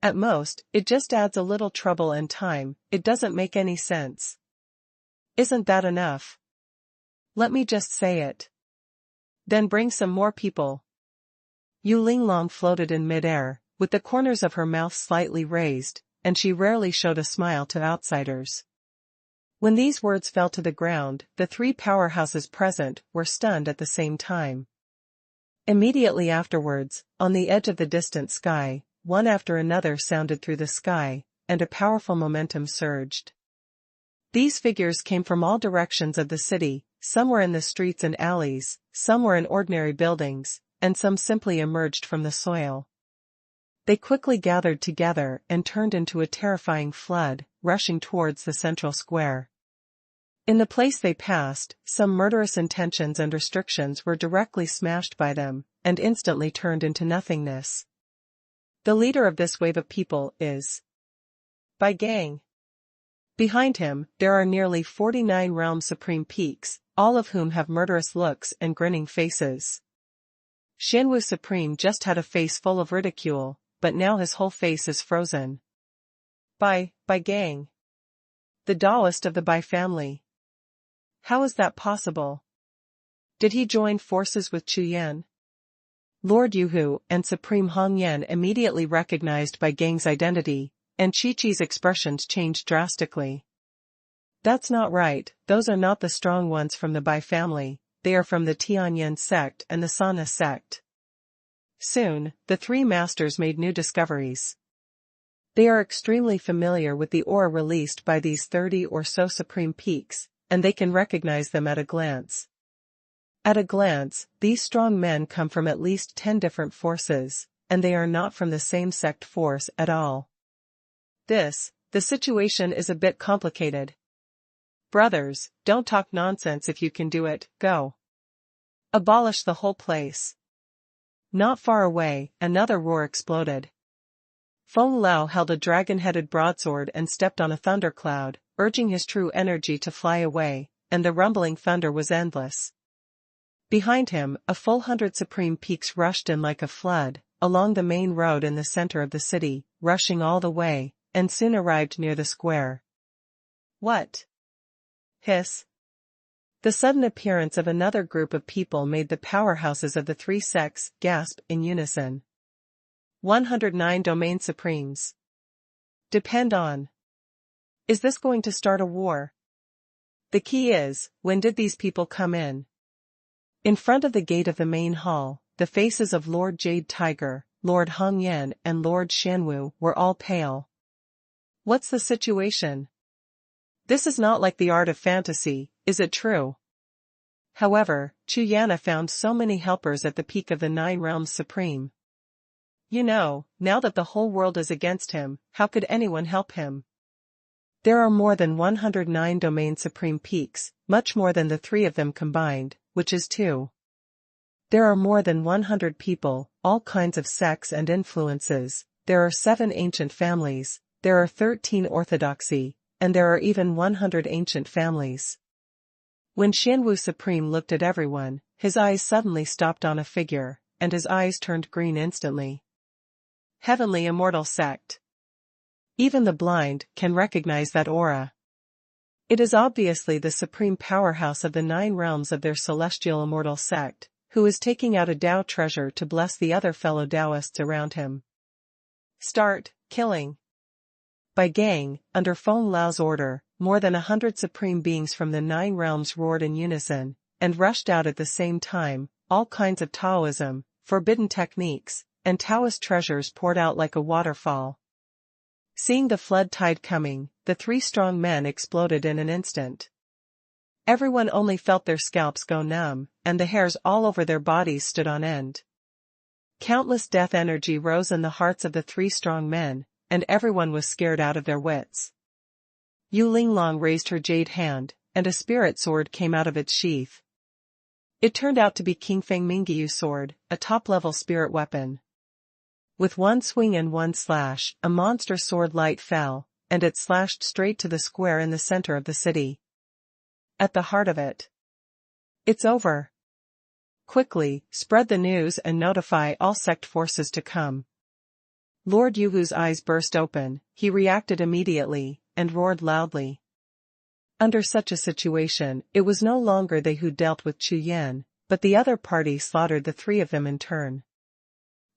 At most, it just adds a little trouble and time. It doesn't make any sense. Isn't that enough? Let me just say it. Then bring some more people. Yu Linglong floated in mid-air, with the corners of her mouth slightly raised, and she rarely showed a smile to outsiders. When these words fell to the ground, the 3 powerhouses present were stunned at the same time. Immediately afterwards, on the edge of the distant sky, one after another sounded through the sky, and a powerful momentum surged. These figures came from all directions of the city, some were in the streets and alleys, some were in ordinary buildings, and some simply emerged from the soil. They quickly gathered together and turned into a terrifying flood, rushing towards the central square. In the place they passed, some murderous intentions and restrictions were directly smashed by them, and instantly turned into nothingness. The leader of this wave of people is Bai Gang. Behind him, there are nearly 49 realm supreme peaks, all of whom have murderous looks and grinning faces. Xuanhuan Supreme just had a face full of ridicule, but now his whole face is frozen. Bai Gang. The Taoist of the Bai family. How is that possible? Did he join forces with Chu Yan? Lord Yuhu and Supreme Hong Yan immediately recognized Bai Gang's identity, and Chi-Chi's expressions changed drastically. That's not right, those are not the strong ones from the Bai family, they are from the Tianyan sect and the Sana sect. Soon, the three masters made new discoveries. They are extremely familiar with the aura released by these 30 or so supreme peaks, and they can recognize them at a glance. At a glance, these strong men come from at least 10 different forces, and they are not from the same sect force at all. The situation is a bit complicated. Brothers, don't talk nonsense if you can do it, go. Abolish the whole place. Not far away, another roar exploded. Feng Lao held a dragon-headed broadsword and stepped on a thundercloud, urging his true energy to fly away, and the rumbling thunder was endless. Behind him, a full 100 supreme peaks rushed in like a flood, along the main road in the center of the city, rushing all the way, and soon arrived near the square. What? Hiss. The sudden appearance of another group of people made the powerhouses of the three sects gasp in unison. 109 Domain Supremes. Depend on. Is this going to start a war? The key is, when did these people come in? In front of the gate of the main hall, the faces of Lord Jade Tiger, Lord Hong Yan and Lord Xuanhuan were all pale. What's the situation? This is not like the art of fantasy, is it true? However, Chu Yan found so many helpers at the peak of the 9 realms supreme. You know, now that the whole world is against him, how could anyone help him? There are more than 109 domain supreme peaks, much more than the 3 of them combined, which is 2. There are more than 100 people, all kinds of sects and influences, there are 7 ancient families, there are 13 orthodoxy, and there are even 100 ancient families. When Xuanhuan Supreme looked at everyone, his eyes suddenly stopped on a figure, and his eyes turned green instantly. Heavenly Immortal Sect. Even the blind can recognize that aura. It is obviously the supreme powerhouse of the 9 realms of their celestial immortal sect, who is taking out a Tao treasure to bless the other fellow Taoists around him. Start killing. By gang, under Feng Lao's order, more than 100 supreme beings from the 9 realms roared in unison, and rushed out at the same time, all kinds of Taoism, forbidden techniques, and Taoist treasures poured out like a waterfall. Seeing the flood tide coming, the 3 strong men exploded in an instant. Everyone only felt their scalps go numb, and the hairs all over their bodies stood on end. Countless death energy rose in the hearts of the 3 strong men, and everyone was scared out of their wits. Yu Linglong raised her jade hand, and a spirit sword came out of its sheath. It turned out to be King Feng Mingyu's sword, a top-level spirit weapon. With one swing and one slash, a monster sword light fell, and it slashed straight to the square in the center of the city. At the heart of it. It's over. Quickly, spread the news and notify all sect forces to come. Lord Yuhu's eyes burst open, he reacted immediately, and roared loudly. Under such a situation, it was no longer they who dealt with Chu Yan, but the other party slaughtered the 3 of them in turn.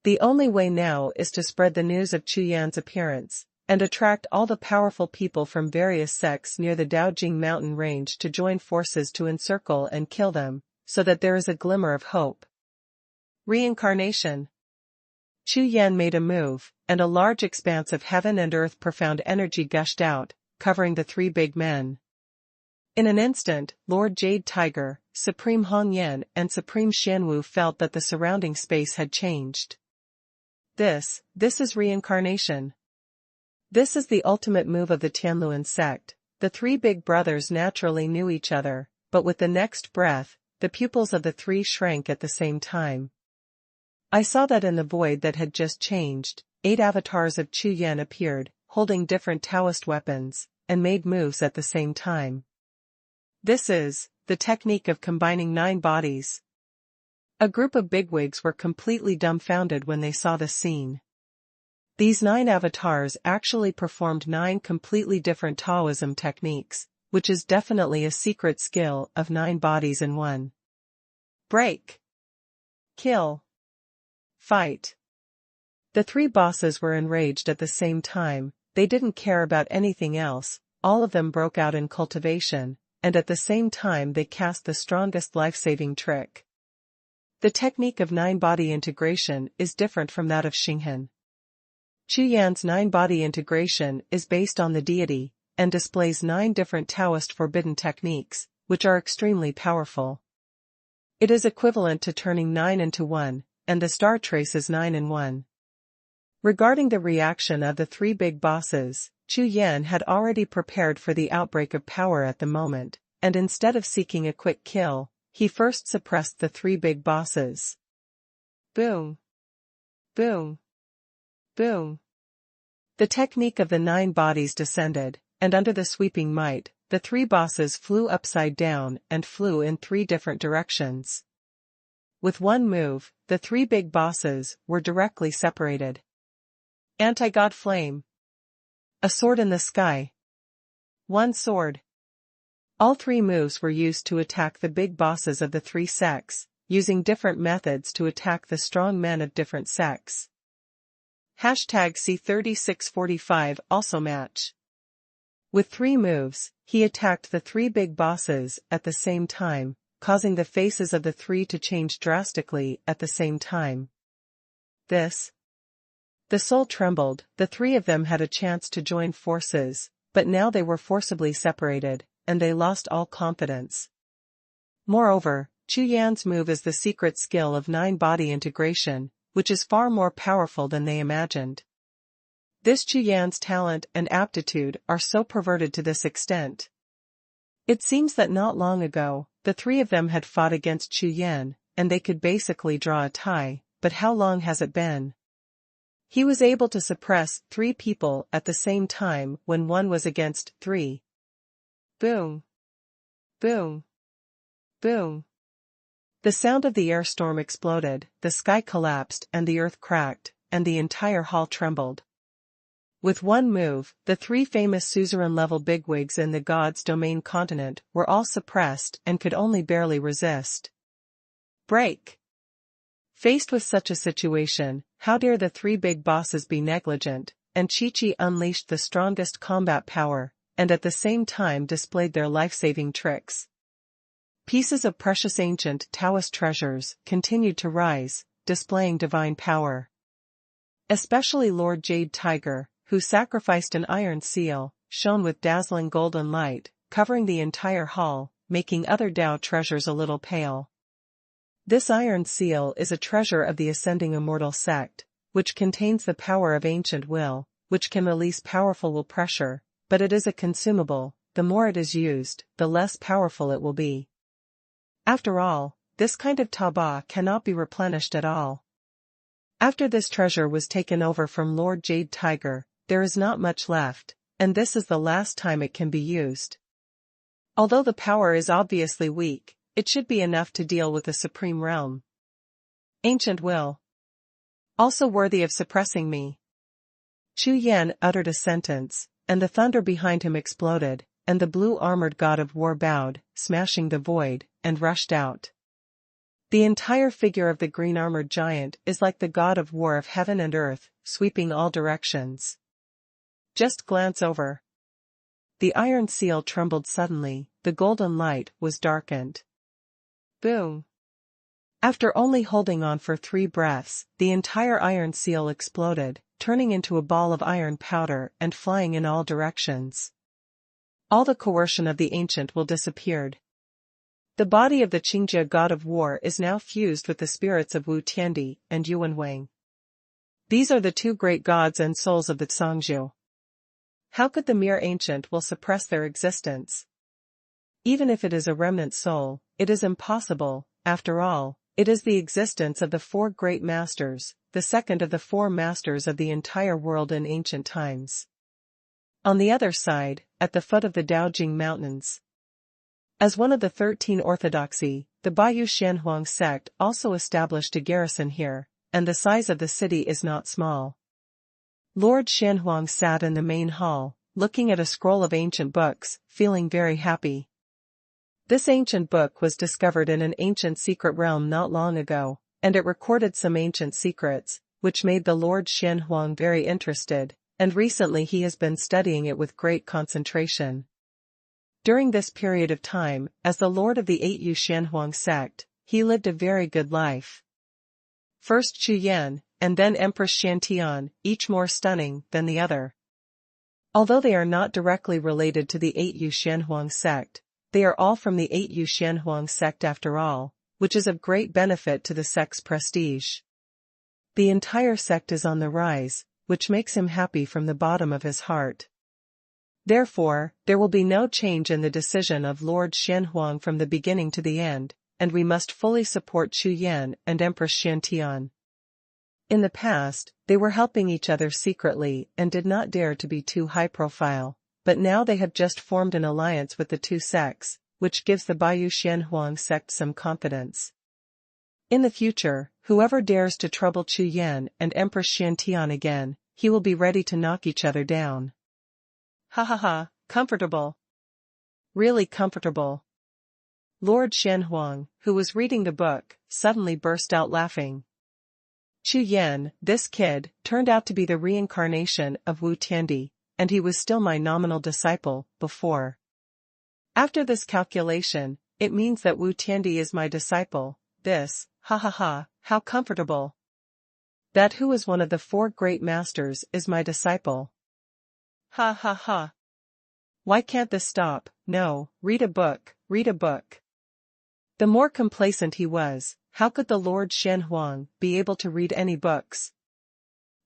The only way now is to spread the news of Chu Yan's appearance, and attract all the powerful people from various sects near the Daojing mountain range to join forces to encircle and kill them, so that there is a glimmer of hope. Reincarnation. Chu Yan made a move, and a large expanse of heaven and earth profound energy gushed out, covering the 3 big men. In an instant, Lord Jade Tiger, Supreme Hong Yan and Supreme Xuanhuan felt that the surrounding space had changed. This is reincarnation. This is the ultimate move of the Tianluan sect, the three big brothers naturally knew each other, but with the next breath, the pupils of the three shrank at the same time. I saw that in the void that had just changed, 8 avatars of Chu Yan appeared, holding different Taoist weapons, and made moves at the same time. This is the technique of combining 9 bodies. A group of bigwigs were completely dumbfounded when they saw the scene. These 9 avatars actually performed 9 completely different Taoism techniques, which is definitely a secret skill of 9 bodies in one. Break. Kill. Fight. The 3 bosses were enraged at the same time. They didn't care about anything else. All of them broke out in cultivation, and at the same time they cast the strongest life-saving trick. The technique of 9-body integration is different from that of Xinghan. Chu Yan's 9-body integration is based on the deity, and displays 9 different Taoist forbidden techniques, which are extremely powerful. It is equivalent to turning 9 into 1, and the star trace is 9 in 1. Regarding the reaction of the 3 big bosses, Chu Yan had already prepared for the outbreak of power at the moment, and instead of seeking a quick kill, he first suppressed the 3 big bosses. Boom. Boom. Boom. The technique of the 9 bodies descended, and under the sweeping might, the 3 bosses flew upside down and flew in 3 different directions. With one move, the 3 big bosses were directly separated. Anti-God Flame. A sword in the sky. One sword. All 3 moves were used to attack the big bosses of the 3 sects, using different methods to attack the strong men of different sects. #C3645 also match. With 3 moves, he attacked the 3 big bosses at the same time, causing the faces of the 3 to change drastically at the same time. The soul trembled. The 3 of them had a chance to join forces, but now they were forcibly separated, and they lost all confidence. Moreover, Chu Yan's move is the secret skill of 9-body integration, which is far more powerful than they imagined. This Chu Yan's talent and aptitude are so perverted to this extent. It seems that not long ago, the 3 of them had fought against Chu Yan, and they could basically draw a tie, but how long has it been? He was able to suppress 3 people at the same time when one was against 3. Boom. Boom. Boom. The sound of the air storm exploded, the sky collapsed and the earth cracked, and the entire hall trembled. With one move, the 3 famous suzerain-level bigwigs in the God's domain continent were all suppressed and could only barely resist. Break. Faced with such a situation, how dare the 3 big bosses be negligent, and Chi-Chi unleashed the strongest combat power, and at the same time displayed their life-saving tricks. Pieces of precious ancient Taoist treasures continued to rise, displaying divine power. Especially Lord Jade Tiger, who sacrificed an iron seal, shone with dazzling golden light, covering the entire hall, making other Tao treasures a little pale. This iron seal is a treasure of the ascending immortal sect, which contains the power of ancient will, which can release powerful will pressure, but it is a consumable. The more it is used, the less powerful it will be. After all, this kind of taba cannot be replenished at all. After this treasure was taken over from Lord Jade Tiger, there is not much left, and this is the last time it can be used. Although the power is obviously weak, it should be enough to deal with the supreme realm. Ancient will. Also worthy of suppressing me. Chu Yan uttered a sentence, and the thunder behind him exploded, and the blue-armored god of war bowed, smashing the void, and rushed out. The entire figure of the green-armored giant is like the god of war of heaven and earth, sweeping all directions. Just glance over. The iron seal trembled suddenly, the golden light was darkened. Boom. After only holding on for 3 breaths, the entire iron seal exploded, turning into a ball of iron powder and flying in all directions. All the coercion of the ancient will disappeared. The body of the Qingjia god of war is now fused with the spirits of Wu Tiandi and Xuanhuan. These are the 2 great gods and souls of the Zhangzhou. How could the mere ancient will suppress their existence? Even if it is a remnant soul, it is impossible. After all, it is the existence of the four great masters, the second of the four masters of the entire world in ancient times. On the other side, at the foot of the Daojing Mountains. As one of the 13 orthodoxy, the Baiyu Xuanhuan sect also established a garrison here, and the size of the city is not small. Lord Xuanhuan sat in the main hall, looking at a scroll of ancient books, feeling very happy. This ancient book was discovered in an ancient secret realm not long ago, and it recorded some ancient secrets, which made the Lord Xuanhuan very interested, and recently he has been studying it with great concentration. During this period of time, as the lord of the 8th Xuanhuan sect, he lived a very good life. First Chu Yan, and then Empress Xiantian, each more stunning than the other. Although they are not directly related to the 8th Xuanhuan sect, they are all from the 8th Xuanhuan sect after all, which is of great benefit to the sect's prestige. The entire sect is on the rise, which makes him happy from the bottom of his heart. Therefore, there will be no change in the decision of Lord Xuanhuan from the beginning to the end, and we must fully support Chu Yan and Empress Xiantian. In the past, they were helping each other secretly and did not dare to be too high profile, but now they have just formed an alliance with the two sects, which gives the Baiyu Xuanhuan sect some confidence. In the future, whoever dares to trouble Chu Yan and Empress Xiantian again, he will be ready to knock each other down. Ha ha ha, comfortable. Really comfortable. Lord Xuanhuan, who was reading the book, suddenly burst out laughing. Chu Yan, this kid, turned out to be the reincarnation of Wu Tiandi, and he was still my nominal disciple, before. After this calculation, it means that Wu Tiandi is my disciple, this, ha ha ha, how comfortable. That who is one of the four great masters is my disciple. Ha ha ha. Why can't this stop? No, read a book, read a book. The more complacent he was, how could the Lord Xuanhuan be able to read any books?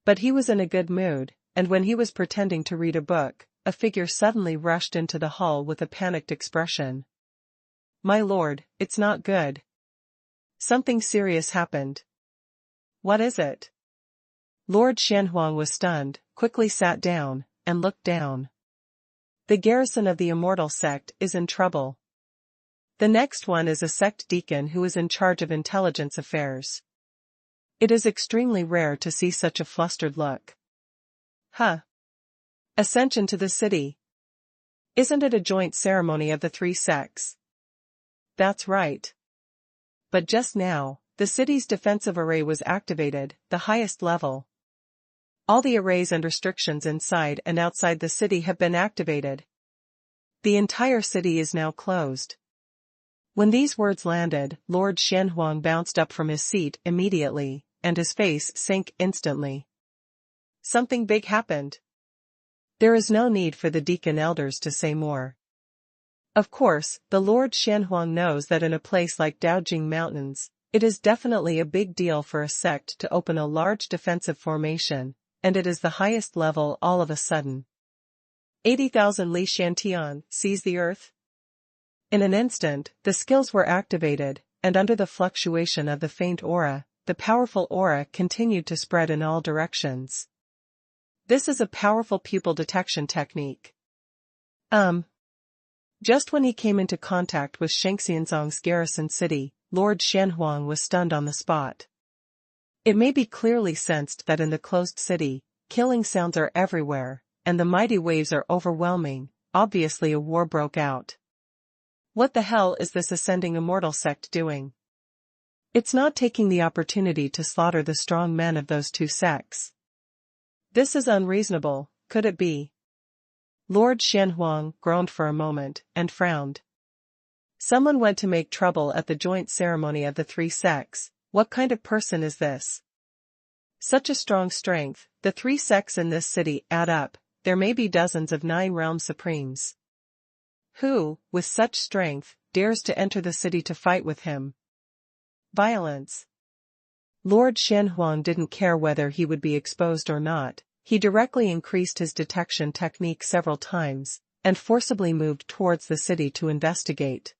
But he was in a good mood, and when he was pretending to read a book, a figure suddenly rushed into the hall with a panicked expression. My lord, it's not good. Something serious happened. What is it? Lord Xuanhuan was stunned, quickly sat down, and looked down. The garrison of the immortal sect is in trouble. The next one is a sect deacon who is in charge of intelligence affairs. It is extremely rare to see such a flustered look. Huh. Ascension to the city. Isn't it a joint ceremony of the three sects? That's right. But just now, the city's defensive array was activated, the highest level. All the arrays and restrictions inside and outside the city have been activated. The entire city is now closed. When these words landed, Lord Xuanhuan bounced up from his seat immediately, and his face sank instantly. Something big happened. There is no need for the deacon elders to say more. Of course, the Lord Xuanhuan knows that in a place like Daojing Mountains, it is definitely a big deal for a sect to open a large defensive formation, and it is the highest level all of a sudden. 80,000 Li Shantian, seize the earth. In an instant, the skills were activated, and under the fluctuation of the faint aura, the powerful aura continued to spread in all directions. This is a powerful pupil detection technique. Just when he came into contact with Shengxianzong's garrison city, Lord Xuanhuan was stunned on the spot. It may be clearly sensed that in the closed city, killing sounds are everywhere, and the mighty waves are overwhelming. Obviously a war broke out. What the hell is this ascending immortal sect doing? It's not taking the opportunity to slaughter the strong men of those two sects. This is unreasonable, could it be? Lord Xuanhuan groaned for a moment, and frowned. Someone went to make trouble at the joint ceremony of the three sects. What kind of person is this? Such a strong strength, the three sects in this city add up, there may be dozens of 9 realm supremes. Who, with such strength, dares to enter the city to fight with him? Violence. Lord Xuanhuan didn't care whether he would be exposed or not, he directly increased his detection technique several times, and forcibly moved towards the city to investigate.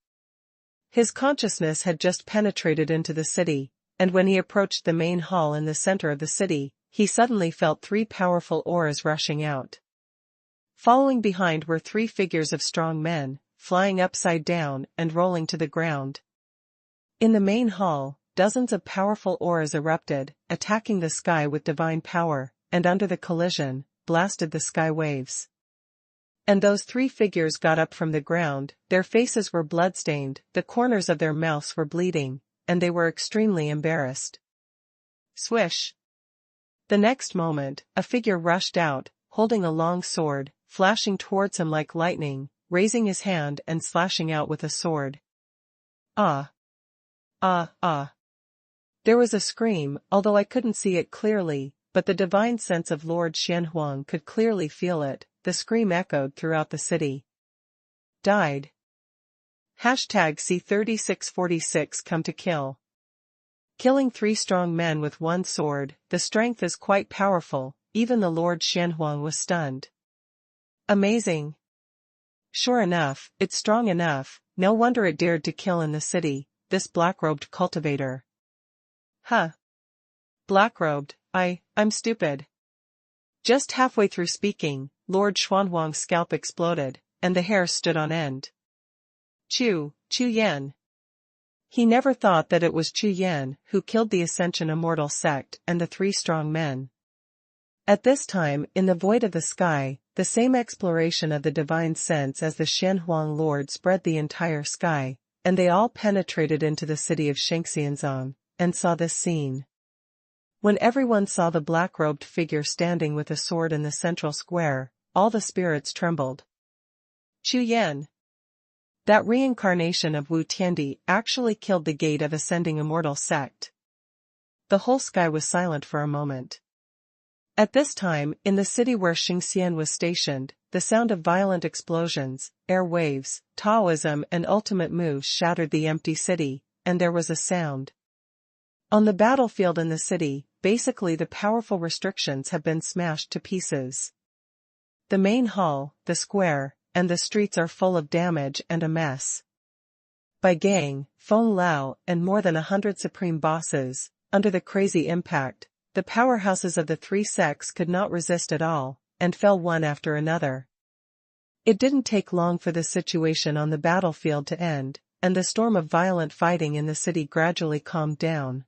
His consciousness had just penetrated into the city, and when he approached the main hall in the center of the city, he suddenly felt 3 powerful auras rushing out. Following behind were 3 figures of strong men, flying upside down and rolling to the ground. In the main hall, dozens of powerful auras erupted, attacking the sky with divine power, and under the collision, blasted the sky waves. And those 3 figures got up from the ground, their faces were bloodstained, the corners of their mouths were bleeding, and they were extremely embarrassed. Swish! The next moment, a figure rushed out, holding a long sword, flashing towards him like lightning, raising his hand and slashing out with a sword. Ah! Ah! Ah! There was a scream, although I couldn't see it clearly, but the divine sense of Lord Xuanhuan could clearly feel it. The scream echoed throughout the city. Died. #C3646 come to kill. Killing 3 strong men with 1 sword, the strength is quite powerful, even the Lord Xuanhuan was stunned. Amazing. Sure enough, it's strong enough, no wonder it dared to kill in the city, this black-robed cultivator. Huh. Black-robed, I'm stupid. Just halfway through speaking, Lord Xuanhuang's scalp exploded, and the hair stood on end. Chu Yan. He never thought that it was Chu Yan who killed the Ascension Immortal sect and the 3 strong men. At this time, in the void of the sky, the same exploration of the divine sense as the Xuanhuang Lord spread the entire sky, and they all penetrated into the city of Shengxianzong, and saw this scene. When everyone saw the black-robed figure standing with a sword in the central square, all the spirits trembled. Chu Yan. That reincarnation of Wu Tiandi actually killed the gate of Ascending Immortal sect. The whole sky was silent for a moment. At this time, in the city where Xingxian was stationed, the sound of violent explosions, air waves, Taoism and ultimate moves shattered the empty city, and there was a sound. On the battlefield in the city, basically the powerful restrictions have been smashed to pieces. The main hall, the square, and the streets are full of damage and a mess. Bai Gang, Feng Lao, and more than 100 supreme bosses, under the crazy impact, the powerhouses of the 3 sects could not resist at all, and fell one after another. It didn't take long for the situation on the battlefield to end, and the storm of violent fighting in the city gradually calmed down.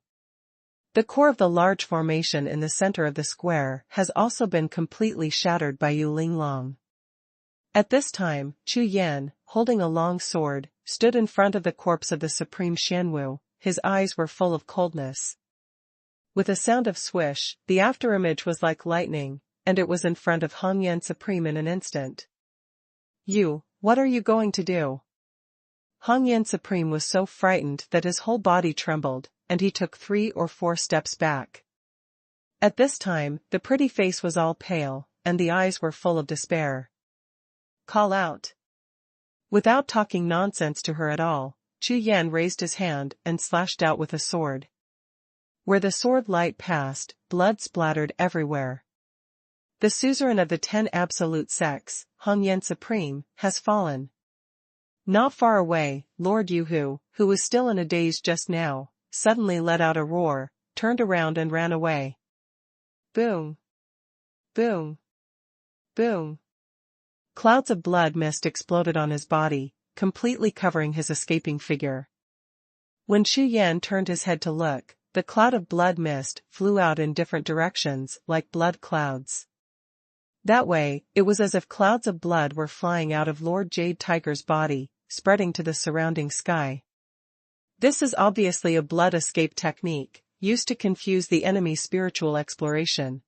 The core of the large formation in the center of the square has also been completely shattered by Yu Linglong. At this time, Chu Yan, holding a long sword, stood in front of the corpse of the supreme Xianwu. His eyes were full of coldness. With a sound of swish, the afterimage was like lightning, and it was in front of Hongyan Supreme in an instant. You, what are you going to do? Hongyan Supreme was so frightened that his whole body trembled, and he took 3 or 4 steps back. At this time, the pretty face was all pale, and the eyes were full of despair. Call out. Without talking nonsense to her at all, Chu Yan raised his hand and slashed out with a sword. Where the sword light passed, blood splattered everywhere. The suzerain of the 10 absolute sects, Hongyan Supreme, has fallen. Not far away, Lord Yuhu, who was still in a daze just now, suddenly let out a roar, turned around and ran away. Boom! Boom! Boom! Clouds of blood mist exploded on his body, completely covering his escaping figure. When Chu Yan turned his head to look, the cloud of blood mist flew out in different directions like blood clouds. That way, it was as if clouds of blood were flying out of Lord Jade Tiger's body, spreading to the surrounding sky. This is obviously a blood escape technique, used to confuse the enemy's spiritual exploration.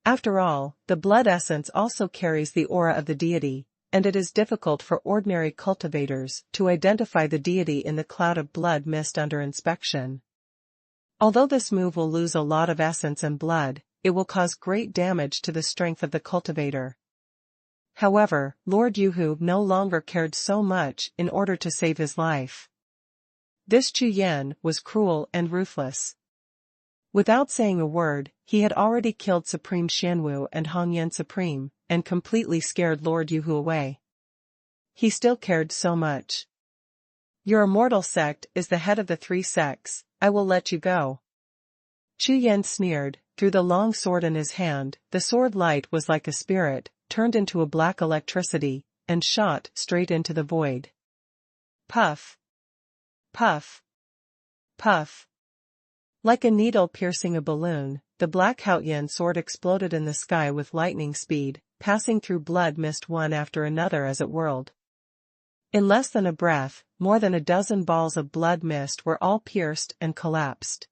After all, the blood essence also carries the aura of the deity, and it is difficult for ordinary cultivators to identify the deity in the cloud of blood mist under inspection. Although this move will lose a lot of essence and blood, it will cause great damage to the strength of the cultivator. However, Lord Yuhu no longer cared so much in order to save his life. This Chu Yan was cruel and ruthless. Without saying a word, he had already killed Supreme Xianwu and Hongyan Supreme, and completely scared Lord Yuhu away. He still cared so much. Your immortal sect is the head of the 3 sects, I will let you go. Chu Yan sneered, through the long sword in his hand. The sword light was like a spirit, turned into a black electricity, and shot straight into the void. Puff. Puff. Puff. Like a needle piercing a balloon, the black Haoyan sword exploded in the sky with lightning speed, passing through blood mist one after another as it whirled. In less than a breath, more than a dozen balls of blood mist were all pierced and collapsed.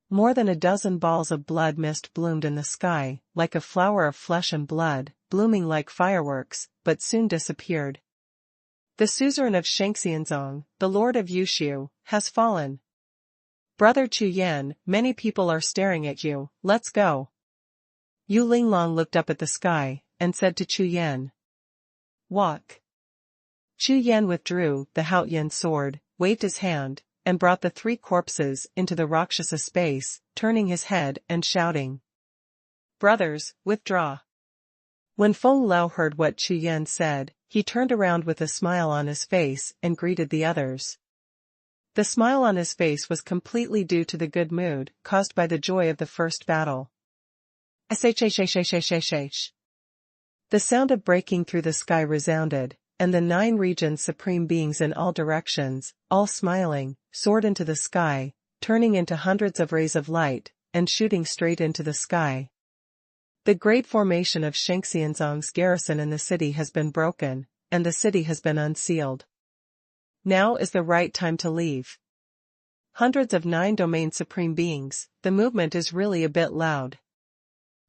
More than a dozen balls of blood mist bloomed in the sky, like a flower of flesh and blood, blooming like fireworks, but soon disappeared. The suzerain of Shangxianzong, the lord of Jiuxiao, has fallen. Brother Chu Yan, many people are staring at you, let's go. Yu Linglong looked up at the sky, and said to Chu Yan. Walk. Chu Yan withdrew the Haoyan sword, waved his hand, and brought the 3 corpses into the Rakshasa space, turning his head and shouting. Brothers, withdraw. When Feng Lao heard what Chu Yan said, he turned around with a smile on his face and greeted the others. The smile on his face was completely due to the good mood caused by the joy of the first battle. The sound of breaking through the sky resounded, and the 9 regions supreme beings in all directions, all smiling, soared into the sky, turning into hundreds of rays of light, and shooting straight into the sky. The great formation of Shangxianzong's garrison in the city has been broken, and the city has been unsealed. Now is the right time to leave. Hundreds of 9 domain supreme beings, the movement is really a bit loud.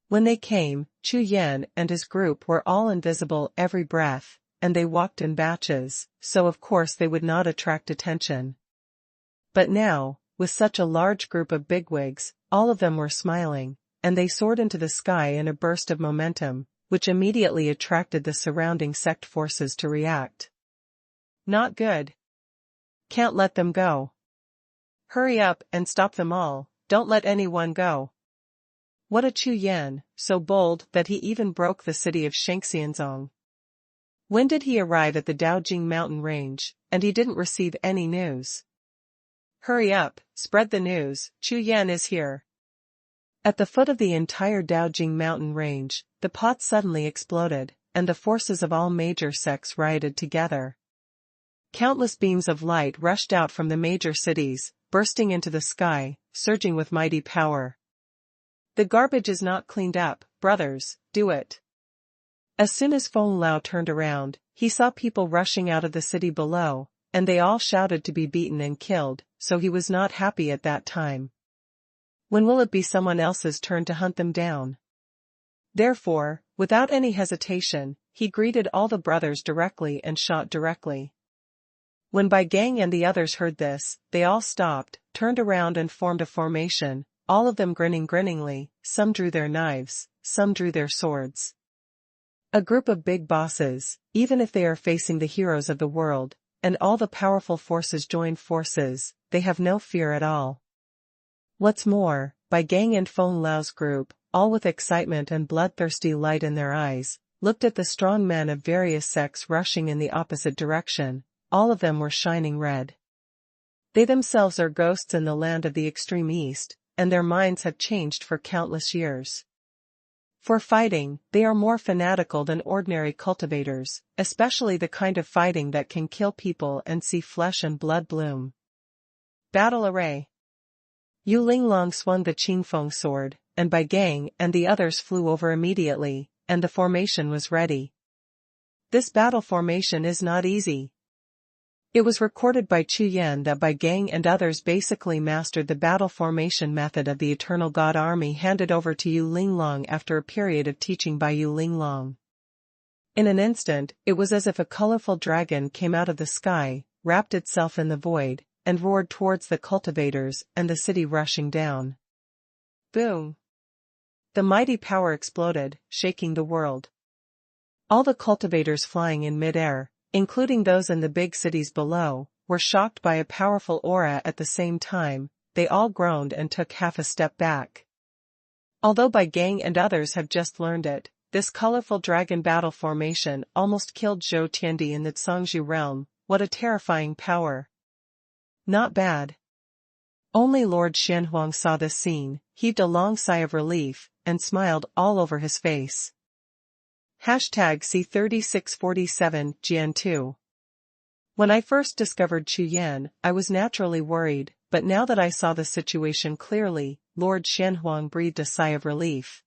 When they came, Chu Yan and his group were all invisible every breath, and they walked in batches, so of course they would not attract attention. But now, with such a large group of bigwigs, all of them were smiling, and they soared into the sky in a burst of momentum, which immediately attracted the surrounding sect forces to react. Not good. Can't let them go. Hurry up and stop them all, don't let anyone go. What a Chu Yan, so bold that he even broke the city of Shangxianzong. When did he arrive at the Daojing mountain range, and he didn't receive any news? Hurry up, spread the news, Chu Yan is here. At the foot of the entire Daojing mountain range, the pot suddenly exploded, and the forces of all major sects rioted together. Countless beams of light rushed out from the major cities, bursting into the sky, surging with mighty power. The garbage is not cleaned up, brothers, do it. As soon as Feng Lao turned around, he saw people rushing out of the city below, and they all shouted to be beaten and killed, so he was not happy at that time. When will it be someone else's turn to hunt them down? Therefore, without any hesitation, he greeted all the brothers directly and shot directly. When Bai Gang and the others heard this, they all stopped, turned around and formed a formation, all of them grinning grinningly. Some drew their knives, some drew their swords. A group of big bosses, even if they are facing the heroes of the world, and all the powerful forces join forces, they have no fear at all. What's more, Bai Gang and Feng Lao's group, all with excitement and bloodthirsty light in their eyes, looked at the strong men of various sects rushing in the opposite direction. All of them were shining red. They themselves are ghosts in the land of the extreme east, and their minds have changed for countless years. For fighting, they are more fanatical than ordinary cultivators, especially the kind of fighting that can kill people and see flesh and blood bloom. Battle array. Yu Linglong swung the Qingfeng sword, and Bai Gang and the others flew over immediately, and the formation was ready. This battle formation is not easy. It was recorded by Chu Yan that Bai Gang and others basically mastered the battle formation method of the Eternal God Army handed over to Yu Linglong after a period of teaching by Yu Linglong. In an instant, it was as if a colorful dragon came out of the sky, wrapped itself in the void, and roared towards the cultivators and the city rushing down. Boom! The mighty power exploded, shaking the world. All the cultivators flying in mid-air, including those in the big cities below, were shocked by a powerful aura at the same time, they all groaned and took half a step back. Although Bai Gang and others have just learned it, this colorful dragon battle formation almost killed Zhou Tiandi in the Cangzhou realm. What a terrifying power. Not bad. Only Lord Xuanhuan saw this scene, heaved a long sigh of relief, and smiled all over his face. #C3647 Jian2. When I first discovered Chu Yan, I was naturally worried, but now that I saw the situation clearly, Lord Xuanhuan breathed a sigh of relief.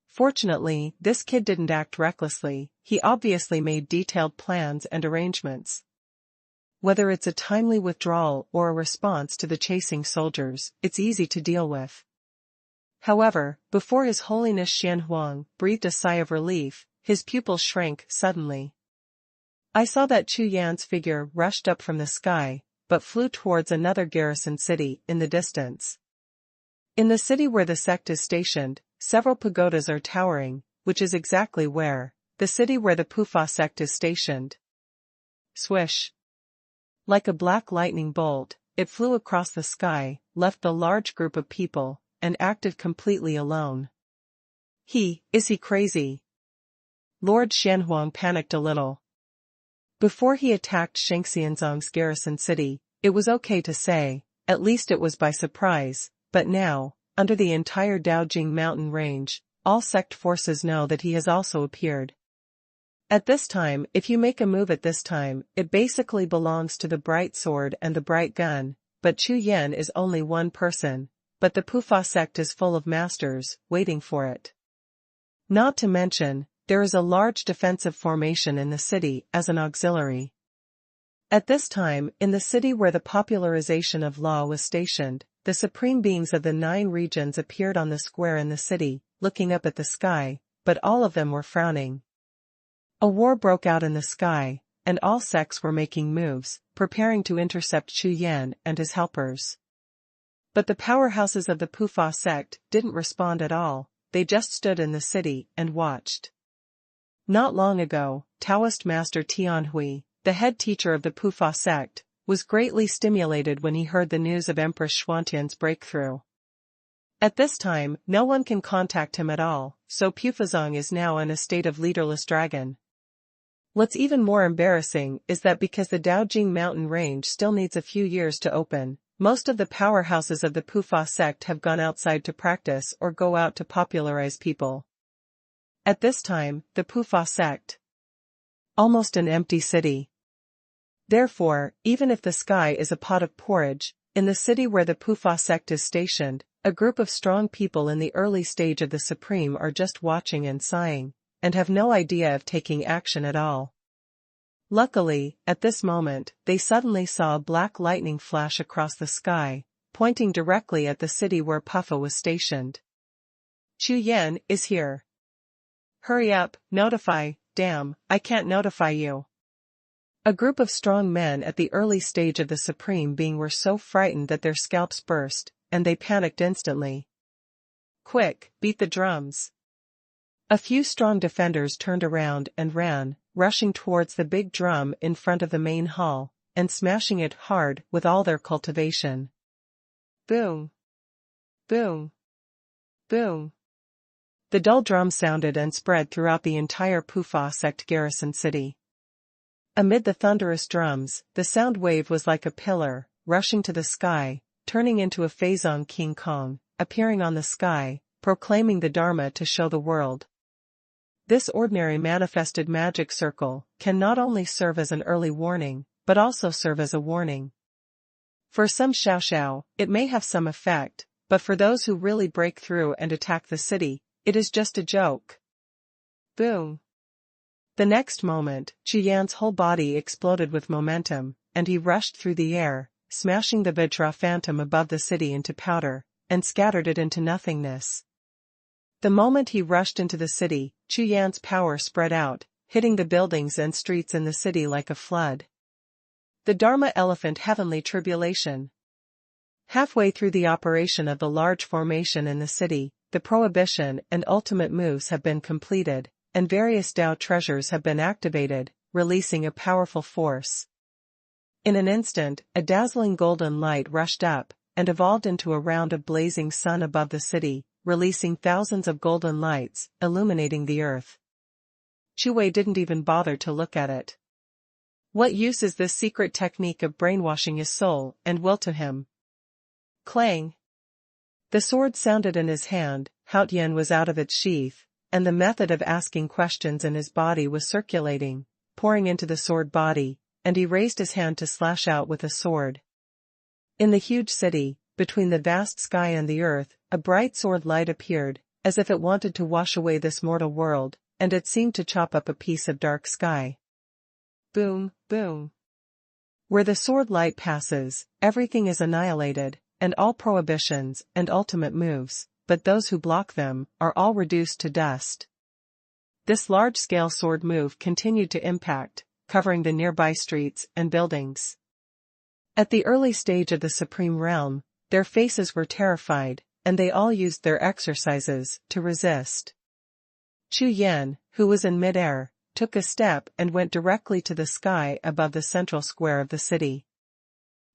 Fortunately, this kid didn't act recklessly, he obviously made detailed plans and arrangements. Whether it's a timely withdrawal or a response to the chasing soldiers, it's easy to deal with. However, before His Holiness Xuanhuan breathed a sigh of relief, his pupils shrank suddenly. I saw that Chu Yan's figure rushed up from the sky, but flew towards another garrison city in the distance. In the city where the sect is stationed, several pagodas are towering, which is exactly where the city where the Pufa sect is stationed. Swish. Like a black lightning bolt, it flew across the sky, left the large group of people, and acted completely alone. Is he crazy? Lord Xuanhuan panicked a little. Before he attacked Shangxianzong's garrison city, it was okay to say, at least it was by surprise, but now, under the entire Daojing mountain range, all sect forces know that he has also appeared. At this time, if you make a move at this time, it basically belongs to the bright sword and the bright gun, but Chu Yan is only one person, but the Pufa sect is full of masters, waiting for it. Not to mention, there is a large defensive formation in the city as an auxiliary. At this time, in the city where the popularization of law was stationed, the supreme beings of the 9 regions appeared on the square in the city, looking up at the sky, but all of them were frowning. A war broke out in the sky, and all sects were making moves, preparing to intercept Chu Yan and his helpers. But the powerhouses of the Pufa sect didn't respond at all, they just stood in the city and watched. Not long ago, Taoist Master Tianhui, the head teacher of the Pufa sect, was greatly stimulated when he heard the news of Empress Xuantian's breakthrough. At this time, no one can contact him at all, so Pufazong is now in a state of leaderless dragon. What's even more embarrassing is that because the Daojing mountain range still needs a few years to open, most of the powerhouses of the Pufa sect have gone outside to practice or go out to popularize people. At this time, the Pufa sect. Almost an empty city. Therefore, even if the sky is a pot of porridge, in the city where the Pufa sect is stationed, a group of strong people in the early stage of the Supreme are just watching and sighing, and have no idea of taking action at all. Luckily, at this moment, they suddenly saw a black lightning flash across the sky, pointing directly at the city where Pufa was stationed. Chu Yan is here. Hurry up, notify. Damn, I can't notify you. A group of strong men at the early stage of the Supreme Being were so frightened that their scalps burst, and they panicked instantly. Quick, beat the drums. A few strong defenders turned around and ran, rushing towards the big drum in front of the main hall, and smashing it hard with all their cultivation. Boom! Boom! Boom! The dull drum sounded and spread throughout the entire Pufa sect garrison city. Amid the thunderous drums, the sound wave was like a pillar, rushing to the sky, turning into a Feizong King Kong, appearing on the sky, proclaiming the Dharma to show the world. This ordinary manifested magic circle can not only serve as an early warning, but also serve as a warning. For some Xiao, it may have some effect, but for those who really break through and attack the city, it is just a joke. Boom! The next moment, Chu Yan's whole body exploded with momentum, and he rushed through the air, smashing the Vajra phantom above the city into powder, and scattered it into nothingness. The moment he rushed into the city, Chu Yan's power spread out, hitting the buildings and streets in the city like a flood. The Dharma Elephant Heavenly Tribulation. Halfway through the operation of the large formation in the city, the prohibition and ultimate moves have been completed, and various Dao treasures have been activated, releasing a powerful force. In an instant, a dazzling golden light rushed up, and evolved into a round of blazing sun above the city, releasing thousands of golden lights, illuminating the earth. Chu Wei didn't even bother to look at it. What use is this secret technique of brainwashing his soul and will to him? Clang! The sword sounded in his hand, Haotian was out of its sheath, and the method of asking questions in his body was circulating, pouring into the sword body, and he raised his hand to slash out with a sword. In the huge city, between the vast sky and the earth, a bright sword light appeared, as if it wanted to wash away this mortal world, and it seemed to chop up a piece of dark sky. Boom, boom. Where the sword light passes, everything is annihilated, and all prohibitions and ultimate moves, but those who block them, are all reduced to dust. This large-scale sword move continued to impact, covering the nearby streets and buildings. At the early stage of the Supreme Realm, their faces were terrified, and they all used their exercises to resist. Chu Yan, who was in mid-air, took a step and went directly to the sky above the central square of the city.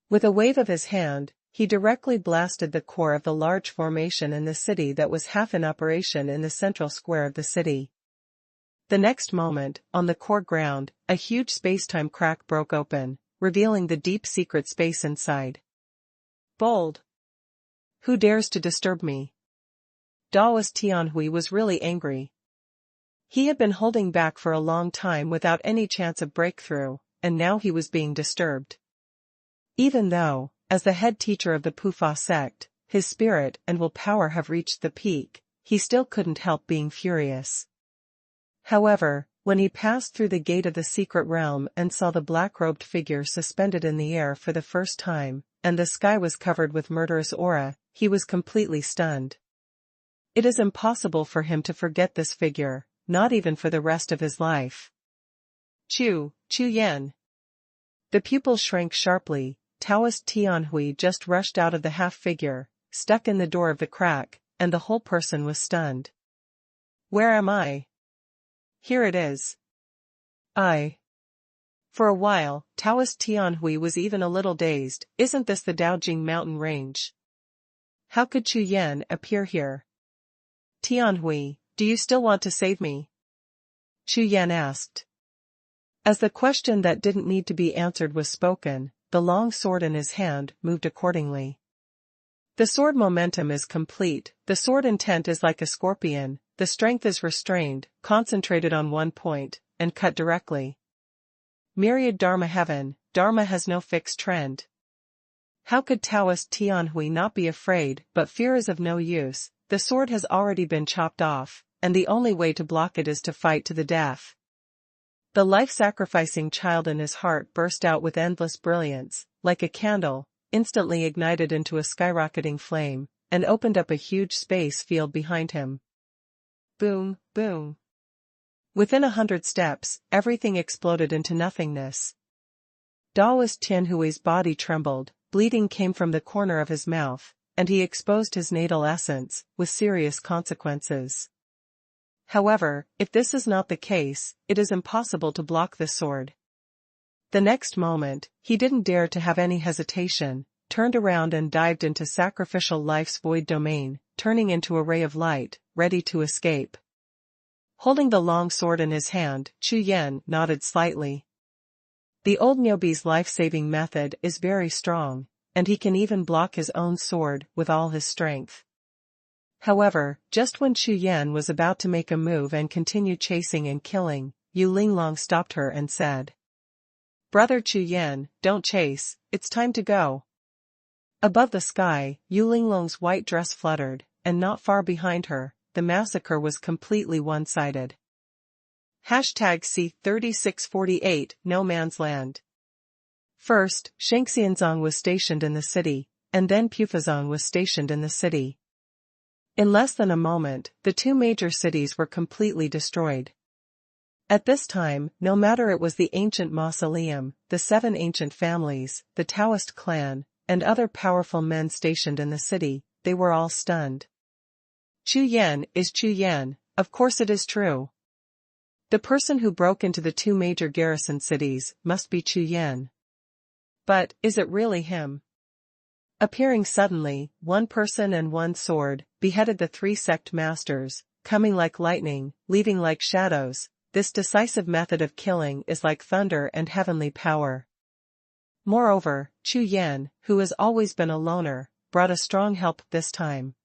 With a wave of his hand, he directly blasted the core of the large formation in the city that was half in operation in the central square of the city. The next moment, on the core ground, a huge space-time crack broke open, revealing the deep secret space inside. Bold! Who dares to disturb me? Daoist Tianhui was really angry. He had been holding back for a long time without any chance of breakthrough, and now he was being disturbed. Even though, as the head teacher of the Pufa sect, his spirit and willpower have reached the peak, he still couldn't help being furious. However, when he passed through the gate of the secret realm and saw the black-robed figure suspended in the air for the first time, and the sky was covered with murderous aura, he was completely stunned. It is impossible for him to forget this figure, not even for the rest of his life. Chu Yan. The pupils shrank sharply. Taoist Tianhui just rushed out of the half-figure, stuck in the door of the crack, and the whole person was stunned. Where am I? Here it is. For a while, Taoist Tianhui was even a little dazed. Isn't this the Daojing mountain range? How could Chu Yan appear here? Tianhui, do you still want to save me? Chu Yan asked. As the question that didn't need to be answered was spoken, the long sword in his hand moved accordingly. The sword momentum is complete, the sword intent is like a scorpion, the strength is restrained, concentrated on one point, and cut directly. Myriad Dharma heaven, Dharma has no fixed trend. How could Taoist Tianhui not be afraid? But fear is of no use, the sword has already been chopped off, and the only way to block it is to fight to the death. The life-sacrificing child in his heart burst out with endless brilliance, like a candle, instantly ignited into a skyrocketing flame, and opened up a huge space field behind him. Boom, boom. Within 100 steps, everything exploded into nothingness. Daoist Tianhui's body trembled, bleeding came from the corner of his mouth, and he exposed his natal essence, with serious consequences. However, if this is not the case, it is impossible to block this sword. The next moment, he didn't dare to have any hesitation, turned around and dived into sacrificial life's void domain, turning into a ray of light, ready to escape. Holding the long sword in his hand, Chu Yan nodded slightly. The old Nyobi's life-saving method is very strong, and he can even block his own sword with all his strength. However, just when Chu Yan was about to make a move and continue chasing and killing, Yu Linglong stopped her and said, "Brother Chu Yan, don't chase, it's time to go." Above the sky, Yu Linglong's white dress fluttered, and not far behind her, the massacre was completely one-sided. #C3648 No Man's Land. First, Shengxianzong was stationed in the city, and then Pufazong was stationed in the city. In less than a moment, the two major cities were completely destroyed. At this time, no matter it was the ancient mausoleum, the 7 ancient families, the Taoist clan, and other powerful men stationed in the city, they were all stunned. Chu Yan is Chu Yan, of course it is true. The person who broke into the 2 major garrison cities must be Chu Yan. But, is it really him? Appearing suddenly, one person and one sword, beheaded the three sect masters, coming like lightning, leaving like shadows. This decisive method of killing is like thunder and heavenly power. Moreover, Chu Yan, who has always been a loner, brought a strong help this time.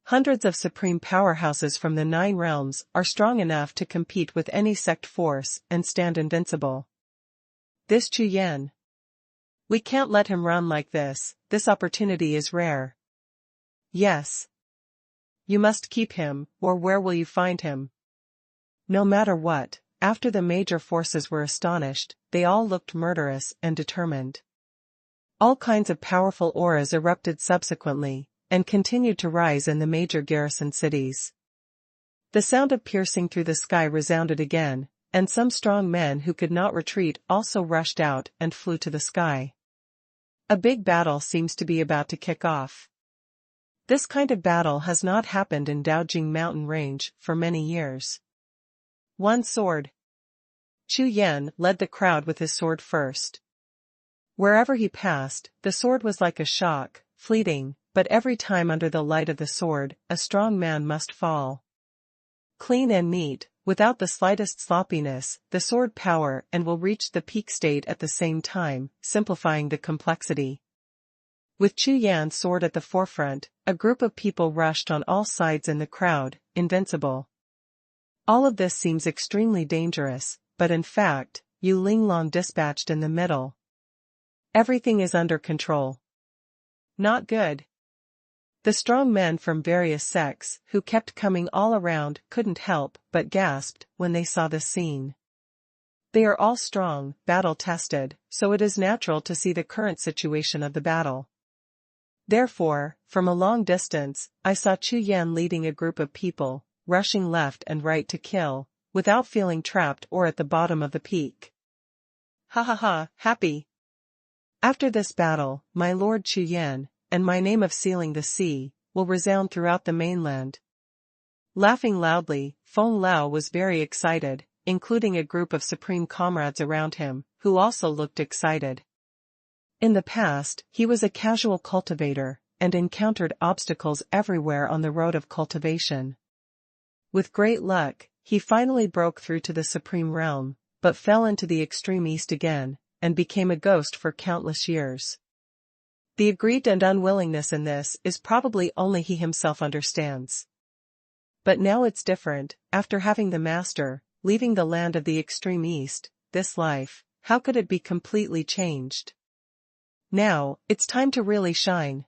Hundreds of supreme powerhouses from the 9 realms are strong enough to compete with any sect force and stand invincible. This Chu Yan. We can't let him run like this opportunity is rare. Yes. You must keep him, or where will you find him? No matter what, after the major forces were astonished, they all looked murderous and determined. All kinds of powerful auras erupted subsequently, and continued to rise in the major garrison cities. The sound of piercing through the sky resounded again, and some strong men who could not retreat also rushed out and flew to the sky. A big battle seems to be about to kick off. This kind of battle has not happened in Daojing mountain range for many years. One sword. Chu Yan led the crowd with his sword first. Wherever he passed, the sword was like a shock, fleeting, but every time under the light of the sword, a strong man must fall. Clean and neat, without the slightest sloppiness, the sword power and will reach the peak state at the same time, simplifying the complexity. With Chu Yan's sword at the forefront, a group of people rushed on all sides in the crowd, invincible. All of this seems extremely dangerous, but in fact, Yu Linglong dispatched in the middle. Everything is under control. Not good. The strong men from various sects, who kept coming all around, couldn't help but gasped when they saw this scene. They are all strong, battle-tested, so it is natural to see the current situation of the battle. Therefore, from a long distance, I saw Chu Yan leading a group of people, rushing left and right to kill, without feeling trapped or at the bottom of the peak. Ha ha ha, happy. After this battle, my lord Chu Yan, and my name of sealing the sea, will resound throughout the mainland. Laughing loudly, Feng Lao was very excited, including a group of supreme comrades around him, who also looked excited. In the past, he was a casual cultivator, and encountered obstacles everywhere on the road of cultivation. With great luck, he finally broke through to the supreme realm, but fell into the extreme east again, and became a ghost for countless years. The aggrieved and unwillingness in this is probably only he himself understands. But now it's different, after having the master, leaving the land of the extreme east, this life, how could it be completely changed? Now, it's time to really shine.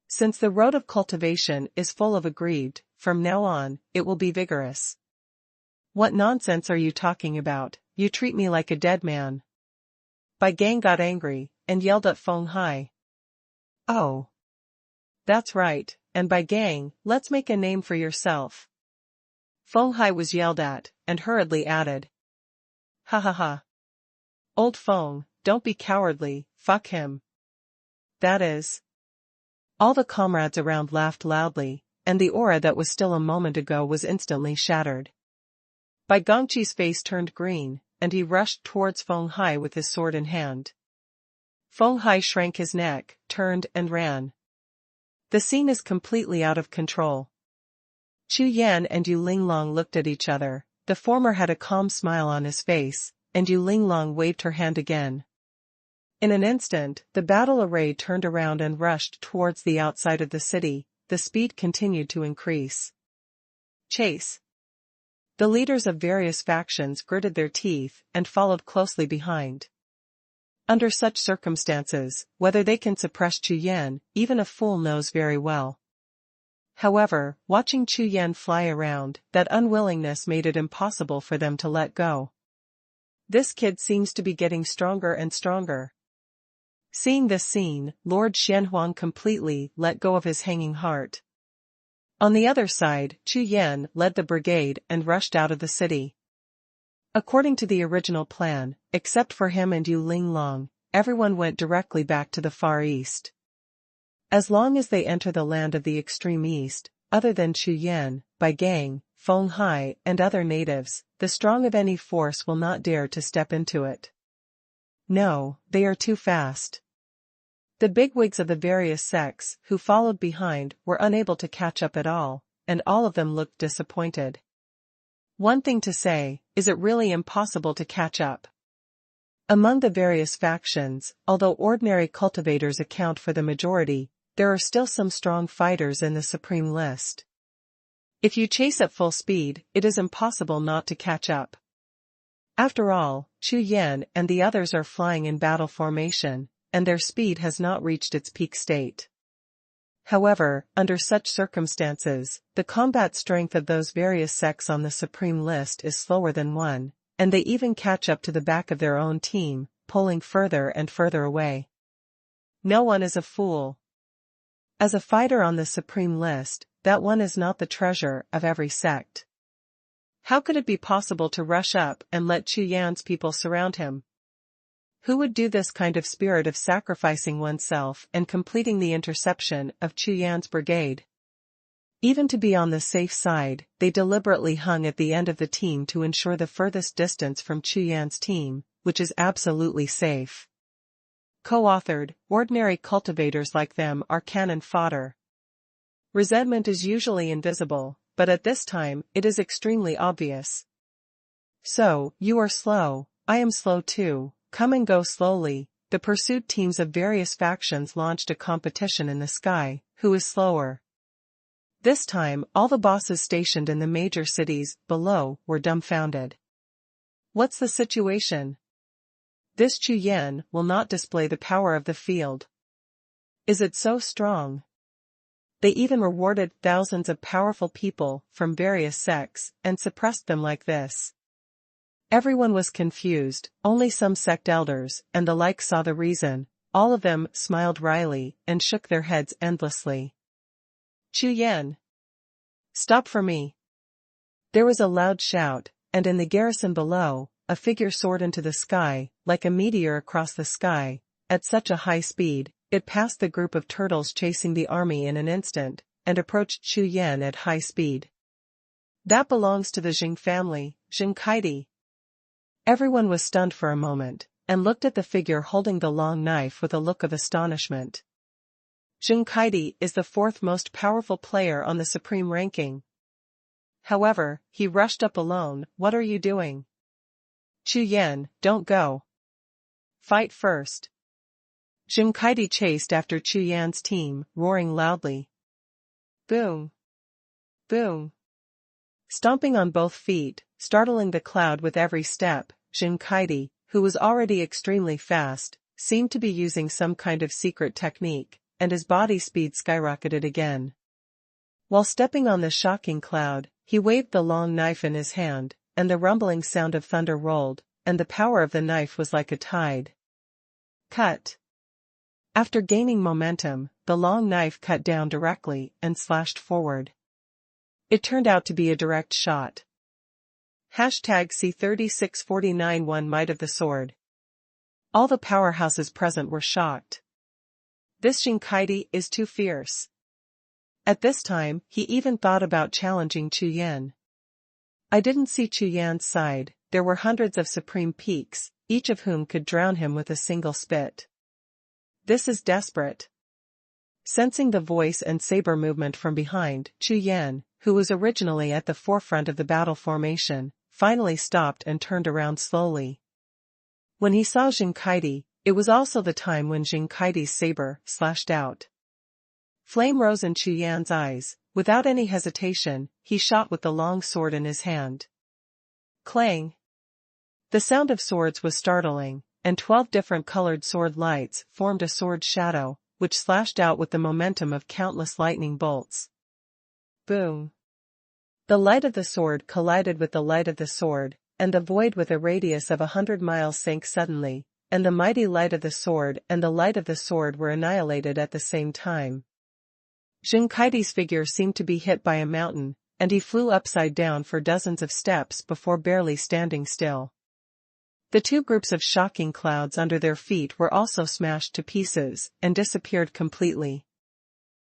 Since the road of cultivation is full of aggrieved, from now on, it will be vigorous. What nonsense are you talking about? You treat me like a dead man. Bai Gang got angry, and yelled at Feng Hai. Oh. That's right, and Bai Gang, let's make a name for yourself. Feng Hai was yelled at, and hurriedly added. Ha ha ha. Old Feng, don't be cowardly, fuck him. That is. All the comrades around laughed loudly, and the aura that was still a moment ago was instantly shattered. Bai Gongqi's face turned green, and he rushed towards Feng Hai with his sword in hand. Feng Hai shrank his neck, turned and ran. The scene is completely out of control. Chu Yan and Yu Linglong looked at each other. The former had a calm smile on his face, and Yu Linglong waved her hand again. In an instant, the battle array turned around and rushed towards the outside of the city. The speed continued to increase. Chase. The leaders of various factions gritted their teeth and followed closely behind. Under such circumstances, whether they can suppress Chu Yan, even a fool knows very well. However, watching Chu Yan fly around, that unwillingness made it impossible for them to let go. This kid seems to be getting stronger and stronger. Seeing this scene, Lord Xuanhuan completely let go of his hanging heart. On the other side, Chu Yan led the brigade and rushed out of the city. According to the original plan, except for him and Yu Linglong, everyone went directly back to the Far East. As long as they enter the land of the extreme east, other than Chu Yan, Bai Gang, Feng Hai and other natives, the strong of any force will not dare to step into it. No, they are too fast. The bigwigs of the various sects who followed behind were unable to catch up at all, and all of them looked disappointed. One thing to say, is it really impossible to catch up? Among the various factions, although ordinary cultivators account for the majority, there are still some strong fighters in the supreme list. If you chase at full speed, it is impossible not to catch up. After all, Chu Yan and the others are flying in battle formation, and their speed has not reached its peak state. However, under such circumstances, the combat strength of those various sects on the supreme list is slower than one, and they even catch up to the back of their own team, pulling further and further away. No one is a fool. As a fighter on the supreme list, that one is not the treasure of every sect. How could it be possible to rush up and let Chu Yan's people surround him? Who would do this kind of spirit of sacrificing oneself and completing the interception of Chu Yan's brigade? Even to be on the safe side, they deliberately hung at the end of the team to ensure the furthest distance from Chu Yan's team, which is absolutely safe. Co-authored, ordinary cultivators like them are cannon fodder. Resentment is usually invisible, but at this time, it is extremely obvious. So, you are slow, I am slow too, come and go slowly. The pursued teams of various factions launched a competition in the sky, who is slower. This time, all the bosses stationed in the major cities below were dumbfounded. What's the situation? This Chu Yan will not display the power of the field. Is it so strong? They even rewarded thousands of powerful people from various sects and suppressed them like this. Everyone was confused, only some sect elders and the like saw the reason. All of them smiled wryly and shook their heads endlessly. Chu Yan! Stop for me! There was a loud shout, and in the garrison below, a figure soared into the sky, like a meteor across the sky, at such a high speed, it passed the group of turtles chasing the army in an instant, and approached Chu Yan at high speed. That belongs to the Jing family, Jing Kaidi. Everyone was stunned for a moment, and looked at the figure holding the long knife with a look of astonishment. Jing Kaidi is the fourth most powerful player on the supreme ranking. However, he rushed up alone. What are you doing? Chu Yan, don't go. Fight first. Jing Kaidi chased after Chu Yan's team, roaring loudly. Boom! Boom! Stomping on both feet, startling the crowd with every step, Jing Kaidi, who was already extremely fast, seemed to be using some kind of secret technique, and his body speed skyrocketed again. While stepping on the shocking cloud, he waved the long knife in his hand, and the rumbling sound of thunder rolled, and the power of the knife was like a tide. Cut! After gaining momentum, the long knife cut down directly and slashed forward. It turned out to be a direct shot. #C3649 Might of the Sword. All the powerhouses present were shocked. This Jing Kaidi is too fierce. At this time, he even thought about challenging Chu Yan. I didn't see Chu Yan's side, there were hundreds of supreme peaks, each of whom could drown him with a single spit. This is desperate. Sensing the voice and saber movement from behind, Chu Yan, who was originally at the forefront of the battle formation, finally stopped and turned around slowly. When he saw Jing Kaidi, it was also the time when Jing Kaidi's saber slashed out. Flame rose in Chu Yan's eyes. Without any hesitation, he shot with the long sword in his hand. Clang! The sound of swords was startling, and 12 different colored sword lights formed a sword shadow, which slashed out with the momentum of countless lightning bolts. Boom! The light of the sword collided with the light of the sword, and the void with a radius of 100 miles sank suddenly, and the mighty light of the sword and the light of the sword were annihilated at the same time. Jing Kaidi's figure seemed to be hit by a mountain, and he flew upside down for dozens of steps before barely standing still. The two groups of shocking clouds under their feet were also smashed to pieces and disappeared completely.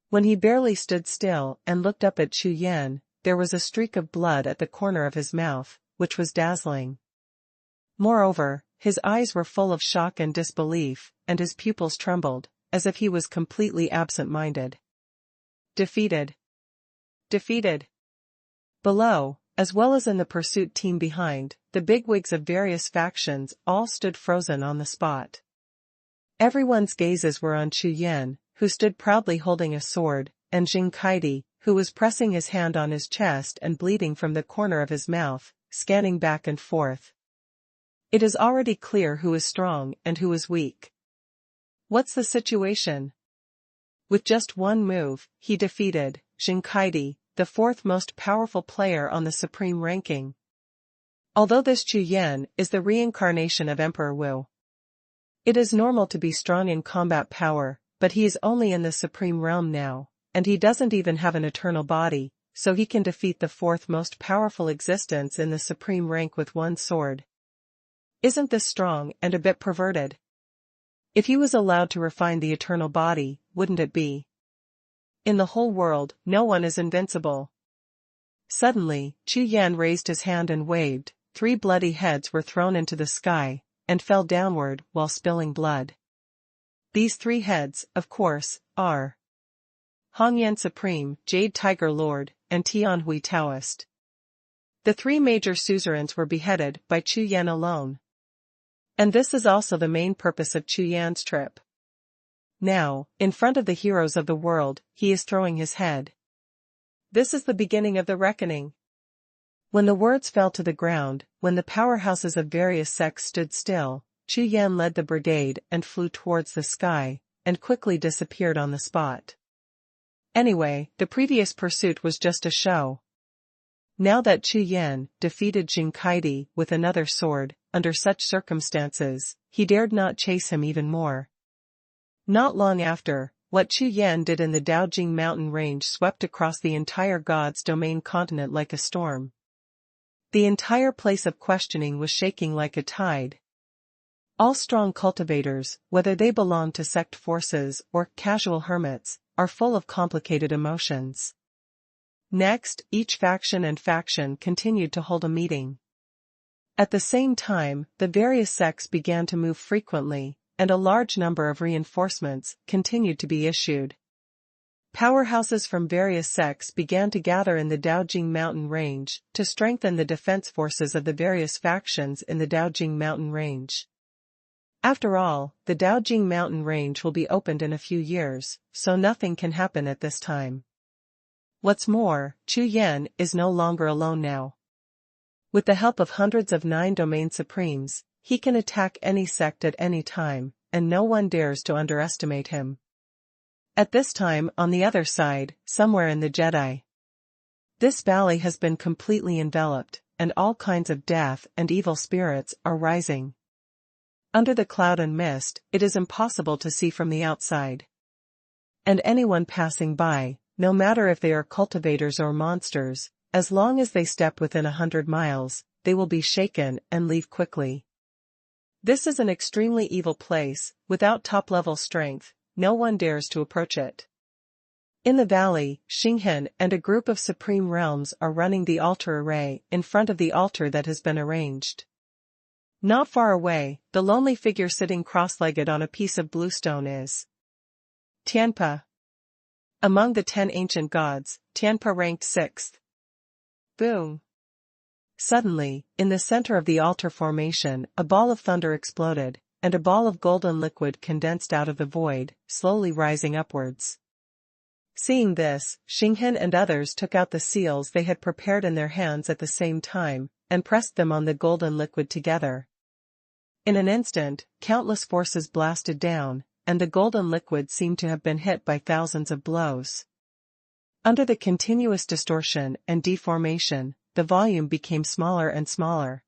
When he barely stood still and looked up at Chu Yan, there was a streak of blood at the corner of his mouth, which was dazzling. Moreover, his eyes were full of shock and disbelief, and his pupils trembled, as if he was completely absent-minded. Defeated. Defeated. Below, as well as in the pursuit team behind, the bigwigs of various factions all stood frozen on the spot. Everyone's gazes were on Chu Yan, who stood proudly holding a sword, and Jing Kaidi, who was pressing his hand on his chest and bleeding from the corner of his mouth, scanning back and forth. It is already clear who is strong and who is weak. What's the situation? With just one move, he defeated Jing Kaidi, the fourth most powerful player on the supreme ranking. Although this Chu Yan is the reincarnation of Emperor Wu. It is normal to be strong in combat power, but he is only in the supreme realm now, and he doesn't even have an eternal body, so he can defeat the fourth most powerful existence in the supreme rank with one sword. Isn't this strong and a bit perverted? If he was allowed to refine the eternal body, wouldn't it be? In the whole world, no one is invincible. Suddenly, Chu Yan raised his hand and waved. 3 bloody heads were thrown into the sky, and fell downward while spilling blood. These 3 heads, of course, are Hongyan Supreme, Jade Tiger Lord, and Tianhui Taoist. The 3 major suzerains were beheaded by Chu Yan alone. And this is also the main purpose of Chu Yan's trip. Now, in front of the heroes of the world, he is throwing his head. This is the beginning of the reckoning. When the words fell to the ground, when the powerhouses of various sects stood still, Chu Yan led the brigade and flew towards the sky, and quickly disappeared on the spot. Anyway, the previous pursuit was just a show. Now that Chu Yan defeated Jing Kaidi with another sword, under such circumstances, he dared not chase him even more. Not long after, what Chu Yan did in the Daojing mountain range swept across the entire God's domain continent like a storm. The entire place of questioning was shaking like a tide. All strong cultivators, whether they belong to sect forces or casual hermits, are full of complicated emotions. Next, each faction and faction continued to hold a meeting. At the same time, the various sects began to move frequently, and a large number of reinforcements continued to be issued. Powerhouses from various sects began to gather in the Daojing mountain range to strengthen the defense forces of the various factions in the Daojing mountain range. After all, the Daojing mountain range will be opened in a few years, so nothing can happen at this time. What's more, Chu Yan is no longer alone now. With the help of hundreds of 9 domain supremes, he can attack any sect at any time, and no one dares to underestimate him. At this time, on the other side, somewhere in the Jedi, this valley has been completely enveloped, and all kinds of death and evil spirits are rising. Under the cloud and mist, it is impossible to see from the outside. And anyone passing by, no matter if they are cultivators or monsters, as long as they step within 100 miles, they will be shaken and leave quickly. This is an extremely evil place. Without top-level strength, no one dares to approach it. In the valley, Xinghen and a group of supreme realms are running the altar array in front of the altar that has been arranged. Not far away, the lonely figure sitting cross-legged on a piece of bluestone is Tianpa. Among the 10 ancient gods, Tianpa ranked 6th. Boom. Suddenly, in the center of the altar formation, a ball of thunder exploded, and a ball of golden liquid condensed out of the void, slowly rising upwards. Seeing this, Xinghen and others took out the seals they had prepared in their hands at the same time, and pressed them on the golden liquid together. In an instant, countless forces blasted down, and the golden liquid seemed to have been hit by thousands of blows. Under the continuous distortion and deformation, the volume became smaller and smaller.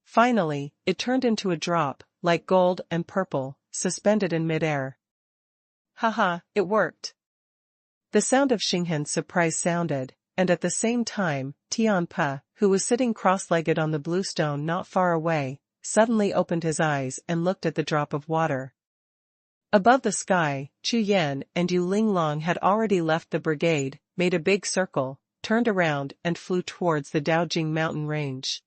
Finally, it turned into a drop, like gold and purple, suspended in midair. Haha, it worked. The sound of Xinghen's surprise sounded, and at the same time, Tianpa, who was sitting cross-legged on the bluestone not far away, suddenly opened his eyes and looked at the drop of water. Above the sky, Chu Yan and Yu Linglong had already left the brigade, made a big circle, turned around and flew towards the Daojing mountain range.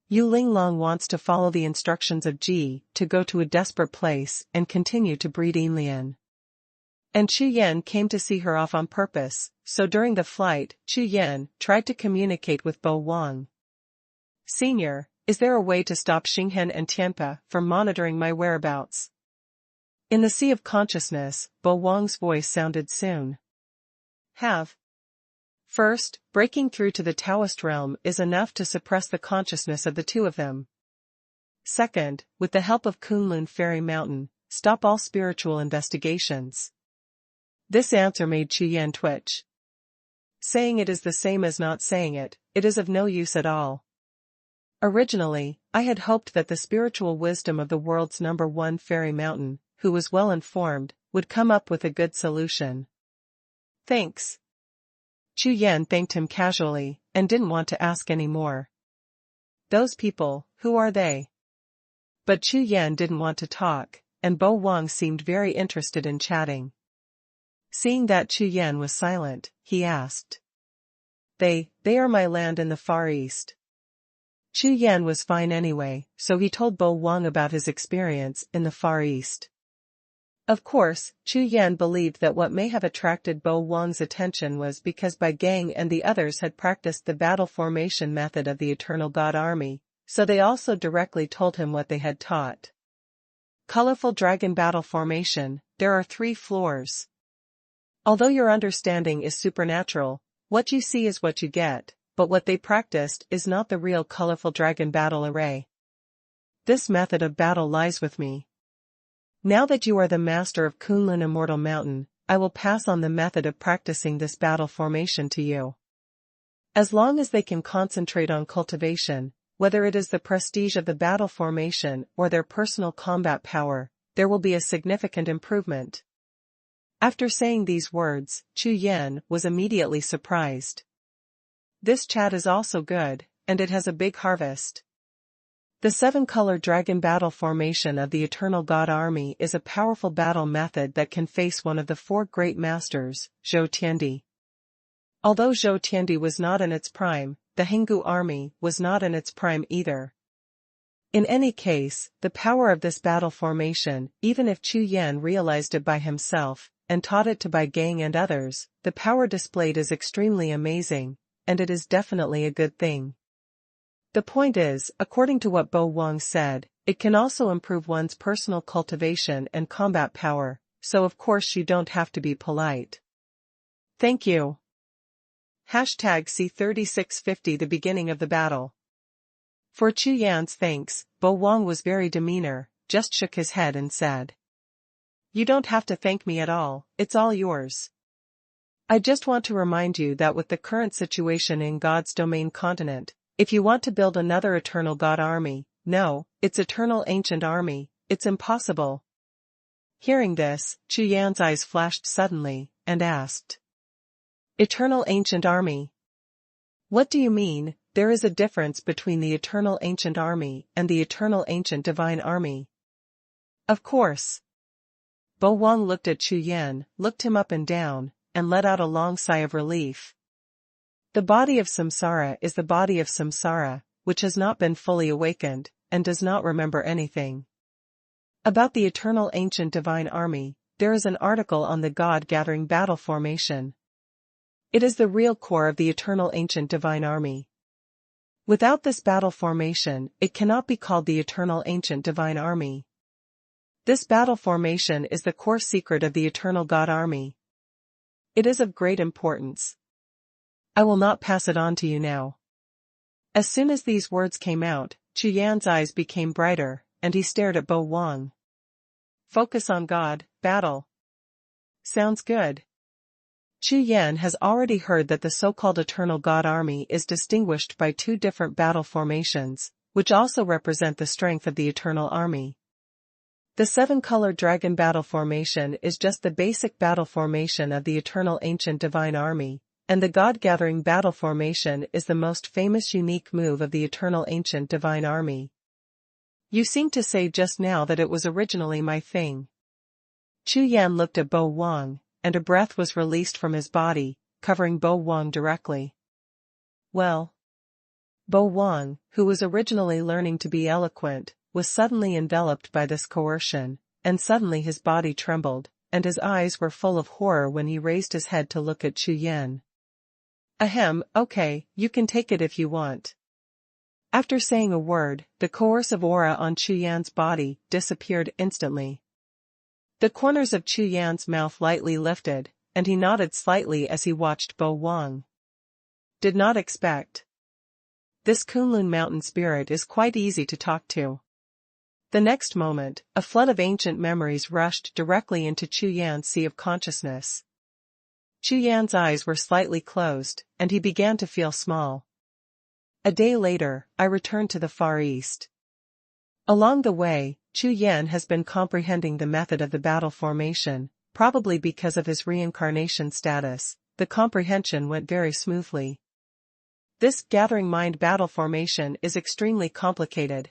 Yu Linglong wants to follow the instructions of Ji to go to a desperate place and continue to breed Lian. And Chu Yan came to see her off on purpose, so during the flight, Chu Yan tried to communicate with Bo Wang. Senior, is there a way to stop Xinghen and Tianpa from monitoring my whereabouts? In the sea of consciousness, Bo Wang's voice sounded soon. First, breaking through to the Taoist realm is enough to suppress the consciousness of the two of them. Second, with the help of Kunlun Fairy Mountain, stop all spiritual investigations. This answer made Chu Yan twitch. Saying it is the same as not saying it, it is of no use at all. Originally, I had hoped that the spiritual wisdom of the world's #1 Fairy Mountain, who was well informed, would come up with a good solution. Thanks. Chu Yan thanked him casually, and didn't want to ask any more. Those people, who are they? But Chu Yan didn't want to talk, and Bo Wang seemed very interested in chatting. Seeing that Chu Yan was silent, he asked. They are my land in the Far East. Chu Yan was fine anyway, so he told Bo Wang about his experience in the Far East. Of course, Chu Yan believed that what may have attracted Bo Wang's attention was because Bai Gang and the others had practiced the battle formation method of the Eternal God Army, so they also directly told him what they had taught. Colorful Dragon Battle Formation, there are 3 floors. Although your understanding is supernatural, what you see is what you get, but what they practiced is not the real colorful dragon battle array. This method of battle lies with me. Now that you are the master of Kunlun Immortal Mountain, I will pass on the method of practicing this battle formation to you. As long as they can concentrate on cultivation, whether it is the prestige of the battle formation or their personal combat power, there will be a significant improvement. After saying these words, Chu Yan was immediately surprised. This chat is also good, and it has a big harvest. The 7-color dragon battle formation of the Eternal God Army is a powerful battle method that can face one of the 4 great masters, Zhou Tiandi. Although Zhou Tiandi was not in its prime, the Henggu army was not in its prime either. In any case, the power of this battle formation, even if Chu Yan realized it by himself, and taught it to Bai Gang and others, the power displayed is extremely amazing, and it is definitely a good thing. The point is, according to what Bo Wang said, it can also improve one's personal cultivation and combat power, so of course you don't have to be polite. Thank you. #C3650 The beginning of the battle. For Chu Yan's thanks, Bo Wang was very demeanor, just shook his head and said. You don't have to thank me at all, it's all yours. I just want to remind you that with the current situation in God's domain continent, if you want to build another Eternal God Army, no, it's Eternal Ancient Army, it's impossible. Hearing this, Chu Yan's eyes flashed suddenly, and asked. Eternal Ancient Army? What do you mean? There is a difference between the Eternal Ancient Army and the Eternal Ancient Divine Army. Of course. Bo Wang looked at Chu Yan, looked him up and down, and let out a long sigh of relief. The body of samsara is the body of samsara, which has not been fully awakened, and does not remember anything. About the Eternal Ancient Divine Army, there is an article on the God-gathering battle formation. It is the real core of the Eternal Ancient Divine Army. Without this battle formation, it cannot be called the Eternal Ancient Divine Army. This battle formation is the core secret of the Eternal God Army. It is of great importance. I will not pass it on to you now. As soon as these words came out, Chu Yan's eyes became brighter, and he stared at Bo Wang. Focus on God, battle. Sounds good. Chu Yan has already heard that the so-called Eternal God Army is distinguished by 2 different battle formations, which also represent the strength of the Eternal Army. The 7-color dragon battle formation is just the basic battle formation of the Eternal Ancient Divine Army, and the God-gathering battle formation is the most famous unique move of the Eternal Ancient Divine Army. You seemed to say just now that it was originally my thing. Chu Yan looked at Bo Wang, and a breath was released from his body, covering Bo Wang directly. Well, Bo Wang, who was originally learning to be eloquent, was suddenly enveloped by this coercion, and suddenly his body trembled, and his eyes were full of horror when he raised his head to look at Chu Yan. Ahem, okay, you can take it if you want. After saying a word, the coercive aura on Chu Yan's body disappeared instantly. The corners of Chu Yan's mouth lightly lifted, and he nodded slightly as he watched Bo Wang. Did not expect. This Kunlun mountain spirit is quite easy to talk to. The next moment, a flood of ancient memories rushed directly into Chu Yan's sea of consciousness. Chu Yan's eyes were slightly closed, and he began to feel small. A day later, I returned to the Far East. Along the way, Chu Yan has been comprehending the method of the battle formation, probably because of his reincarnation status. The comprehension went very smoothly. This gathering mind battle formation is extremely complicated.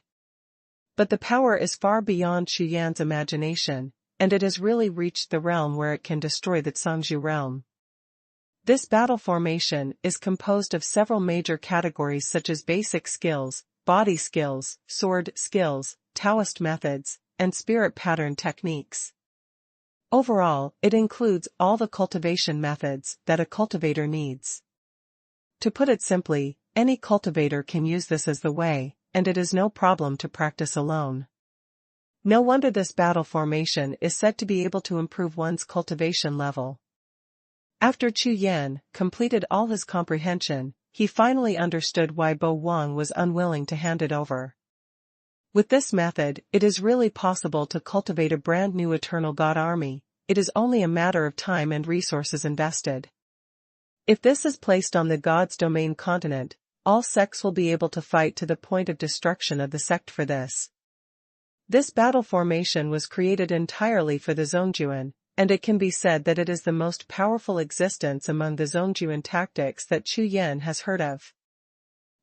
But the power is far beyond Chu Yan's imagination, and it has really reached the realm where it can destroy the Cangzhou realm. This battle formation is composed of several major categories such as basic skills, body skills, sword skills, Taoist methods, and spirit pattern techniques. Overall, it includes all the cultivation methods that a cultivator needs. To put it simply, any cultivator can use this as the way, and it is no problem to practice alone. No wonder this battle formation is said to be able to improve one's cultivation level. After Chu Yan completed all his comprehension, he finally understood why Bo Wang was unwilling to hand it over. With this method, it is really possible to cultivate a brand new eternal god army. It is only a matter of time and resources invested. If this is placed on the God's domain continent, all sects will be able to fight to the point of destruction of the sect for this. This battle formation was created entirely for the Zhongjuan, and it can be said that it is the most powerful existence among the Zhongjuan tactics that Chu Yan has heard of.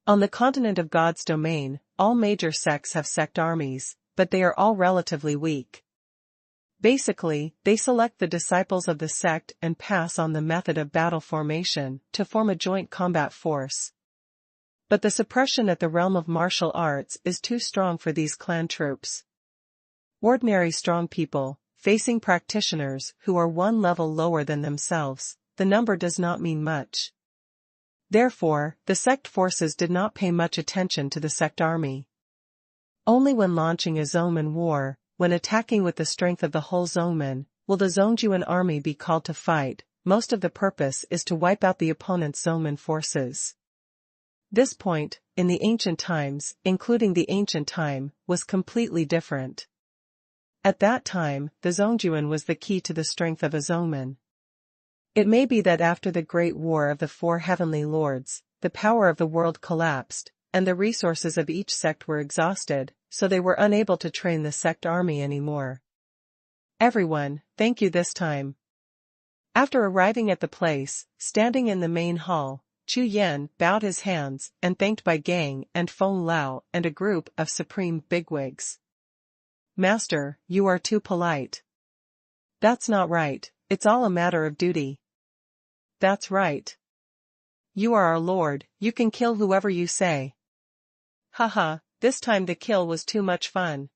On the continent of God's domain, all major sects have sect armies, but they are all relatively weak. Basically, they select the disciples of the sect and pass on the method of battle formation to form a joint combat force. But the suppression at the realm of martial arts is too strong for these clan troops. Ordinary strong people, facing practitioners who are one level lower than themselves, the number does not mean much. Therefore, the sect forces did not pay much attention to the sect army. Only when launching a Zhongman war, when attacking with the strength of the whole Zhongman, will the Zhongjuan army be called to fight. Most of the purpose is to wipe out the opponent's Zhongman forces. This point, in the ancient times, including the ancient time, was completely different. At that time, the Zhongjuan was the key to the strength of a Zhongman. It may be that after the Great War of the Four Heavenly Lords, the power of the world collapsed, and the resources of each sect were exhausted, so they were unable to train the sect army anymore. Everyone, thank you this time. After arriving at the place, standing in the main hall, Chu Yan bowed his hands and thanked Bai Gang and Feng Lao and a group of supreme bigwigs. Master, you are too polite. That's not right, it's all a matter of duty. That's right. You are our lord, you can kill whoever you say. Haha, this time the kill was too much fun.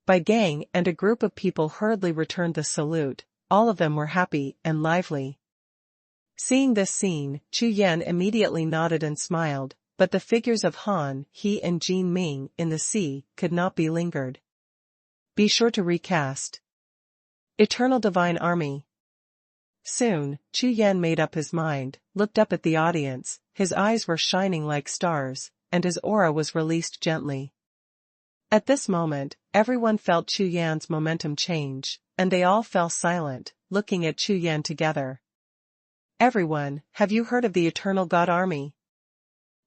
Bai Gang and a group of people hurriedly returned the salute, all of them were happy and lively. Seeing this scene, Chu Yan immediately nodded and smiled, but the figures of Han, He and Jin Ming in the sea could not be lingered. Be sure to recast. Eternal Divine Army. Soon, Chu Yan made up his mind, looked up at the audience, his eyes were shining like stars, and his aura was released gently. At this moment, everyone felt Chu Yan's momentum change, and they all fell silent, looking at Chu Yan together. Everyone, have you heard of the Eternal God Army?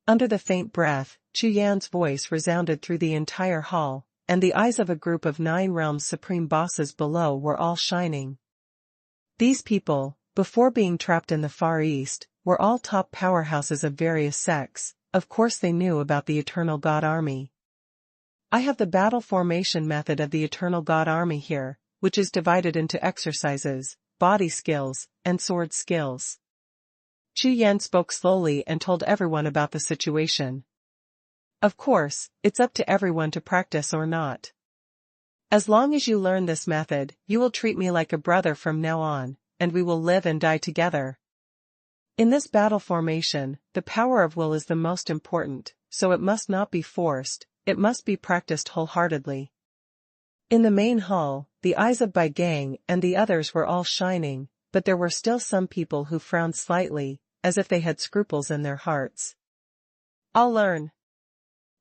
Under the faint breath, Chu Yan's voice resounded through the entire hall, and the eyes of a group of 9 realms supreme bosses below were all shining. These people, before being trapped in the Far East, were all top powerhouses of various sects. Of course they knew about the Eternal God Army. I have the battle formation method of the Eternal God Army here, which is divided into exercises, body skills, and sword skills. Chu Yan spoke slowly and told everyone about the situation. Of course, it's up to everyone to practice or not. As long as you learn this method, you will treat me like a brother from now on, and we will live and die together. In this battle formation, the power of will is the most important, so it must not be forced, it must be practiced wholeheartedly. In the main hall, the eyes of Bai Gang and the others were all shining, but there were still some people who frowned slightly, as if they had scruples in their hearts. I'll learn.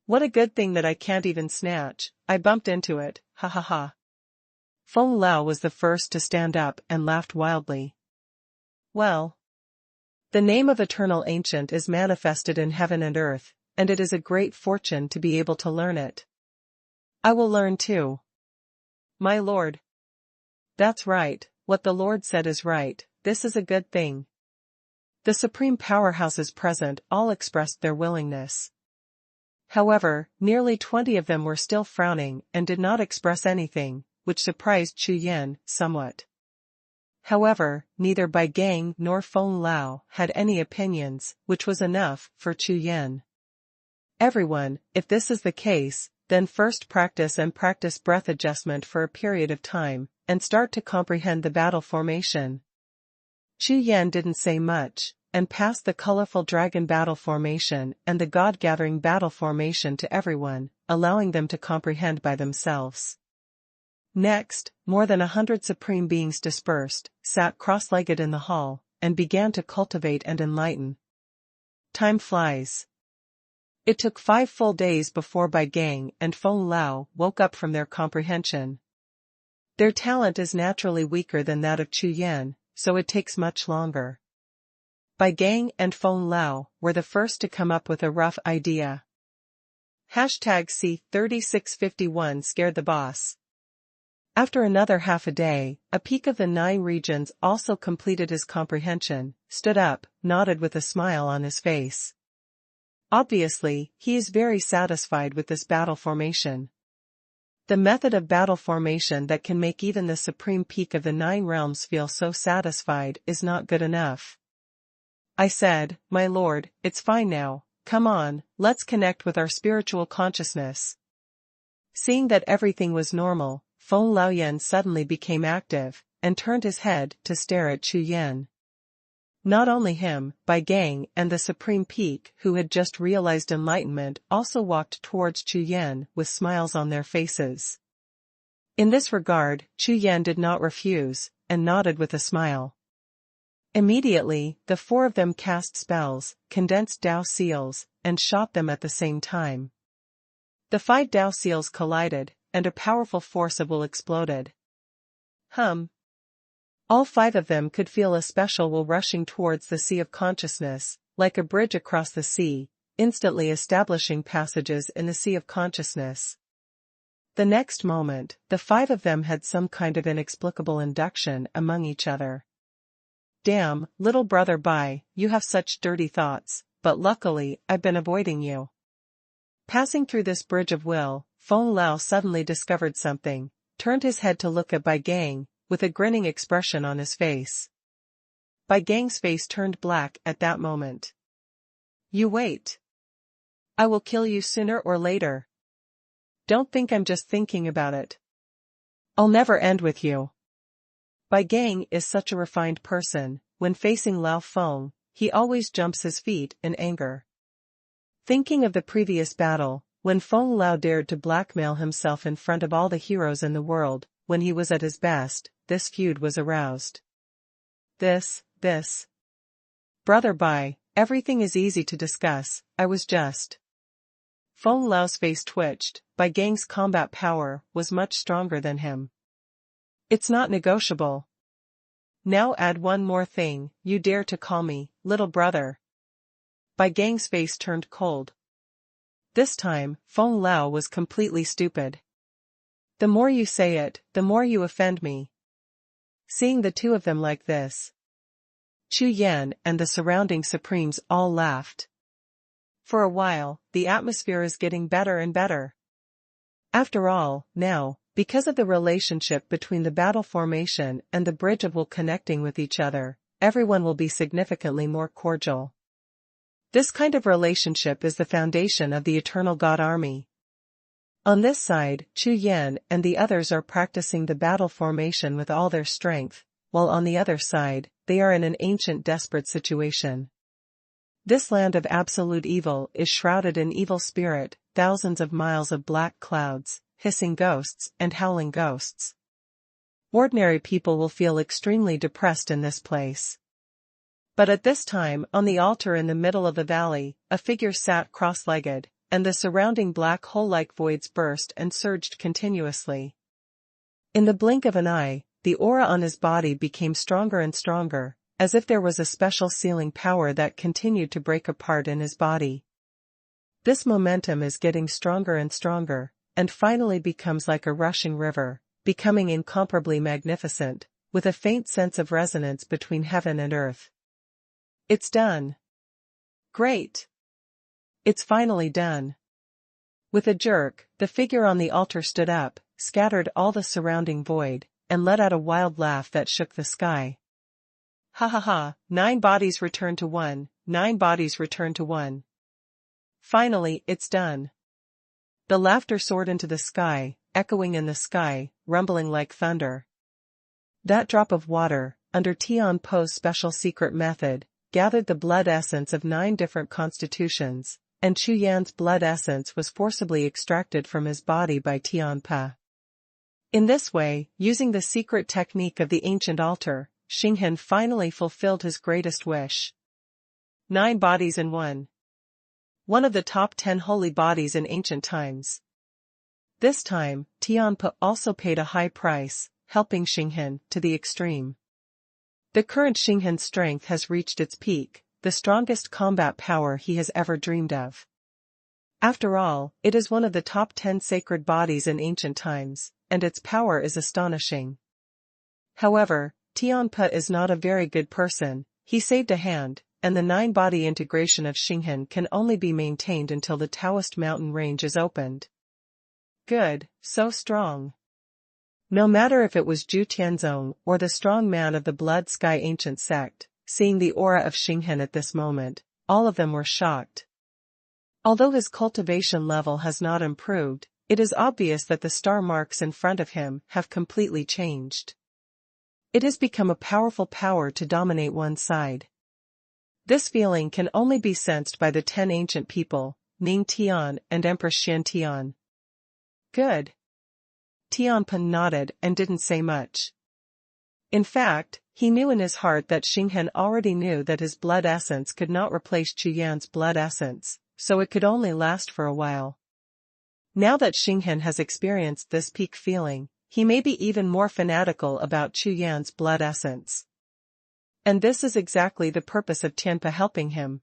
What a good thing that I can't even snatch, I bumped into it, ha ha ha. Feng Lao was the first to stand up and laughed wildly. Well. The name of Eternal Ancient is manifested in heaven and earth, and it is a great fortune to be able to learn it. I will learn too. My lord. That's right, what the Lord said is right, this is a good thing. The supreme powerhouses present all expressed their willingness. However, nearly 20 of them were still frowning and did not express anything, which surprised Chu Yan somewhat. However, neither Bai Gang nor Feng Lao had any opinions, which was enough for Chu Yan. Everyone, if this is the case, then first practice breath adjustment for a period of time, and start to comprehend the battle formation. Chu Yan didn't say much, and passed the colorful dragon battle formation and the god-gathering battle formation to everyone, allowing them to comprehend by themselves. Next, more than 100 supreme beings dispersed, sat cross-legged in the hall, and began to cultivate and enlighten. Time flies. It took 5 full days before Bai Gang and Feng Lao woke up from their comprehension. Their talent is naturally weaker than that of Chu Yan, so it takes much longer. Bai Gang and Feng Lao were the first to come up with a rough idea. #C3651 scared the boss. After another half a day, a peak of the 9 regions also completed his comprehension, stood up, nodded with a smile on his face. Obviously, he is very satisfied with this battle formation. The method of battle formation that can make even the supreme peak of the 9 realms feel so satisfied is not good enough. I said, my lord, it's fine now, come on, let's connect with our spiritual consciousness. Seeing that everything was normal, Feng Laoyan suddenly became active, and turned his head to stare at Chu Yan. Not only him, Bai Gang and the Supreme Peak who had just realized enlightenment also walked towards Chu Yan with smiles on their faces. In this regard, Chu Yan did not refuse, and nodded with a smile. Immediately, the 4 of them cast spells, condensed Dao seals, and shot them at the same time. The 5 Dao seals collided, and a powerful force of will exploded. All 5 of them could feel a special will rushing towards the sea of consciousness, like a bridge across the sea, instantly establishing passages in the sea of consciousness. The next moment, the 5 of them had some kind of inexplicable induction among each other. Damn, little brother Bai, you have such dirty thoughts, but luckily, I've been avoiding you. Passing through this bridge of will, Feng Lao suddenly discovered something, turned his head to look at Bai Gang, with a grinning expression on his face. Bai Gang's face turned black at that moment. You wait. I will kill you sooner or later. Don't think I'm just thinking about it. I'll never end with you. Bai Gang is such a refined person, when facing Lao Feng, he always jumps his feet in anger. Thinking of the previous battle, when Feng Lao dared to blackmail himself in front of all the heroes in the world, when he was at his best, this feud was aroused. This. Brother Bai, everything is easy to discuss, I was just. Feng Lao's face twitched, Bai Gang's combat power was much stronger than him. It's not negotiable. Now add one more thing, you dare to call me, little brother. Bai Gang's face turned cold. This time, Feng Lao was completely stupid. The more you say it, the more you offend me. Seeing the 2 of them like this, Chu Yan and the surrounding supremes all laughed. For a while, the atmosphere is getting better and better. After all, now, because of the relationship between the battle formation and the bridge of will connecting with each other, everyone will be significantly more cordial. This kind of relationship is the foundation of the eternal God army. On this side, Chu Yan and the others are practicing the battle formation with all their strength, while on the other side, they are in an ancient desperate situation. This land of absolute evil is shrouded in evil spirit, thousands of miles of black clouds, hissing ghosts and howling ghosts. Ordinary people will feel extremely depressed in this place. But at this time, on the altar in the middle of the valley, a figure sat cross-legged, and the surrounding black hole-like voids burst and surged continuously. In the blink of an eye, the aura on his body became stronger and stronger, as if there was a special sealing power that continued to break apart in his body. This momentum is getting stronger and stronger, and finally becomes like a rushing river, becoming incomparably magnificent, with a faint sense of resonance between heaven and earth. It's done. Great. It's finally done. With a jerk, the figure on the altar stood up, scattered all the surrounding void, and let out a wild laugh that shook the sky. Ha ha ha, 9 bodies return to 1, 9 bodies return to 1. Finally, it's done. The laughter soared into the sky, echoing in the sky, rumbling like thunder. That drop of water, under Tian Po's special secret method, gathered the blood essence of 9 different constitutions, and Chu Yan's blood essence was forcibly extracted from his body by Tian Po. In this way, using the secret technique of the ancient altar, Xinghen finally fulfilled his greatest wish. 9 bodies in 1. One of the top 10 holy bodies in ancient times. This time, Tian Po also paid a high price, helping Xinghen to the extreme. The current Xinghen strength has reached its peak, the strongest combat power he has ever dreamed of. After all, it is one of the top 10 sacred bodies in ancient times, and its power is astonishing. However, Tian Po is not a very good person, he saved a hand, and the 9-body integration of Xinghen can only be maintained until the Taoist mountain range is opened. Good, so strong. No matter if it was Zhu Tianzong or the strong man of the Blood Sky ancient sect, seeing the aura of Xinghen at this moment, all of them were shocked. Although his cultivation level has not improved, it is obvious that the star marks in front of him have completely changed. It has become a powerful power to dominate one side. This feeling can only be sensed by the 10 ancient people, Ning Tian and Empress Xian Tian. Good. Tian Po nodded and didn't say much. In fact, he knew in his heart that Xinghen already knew that his blood essence could not replace Chu Yan's blood essence, so it could only last for a while. Now that Xinghen has experienced this peak feeling, he may be even more fanatical about Chu Yan's blood essence. And this is exactly the purpose of Tian Po helping him.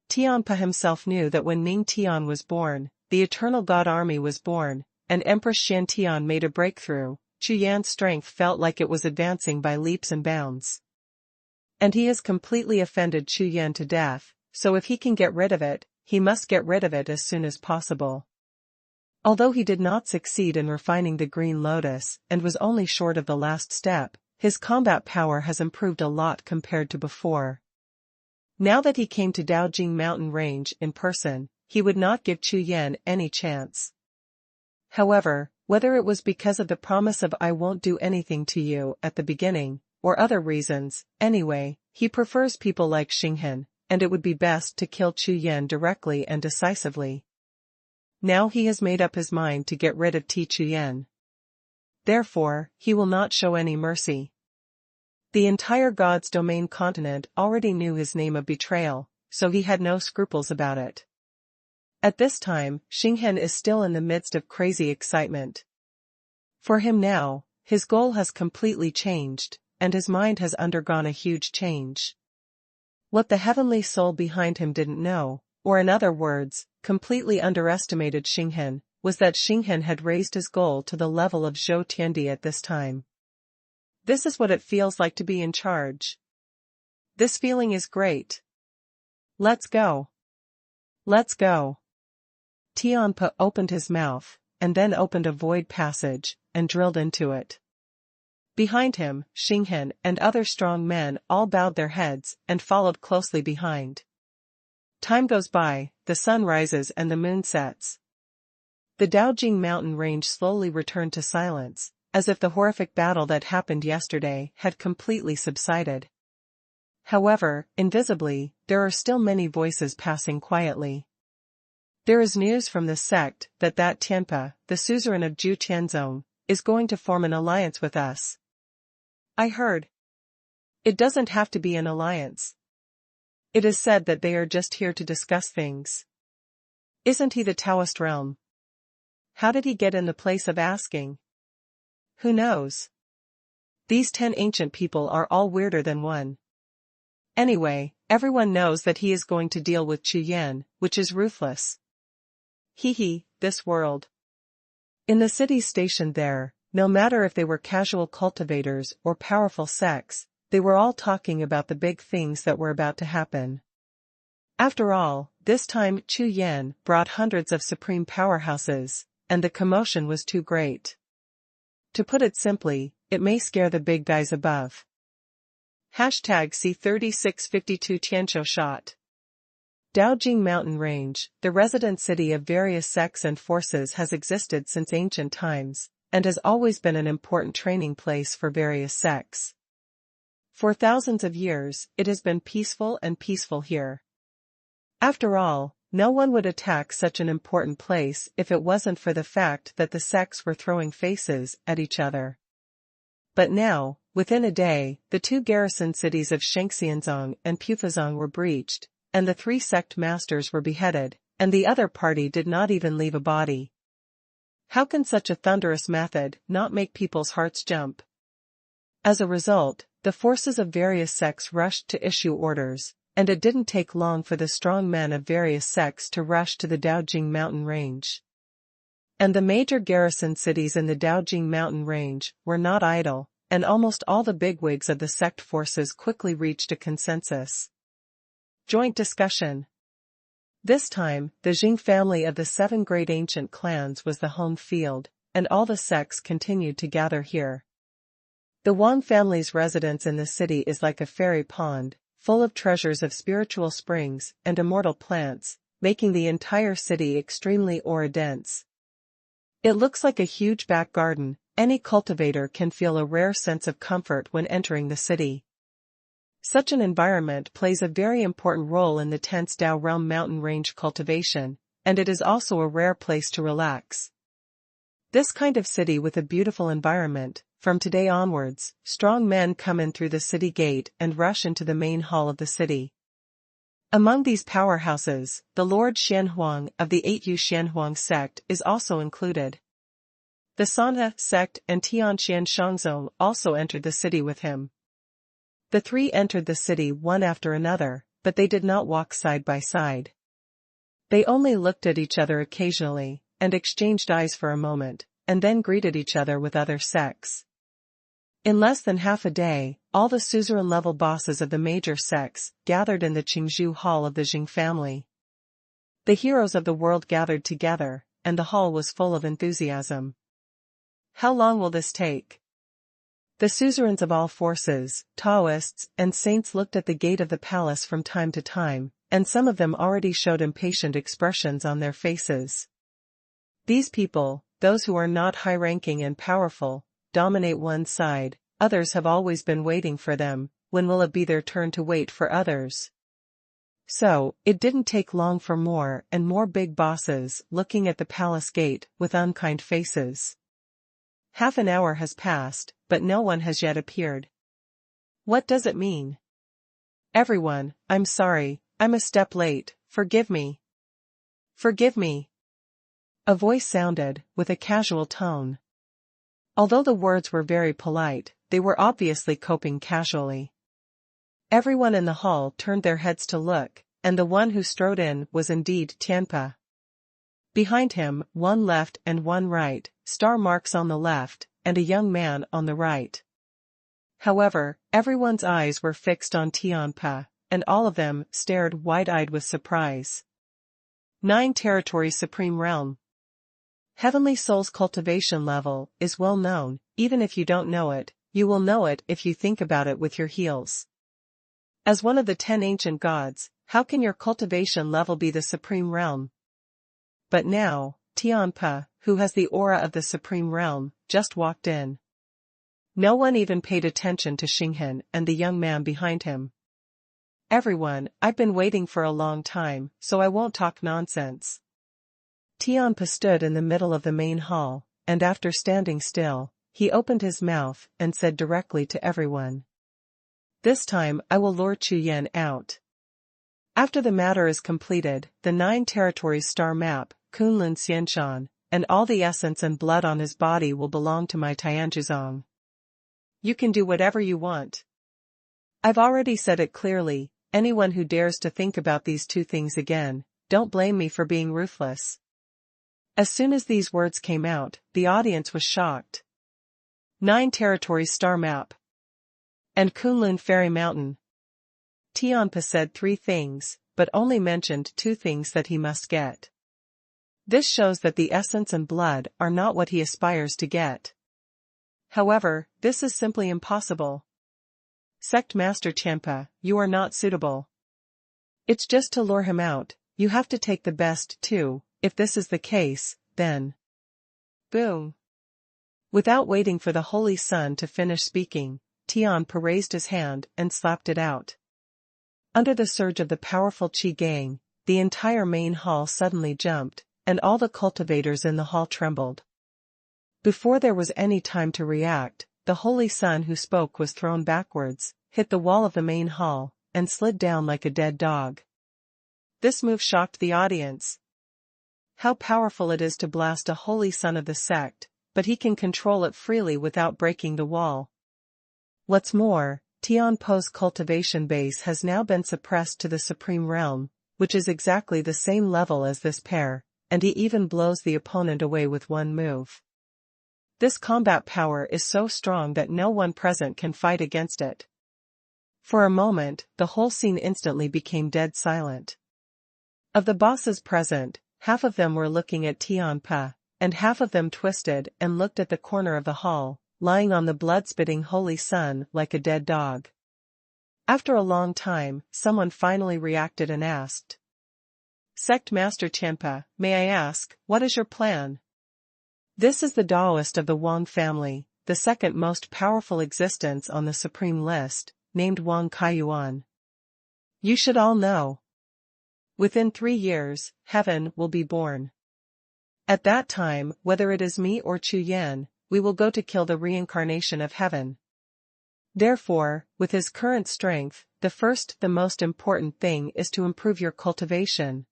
Tian Po himself knew that when Ning Tian was born, the Eternal God Army was born, and Empress Xian Tian made a breakthrough. Chu Yan's strength felt like it was advancing by leaps and bounds. And he has completely offended Chu Yan to death, so if he can get rid of it, he must get rid of it as soon as possible. Although he did not succeed in refining the Green Lotus and was only short of the last step, his combat power has improved a lot compared to before. Now that he came to Daojing Mountain Range in person, he would not give Chu Yan any chance. However, whether it was because of the promise of "I won't do anything to you" at the beginning, or other reasons, anyway, he prefers people like Xinghen, and it would be best to kill Chu Yan directly and decisively. Now he has made up his mind to get rid of Chu Yan. Therefore, he will not show any mercy. The entire God's Domain continent already knew his name of betrayal, so he had no scruples about it. At this time, Xinghen is still in the midst of crazy excitement. For him now, his goal has completely changed, and his mind has undergone a huge change. What the heavenly soul behind him didn't know, or in other words, completely underestimated Xinghen, was that Xinghen had raised his goal to the level of Zhou Tiandi at this time. This is what it feels like to be in charge. This feeling is great. Let's go. Let's go. Tian Po opened his mouth, and then opened a void passage, and drilled into it. Behind him, Xinghen and other strong men all bowed their heads and followed closely behind. Time goes by, the sun rises and the moon sets. The Daojing mountain range slowly returned to silence, as if the horrific battle that happened yesterday had completely subsided. However, invisibly, there are still many voices passing quietly. There is news from the sect that Tianpa, the suzerain of Jiu Tianzong, is going to form an alliance with us. I heard. It doesn't have to be an alliance. It is said that they are just here to discuss things. Isn't he the Taoist realm? How did he get in the place of asking? Who knows? These 10 ancient people are all weirder than one. Anyway, everyone knows that he is going to deal with Chu Yan, which is ruthless. This world. In the cities stationed there, no matter if they were casual cultivators or powerful sects, they were all talking about the big things that were about to happen. After all, this time Chu Yan brought hundreds of supreme powerhouses, and the commotion was too great. To put it simply, it may scare the big guys above. #C3652 Tianqiu shot. Daojing Mountain Range, the resident city of various sects and forces, has existed since ancient times, and has always been an important training place for various sects. For thousands of years, it has been peaceful here. After all, no one would attack such an important place if it wasn't for the fact that the sects were throwing faces at each other. But now, within a day, the 2 garrison cities of Shengxianzong and Pufazong were breached, and the 3 sect masters were beheaded, and the other party did not even leave a body. How can such a thunderous method not make people's hearts jump? As a result, the forces of various sects rushed to issue orders, and it didn't take long for the strong men of various sects to rush to the Daojing Mountain Range. And the major garrison cities in the Daojing Mountain Range were not idle, and almost all the bigwigs of the sect forces quickly reached a consensus. Joint discussion. This time, the Jing family of the 7 great ancient clans was the home field, and all the sects continued to gather here. The Wang family's residence in the city is like a fairy pond, full of treasures of spiritual springs and immortal plants, making the entire city extremely aura-dense. It looks like a huge back garden. Any cultivator can feel a rare sense of comfort when entering the city. Such an environment plays a very important role in the tense Dao Realm mountain range cultivation, and it is also a rare place to relax. This kind of city with a beautiful environment, from today onwards, strong men come in through the city gate and rush into the main hall of the city. Among these powerhouses, the Lord Xuanhuan of the 8yu Xuanhuan sect is also included. The Sanhe sect and Tianxian Shangzong also entered the city with him. The 3 entered the city one after another, but they did not walk side by side. They only looked at each other occasionally, and exchanged eyes for a moment, and then greeted each other with other sects. In less than half a day, all the suzerain-level bosses of the major sects gathered in the Qingzhou Hall of the Jing family. The heroes of the world gathered together, and the hall was full of enthusiasm. How long will this take? The suzerains of all forces, Taoists, and saints looked at the gate of the palace from time to time, and some of them already showed impatient expressions on their faces. These people, those who are not high-ranking and powerful, dominate one side. Others have always been waiting for them. When will it be their turn to wait for others? So, it didn't take long for more and more big bosses looking at the palace gate with unkind faces. Half an hour has passed, but no one has yet appeared. What does it mean? Everyone, I'm sorry, I'm a step late, forgive me. Forgive me. A voice sounded, with a casual tone. Although the words were very polite, they were obviously coping casually. Everyone in the hall turned their heads to look, and the one who strode in was indeed Tianpa. Behind him, one left and one right, star marks on the left, and a young man on the right. However, everyone's eyes were fixed on Tianpa, and all of them stared wide-eyed with surprise. 9 Territories Supreme Realm. Heavenly Soul's cultivation level is well known. Even if you don't know it, you will know it if you think about it with your heels. As one of the 10 ancient gods, how can your cultivation level be the supreme realm? But now, Tianpe, who has the aura of the supreme realm, just walked in. No one even paid attention to Xinghan and the young man behind him. Everyone, I've been waiting for a long time, so I won't talk nonsense. Tianpe stood in the middle of the main hall, and after standing still, he opened his mouth and said directly to everyone. This time I will lure Chu Yan out. After the matter is completed, the 9 territories star map, Kunlun Xianshan, and all the essence and blood on his body will belong to my Tianzhizong. You can do whatever you want. I've already said it clearly, anyone who dares to think about these 2 things again, don't blame me for being ruthless. As soon as these words came out, the audience was shocked. 9 territories star map. And Kunlun Fairy Mountain. Tianpe said 3 things, but only mentioned 2 things that he must get. This shows that the essence and blood are not what he aspires to get. However, this is simply impossible. Sect Master Tianpe, you are not suitable. It's just to lure him out, you have to take the best too, if this is the case, then. Boom. Without waiting for the Holy Sun to finish speaking, Tianpe raised his hand and slapped it out. Under the surge of the powerful Qi gang, the entire main hall suddenly jumped, and all the cultivators in the hall trembled. Before there was any time to react, the Holy Sun who spoke was thrown backwards, hit the wall of the main hall, and slid down like a dead dog. This move shocked the audience. How powerful it is to blast a Holy Sun of the sect, but he can control it freely without breaking the wall. What's more, Tianpe's cultivation base has now been suppressed to the supreme realm, which is exactly the same level as this pair, and he even blows the opponent away with one move. This combat power is so strong that no one present can fight against it. For a moment, the whole scene instantly became dead silent. Of the bosses present, half of them were looking at Tianpe, and half of them twisted and looked at the corner of the hall, lying on the blood-spitting Holy Sun like a dead dog. After a long time, someone finally reacted and asked. Sect Master Tianpe, may I ask, what is your plan? This is the Taoist of the Wang family, the second most powerful existence on the supreme list, named Wang Kaiyuan. You should all know. Within 3 years, heaven will be born. At that time, whether it is me or Chu Yan, we will go to kill the reincarnation of heaven. Therefore, with his current strength, the most important thing is to improve your cultivation.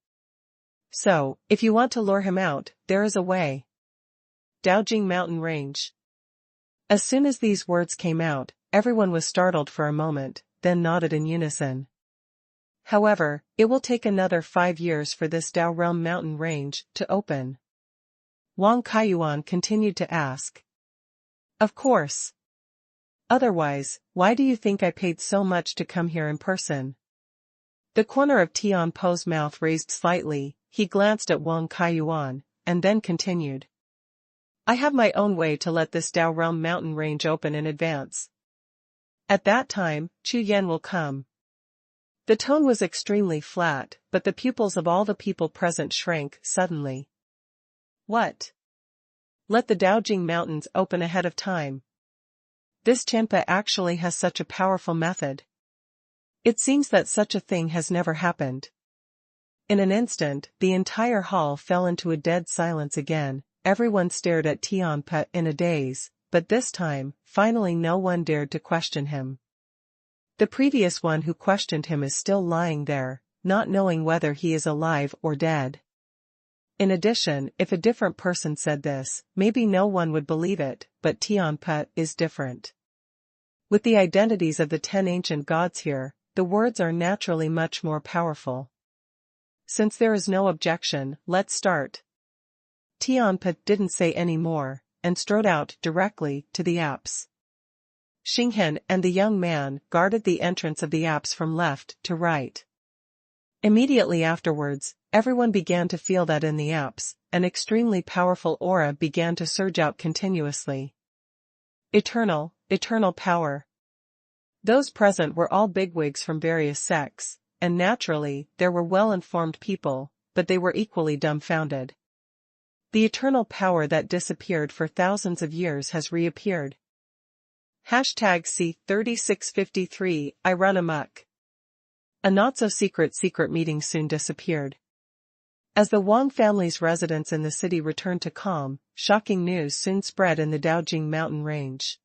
So, if you want to lure him out, there is a way. Daojing Mountain Range. As soon as these words came out, everyone was startled for a moment, then nodded in unison. However, it will take another 5 years for this Dao Realm mountain range to open. Wang Kaiyuan continued to ask. Of course. Otherwise, why do you think I paid so much to come here in person? The corner of Tianpe's mouth raised slightly, he glanced at Wang Kaiyuan, and then continued. I have my own way to let this Dao Realm mountain range open in advance. At that time, Chu Yan will come. The tone was extremely flat, but the pupils of all the people present shrank suddenly. What? Let the Daojing Mountains open ahead of time. This Tianpe actually has such a powerful method. It seems that such a thing has never happened. In an instant, the entire hall fell into a dead silence again, everyone stared at Tianpe in a daze, but this time, finally no one dared to question him. The previous one who questioned him is still lying there, not knowing whether he is alive or dead. In addition, if a different person said this, maybe no one would believe it, but Tianpe is different. With the identities of the 10 ancient gods here, the words are naturally much more powerful. Since there is no objection, let's start. Tianpe didn't say any more, and strode out directly to the apse. Xinghan and the young man guarded the entrance of the apse from left to right. Immediately afterwards, everyone began to feel that in the apse, an extremely powerful aura began to surge out continuously. Eternal power. Those present were all bigwigs from various sects, and naturally, there were well-informed people, but they were equally dumbfounded. The eternal power that disappeared for thousands of years has reappeared. #C3653 I run amok. A not-so-secret meeting soon disappeared. As the Wang family's residence in the city returned to calm, shocking news soon spread in the Daojing mountain range.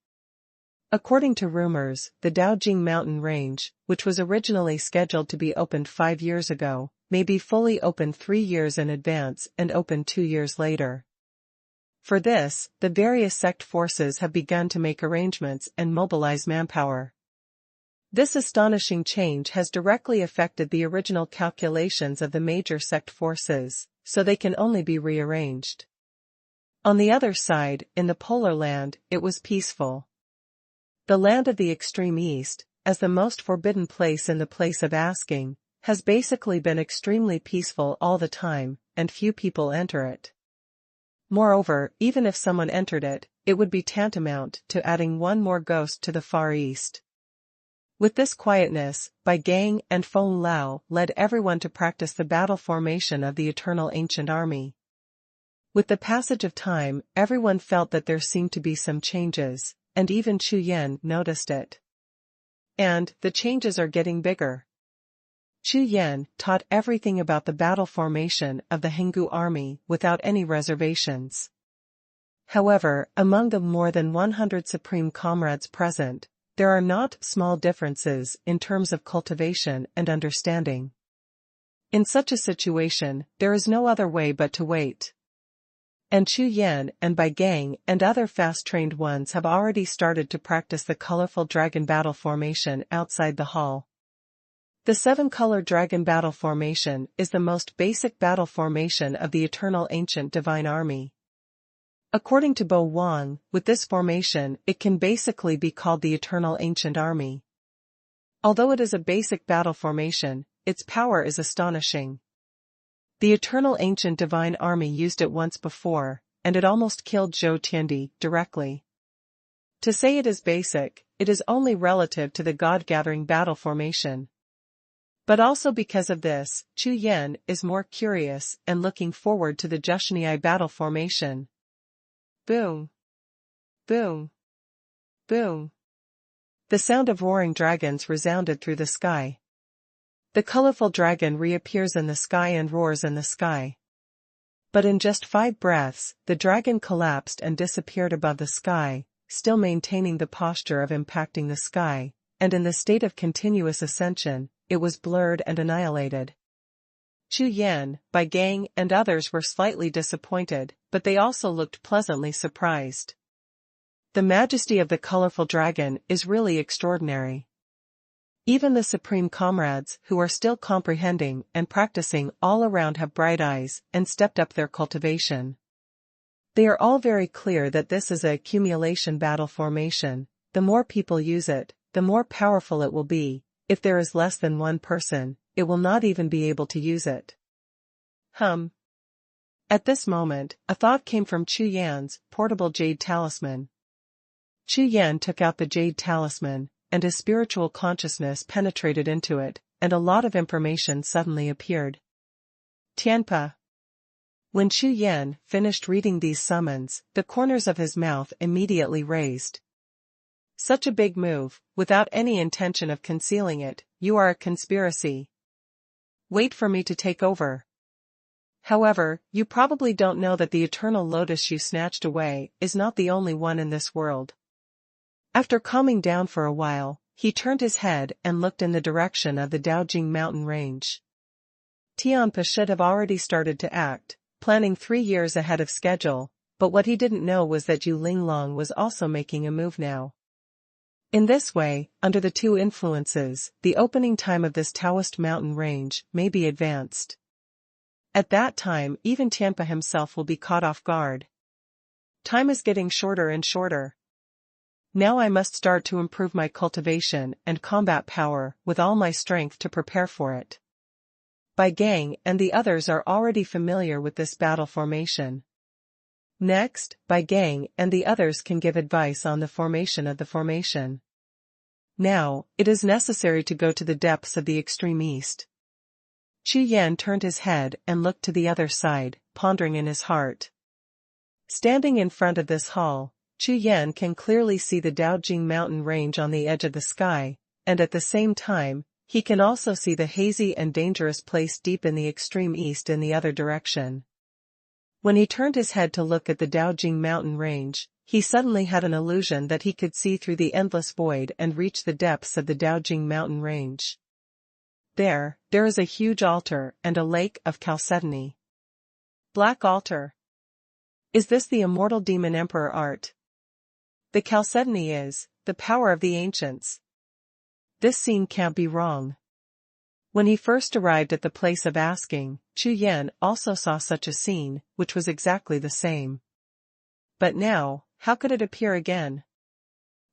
According to rumors, the Daojing mountain range, which was originally scheduled to be opened 5 years ago, may be fully opened 3 years in advance and opened 2 years later. For this, the various sect forces have begun to make arrangements and mobilize manpower. This astonishing change has directly affected the original calculations of the major sect forces, so they can only be rearranged. On the other side, in the Polar Land, it was peaceful. The land of the extreme east, as the most forbidden place in the place of asking, has basically been extremely peaceful all the time, and few people enter it. Moreover, even if someone entered it, it would be tantamount to adding one more ghost to the Far East. With this quietness, Bai Gang and Feng Lao led everyone to practice the battle formation of the eternal ancient army. With the passage of time, everyone felt that there seemed to be some changes, and even Chu Yan noticed it. And the changes are getting bigger. Chu Yan taught everything about the battle formation of the Henggu army without any reservations. However, among the more than 100 supreme comrades present, there are not small differences in terms of cultivation and understanding. In such a situation, there is no other way but to wait. And Chu Yan and Bai Gang and other fast-trained ones have already started to practice the colorful dragon battle formation outside the hall. The 7-color dragon battle formation is the most basic battle formation of the eternal ancient divine army. According to Bo Wang, with this formation, it can basically be called the eternal ancient army. Although it is a basic battle formation, its power is astonishing. The eternal ancient divine army used it once before, and it almost killed Zhou Tiandi directly. To say it is basic, it is only relative to the god-gathering battle formation. But also because of this, Chu Yan is more curious and looking forward to the Jiuxiao battle formation. Boom! Boom! Boom! The sound of roaring dragons resounded through the sky. The colorful dragon reappears in the sky and roars in the sky. But in just 5 breaths, the dragon collapsed and disappeared above the sky, still maintaining the posture of impacting the sky, and in the state of continuous ascension, it was blurred and annihilated. Chu Yan, Bai Gang and others were slightly disappointed, but they also looked pleasantly surprised. The majesty of the colorful dragon is really extraordinary. Even the supreme comrades who are still comprehending and practicing all around have bright eyes and stepped up their cultivation. They are all very clear that this is a accumulation battle formation. The more people use it, the more powerful it will be. If there is less than one person, it will not even be able to use it. At this moment, a thought came from Chu Yan's portable jade talisman. Chu Yan took out the jade talisman, and his spiritual consciousness penetrated into it, and a lot of information suddenly appeared. Tianpa. When Chu Yan finished reading these summons, the corners of his mouth immediately raised. Such a big move, without any intention of concealing it, you are a conspiracy. Wait for me to take over. However, you probably don't know that the eternal lotus you snatched away is not the only one in this world. After calming down for a while, he turned his head and looked in the direction of the Daojing mountain range. Tianpa should have already started to act, planning 3 years ahead of schedule, but what he didn't know was that Yu Linglong was also making a move now. In this way, under the 2 influences, the opening time of this Taoist mountain range may be advanced. At that time, even Tianpa himself will be caught off guard. Time is getting shorter and shorter. Now I must start to improve my cultivation and combat power with all my strength to prepare for it. Bai Gang and the others are already familiar with this battle formation. Next, Bai Gang and the others can give advice on the formation of the formation. Now, it is necessary to go to the depths of the extreme east. Chu Yan turned his head and looked to the other side, pondering in his heart. Standing in front of this hall, Chu Yan can clearly see the Daojing mountain range on the edge of the sky, and at the same time, he can also see the hazy and dangerous place deep in the extreme east in the other direction. When he turned his head to look at the Daojing mountain range, he suddenly had an illusion that he could see through the endless void and reach the depths of the Daojing mountain range. There is a huge altar and a lake of chalcedony. Black altar. Is this the immortal demon emperor art? The chalcedony is the power of the ancients. This scene can't be wrong. When he first arrived at the place of asking, Chu Yan also saw such a scene, which was exactly the same. But now, how could it appear again?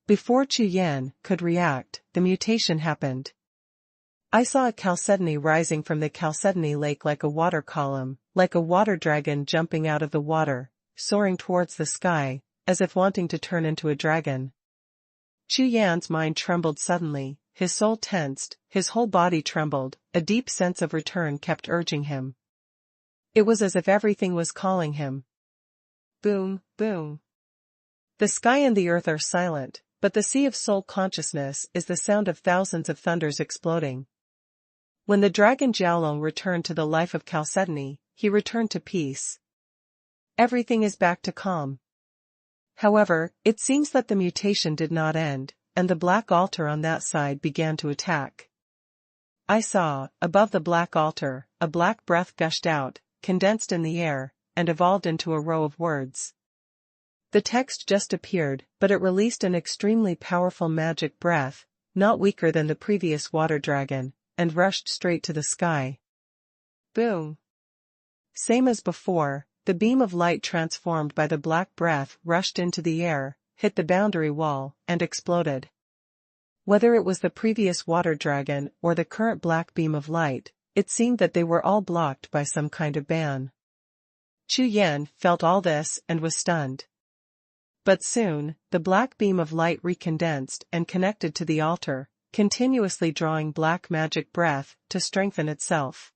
Before Chu Yan could react, the mutation happened. I saw a chalcedony rising from the chalcedony lake like a water column, like a water dragon jumping out of the water, soaring towards the sky, as if wanting to turn into a dragon. Chu Yan's mind trembled suddenly, his soul tensed, his whole body trembled, a deep sense of return kept urging him. It was as if everything was calling him. Boom, boom. The sky and the earth are silent, but the sea of soul consciousness is the sound of thousands of thunders exploding. When the dragon Jiaolong returned to the life of chalcedony, he returned to peace. Everything is back to calm. However, it seems that the mutation did not end, and the black altar on that side began to attack. I saw, above the black altar, a black breath gushed out, condensed in the air, and evolved into a row of words. The text just appeared, but it released an extremely powerful magic breath, not weaker than the previous water dragon, and rushed straight to the sky. Boom! Same as before, the beam of light transformed by the black breath rushed into the air, hit the boundary wall, and exploded. Whether it was the previous water dragon or the current black beam of light, it seemed that they were all blocked by some kind of ban. Chu Yan felt all this and was stunned. But soon, the black beam of light recondensed and connected to the altar, continuously drawing black magic breath to strengthen itself.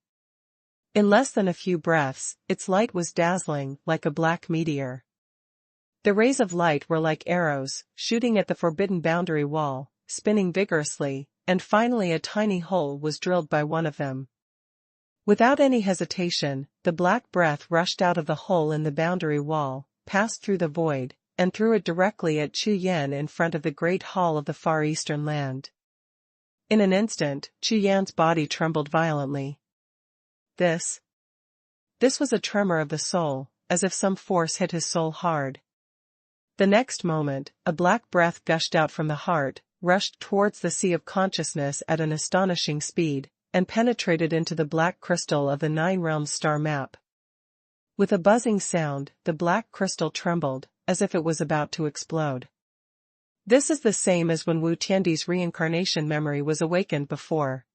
In less than a few breaths, its light was dazzling like a black meteor. The rays of light were like arrows, shooting at the forbidden boundary wall, spinning vigorously, and finally a tiny hole was drilled by one of them. Without any hesitation, the black breath rushed out of the hole in the boundary wall, passed through the void, and threw it directly at Chu Yan in front of the great hall of the far eastern land. In an instant, Chu Yan's body trembled violently. This was a tremor of the soul, as if some force hit his soul hard. The next moment, a black breath gushed out from the heart, rushed towards the sea of consciousness at an astonishing speed, and penetrated into the black crystal of the Nine Realms star map. With a buzzing sound, the black crystal trembled, as if it was about to explode. This is the same as when Wu Tiandi's reincarnation memory was awakened before.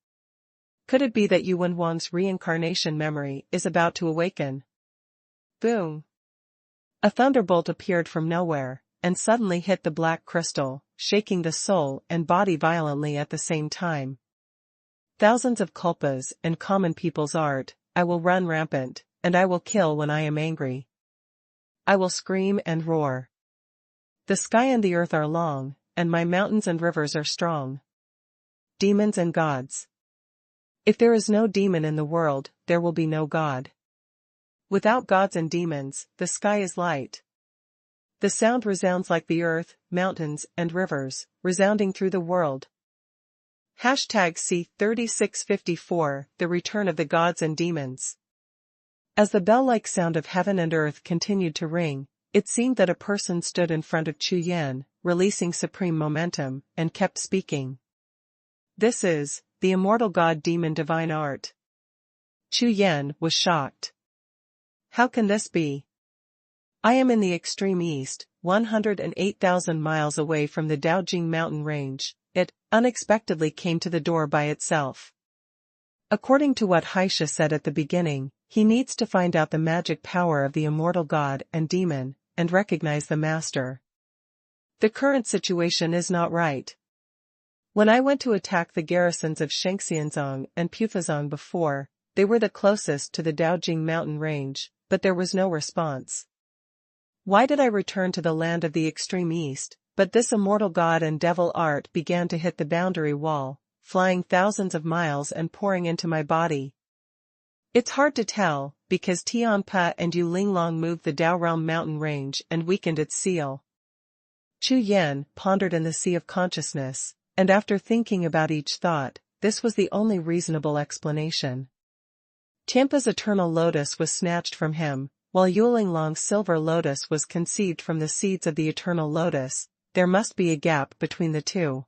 Could it be that Xuanhuan's reincarnation memory is about to awaken? Boom! A thunderbolt appeared from nowhere, and suddenly hit the black crystal, shaking the soul and body violently at the same time. Thousands of culpas and common people's art, I will run rampant, and I will kill when I am angry. I will scream and roar. The sky and the earth are long, and my mountains and rivers are strong. Demons and gods. If there is no demon in the world, there will be no God. Without gods and demons, the sky is light. The sound resounds like the earth, mountains, and rivers, resounding through the world. #C3654, The Return of the Gods and Demons. As the bell-like sound of heaven and earth continued to ring, it seemed that a person stood in front of Chu Yan, releasing supreme momentum, and kept speaking. This is the immortal god demon divine art. Chu Yan was shocked. How can this be? I am in the extreme east, 108,000 miles away from the Daojing mountain range. It unexpectedly came to the door by itself. According to what Haisha said at the beginning, he needs to find out the magic power of the immortal god and demon, and recognize the master. The current situation is not right. When I went to attack the garrisons of Shengxianzong and Pufazong before, they were the closest to the Daojing mountain range, but there was no response. Why did I return to the land of the extreme east? But this immortal god and devil art began to hit the boundary wall, flying thousands of miles and pouring into my body. It's hard to tell, because Tianpa and Yu Linglong moved the Dao Realm mountain range and weakened its seal. Chu Yan pondered in the sea of consciousness, and after thinking about each thought, this was the only reasonable explanation. Tianpa's eternal lotus was snatched from him, while Yu Linglong's silver lotus was conceived from the seeds of the eternal lotus. There must be a gap between the two.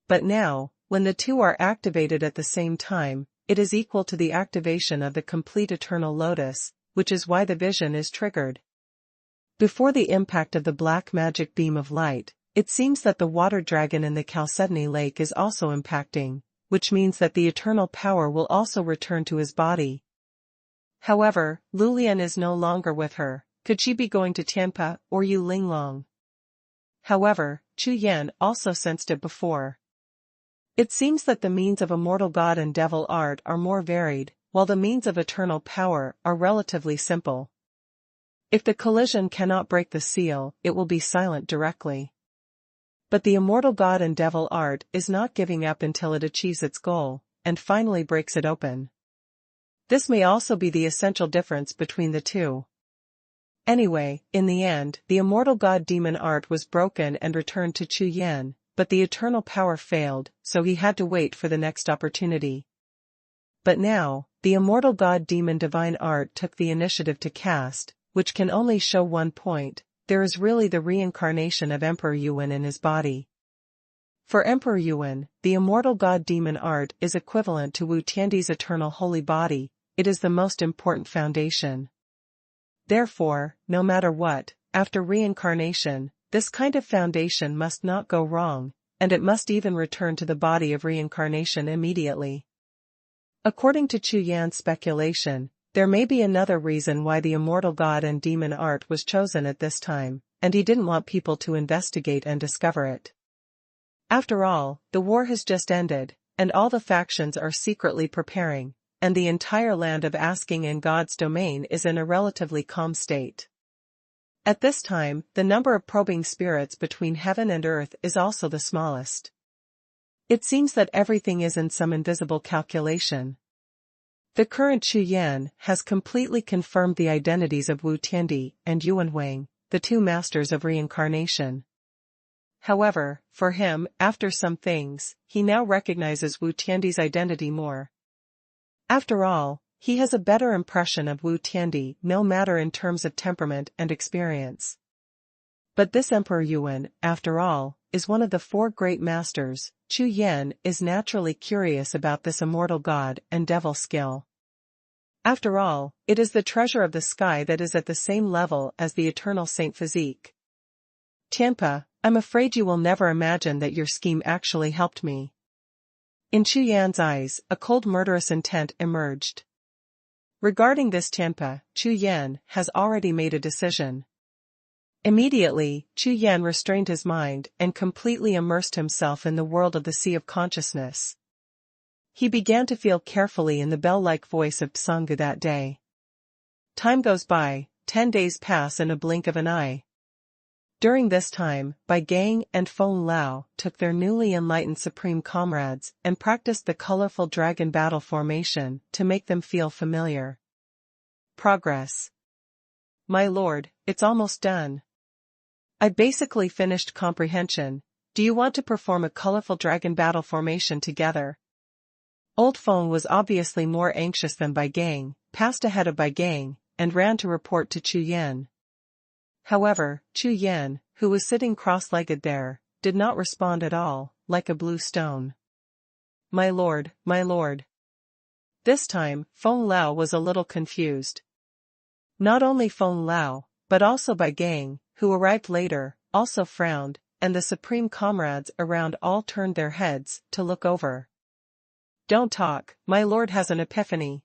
But now, when the two are activated at the same time, it is equal to the activation of the complete eternal lotus, which is why the vision is triggered. Before the impact of the black magic beam of light, it seems that the water dragon in the Chalcedony lake is also impacting, which means that the eternal power will also return to his body. However, Lulian is no longer with her. Could she be going to Tianpa or Yu Linglong? However, Chu Yan also sensed it before. It seems that the means of immortal god and devil art are more varied, while the means of eternal power are relatively simple. If the collision cannot break the seal, it will be silent directly. But the immortal god and devil art is not giving up until it achieves its goal, and finally breaks it open. This may also be the essential difference between the two. Anyway, in the end, the immortal god demon art was broken and returned to Chu Yan, but the eternal power failed, so he had to wait for the next opportunity. But now, the immortal god demon divine art took the initiative to cast, which can only show one point: there is really the reincarnation of Emperor Yuan in his body. For Emperor Yuan, the immortal god demon art is equivalent to Wu Tiandi's eternal holy body. It is the most important foundation. Therefore, no matter what, after reincarnation, this kind of foundation must not go wrong, and it must even return to the body of reincarnation immediately. According to Chu Yan's speculation, there may be another reason why the immortal god and demon art was chosen at this time, and he didn't want people to investigate and discover it. After all, the war has just ended, and all the factions are secretly preparing, and the entire land of Asking in God's domain is in a relatively calm state. At this time, the number of probing spirits between heaven and earth is also the smallest. It seems that everything is in some invisible calculation. The current Chu Yan has completely confirmed the identities of Wu Tiandi and Yuan Wang, the two masters of reincarnation. However, for him, after some things, he now recognizes Wu Tiandi's identity more. After all, he has a better impression of Wu Tiandi, no matter in terms of temperament and experience. But this Emperor Yuan, after all, is one of the four great masters. Chu Yan is naturally curious about this immortal god and devil skill. After all, it is the treasure of the sky that is at the same level as the eternal Saint Physique. Tianpa, I'm afraid you will never imagine that your scheme actually helped me. In Chu Yan's eyes, a cold murderous intent emerged. Regarding this Tianpa, Chu Yan has already made a decision. Immediately, Chu Yan restrained his mind and completely immersed himself in the world of the Sea of Consciousness. He began to feel carefully in the bell-like voice of Psangu that day. Time goes by, 10 days pass in a blink of an eye. During this time, Bai Gang and Feng Lao took their newly enlightened supreme comrades and practiced the colorful dragon battle formation to make them feel familiar. Progress. My lord, it's almost done. I basically finished comprehension. Do you want to perform a colorful dragon battle formation together? Old Feng was obviously more anxious than Bai Gang, passed ahead of Bai Gang, and ran to report to Chu Yan. However, Chu Yan, who was sitting cross-legged there, did not respond at all, like a blue stone. My lord, my lord. This time, Feng Lao was a little confused. Not only Feng Lao, but also Bai Gang, who arrived later, also frowned, and the supreme comrades around all turned their heads to look over. Don't talk, my lord has an epiphany.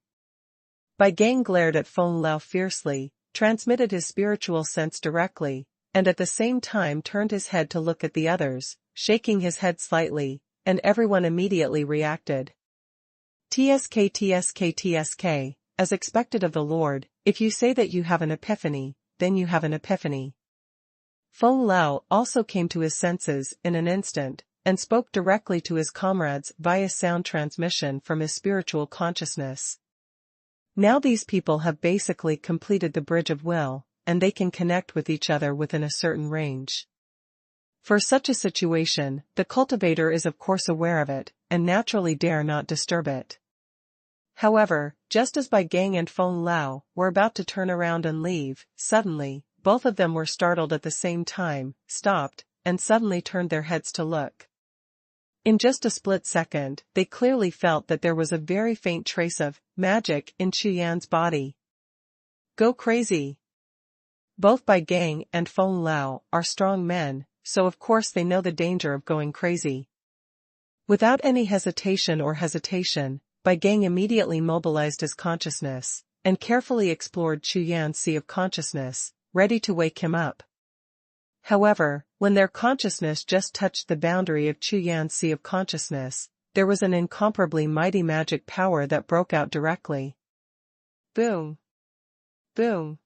Bai Gang glared at Feng Lao fiercely, transmitted his spiritual sense directly, and at the same time turned his head to look at the others, shaking his head slightly, and everyone immediately reacted. TSK TSK TSK, as expected of the Lord, if you say that you have an epiphany, then you have an epiphany. Feng Lao also came to his senses in an instant, and spoke directly to his comrades via sound transmission from his spiritual consciousness. Now these people have basically completed the bridge of will, and they can connect with each other within a certain range. For such a situation, the cultivator is of course aware of it, and naturally dare not disturb it. However, just as Bai Gang and Feng Lao were about to turn around and leave, suddenly, both of them were startled at the same time, stopped, and suddenly turned their heads to look. In just a split second, they clearly felt that there was a very faint trace of magic in Chu Yan's body. Go crazy! Both Bai Gang and Feng Lao are strong men, so of course they know the danger of going crazy. Without any hesitation, Bai Gang immediately mobilized his consciousness, and carefully explored Chu Yan's sea of consciousness, ready to wake him up. However, when their consciousness just touched the boundary of Chu Yan's sea of consciousness, there was an incomparably mighty magic power that broke out directly. Boom! Boom!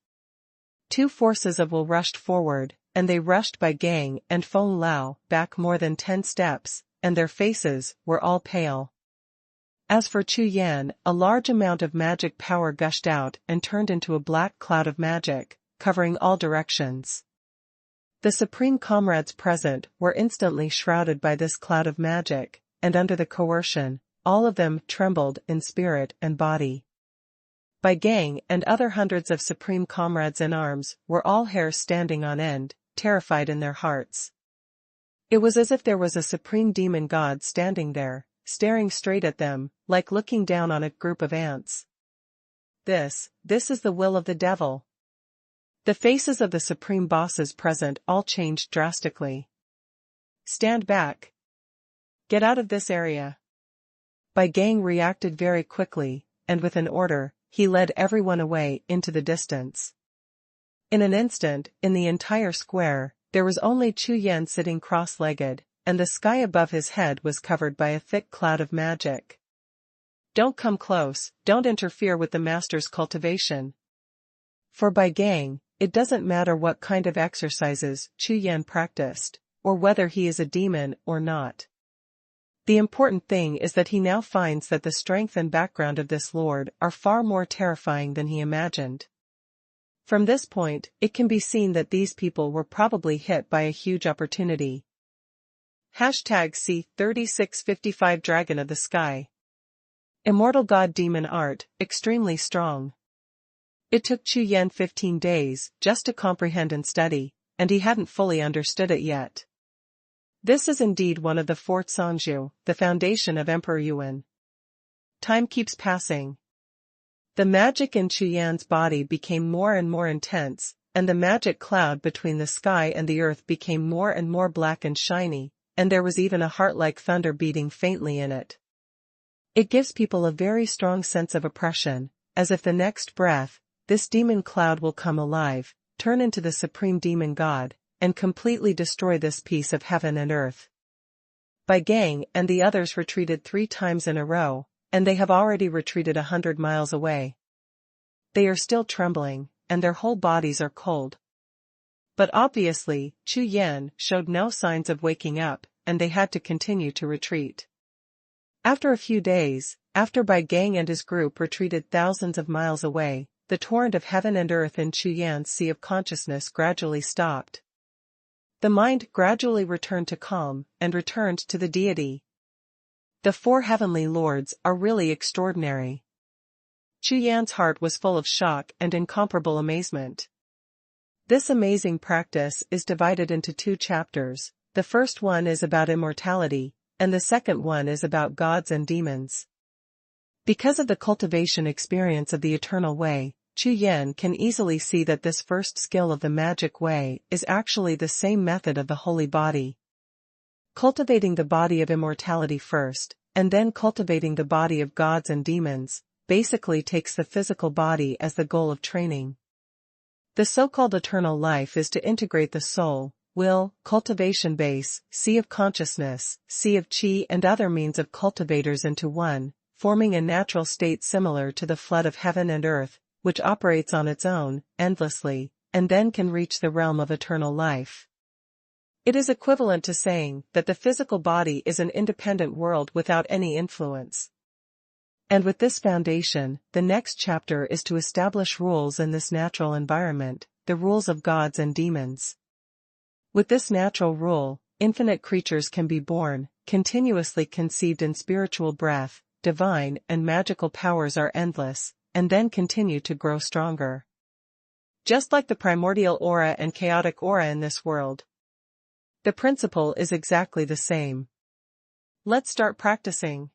Two forces of will rushed forward, and they rushed Bai Gang and Feng Lao back more than 10 steps, and their faces were all pale. As for Chu Yan, a large amount of magic power gushed out and turned into a black cloud of magic, covering all directions. The supreme comrades present were instantly shrouded by this cloud of magic, and under the coercion, all of them trembled in spirit and body. Bai Gang and other hundreds of supreme comrades in arms were all hairs standing on end, terrified in their hearts. It was as if there was a supreme demon god standing there, staring straight at them, like looking down on a group of ants. This is the will of the devil. The faces of the supreme bosses present all changed drastically. Stand back. Get out of this area. Bai Gang reacted very quickly, and with an order, he led everyone away into the distance. In an instant, in the entire square, there was only Chu Yan sitting cross-legged, and the sky above his head was covered by a thick cloud of magic. Don't come close, don't interfere with the master's cultivation. For Bai Gang, it doesn't matter what kind of exercises Chu Yan practiced, or whether he is a demon or not. The important thing is that he now finds that the strength and background of this lord are far more terrifying than he imagined. From this point, it can be seen that these people were probably hit by a huge opportunity. #C3655 Dragon of the Sky. Immortal God Demon Art, extremely strong. It took Chu Yan 15 days just to comprehend and study, and he hadn't fully understood it yet. This is indeed one of the 4 Songzhu, the foundation of Emperor Yuan. Time keeps passing. The magic in Chu Yan's body became more and more intense, and the magic cloud between the sky and the earth became more and more black and shiny, and there was even a heart-like thunder beating faintly in it. It gives people a very strong sense of oppression, as if the next breath, this demon cloud will come alive, turn into the supreme demon god, and completely destroy this piece of heaven and earth. Bai Gang and the others retreated 3 times in a row, and they have already retreated 100 miles away. They are still trembling, and their whole bodies are cold. But obviously, Chu Yan showed no signs of waking up, and they had to continue to retreat. After a few days, after Bai Gang and his group retreated thousands of miles away, the torrent of heaven and earth in Chu Yan's sea of consciousness gradually stopped. The mind gradually returned to calm, and returned to the deity. The 4 heavenly lords are really extraordinary. Chu Yan's heart was full of shock and incomparable amazement. This amazing practice is divided into 2 chapters. The first one is about immortality, and the second one is about gods and demons. Because of the cultivation experience of the eternal way, Chu Yan can easily see that this first skill of the magic way is actually the same method of the holy body. Cultivating the body of immortality first, and then cultivating the body of gods and demons, basically takes the physical body as the goal of training. The so-called eternal life is to integrate the soul, will, cultivation base, sea of consciousness, sea of qi and other means of cultivators into one, forming a natural state similar to the flood of heaven and earth, which operates on its own, endlessly, and then can reach the realm of eternal life. It is equivalent to saying that the physical body is an independent world without any influence. And with this foundation, the next chapter is to establish rules in this natural environment, the rules of gods and demons. With this natural rule, infinite creatures can be born, continuously conceived in spiritual breath, divine and magical powers are endless, and then continue to grow stronger. Just like the primordial aura and chaotic aura in this world. The principle is exactly the same. Let's start practicing.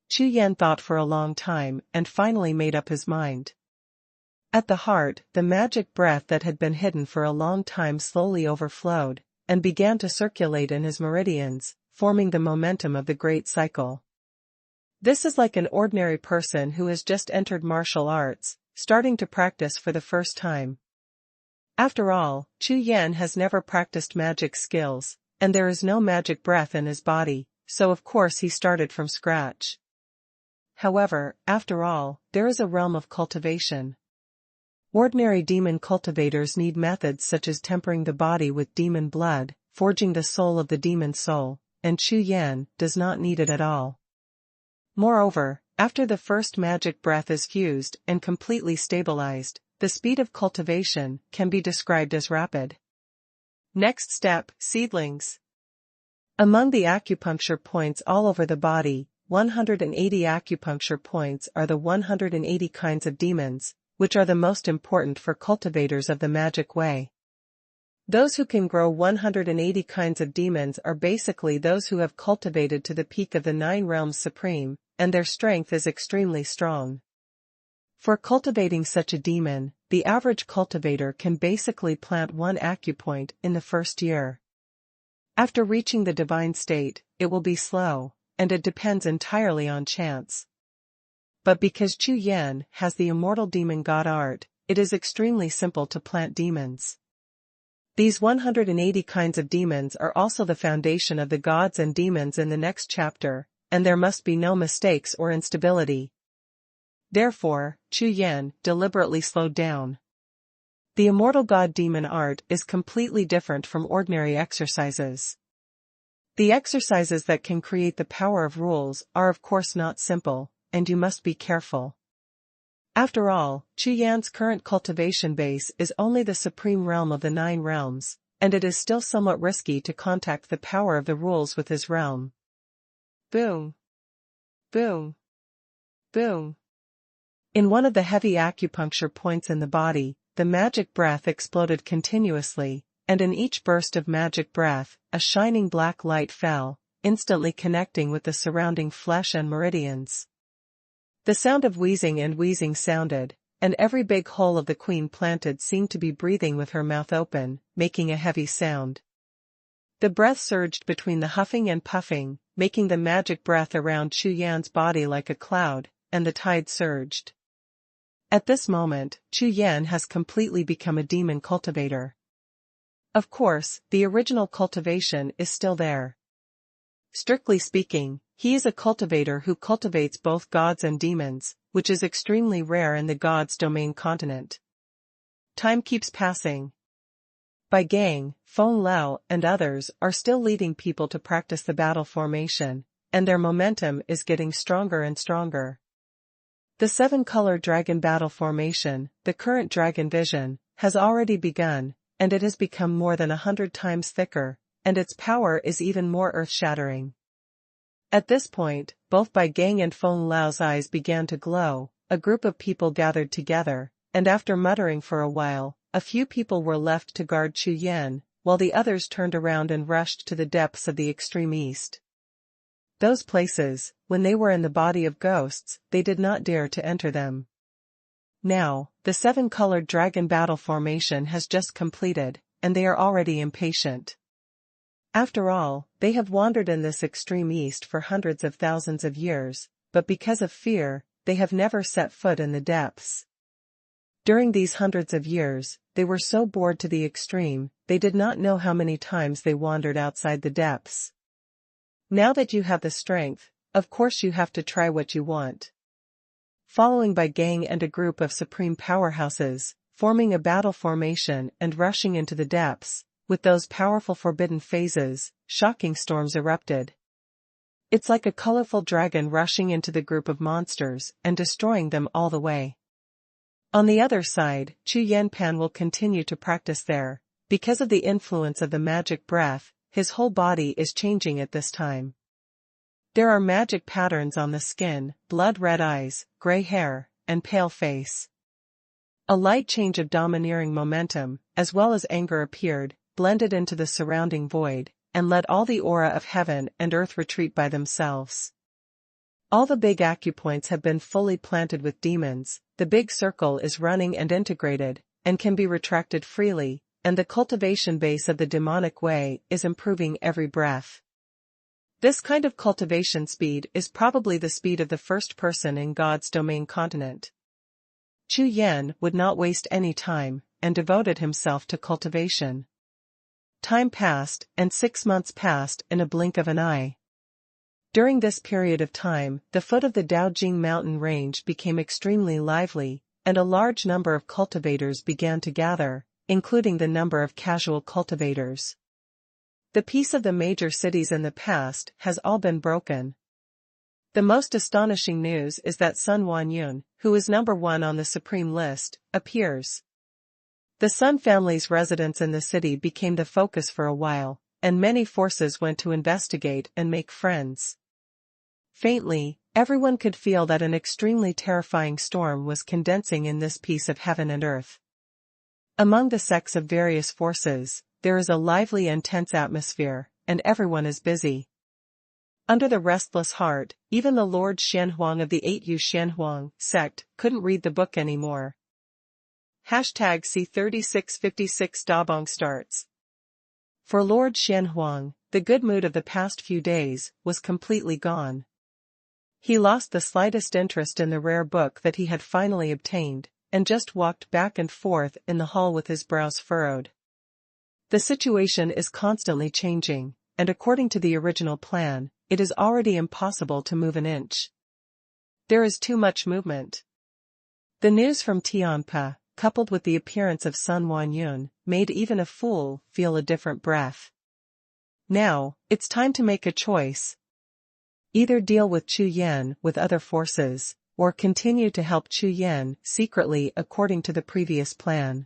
Chu Yan thought for a long time and finally made up his mind. At the heart, the magic breath that had been hidden for a long time slowly overflowed, and began to circulate in his meridians, forming the momentum of the great cycle. This is like an ordinary person who has just entered martial arts, starting to practice for the first time. After all, Chu Yan has never practiced magic skills, and there is no magic breath in his body, so of course he started from scratch. However, after all, there is a realm of cultivation. Ordinary demon cultivators need methods such as tempering the body with demon blood, forging the soul of the demon soul, and Chu Yan does not need it at all. Moreover, after the first magic breath is fused and completely stabilized, the speed of cultivation can be described as rapid. Next step, seedlings. Among the acupuncture points all over the body, 180 acupuncture points are the 180 kinds of demons, which are the most important for cultivators of the magic way. Those who can grow 180 kinds of demons are basically those who have cultivated to the peak of the 9 realms supreme, and their strength is extremely strong. For cultivating such a demon, the average cultivator can basically plant 1 acupoint in the first year. After reaching the divine state, it will be slow, and it depends entirely on chance. But because Chu Yan has the immortal demon god art, it is extremely simple to plant demons. These 180 kinds of demons are also the foundation of the gods and demons in the next chapter, and there must be no mistakes or instability. Therefore, Chu Yan deliberately slowed down. The immortal god-demon art is completely different from ordinary exercises. The exercises that can create the power of rules are of course not simple, and you must be careful. After all, Chu Yan's current cultivation base is only the supreme realm of the 9 realms, and it is still somewhat risky to contact the power of the rules with his realm. Boom. Boom. Boom. In one of the heavy acupuncture points in the body, the magic breath exploded continuously, and in each burst of magic breath, a shining black light fell, instantly connecting with the surrounding flesh and meridians. The sound of wheezing sounded, and every big hole of the queen planted seemed to be breathing with her mouth open, making a heavy sound. The breath surged between the huffing and puffing, making the magic breath around Chu Yan's body like a cloud, and the tide surged. At this moment, Chu Yan has completely become a demon cultivator. Of course, the original cultivation is still there. Strictly speaking, he is a cultivator who cultivates both gods and demons, which is extremely rare in the gods' domain continent. Time keeps passing. Bai Gang, Feng Lao, and others are still leading people to practice the battle formation, and their momentum is getting stronger and stronger. The 7-color dragon battle formation, the current dragon vision, has already begun, and it has become more than 100 times thicker, and its power is even more earth-shattering. At this point, both Bai Gang and Feng Lao's eyes began to glow. A group of people gathered together, and after muttering for a while, a few people were left to guard Chu Yan, while the others turned around and rushed to the depths of the extreme east. Those places, when they were in the body of ghosts, they did not dare to enter them. Now, the 7-colored dragon battle formation has just completed, and they are already impatient. After all, they have wandered in this extreme east for hundreds of thousands of years, but because of fear, they have never set foot in the depths. During these hundreds of years, they were so bored to the extreme, they did not know how many times they wandered outside the depths. Now that you have the strength, of course you have to try what you want. Following by gang and a group of supreme powerhouses, forming a battle formation and rushing into the depths, with those powerful forbidden phases, shocking storms erupted. It's like a colorful dragon rushing into the group of monsters and destroying them all the way. On the other side, Chu Yan will continue to practice there. Because of the influence of the magic breath, his whole body is changing at this time. There are magic patterns on the skin, blood-red eyes, gray hair, and pale face. A light change of domineering momentum, as well as anger appeared, blended into the surrounding void, and let all the aura of heaven and earth retreat by themselves. All the big acupoints have been fully planted with demons, the big circle is running and integrated, and can be retracted freely, and the cultivation base of the demonic way is improving every breath. This kind of cultivation speed is probably the speed of the first person in God's domain continent. Chu Yan would not waste any time, and devoted himself to cultivation. Time passed, and 6 months passed in a blink of an eye. During this period of time, the foot of the Daojing mountain range became extremely lively, and a large number of cultivators began to gather, including the number of casual cultivators. The peace of the major cities in the past has all been broken. The most astonishing news is that Xuanhuan, who is number 1 on the supreme list, appears. The Sun family's residence in the city became the focus for a while, and many forces went to investigate and make friends. Faintly, everyone could feel that an extremely terrifying storm was condensing in this piece of heaven and earth. Among the sects of various forces, there is a lively and tense atmosphere, and everyone is busy. Under the restless heart, even the Lord Xuanhuan of the 8U Xuanhuan sect couldn't read the book anymore. #C3656 Dabong starts. For Lord Xuanhuan, the good mood of the past few days was completely gone. He lost the slightest interest in the rare book that he had finally obtained, and just walked back and forth in the hall with his brows furrowed. The situation is constantly changing, and according to the original plan, it is already impossible to move an inch. There is too much movement. The news from Tianpa, coupled with the appearance of Xuanhuan, made even a fool feel a different breath. Now, it's time to make a choice. Either deal with Chu Yan with other forces, or continue to help Chu Yan secretly according to the previous plan.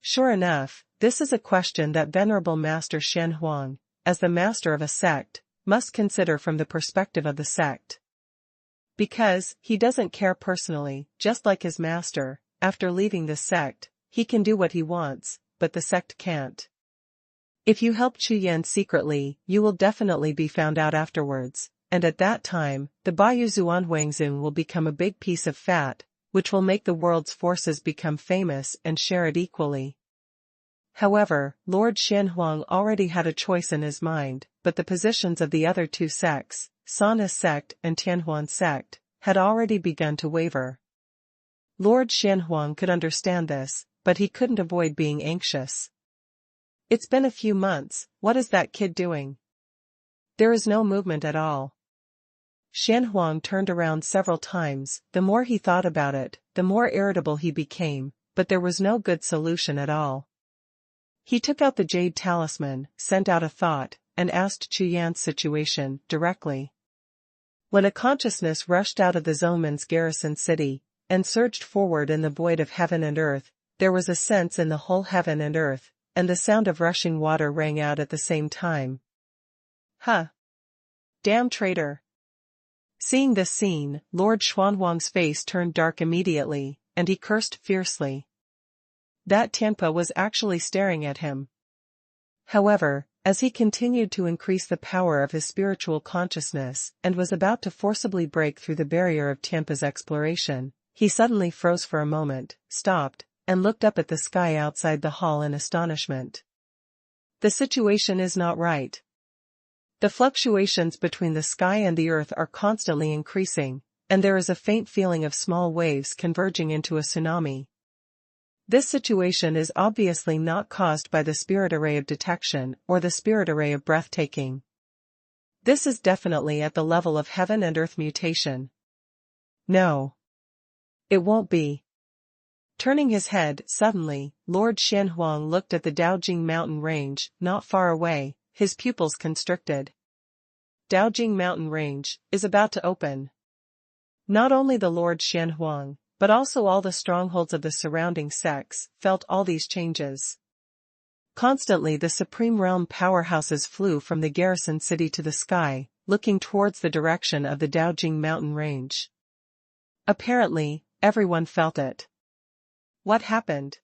Sure enough, this is a question that Venerable Master Xuanhuan, as the master of a sect, must consider from the perspective of the sect. Because he doesn't care personally, just like his master, after leaving the sect, he can do what he wants, but the sect can't. If you help Chu Yan secretly, you will definitely be found out afterwards, and at that time, the Baiyu Xuanhuangzong will become a big piece of fat, which will make the world's forces become famous and share it equally. However, Lord Xuanhuan already had a choice in his mind, but the positions of the other two sects, Sana sect and Tianhuan sect, had already begun to waver. Lord Xuanhuan could understand this, but he couldn't avoid being anxious. It's been a few months, what is that kid doing? There is no movement at all. Xuanhuan turned around several times, the more he thought about it, the more irritable he became, but there was no good solution at all. He took out the jade talisman, sent out a thought, and asked Chu Yan's situation directly. When a consciousness rushed out of the Zhongmen's garrison city, and surged forward in the void of heaven and earth, there was a sense in the whole heaven and earth, and the sound of rushing water rang out at the same time. Huh! Damn traitor! Seeing this scene, Lord Xuanhuang's face turned dark immediately, and he cursed fiercely. That Tianpa was actually staring at him. However, as he continued to increase the power of his spiritual consciousness and was about to forcibly break through the barrier of Tianpa's exploration, he suddenly froze for a moment, stopped, and looked up at the sky outside the hall in astonishment. The situation is not right. The fluctuations between the sky and the earth are constantly increasing, and there is a faint feeling of small waves converging into a tsunami. This situation is obviously not caused by the spirit array of detection or the spirit array of breathtaking. This is definitely at the level of heaven and earth mutation. No. It won't be. Turning his head, suddenly, Lord Xuanhuan looked at the Daojing mountain range, not far away, his pupils constricted. Daojing mountain range is about to open. Not only the Lord Xuanhuan, but also all the strongholds of the surrounding sects, felt all these changes. Constantly the supreme realm powerhouses flew from the garrison city to the sky, looking towards the direction of the Daojing mountain range. Apparently, everyone felt it. What happened?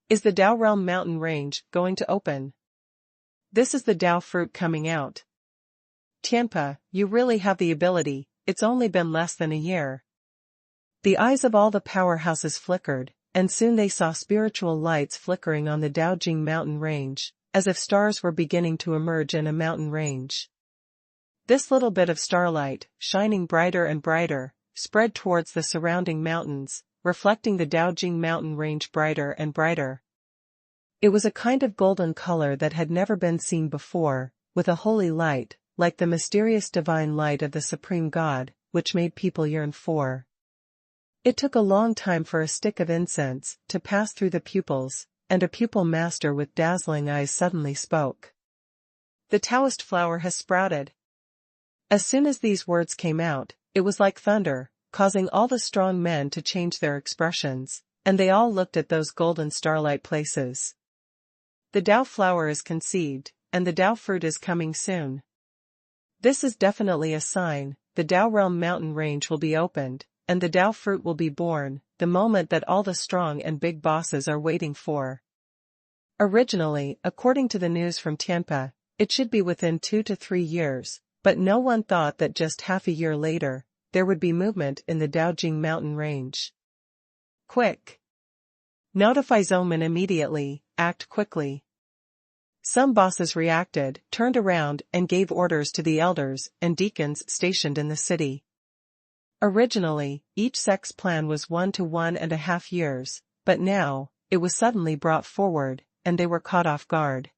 Is the Dao realm mountain range going to open? This is the Dao fruit coming out. Tianpa, you really have the ability, it's only been less than a year. The eyes of all the powerhouses flickered, and soon they saw spiritual lights flickering on the Daojing mountain range, as if stars were beginning to emerge in a mountain range. This little bit of starlight, shining brighter and brighter, spread towards the surrounding mountains, reflecting the Daojing mountain range brighter and brighter. It was a kind of golden color that had never been seen before, with a holy light, like the mysterious divine light of the Supreme God, which made people yearn for. It took a long time for a stick of incense to pass through the pupils, and a pupil master with dazzling eyes suddenly spoke. The Taoist flower has sprouted. As soon as these words came out, it was like thunder, causing all the strong men to change their expressions, and they all looked at those golden starlight places. The Dao flower is conceived, and the Dao fruit is coming soon. This is definitely a sign, the Dao realm mountain range will be opened, and the Dao fruit will be born, the moment that all the strong and big bosses are waiting for. Originally, according to the news from Tianpa, it should be within 2 to 3 years, but no one thought that just half a year later, there would be movement in the Daojing mountain range. Quick! Notify Zoman immediately, act quickly. Some bosses reacted, turned around and gave orders to the elders and deacons stationed in the city. Originally, each sect's plan was 1 to 1.5 years, but now, it was suddenly brought forward, and they were caught off guard.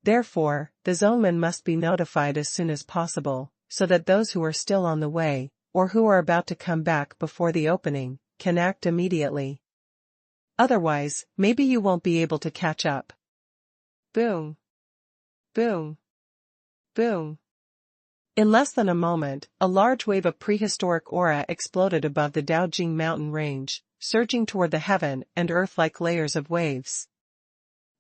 Therefore, the zonemen must be notified as soon as possible, so that those who are still on the way, or who are about to come back before the opening, can act immediately. Otherwise, maybe you won't be able to catch up. Boom. Boom. Boom. In less than a moment, a large wave of prehistoric aura exploded above the Daojing mountain range, surging toward the heaven and earth like layers of waves.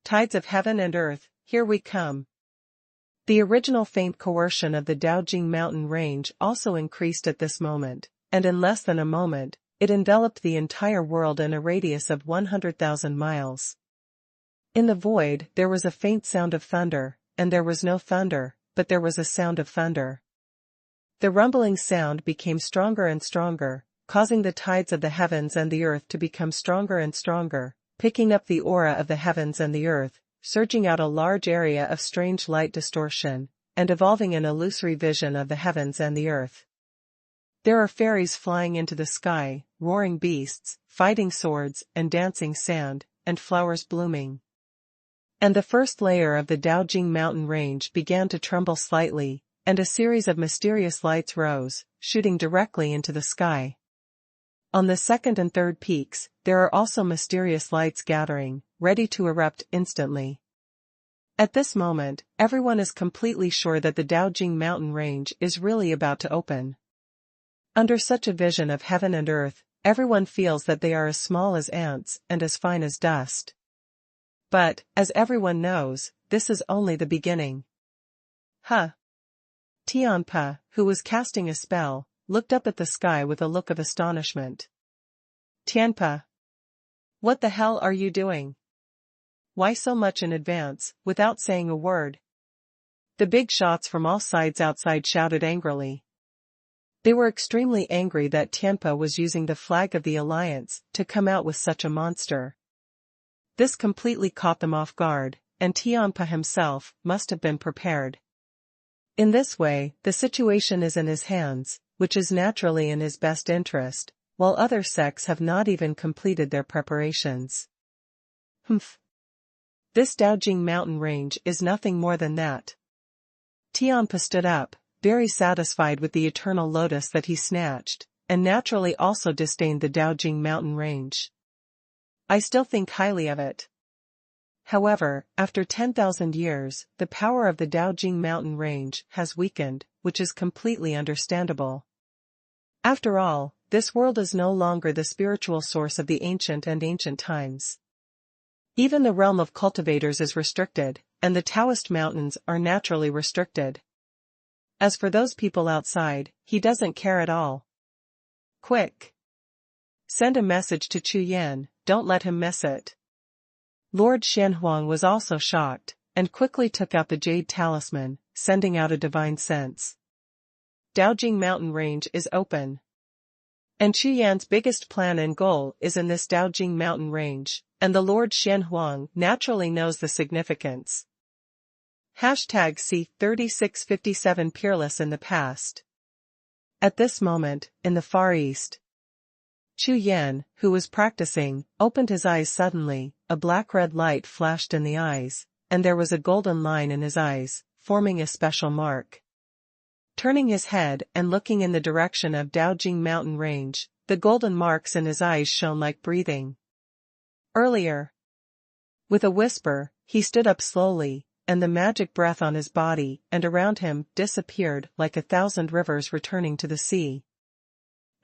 Tides of heaven and earth, here we come. The original faint coercion of the Daojing mountain range also increased at this moment, and in less than a moment, it enveloped the entire world in a radius of 100,000 miles. In the void, there was a faint sound of thunder, and there was no thunder, but there was a sound of thunder. The rumbling sound became stronger and stronger, causing the tides of the heavens and the earth to become stronger and stronger, picking up the aura of the heavens and the earth, surging out a large area of strange light distortion, and evolving an illusory vision of the heavens and the earth. There are fairies flying into the sky, roaring beasts, fighting swords and dancing sand, and flowers blooming. And the first layer of the Daojing mountain range began to tremble slightly, and a series of mysterious lights rose, shooting directly into the sky. On the second and third peaks, there are also mysterious lights gathering, ready to erupt instantly. At this moment, everyone is completely sure that the Daojing mountain range is really about to open. Under such a vision of heaven and earth, everyone feels that they are as small as ants and as fine as dust. But, as everyone knows, this is only the beginning. Huh. Tianpa, who was casting a spell, looked up at the sky with a look of astonishment. Tianpa. What the hell are you doing? Why so much in advance, without saying a word? The big shots from all sides outside shouted angrily. They were extremely angry that Tianpa was using the flag of the alliance to come out with such a monster. This completely caught them off guard, and Tianpa himself must have been prepared. In this way, the situation is in his hands, which is naturally in his best interest, while other sects have not even completed their preparations. Humph. This Daojing mountain range is nothing more than that. Tianpa stood up, very satisfied with the eternal lotus that he snatched, and naturally also disdained the Daojing mountain range. I still think highly of it. However, after 10,000 years, the power of the Daojing mountain range has weakened, which is completely understandable. After all, this world is no longer the spiritual source of the ancient times. Even the realm of cultivators is restricted, and the Taoist mountains are naturally restricted. As for those people outside, he doesn't care at all. Quick! Send a message to Chu Yan, don't let him miss it. Lord Xuanhuan was also shocked, and quickly took out the jade talisman, sending out a divine sense. Daojing mountain range is open. And Chu Yan's biggest plan and goal is in this Daojing mountain range, and the Lord Xuanhuan naturally knows the significance. Hashtag C3657 Peerless in the past. At this moment, in the Far East, Chu Yan, who was practicing, opened his eyes suddenly, a black-red light flashed in the eyes, and there was a golden line in his eyes, forming a special mark. Turning his head and looking in the direction of Daojing mountain range, the golden marks in his eyes shone like breathing. Earlier. With a whisper, he stood up slowly, and the magic breath on his body and around him disappeared like 1,000 rivers returning to the sea.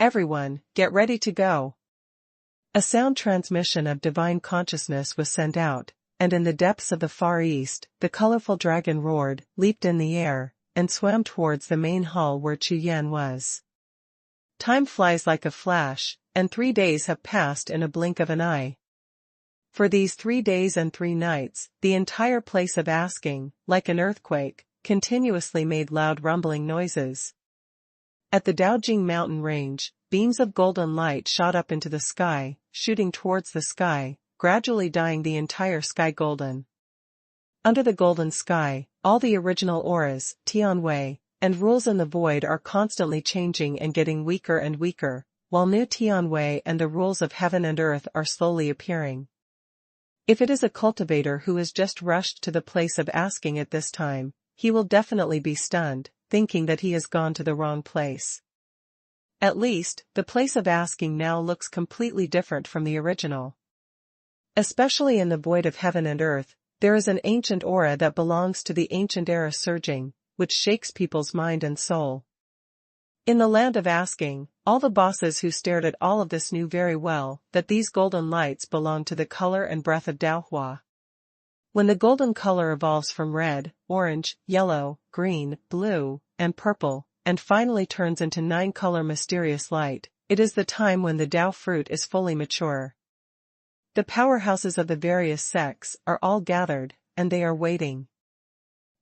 Everyone, get ready to go. A sound transmission of divine consciousness was sent out, and in the depths of the Far East, the colorful dragon roared, leaped in the air, and swam towards the main hall where Chu Yan was. Time flies like a flash, and 3 days have passed in a blink of an eye. For these 3 days and 3 nights, the entire place of asking, like an earthquake, continuously made loud rumbling noises. At the Daojing mountain range, beams of golden light shot up into the sky, shooting towards the sky, gradually dyeing the entire sky golden. Under the golden sky, all the original auras, Tianwei, and rules in the void are constantly changing and getting weaker and weaker, while new Tianwei and the rules of heaven and earth are slowly appearing. If it is a cultivator who has just rushed to the place of asking at this time, he will definitely be stunned, thinking that he has gone to the wrong place. At least, the place of asking now looks completely different from the original. Especially in the void of heaven and earth, there is an ancient aura that belongs to the ancient era surging, which shakes people's mind and soul. In the land of asking, all the bosses who stared at all of this knew very well that these golden lights belong to the color and breath of Daohua. When the golden color evolves from red, orange, yellow, green, blue, and purple, and finally turns into 9-color mysterious light, it is the time when the Dao fruit is fully mature. The powerhouses of the various sects are all gathered, and they are waiting.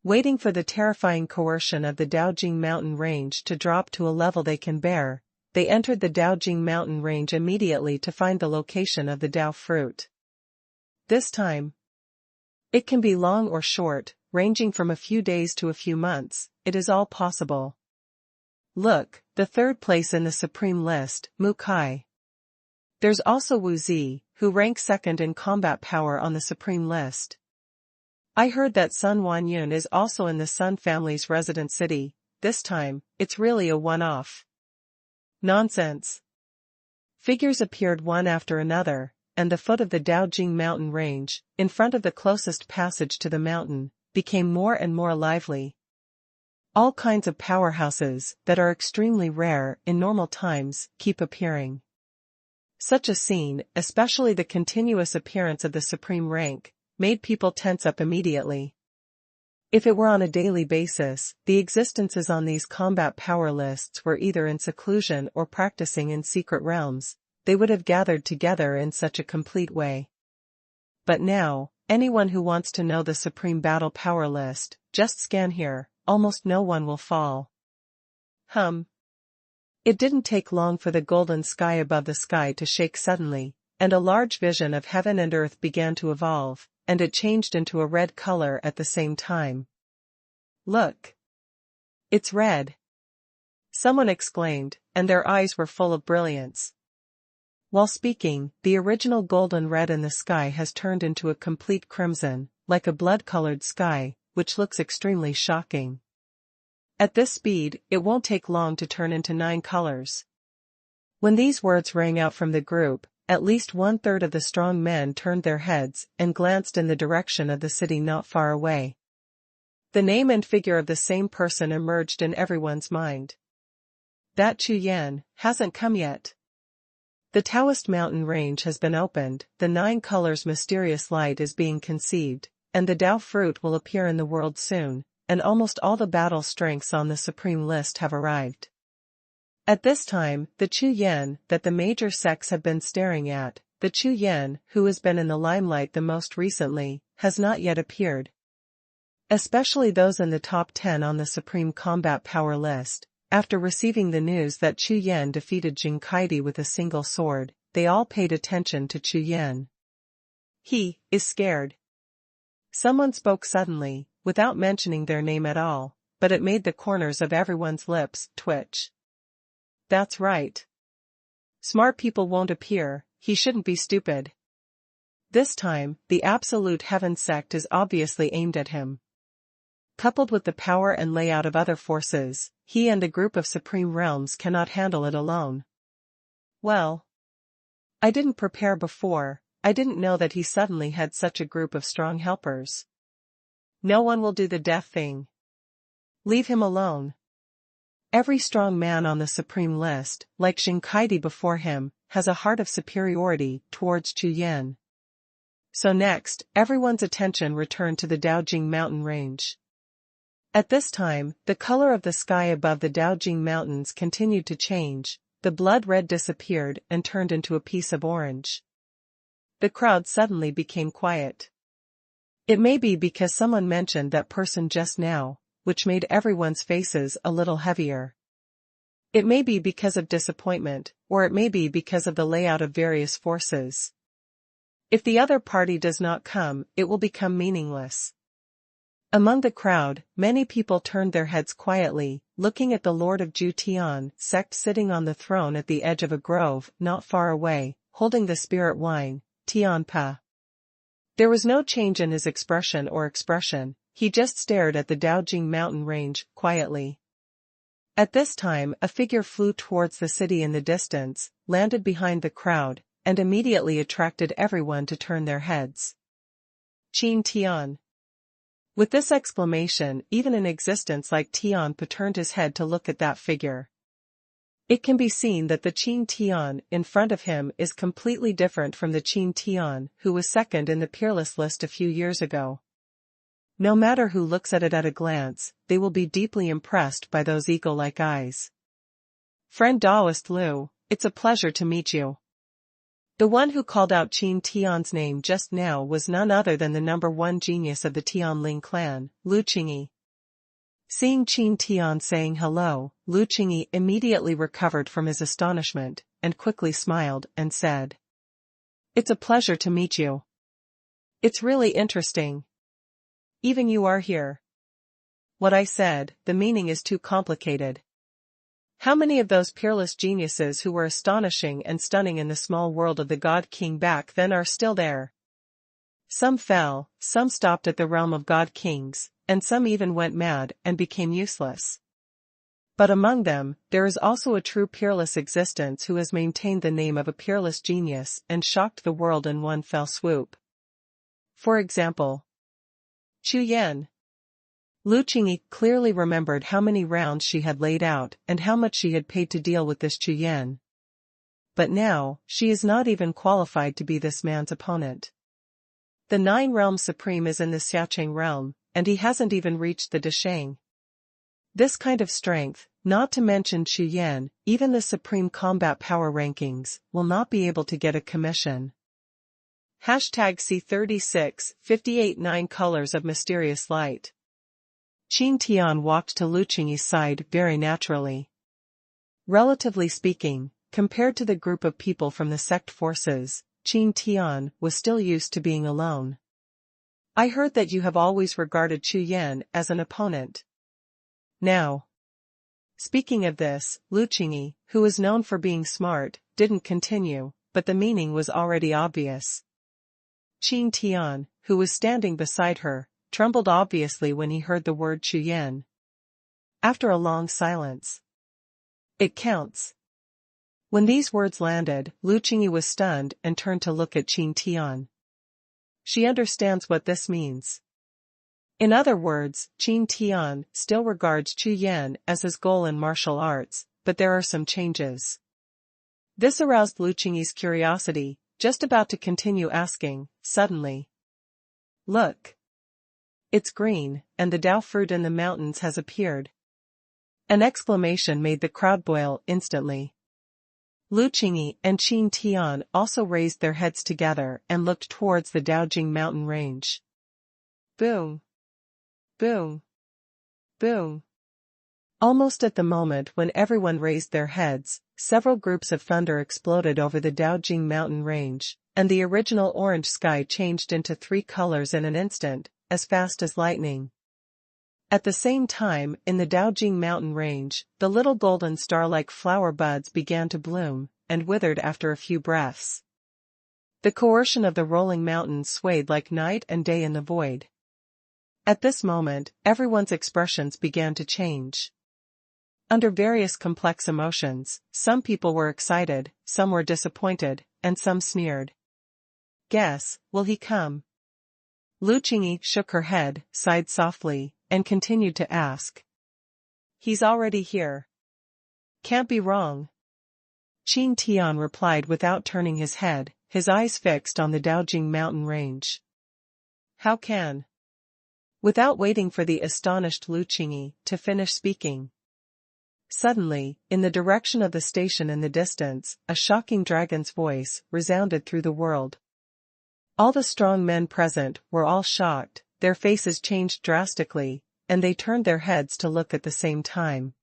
Waiting for the terrifying coercion of the Daojing mountain range to drop to a level they can bear, they entered the Daojing mountain range immediately to find the location of the Dao fruit. This time, it can be long or short, ranging from a few days to a few months, it is all possible. Look, the 3rd place in the supreme list, Mu Kai. There's also Wu Zi, who ranks 2nd in combat power on the supreme list. I heard that Xuanhuan is also in the Sun family's resident city. This time, it's really a one-off. Nonsense. Figures appeared one after another, and the foot of the Daojing mountain range, in front of the closest passage to the mountain, became more and more lively. All kinds of powerhouses, that are extremely rare in normal times, keep appearing. Such a scene, especially the continuous appearance of the supreme rank, made people tense up immediately. If it were on a daily basis, the existences on these combat power lists were either in seclusion or practicing in secret realms, they would have gathered together in such a complete way. But now, anyone who wants to know the supreme battle power list, just scan here, almost no one will fall. It didn't take long for the golden sky above the sky to shake suddenly, and a large vision of heaven and earth began to evolve, and it changed into a red color at the same time. Look! It's red! Someone exclaimed, and their eyes were full of brilliance. While speaking, the original golden red in the sky has turned into a complete crimson, like a blood-colored sky, which looks extremely shocking. At this speed, it won't take long to turn into 9 colors. When these words rang out from the group, at least 1/3 of the strong men turned their heads and glanced in the direction of the city not far away. The name and figure of the same person emerged in everyone's mind. That Chu Yan hasn't come yet. The Taoist mountain range has been opened, the 9 colors mysterious light is being conceived, and the Tao fruit will appear in the world soon, and almost all the battle strengths on the supreme list have arrived. At this time, the Chu Yan that the major sects have been staring at, the Chu Yan who has been in the limelight the most recently, has not yet appeared. Especially those in the top 10 on the supreme combat power list. After receiving the news that Chu Yan defeated Jing Kaidi with a single sword, they all paid attention to Chu Yan. He is scared. Someone spoke suddenly, without mentioning their name at all, but it made the corners of everyone's lips twitch. That's right. Smart people won't appear, he shouldn't be stupid. This time, the Absolute Heaven sect is obviously aimed at him. Coupled with the power and layout of other forces, he and a group of supreme realms cannot handle it alone. Well, I didn't prepare before, I didn't know that he suddenly had such a group of strong helpers. No one will do the death thing. Leave him alone. Every strong man on the supreme list, like Jing Kaidi before him, has a heart of superiority towards Chu Yan. So next, everyone's attention returned to the Daojing mountain range. At this time, the color of the sky above the Daojing mountains continued to change, the blood red disappeared and turned into a piece of orange. The crowd suddenly became quiet. It may be because someone mentioned that person just now, which made everyone's faces a little heavier. It may be because of disappointment, or it may be because of the layout of various forces. If the other party does not come, it will become meaningless. Among the crowd, many people turned their heads quietly, looking at the Lord of Jiuxiao sect sitting on the throne at the edge of a grove not far away, holding the spirit wine, Tianpa. There was no change in his expression, he just stared at the Daojing mountain range, quietly. At this time a figure flew towards the city in the distance, landed behind the crowd, and immediately attracted everyone to turn their heads. Qin Tian. With this exclamation, even an existence like Tianpa turned his head to look at that figure. It can be seen that the Qin Tian in front of him is completely different from the Qin Tian who was second in the peerless list a few years ago. No matter who looks at it at a glance, they will be deeply impressed by those eagle-like eyes. Friend Daoist Liu, it's a pleasure to meet you. The one who called out Qin Tian's name just now was none other than the number 1 genius of the Tianling clan, Lu Qingyi. Seeing Qin Tian saying hello, Lu Qingyi immediately recovered from his astonishment, and quickly smiled and said, "It's a pleasure to meet you. It's really interesting. Even you are here." What I said, the meaning is too complicated. How many of those peerless geniuses who were astonishing and stunning in the small world of the God King back then are still there? Some fell, some stopped at the realm of God Kings, and some even went mad and became useless. But among them, there is also a true peerless existence who has maintained the name of a peerless genius and shocked the world in one fell swoop. For example, Chu Yan. Lu Qingyi clearly remembered how many rounds she had laid out and how much she had paid to deal with this Chu Yan. But now, she is not even qualified to be this man's opponent. The 9 Realm Supreme is in the Xiaocheng realm, and he hasn't even reached the Deshang. This kind of strength, not to mention Chu Yan, even the Supreme Combat Power rankings, will not be able to get a commission. #C36, 58 9 Colors of Mysterious Light. Qin Tian walked to Lu Qingyi's side very naturally. Relatively speaking, compared to the group of people from the sect forces, Qin Tian was still used to being alone. "I heard that you have always regarded Chu Yan as an opponent. Now." Speaking of this, Lu Qingyi, who was known for being smart, didn't continue, but the meaning was already obvious. Qin Tian, who was standing beside her, trembled obviously when he heard the word Chu Yan. After a long silence. It counts. When these words landed, Lu Qingyi was stunned and turned to look at Qin Tian. She understands what this means. In other words, Qin Tian still regards Chu Yan as his goal in martial arts, but there are some changes. This aroused Lu Qingyi's curiosity, just about to continue asking, suddenly. Look. It's green, and the Dao fruit in the mountains has appeared. An exclamation made the crowd boil instantly. Lu Qingyi and Qin Tian also raised their heads together and looked towards the Daojing mountain range. Boom. Boom. Boom. Almost at the moment when everyone raised their heads, several groups of thunder exploded over the Daojing mountain range, and the original orange sky changed into 3 colors in an instant, as fast as lightning. At the same time, in the Daojing mountain range, the little golden star-like flower buds began to bloom, and withered after a few breaths. The coercion of the rolling mountains swayed like night and day in the void. At this moment, everyone's expressions began to change. Under various complex emotions, some people were excited, some were disappointed, and some sneered. Guess, will he come? Lu Qingyi shook her head, sighed softly, and continued to ask. He's already here. Can't be wrong. Qin Tian replied without turning his head, his eyes fixed on the Daojing mountain range. How can? Without waiting for the astonished Lu Qingyi to finish speaking. Suddenly, in the direction of the station in the distance, a shocking dragon's voice resounded through the world. All the strong men present were all shocked, their faces changed drastically, and they turned their heads to look at the same time.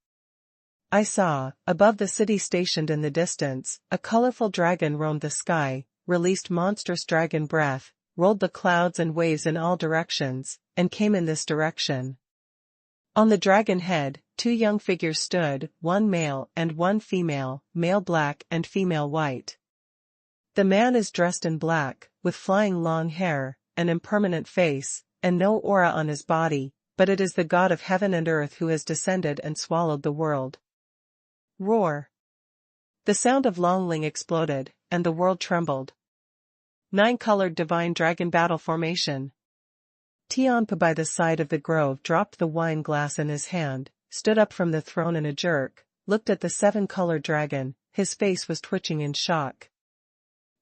I saw, above the city stationed in the distance, a colorful dragon roamed the sky, released monstrous dragon breath, rolled the clouds and waves in all directions, and came in this direction. On the dragon head, 2 young figures stood, one male and one female, male black and female white. The man is dressed in black, with flying long hair, an impermanent face, and no aura on his body, but it is the god of heaven and earth who has descended and swallowed the world. Roar. The sound of Longling exploded, and the world trembled. 9-colored divine dragon battle formation. Tianpa by the side of the grove dropped the wine glass in his hand, stood up from the throne in a jerk, looked at the 7-colored dragon, his face was twitching in shock.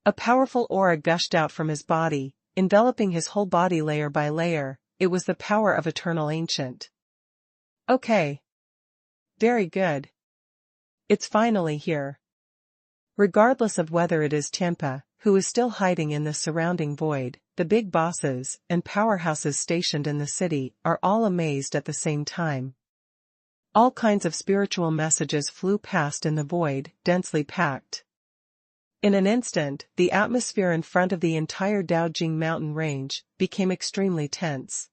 A powerful aura gushed out from his body, enveloping his whole body layer by layer. It was the power of Eternal Ancient. Okay. Very good. It's finally here. Regardless of whether it is Tianpa, who is still hiding in the surrounding void, the big bosses and powerhouses stationed in the city are all amazed at the same time. All kinds of spiritual messages flew past in the void, densely packed. In an instant, the atmosphere in front of the entire Daojing mountain range became extremely tense.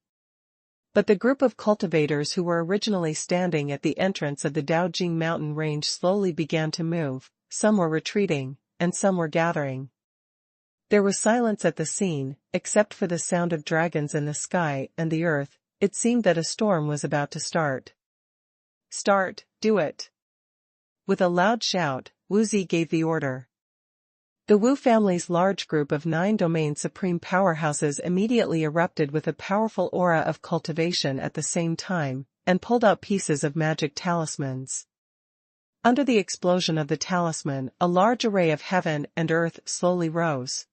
But the group of cultivators who were originally standing at the entrance of the Daojing mountain range slowly began to move, some were retreating, and some were gathering. There was silence at the scene, except for the sound of dragons in the sky and the earth. It seemed that a storm was about to start. Start, do it. With a loud shout, Wu Zi gave the order. The Wu family's large group of 9 domain supreme powerhouses immediately erupted with a powerful aura of cultivation at the same time, and pulled out pieces of magic talismans. Under the explosion of the talisman, a large array of heaven and earth slowly rose.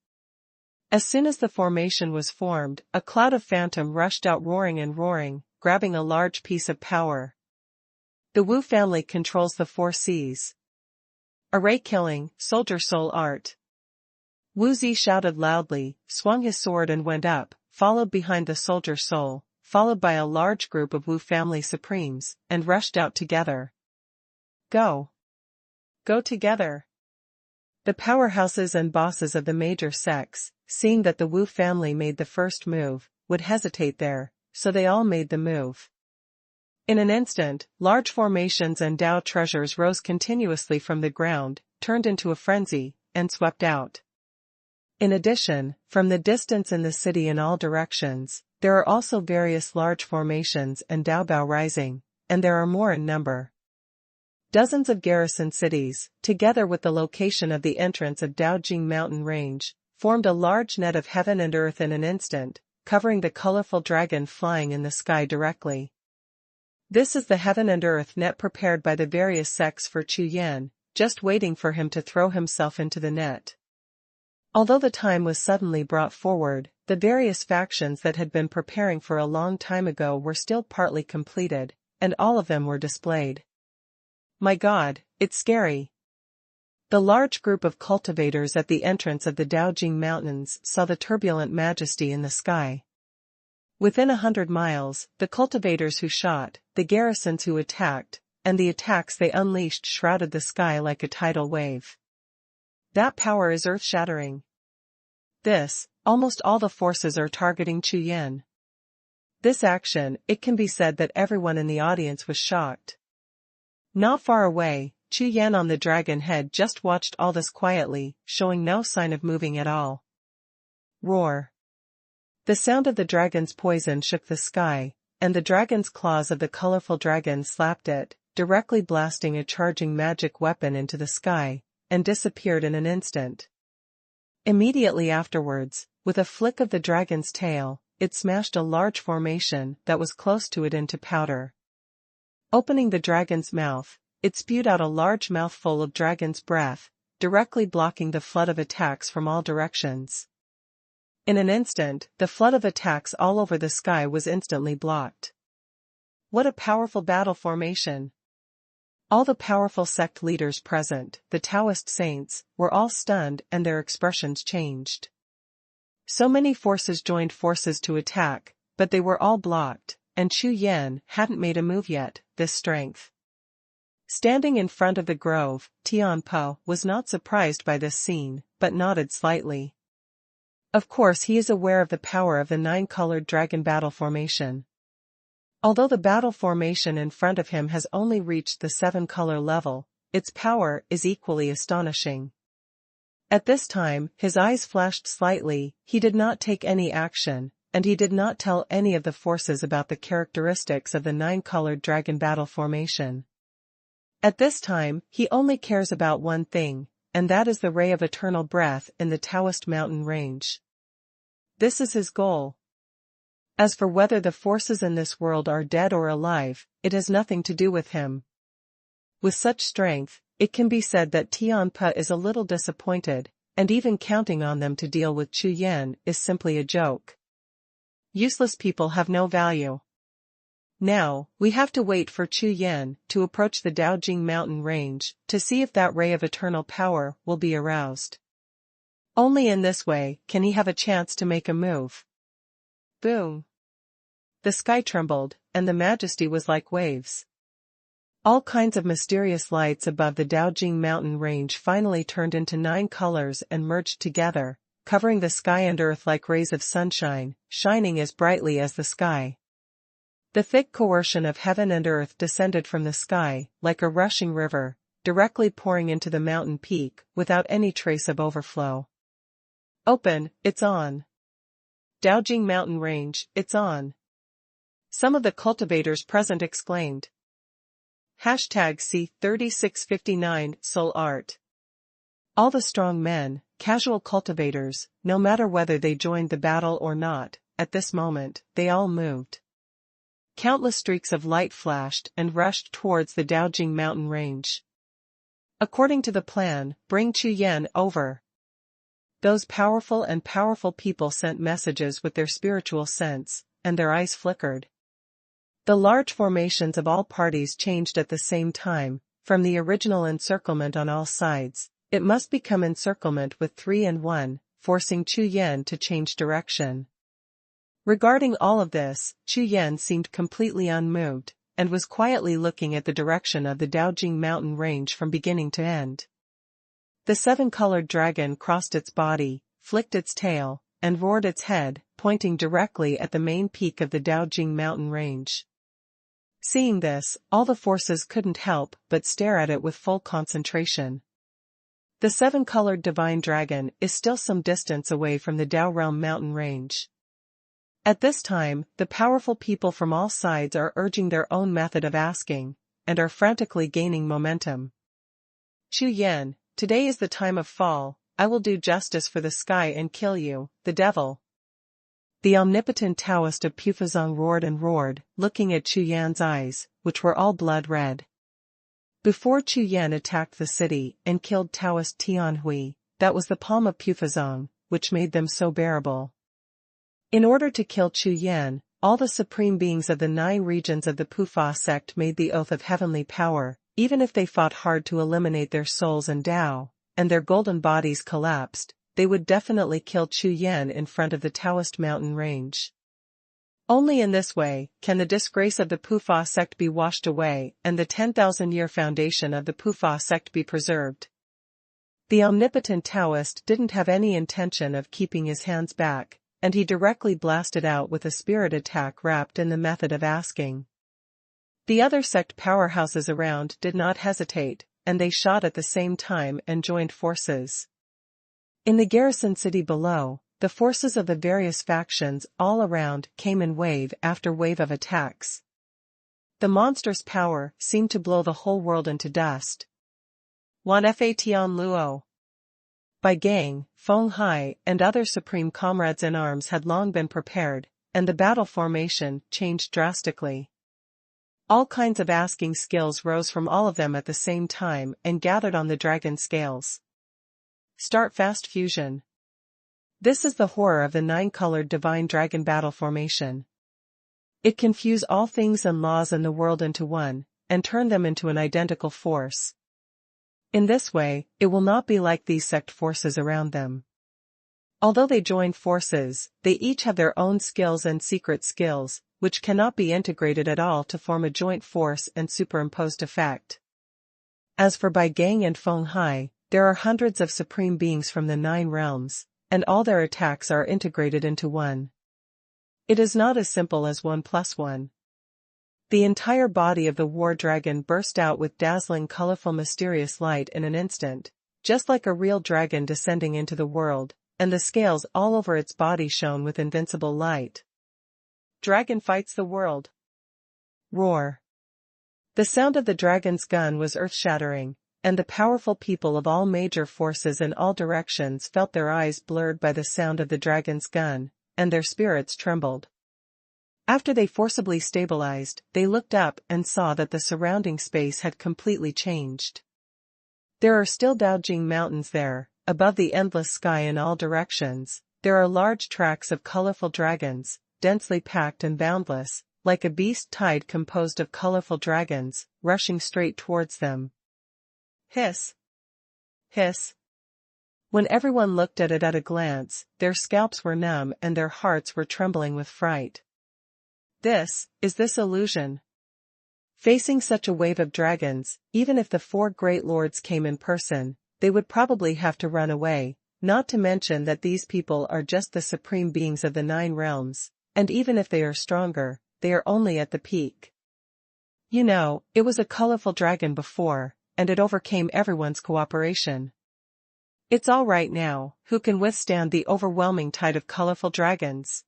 As soon as the formation was formed, a cloud of phantom rushed out roaring, grabbing a large piece of power. The Wu family controls the 4 Cs. Array killing, soldier soul art. Wu Zi shouted loudly, swung his sword and went up, followed behind the soldier soul, followed by a large group of Wu family supremes, and rushed out together. Go. Go together. The powerhouses and bosses of the major sects, seeing that the Wu family made the first move, would hesitate there, so they all made the move. In an instant, large formations and Dao treasures rose continuously from the ground, turned into a frenzy, and swept out. In addition, from the distance in the city in all directions, there are also various large formations and Daobao rising, and there are more in number. Dozens of garrison cities, together with the location of the entrance of Daojing mountain range, formed a large net of heaven and earth in an instant, covering the colorful dragon flying in the sky directly. This is the heaven and earth net prepared by the various sects for Chu Yan, just waiting for him to throw himself into the net. Although the time was suddenly brought forward, the various factions that had been preparing for a long time ago were still partly completed, and all of them were displayed. My God, it's scary. The large group of cultivators at the entrance of the Daojing Mountains saw the turbulent majesty in the sky. Within 100 miles, the cultivators who shot, the garrisons who attacked, and the attacks they unleashed shrouded the sky like a tidal wave. That power is earth-shattering. Almost all the forces are targeting Chu Yan. This action, it can be said that everyone in the audience was shocked. Not far away, Chu Yan on the dragon head just watched all this quietly, showing no sign of moving at all. Roar. The sound of the dragon's poison shook the sky, and the dragon's claws of the colorful dragon slapped it, directly blasting a charging magic weapon into the sky, and disappeared in an instant. Immediately afterwards, with a flick of the dragon's tail, it smashed a large formation that was close to it into powder. Opening the dragon's mouth, it spewed out a large mouthful of dragon's breath, directly blocking the flood of attacks from all directions. In an instant, the flood of attacks all over the sky was instantly blocked. What a powerful battle formation! All the powerful sect leaders present, the Taoist saints, were all stunned and their expressions changed. So many forces joined forces to attack, but they were all blocked, and Chu Yan hadn't made a move yet. This strength. Standing in front of the grove, Tianpo was not surprised by this scene, but nodded slightly. Of course he is aware of the power of the 9-colored dragon battle formation. Although the battle formation in front of him has only reached the 7-color level, its power is equally astonishing. At this time, his eyes flashed slightly, he did not take any action, and he did not tell any of the forces about the characteristics of the 9-colored dragon battle formation. At this time, he only cares about one thing, and that is the ray of eternal breath in the Taoist mountain range. This is his goal. As for whether the forces in this world are dead or alive, it has nothing to do with him. With such strength, it can be said that Tianpo is a little disappointed, and even counting on them to deal with Chu Yan is simply a joke. Useless people have no value. Now, we have to wait for Chu Yan to approach the Daojing mountain range to see if that ray of eternal power will be aroused. Only in this way can he have a chance to make a move. Boom! The sky trembled, and the majesty was like waves. All kinds of mysterious lights above the Daojing mountain range finally turned into 9 colors and merged together, covering the sky and earth like rays of sunshine, shining as brightly as the sky. The thick coercion of heaven and earth descended from the sky, like a rushing river, directly pouring into the mountain peak, without any trace of overflow. Open, it's on. Daojing mountain range, it's on. Some of the cultivators present exclaimed. #C3659 Soul Art. All the strong men, casual cultivators, no matter whether they joined the battle or not, at this moment, they all moved. Countless streaks of light flashed and rushed towards the Daojing mountain range. According to the plan, bring Chu Yan over. Those powerful people sent messages with their spiritual sense, and their eyes flickered. The large formations of all parties changed at the same time, from the original encirclement on all sides. It must become encirclement with 3 and 1, forcing Chu Yan to change direction. Regarding all of this, Chu Yan seemed completely unmoved, and was quietly looking at the direction of the Daojing mountain range from beginning to end. The 7-colored dragon crossed its body, flicked its tail, and roared its head, pointing directly at the main peak of the Daojing mountain range. Seeing this, all the forces couldn't help but stare at it with full concentration. The seven-colored divine dragon is still some distance away from the Dao Realm mountain range. At this time, the powerful people from all sides are urging their own method of asking, and are frantically gaining momentum. Chu Yan, today is the time of fall, I will do justice for the sky and kill you, the devil. The omnipotent Taoist of Pufazong roared and roared, looking at Chu Yan's eyes, which were all blood red. Before Chu Yan attacked the city and killed Taoist Tianhui, that was the palm of Pufazong, which made them so bearable. In order to kill Chu Yan, all the supreme beings of the 9 regions of the Pufa sect made the oath of heavenly power, even if they fought hard to eliminate their souls and Dao, and their golden bodies collapsed, they would definitely kill Chu Yan in front of the Taoist mountain range. Only in this way can the disgrace of the Pufa sect be washed away and the 10,000-year foundation of the Pufa sect be preserved. The omnipotent Taoist didn't have any intention of keeping his hands back, and he directly blasted out with a spirit attack wrapped in the method of asking. The other sect powerhouses around did not hesitate, and they shot at the same time and joined forces. In the garrison city below, the forces of the various factions all around came in wave after wave of attacks. The monstrous power seemed to blow the whole world into dust. Wan Fa Tian Luo. Bai Gang, Feng Hai, and other supreme comrades in arms had long been prepared, and the battle formation changed drastically. All kinds of asking skills rose from all of them at the same time and gathered on the dragon scales. Start fast fusion. This is the horror of the 9-colored divine dragon battle formation. It can fuse all things and laws in the world into one, and turn them into an identical force. In this way, it will not be like these sect forces around them. Although they join forces, they each have their own skills and secret skills, which cannot be integrated at all to form a joint force and superimposed effect. As for Bai Gang and Feng Hai, there are hundreds of supreme beings from the 9 realms, and all their attacks are integrated into one. It is not as simple as 1 + 1. The entire body of the war dragon burst out with dazzling colorful mysterious light in an instant, just like a real dragon descending into the world, and the scales all over its body shone with invincible light. Dragon fights the world. Roar. The sound of the dragon's gun was earth-shattering, and the powerful people of all major forces in all directions felt their eyes blurred by the sound of the dragon's gun, and their spirits trembled. After they forcibly stabilized, they looked up and saw that the surrounding space had completely changed. There are still Daojing mountains there, above the endless sky in all directions. There are large tracks of colorful dragons, densely packed and boundless, like a beast tide composed of colorful dragons, rushing straight towards them. Hiss! Hiss! When everyone looked at it at a glance, their scalps were numb and their hearts were trembling with fright. Is this illusion? Facing such a wave of dragons, even if the 4 great lords came in person, they would probably have to run away, not to mention that these people are just the supreme beings of the 9 realms, and even if they are stronger, they are only at the peak. You know, it was a colorful dragon before, and it overcame everyone's cooperation. It's all right now, who can withstand the overwhelming tide of colorful dragons?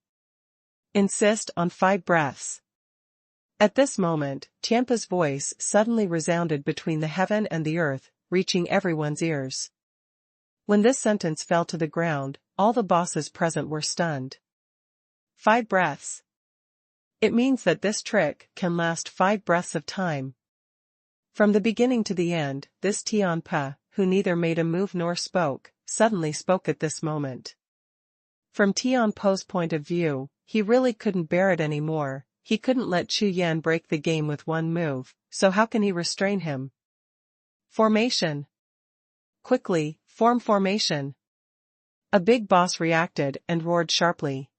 Insist on 5 breaths. At this moment, Tianpa's voice suddenly resounded between the heaven and the earth, reaching everyone's ears. When this sentence fell to the ground, all the bosses present were stunned. 5 breaths. It means that this trick can last 5 breaths of time. From the beginning to the end, this Tianpa, who neither made a move nor spoke, suddenly spoke at this moment. From Tianpa's point of view, he really couldn't bear it anymore. He couldn't let Chu Yan break the game with one move, so how can he restrain him? Formation. Quickly, form formation. A big boss reacted and roared sharply.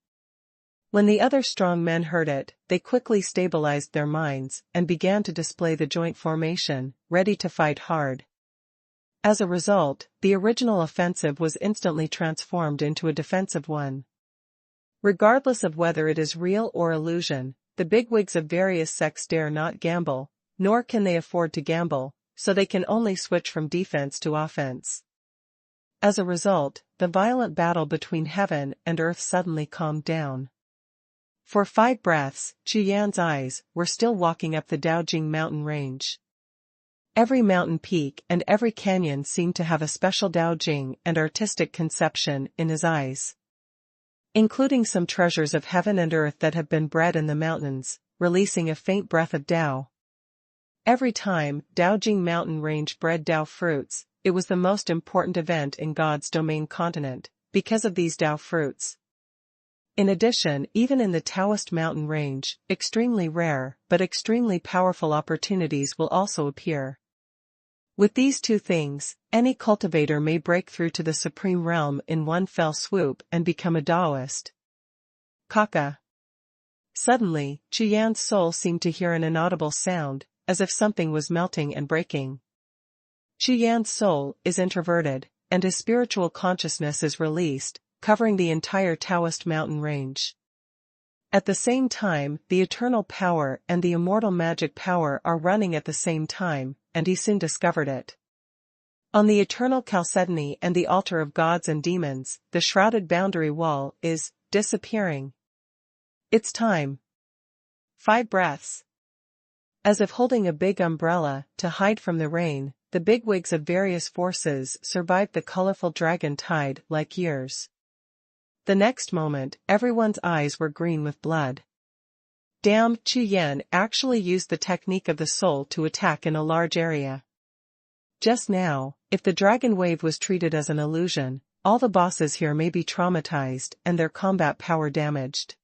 When the other strong men heard it, they quickly stabilized their minds and began to display the joint formation, ready to fight hard. As a result, the original offensive was instantly transformed into a defensive one. Regardless of whether it is real or illusion, the bigwigs of various sects dare not gamble, nor can they afford to gamble, so they can only switch from defense to offense. As a result, the violent battle between heaven and earth suddenly calmed down. For 5 breaths, Chu Yan's eyes were still walking up the Daojing mountain range. Every mountain peak and every canyon seemed to have a special Daojing and artistic conception in his eyes. Including some treasures of heaven and earth that have been bred in the mountains, releasing a faint breath of Dao. Every time Daojing mountain range bred Dao fruits, it was the most important event in God's domain continent, because of these Dao fruits. In addition, even in the Taoist mountain range, extremely rare but extremely powerful opportunities will also appear. With these 2 things, any cultivator may break through to the supreme realm in one fell swoop and become a Daoist. Kaka. Suddenly, Chu Yan's soul seemed to hear an inaudible sound, as if something was melting and breaking. Chu Yan's soul is introverted, and his spiritual consciousness is released, covering the entire Taoist mountain range. At the same time, the eternal power and the immortal magic power are running at the same time, and he soon discovered it. On the eternal chalcedony and the altar of gods and demons, the shrouded boundary wall is disappearing. It's time. 5 breaths. As if holding a big umbrella to hide from the rain, the bigwigs of various forces survived the colorful dragon tide like years. The next moment, everyone's eyes were green with blood. Damn, Chu Yan actually used the technique of the soul to attack in a large area. Just now, if the dragon wave was treated as an illusion, all the bosses here may be traumatized and their combat power damaged.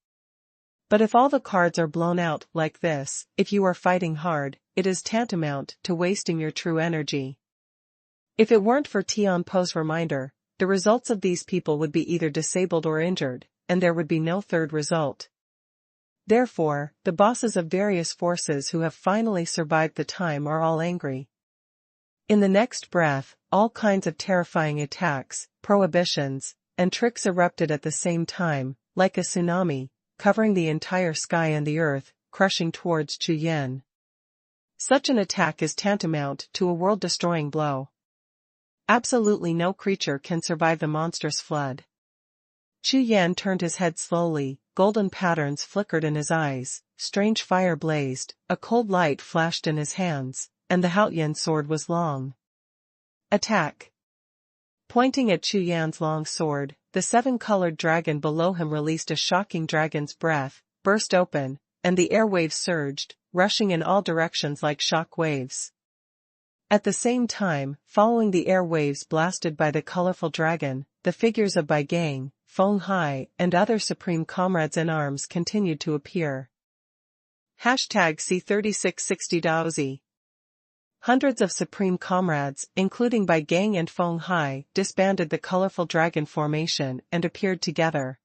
But if all the cards are blown out like this, if you are fighting hard, it is tantamount to wasting your true energy. If it weren't for Tian Po's reminder, the results of these people would be either disabled or injured, and there would be no third result. Therefore, the bosses of various forces who have finally survived the time are all angry. In the next breath, all kinds of terrifying attacks, prohibitions, and tricks erupted at the same time, like a tsunami, covering the entire sky and the earth, crushing towards Chu Yan. Such an attack is tantamount to a world-destroying blow. Absolutely no creature can survive the monstrous flood. Chu Yan turned his head slowly, golden patterns flickered in his eyes, strange fire blazed, a cold light flashed in his hands, and the Haotian sword was long. Attack! Pointing at Chu Yan's long sword, the 7-colored dragon below him released a shocking dragon's breath, burst open, and the airwaves surged, rushing in all directions like shock waves. At the same time, following the air waves blasted by the colorful dragon, the figures of Bai Gang, Feng Hai, and other supreme comrades in arms continued to appear. #C3660Daozi. Hundreds of supreme comrades, including Bai Gang and Feng Hai, disbanded the colorful dragon formation and appeared together.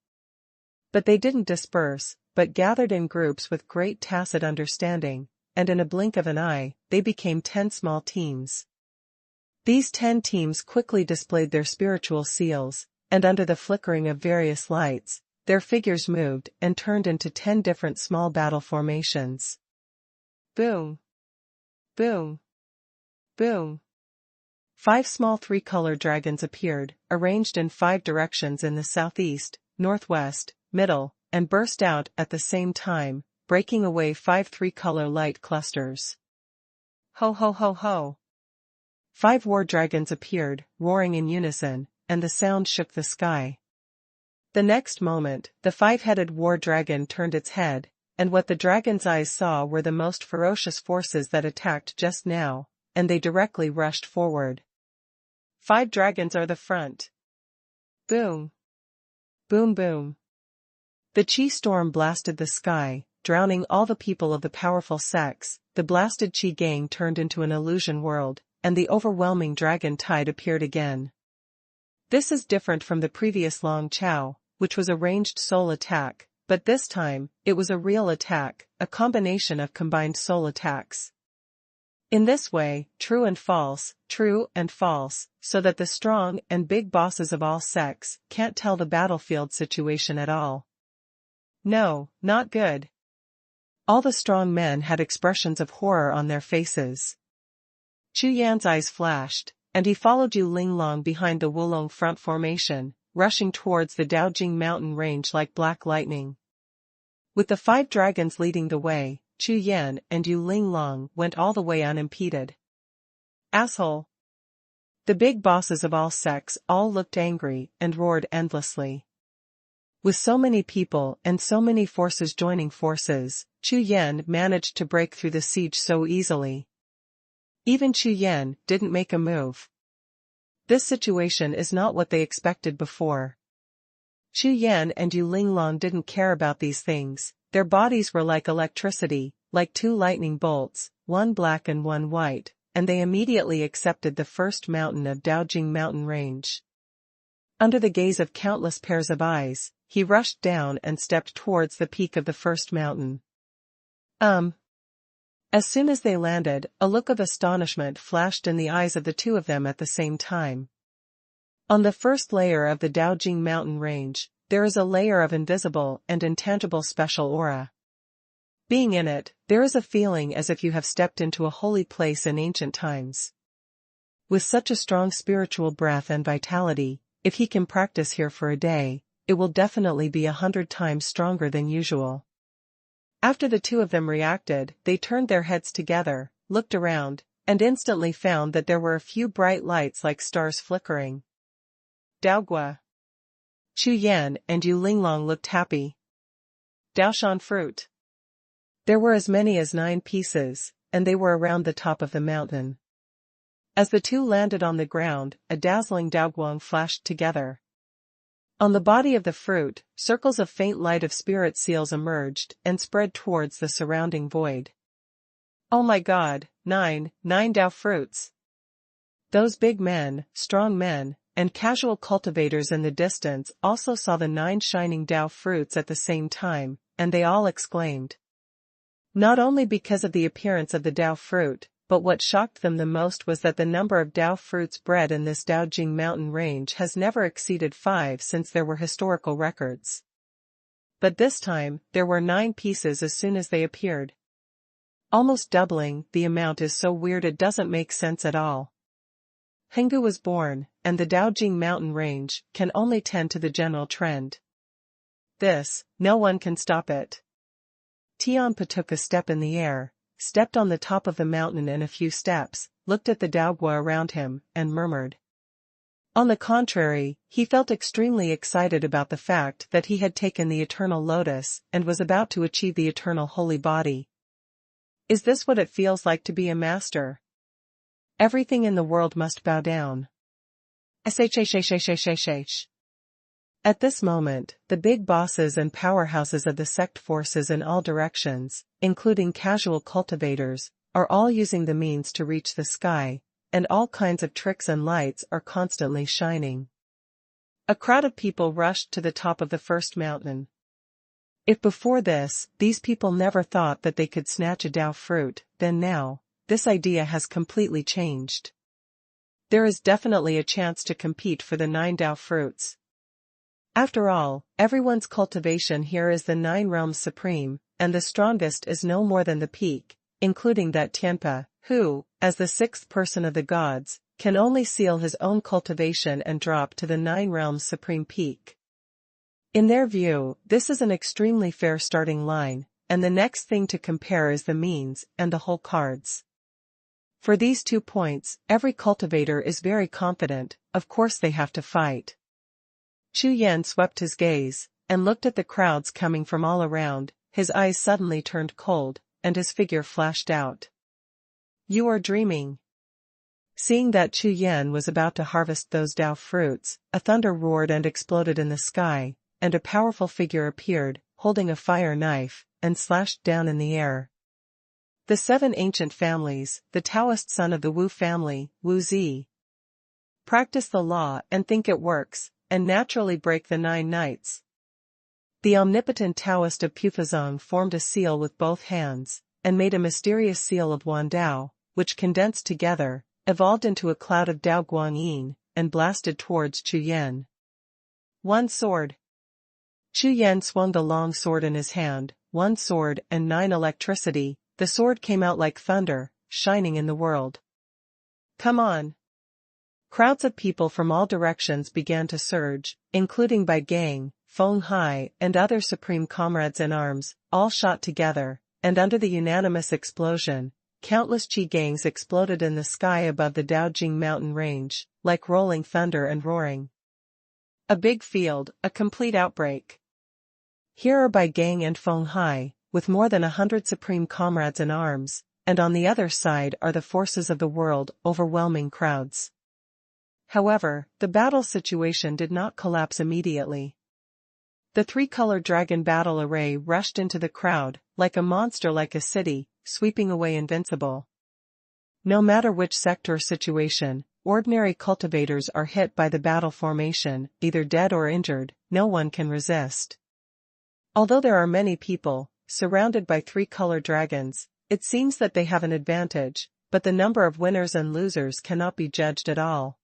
But they didn't disperse, but gathered in groups with great tacit understanding, and in a blink of an eye, they became 10 small teams. These 10 teams quickly displayed their spiritual seals, and under the flickering of various lights, their figures moved and turned into 10 different small battle formations. Boom! Boom! Boom! 5 small 3-color dragons appeared, arranged in 5 directions in the southeast, northwest, middle, and burst out at the same time, breaking away 5 3-color light clusters. Ho ho ho ho! 5 war dragons appeared, roaring in unison, and the sound shook the sky. The next moment, the 5-headed war dragon turned its head, and what the dragon's eyes saw were the most ferocious forces that attacked just now, and they directly rushed forward. 5 dragons are the front. Boom! Boom boom! The chi storm blasted the sky, drowning all the people of the powerful sex. The blasted chi gang turned into an illusion world, and the overwhelming dragon tide appeared again. This is different from the previous Long Chao, which was a ranged soul attack, but this time, it was a real attack, a combination of combined soul attacks. In this way, true and false, so that the strong and big bosses of all sects can't tell the battlefield situation at all. No, not good. All the strong men had expressions of horror on their faces. Chu Yan's eyes flashed, and he followed Yu Linglong behind the Wulong front formation, rushing towards the Daojing mountain range like black lightning. With the 5 dragons leading the way, Chu Yan and Yu Linglong went all the way unimpeded. Asshole! The big bosses of all sects all looked angry and roared endlessly. With so many people and so many forces joining forces, Chu Yan managed to break through the siege so easily. Even Chu Yan didn't make a move. This situation is not what they expected before. Chu Yan and Yu Linglong didn't care about these things. Their bodies were like electricity, like 2 lightning bolts, one black and one white, and they immediately accepted the first mountain of Daojing mountain range. Under the gaze of countless pairs of eyes, he rushed down and stepped towards the peak of the first mountain. As soon as they landed, a look of astonishment flashed in the eyes of the 2 of them at the same time. On the first layer of the Daojing mountain range, there is a layer of invisible and intangible special aura. Being in it, there is a feeling as if you have stepped into a holy place in ancient times. With such a strong spiritual breath and vitality, if he can practice here for a day, it will definitely be 100 times stronger than usual. After the 2 of them reacted, they turned their heads together, looked around, and instantly found that there were a few bright lights like stars flickering. Daogua. Chu Yan and Yu Linglong looked happy. Daoshan fruit. There were as many as 9 pieces, and they were around the top of the mountain. As the 2 landed on the ground, a dazzling Daoguang flashed together. On the body of the fruit, circles of faint light of spirit seals emerged and spread towards the surrounding void. Oh my God, 9 Dao fruits! Those big men, strong men, and casual cultivators in the distance also saw the 9 shining Dao fruits at the same time, and they all exclaimed. Not only because of the appearance of the Dao fruit, but what shocked them the most was that the number of Dao fruits bred in this Daojing mountain range has never exceeded 5 since there were historical records. But this time, there were 9 pieces as soon as they appeared. Almost doubling the amount is so weird it doesn't make sense at all. Henggu was born, and the Daojing mountain range can only tend to the general trend. No one can stop it. Tianpa took a step in the air, stepped on the top of the mountain in a few steps, looked at the Daogua around him, and murmured. On the contrary, he felt extremely excited about the fact that he had taken the eternal lotus and was about to achieve the eternal holy body. Is this what it feels like to be a master? Everything in the world must bow down. Shh. At this moment, the big bosses and powerhouses of the sect forces in all directions, including casual cultivators, are all using the means to reach the sky, and all kinds of tricks and lights are constantly shining. A crowd of people rushed to the top of the first mountain. If before this, these people never thought that they could snatch a Dao fruit, then now, this idea has completely changed. There is definitely a chance to compete for the 9 Dao fruits. After all, everyone's cultivation here is the 9 realms supreme, and the strongest is no more than the peak, including that Tianpa, who, as the 6th person of the gods, can only seal his own cultivation and drop to the 9 realms supreme peak. In their view, this is an extremely fair starting line, and the next thing to compare is the means and the whole cards. For these 2 points, every cultivator is very confident, of course they have to fight. Chu Yan swept his gaze, and looked at the crowds coming from all around. His eyes suddenly turned cold, and his figure flashed out. You are dreaming. Seeing that Chu Yan was about to harvest those Dao fruits, a thunder roared and exploded in the sky, and a powerful figure appeared, holding a fire knife, and slashed down in the air. The 7 ancient families, the Taoist son of the Wu family, Wu Zi. Practice the law and think it works, and naturally break the 9 nights. The omnipotent Taoist of Pufazong formed a seal with both hands, and made a mysterious seal of Wandao, which condensed together, evolved into a cloud of Dao Guanyin, and blasted towards Chu Yan. One sword. Chu Yan swung the long sword in his hand, 1 sword and 9 electricity. The sword came out like thunder, shining in the world. Come on. Crowds of people from all directions began to surge, including Bai Gang, Feng Hai, and other supreme comrades in arms, all shot together, and under the unanimous explosion, countless Qi gangs exploded in the sky above the Daojing mountain range, like rolling thunder and roaring. A big field, a complete outbreak. Here are Bai Gang and Feng Hai, with more than 100 supreme comrades in arms, and on the other side are the forces of the world, overwhelming crowds. However, the battle situation did not collapse immediately. The three-color dragon battle array rushed into the crowd, like a monster like a city, sweeping away invincible. No matter which sector or situation, ordinary cultivators are hit by the battle formation, either dead or injured, no one can resist. Although there are many people, surrounded by three-color dragons, it seems that they have an advantage, but the number of winners and losers cannot be judged at all.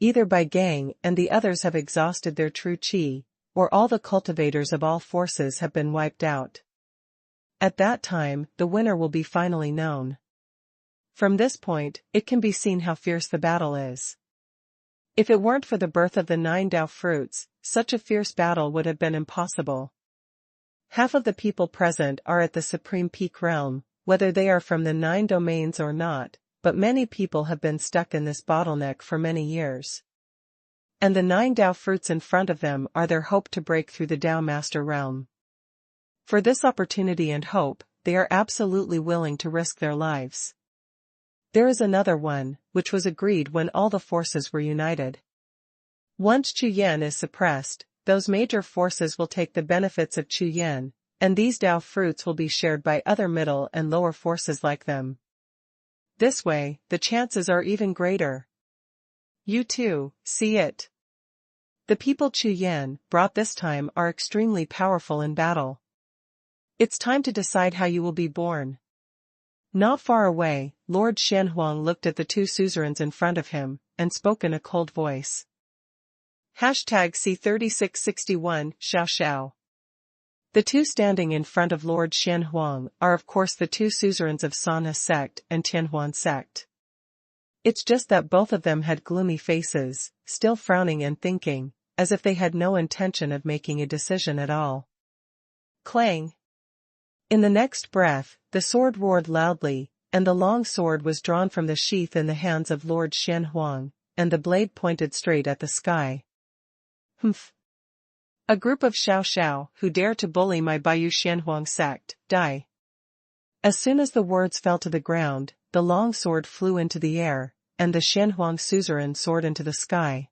Either Bai Gang and the others have exhausted their true qi, or all the cultivators of all forces have been wiped out. At that time, the winner will be finally known. From this point, it can be seen how fierce the battle is. If it weren't for the birth of the 9 Dao fruits, such a fierce battle would have been impossible. Half of the people present are at the Supreme Peak realm, whether they are from the 9 domains or not, but many people have been stuck in this bottleneck for many years. And the 9 Dao fruits in front of them are their hope to break through the Dao Master realm. For this opportunity and hope, they are absolutely willing to risk their lives. There is another one, which was agreed when all the forces were united. Once Chu Yan is suppressed, those major forces will take the benefits of Chu Yan, and these Dao fruits will be shared by other middle and lower forces like them. This way, the chances are even greater. You too, see it. The people Chu Yan brought this time are extremely powerful in battle. It's time to decide how you will be born. Not far away, Lord Xuanhuan looked at the two suzerains in front of him, and spoke in a cold voice. #C3661, Xiao Xiao. The two standing in front of Lord Xuanhuan are of course the two suzerains of Sanha sect and Tianhuan sect. It's just that both of them had gloomy faces, still frowning and thinking, as if they had no intention of making a decision at all. Clang! In the next breath, the sword roared loudly, and the long sword was drawn from the sheath in the hands of Lord Xuanhuan, and the blade pointed straight at the sky. Humph! A group of Xiao Xiao who dare to bully my Baiyu Xuanhuang sect, die. As soon as the words fell to the ground, the long sword flew into the air, and the Xuanhuang suzerain soared into the sky.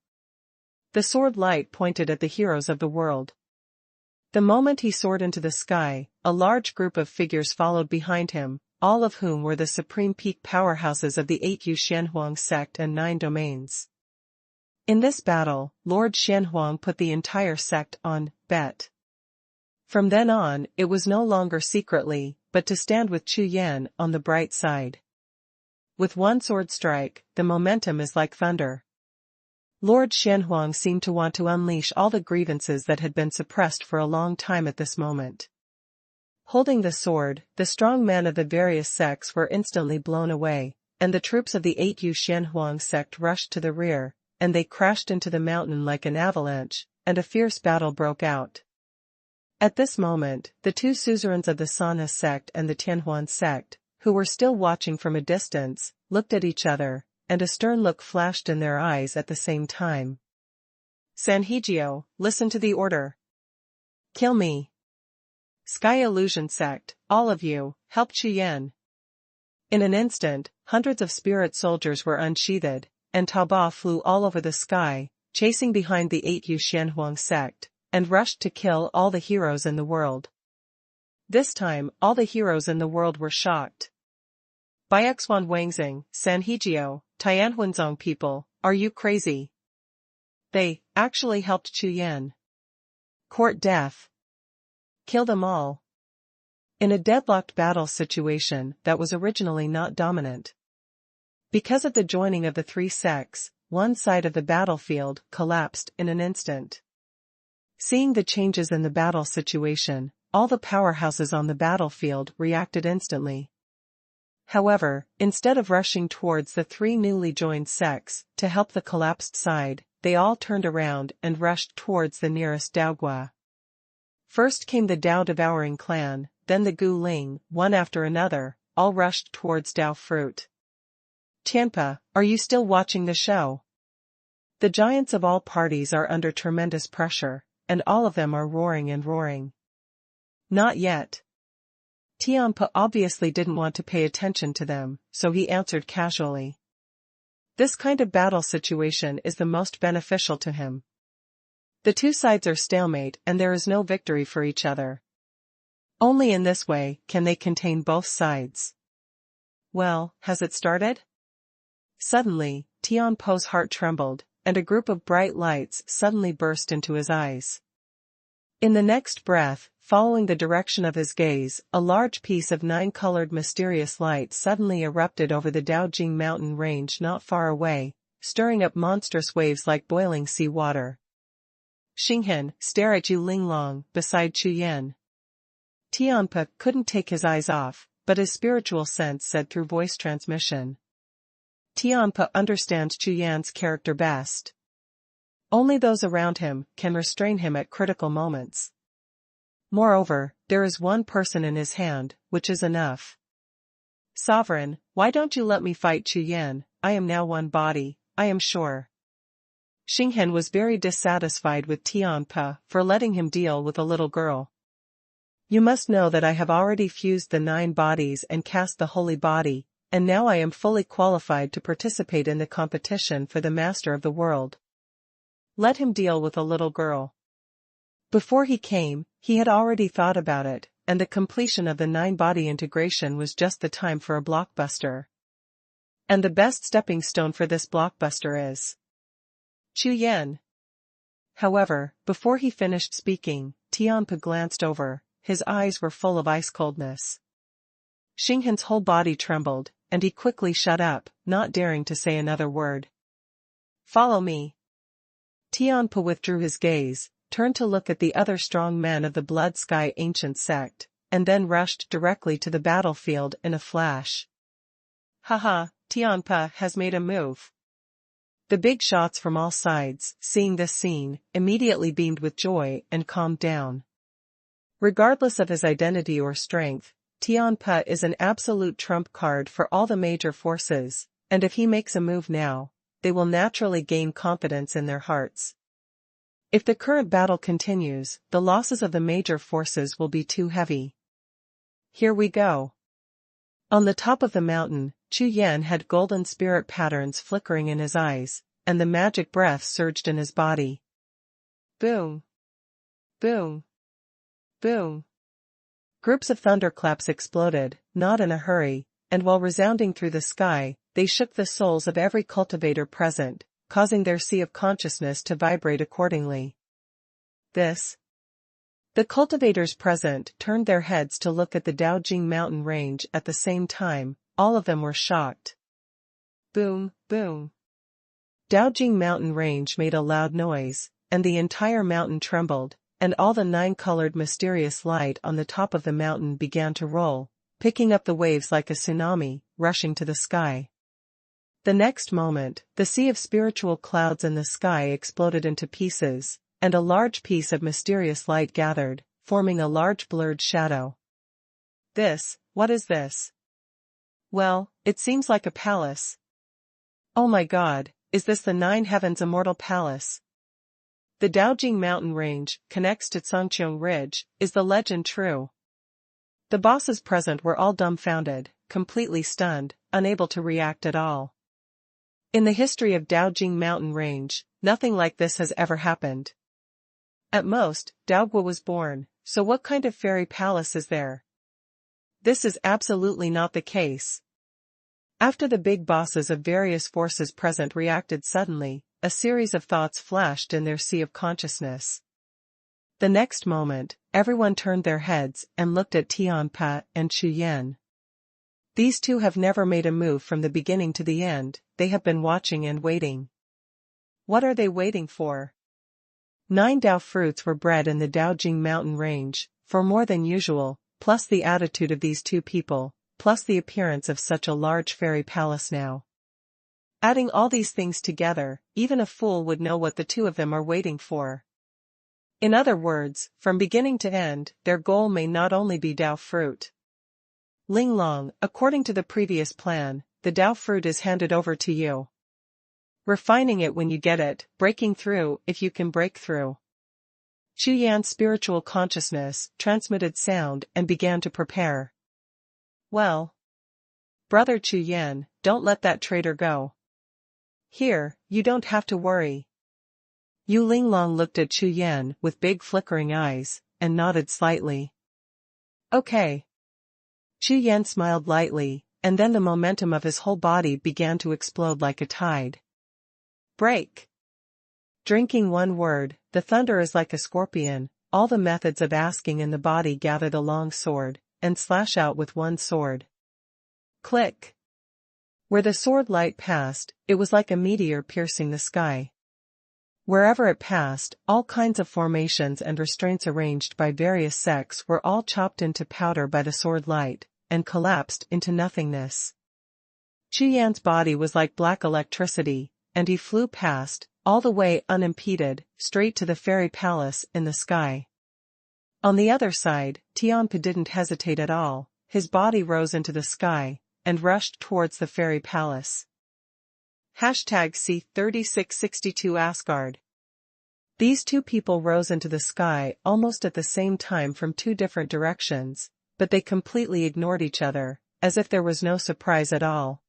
The sword light pointed at the heroes of the world. The moment he soared into the sky, a large group of figures followed behind him, all of whom were the supreme peak powerhouses of the 8 Yu Xuanhuang sect and 9 domains. In this battle, Lord Xuanhuang put the entire sect on bet. From then on, it was no longer secretly, but to stand with Chu Yan on the bright side. With one sword strike, the momentum is like thunder. Lord Xuanhuang seemed to want to unleash all the grievances that had been suppressed for a long time at this moment. Holding the sword, the strong men of the various sects were instantly blown away, and the troops of the 8 Yu Xuanhuang sect rushed to the rear, and they crashed into the mountain like an avalanche, and a fierce battle broke out. At this moment, the two suzerains of the Sanha sect and the Tianhuan sect, who were still watching from a distance, looked at each other, and a stern look flashed in their eyes at the same time. Sanhegio, listen to the order. Kill me. Sky Illusion sect, all of you, help Chu Yan. In an instant, hundreds of spirit soldiers were unsheathed, and Taoba flew all over the sky, chasing behind the 8 Yu Xuanhuang sect, and rushed to kill all the heroes in the world. This time, all the heroes in the world were shocked. Baiexuan Wangxing, Sanhegio, Tianhuanzong people, are you crazy? They actually helped Chu Yan. Court death. Kill them all. In a deadlocked battle situation that was originally not dominant. Because of the joining of the three sects, one side of the battlefield collapsed in an instant. Seeing the changes in the battle situation, all the powerhouses on the battlefield reacted instantly. However, instead of rushing towards the three newly joined sects to help the collapsed side, they all turned around and rushed towards the nearest Daogua. First came the Dao devouring clan, then the Gu Ling, one after another, all rushed towards Dao fruit. Tianpa, are you still watching the show? The giants of all parties are under tremendous pressure, and all of them are roaring and roaring. Not yet. Tianpa obviously didn't want to pay attention to them, so he answered casually. This kind of battle situation is the most beneficial to him. The two sides are stalemate and there is no victory for each other. Only in this way can they contain both sides. Well, has it started? Suddenly, Tianpo's heart trembled, and a group of bright lights suddenly burst into his eyes. In the next breath, following the direction of his gaze, a large piece of nine-colored mysterious light suddenly erupted over the Daojing mountain range not far away, stirring up monstrous waves like boiling sea water. Xinghen, stare at Yu Linglong, beside Chu Yan. Tianpa couldn't take his eyes off, but his spiritual sense said through voice transmission. Tianpa understands Chu Yan's character best. Only those around him can restrain him at critical moments. Moreover, there is one person in his hand, which is enough. Sovereign, why don't you let me fight Chu Yan? I am now one body, I am sure. Xinghen was very dissatisfied with Tianpa for letting him deal with a little girl. You must know that I have already fused the 9 bodies and cast the holy body, and now I am fully qualified to participate in the competition for the master of the world. Let him deal with a little girl. Before he came, he had already thought about it, and the completion of the 9-body integration was just the time for a blockbuster. And the best stepping stone for this blockbuster is Chu Yan. However, before he finished speaking, Tianpa glanced over, his eyes were full of ice-coldness. Xinghen's whole body trembled, and he quickly shut up, not daring to say another word. Follow me. Tianpa withdrew his gaze, turned to look at the other strong men of the Blood Sky ancient sect, and then rushed directly to the battlefield in a flash. Haha, Tianpa has made a move. The big shots from all sides, seeing this scene, immediately beamed with joy and calmed down. Regardless of his identity or strength, Tianpa is an absolute trump card for all the major forces, and if he makes a move now, they will naturally gain confidence in their hearts. If the current battle continues, the losses of the major forces will be too heavy. Here we go. On the top of the mountain, Chu Yan had golden spirit patterns flickering in his eyes, and the magic breath surged in his body. Boom! Boom! Boom! Groups of thunderclaps exploded, not in a hurry, and while resounding through the sky, they shook the souls of every cultivator present, causing their sea of consciousness to vibrate accordingly. The cultivators present turned their heads to look at the Daojing mountain range at the same time, all of them were shocked. Boom, boom. Daojing mountain range made a loud noise, and the entire mountain trembled, and all the 9-colored mysterious light on the top of the mountain began to roll, picking up the waves like a tsunami, rushing to the sky. The next moment, the sea of spiritual clouds in the sky exploded into pieces, and a large piece of mysterious light gathered, forming a large blurred shadow. What is this? Well, it seems like a palace. Oh my God, is this the 9 Heavens Immortal Palace? The Daojing mountain range connects to Songqiong Ridge, is the legend true? The bosses present were all dumbfounded, completely stunned, unable to react at all. In the history of Daojing mountain range, nothing like this has ever happened. At most, Daogua was born, so what kind of fairy palace is there? This is absolutely not the case. After the big bosses of various forces present reacted suddenly, a series of thoughts flashed in their sea of consciousness. The next moment, everyone turned their heads and looked at Tianpa and Chu Yan. These two have never made a move from the beginning to the end, they have been watching and waiting. What are they waiting for? 9 Dao fruits were bred in the Daojing mountain range, for more than usual, plus the attitude of these two people, plus the appearance of such a large fairy palace now. Adding all these things together, even a fool would know what the two of them are waiting for. In other words, from beginning to end, their goal may not only be Dao fruit. Ling Long, according to the previous plan, the Dao fruit is handed over to you. Refining it when you get it, breaking through if you can break through. Chu Yan's spiritual consciousness transmitted sound and began to prepare. Well, brother Chu Yan, don't let that traitor go. Here, you don't have to worry. Yu Linglong looked at Chu Yan with big flickering eyes, and nodded slightly. Okay. Chu Yan smiled lightly, and then the momentum of his whole body began to explode like a tide. Break. Drinking one word, the thunder is like a scorpion, all the methods of asking in the body gather the long sword, and slash out with one sword. Click. Where the sword light passed, it was like a meteor piercing the sky. Wherever it passed, all kinds of formations and restraints arranged by various sects were all chopped into powder by the sword light, and collapsed into nothingness. Chu Yan's body was like black electricity, and he flew past, all the way unimpeded, straight to the fairy palace in the sky. On the other side, Tianpe didn't hesitate at all, his body rose into the sky, and rushed towards the fairy palace. #C3662 Asgard. These two people rose into the sky almost at the same time from two different directions, but they completely ignored each other, as if there was no surprise at all.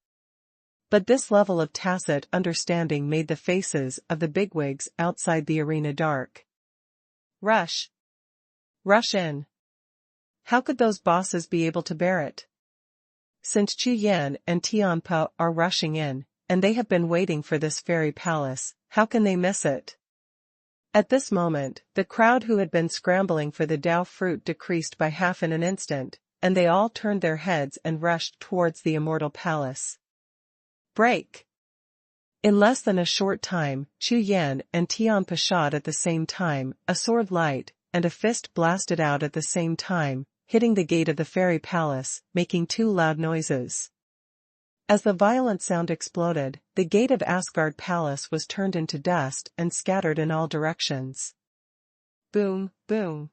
But this level of tacit understanding made the faces of the bigwigs outside the arena dark. Rush. Rush in. How could those bosses be able to bear it? Since Chu Yan and Tianpe are rushing in, and they have been waiting for this fairy palace, how can they miss it? At this moment, the crowd who had been scrambling for the Dao fruit decreased by half in an instant, and they all turned their heads and rushed towards the immortal palace. Break! In less than a short time, Chu Yan and Tianpe shot at the same time, a sword light, and a fist blasted out at the same time, hitting the gate of the fairy palace, making two loud noises. As the violent sound exploded, the gate of Asgard Palace was turned into dust and scattered in all directions. Boom, boom.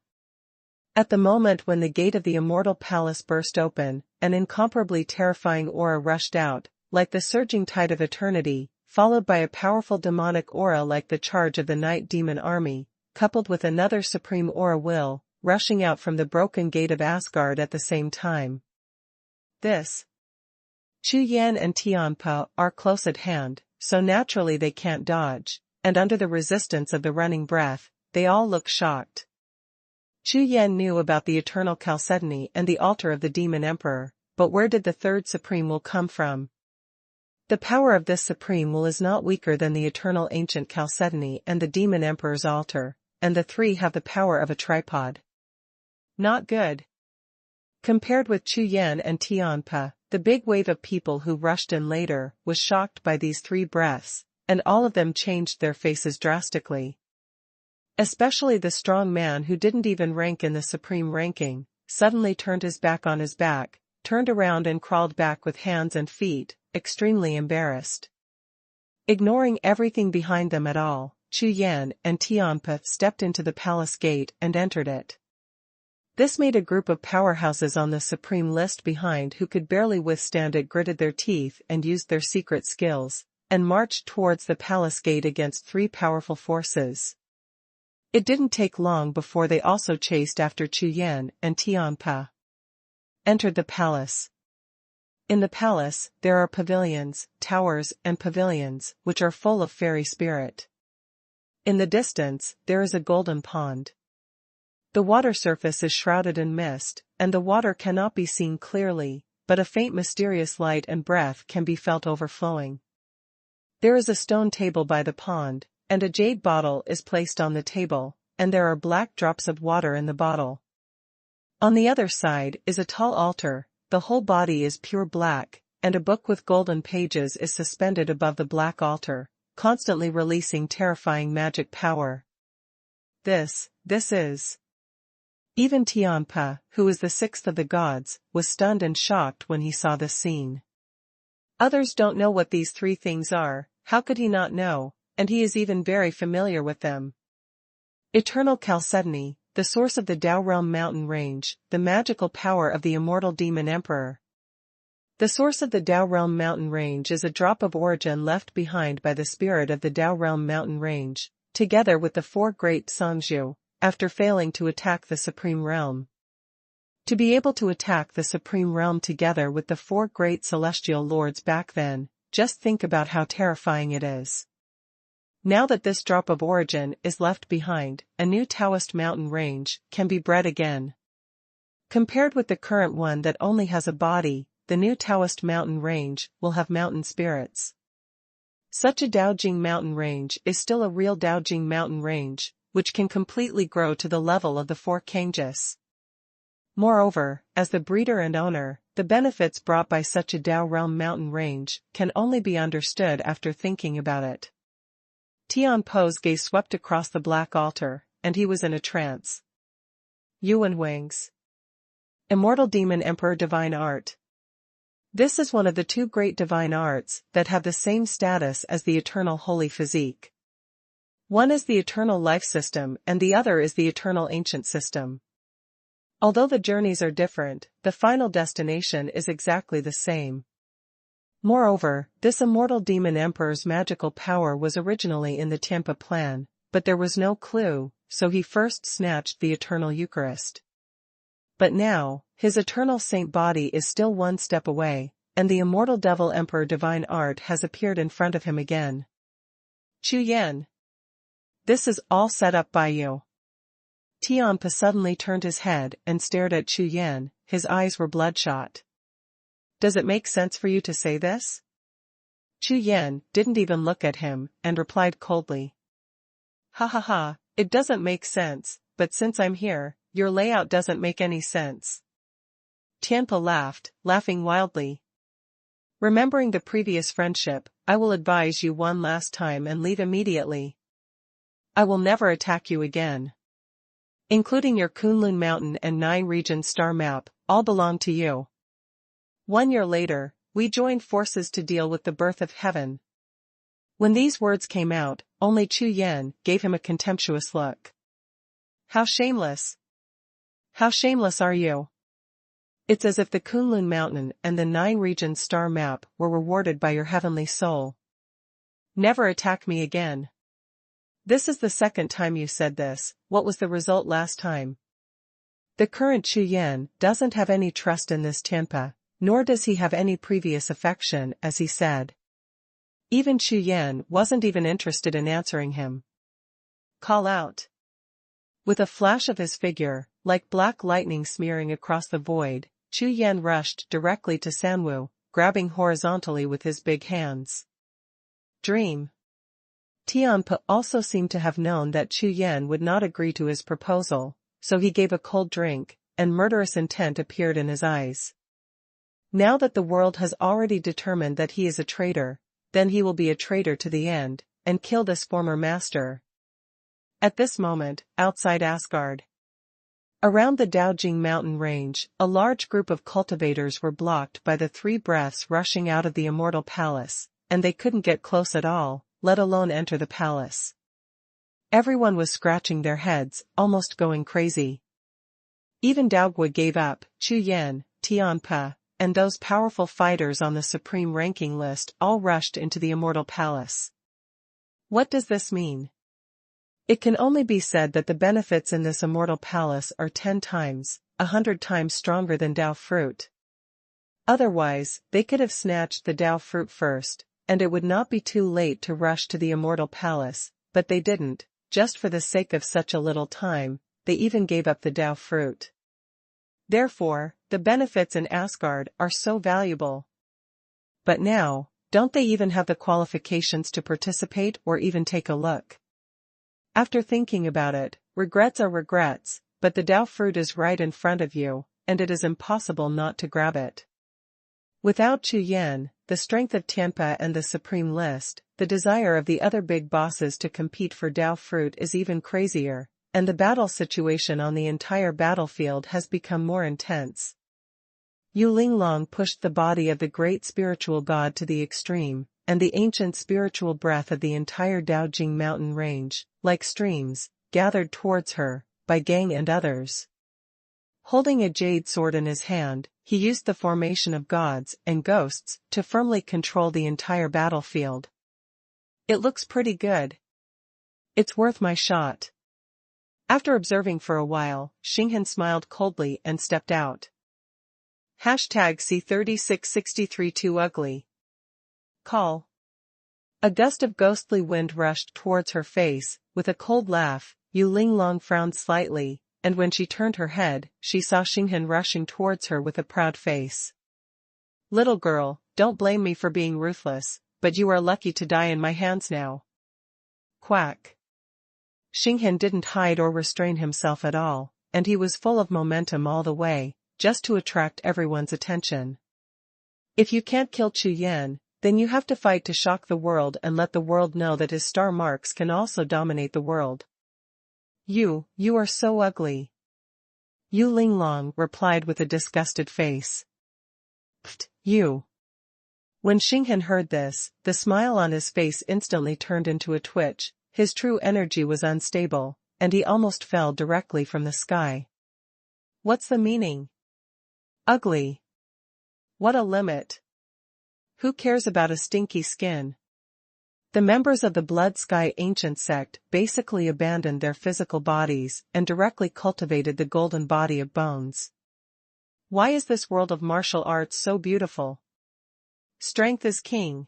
At the moment when the gate of the immortal palace burst open, an incomparably terrifying aura rushed out, like the surging tide of eternity, followed by a powerful demonic aura like the charge of the night demon army, coupled with another supreme aura will, rushing out from the broken gate of Asgard at the same time. This. Chu Yan and Tianpe are close at hand, so naturally they can't dodge, and under the resistance of the running breath, they all look shocked. Chu Yan knew about the eternal chalcedony and the altar of the demon emperor, but where did the third supreme will come from? The power of this supreme will is not weaker than the eternal ancient chalcedony and the demon emperor's altar, and the three have the power of a tripod. Not good. Compared with Chu Yan and Tianpe, the big wave of people who rushed in later was shocked by these three breaths, and all of them changed their faces drastically. Especially the strong man who didn't even rank in the supreme ranking, suddenly turned his back on his back, turned around and crawled back with hands and feet, extremely embarrassed. Ignoring everything behind them at all, Chu Yan and Tianpe stepped into the palace gate and entered it. This made a group of powerhouses on the supreme list behind who could barely withstand it gritted their teeth and used their secret skills, and marched towards the palace gate against three powerful forces. It didn't take long before they also chased after Chu Yan and Tianpe. Entered the palace. In the palace, there are pavilions, towers, and pavilions, which are full of fairy spirit. In the distance, there is a golden pond. The water surface is shrouded in mist, and the water cannot be seen clearly, but a faint mysterious light and breath can be felt overflowing. There is a stone table by the pond, and a jade bottle is placed on the table, and there are black drops of water in the bottle. On the other side is a tall altar, the whole body is pure black, and a book with golden pages is suspended above the black altar, constantly releasing terrifying magic power. This is Even Tianpe, who is the sixth of the gods, was stunned and shocked when he saw this scene. Others don't know what these three things are, how could he not know, and he is even very familiar with them. Eternal Chalcedony, the source of the Dao Realm mountain range, the magical power of the immortal demon emperor. The source of the Dao Realm mountain range is a drop of origin left behind by the spirit of the Dao Realm mountain range, together with the four great Songzhu, after failing to attack the Supreme Realm. To be able to attack the Supreme Realm together with the four great celestial lords back then, just think about how terrifying it is. Now that this drop of origin is left behind, a new Taoist mountain range can be bred again. Compared with the current one that only has a body, the new Taoist mountain range will have mountain spirits. Such a Daojing mountain range is still a real Daojing mountain range, which can completely grow to the level of the four Kangjus. Moreover, as the breeder and owner, the benefits brought by such a Dao Realm mountain range can only be understood after thinking about it. Tianpo's gaze swept across the black altar, and he was in a trance. Xuanhuan's Immortal Demon Emperor Divine Art. This is one of the two great divine arts that have the same status as the eternal holy physique. One is the eternal life system and the other is the eternal ancient system. Although the journeys are different, the final destination is exactly the same. Moreover, this immortal demon emperor's magical power was originally in the Tianpe plan, but there was no clue, so he first snatched the eternal Eucharist. But now, his eternal saint body is still one step away, and the immortal devil emperor divine art has appeared in front of him again. Chu Yan. This is all set up by you. Tianpe suddenly turned his head and stared at Chu Yan, his eyes were bloodshot. Does it make sense for you to say this? Chu Yan didn't even look at him, and replied coldly. Ha ha ha, it doesn't make sense, but since I'm here, your layout doesn't make any sense. Tianpe laughed, laughing wildly. Remembering the previous friendship, I will advise you one last time and leave immediately. I will never attack you again. Including your Kunlun Mountain and 9-region star map, all belong to you. 1 year later, we joined forces to deal with the birth of heaven. When these words came out, only Chu Yan gave him a contemptuous look. How shameless! How shameless are you? It's as if the Kunlun Mountain and the 9-region star map were rewarded by your heavenly soul. Never attack me again. This is the second time you said this. What was the result last time? The current Chu Yan doesn't have any trust in this Tianpe, nor does he have any previous affection, as he said. Even Chu Yan wasn't even interested in answering him. Call out. With a flash of his figure, like black lightning smearing across the void, Chu Yan rushed directly to Sanwu, grabbing horizontally with his big hands. Dream. Tianpe also seemed to have known that Chu Yan would not agree to his proposal, so he gave a cold drink, and murderous intent appeared in his eyes. Now that the world has already determined that he is a traitor, then he will be a traitor to the end, and kill this former master. At this moment, outside Asgard. Around the Daojing mountain range, a large group of cultivators were blocked by the 3 breaths rushing out of the immortal palace, and they couldn't get close at all, let alone enter the palace. Everyone was scratching their heads, almost going crazy. Even Daogui gave up. Chu Yan, Tianpe, and those powerful fighters on the supreme ranking list all rushed into the immortal palace. What does this mean? It can only be said that the benefits in this immortal palace are 10 times, 100 times stronger than Dao fruit. Otherwise, they could have snatched the Dao fruit first, and it would not be too late to rush to the immortal palace, but they didn't. Just for the sake of such a little time, they even gave up the Dao fruit. Therefore, the benefits in Asgard are so valuable. But now, don't they even have the qualifications to participate or even take a look? After thinking about it, regrets are regrets, but the Dao fruit is right in front of you, and it is impossible not to grab it. Without Chu Yan, the strength of Tianpe and the Supreme List, the desire of the other big bosses to compete for Dao fruit is even crazier, and the battle situation on the entire battlefield has become more intense. Yu Linglong pushed the body of the great spiritual god to the extreme, and the ancient spiritual breath of the entire Daojing mountain range, like streams, gathered towards her, by Gang and others. Holding a jade sword in his hand, he used the formation of gods and ghosts to firmly control the entire battlefield. It looks pretty good. It's worth my shot. After observing for a while, Xinghan smiled coldly and stepped out. #C3663 Too ugly. Call. A gust of ghostly wind rushed towards her face. With a cold laugh, Yu Linglong frowned slightly, and when she turned her head, she saw Xinghan rushing towards her with a proud face. Little girl, don't blame me for being ruthless, but you are lucky to die in my hands now. Quack. Xinghan didn't hide or restrain himself at all, and he was full of momentum all the way, just to attract everyone's attention. If you can't kill Chu Yan, then you have to fight to shock the world and let the world know that his star marks can also dominate the world. You are so ugly. Yu Linglong replied with a disgusted face. Pfft, you. When Xinghan heard this, the smile on his face instantly turned into a twitch. His true energy was unstable, and he almost fell directly from the sky. What's the meaning? Ugly. What a limit. Who cares about a stinky skin? The members of the Blood Sky Ancient Sect basically abandoned their physical bodies and directly cultivated the golden body of bones. Why is this world of martial arts so beautiful? Strength is king.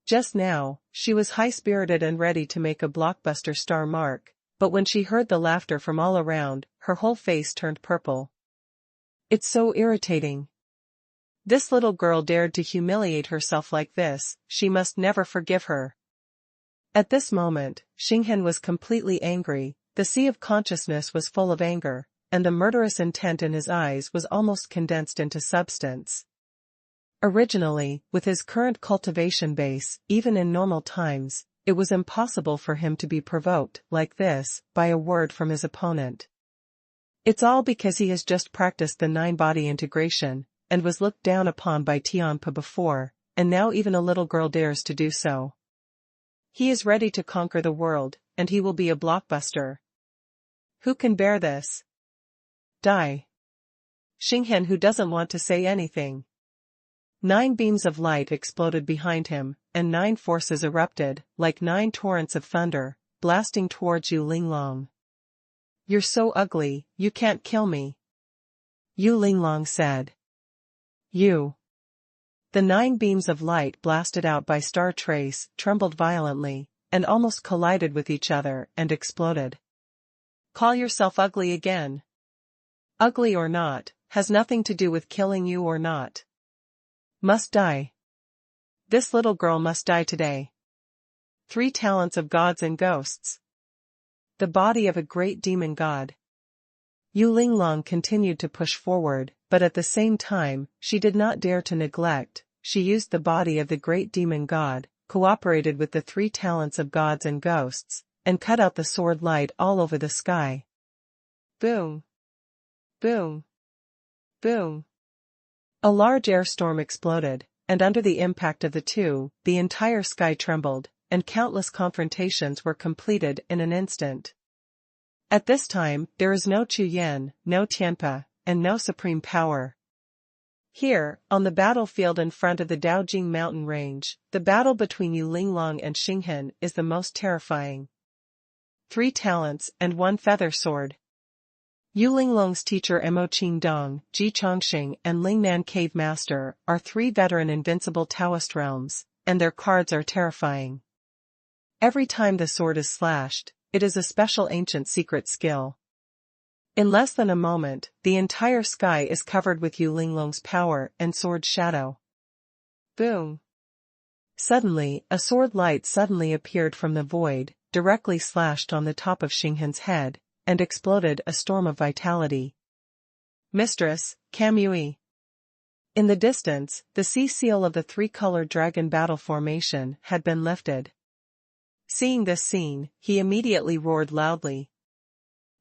Just now, she was high-spirited and ready to make a blockbuster star mark, but when she heard the laughter from all around, her whole face turned purple. It's so irritating. This little girl dared to humiliate herself like this, she must never forgive her. At this moment, Xinghan was completely angry, the sea of consciousness was full of anger, and the murderous intent in his eyes was almost condensed into substance. Originally, with his current cultivation base, even in normal times, it was impossible for him to be provoked like this by a word from his opponent. It's all because he has just practiced the 9-body integration, and was looked down upon by Tianpa before, and now even a little girl dares to do so. He is ready to conquer the world, and he will be a blockbuster. Who can bear this? Die. Xinghan, who doesn't want to say anything. 9 beams of light exploded behind him, and 9 forces erupted, like 9 torrents of thunder, blasting towards Yu Linglong. You're so ugly, you can't kill me. Yu Linglong said. You. The 9 beams of light blasted out by Star Trace trembled violently, and almost collided with each other and exploded. Call yourself ugly again. Ugly or not, has nothing to do with killing you or not. Must die. This little girl must die today. 3 talents of gods and ghosts. The body of a great demon god. Yu Linglong continued to push forward, but at the same time, she did not dare to neglect. She used the body of the great demon god, cooperated with the 3 talents of gods and ghosts, and cut out the sword light all over the sky. Boom. Boom. Boom. A large air storm exploded, and under the impact of the two, the entire sky trembled, and countless confrontations were completed in an instant. At this time, there is no Chu Yan, no Tianpa, and no supreme power. Here, on the battlefield in front of the Daojing mountain range, the battle between Yu Linglong and Xinghan is the most terrifying. 3 talents and 1 feather sword. Yu Linglong's teacher Mo Qingdong, Ji Chongxing and Lingnan Cave Master are 3 veteran invincible Taoist realms, and their cards are terrifying. Every time the sword is slashed, it is a special ancient secret skill. In less than a moment, the entire sky is covered with Yu Linglong's power and sword shadow. Boom. Suddenly, a sword light suddenly appeared from the void, directly slashed on the top of Xinghan's head, and exploded a storm of vitality. Mistress, Kamui. In the distance, the sea seal of the 3-colored dragon battle formation had been lifted. Seeing this scene, he immediately roared loudly.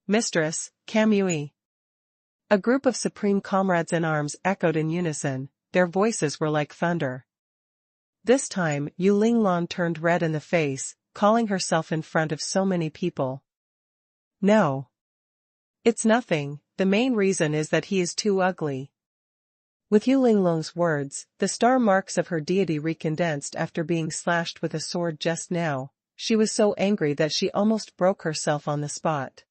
Mistress, Kamui. A group of supreme comrades in arms echoed in unison, their voices were like thunder. This time, Yu Linglong turned red in the face, calling herself in front of so many people. No. It's nothing, the main reason is that he is too ugly. With Yu Linglong's words, the star marks of her deity recondensed after being slashed with a sword just now. She was so angry that she almost broke herself on the spot.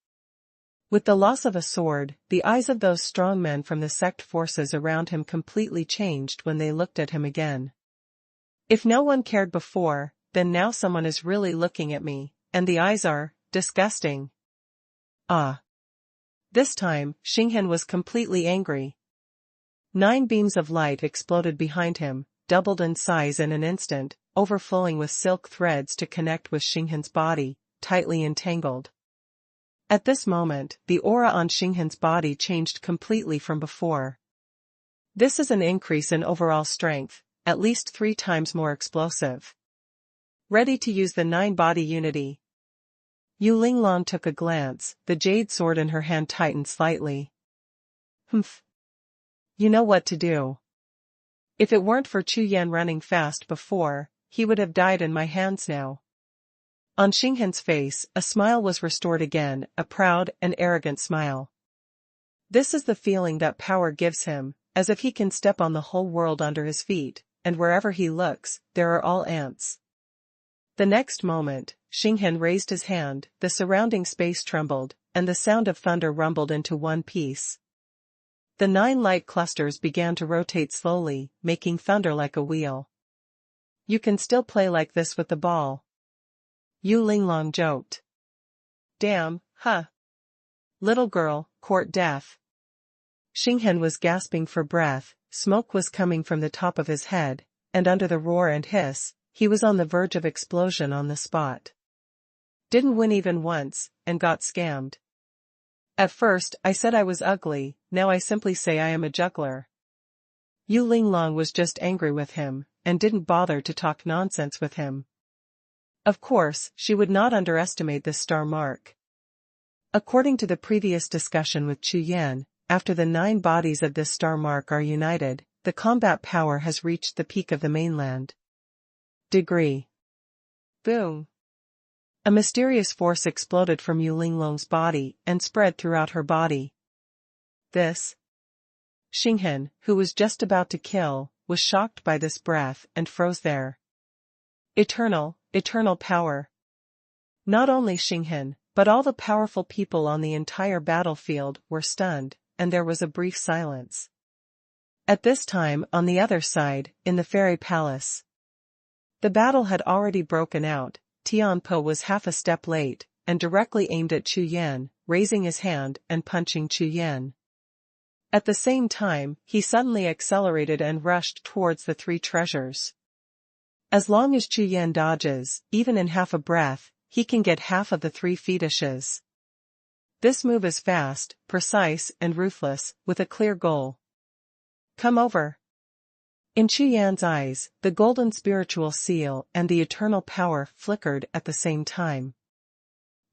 With the loss of a sword, the eyes of those strong men from the sect forces around him completely changed when they looked at him again. If no one cared before, then now someone is really looking at me, and the eyes are disgusting. Ah. This time, Xinghen was completely angry. 9 beams of light exploded behind him, doubled in size in an instant, overflowing with silk threads to connect with Xinghen's body, tightly entangled. At this moment, the aura on Xinghen's body changed completely from before. This is an increase in overall strength, at least 3 times more explosive. Ready to use the 9-body unity. Yu Linglong took a glance, the jade sword in her hand tightened slightly. Humph. You know what to do. If it weren't for Chu Yan running fast before, he would have died in my hands now. On Xinghen's face, a smile was restored again, a proud and arrogant smile. This is the feeling that power gives him, as if he can step on the whole world under his feet, and wherever he looks, there are all ants. The next moment, Xinghen raised his hand, the surrounding space trembled, and the sound of thunder rumbled into one piece. The 9 light clusters began to rotate slowly, making thunder like a wheel. You can still play like this with the ball. Yu Linglong joked. Damn, huh? Little girl, court death. Xinghen was gasping for breath, smoke was coming from the top of his head, and under the roar and hiss, he was on the verge of explosion on the spot. Didn't win even once, and got scammed. At first, I said I was ugly, now I simply say I am a juggler. Yu Linglong was just angry with him, and didn't bother to talk nonsense with him. Of course, she would not underestimate this star mark. According to the previous discussion with Chu Yan, after the 9 bodies of this star mark are united, the combat power has reached the peak of the mainland. Degree. Boom. A mysterious force exploded from Yu Linglong's body and spread throughout her body. This. Xinghen, who was just about to kill, was shocked by this breath and froze there. Eternal power. Not only Xinghen, but all the powerful people on the entire battlefield were stunned, and there was a brief silence. At this time, on the other side, in the fairy palace. The battle had already broken out. Tianpo was half a step late, and directly aimed at Chu Yan, raising his hand and punching Chu Yan. At the same time, he suddenly accelerated and rushed towards the 3 treasures. As long as Chu Yan dodges, even in half a breath, he can get half of the 3 fetishes. This move is fast, precise, and ruthless, with a clear goal. Come over. In Chu Yan's eyes, the golden spiritual seal and the eternal power flickered at the same time.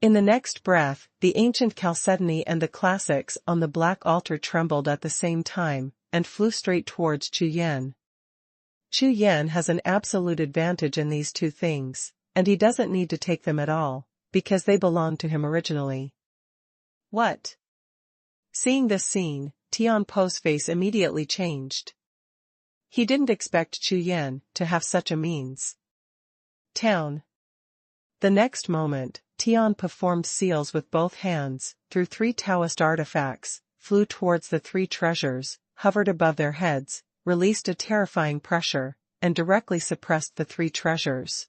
In the next breath, the ancient chalcedony and the classics on the black altar trembled at the same time, and flew straight towards Chu Yan. Chu Yan has an absolute advantage in these 2 things, and he doesn't need to take them at all, because they belong to him originally. What? Seeing this scene, Tianpo's face immediately changed. He didn't expect Chu Yan to have such a means. Town. The next moment, Tian performed seals with both hands, threw 3 Taoist artifacts, flew towards the 3 treasures, hovered above their heads, released a terrifying pressure, and directly suppressed the 3 treasures.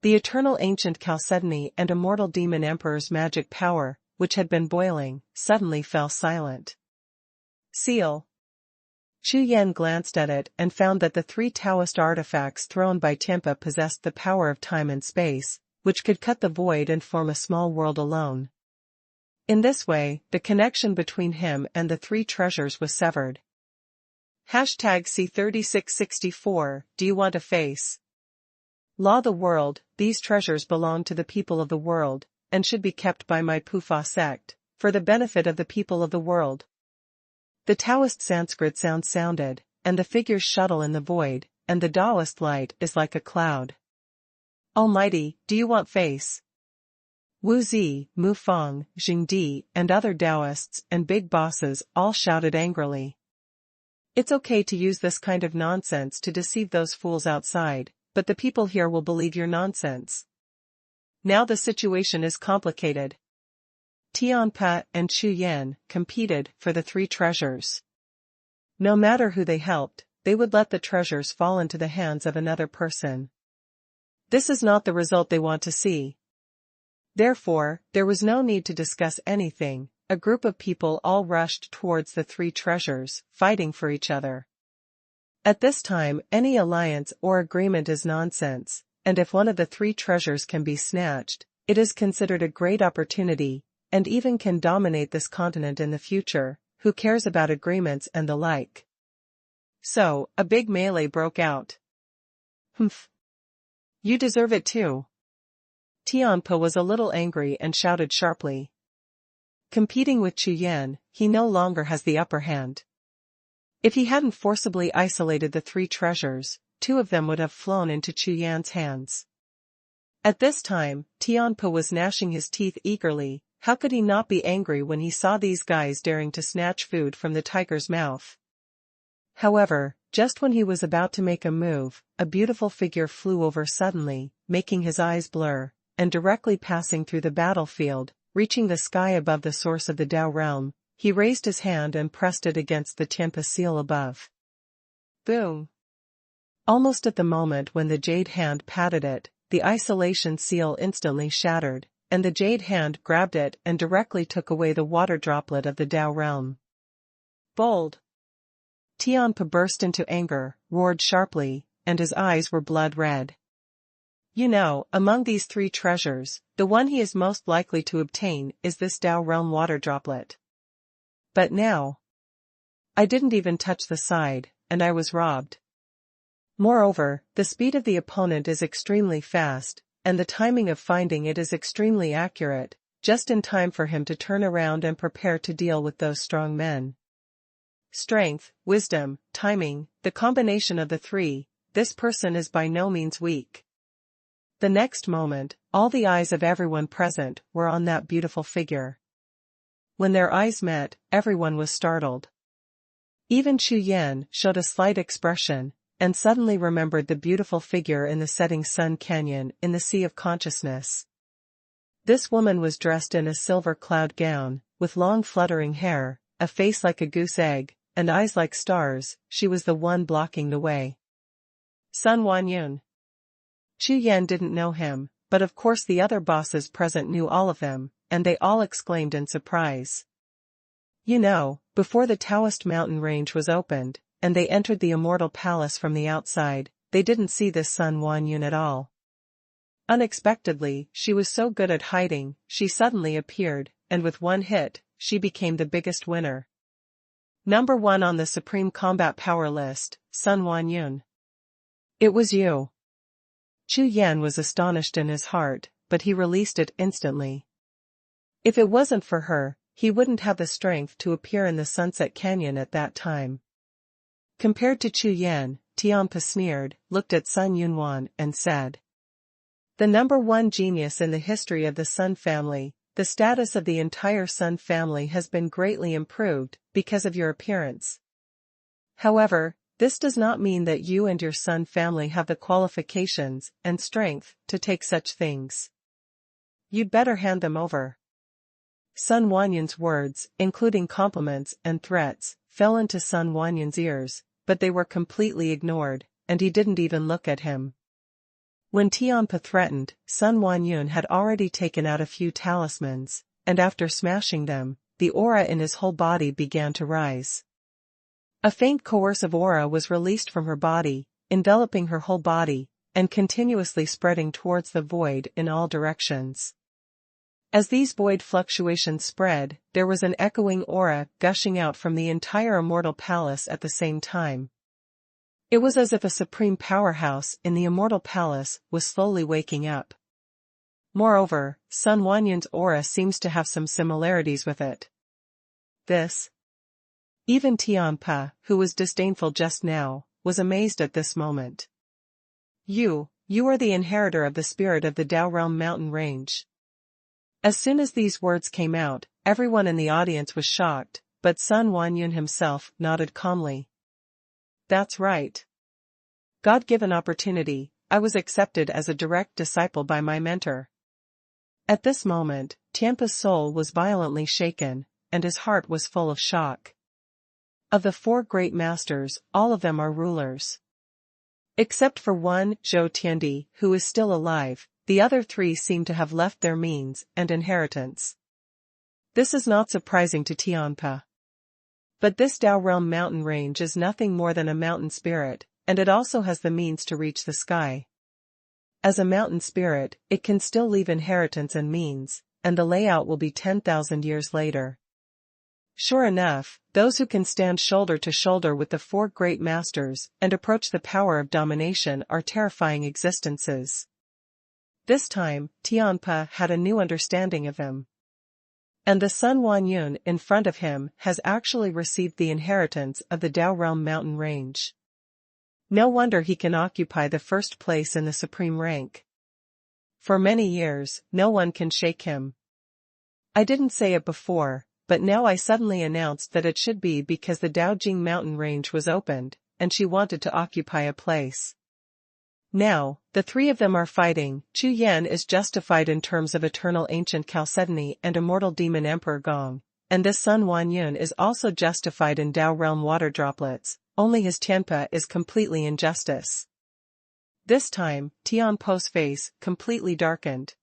The eternal ancient chalcedony and immortal demon emperor's magic power, which had been boiling, suddenly fell silent. Seal. Chu Yan glanced at it and found that the 3 Taoist artifacts thrown by Tianpo possessed the power of time and space, which could cut the void and form a small world alone. In this way, the connection between him and the 3 treasures was severed. #C3664, do you want a face? Law the world, these treasures belong to the people of the world, and should be kept by my Pufa sect, for the benefit of the people of the world. The Taoist Sanskrit sound sounded, and the figures shuttle in the void, and the Taoist light is like a cloud. Almighty, do you want face? Wu Zi, Mu Feng, Jing Di, and other Taoists and big bosses all shouted angrily. It's okay to use this kind of nonsense to deceive those fools outside, but the people here will believe your nonsense. Now the situation is complicated. Tianpe and Chu Yan competed for the 3 treasures. No matter who they helped, they would let the treasures fall into the hands of another person. This is not the result they want to see. Therefore, there was no need to discuss anything. A group of people all rushed towards the 3 treasures, fighting for each other. At this time, any alliance or agreement is nonsense, and if one of the 3 treasures can be snatched, it is considered a great opportunity, and even can dominate this continent in the future. Who cares about agreements and the like? So, a big melee broke out. Humph. You deserve it too. Tianpe was a little angry and shouted sharply. Competing with Chu Yan, he no longer has the upper hand. If he hadn't forcibly isolated the 3 treasures, 2 of them would have flown into Chu Yan's hands. At this time, Tianpe was gnashing his teeth eagerly. How could he not be angry when he saw these guys daring to snatch food from the tiger's mouth? However, just when he was about to make a move, a beautiful figure flew over suddenly, making his eyes blur, and directly passing through the battlefield, reaching the sky above the source of the Tao realm, he raised his hand and pressed it against the Tianpe seal above. Boom! Almost at the moment when the jade hand patted it, the isolation seal instantly shattered, and the jade hand grabbed it and directly took away the water droplet of the Tao realm. Bold! Tianpe burst into anger, roared sharply, and his eyes were blood red. You know, among these 3 treasures, the one he is most likely to obtain is this Tao realm water droplet. But now, I didn't even touch the side, and I was robbed. Moreover, the speed of the opponent is extremely fast, and the timing of finding it is extremely accurate, just in time for him to turn around and prepare to deal with those strong men. Strength, wisdom, timing, the combination of the 3, this person is by no means weak. The next moment, all the eyes of everyone present were on that beautiful figure. When their eyes met, everyone was startled. Even Chu Yan showed a slight expression, and suddenly remembered the beautiful figure in the setting sun canyon in the sea of consciousness. This woman was dressed in a silver cloud gown, with long fluttering hair, a face like a goose egg, and eyes like stars. She was the one blocking the way. Xuanhuan. Chu Yan didn't know him, but of course the other bosses present knew all of them, and they all exclaimed in surprise. You know, before the Taoist mountain range was opened, and they entered the immortal palace from the outside, they didn't see this Xuanhuan at all. Unexpectedly, she was so good at hiding, she suddenly appeared, and with one hit, she became the biggest winner. Number 1 on the Supreme Combat Power list, Xuanhuan. It was you. Chu Yan was astonished in his heart, but he released it instantly. If it wasn't for her, he wouldn't have the strength to appear in the Sunset Canyon at that time. Compared to Chu Yan, Tianpe sneered, looked at Xuanhuan, and said, "The number 1 genius in the history of the Sun family, the status of the entire Sun family has been greatly improved because of your appearance. However, this does not mean that you and your Sun family have the qualifications and strength to take such things. You'd better hand them over." Xuanhuan's words, including compliments and threats, fell into Xuanhuan's ears, but they were completely ignored, and he didn't even look at him. When Tianpe threatened, Xuanhuan had already taken out a few talismans, and after smashing them, the aura in his whole body began to rise. A faint coercive aura was released from her body, enveloping her whole body, and continuously spreading towards the void in all directions. As these void fluctuations spread, there was an echoing aura gushing out from the entire immortal palace at the same time. It was as if a supreme powerhouse in the immortal palace was slowly waking up. Moreover, Sun Wanyan's aura seems to have some similarities with it. This. Even Tianpa, who was disdainful just now, was amazed at this moment. You are the inheritor of the spirit of the Dao Realm mountain range. As soon as these words came out, everyone in the audience was shocked, but Sun Wanyan himself nodded calmly. That's right. God-given opportunity, I was accepted as a direct disciple by my mentor. At this moment, Tianpa's soul was violently shaken, and his heart was full of shock. Of the 4 great masters, all of them are rulers. Except for one, Zhou Tiandi, who is still alive, the other 3 seem to have left their means and inheritance. This is not surprising to Tianpa. But this Dao Realm mountain range is nothing more than a mountain spirit, and it also has the means to reach the sky. As a mountain spirit, it can still leave inheritance and means, and the layout will be 10,000 years later. Sure enough, those who can stand shoulder to shoulder with the 4 great masters and approach the power of domination are terrifying existences. This time, Tianpa had a new understanding of him. And the Sun Wanyan in front of him has actually received the inheritance of the Dao Realm mountain range. No wonder he can occupy the first place in the supreme rank. For many years, no one can shake him. I didn't say it before, but now I suddenly announced that it should be because the Daojing mountain range was opened, and she wanted to occupy a place. Now, the 3 of them are fighting. Chu Yan is justified in terms of eternal ancient Chalcedony and immortal demon Emperor Gong, and this Sun Wanyan is also justified in Dao Realm water droplets, only his Tianpa is completely injustice. This time, Tianpo's face completely darkened.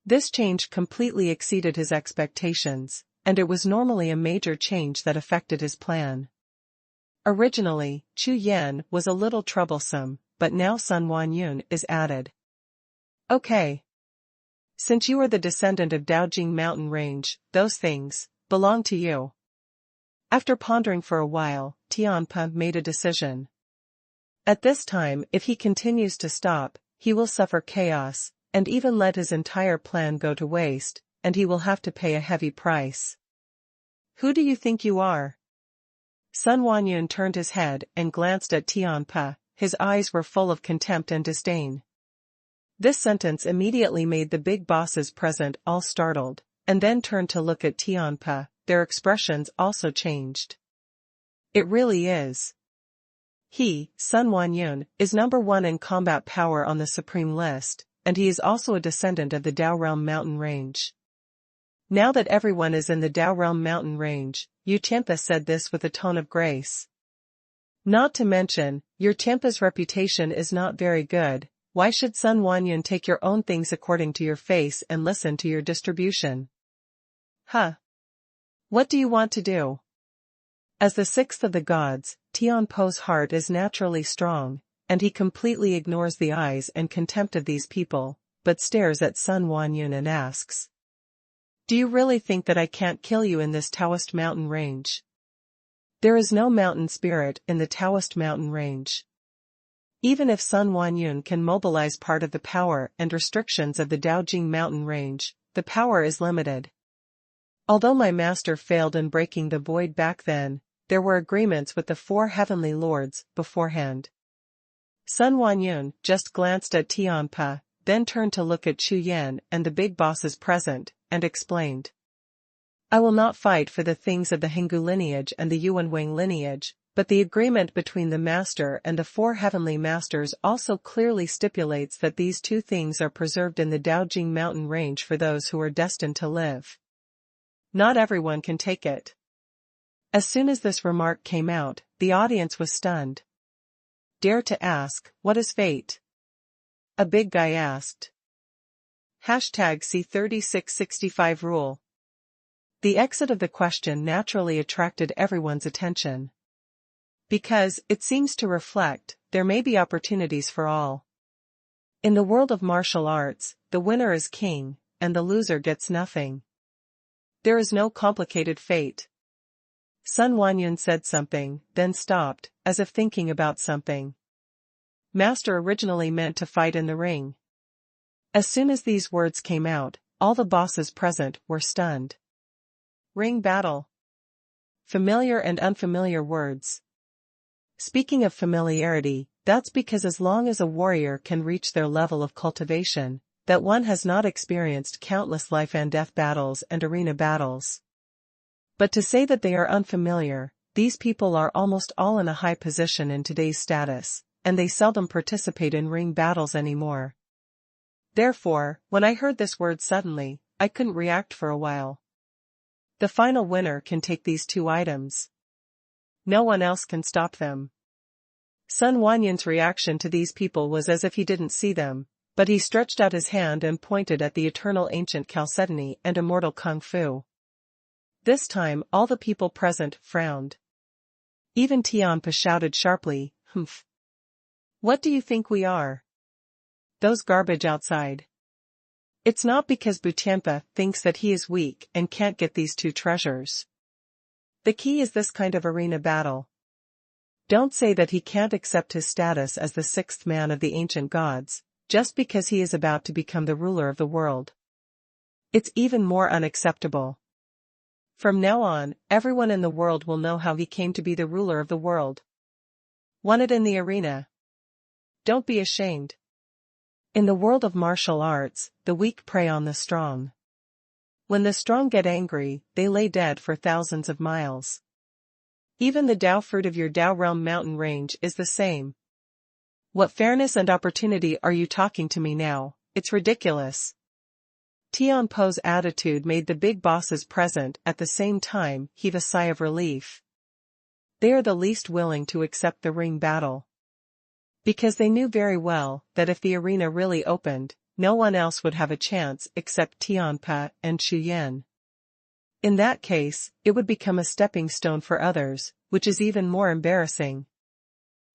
This change completely exceeded his expectations, and it was normally a major change that affected his plan. Originally, Chu Yan was a little troublesome, but now Sun Wanyan is added. Okay. Since you are the descendant of Daojing mountain range, those things belong to you. After pondering for a while, Tianpa made a decision. At this time, if he continues to stop, he will suffer chaos, and even let his entire plan go to waste, and he will have to pay a heavy price. Who do you think you are? Sun Wanyan turned his head and glanced at Tianpa. His eyes were full of contempt and disdain. This sentence immediately made the big bosses present all startled, and then turned to look at Tianpa. Their expressions also changed. It really is. He, Sun Wanyan, is number 1 in combat power on the supreme list, and he is also a descendant of the Dao Realm mountain range. Now that everyone is in the Dao Realm mountain range, Yu Tianpa said this with a tone of grace. Not to mention, your Tianpa's reputation is not very good. Why should Sun Wanyan take your own things according to your face and listen to your distribution? Huh. What do you want to do? As the 6th of the gods, Tianpo's heart is naturally strong, and he completely ignores the eyes and contempt of these people, but stares at Sun Wanyan and asks. Do you really think that I can't kill you in this Taoist mountain range? There is no mountain spirit in the Taoist mountain range. Even if Sun Wanyan can mobilize part of the power and restrictions of the Daojing mountain range, the power is limited. Although my master failed in breaking the void back then, there were agreements with the 4 heavenly lords beforehand. Sun Wanyan just glanced at Tianpa, then turned to look at Chu Yan and the big bosses present, and explained. I will not fight for the things of the Henggu lineage and the Yuanwang lineage, but the agreement between the master and the 4 heavenly masters also clearly stipulates that these 2 things are preserved in the Daojing mountain range for those who are destined to live. Not everyone can take it. As soon as this remark came out, the audience was stunned. Dare to ask, what is fate? A big guy asked. #C3665 rule. The exit of the question naturally attracted everyone's attention. Because, it seems to reflect, there may be opportunities for all. In the world of martial arts, the winner is king, and the loser gets nothing. There is no complicated fate. Sun Wanyan said something, then stopped, as if thinking about something. Master originally meant to fight in the ring. As soon as these words came out, all the bosses present were stunned. Ring battle. Familiar and unfamiliar words. Speaking of familiarity, that's because as long as a warrior can reach their level of cultivation, that one has not experienced countless life and death battles and arena battles. But to say that they are unfamiliar, these people are almost all in a high position in today's status, and they seldom participate in ring battles anymore. Therefore, when I heard this word suddenly, I couldn't react for a while. The final winner can take these 2 items. No one else can stop them. Xuanhuan's reaction to these people was as if he didn't see them, but he stretched out his hand and pointed at the eternal ancient chalcedony and immortal kung fu. This time all the people present frowned. Even Tianpa shouted sharply, "Humph! What do you think we are? Those garbage outside." It's not because Tianpa thinks that he is weak and can't get these 2 treasures. The key is this kind of arena battle. Don't say that he can't accept his status as the 6th man of the ancient gods, just because he is about to become the ruler of the world. It's even more unacceptable. From now on, everyone in the world will know how he came to be the ruler of the world. Won it in the arena. Don't be ashamed. In the world of martial arts, the weak prey on the strong. When the strong get angry, they lay dead for thousands of miles. Even the Dao fruit of your Dao realm mountain range is the same. What fairness and opportunity are you talking to me now? It's ridiculous. Tianpo's attitude made the big bosses present at the same time heave a sigh of relief. They are the least willing to accept the ring battle. Because they knew very well that if the arena really opened, no one else would have a chance except Tianpa and Chu Yan. In that case, it would become a stepping stone for others, which is even more embarrassing.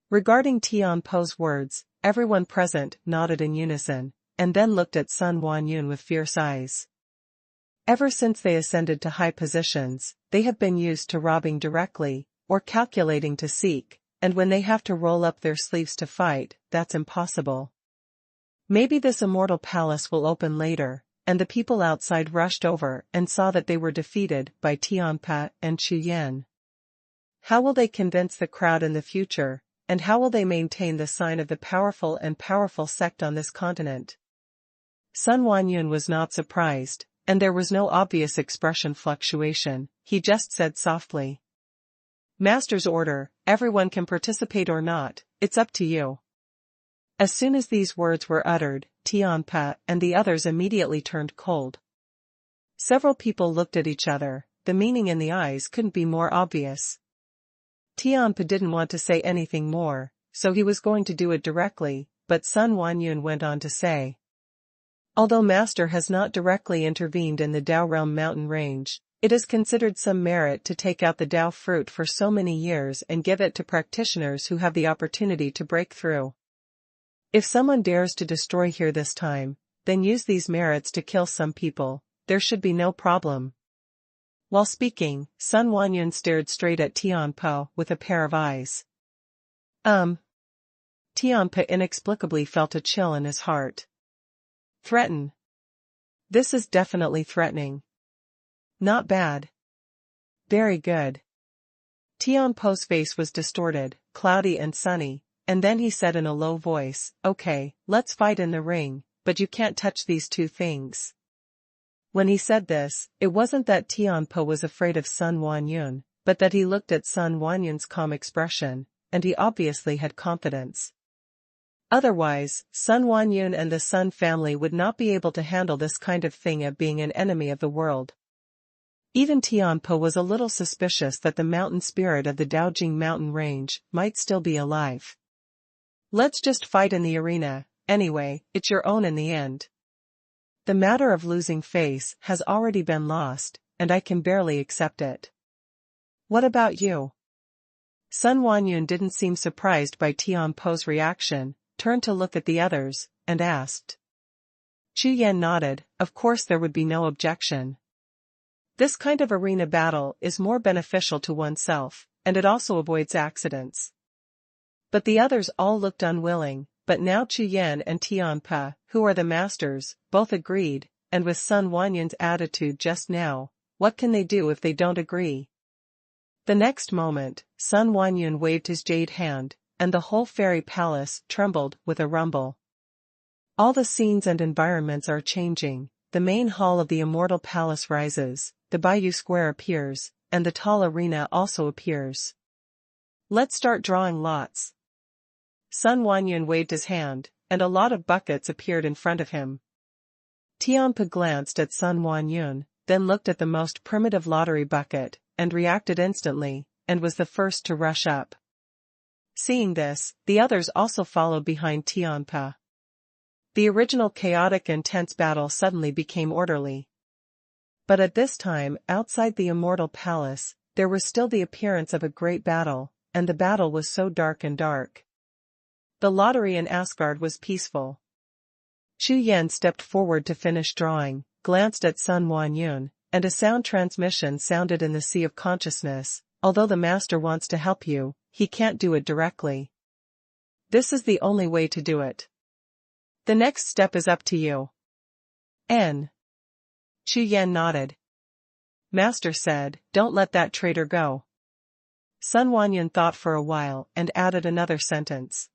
Regarding Tianpo's words, everyone present nodded in unison, and then looked at Xuanhuan with fierce eyes. Ever since they ascended to high positions, they have been used to robbing directly, or calculating to seek, and when they have to roll up their sleeves to fight, that's impossible. Maybe this immortal palace will open later, and the people outside rushed over and saw that they were defeated by Tianpa and Chu Yan. How will they convince the crowd in the future, and how will they maintain the sign of the powerful and powerful sect on this continent? Xuanhuan was not surprised, and there was no obvious expression fluctuation. He just said softly, "Master's order, everyone can participate or not, it's up to you." As soon as these words were uttered, Tianpa and the others immediately turned cold. Several people looked at each other, the meaning in the eyes couldn't be more obvious. Tianpa didn't want to say anything more, so he was going to do it directly, but Xuanhuan went on to say, "Although Master has not directly intervened in the Dao realm mountain range, it is considered some merit to take out the Dao fruit for so many years and give it to practitioners who have the opportunity to break through. If someone dares to destroy here this time, then use these merits to kill some people, there should be no problem." While speaking, Xuanhuan stared straight at Tianpa with a pair of eyes. Tianpa inexplicably felt a chill in his heart. Threaten. This is definitely threatening. Not bad. Very good. Tianpo's face was distorted, cloudy and sunny, and then he said in a low voice, "Okay, let's fight in the ring, but you can't touch these 2 things." When he said this, it wasn't that Tianpa was afraid of Xuanhuan, but that he looked at Xuanhuan's calm expression, and he obviously had confidence. Otherwise, Xuanhuan and the Sun family would not be able to handle this kind of thing of being an enemy of the world. Even Tianpa was a little suspicious that the mountain spirit of the Daojing mountain range might still be alive. "Let's just fight in the arena, anyway, it's your own in the end. The matter of losing face has already been lost, and I can barely accept it. What about you?" Xuanhuan didn't seem surprised by Tianpo's reaction, turned to look at the others, and asked. Chu Yan nodded. Of course there would be no objection. This kind of arena battle is more beneficial to oneself, and it also avoids accidents. But the others all looked unwilling, but now Chu Yan and Tianpe, who are the masters, both agreed, and with Xuanhuan's attitude just now, what can they do if they don't agree? The next moment, Xuanhuan waved his jade hand, and the whole fairy palace trembled with a rumble. All the scenes and environments are changing. The main hall of the immortal palace rises, the Bayou Square appears, and the tall arena also appears. Let's start drawing lots. Xuanhuan waved his hand, and a lot of buckets appeared in front of him. Tianpe glanced at Xuanhuan, then looked at the most primitive lottery bucket, and reacted instantly, and was the first to rush up. Seeing this, the others also followed behind Tianpe. The original chaotic and tense battle suddenly became orderly. But at this time, outside the immortal palace, there was still the appearance of a great battle, and the battle was so dark and dark. The lottery in Asgard was peaceful. Chu Yan stepped forward to finish drawing, glanced at Xuanhuan, and a sound transmission sounded in the sea of consciousness. Although the master wants to help you, he can't do it directly. This is the only way to do it. The next step is up to you. N. Chu Yan nodded. Master said, don't let that traitor go. Xuanhuan thought for a while and added another sentence.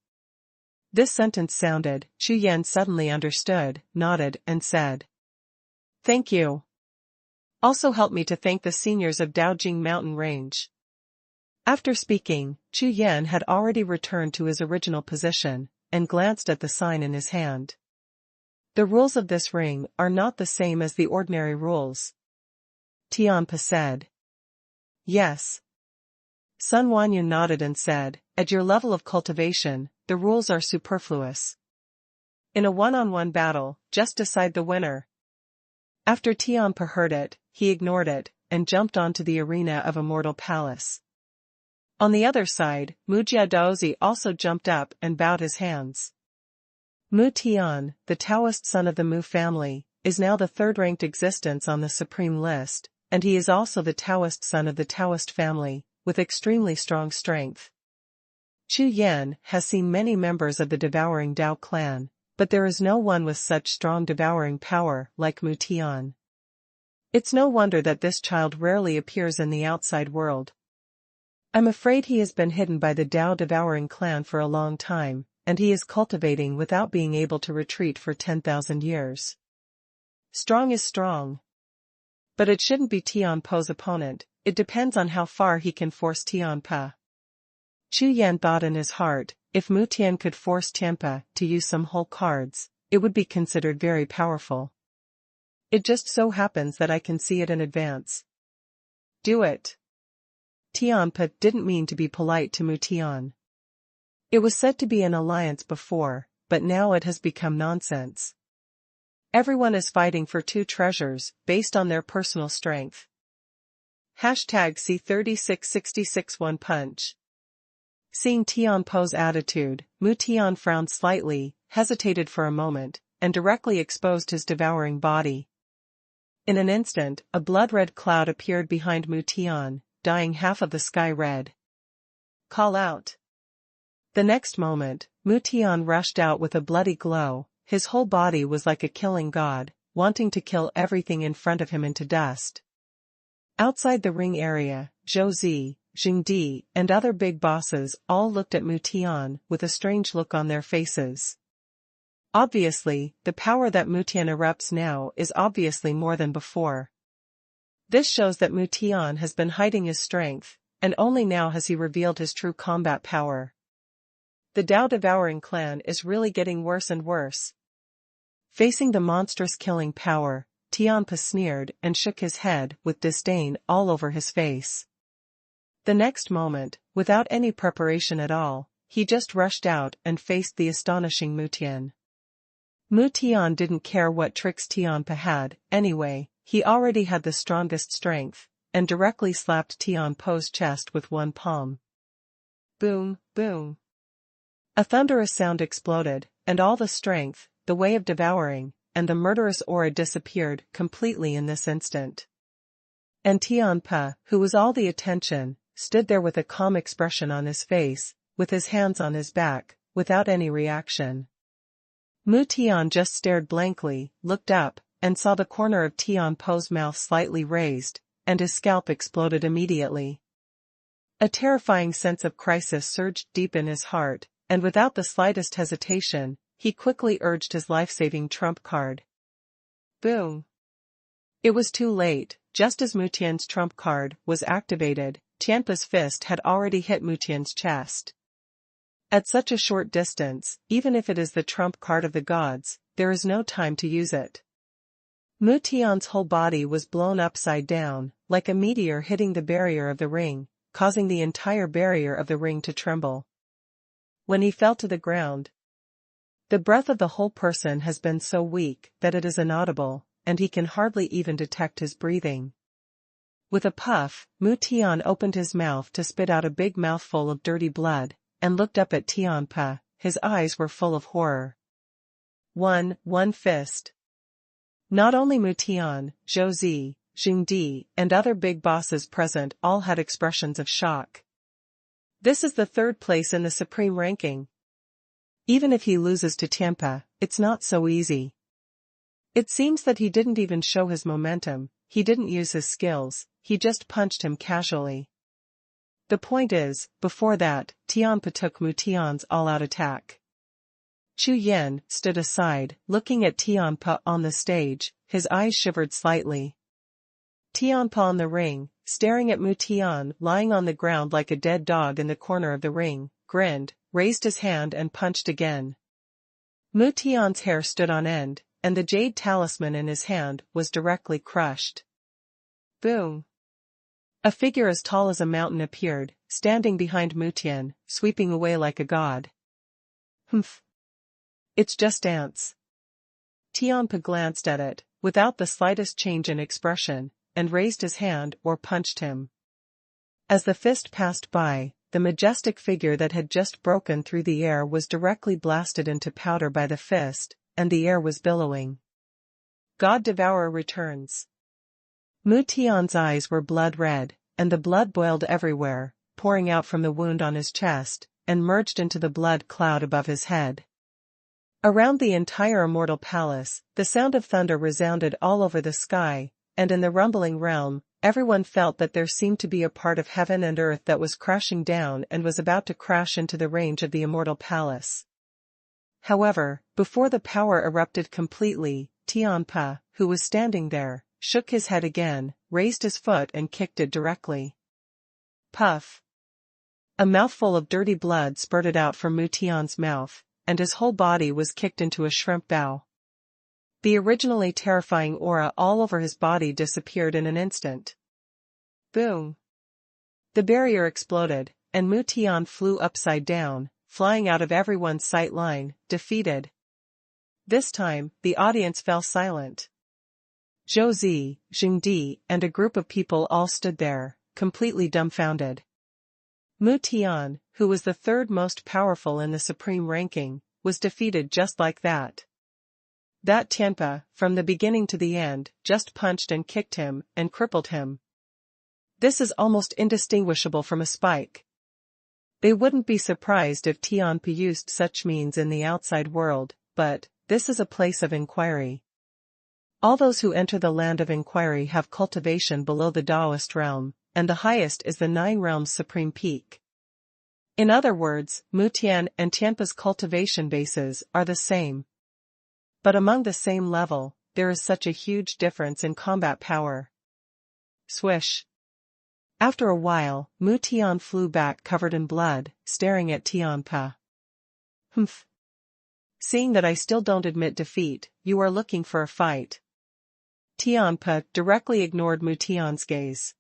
This sentence sounded, Chu Yan suddenly understood, nodded, and said, thank you. Also help me to thank the seniors of Daojing Mountain Range. After speaking, Chu Yan had already returned to his original position, and glanced at the sign in his hand. The rules of this ring are not the same as the ordinary rules. Tianpe said. Yes. Xuanhuan nodded and said, at your level of cultivation, the rules are superfluous. In a one-on-one battle, just decide the winner. After Tianpe heard it, he ignored it, and jumped onto the arena of Immortal Palace. On the other side, Mu Jiadozi also jumped up and bowed his hands. Mu Tian, the Taoist son of the Mu family, is now the third-ranked existence on the supreme list, and he is also the Taoist son of the Taoist family, with extremely strong strength. Chu Yan has seen many members of the Devouring Dao clan, but there is no one with such strong devouring power like Mu Tian. It's no wonder that this child rarely appears in the outside world. I'm afraid he has been hidden by the Dao devouring clan for a long time, and he is cultivating without being able to retreat for 10,000 years. Strong is strong. But it shouldn't be Tianpe's opponent, it depends on how far he can force Tianpe. Chu Yan thought in his heart, if Mu Tian could force Tianpe to use some whole cards, it would be considered very powerful. It just so happens that I can see it in advance. Do it. Tianpe didn't mean to be polite to Mu Tian. It was said to be an alliance before, but now it has become nonsense. Everyone is fighting for two treasures, based on their personal strength. #C3666 One Punch. Seeing Tianpe's attitude, Mu Tian frowned slightly, hesitated for a moment, and directly exposed his devouring body. In an instant, a blood-red cloud appeared behind Mu Tian, dyeing half of the sky red. Call out. The next moment, Mu Tian rushed out with a bloody glow. His whole body was like a killing god, wanting to kill everything in front of him into dust. Outside the ring area, Zhou Zi, Jingdi, and other big bosses all looked at Mu Tian with a strange look on their faces. Obviously, the power that Mu Tian erupts now is obviously more than before. This shows that Mu Tian has been hiding his strength, and only now has he revealed his true combat power. The Dao Devouring clan is really getting worse and worse. Facing the monstrous killing power, Tianpe sneered and shook his head with disdain all over his face. The next moment, without any preparation at all, he just rushed out and faced the astonishing Mu Tian. Mu Tian didn't care what tricks Tianpe had, anyway, he already had the strongest strength, and directly slapped Tianpe's chest with one palm. Boom, boom. A thunderous sound exploded, and all the strength, the way of devouring, and the murderous aura disappeared completely in this instant. And Tianpe, who was all the attention, stood there with a calm expression on his face, with his hands on his back, without any reaction. Mu Tian just stared blankly, looked up, and saw the corner of Tian Po's mouth slightly raised, and his scalp exploded immediately. A terrifying sense of crisis surged deep in his heart, and without the slightest hesitation, he quickly urged his life-saving trump card. Boom! It was too late. Just as Mu Tian's trump card was activated, Tianpa's fist had already hit Mu Tian's chest. At such a short distance, even if it is the trump card of the gods, there is no time to use it. Mu Tian's whole body was blown upside down, like a meteor hitting the barrier of the ring, causing the entire barrier of the ring to tremble. When he fell to the ground, the breath of the whole person has been so weak that it is inaudible, and he can hardly even detect his breathing. With a puff, Mu Tian opened his mouth to spit out a big mouthful of dirty blood, and looked up at Tianpa. His eyes were full of horror. One fist. Not only Mu Tian, Zhou Zi, Jing Di, and other big bosses present all had expressions of shock. This is the third place in the supreme ranking. Even if he loses to Tianpa, it's not so easy. It seems that he didn't even show his momentum, he didn't use his skills, he just punched him casually. The point is, before that, Tianpa took Mu Tian's all-out attack. Chu Yan stood aside, looking at Tianpa on the stage, his eyes shivered slightly. Tianpa on the ring, staring at Mu Tian lying on the ground like a dead dog in the corner of the ring, grinned, raised his hand and punched again. Mu Tian's hair stood on end, and the jade talisman in his hand was directly crushed. Boom! A figure as tall as a mountain appeared, standing behind Mu Tian, sweeping away like a god. Humph! It's just ants. Tianpa glanced at it, without the slightest change in expression, and raised his hand or punched him. As the fist passed by, the majestic figure that had just broken through the air was directly blasted into powder by the fist, and the air was billowing. God Devourer returns. Mu Tian's eyes were blood red, and the blood boiled everywhere, pouring out from the wound on his chest, and merged into the blood cloud above his head. Around the entire immortal palace, the sound of thunder resounded all over the sky, and in the rumbling realm, everyone felt that there seemed to be a part of heaven and earth that was crashing down and was about to crash into the range of the immortal palace. However, before the power erupted completely, Tianpa, who was standing there, shook his head again, raised his foot and kicked it directly. Puff! A mouthful of dirty blood spurted out from Mu Tian's mouth, and his whole body was kicked into a shrimp bow. The originally terrifying aura all over his body disappeared in an instant. Boom! The barrier exploded, and Mu Tian flew upside down, flying out of everyone's sight line, defeated. This time, the audience fell silent. Zhou Zi, Jing Di, and a group of people all stood there, completely dumbfounded. Mu Tian, who was the third most powerful in the supreme ranking, was defeated just like that. That Tianpa, from the beginning to the end, just punched and kicked him, and crippled him. This is almost indistinguishable from a spike. They wouldn't be surprised if Tianpa used such means in the outside world, but this is a place of inquiry. All those who enter the land of inquiry have cultivation below the Taoist realm, and the highest is the Nine Realms' supreme peak. In other words, Mu Tian and Tianpa's cultivation bases are the same. But among the same level, there is such a huge difference in combat power. Swish! After a while, Mu Tian flew back covered in blood, staring at Tianpa. Humph! Seeing that I still don't admit defeat, you are looking for a fight. Tianpa directly ignored Mu Tian's gaze.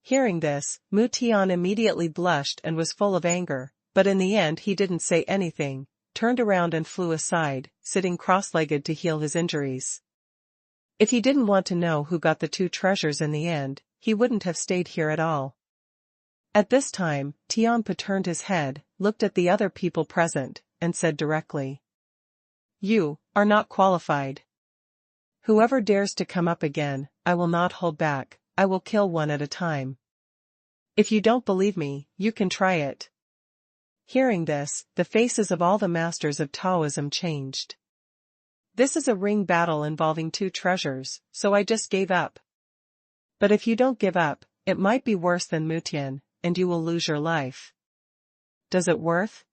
Hearing this, Mu Tian immediately blushed and was full of anger, but in the end he didn't say anything, turned around and flew aside, sitting cross-legged to heal his injuries. If he didn't want to know who got the two treasures in the end, he wouldn't have stayed here at all. At this time, Tianpa turned his head, looked at the other people present, and said directly, "You are not qualified. Whoever dares to come up again, I will not hold back, I will kill one at a time. If you don't believe me, you can try it." Hearing this, the faces of all the masters of Taoism changed. This is a ring battle involving two treasures, so I just gave up. But if you don't give up, it might be worse than Mutian, and you will lose your life. Does it worth?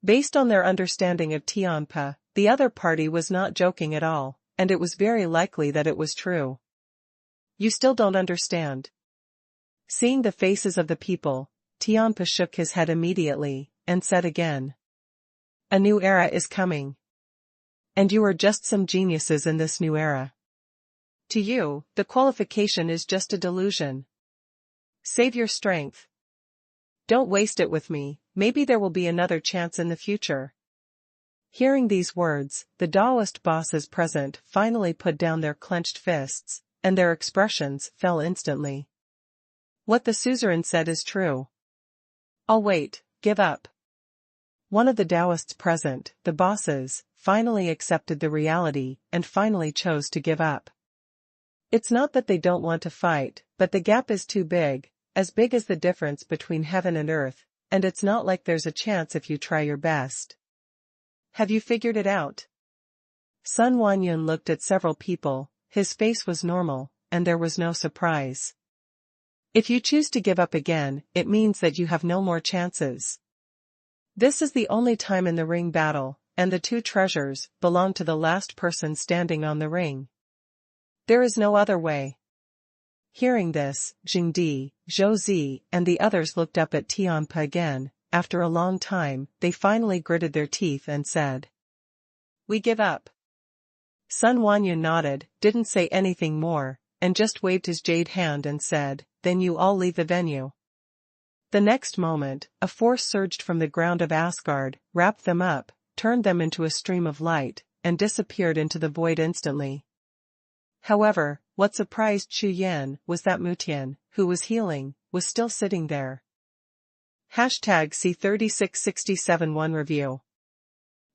Based on their understanding of Tianpe, the other party was not joking at all, and it was very likely that it was true. You still don't understand. Seeing the faces of the people, Tianpe shook his head immediately, and said again. A new era is coming. And you are just some geniuses in this new era. To you, the qualification is just a delusion. Save your strength. Don't waste it with me, maybe there will be another chance in the future. Hearing these words, the Taoist bosses present finally put down their clenched fists, and their expressions fell instantly. What the suzerain said is true. I'll wait, give up. One of the Taoists present, the bosses, finally accepted the reality and finally chose to give up. It's not that they don't want to fight, but the gap is too big, as big as the difference between heaven and earth, and it's not like there's a chance if you try your best. Have you figured it out? Xuanhuan looked at several people, his face was normal, and there was no surprise. If you choose to give up again, it means that you have no more chances. This is the only time in the ring battle, and the two treasures belong to the last person standing on the ring. There is no other way. Hearing this, Jingdi, Zhouzi, and the others looked up at Tianpe again. After a long time, they finally gritted their teeth and said, We give up. Xuanhuan nodded, didn't say anything more, and just waved his jade hand and said, Then you all leave the venue. The next moment, a force surged from the ground of Asgard, wrapped them up, turned them into a stream of light, and disappeared into the void instantly. However, what surprised Chu Yan was that Mutian, who was healing, was still sitting there. #C36671 Review.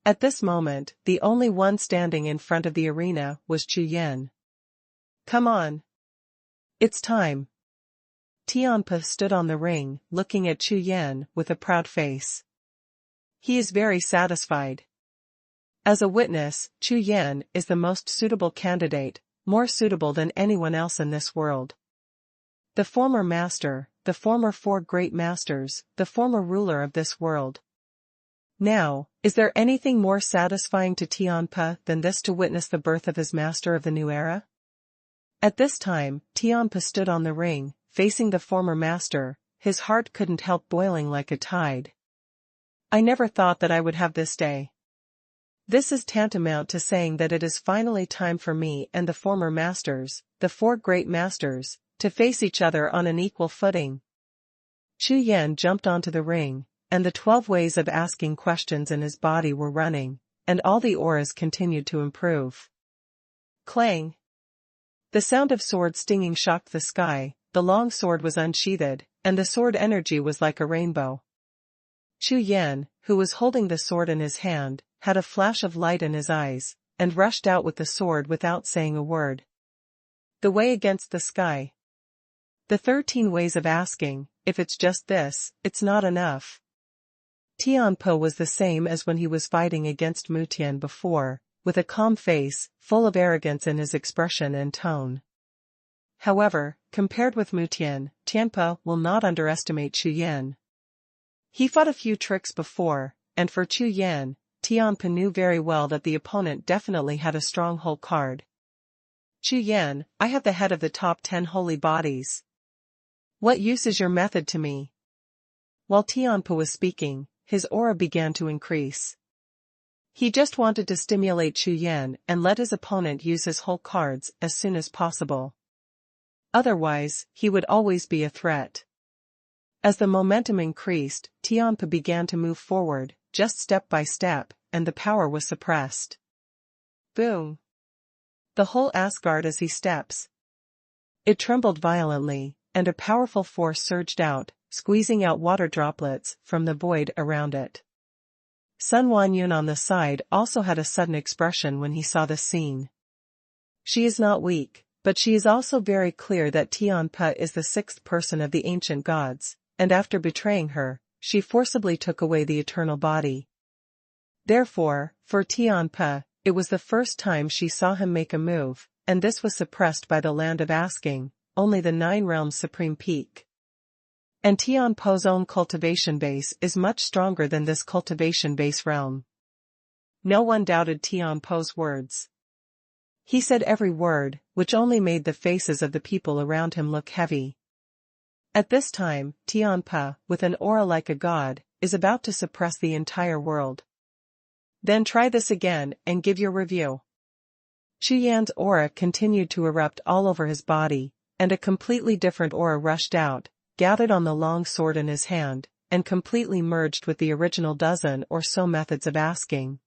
At this moment, the only one standing in front of the arena was Chu Yan. Come on. It's time. Tianpe stood on the ring, looking at Chu Yan with a proud face. He is very satisfied. As a witness, Chu Yan is the most suitable candidate, more suitable than anyone else in this world. The former master, the former four great masters, the former ruler of this world. Now, is there anything more satisfying to Tianpe than this, to witness the birth of his master of the new era? At this time, Tianpe stood on the ring, facing the former master, his heart couldn't help boiling like a tide. I never thought that I would have this day. This is tantamount to saying that it is finally time for me and the former masters, the four great masters, to face each other on an equal footing. Chu Yan jumped onto the ring, and the 12 ways of asking questions in his body were running, and all the auras continued to improve. Clang! The sound of sword stinging shocked the sky, the long sword was unsheathed, and the sword energy was like a rainbow. Chu Yan, who was holding the sword in his hand, had a flash of light in his eyes, and rushed out with the sword without saying a word. The way against the sky. The 13 ways of asking, if it's just this, it's not enough. Tianpe was the same as when he was fighting against Mutian before, with a calm face, full of arrogance in his expression and tone. However, compared with Mutian, Tianpe will not underestimate Chu Yan. He fought a few tricks before, and for Chu Yan, Tianpe knew very well that the opponent definitely had a stronghold card. Chu Yan, I have the head of the top 10 holy bodies. What use is your method to me? While Tianpe was speaking, his aura began to increase. He just wanted to stimulate Chu Yan and let his opponent use his whole cards as soon as possible. Otherwise, he would always be a threat. As the momentum increased, Tianpe began to move forward, just step by step, and the power was suppressed. Boom! The whole Asgard as he steps. It trembled violently, and a powerful force surged out, squeezing out water droplets from the void around it. Xuanhuan on the side also had a sudden expression when he saw the scene. She is not weak, but she is also very clear that Tianpe is the 6th person of the ancient gods, and after betraying her, she forcibly took away the eternal body. Therefore, for Tianpe, it was the first time she saw him make a move, and this was suppressed by the land of asking, only the 9 realms supreme peak. And Tianpe's own cultivation base is much stronger than this cultivation base realm. No one doubted Tianpe's words. He said every word, which only made the faces of the people around him look heavy. At this time, Tianpe, with an aura like a god, is about to suppress the entire world. Then try this again and give your review. Chu Yan's aura continued to erupt all over his body, and a completely different aura rushed out, gathered on the long sword in his hand, and completely merged with the original dozen or so methods of asking.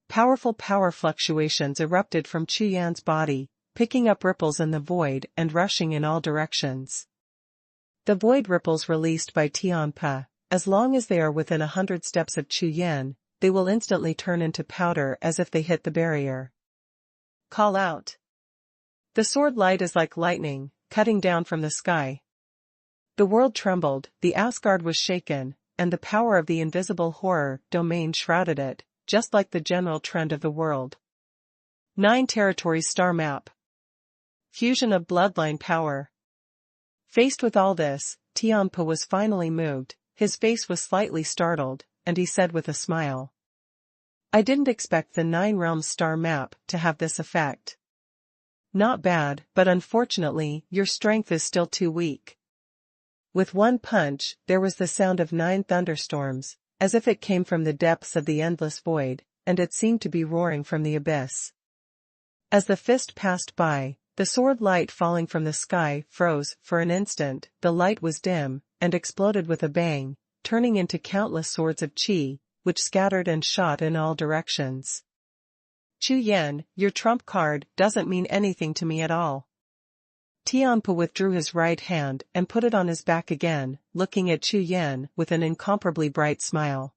Powerful power fluctuations erupted from Chu Yan's body, picking up ripples in the void and rushing in all directions. The void ripples released by Tianpe, as long as they are within 100 steps of Chu Yan, they will instantly turn into powder as if they hit the barrier. Call out. The sword light is like lightning, cutting down from the sky. The world trembled, the Asgard was shaken, and the power of the invisible horror domain shrouded it, just like the general trend of the world. 9 territories star map. Fusion of bloodline power. Faced with all this, Tianpe was finally moved, his face was slightly startled, and he said with a smile. I didn't expect the 9 realms star map to have this effect. Not bad, but unfortunately, your strength is still too weak. With one punch, there was the sound of 9 thunderstorms, as if it came from the depths of the endless void, and it seemed to be roaring from the abyss. As the fist passed by, the sword light falling from the sky froze for an instant, the light was dim, and exploded with a bang, turning into countless swords of qi, which scattered and shot in all directions. Chu Yan, your trump card doesn't mean anything to me at all. Tianpe withdrew his right hand and put it on his back again, looking at Chu Yan with an incomparably bright smile.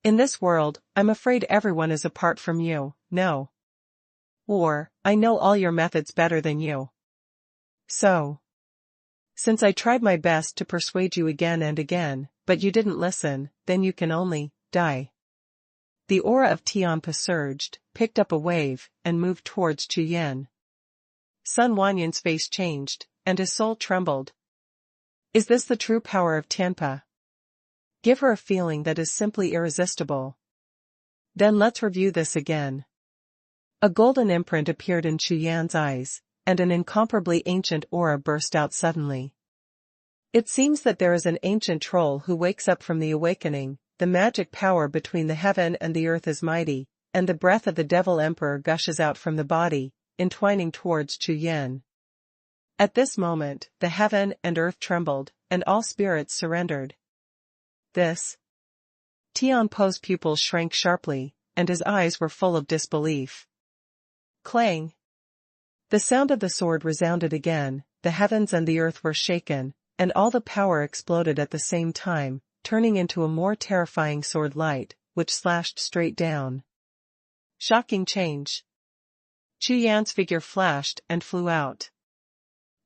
In this world, I'm afraid everyone is apart from you, no. Or, I know all your methods better than you. So. Since I tried my best to persuade you again and again, but you didn't listen, then you can only die. The aura of Tianpe surged, picked up a wave, and moved towards Chu Yan. Xuanhuan's face changed, and his soul trembled. Is this the true power of Tianpe? Give her a feeling that is simply irresistible. Then let's review this again. A golden imprint appeared in Chu Yan's eyes, and an incomparably ancient aura burst out suddenly. It seems that there is an ancient troll who wakes up from the awakening, the magic power between the heaven and the earth is mighty, and the breath of the devil emperor gushes out from the body, entwining towards Chu Yan. At this moment, the heaven and earth trembled, and all spirits surrendered. This. Tianpe's pupils shrank sharply, and his eyes were full of disbelief. Clang. The sound of the sword resounded again, the heavens and the earth were shaken, and all the power exploded at the same time, turning into a more terrifying sword light, which slashed straight down. Shocking change. Chu Yan's figure flashed and flew out.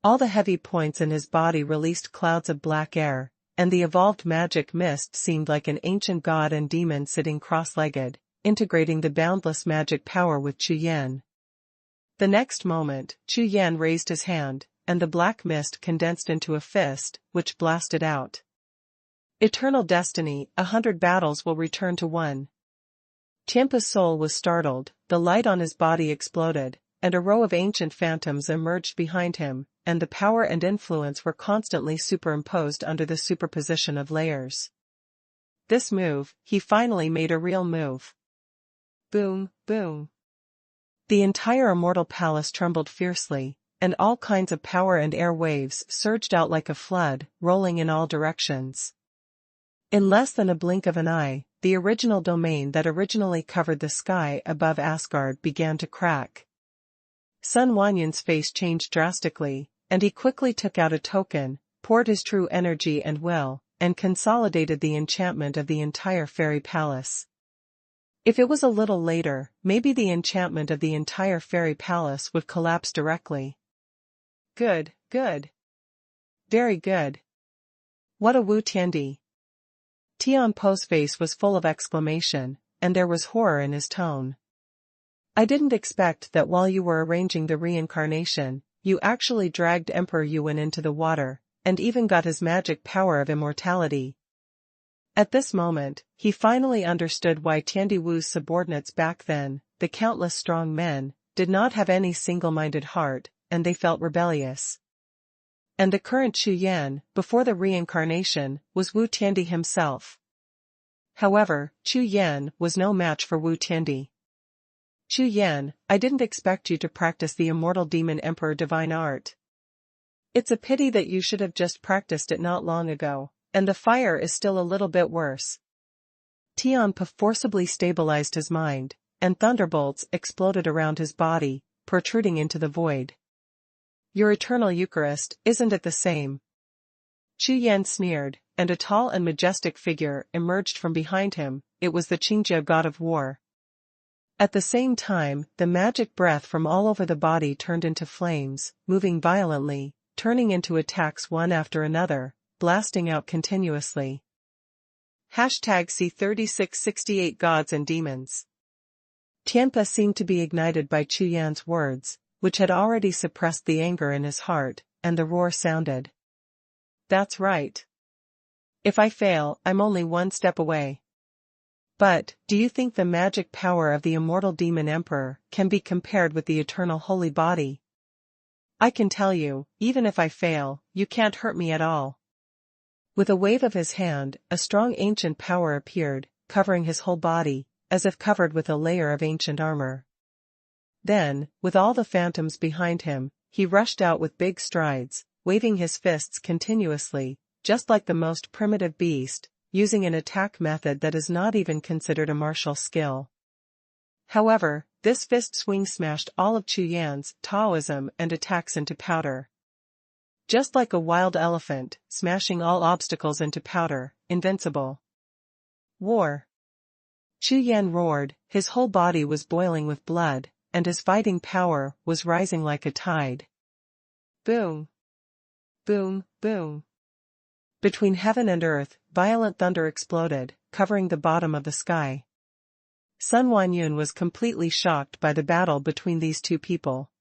All the heavy points in his body released clouds of black air, and the evolved magic mist seemed like an ancient god and demon sitting cross-legged, integrating the boundless magic power with Chu Yan. The next moment, Chu Yan raised his hand, and the black mist condensed into a fist, which blasted out. Eternal destiny, 100 battles will return to one. Tianpe's soul was startled, the light on his body exploded, and a row of ancient phantoms emerged behind him, and the power and influence were constantly superimposed under the superposition of layers. This move, he finally made a real move. Boom, boom. The entire immortal palace trembled fiercely, and all kinds of power and air waves surged out like a flood, rolling in all directions. In less than a blink of an eye, the original domain that originally covered the sky above Asgard began to crack. Xuanhuan's face changed drastically, and he quickly took out a token, poured his true energy and will, and consolidated the enchantment of the entire fairy palace. If it was a little later, maybe the enchantment of the entire fairy palace would collapse directly. Good, good. Very good. What a Wu Tiandi. Tian Po's face was full of exclamation, and there was horror in his tone. I didn't expect that while you were arranging the reincarnation, you actually dragged Emperor Yuan into the water, and even got his magic power of immortality. At this moment, he finally understood why Tiandiwu's subordinates back then, the countless strong men, did not have any single-minded heart, and they felt rebellious. And the current Chu Yan, before the reincarnation, was Wu Tiandi himself. However, Chu Yan was no match for Wu Tiandi. Chu Yan, I didn't expect you to practice the immortal demon emperor divine art. It's a pity that you should have just practiced it not long ago, and the fire is still a little bit worse. Tian Po forcibly stabilized his mind, and thunderbolts exploded around his body, protruding into the void. Your eternal Eucharist, isn't it the same? Chu Yan sneered, and a tall and majestic figure emerged from behind him. It was the Qingjiao god of war. At the same time, the magic breath from all over the body turned into flames, moving violently, turning into attacks one after another, blasting out continuously. #C3668 Gods and Demons. Tianpa seemed to be ignited by Chu Yan's words, which had already suppressed the anger in his heart, and the roar sounded. That's right. If I fail, I'm only one step away. But, do you think the magic power of the immortal demon emperor can be compared with the eternal holy body? I can tell you, even if I fail, you can't hurt me at all. With a wave of his hand, a strong ancient power appeared, covering his whole body, as if covered with a layer of ancient armor. Then, with all the phantoms behind him, he rushed out with big strides, waving his fists continuously, just like the most primitive beast, using an attack method that is not even considered a martial skill. However, this fist swing smashed all of Chu Yan's Taoism and attacks into powder. Just like a wild elephant, smashing all obstacles into powder, invincible. War. Chu Yan roared, his whole body was boiling with blood, and his fighting power was rising like a tide. Boom. Boom, boom. Between heaven and earth, violent thunder exploded, covering the bottom of the sky. Xuanhuan was completely shocked by the battle between these two people.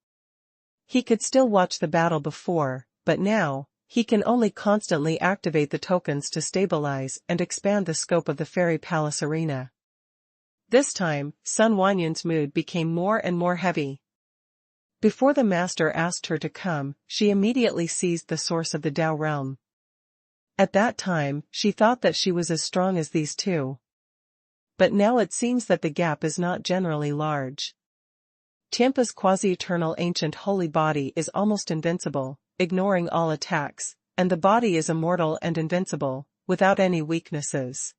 He could still watch the battle before, but now, he can only constantly activate the tokens to stabilize and expand the scope of the fairy palace arena. This time, Xuanhuan's mood became more and more heavy. Before the master asked her to come, she immediately seized the source of the Tao realm. At that time, she thought that she was as strong as these two. But now it seems that the gap is not generally large. Tianpa's quasi-eternal ancient holy body is almost invincible, ignoring all attacks, and the body is immortal and invincible, without any weaknesses.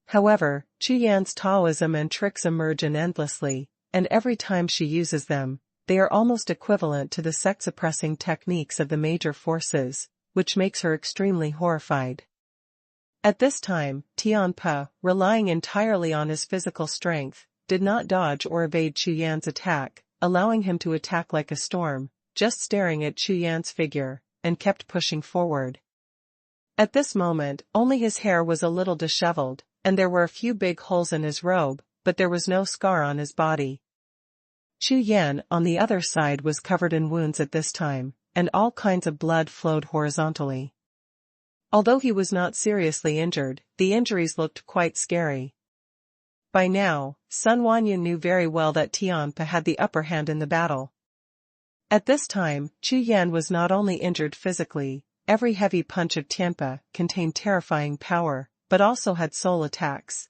However, Chu Yan's Taoism and tricks emerge endlessly, and every time she uses them, they are almost equivalent to the sex-suppressing techniques of the major forces, which makes her extremely horrified. At this time, Tian Po, relying entirely on his physical strength, did not dodge or evade Chu Yan's attack, allowing him to attack like a storm, just staring at Chu Yan's figure, and kept pushing forward. At this moment, only his hair was a little disheveled, and there were a few big holes in his robe, but there was no scar on his body. Chu Yan, on the other side, was covered in wounds at this time, and all kinds of blood flowed horizontally. Although he was not seriously injured, the injuries looked quite scary. By now, Xuanhuan knew very well that Tian Po had the upper hand in the battle. At this time, Chu Yan was not only injured physically, every heavy punch of Tian Po contained terrifying power, but also had soul attacks.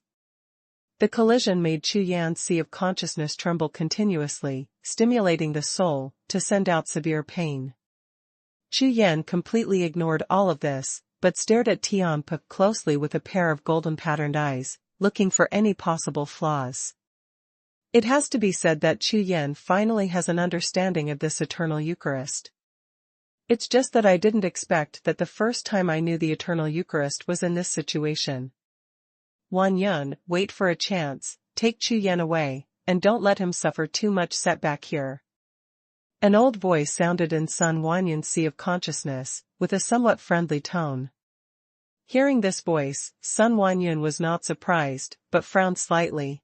The collision made Chu Yan's sea of consciousness tremble continuously, stimulating the soul to send out severe pain. Chu Yan completely ignored all of this, but stared at Tian Po closely with a pair of golden-patterned eyes, looking for any possible flaws. It has to be said that Chu Yan finally has an understanding of this eternal Eucharist. It's just that I didn't expect that the first time I knew the eternal Eucharist was in this situation. Wan Yun, wait for a chance, take Chu Yan away, and don't let him suffer too much setback here. An old voice sounded in Xuanhuan's sea of consciousness, with a somewhat friendly tone. Hearing this voice, Xuanhuan was not surprised, but frowned slightly.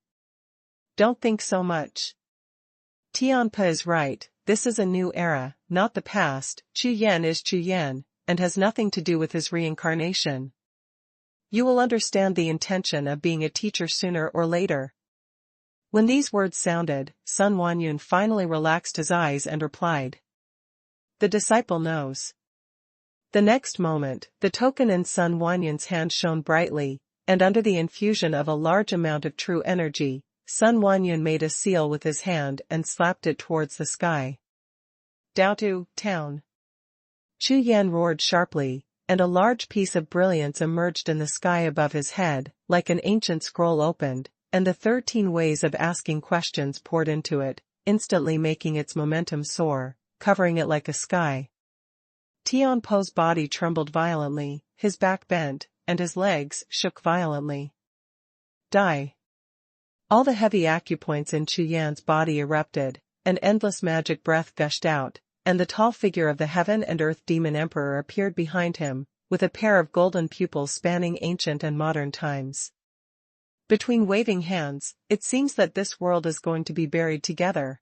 Don't think so much. Tianpa is right, this is a new era, not the past. Chu Yan is Chu Yan, and has nothing to do with his reincarnation. You will understand the intention of being a teacher sooner or later. When these words sounded, Xuanhuan finally relaxed his eyes and replied. The disciple knows. The next moment, the token in Xuanhuan's hand shone brightly, and under the infusion of a large amount of true energy, Xuanhuan made a seal with his hand and slapped it towards the sky. Daotu, town. Chu Yan roared sharply, and a large piece of brilliance emerged in the sky above his head, like an ancient scroll opened, and the 13 ways of asking questions poured into it, instantly making its momentum soar, covering it like a sky. Tianpo's body trembled violently, his back bent, and his legs shook violently. Die. All the heavy acupoints in Chu Yan's body erupted, an endless magic breath gushed out, and the tall figure of the Heaven and Earth Demon Emperor appeared behind him, with a pair of golden pupils spanning ancient and modern times. Between waving hands, it seems that this world is going to be buried together.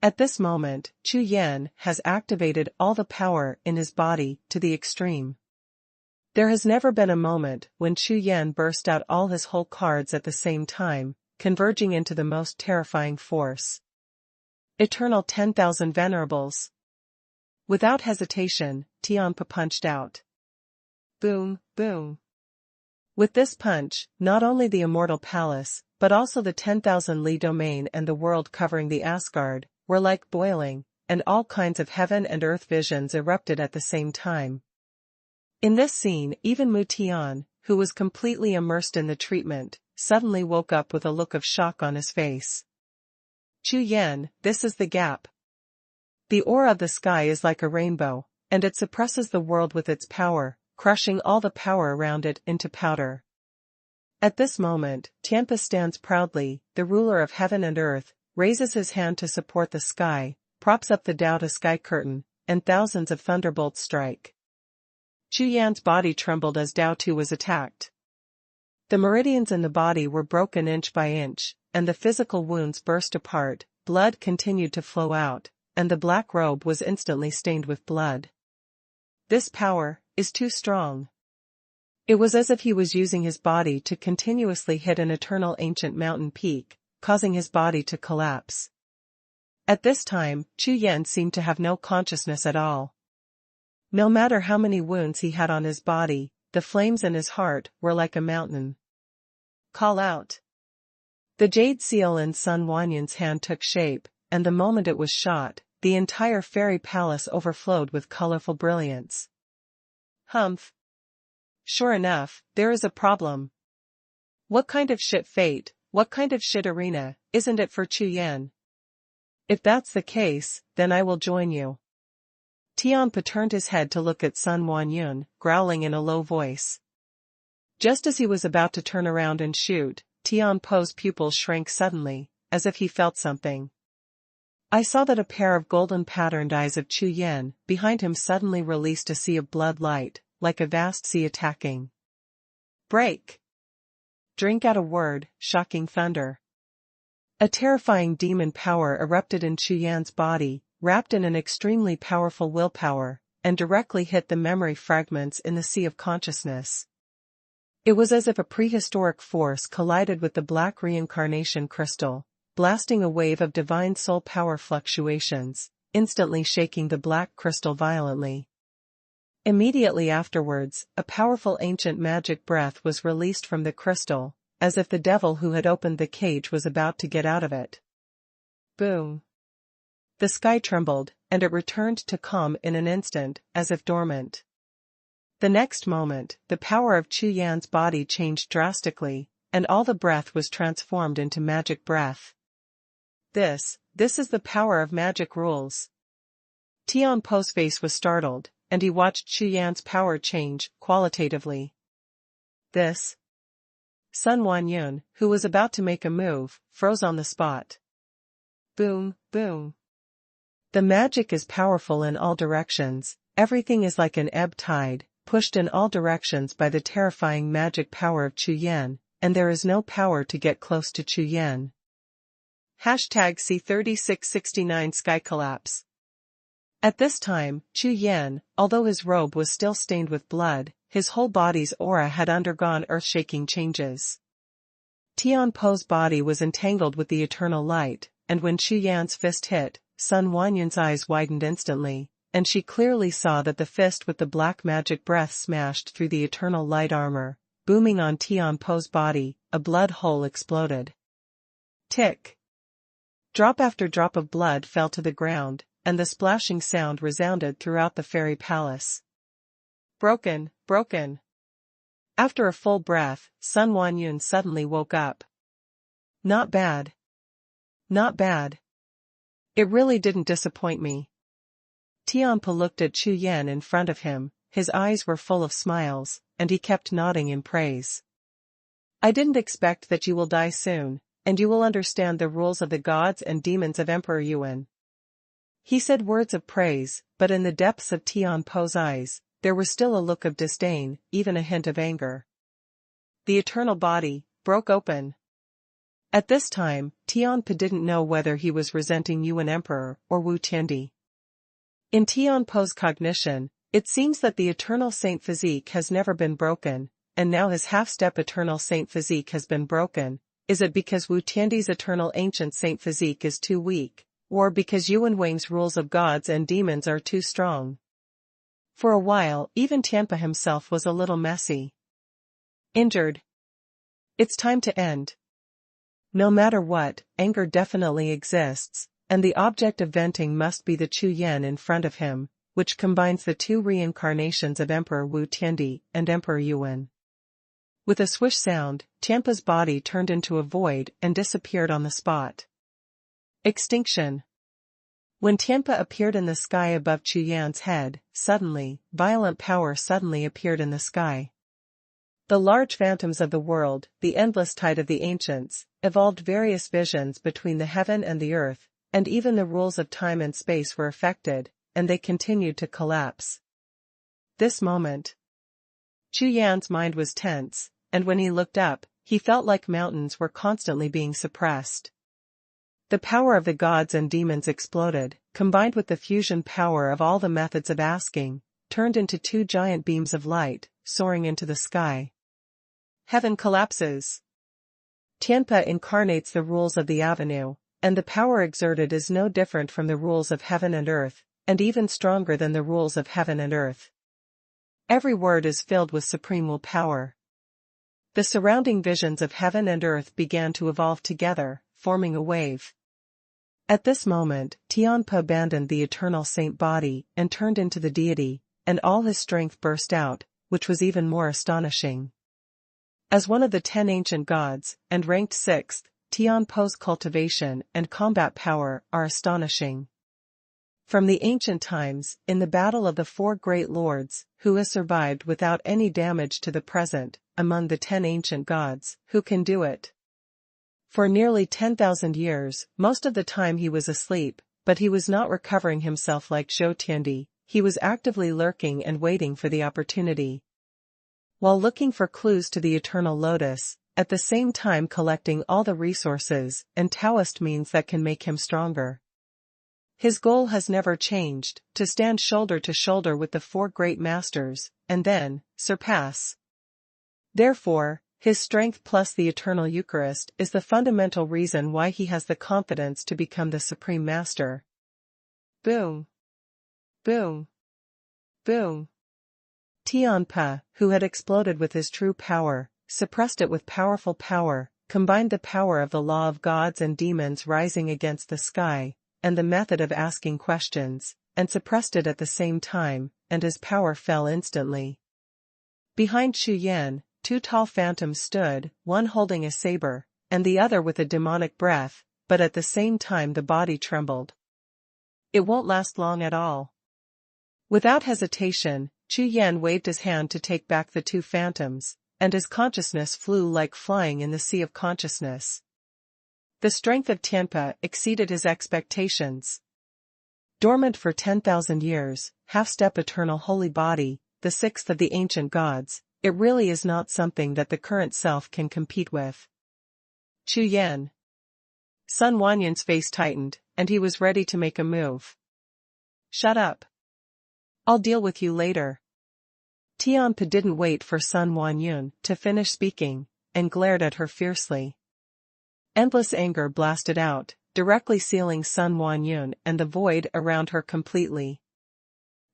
At this moment, Chu Yan has activated all the power in his body to the extreme. There has never been a moment when Chu Yan burst out all his whole cards at the same time, converging into the most terrifying force. Eternal 10,000 Venerables. Without hesitation, Tianpa punched out. Boom, boom. With this punch, not only the Immortal Palace, but also the 10,000 Li domain and the world covering the Asgard, were like boiling, and all kinds of heaven and earth visions erupted at the same time. In this scene, even Mu Tian, who was completely immersed in the treatment, suddenly woke up with a look of shock on his face. Chu Yan, this is the gap. The aura of the sky is like a rainbow, and it suppresses the world with its power, crushing all the power around it into powder. At this moment, Tianpa stands proudly, the ruler of heaven and earth, raises his hand to support the sky, props up the Tao to sky curtain, and thousands of thunderbolts strike. Chu Yan's body trembled as Tao too was attacked. The meridians in the body were broken inch by inch, and the physical wounds burst apart, blood continued to flow out, and the black robe was instantly stained with blood. This power is too strong. It was as if he was using his body to continuously hit an eternal ancient mountain peak, causing his body to collapse. At this time, Chu Yan seemed to have no consciousness at all. No matter how many wounds he had on his body, the flames in his heart were like a mountain. Call out. The jade seal in Xuanhuan's hand took shape, and the moment it was shot, the entire fairy palace overflowed with colorful brilliance. Humph. Sure enough, there is a problem. What kind of shit fate, what kind of shit arena, isn't it for Chu Yan? If that's the case, then I will join you. Tianpa turned his head to look at Xuanhuan, growling in a low voice. Just as he was about to turn around and shoot, Tianpa's pupils shrank suddenly, as if he felt something. I saw that a pair of golden patterned eyes of Chu Yan behind him suddenly released a sea of blood light, like a vast sea attacking. Break! Drink out a word, shocking thunder. A terrifying demon power erupted in Chu Yan's body, wrapped in an extremely powerful willpower, and directly hit the memory fragments in the sea of consciousness. It was as if a prehistoric force collided with the black reincarnation crystal, blasting a wave of divine soul power fluctuations, instantly shaking the black crystal violently. Immediately afterwards, a powerful ancient magic breath was released from the crystal, as if the devil who had opened the cage was about to get out of it. Boom! The sky trembled, and it returned to calm in an instant, as if dormant. The next moment, the power of Chu Yan's body changed drastically, and all the breath was transformed into magic breath. This is the power of magic rules. Tianpo's face was startled, and he watched Chu Yan's power change, qualitatively. This? Xuanhuan, who was about to make a move, froze on the spot. Boom, boom. The magic is powerful in all directions, everything is like an ebb tide, pushed in all directions by the terrifying magic power of Chu Yan, and there is no power to get close to Chu Yan. Hashtag C3669 Sky Collapse. At this time, Chu Yan, although his robe was still stained with blood, his whole body's aura had undergone earth-shaking changes. Tianpo's body was entangled with the eternal light, and when Chu Yan's fist hit, Xuanhuan's eyes widened instantly, and she clearly saw that the fist with the black magic breath smashed through the eternal light armor, booming on Tianpo's body. A blood hole exploded. Tick. Drop after drop of blood fell to the ground, and the splashing sound resounded throughout the fairy palace. Broken, broken. After a full breath, Xuanhuan suddenly woke up. Not bad. Not bad. It really didn't disappoint me. Tianpo looked at Chu Yan in front of him, his eyes were full of smiles, and he kept nodding in praise. I didn't expect that you will die soon, and you will understand the rules of the gods and demons of Emperor Yuan. He said words of praise, but in the depths of Tianpo's eyes, there was still a look of disdain, even a hint of anger. The eternal body broke open. At this time, Tianpo didn't know whether he was resenting Yuan Emperor or Wu Tiandi. In Tianpo's cognition, it seems that the eternal saint physique has never been broken, and now his half-step eternal saint physique has been broken. Is it because Wu Tiandi's eternal ancient saint physique is too weak, or because Yuan Wang's rules of gods and demons are too strong? For a while, even Tianpo himself was a little messy. Injured. It's time to end. No matter what, anger definitely exists, and the object of venting must be the Chu Yan in front of him, which combines the two reincarnations of Emperor Wu Tiandi and Emperor Yuan. With a swish sound, Tianpo's body turned into a void and disappeared on the spot. Extinction. When Tianpo appeared in the sky above Chu Yan's head, suddenly, violent power suddenly appeared in the sky. The large phantoms of the world, the endless tide of the ancients, evolved various visions between the heaven and the earth, and even the rules of time and space were affected, and they continued to collapse. This moment. Chu Yan's mind was tense, and when he looked up, he felt like mountains were constantly being suppressed. The power of the gods and demons exploded, combined with the fusion power of all the methods of asking, turned into two giant beams of light, soaring into the sky. Heaven collapses. Tianpo incarnates the rules of the avenue, and the power exerted is no different from the rules of heaven and earth, and even stronger than the rules of heaven and earth. Every word is filled with supreme will power. The surrounding visions of heaven and earth began to evolve together, forming a wave. At this moment, Tianpo abandoned the eternal saint body and turned into the deity, and all his strength burst out, which was even more astonishing. As one of the 10 ancient gods, and ranked 6th, Tianpo's cultivation and combat power are astonishing. From the ancient times, in the battle of the 4 great lords, who has survived without any damage to the present, among the 10 ancient gods, who can do it? For nearly 10,000 years, most of the time he was asleep, but he was not recovering himself like Zhou Tiandi, he was actively lurking and waiting for the opportunity. While looking for clues to the eternal lotus, at the same time collecting all the resources and Taoist means that can make him stronger. His goal has never changed, to stand shoulder to shoulder with the 4 great masters, and then, surpass. Therefore, his strength plus the eternal Eucharist is the fundamental reason why he has the confidence to become the supreme master. Boom. Boom. Boom. Tianpo, who had exploded with his true power, suppressed it with powerful power, combined the power of the law of gods and demons rising against the sky, and the method of asking questions, and suppressed it at the same time, and his power fell instantly. Behind Chu Yan, 2 tall phantoms stood, one holding a saber, and the other with a demonic breath, but at the same time the body trembled. It won't last long at all. Without hesitation, Chu Yan waved his hand to take back the 2 phantoms, and his consciousness flew like flying in the sea of consciousness. The strength of Tianpo exceeded his expectations. Dormant for 10,000 years, half-step eternal holy body, the sixth of the ancient gods, it really is not something that the current self can compete with. Chu Yan. Xuanhuan's face tightened, and he was ready to make a move. Shut up. I'll deal with you later. Tianpa didn't wait for Xuanhuan to finish speaking, and glared at her fiercely. Endless anger blasted out, directly sealing Xuanhuan and the void around her completely.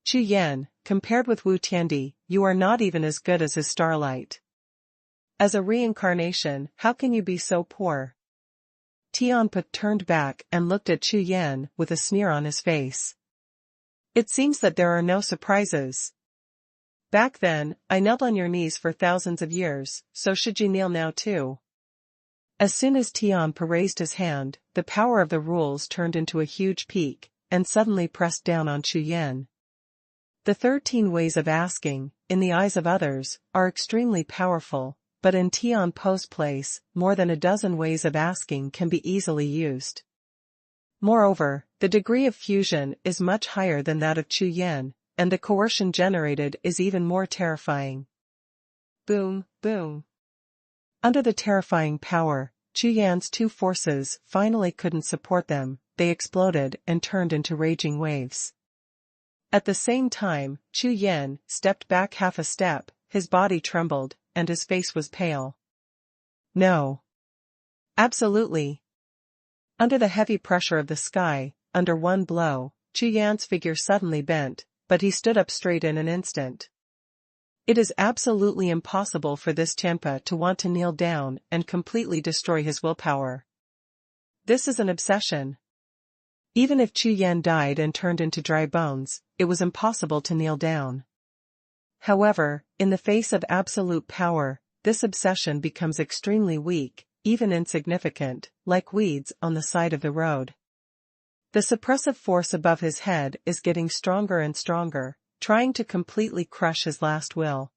Chu Yan, compared with Wu Tiandi, you are not even as good as his starlight. As a reincarnation, how can you be so poor? Tianpa turned back and looked at Chu Yan with a sneer on his face. It seems that there are no surprises. Back then, I knelt on your knees for thousands of years, so should you kneel now too? As soon as Tianpa raised his hand, the power of the rules turned into a huge peak, and suddenly pressed down on Chu Yan. The 13 ways of asking, in the eyes of others, are extremely powerful, but in Tianpa's place, more than a dozen ways of asking can be easily used. Moreover, the degree of fusion is much higher than that of Chu Yan, and the coercion generated is even more terrifying. Boom, boom. Under the terrifying power, Chu Yan's two forces finally couldn't support them, they exploded and turned into raging waves. At the same time, Chu Yan stepped back half a step, his body trembled, and his face was pale. No. Absolutely. Under the heavy pressure of the sky, under one blow, Chu Yan's figure suddenly bent, but he stood up straight in an instant. It is absolutely impossible for this Tianpa to want to kneel down and completely destroy his willpower. This is an obsession. Even if Chu Yan died and turned into dry bones, it was impossible to kneel down. However, in the face of absolute power, this obsession becomes extremely weak, even insignificant, like weeds on the side of the road. The suppressive force above his head is getting stronger and stronger, trying to completely crush his last will.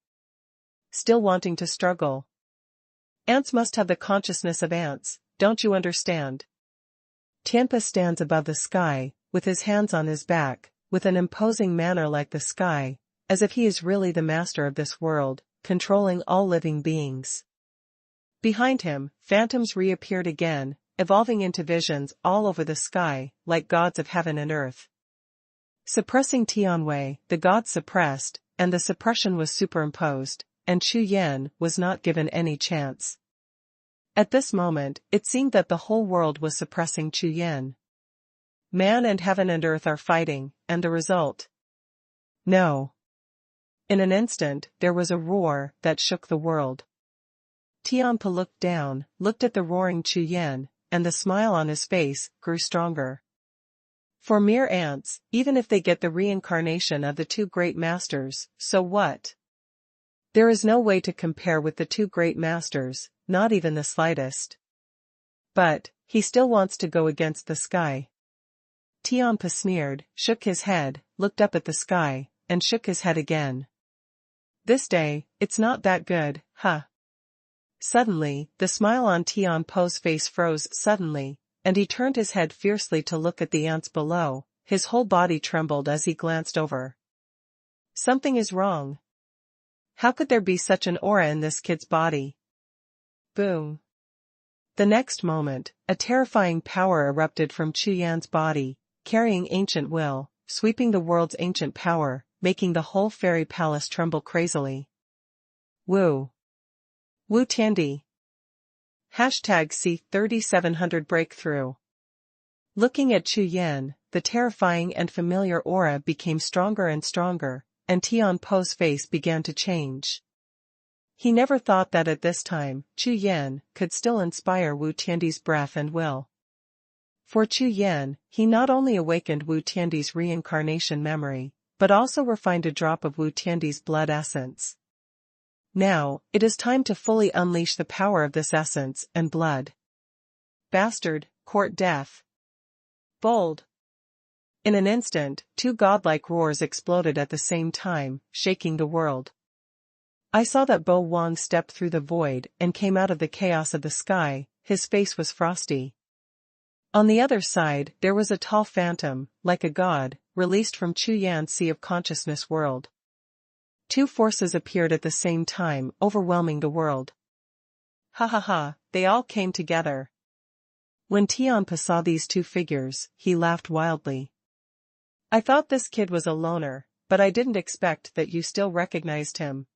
Still wanting to struggle. Ants must have the consciousness of ants, don't you understand? Tianpa stands above the sky, with his hands on his back, with an imposing manner like the sky, as if he is really the master of this world, controlling all living beings. Behind him, phantoms reappeared again, evolving into visions all over the sky, like gods of heaven and earth. Suppressing Tianwei, the gods suppressed, and the suppression was superimposed, and Chu Yan was not given any chance. At this moment, it seemed that the whole world was suppressing Chu Yan. Man and heaven and earth are fighting, and the result? No. In an instant, there was a roar that shook the world. Tianpa looked down, looked at the roaring Chu Yan, and the smile on his face grew stronger. For mere ants, even if they get the reincarnation of the two great masters, so what? There is no way to compare with the two great masters, not even the slightest. But, he still wants to go against the sky. Tianpa sneered, shook his head, looked up at the sky, and shook his head again. This day, it's not that good, huh? Suddenly, the smile on Tianpa's face froze suddenly, and he turned his head fiercely to look at the ants below, his whole body trembled as he glanced over. Something is wrong. How could there be such an aura in this kid's body? Boom. The next moment, a terrifying power erupted from Chu Yan's body, carrying ancient will, sweeping the world's ancient power, making the whole fairy palace tremble crazily. Wu Tiandi. #C3700 Breakthrough. Looking at Chu Yan, the terrifying and familiar aura became stronger and stronger, and Tianpa's face began to change. He never thought that at this time, Chu Yan could still inspire Wu Tiandi's breath and will. For Chu Yan, he not only awakened Wu Tiandi's reincarnation memory, but also refined a drop of Wu Tiandi's blood essence. Now, it is time to fully unleash the power of this essence and blood. Bastard, court death. Bold. In an instant, two godlike roars exploded at the same time, shaking the world. I saw that Bo Wang stepped through the void and came out of the chaos of the sky, his face was frosty. On the other side, there was a tall phantom, like a god, released from Chu Yan's sea of consciousness world. Two forces appeared at the same time, overwhelming the world. Ha ha ha, they all came together. When Tianpa saw these two figures, he laughed wildly. I thought this kid was a loner, but I didn't expect that you still recognized him.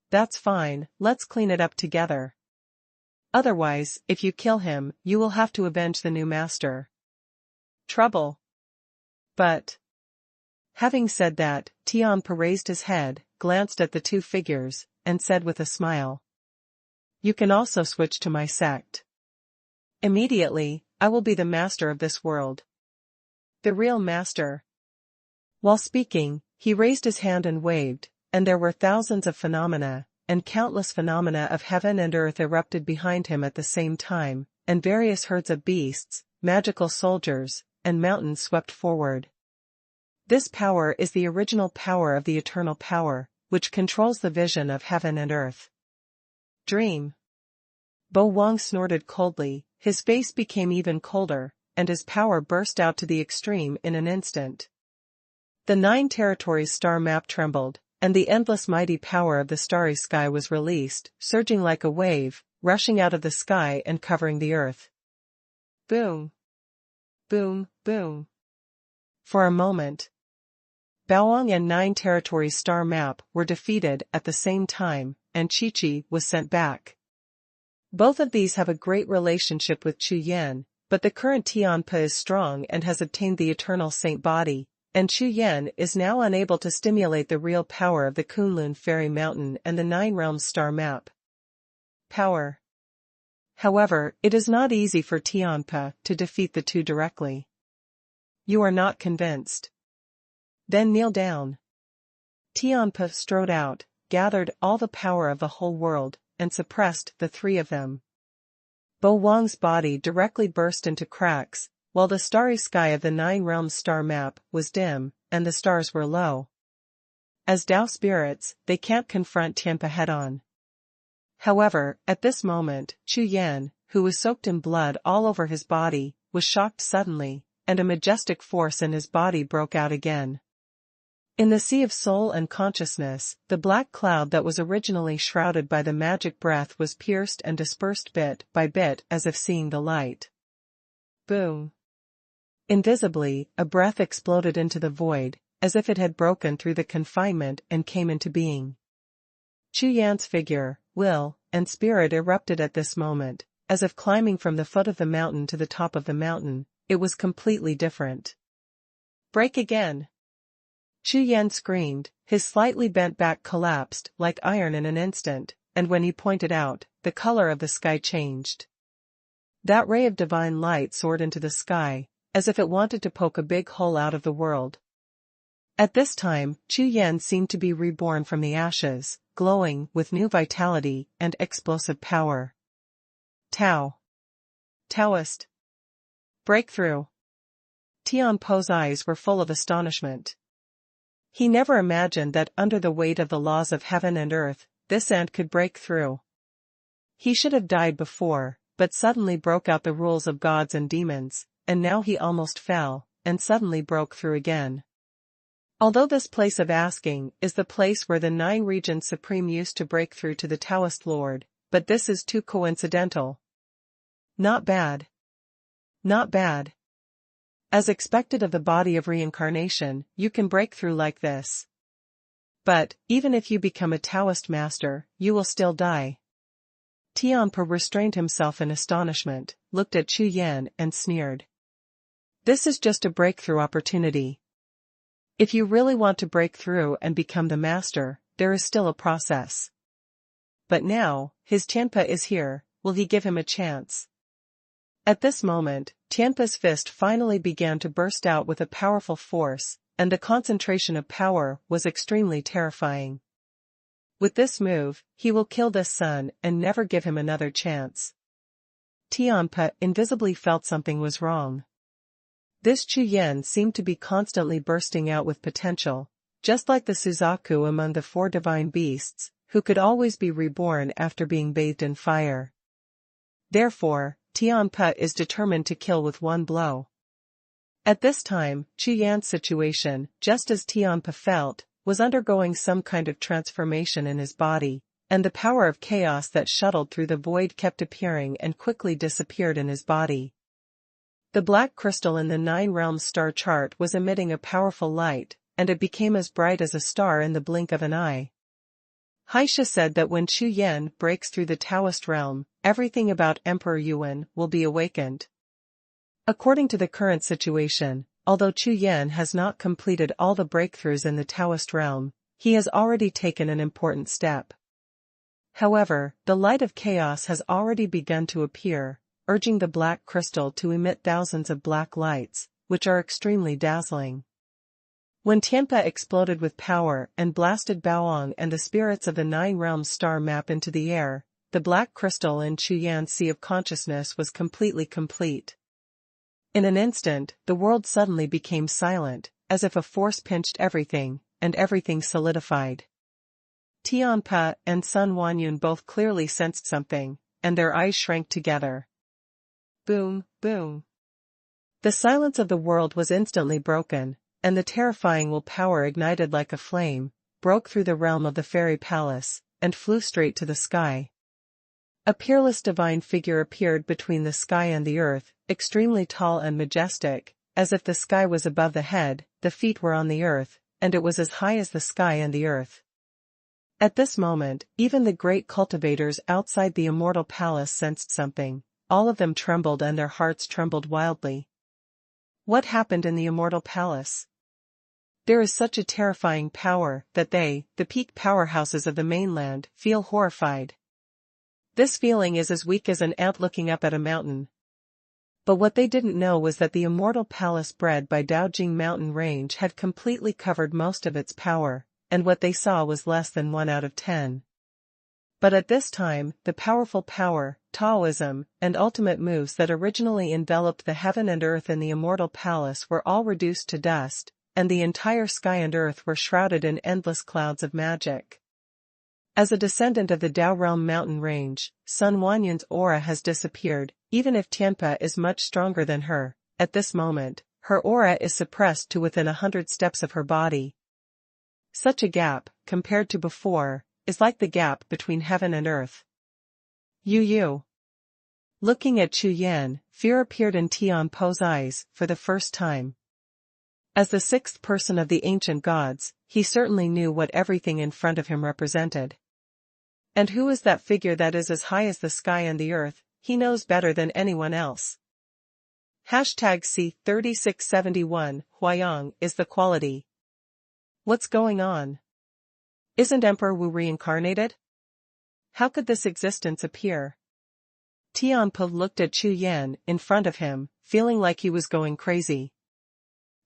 That's fine, let's clean it up together. Otherwise, if you kill him, you will have to avenge the new master. Trouble. But. Having said that, Tianpa raised his head, glanced at the two figures, and said with a smile. You can also switch to my sect. Immediately, I will be the master of this world. The real master. While speaking, he raised his hand and waved, and there were thousands of phenomena, and countless phenomena of heaven and earth erupted behind him at the same time, and various herds of beasts, magical soldiers, and mountains swept forward. This power is the original power of the eternal power, which controls the vision of heaven and earth. Dream. Bo Wang snorted coldly, his face became even colder, and his power burst out to the extreme in an instant. The 9 territories star map trembled, and the endless mighty power of the starry sky was released, surging like a wave, rushing out of the sky and covering the earth. Boom. Boom, boom. For a moment, Baoang and 9 territories star map were defeated at the same time, and Chi-Chi was sent back. Both of these have a great relationship with Chu Yan, but the current Tianpa is strong and has obtained the eternal saint body, and Chu Yan is now unable to stimulate the real power of the Kunlun Fairy Mountain and the 9 Realms star map. Power. However, it is not easy for Tianpa to defeat the two directly. You are not convinced? Then kneel down. Tianpa strode out, gathered all the power of the whole world, and suppressed the 3 of them. Bo Wang's body directly burst into cracks, while the starry sky of the 9 Realms star map was dim, and the stars were low. As Tao spirits, they can't confront Tianpa head-on. However, at this moment, Chu Yan, who was soaked in blood all over his body, was shocked suddenly, and a majestic force in his body broke out again. In the sea of soul and consciousness, the black cloud that was originally shrouded by the magic breath was pierced and dispersed bit by bit as if seeing the light. Boom. Invisibly, a breath exploded into the void, as if it had broken through the confinement and came into being. Chu Yan's figure, will, and spirit erupted at this moment, as if climbing from the foot of the mountain to the top of the mountain. It was completely different. Break again! Chu Yan screamed, his slightly bent back collapsed like iron in an instant, and when he pointed out, the color of the sky changed. That ray of divine light soared into the sky, as if it wanted to poke a big hole out of the world. At this time, Chu Yan seemed to be reborn from the ashes, glowing with new vitality and explosive power. Tao. Taoist. Breakthrough. Tianpo's eyes were full of astonishment. He never imagined that under the weight of the laws of heaven and earth, this ant could break through. He should have died before, but suddenly broke out the rules of gods and demons, and now he almost fell, and suddenly broke through again. Although this place of asking is the place where the 9 regions supreme used to break through to the Taoist Lord, but this is too coincidental. Not bad. Not bad. As expected of the body of reincarnation, you can break through like this. But, even if you become a Taoist master, you will still die. Tianpa restrained himself in astonishment, looked at Chu Yan and sneered. This is just a breakthrough opportunity. If you really want to break through and become the master, there is still a process. But now, his Tianpa is here, will he give him a chance? At this moment, Tianpa's fist finally began to burst out with a powerful force, and the concentration of power was extremely terrifying. With this move, he will kill this son and never give him another chance. Tianpa invisibly felt something was wrong. This Chu Yan seemed to be constantly bursting out with potential, just like the Suzaku among the 4 divine beasts, who could always be reborn after being bathed in fire. Therefore, Tianpa is determined to kill with one blow. At this time, Chu Yan's situation, just as Tianpa felt, was undergoing some kind of transformation in his body, and the power of chaos that shuttled through the void kept appearing and quickly disappeared in his body. The black crystal in the Nine Realms star chart was emitting a powerful light, and it became as bright as a star in the blink of an eye. Xie said that when Chu Yan breaks through the Taoist realm, everything about Emperor Yuan will be awakened. According to the current situation, although Chu Yan has not completed all the breakthroughs in the Taoist realm, he has already taken an important step. However, the light of chaos has already begun to appear, urging the black crystal to emit thousands of black lights, which are extremely dazzling. When Tianpa exploded with power and blasted Baoang and the spirits of the Nine Realms star map into the air, the black crystal in Chu Yan's sea of consciousness was completely complete. In an instant, the world suddenly became silent, as if a force pinched everything, and everything solidified. Tianpa and Xuanhuan both clearly sensed something, and their eyes shrank together. Boom, boom. The silence of the world was instantly broken, and the terrifying will power ignited like a flame, broke through the realm of the fairy palace, and flew straight to the sky. A peerless divine figure appeared between the sky and the earth, extremely tall and majestic, as if the sky was above the head, the feet were on the earth, and it was as high as the sky and the earth. At this moment, even the great cultivators outside the immortal palace sensed something. All of them trembled and their hearts trembled wildly. What happened in the immortal palace? There is such a terrifying power that they, the peak powerhouses of the mainland, feel horrified. This feeling is as weak as an ant looking up at a mountain. But what they didn't know was that the immortal palace bred by Daojing mountain range had completely covered most of its power, and what they saw was less than 1 out of 10. But at this time, the powerful power, Taoism, and ultimate moves that originally enveloped the heaven and earth in the immortal palace were all reduced to dust, and the entire sky and earth were shrouded in endless clouds of magic. As a descendant of the Dao Realm mountain range, Xuanhuan's aura has disappeared, even if Tianpa is much stronger than her. At this moment, her aura is suppressed to within 100 steps of her body. Such a gap, compared to before, is like the gap between heaven and earth. Yu. Looking at Chu Yan, fear appeared in Tianpo's eyes, for the first time. As the sixth person of the ancient gods, he certainly knew what everything in front of him represented. And who is that figure that is as high as the sky and the earth? He knows better than anyone else. #C3671, Huayang is the quality. What's going on? Isn't Emperor Wu reincarnated? How could this existence appear? Tianpo looked at Chu Yan in front of him, feeling like he was going crazy.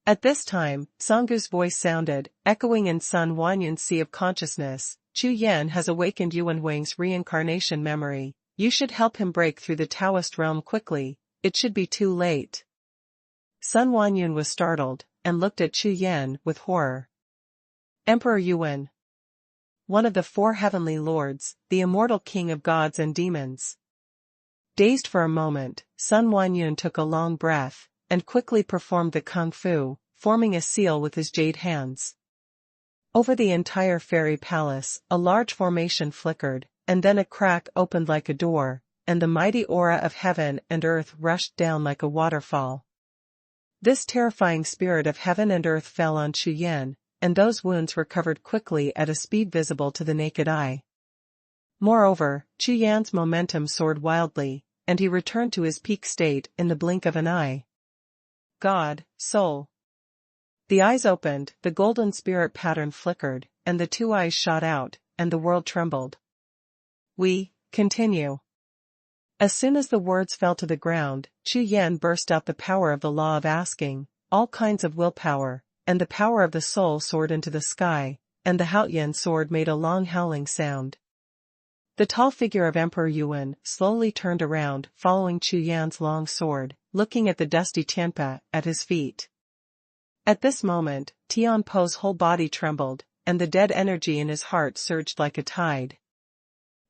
At this time, Sanggu's voice sounded, echoing in Xuanhuan's sea of consciousness. Chu Yan has awakened Yuan Wang's reincarnation memory. You should help him break through the Taoist realm quickly. It should be too late. Xuanhuan was startled, and looked at Chu Yan with horror. Emperor Yuan, one of the 4 heavenly lords, the immortal king of gods and demons. Dazed for a moment, Xuanhuan took a long breath, and quickly performed the kung fu, forming a seal with his jade hands. Over the entire fairy palace, a large formation flickered, and then a crack opened like a door, and the mighty aura of heaven and earth rushed down like a waterfall. This terrifying spirit of heaven and earth fell on Chu Yan, and those wounds were covered quickly at a speed visible to the naked eye. Moreover, Chu Yan's momentum soared wildly, and he returned to his peak state in the blink of an eye. God, soul. The eyes opened, the golden spirit pattern flickered, and the 2 eyes shot out, and the world trembled. We continue. As soon as the words fell to the ground, Chu Yan burst out the power of the law of asking, all kinds of willpower, and the power of the soul soared into the sky, and the Haoyan sword made a long howling sound. The tall figure of Emperor Yuan slowly turned around, following Chu Yan's long sword, looking at the dusty Tianpa at his feet. At this moment, Tianpo's whole body trembled, and the dead energy in his heart surged like a tide.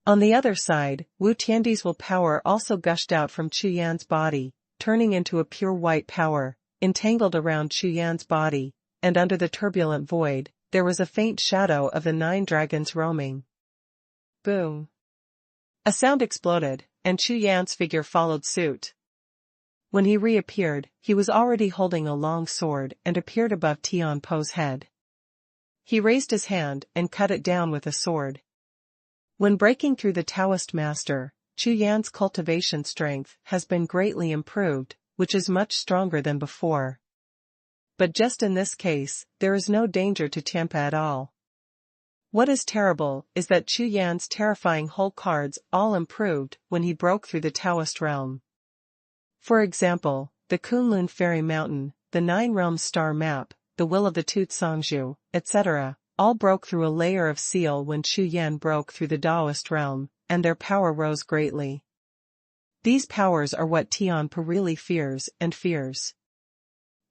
On the other side, Wu Tiandi's will power also gushed out from Chu Yan's body, turning into a pure white power, entangled around Chu Yan's body, and under the turbulent void, there was a faint shadow of the 9 dragons roaming. Boom. A sound exploded, and Chu Yan's figure followed suit. When he reappeared, he was already holding a long sword and appeared above Tianpo's head. He raised his hand and cut it down with a sword. When breaking through the Taoist master, Chu Yan's cultivation strength has been greatly improved, which is much stronger than before. But just in this case, there is no danger to Tianpa at all. What is terrible is that Chu Yan's terrifying whole cards all improved when he broke through the Taoist realm. For example, the Kunlun Fairy Mountain, the 9 Realms Star Map, the Will of the Tooth Songzhu, etc., all broke through a layer of seal when Chu Yan broke through the Taoist realm, and their power rose greatly. These powers are what Tianpa really fears.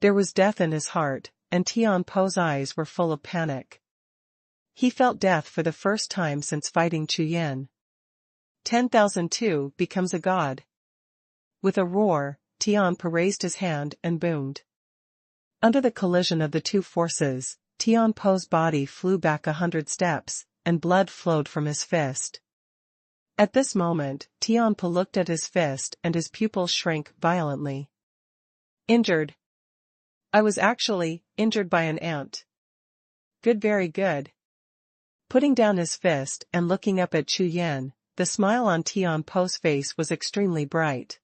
There was death in his heart, and Tianpo's eyes were full of panic. He felt death for the first time since fighting Chu Yan. 10,002 becomes a god. With a roar, Tianpa raised his hand and boomed. Under the collision of the two forces, Tianpo's body flew back 100 steps, and blood flowed from his fist. At this moment, Tianpa looked at his fist and his pupils shrank violently. Injured. I was actually injured by an ant. Good, very good. Putting down his fist and looking up at Chu Yan, the smile on Tianpo's face was extremely bright.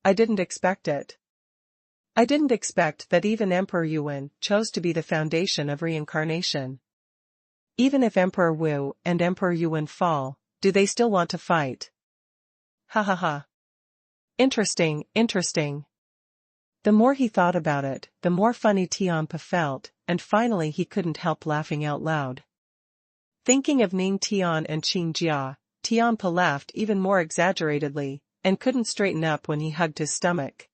I didn't expect it. I didn't expect that even Emperor Yuan chose to be the foundation of reincarnation. Even if Emperor Wu and Emperor Yuan fall, do they still want to fight? Ha ha ha. Interesting. The more he thought about it, the more funny Tianpa felt, and finally he couldn't help laughing out loud. Thinking of Ning Tian and Qing Jia, Tianpa laughed even more exaggeratedly, and couldn't straighten up when he hugged his stomach.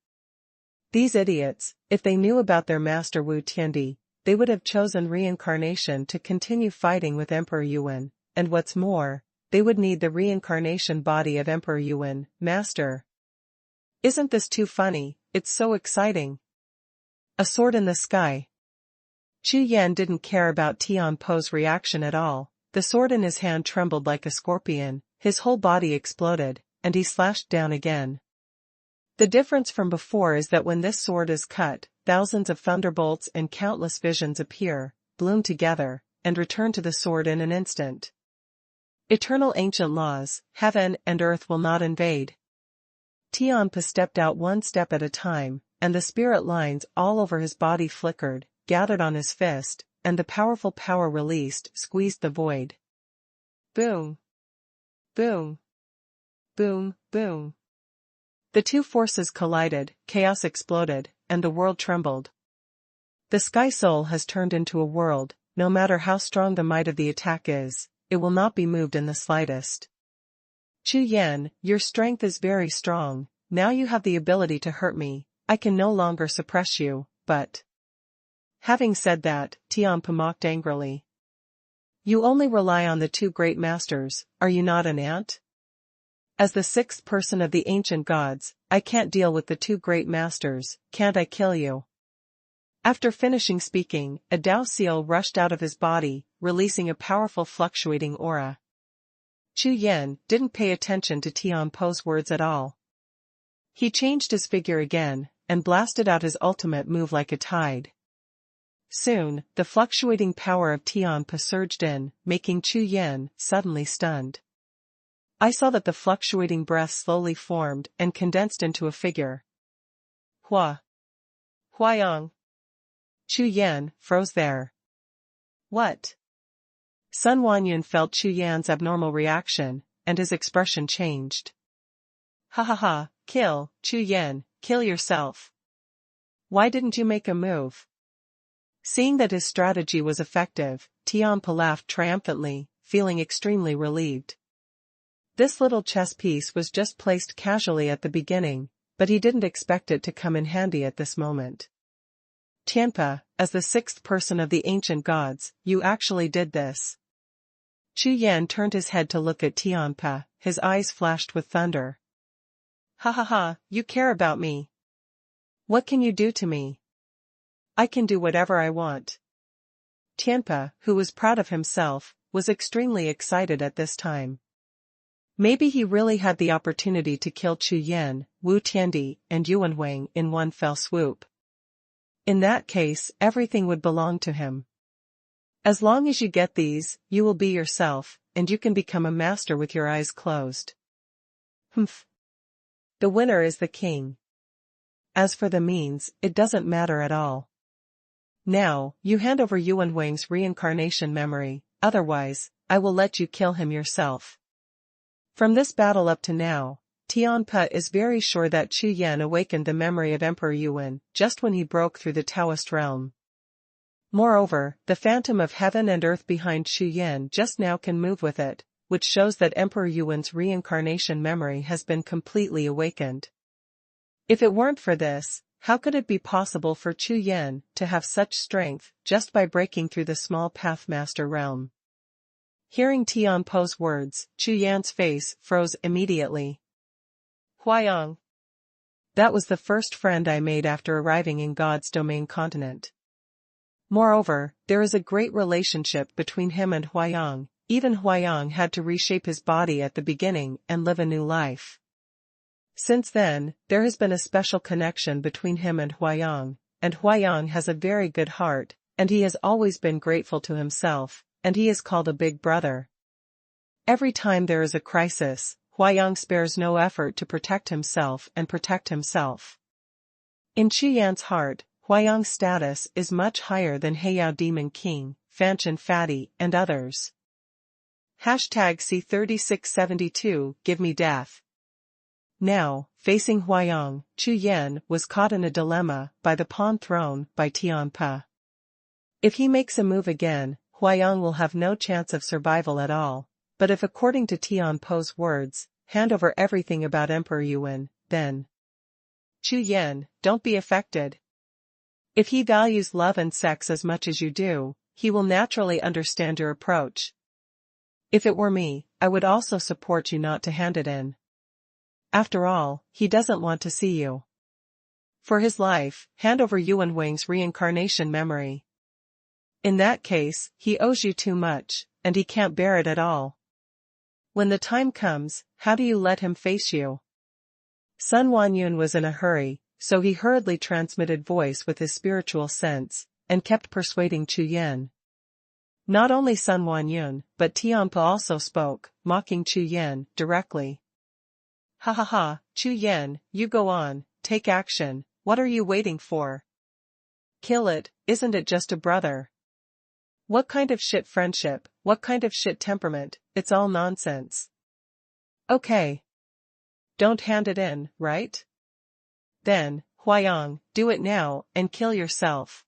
These idiots, if they knew about their master Wu Tiandi, they would have chosen reincarnation to continue fighting with Emperor Yuan, and what's more, they would need the reincarnation body of Emperor Yuan, master. Isn't this too funny? It's so exciting. A sword in the sky. Chu Yan didn't care about Tianpo's reaction at all. The sword in his hand trembled like a scorpion, his whole body exploded, and he slashed down again. The difference from before is that when this sword is cut, thousands of thunderbolts and countless visions appear, bloom together, and return to the sword in an instant. Eternal ancient laws, heaven and earth will not invade. Tianpa stepped out one step at a time, and the spirit lines all over his body flickered, gathered on his fist, and the powerful power released squeezed the void. Boom. Boom. Boom, boom. The two forces collided, chaos exploded, and the world trembled. The Sky Soul has turned into a world, no matter how strong the might of the attack is, it will not be moved in the slightest. Chu Yan, your strength is very strong, now you have the ability to hurt me, I can no longer suppress you, but... Having said that, Tianpa mocked angrily. You only rely on the two great masters, are you not an ant? As the 6th person of the ancient gods, I can't deal with the two great masters, can't I kill you? After finishing speaking, a Dao seal rushed out of his body, releasing a powerful fluctuating aura. Chu Yan didn't pay attention to Tianpo's words at all. He changed his figure again, and blasted out his ultimate move like a tide. Soon, the fluctuating power of Tianpa surged in, making Chu Yan suddenly stunned. I saw that the fluctuating breath slowly formed and condensed into a figure. Huayang. Chu Yan froze there. What? Xuanhuan felt Chu Yan's abnormal reaction, and his expression changed. Ha ha ha, kill, Chu Yan, kill yourself. Why didn't you make a move? Seeing that his strategy was effective, Tianpa laughed triumphantly, feeling extremely relieved. This little chess piece was just placed casually at the beginning, but he didn't expect it to come in handy at this moment. Tianpa, as the 6th person of the ancient gods, you actually did this. Chu Yan turned his head to look at Tianpa, his eyes flashed with thunder. Ha ha ha, you care about me. What can you do to me? I can do whatever I want. Tianpe, who was proud of himself, was extremely excited at this time. Maybe he really had the opportunity to kill Chu Yan, Wu Tiandi, and Xuanhuan in one fell swoop. In that case, everything would belong to him. As long as you get these, you will be yourself, and you can become a master with your eyes closed. Humph. The winner is the king. As for the means, it doesn't matter at all. Now, you hand over Xuanhuang's reincarnation memory, otherwise, I will let you kill him yourself. From this battle up to now, Tianpe is very sure that Chu Yan awakened the memory of Emperor Yuan just when he broke through the Taoist realm. Moreover, the phantom of heaven and earth behind Chu Yan just now can move with it, which shows that Emperor Yuan's reincarnation memory has been completely awakened. If it weren't for this, how could it be possible for Chu Yan to have such strength just by breaking through the small Pathmaster realm? Hearing Tianpe's words, Chu Yan's face froze immediately. Huayang. That was the first friend I made after arriving in God's domain continent. Moreover, there is a great relationship between him and Huayang. Even Huayang had to reshape his body at the beginning and live a new life. Since then, there has been a special connection between him and Huayang has a very good heart, and he has always been grateful to himself, and he is called a big brother. Every time there is a crisis, Huayang spares no effort to protect himself and protect himself. In Chu Yan's heart, Huayang's status is much higher than Heiyao Demon King, Fanshan Fatty, and others. #C3672 Give me death. Now, facing Huayang, Chu Yan was caught in a dilemma by the pawn thrown by Tianpe. If he makes a move again, Huayang will have no chance of survival at all, but if according to Tianpe's words, hand over everything about Emperor Yuan, then Chu Yan, don't be affected. If he values love and sex as much as you do, he will naturally understand your approach. If it were me, I would also support you not to hand it in. After all, he doesn't want to see you. For his life, hand over Xuanhuang's reincarnation memory. In that case, he owes you too much, and he can't bear it at all. When the time comes, how do you let him face you? Xuanhuan was in a hurry, so he hurriedly transmitted voice with his spiritual sense, and kept persuading Chu Yan. Not only Xuanhuan, but Tianpe also spoke, mocking Chu Yan directly. Ha ha ha, Chu Yan, you go on, take action, what are you waiting for? Kill it, isn't it just a brother? What kind of shit friendship, what kind of shit temperament, it's all nonsense. Okay. Don't hand it in, right? Then, Huayang, do it now, and kill yourself.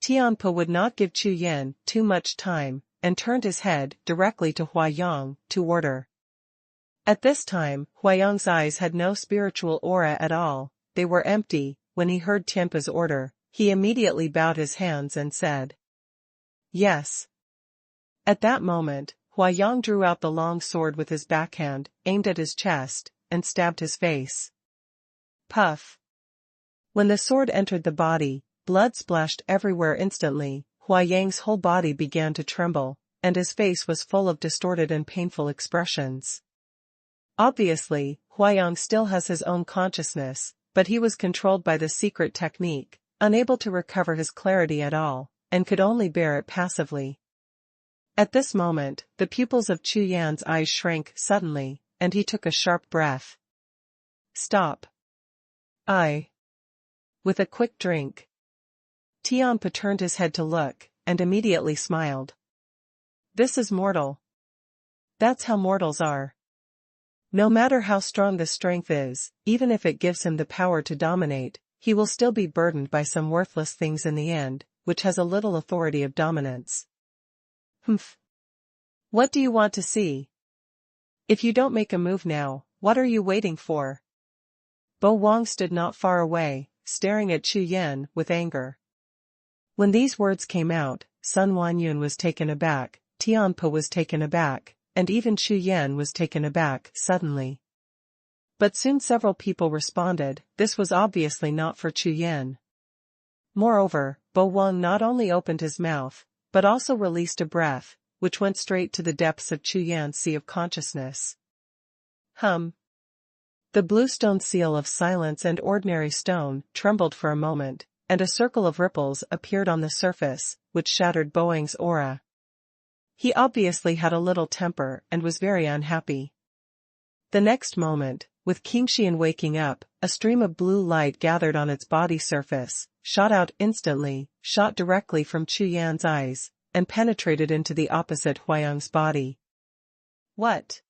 Tianpe would not give Chu Yan too much time, and turned his head directly to Huayang to order. At this time, Huayang's eyes had no spiritual aura at all, they were empty. When he heard Tianpe's order, he immediately bowed his hands and said, Yes. At that moment, Huayang drew out the long sword with his backhand, aimed at his chest, and stabbed his face. Puff. When the sword entered the body, blood splashed everywhere instantly. Huayang's whole body began to tremble, and his face was full of distorted and painful expressions. Obviously, Huayang still has his own consciousness, but he was controlled by the secret technique, unable to recover his clarity at all, and could only bear it passively. At this moment, the pupils of Chu Yan's eyes shrank suddenly, and he took a sharp breath. Stop. With a quick drink. Tianpe turned his head to look, and immediately smiled. This is mortal. That's how mortals are. No matter how strong the strength is, even if it gives him the power to dominate, he will still be burdened by some worthless things in the end, which has a little authority of dominance. Humph. What do you want to see? If you don't make a move now, what are you waiting for? Bo Wang stood not far away, staring at Chu Yan with anger. When these words came out, Xuanhuan was taken aback, Tianpe was taken aback, and even Chu Yan was taken aback suddenly. But soon several people responded, this was obviously not for Chu Yan. Moreover, Bo Wang not only opened his mouth, but also released a breath, which went straight to the depths of Chu Yan's sea of consciousness. Hum. The blue stone seal of silence and ordinary stone trembled for a moment, and a circle of ripples appeared on the surface, which shattered Boang's aura. He obviously had a little temper and was very unhappy. The next moment, with King Xian waking up, a stream of blue light gathered on its body surface, shot out instantly, shot directly from Chu Yan's eyes, and penetrated into the opposite Huayang's body. What?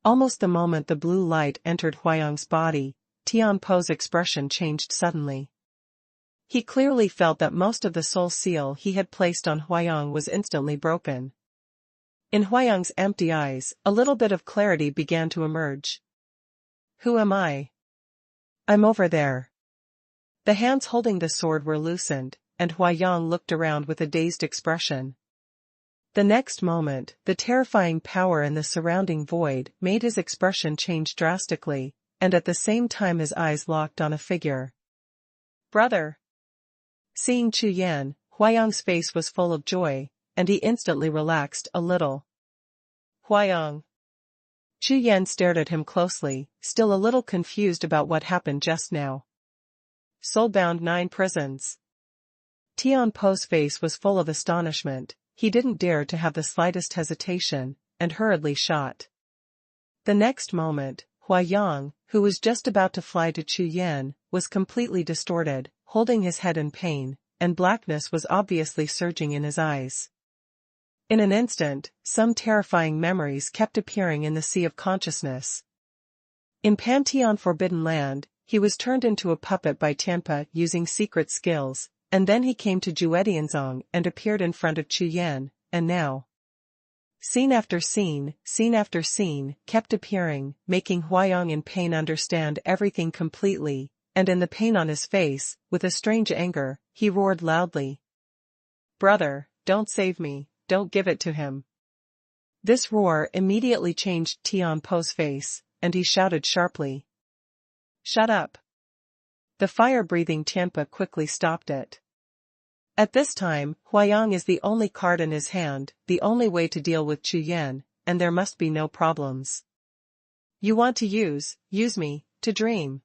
Almost the moment the blue light entered Huayang's body, Tianpo's expression changed suddenly. He clearly felt that most of the soul seal he had placed on Huayang was instantly broken. In Huayang's empty eyes, a little bit of clarity began to emerge. Who am I? I'm over there. The hands holding the sword were loosened, and Huayang looked around with a dazed expression. The next moment, the terrifying power in the surrounding void made his expression change drastically, and at the same time his eyes locked on a figure. Brother! Seeing Chu Yan, Huayang's face was full of joy, and he instantly relaxed a little. Huayang. Chu Yan stared at him closely, still a little confused about what happened just now. Soulbound 9 prisons. Tianpo's face was full of astonishment. He didn't dare to have the slightest hesitation, and hurriedly shot. The next moment, Huayang, who was just about to fly to Chu Yan, was completely distorted, holding his head in pain, and blackness was obviously surging in his eyes. In an instant, some terrifying memories kept appearing in the sea of consciousness. In Pantheon Forbidden Land, he was turned into a puppet by Tianpa using secret skills, and then he came to Juetianzong and appeared in front of Chu Yan, and now. Scene after scene kept appearing, making Huayang in pain understand everything completely, and in the pain on his face, with a strange anger, he roared loudly. Brother, don't save me, don't give it to him. This roar immediately changed Tianpo's face, and he shouted sharply. Shut up. The fire-breathing Tianpa quickly stopped it. At this time, Huayang is the only card in his hand, the only way to deal with Chu Yan, and there must be no problems. You want to use me, to dream.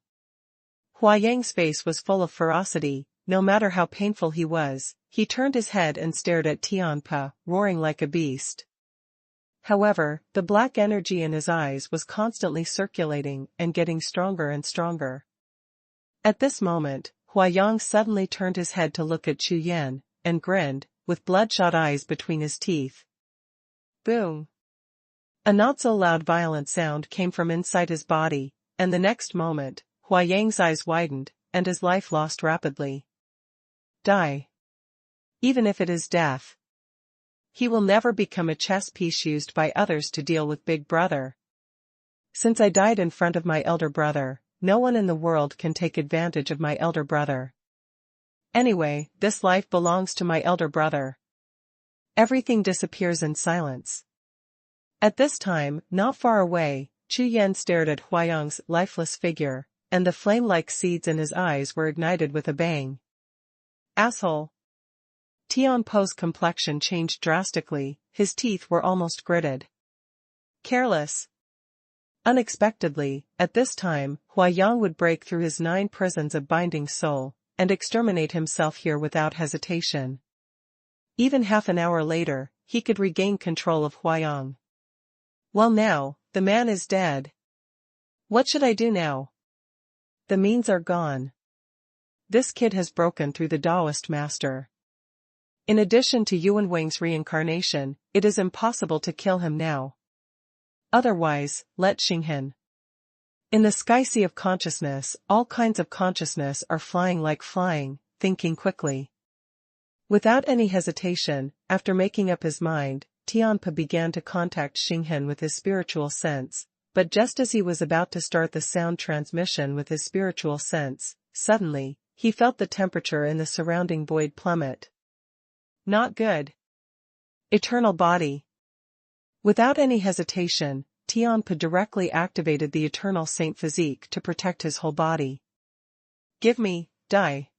Huayang's face was full of ferocity. No matter how painful he was, he turned his head and stared at Tianpa, roaring like a beast. However, the black energy in his eyes was constantly circulating and getting stronger and stronger. At this moment, Huayang suddenly turned his head to look at Chu Yan, and grinned, with bloodshot eyes between his teeth. Boom! A not-so-loud violent sound came from inside his body, and the next moment, Huayang's eyes widened, and his life lost rapidly. Die. Even if it is death. He will never become a chess piece used by others to deal with Big Brother. Since I died in front of my elder brother, no one in the world can take advantage of my elder brother. Anyway, this life belongs to my elder brother. Everything disappears in silence. At this time, not far away, Chu Yan stared at Huayang's lifeless figure, and the flame-like seeds in his eyes were ignited with a bang. Asshole! Tianpo's complexion changed drastically, his teeth were almost gritted. Careless! Unexpectedly, at this time, Huayang would break through his 9 prisons of binding soul, and exterminate himself here without hesitation. Even half an hour later, he could regain control of Huayang. Well now, the man is dead. What should I do now? The means are gone. This kid has broken through the Taoist master. In addition to Yuan Wang's reincarnation, it is impossible to kill him now. Otherwise, let Xinghen. In the sky sea of consciousness, all kinds of consciousness are flying like flying, thinking quickly. Without any hesitation, after making up his mind, Tianpa began to contact Xinghen with his spiritual sense, but just as he was about to start the sound transmission with his spiritual sense, suddenly, he felt the temperature in the surrounding void plummet. Not good. Eternal body. Without any hesitation, Tianpa directly activated the Eternal Saint Physique to protect his whole body. Give me, die.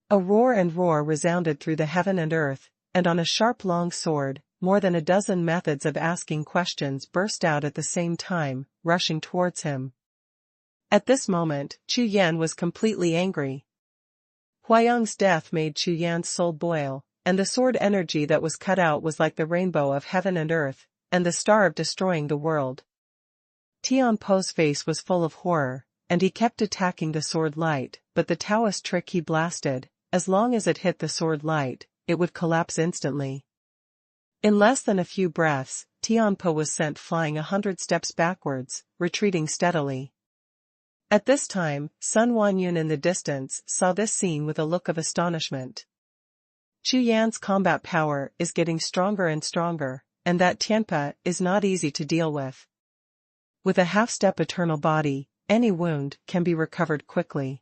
A roar and roar resounded through the heaven and earth, and on a sharp long sword, more than a dozen methods of asking questions burst out at the same time, rushing towards him. At this moment, Chu Yan was completely angry. Huayang's death made Chu Yan's soul boil, and the sword energy that was cut out was like the rainbow of heaven and earth, and the star of destroying the world. Tianpo's face was full of horror, and he kept attacking the sword light, but the Taoist trick he blasted, as long as it hit the sword light, it would collapse instantly. In less than a few breaths, Tianpo was sent flying 100 steps backwards, retreating steadily. At this time, Xuanhuan in the distance saw this scene with a look of astonishment. Chu Yan's combat power is getting stronger and stronger, and that Tianpo is not easy to deal with. With a half-step eternal body, any wound can be recovered quickly.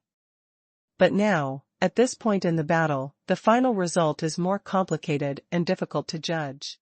But now, at this point in the battle, the final result is more complicated and difficult to judge.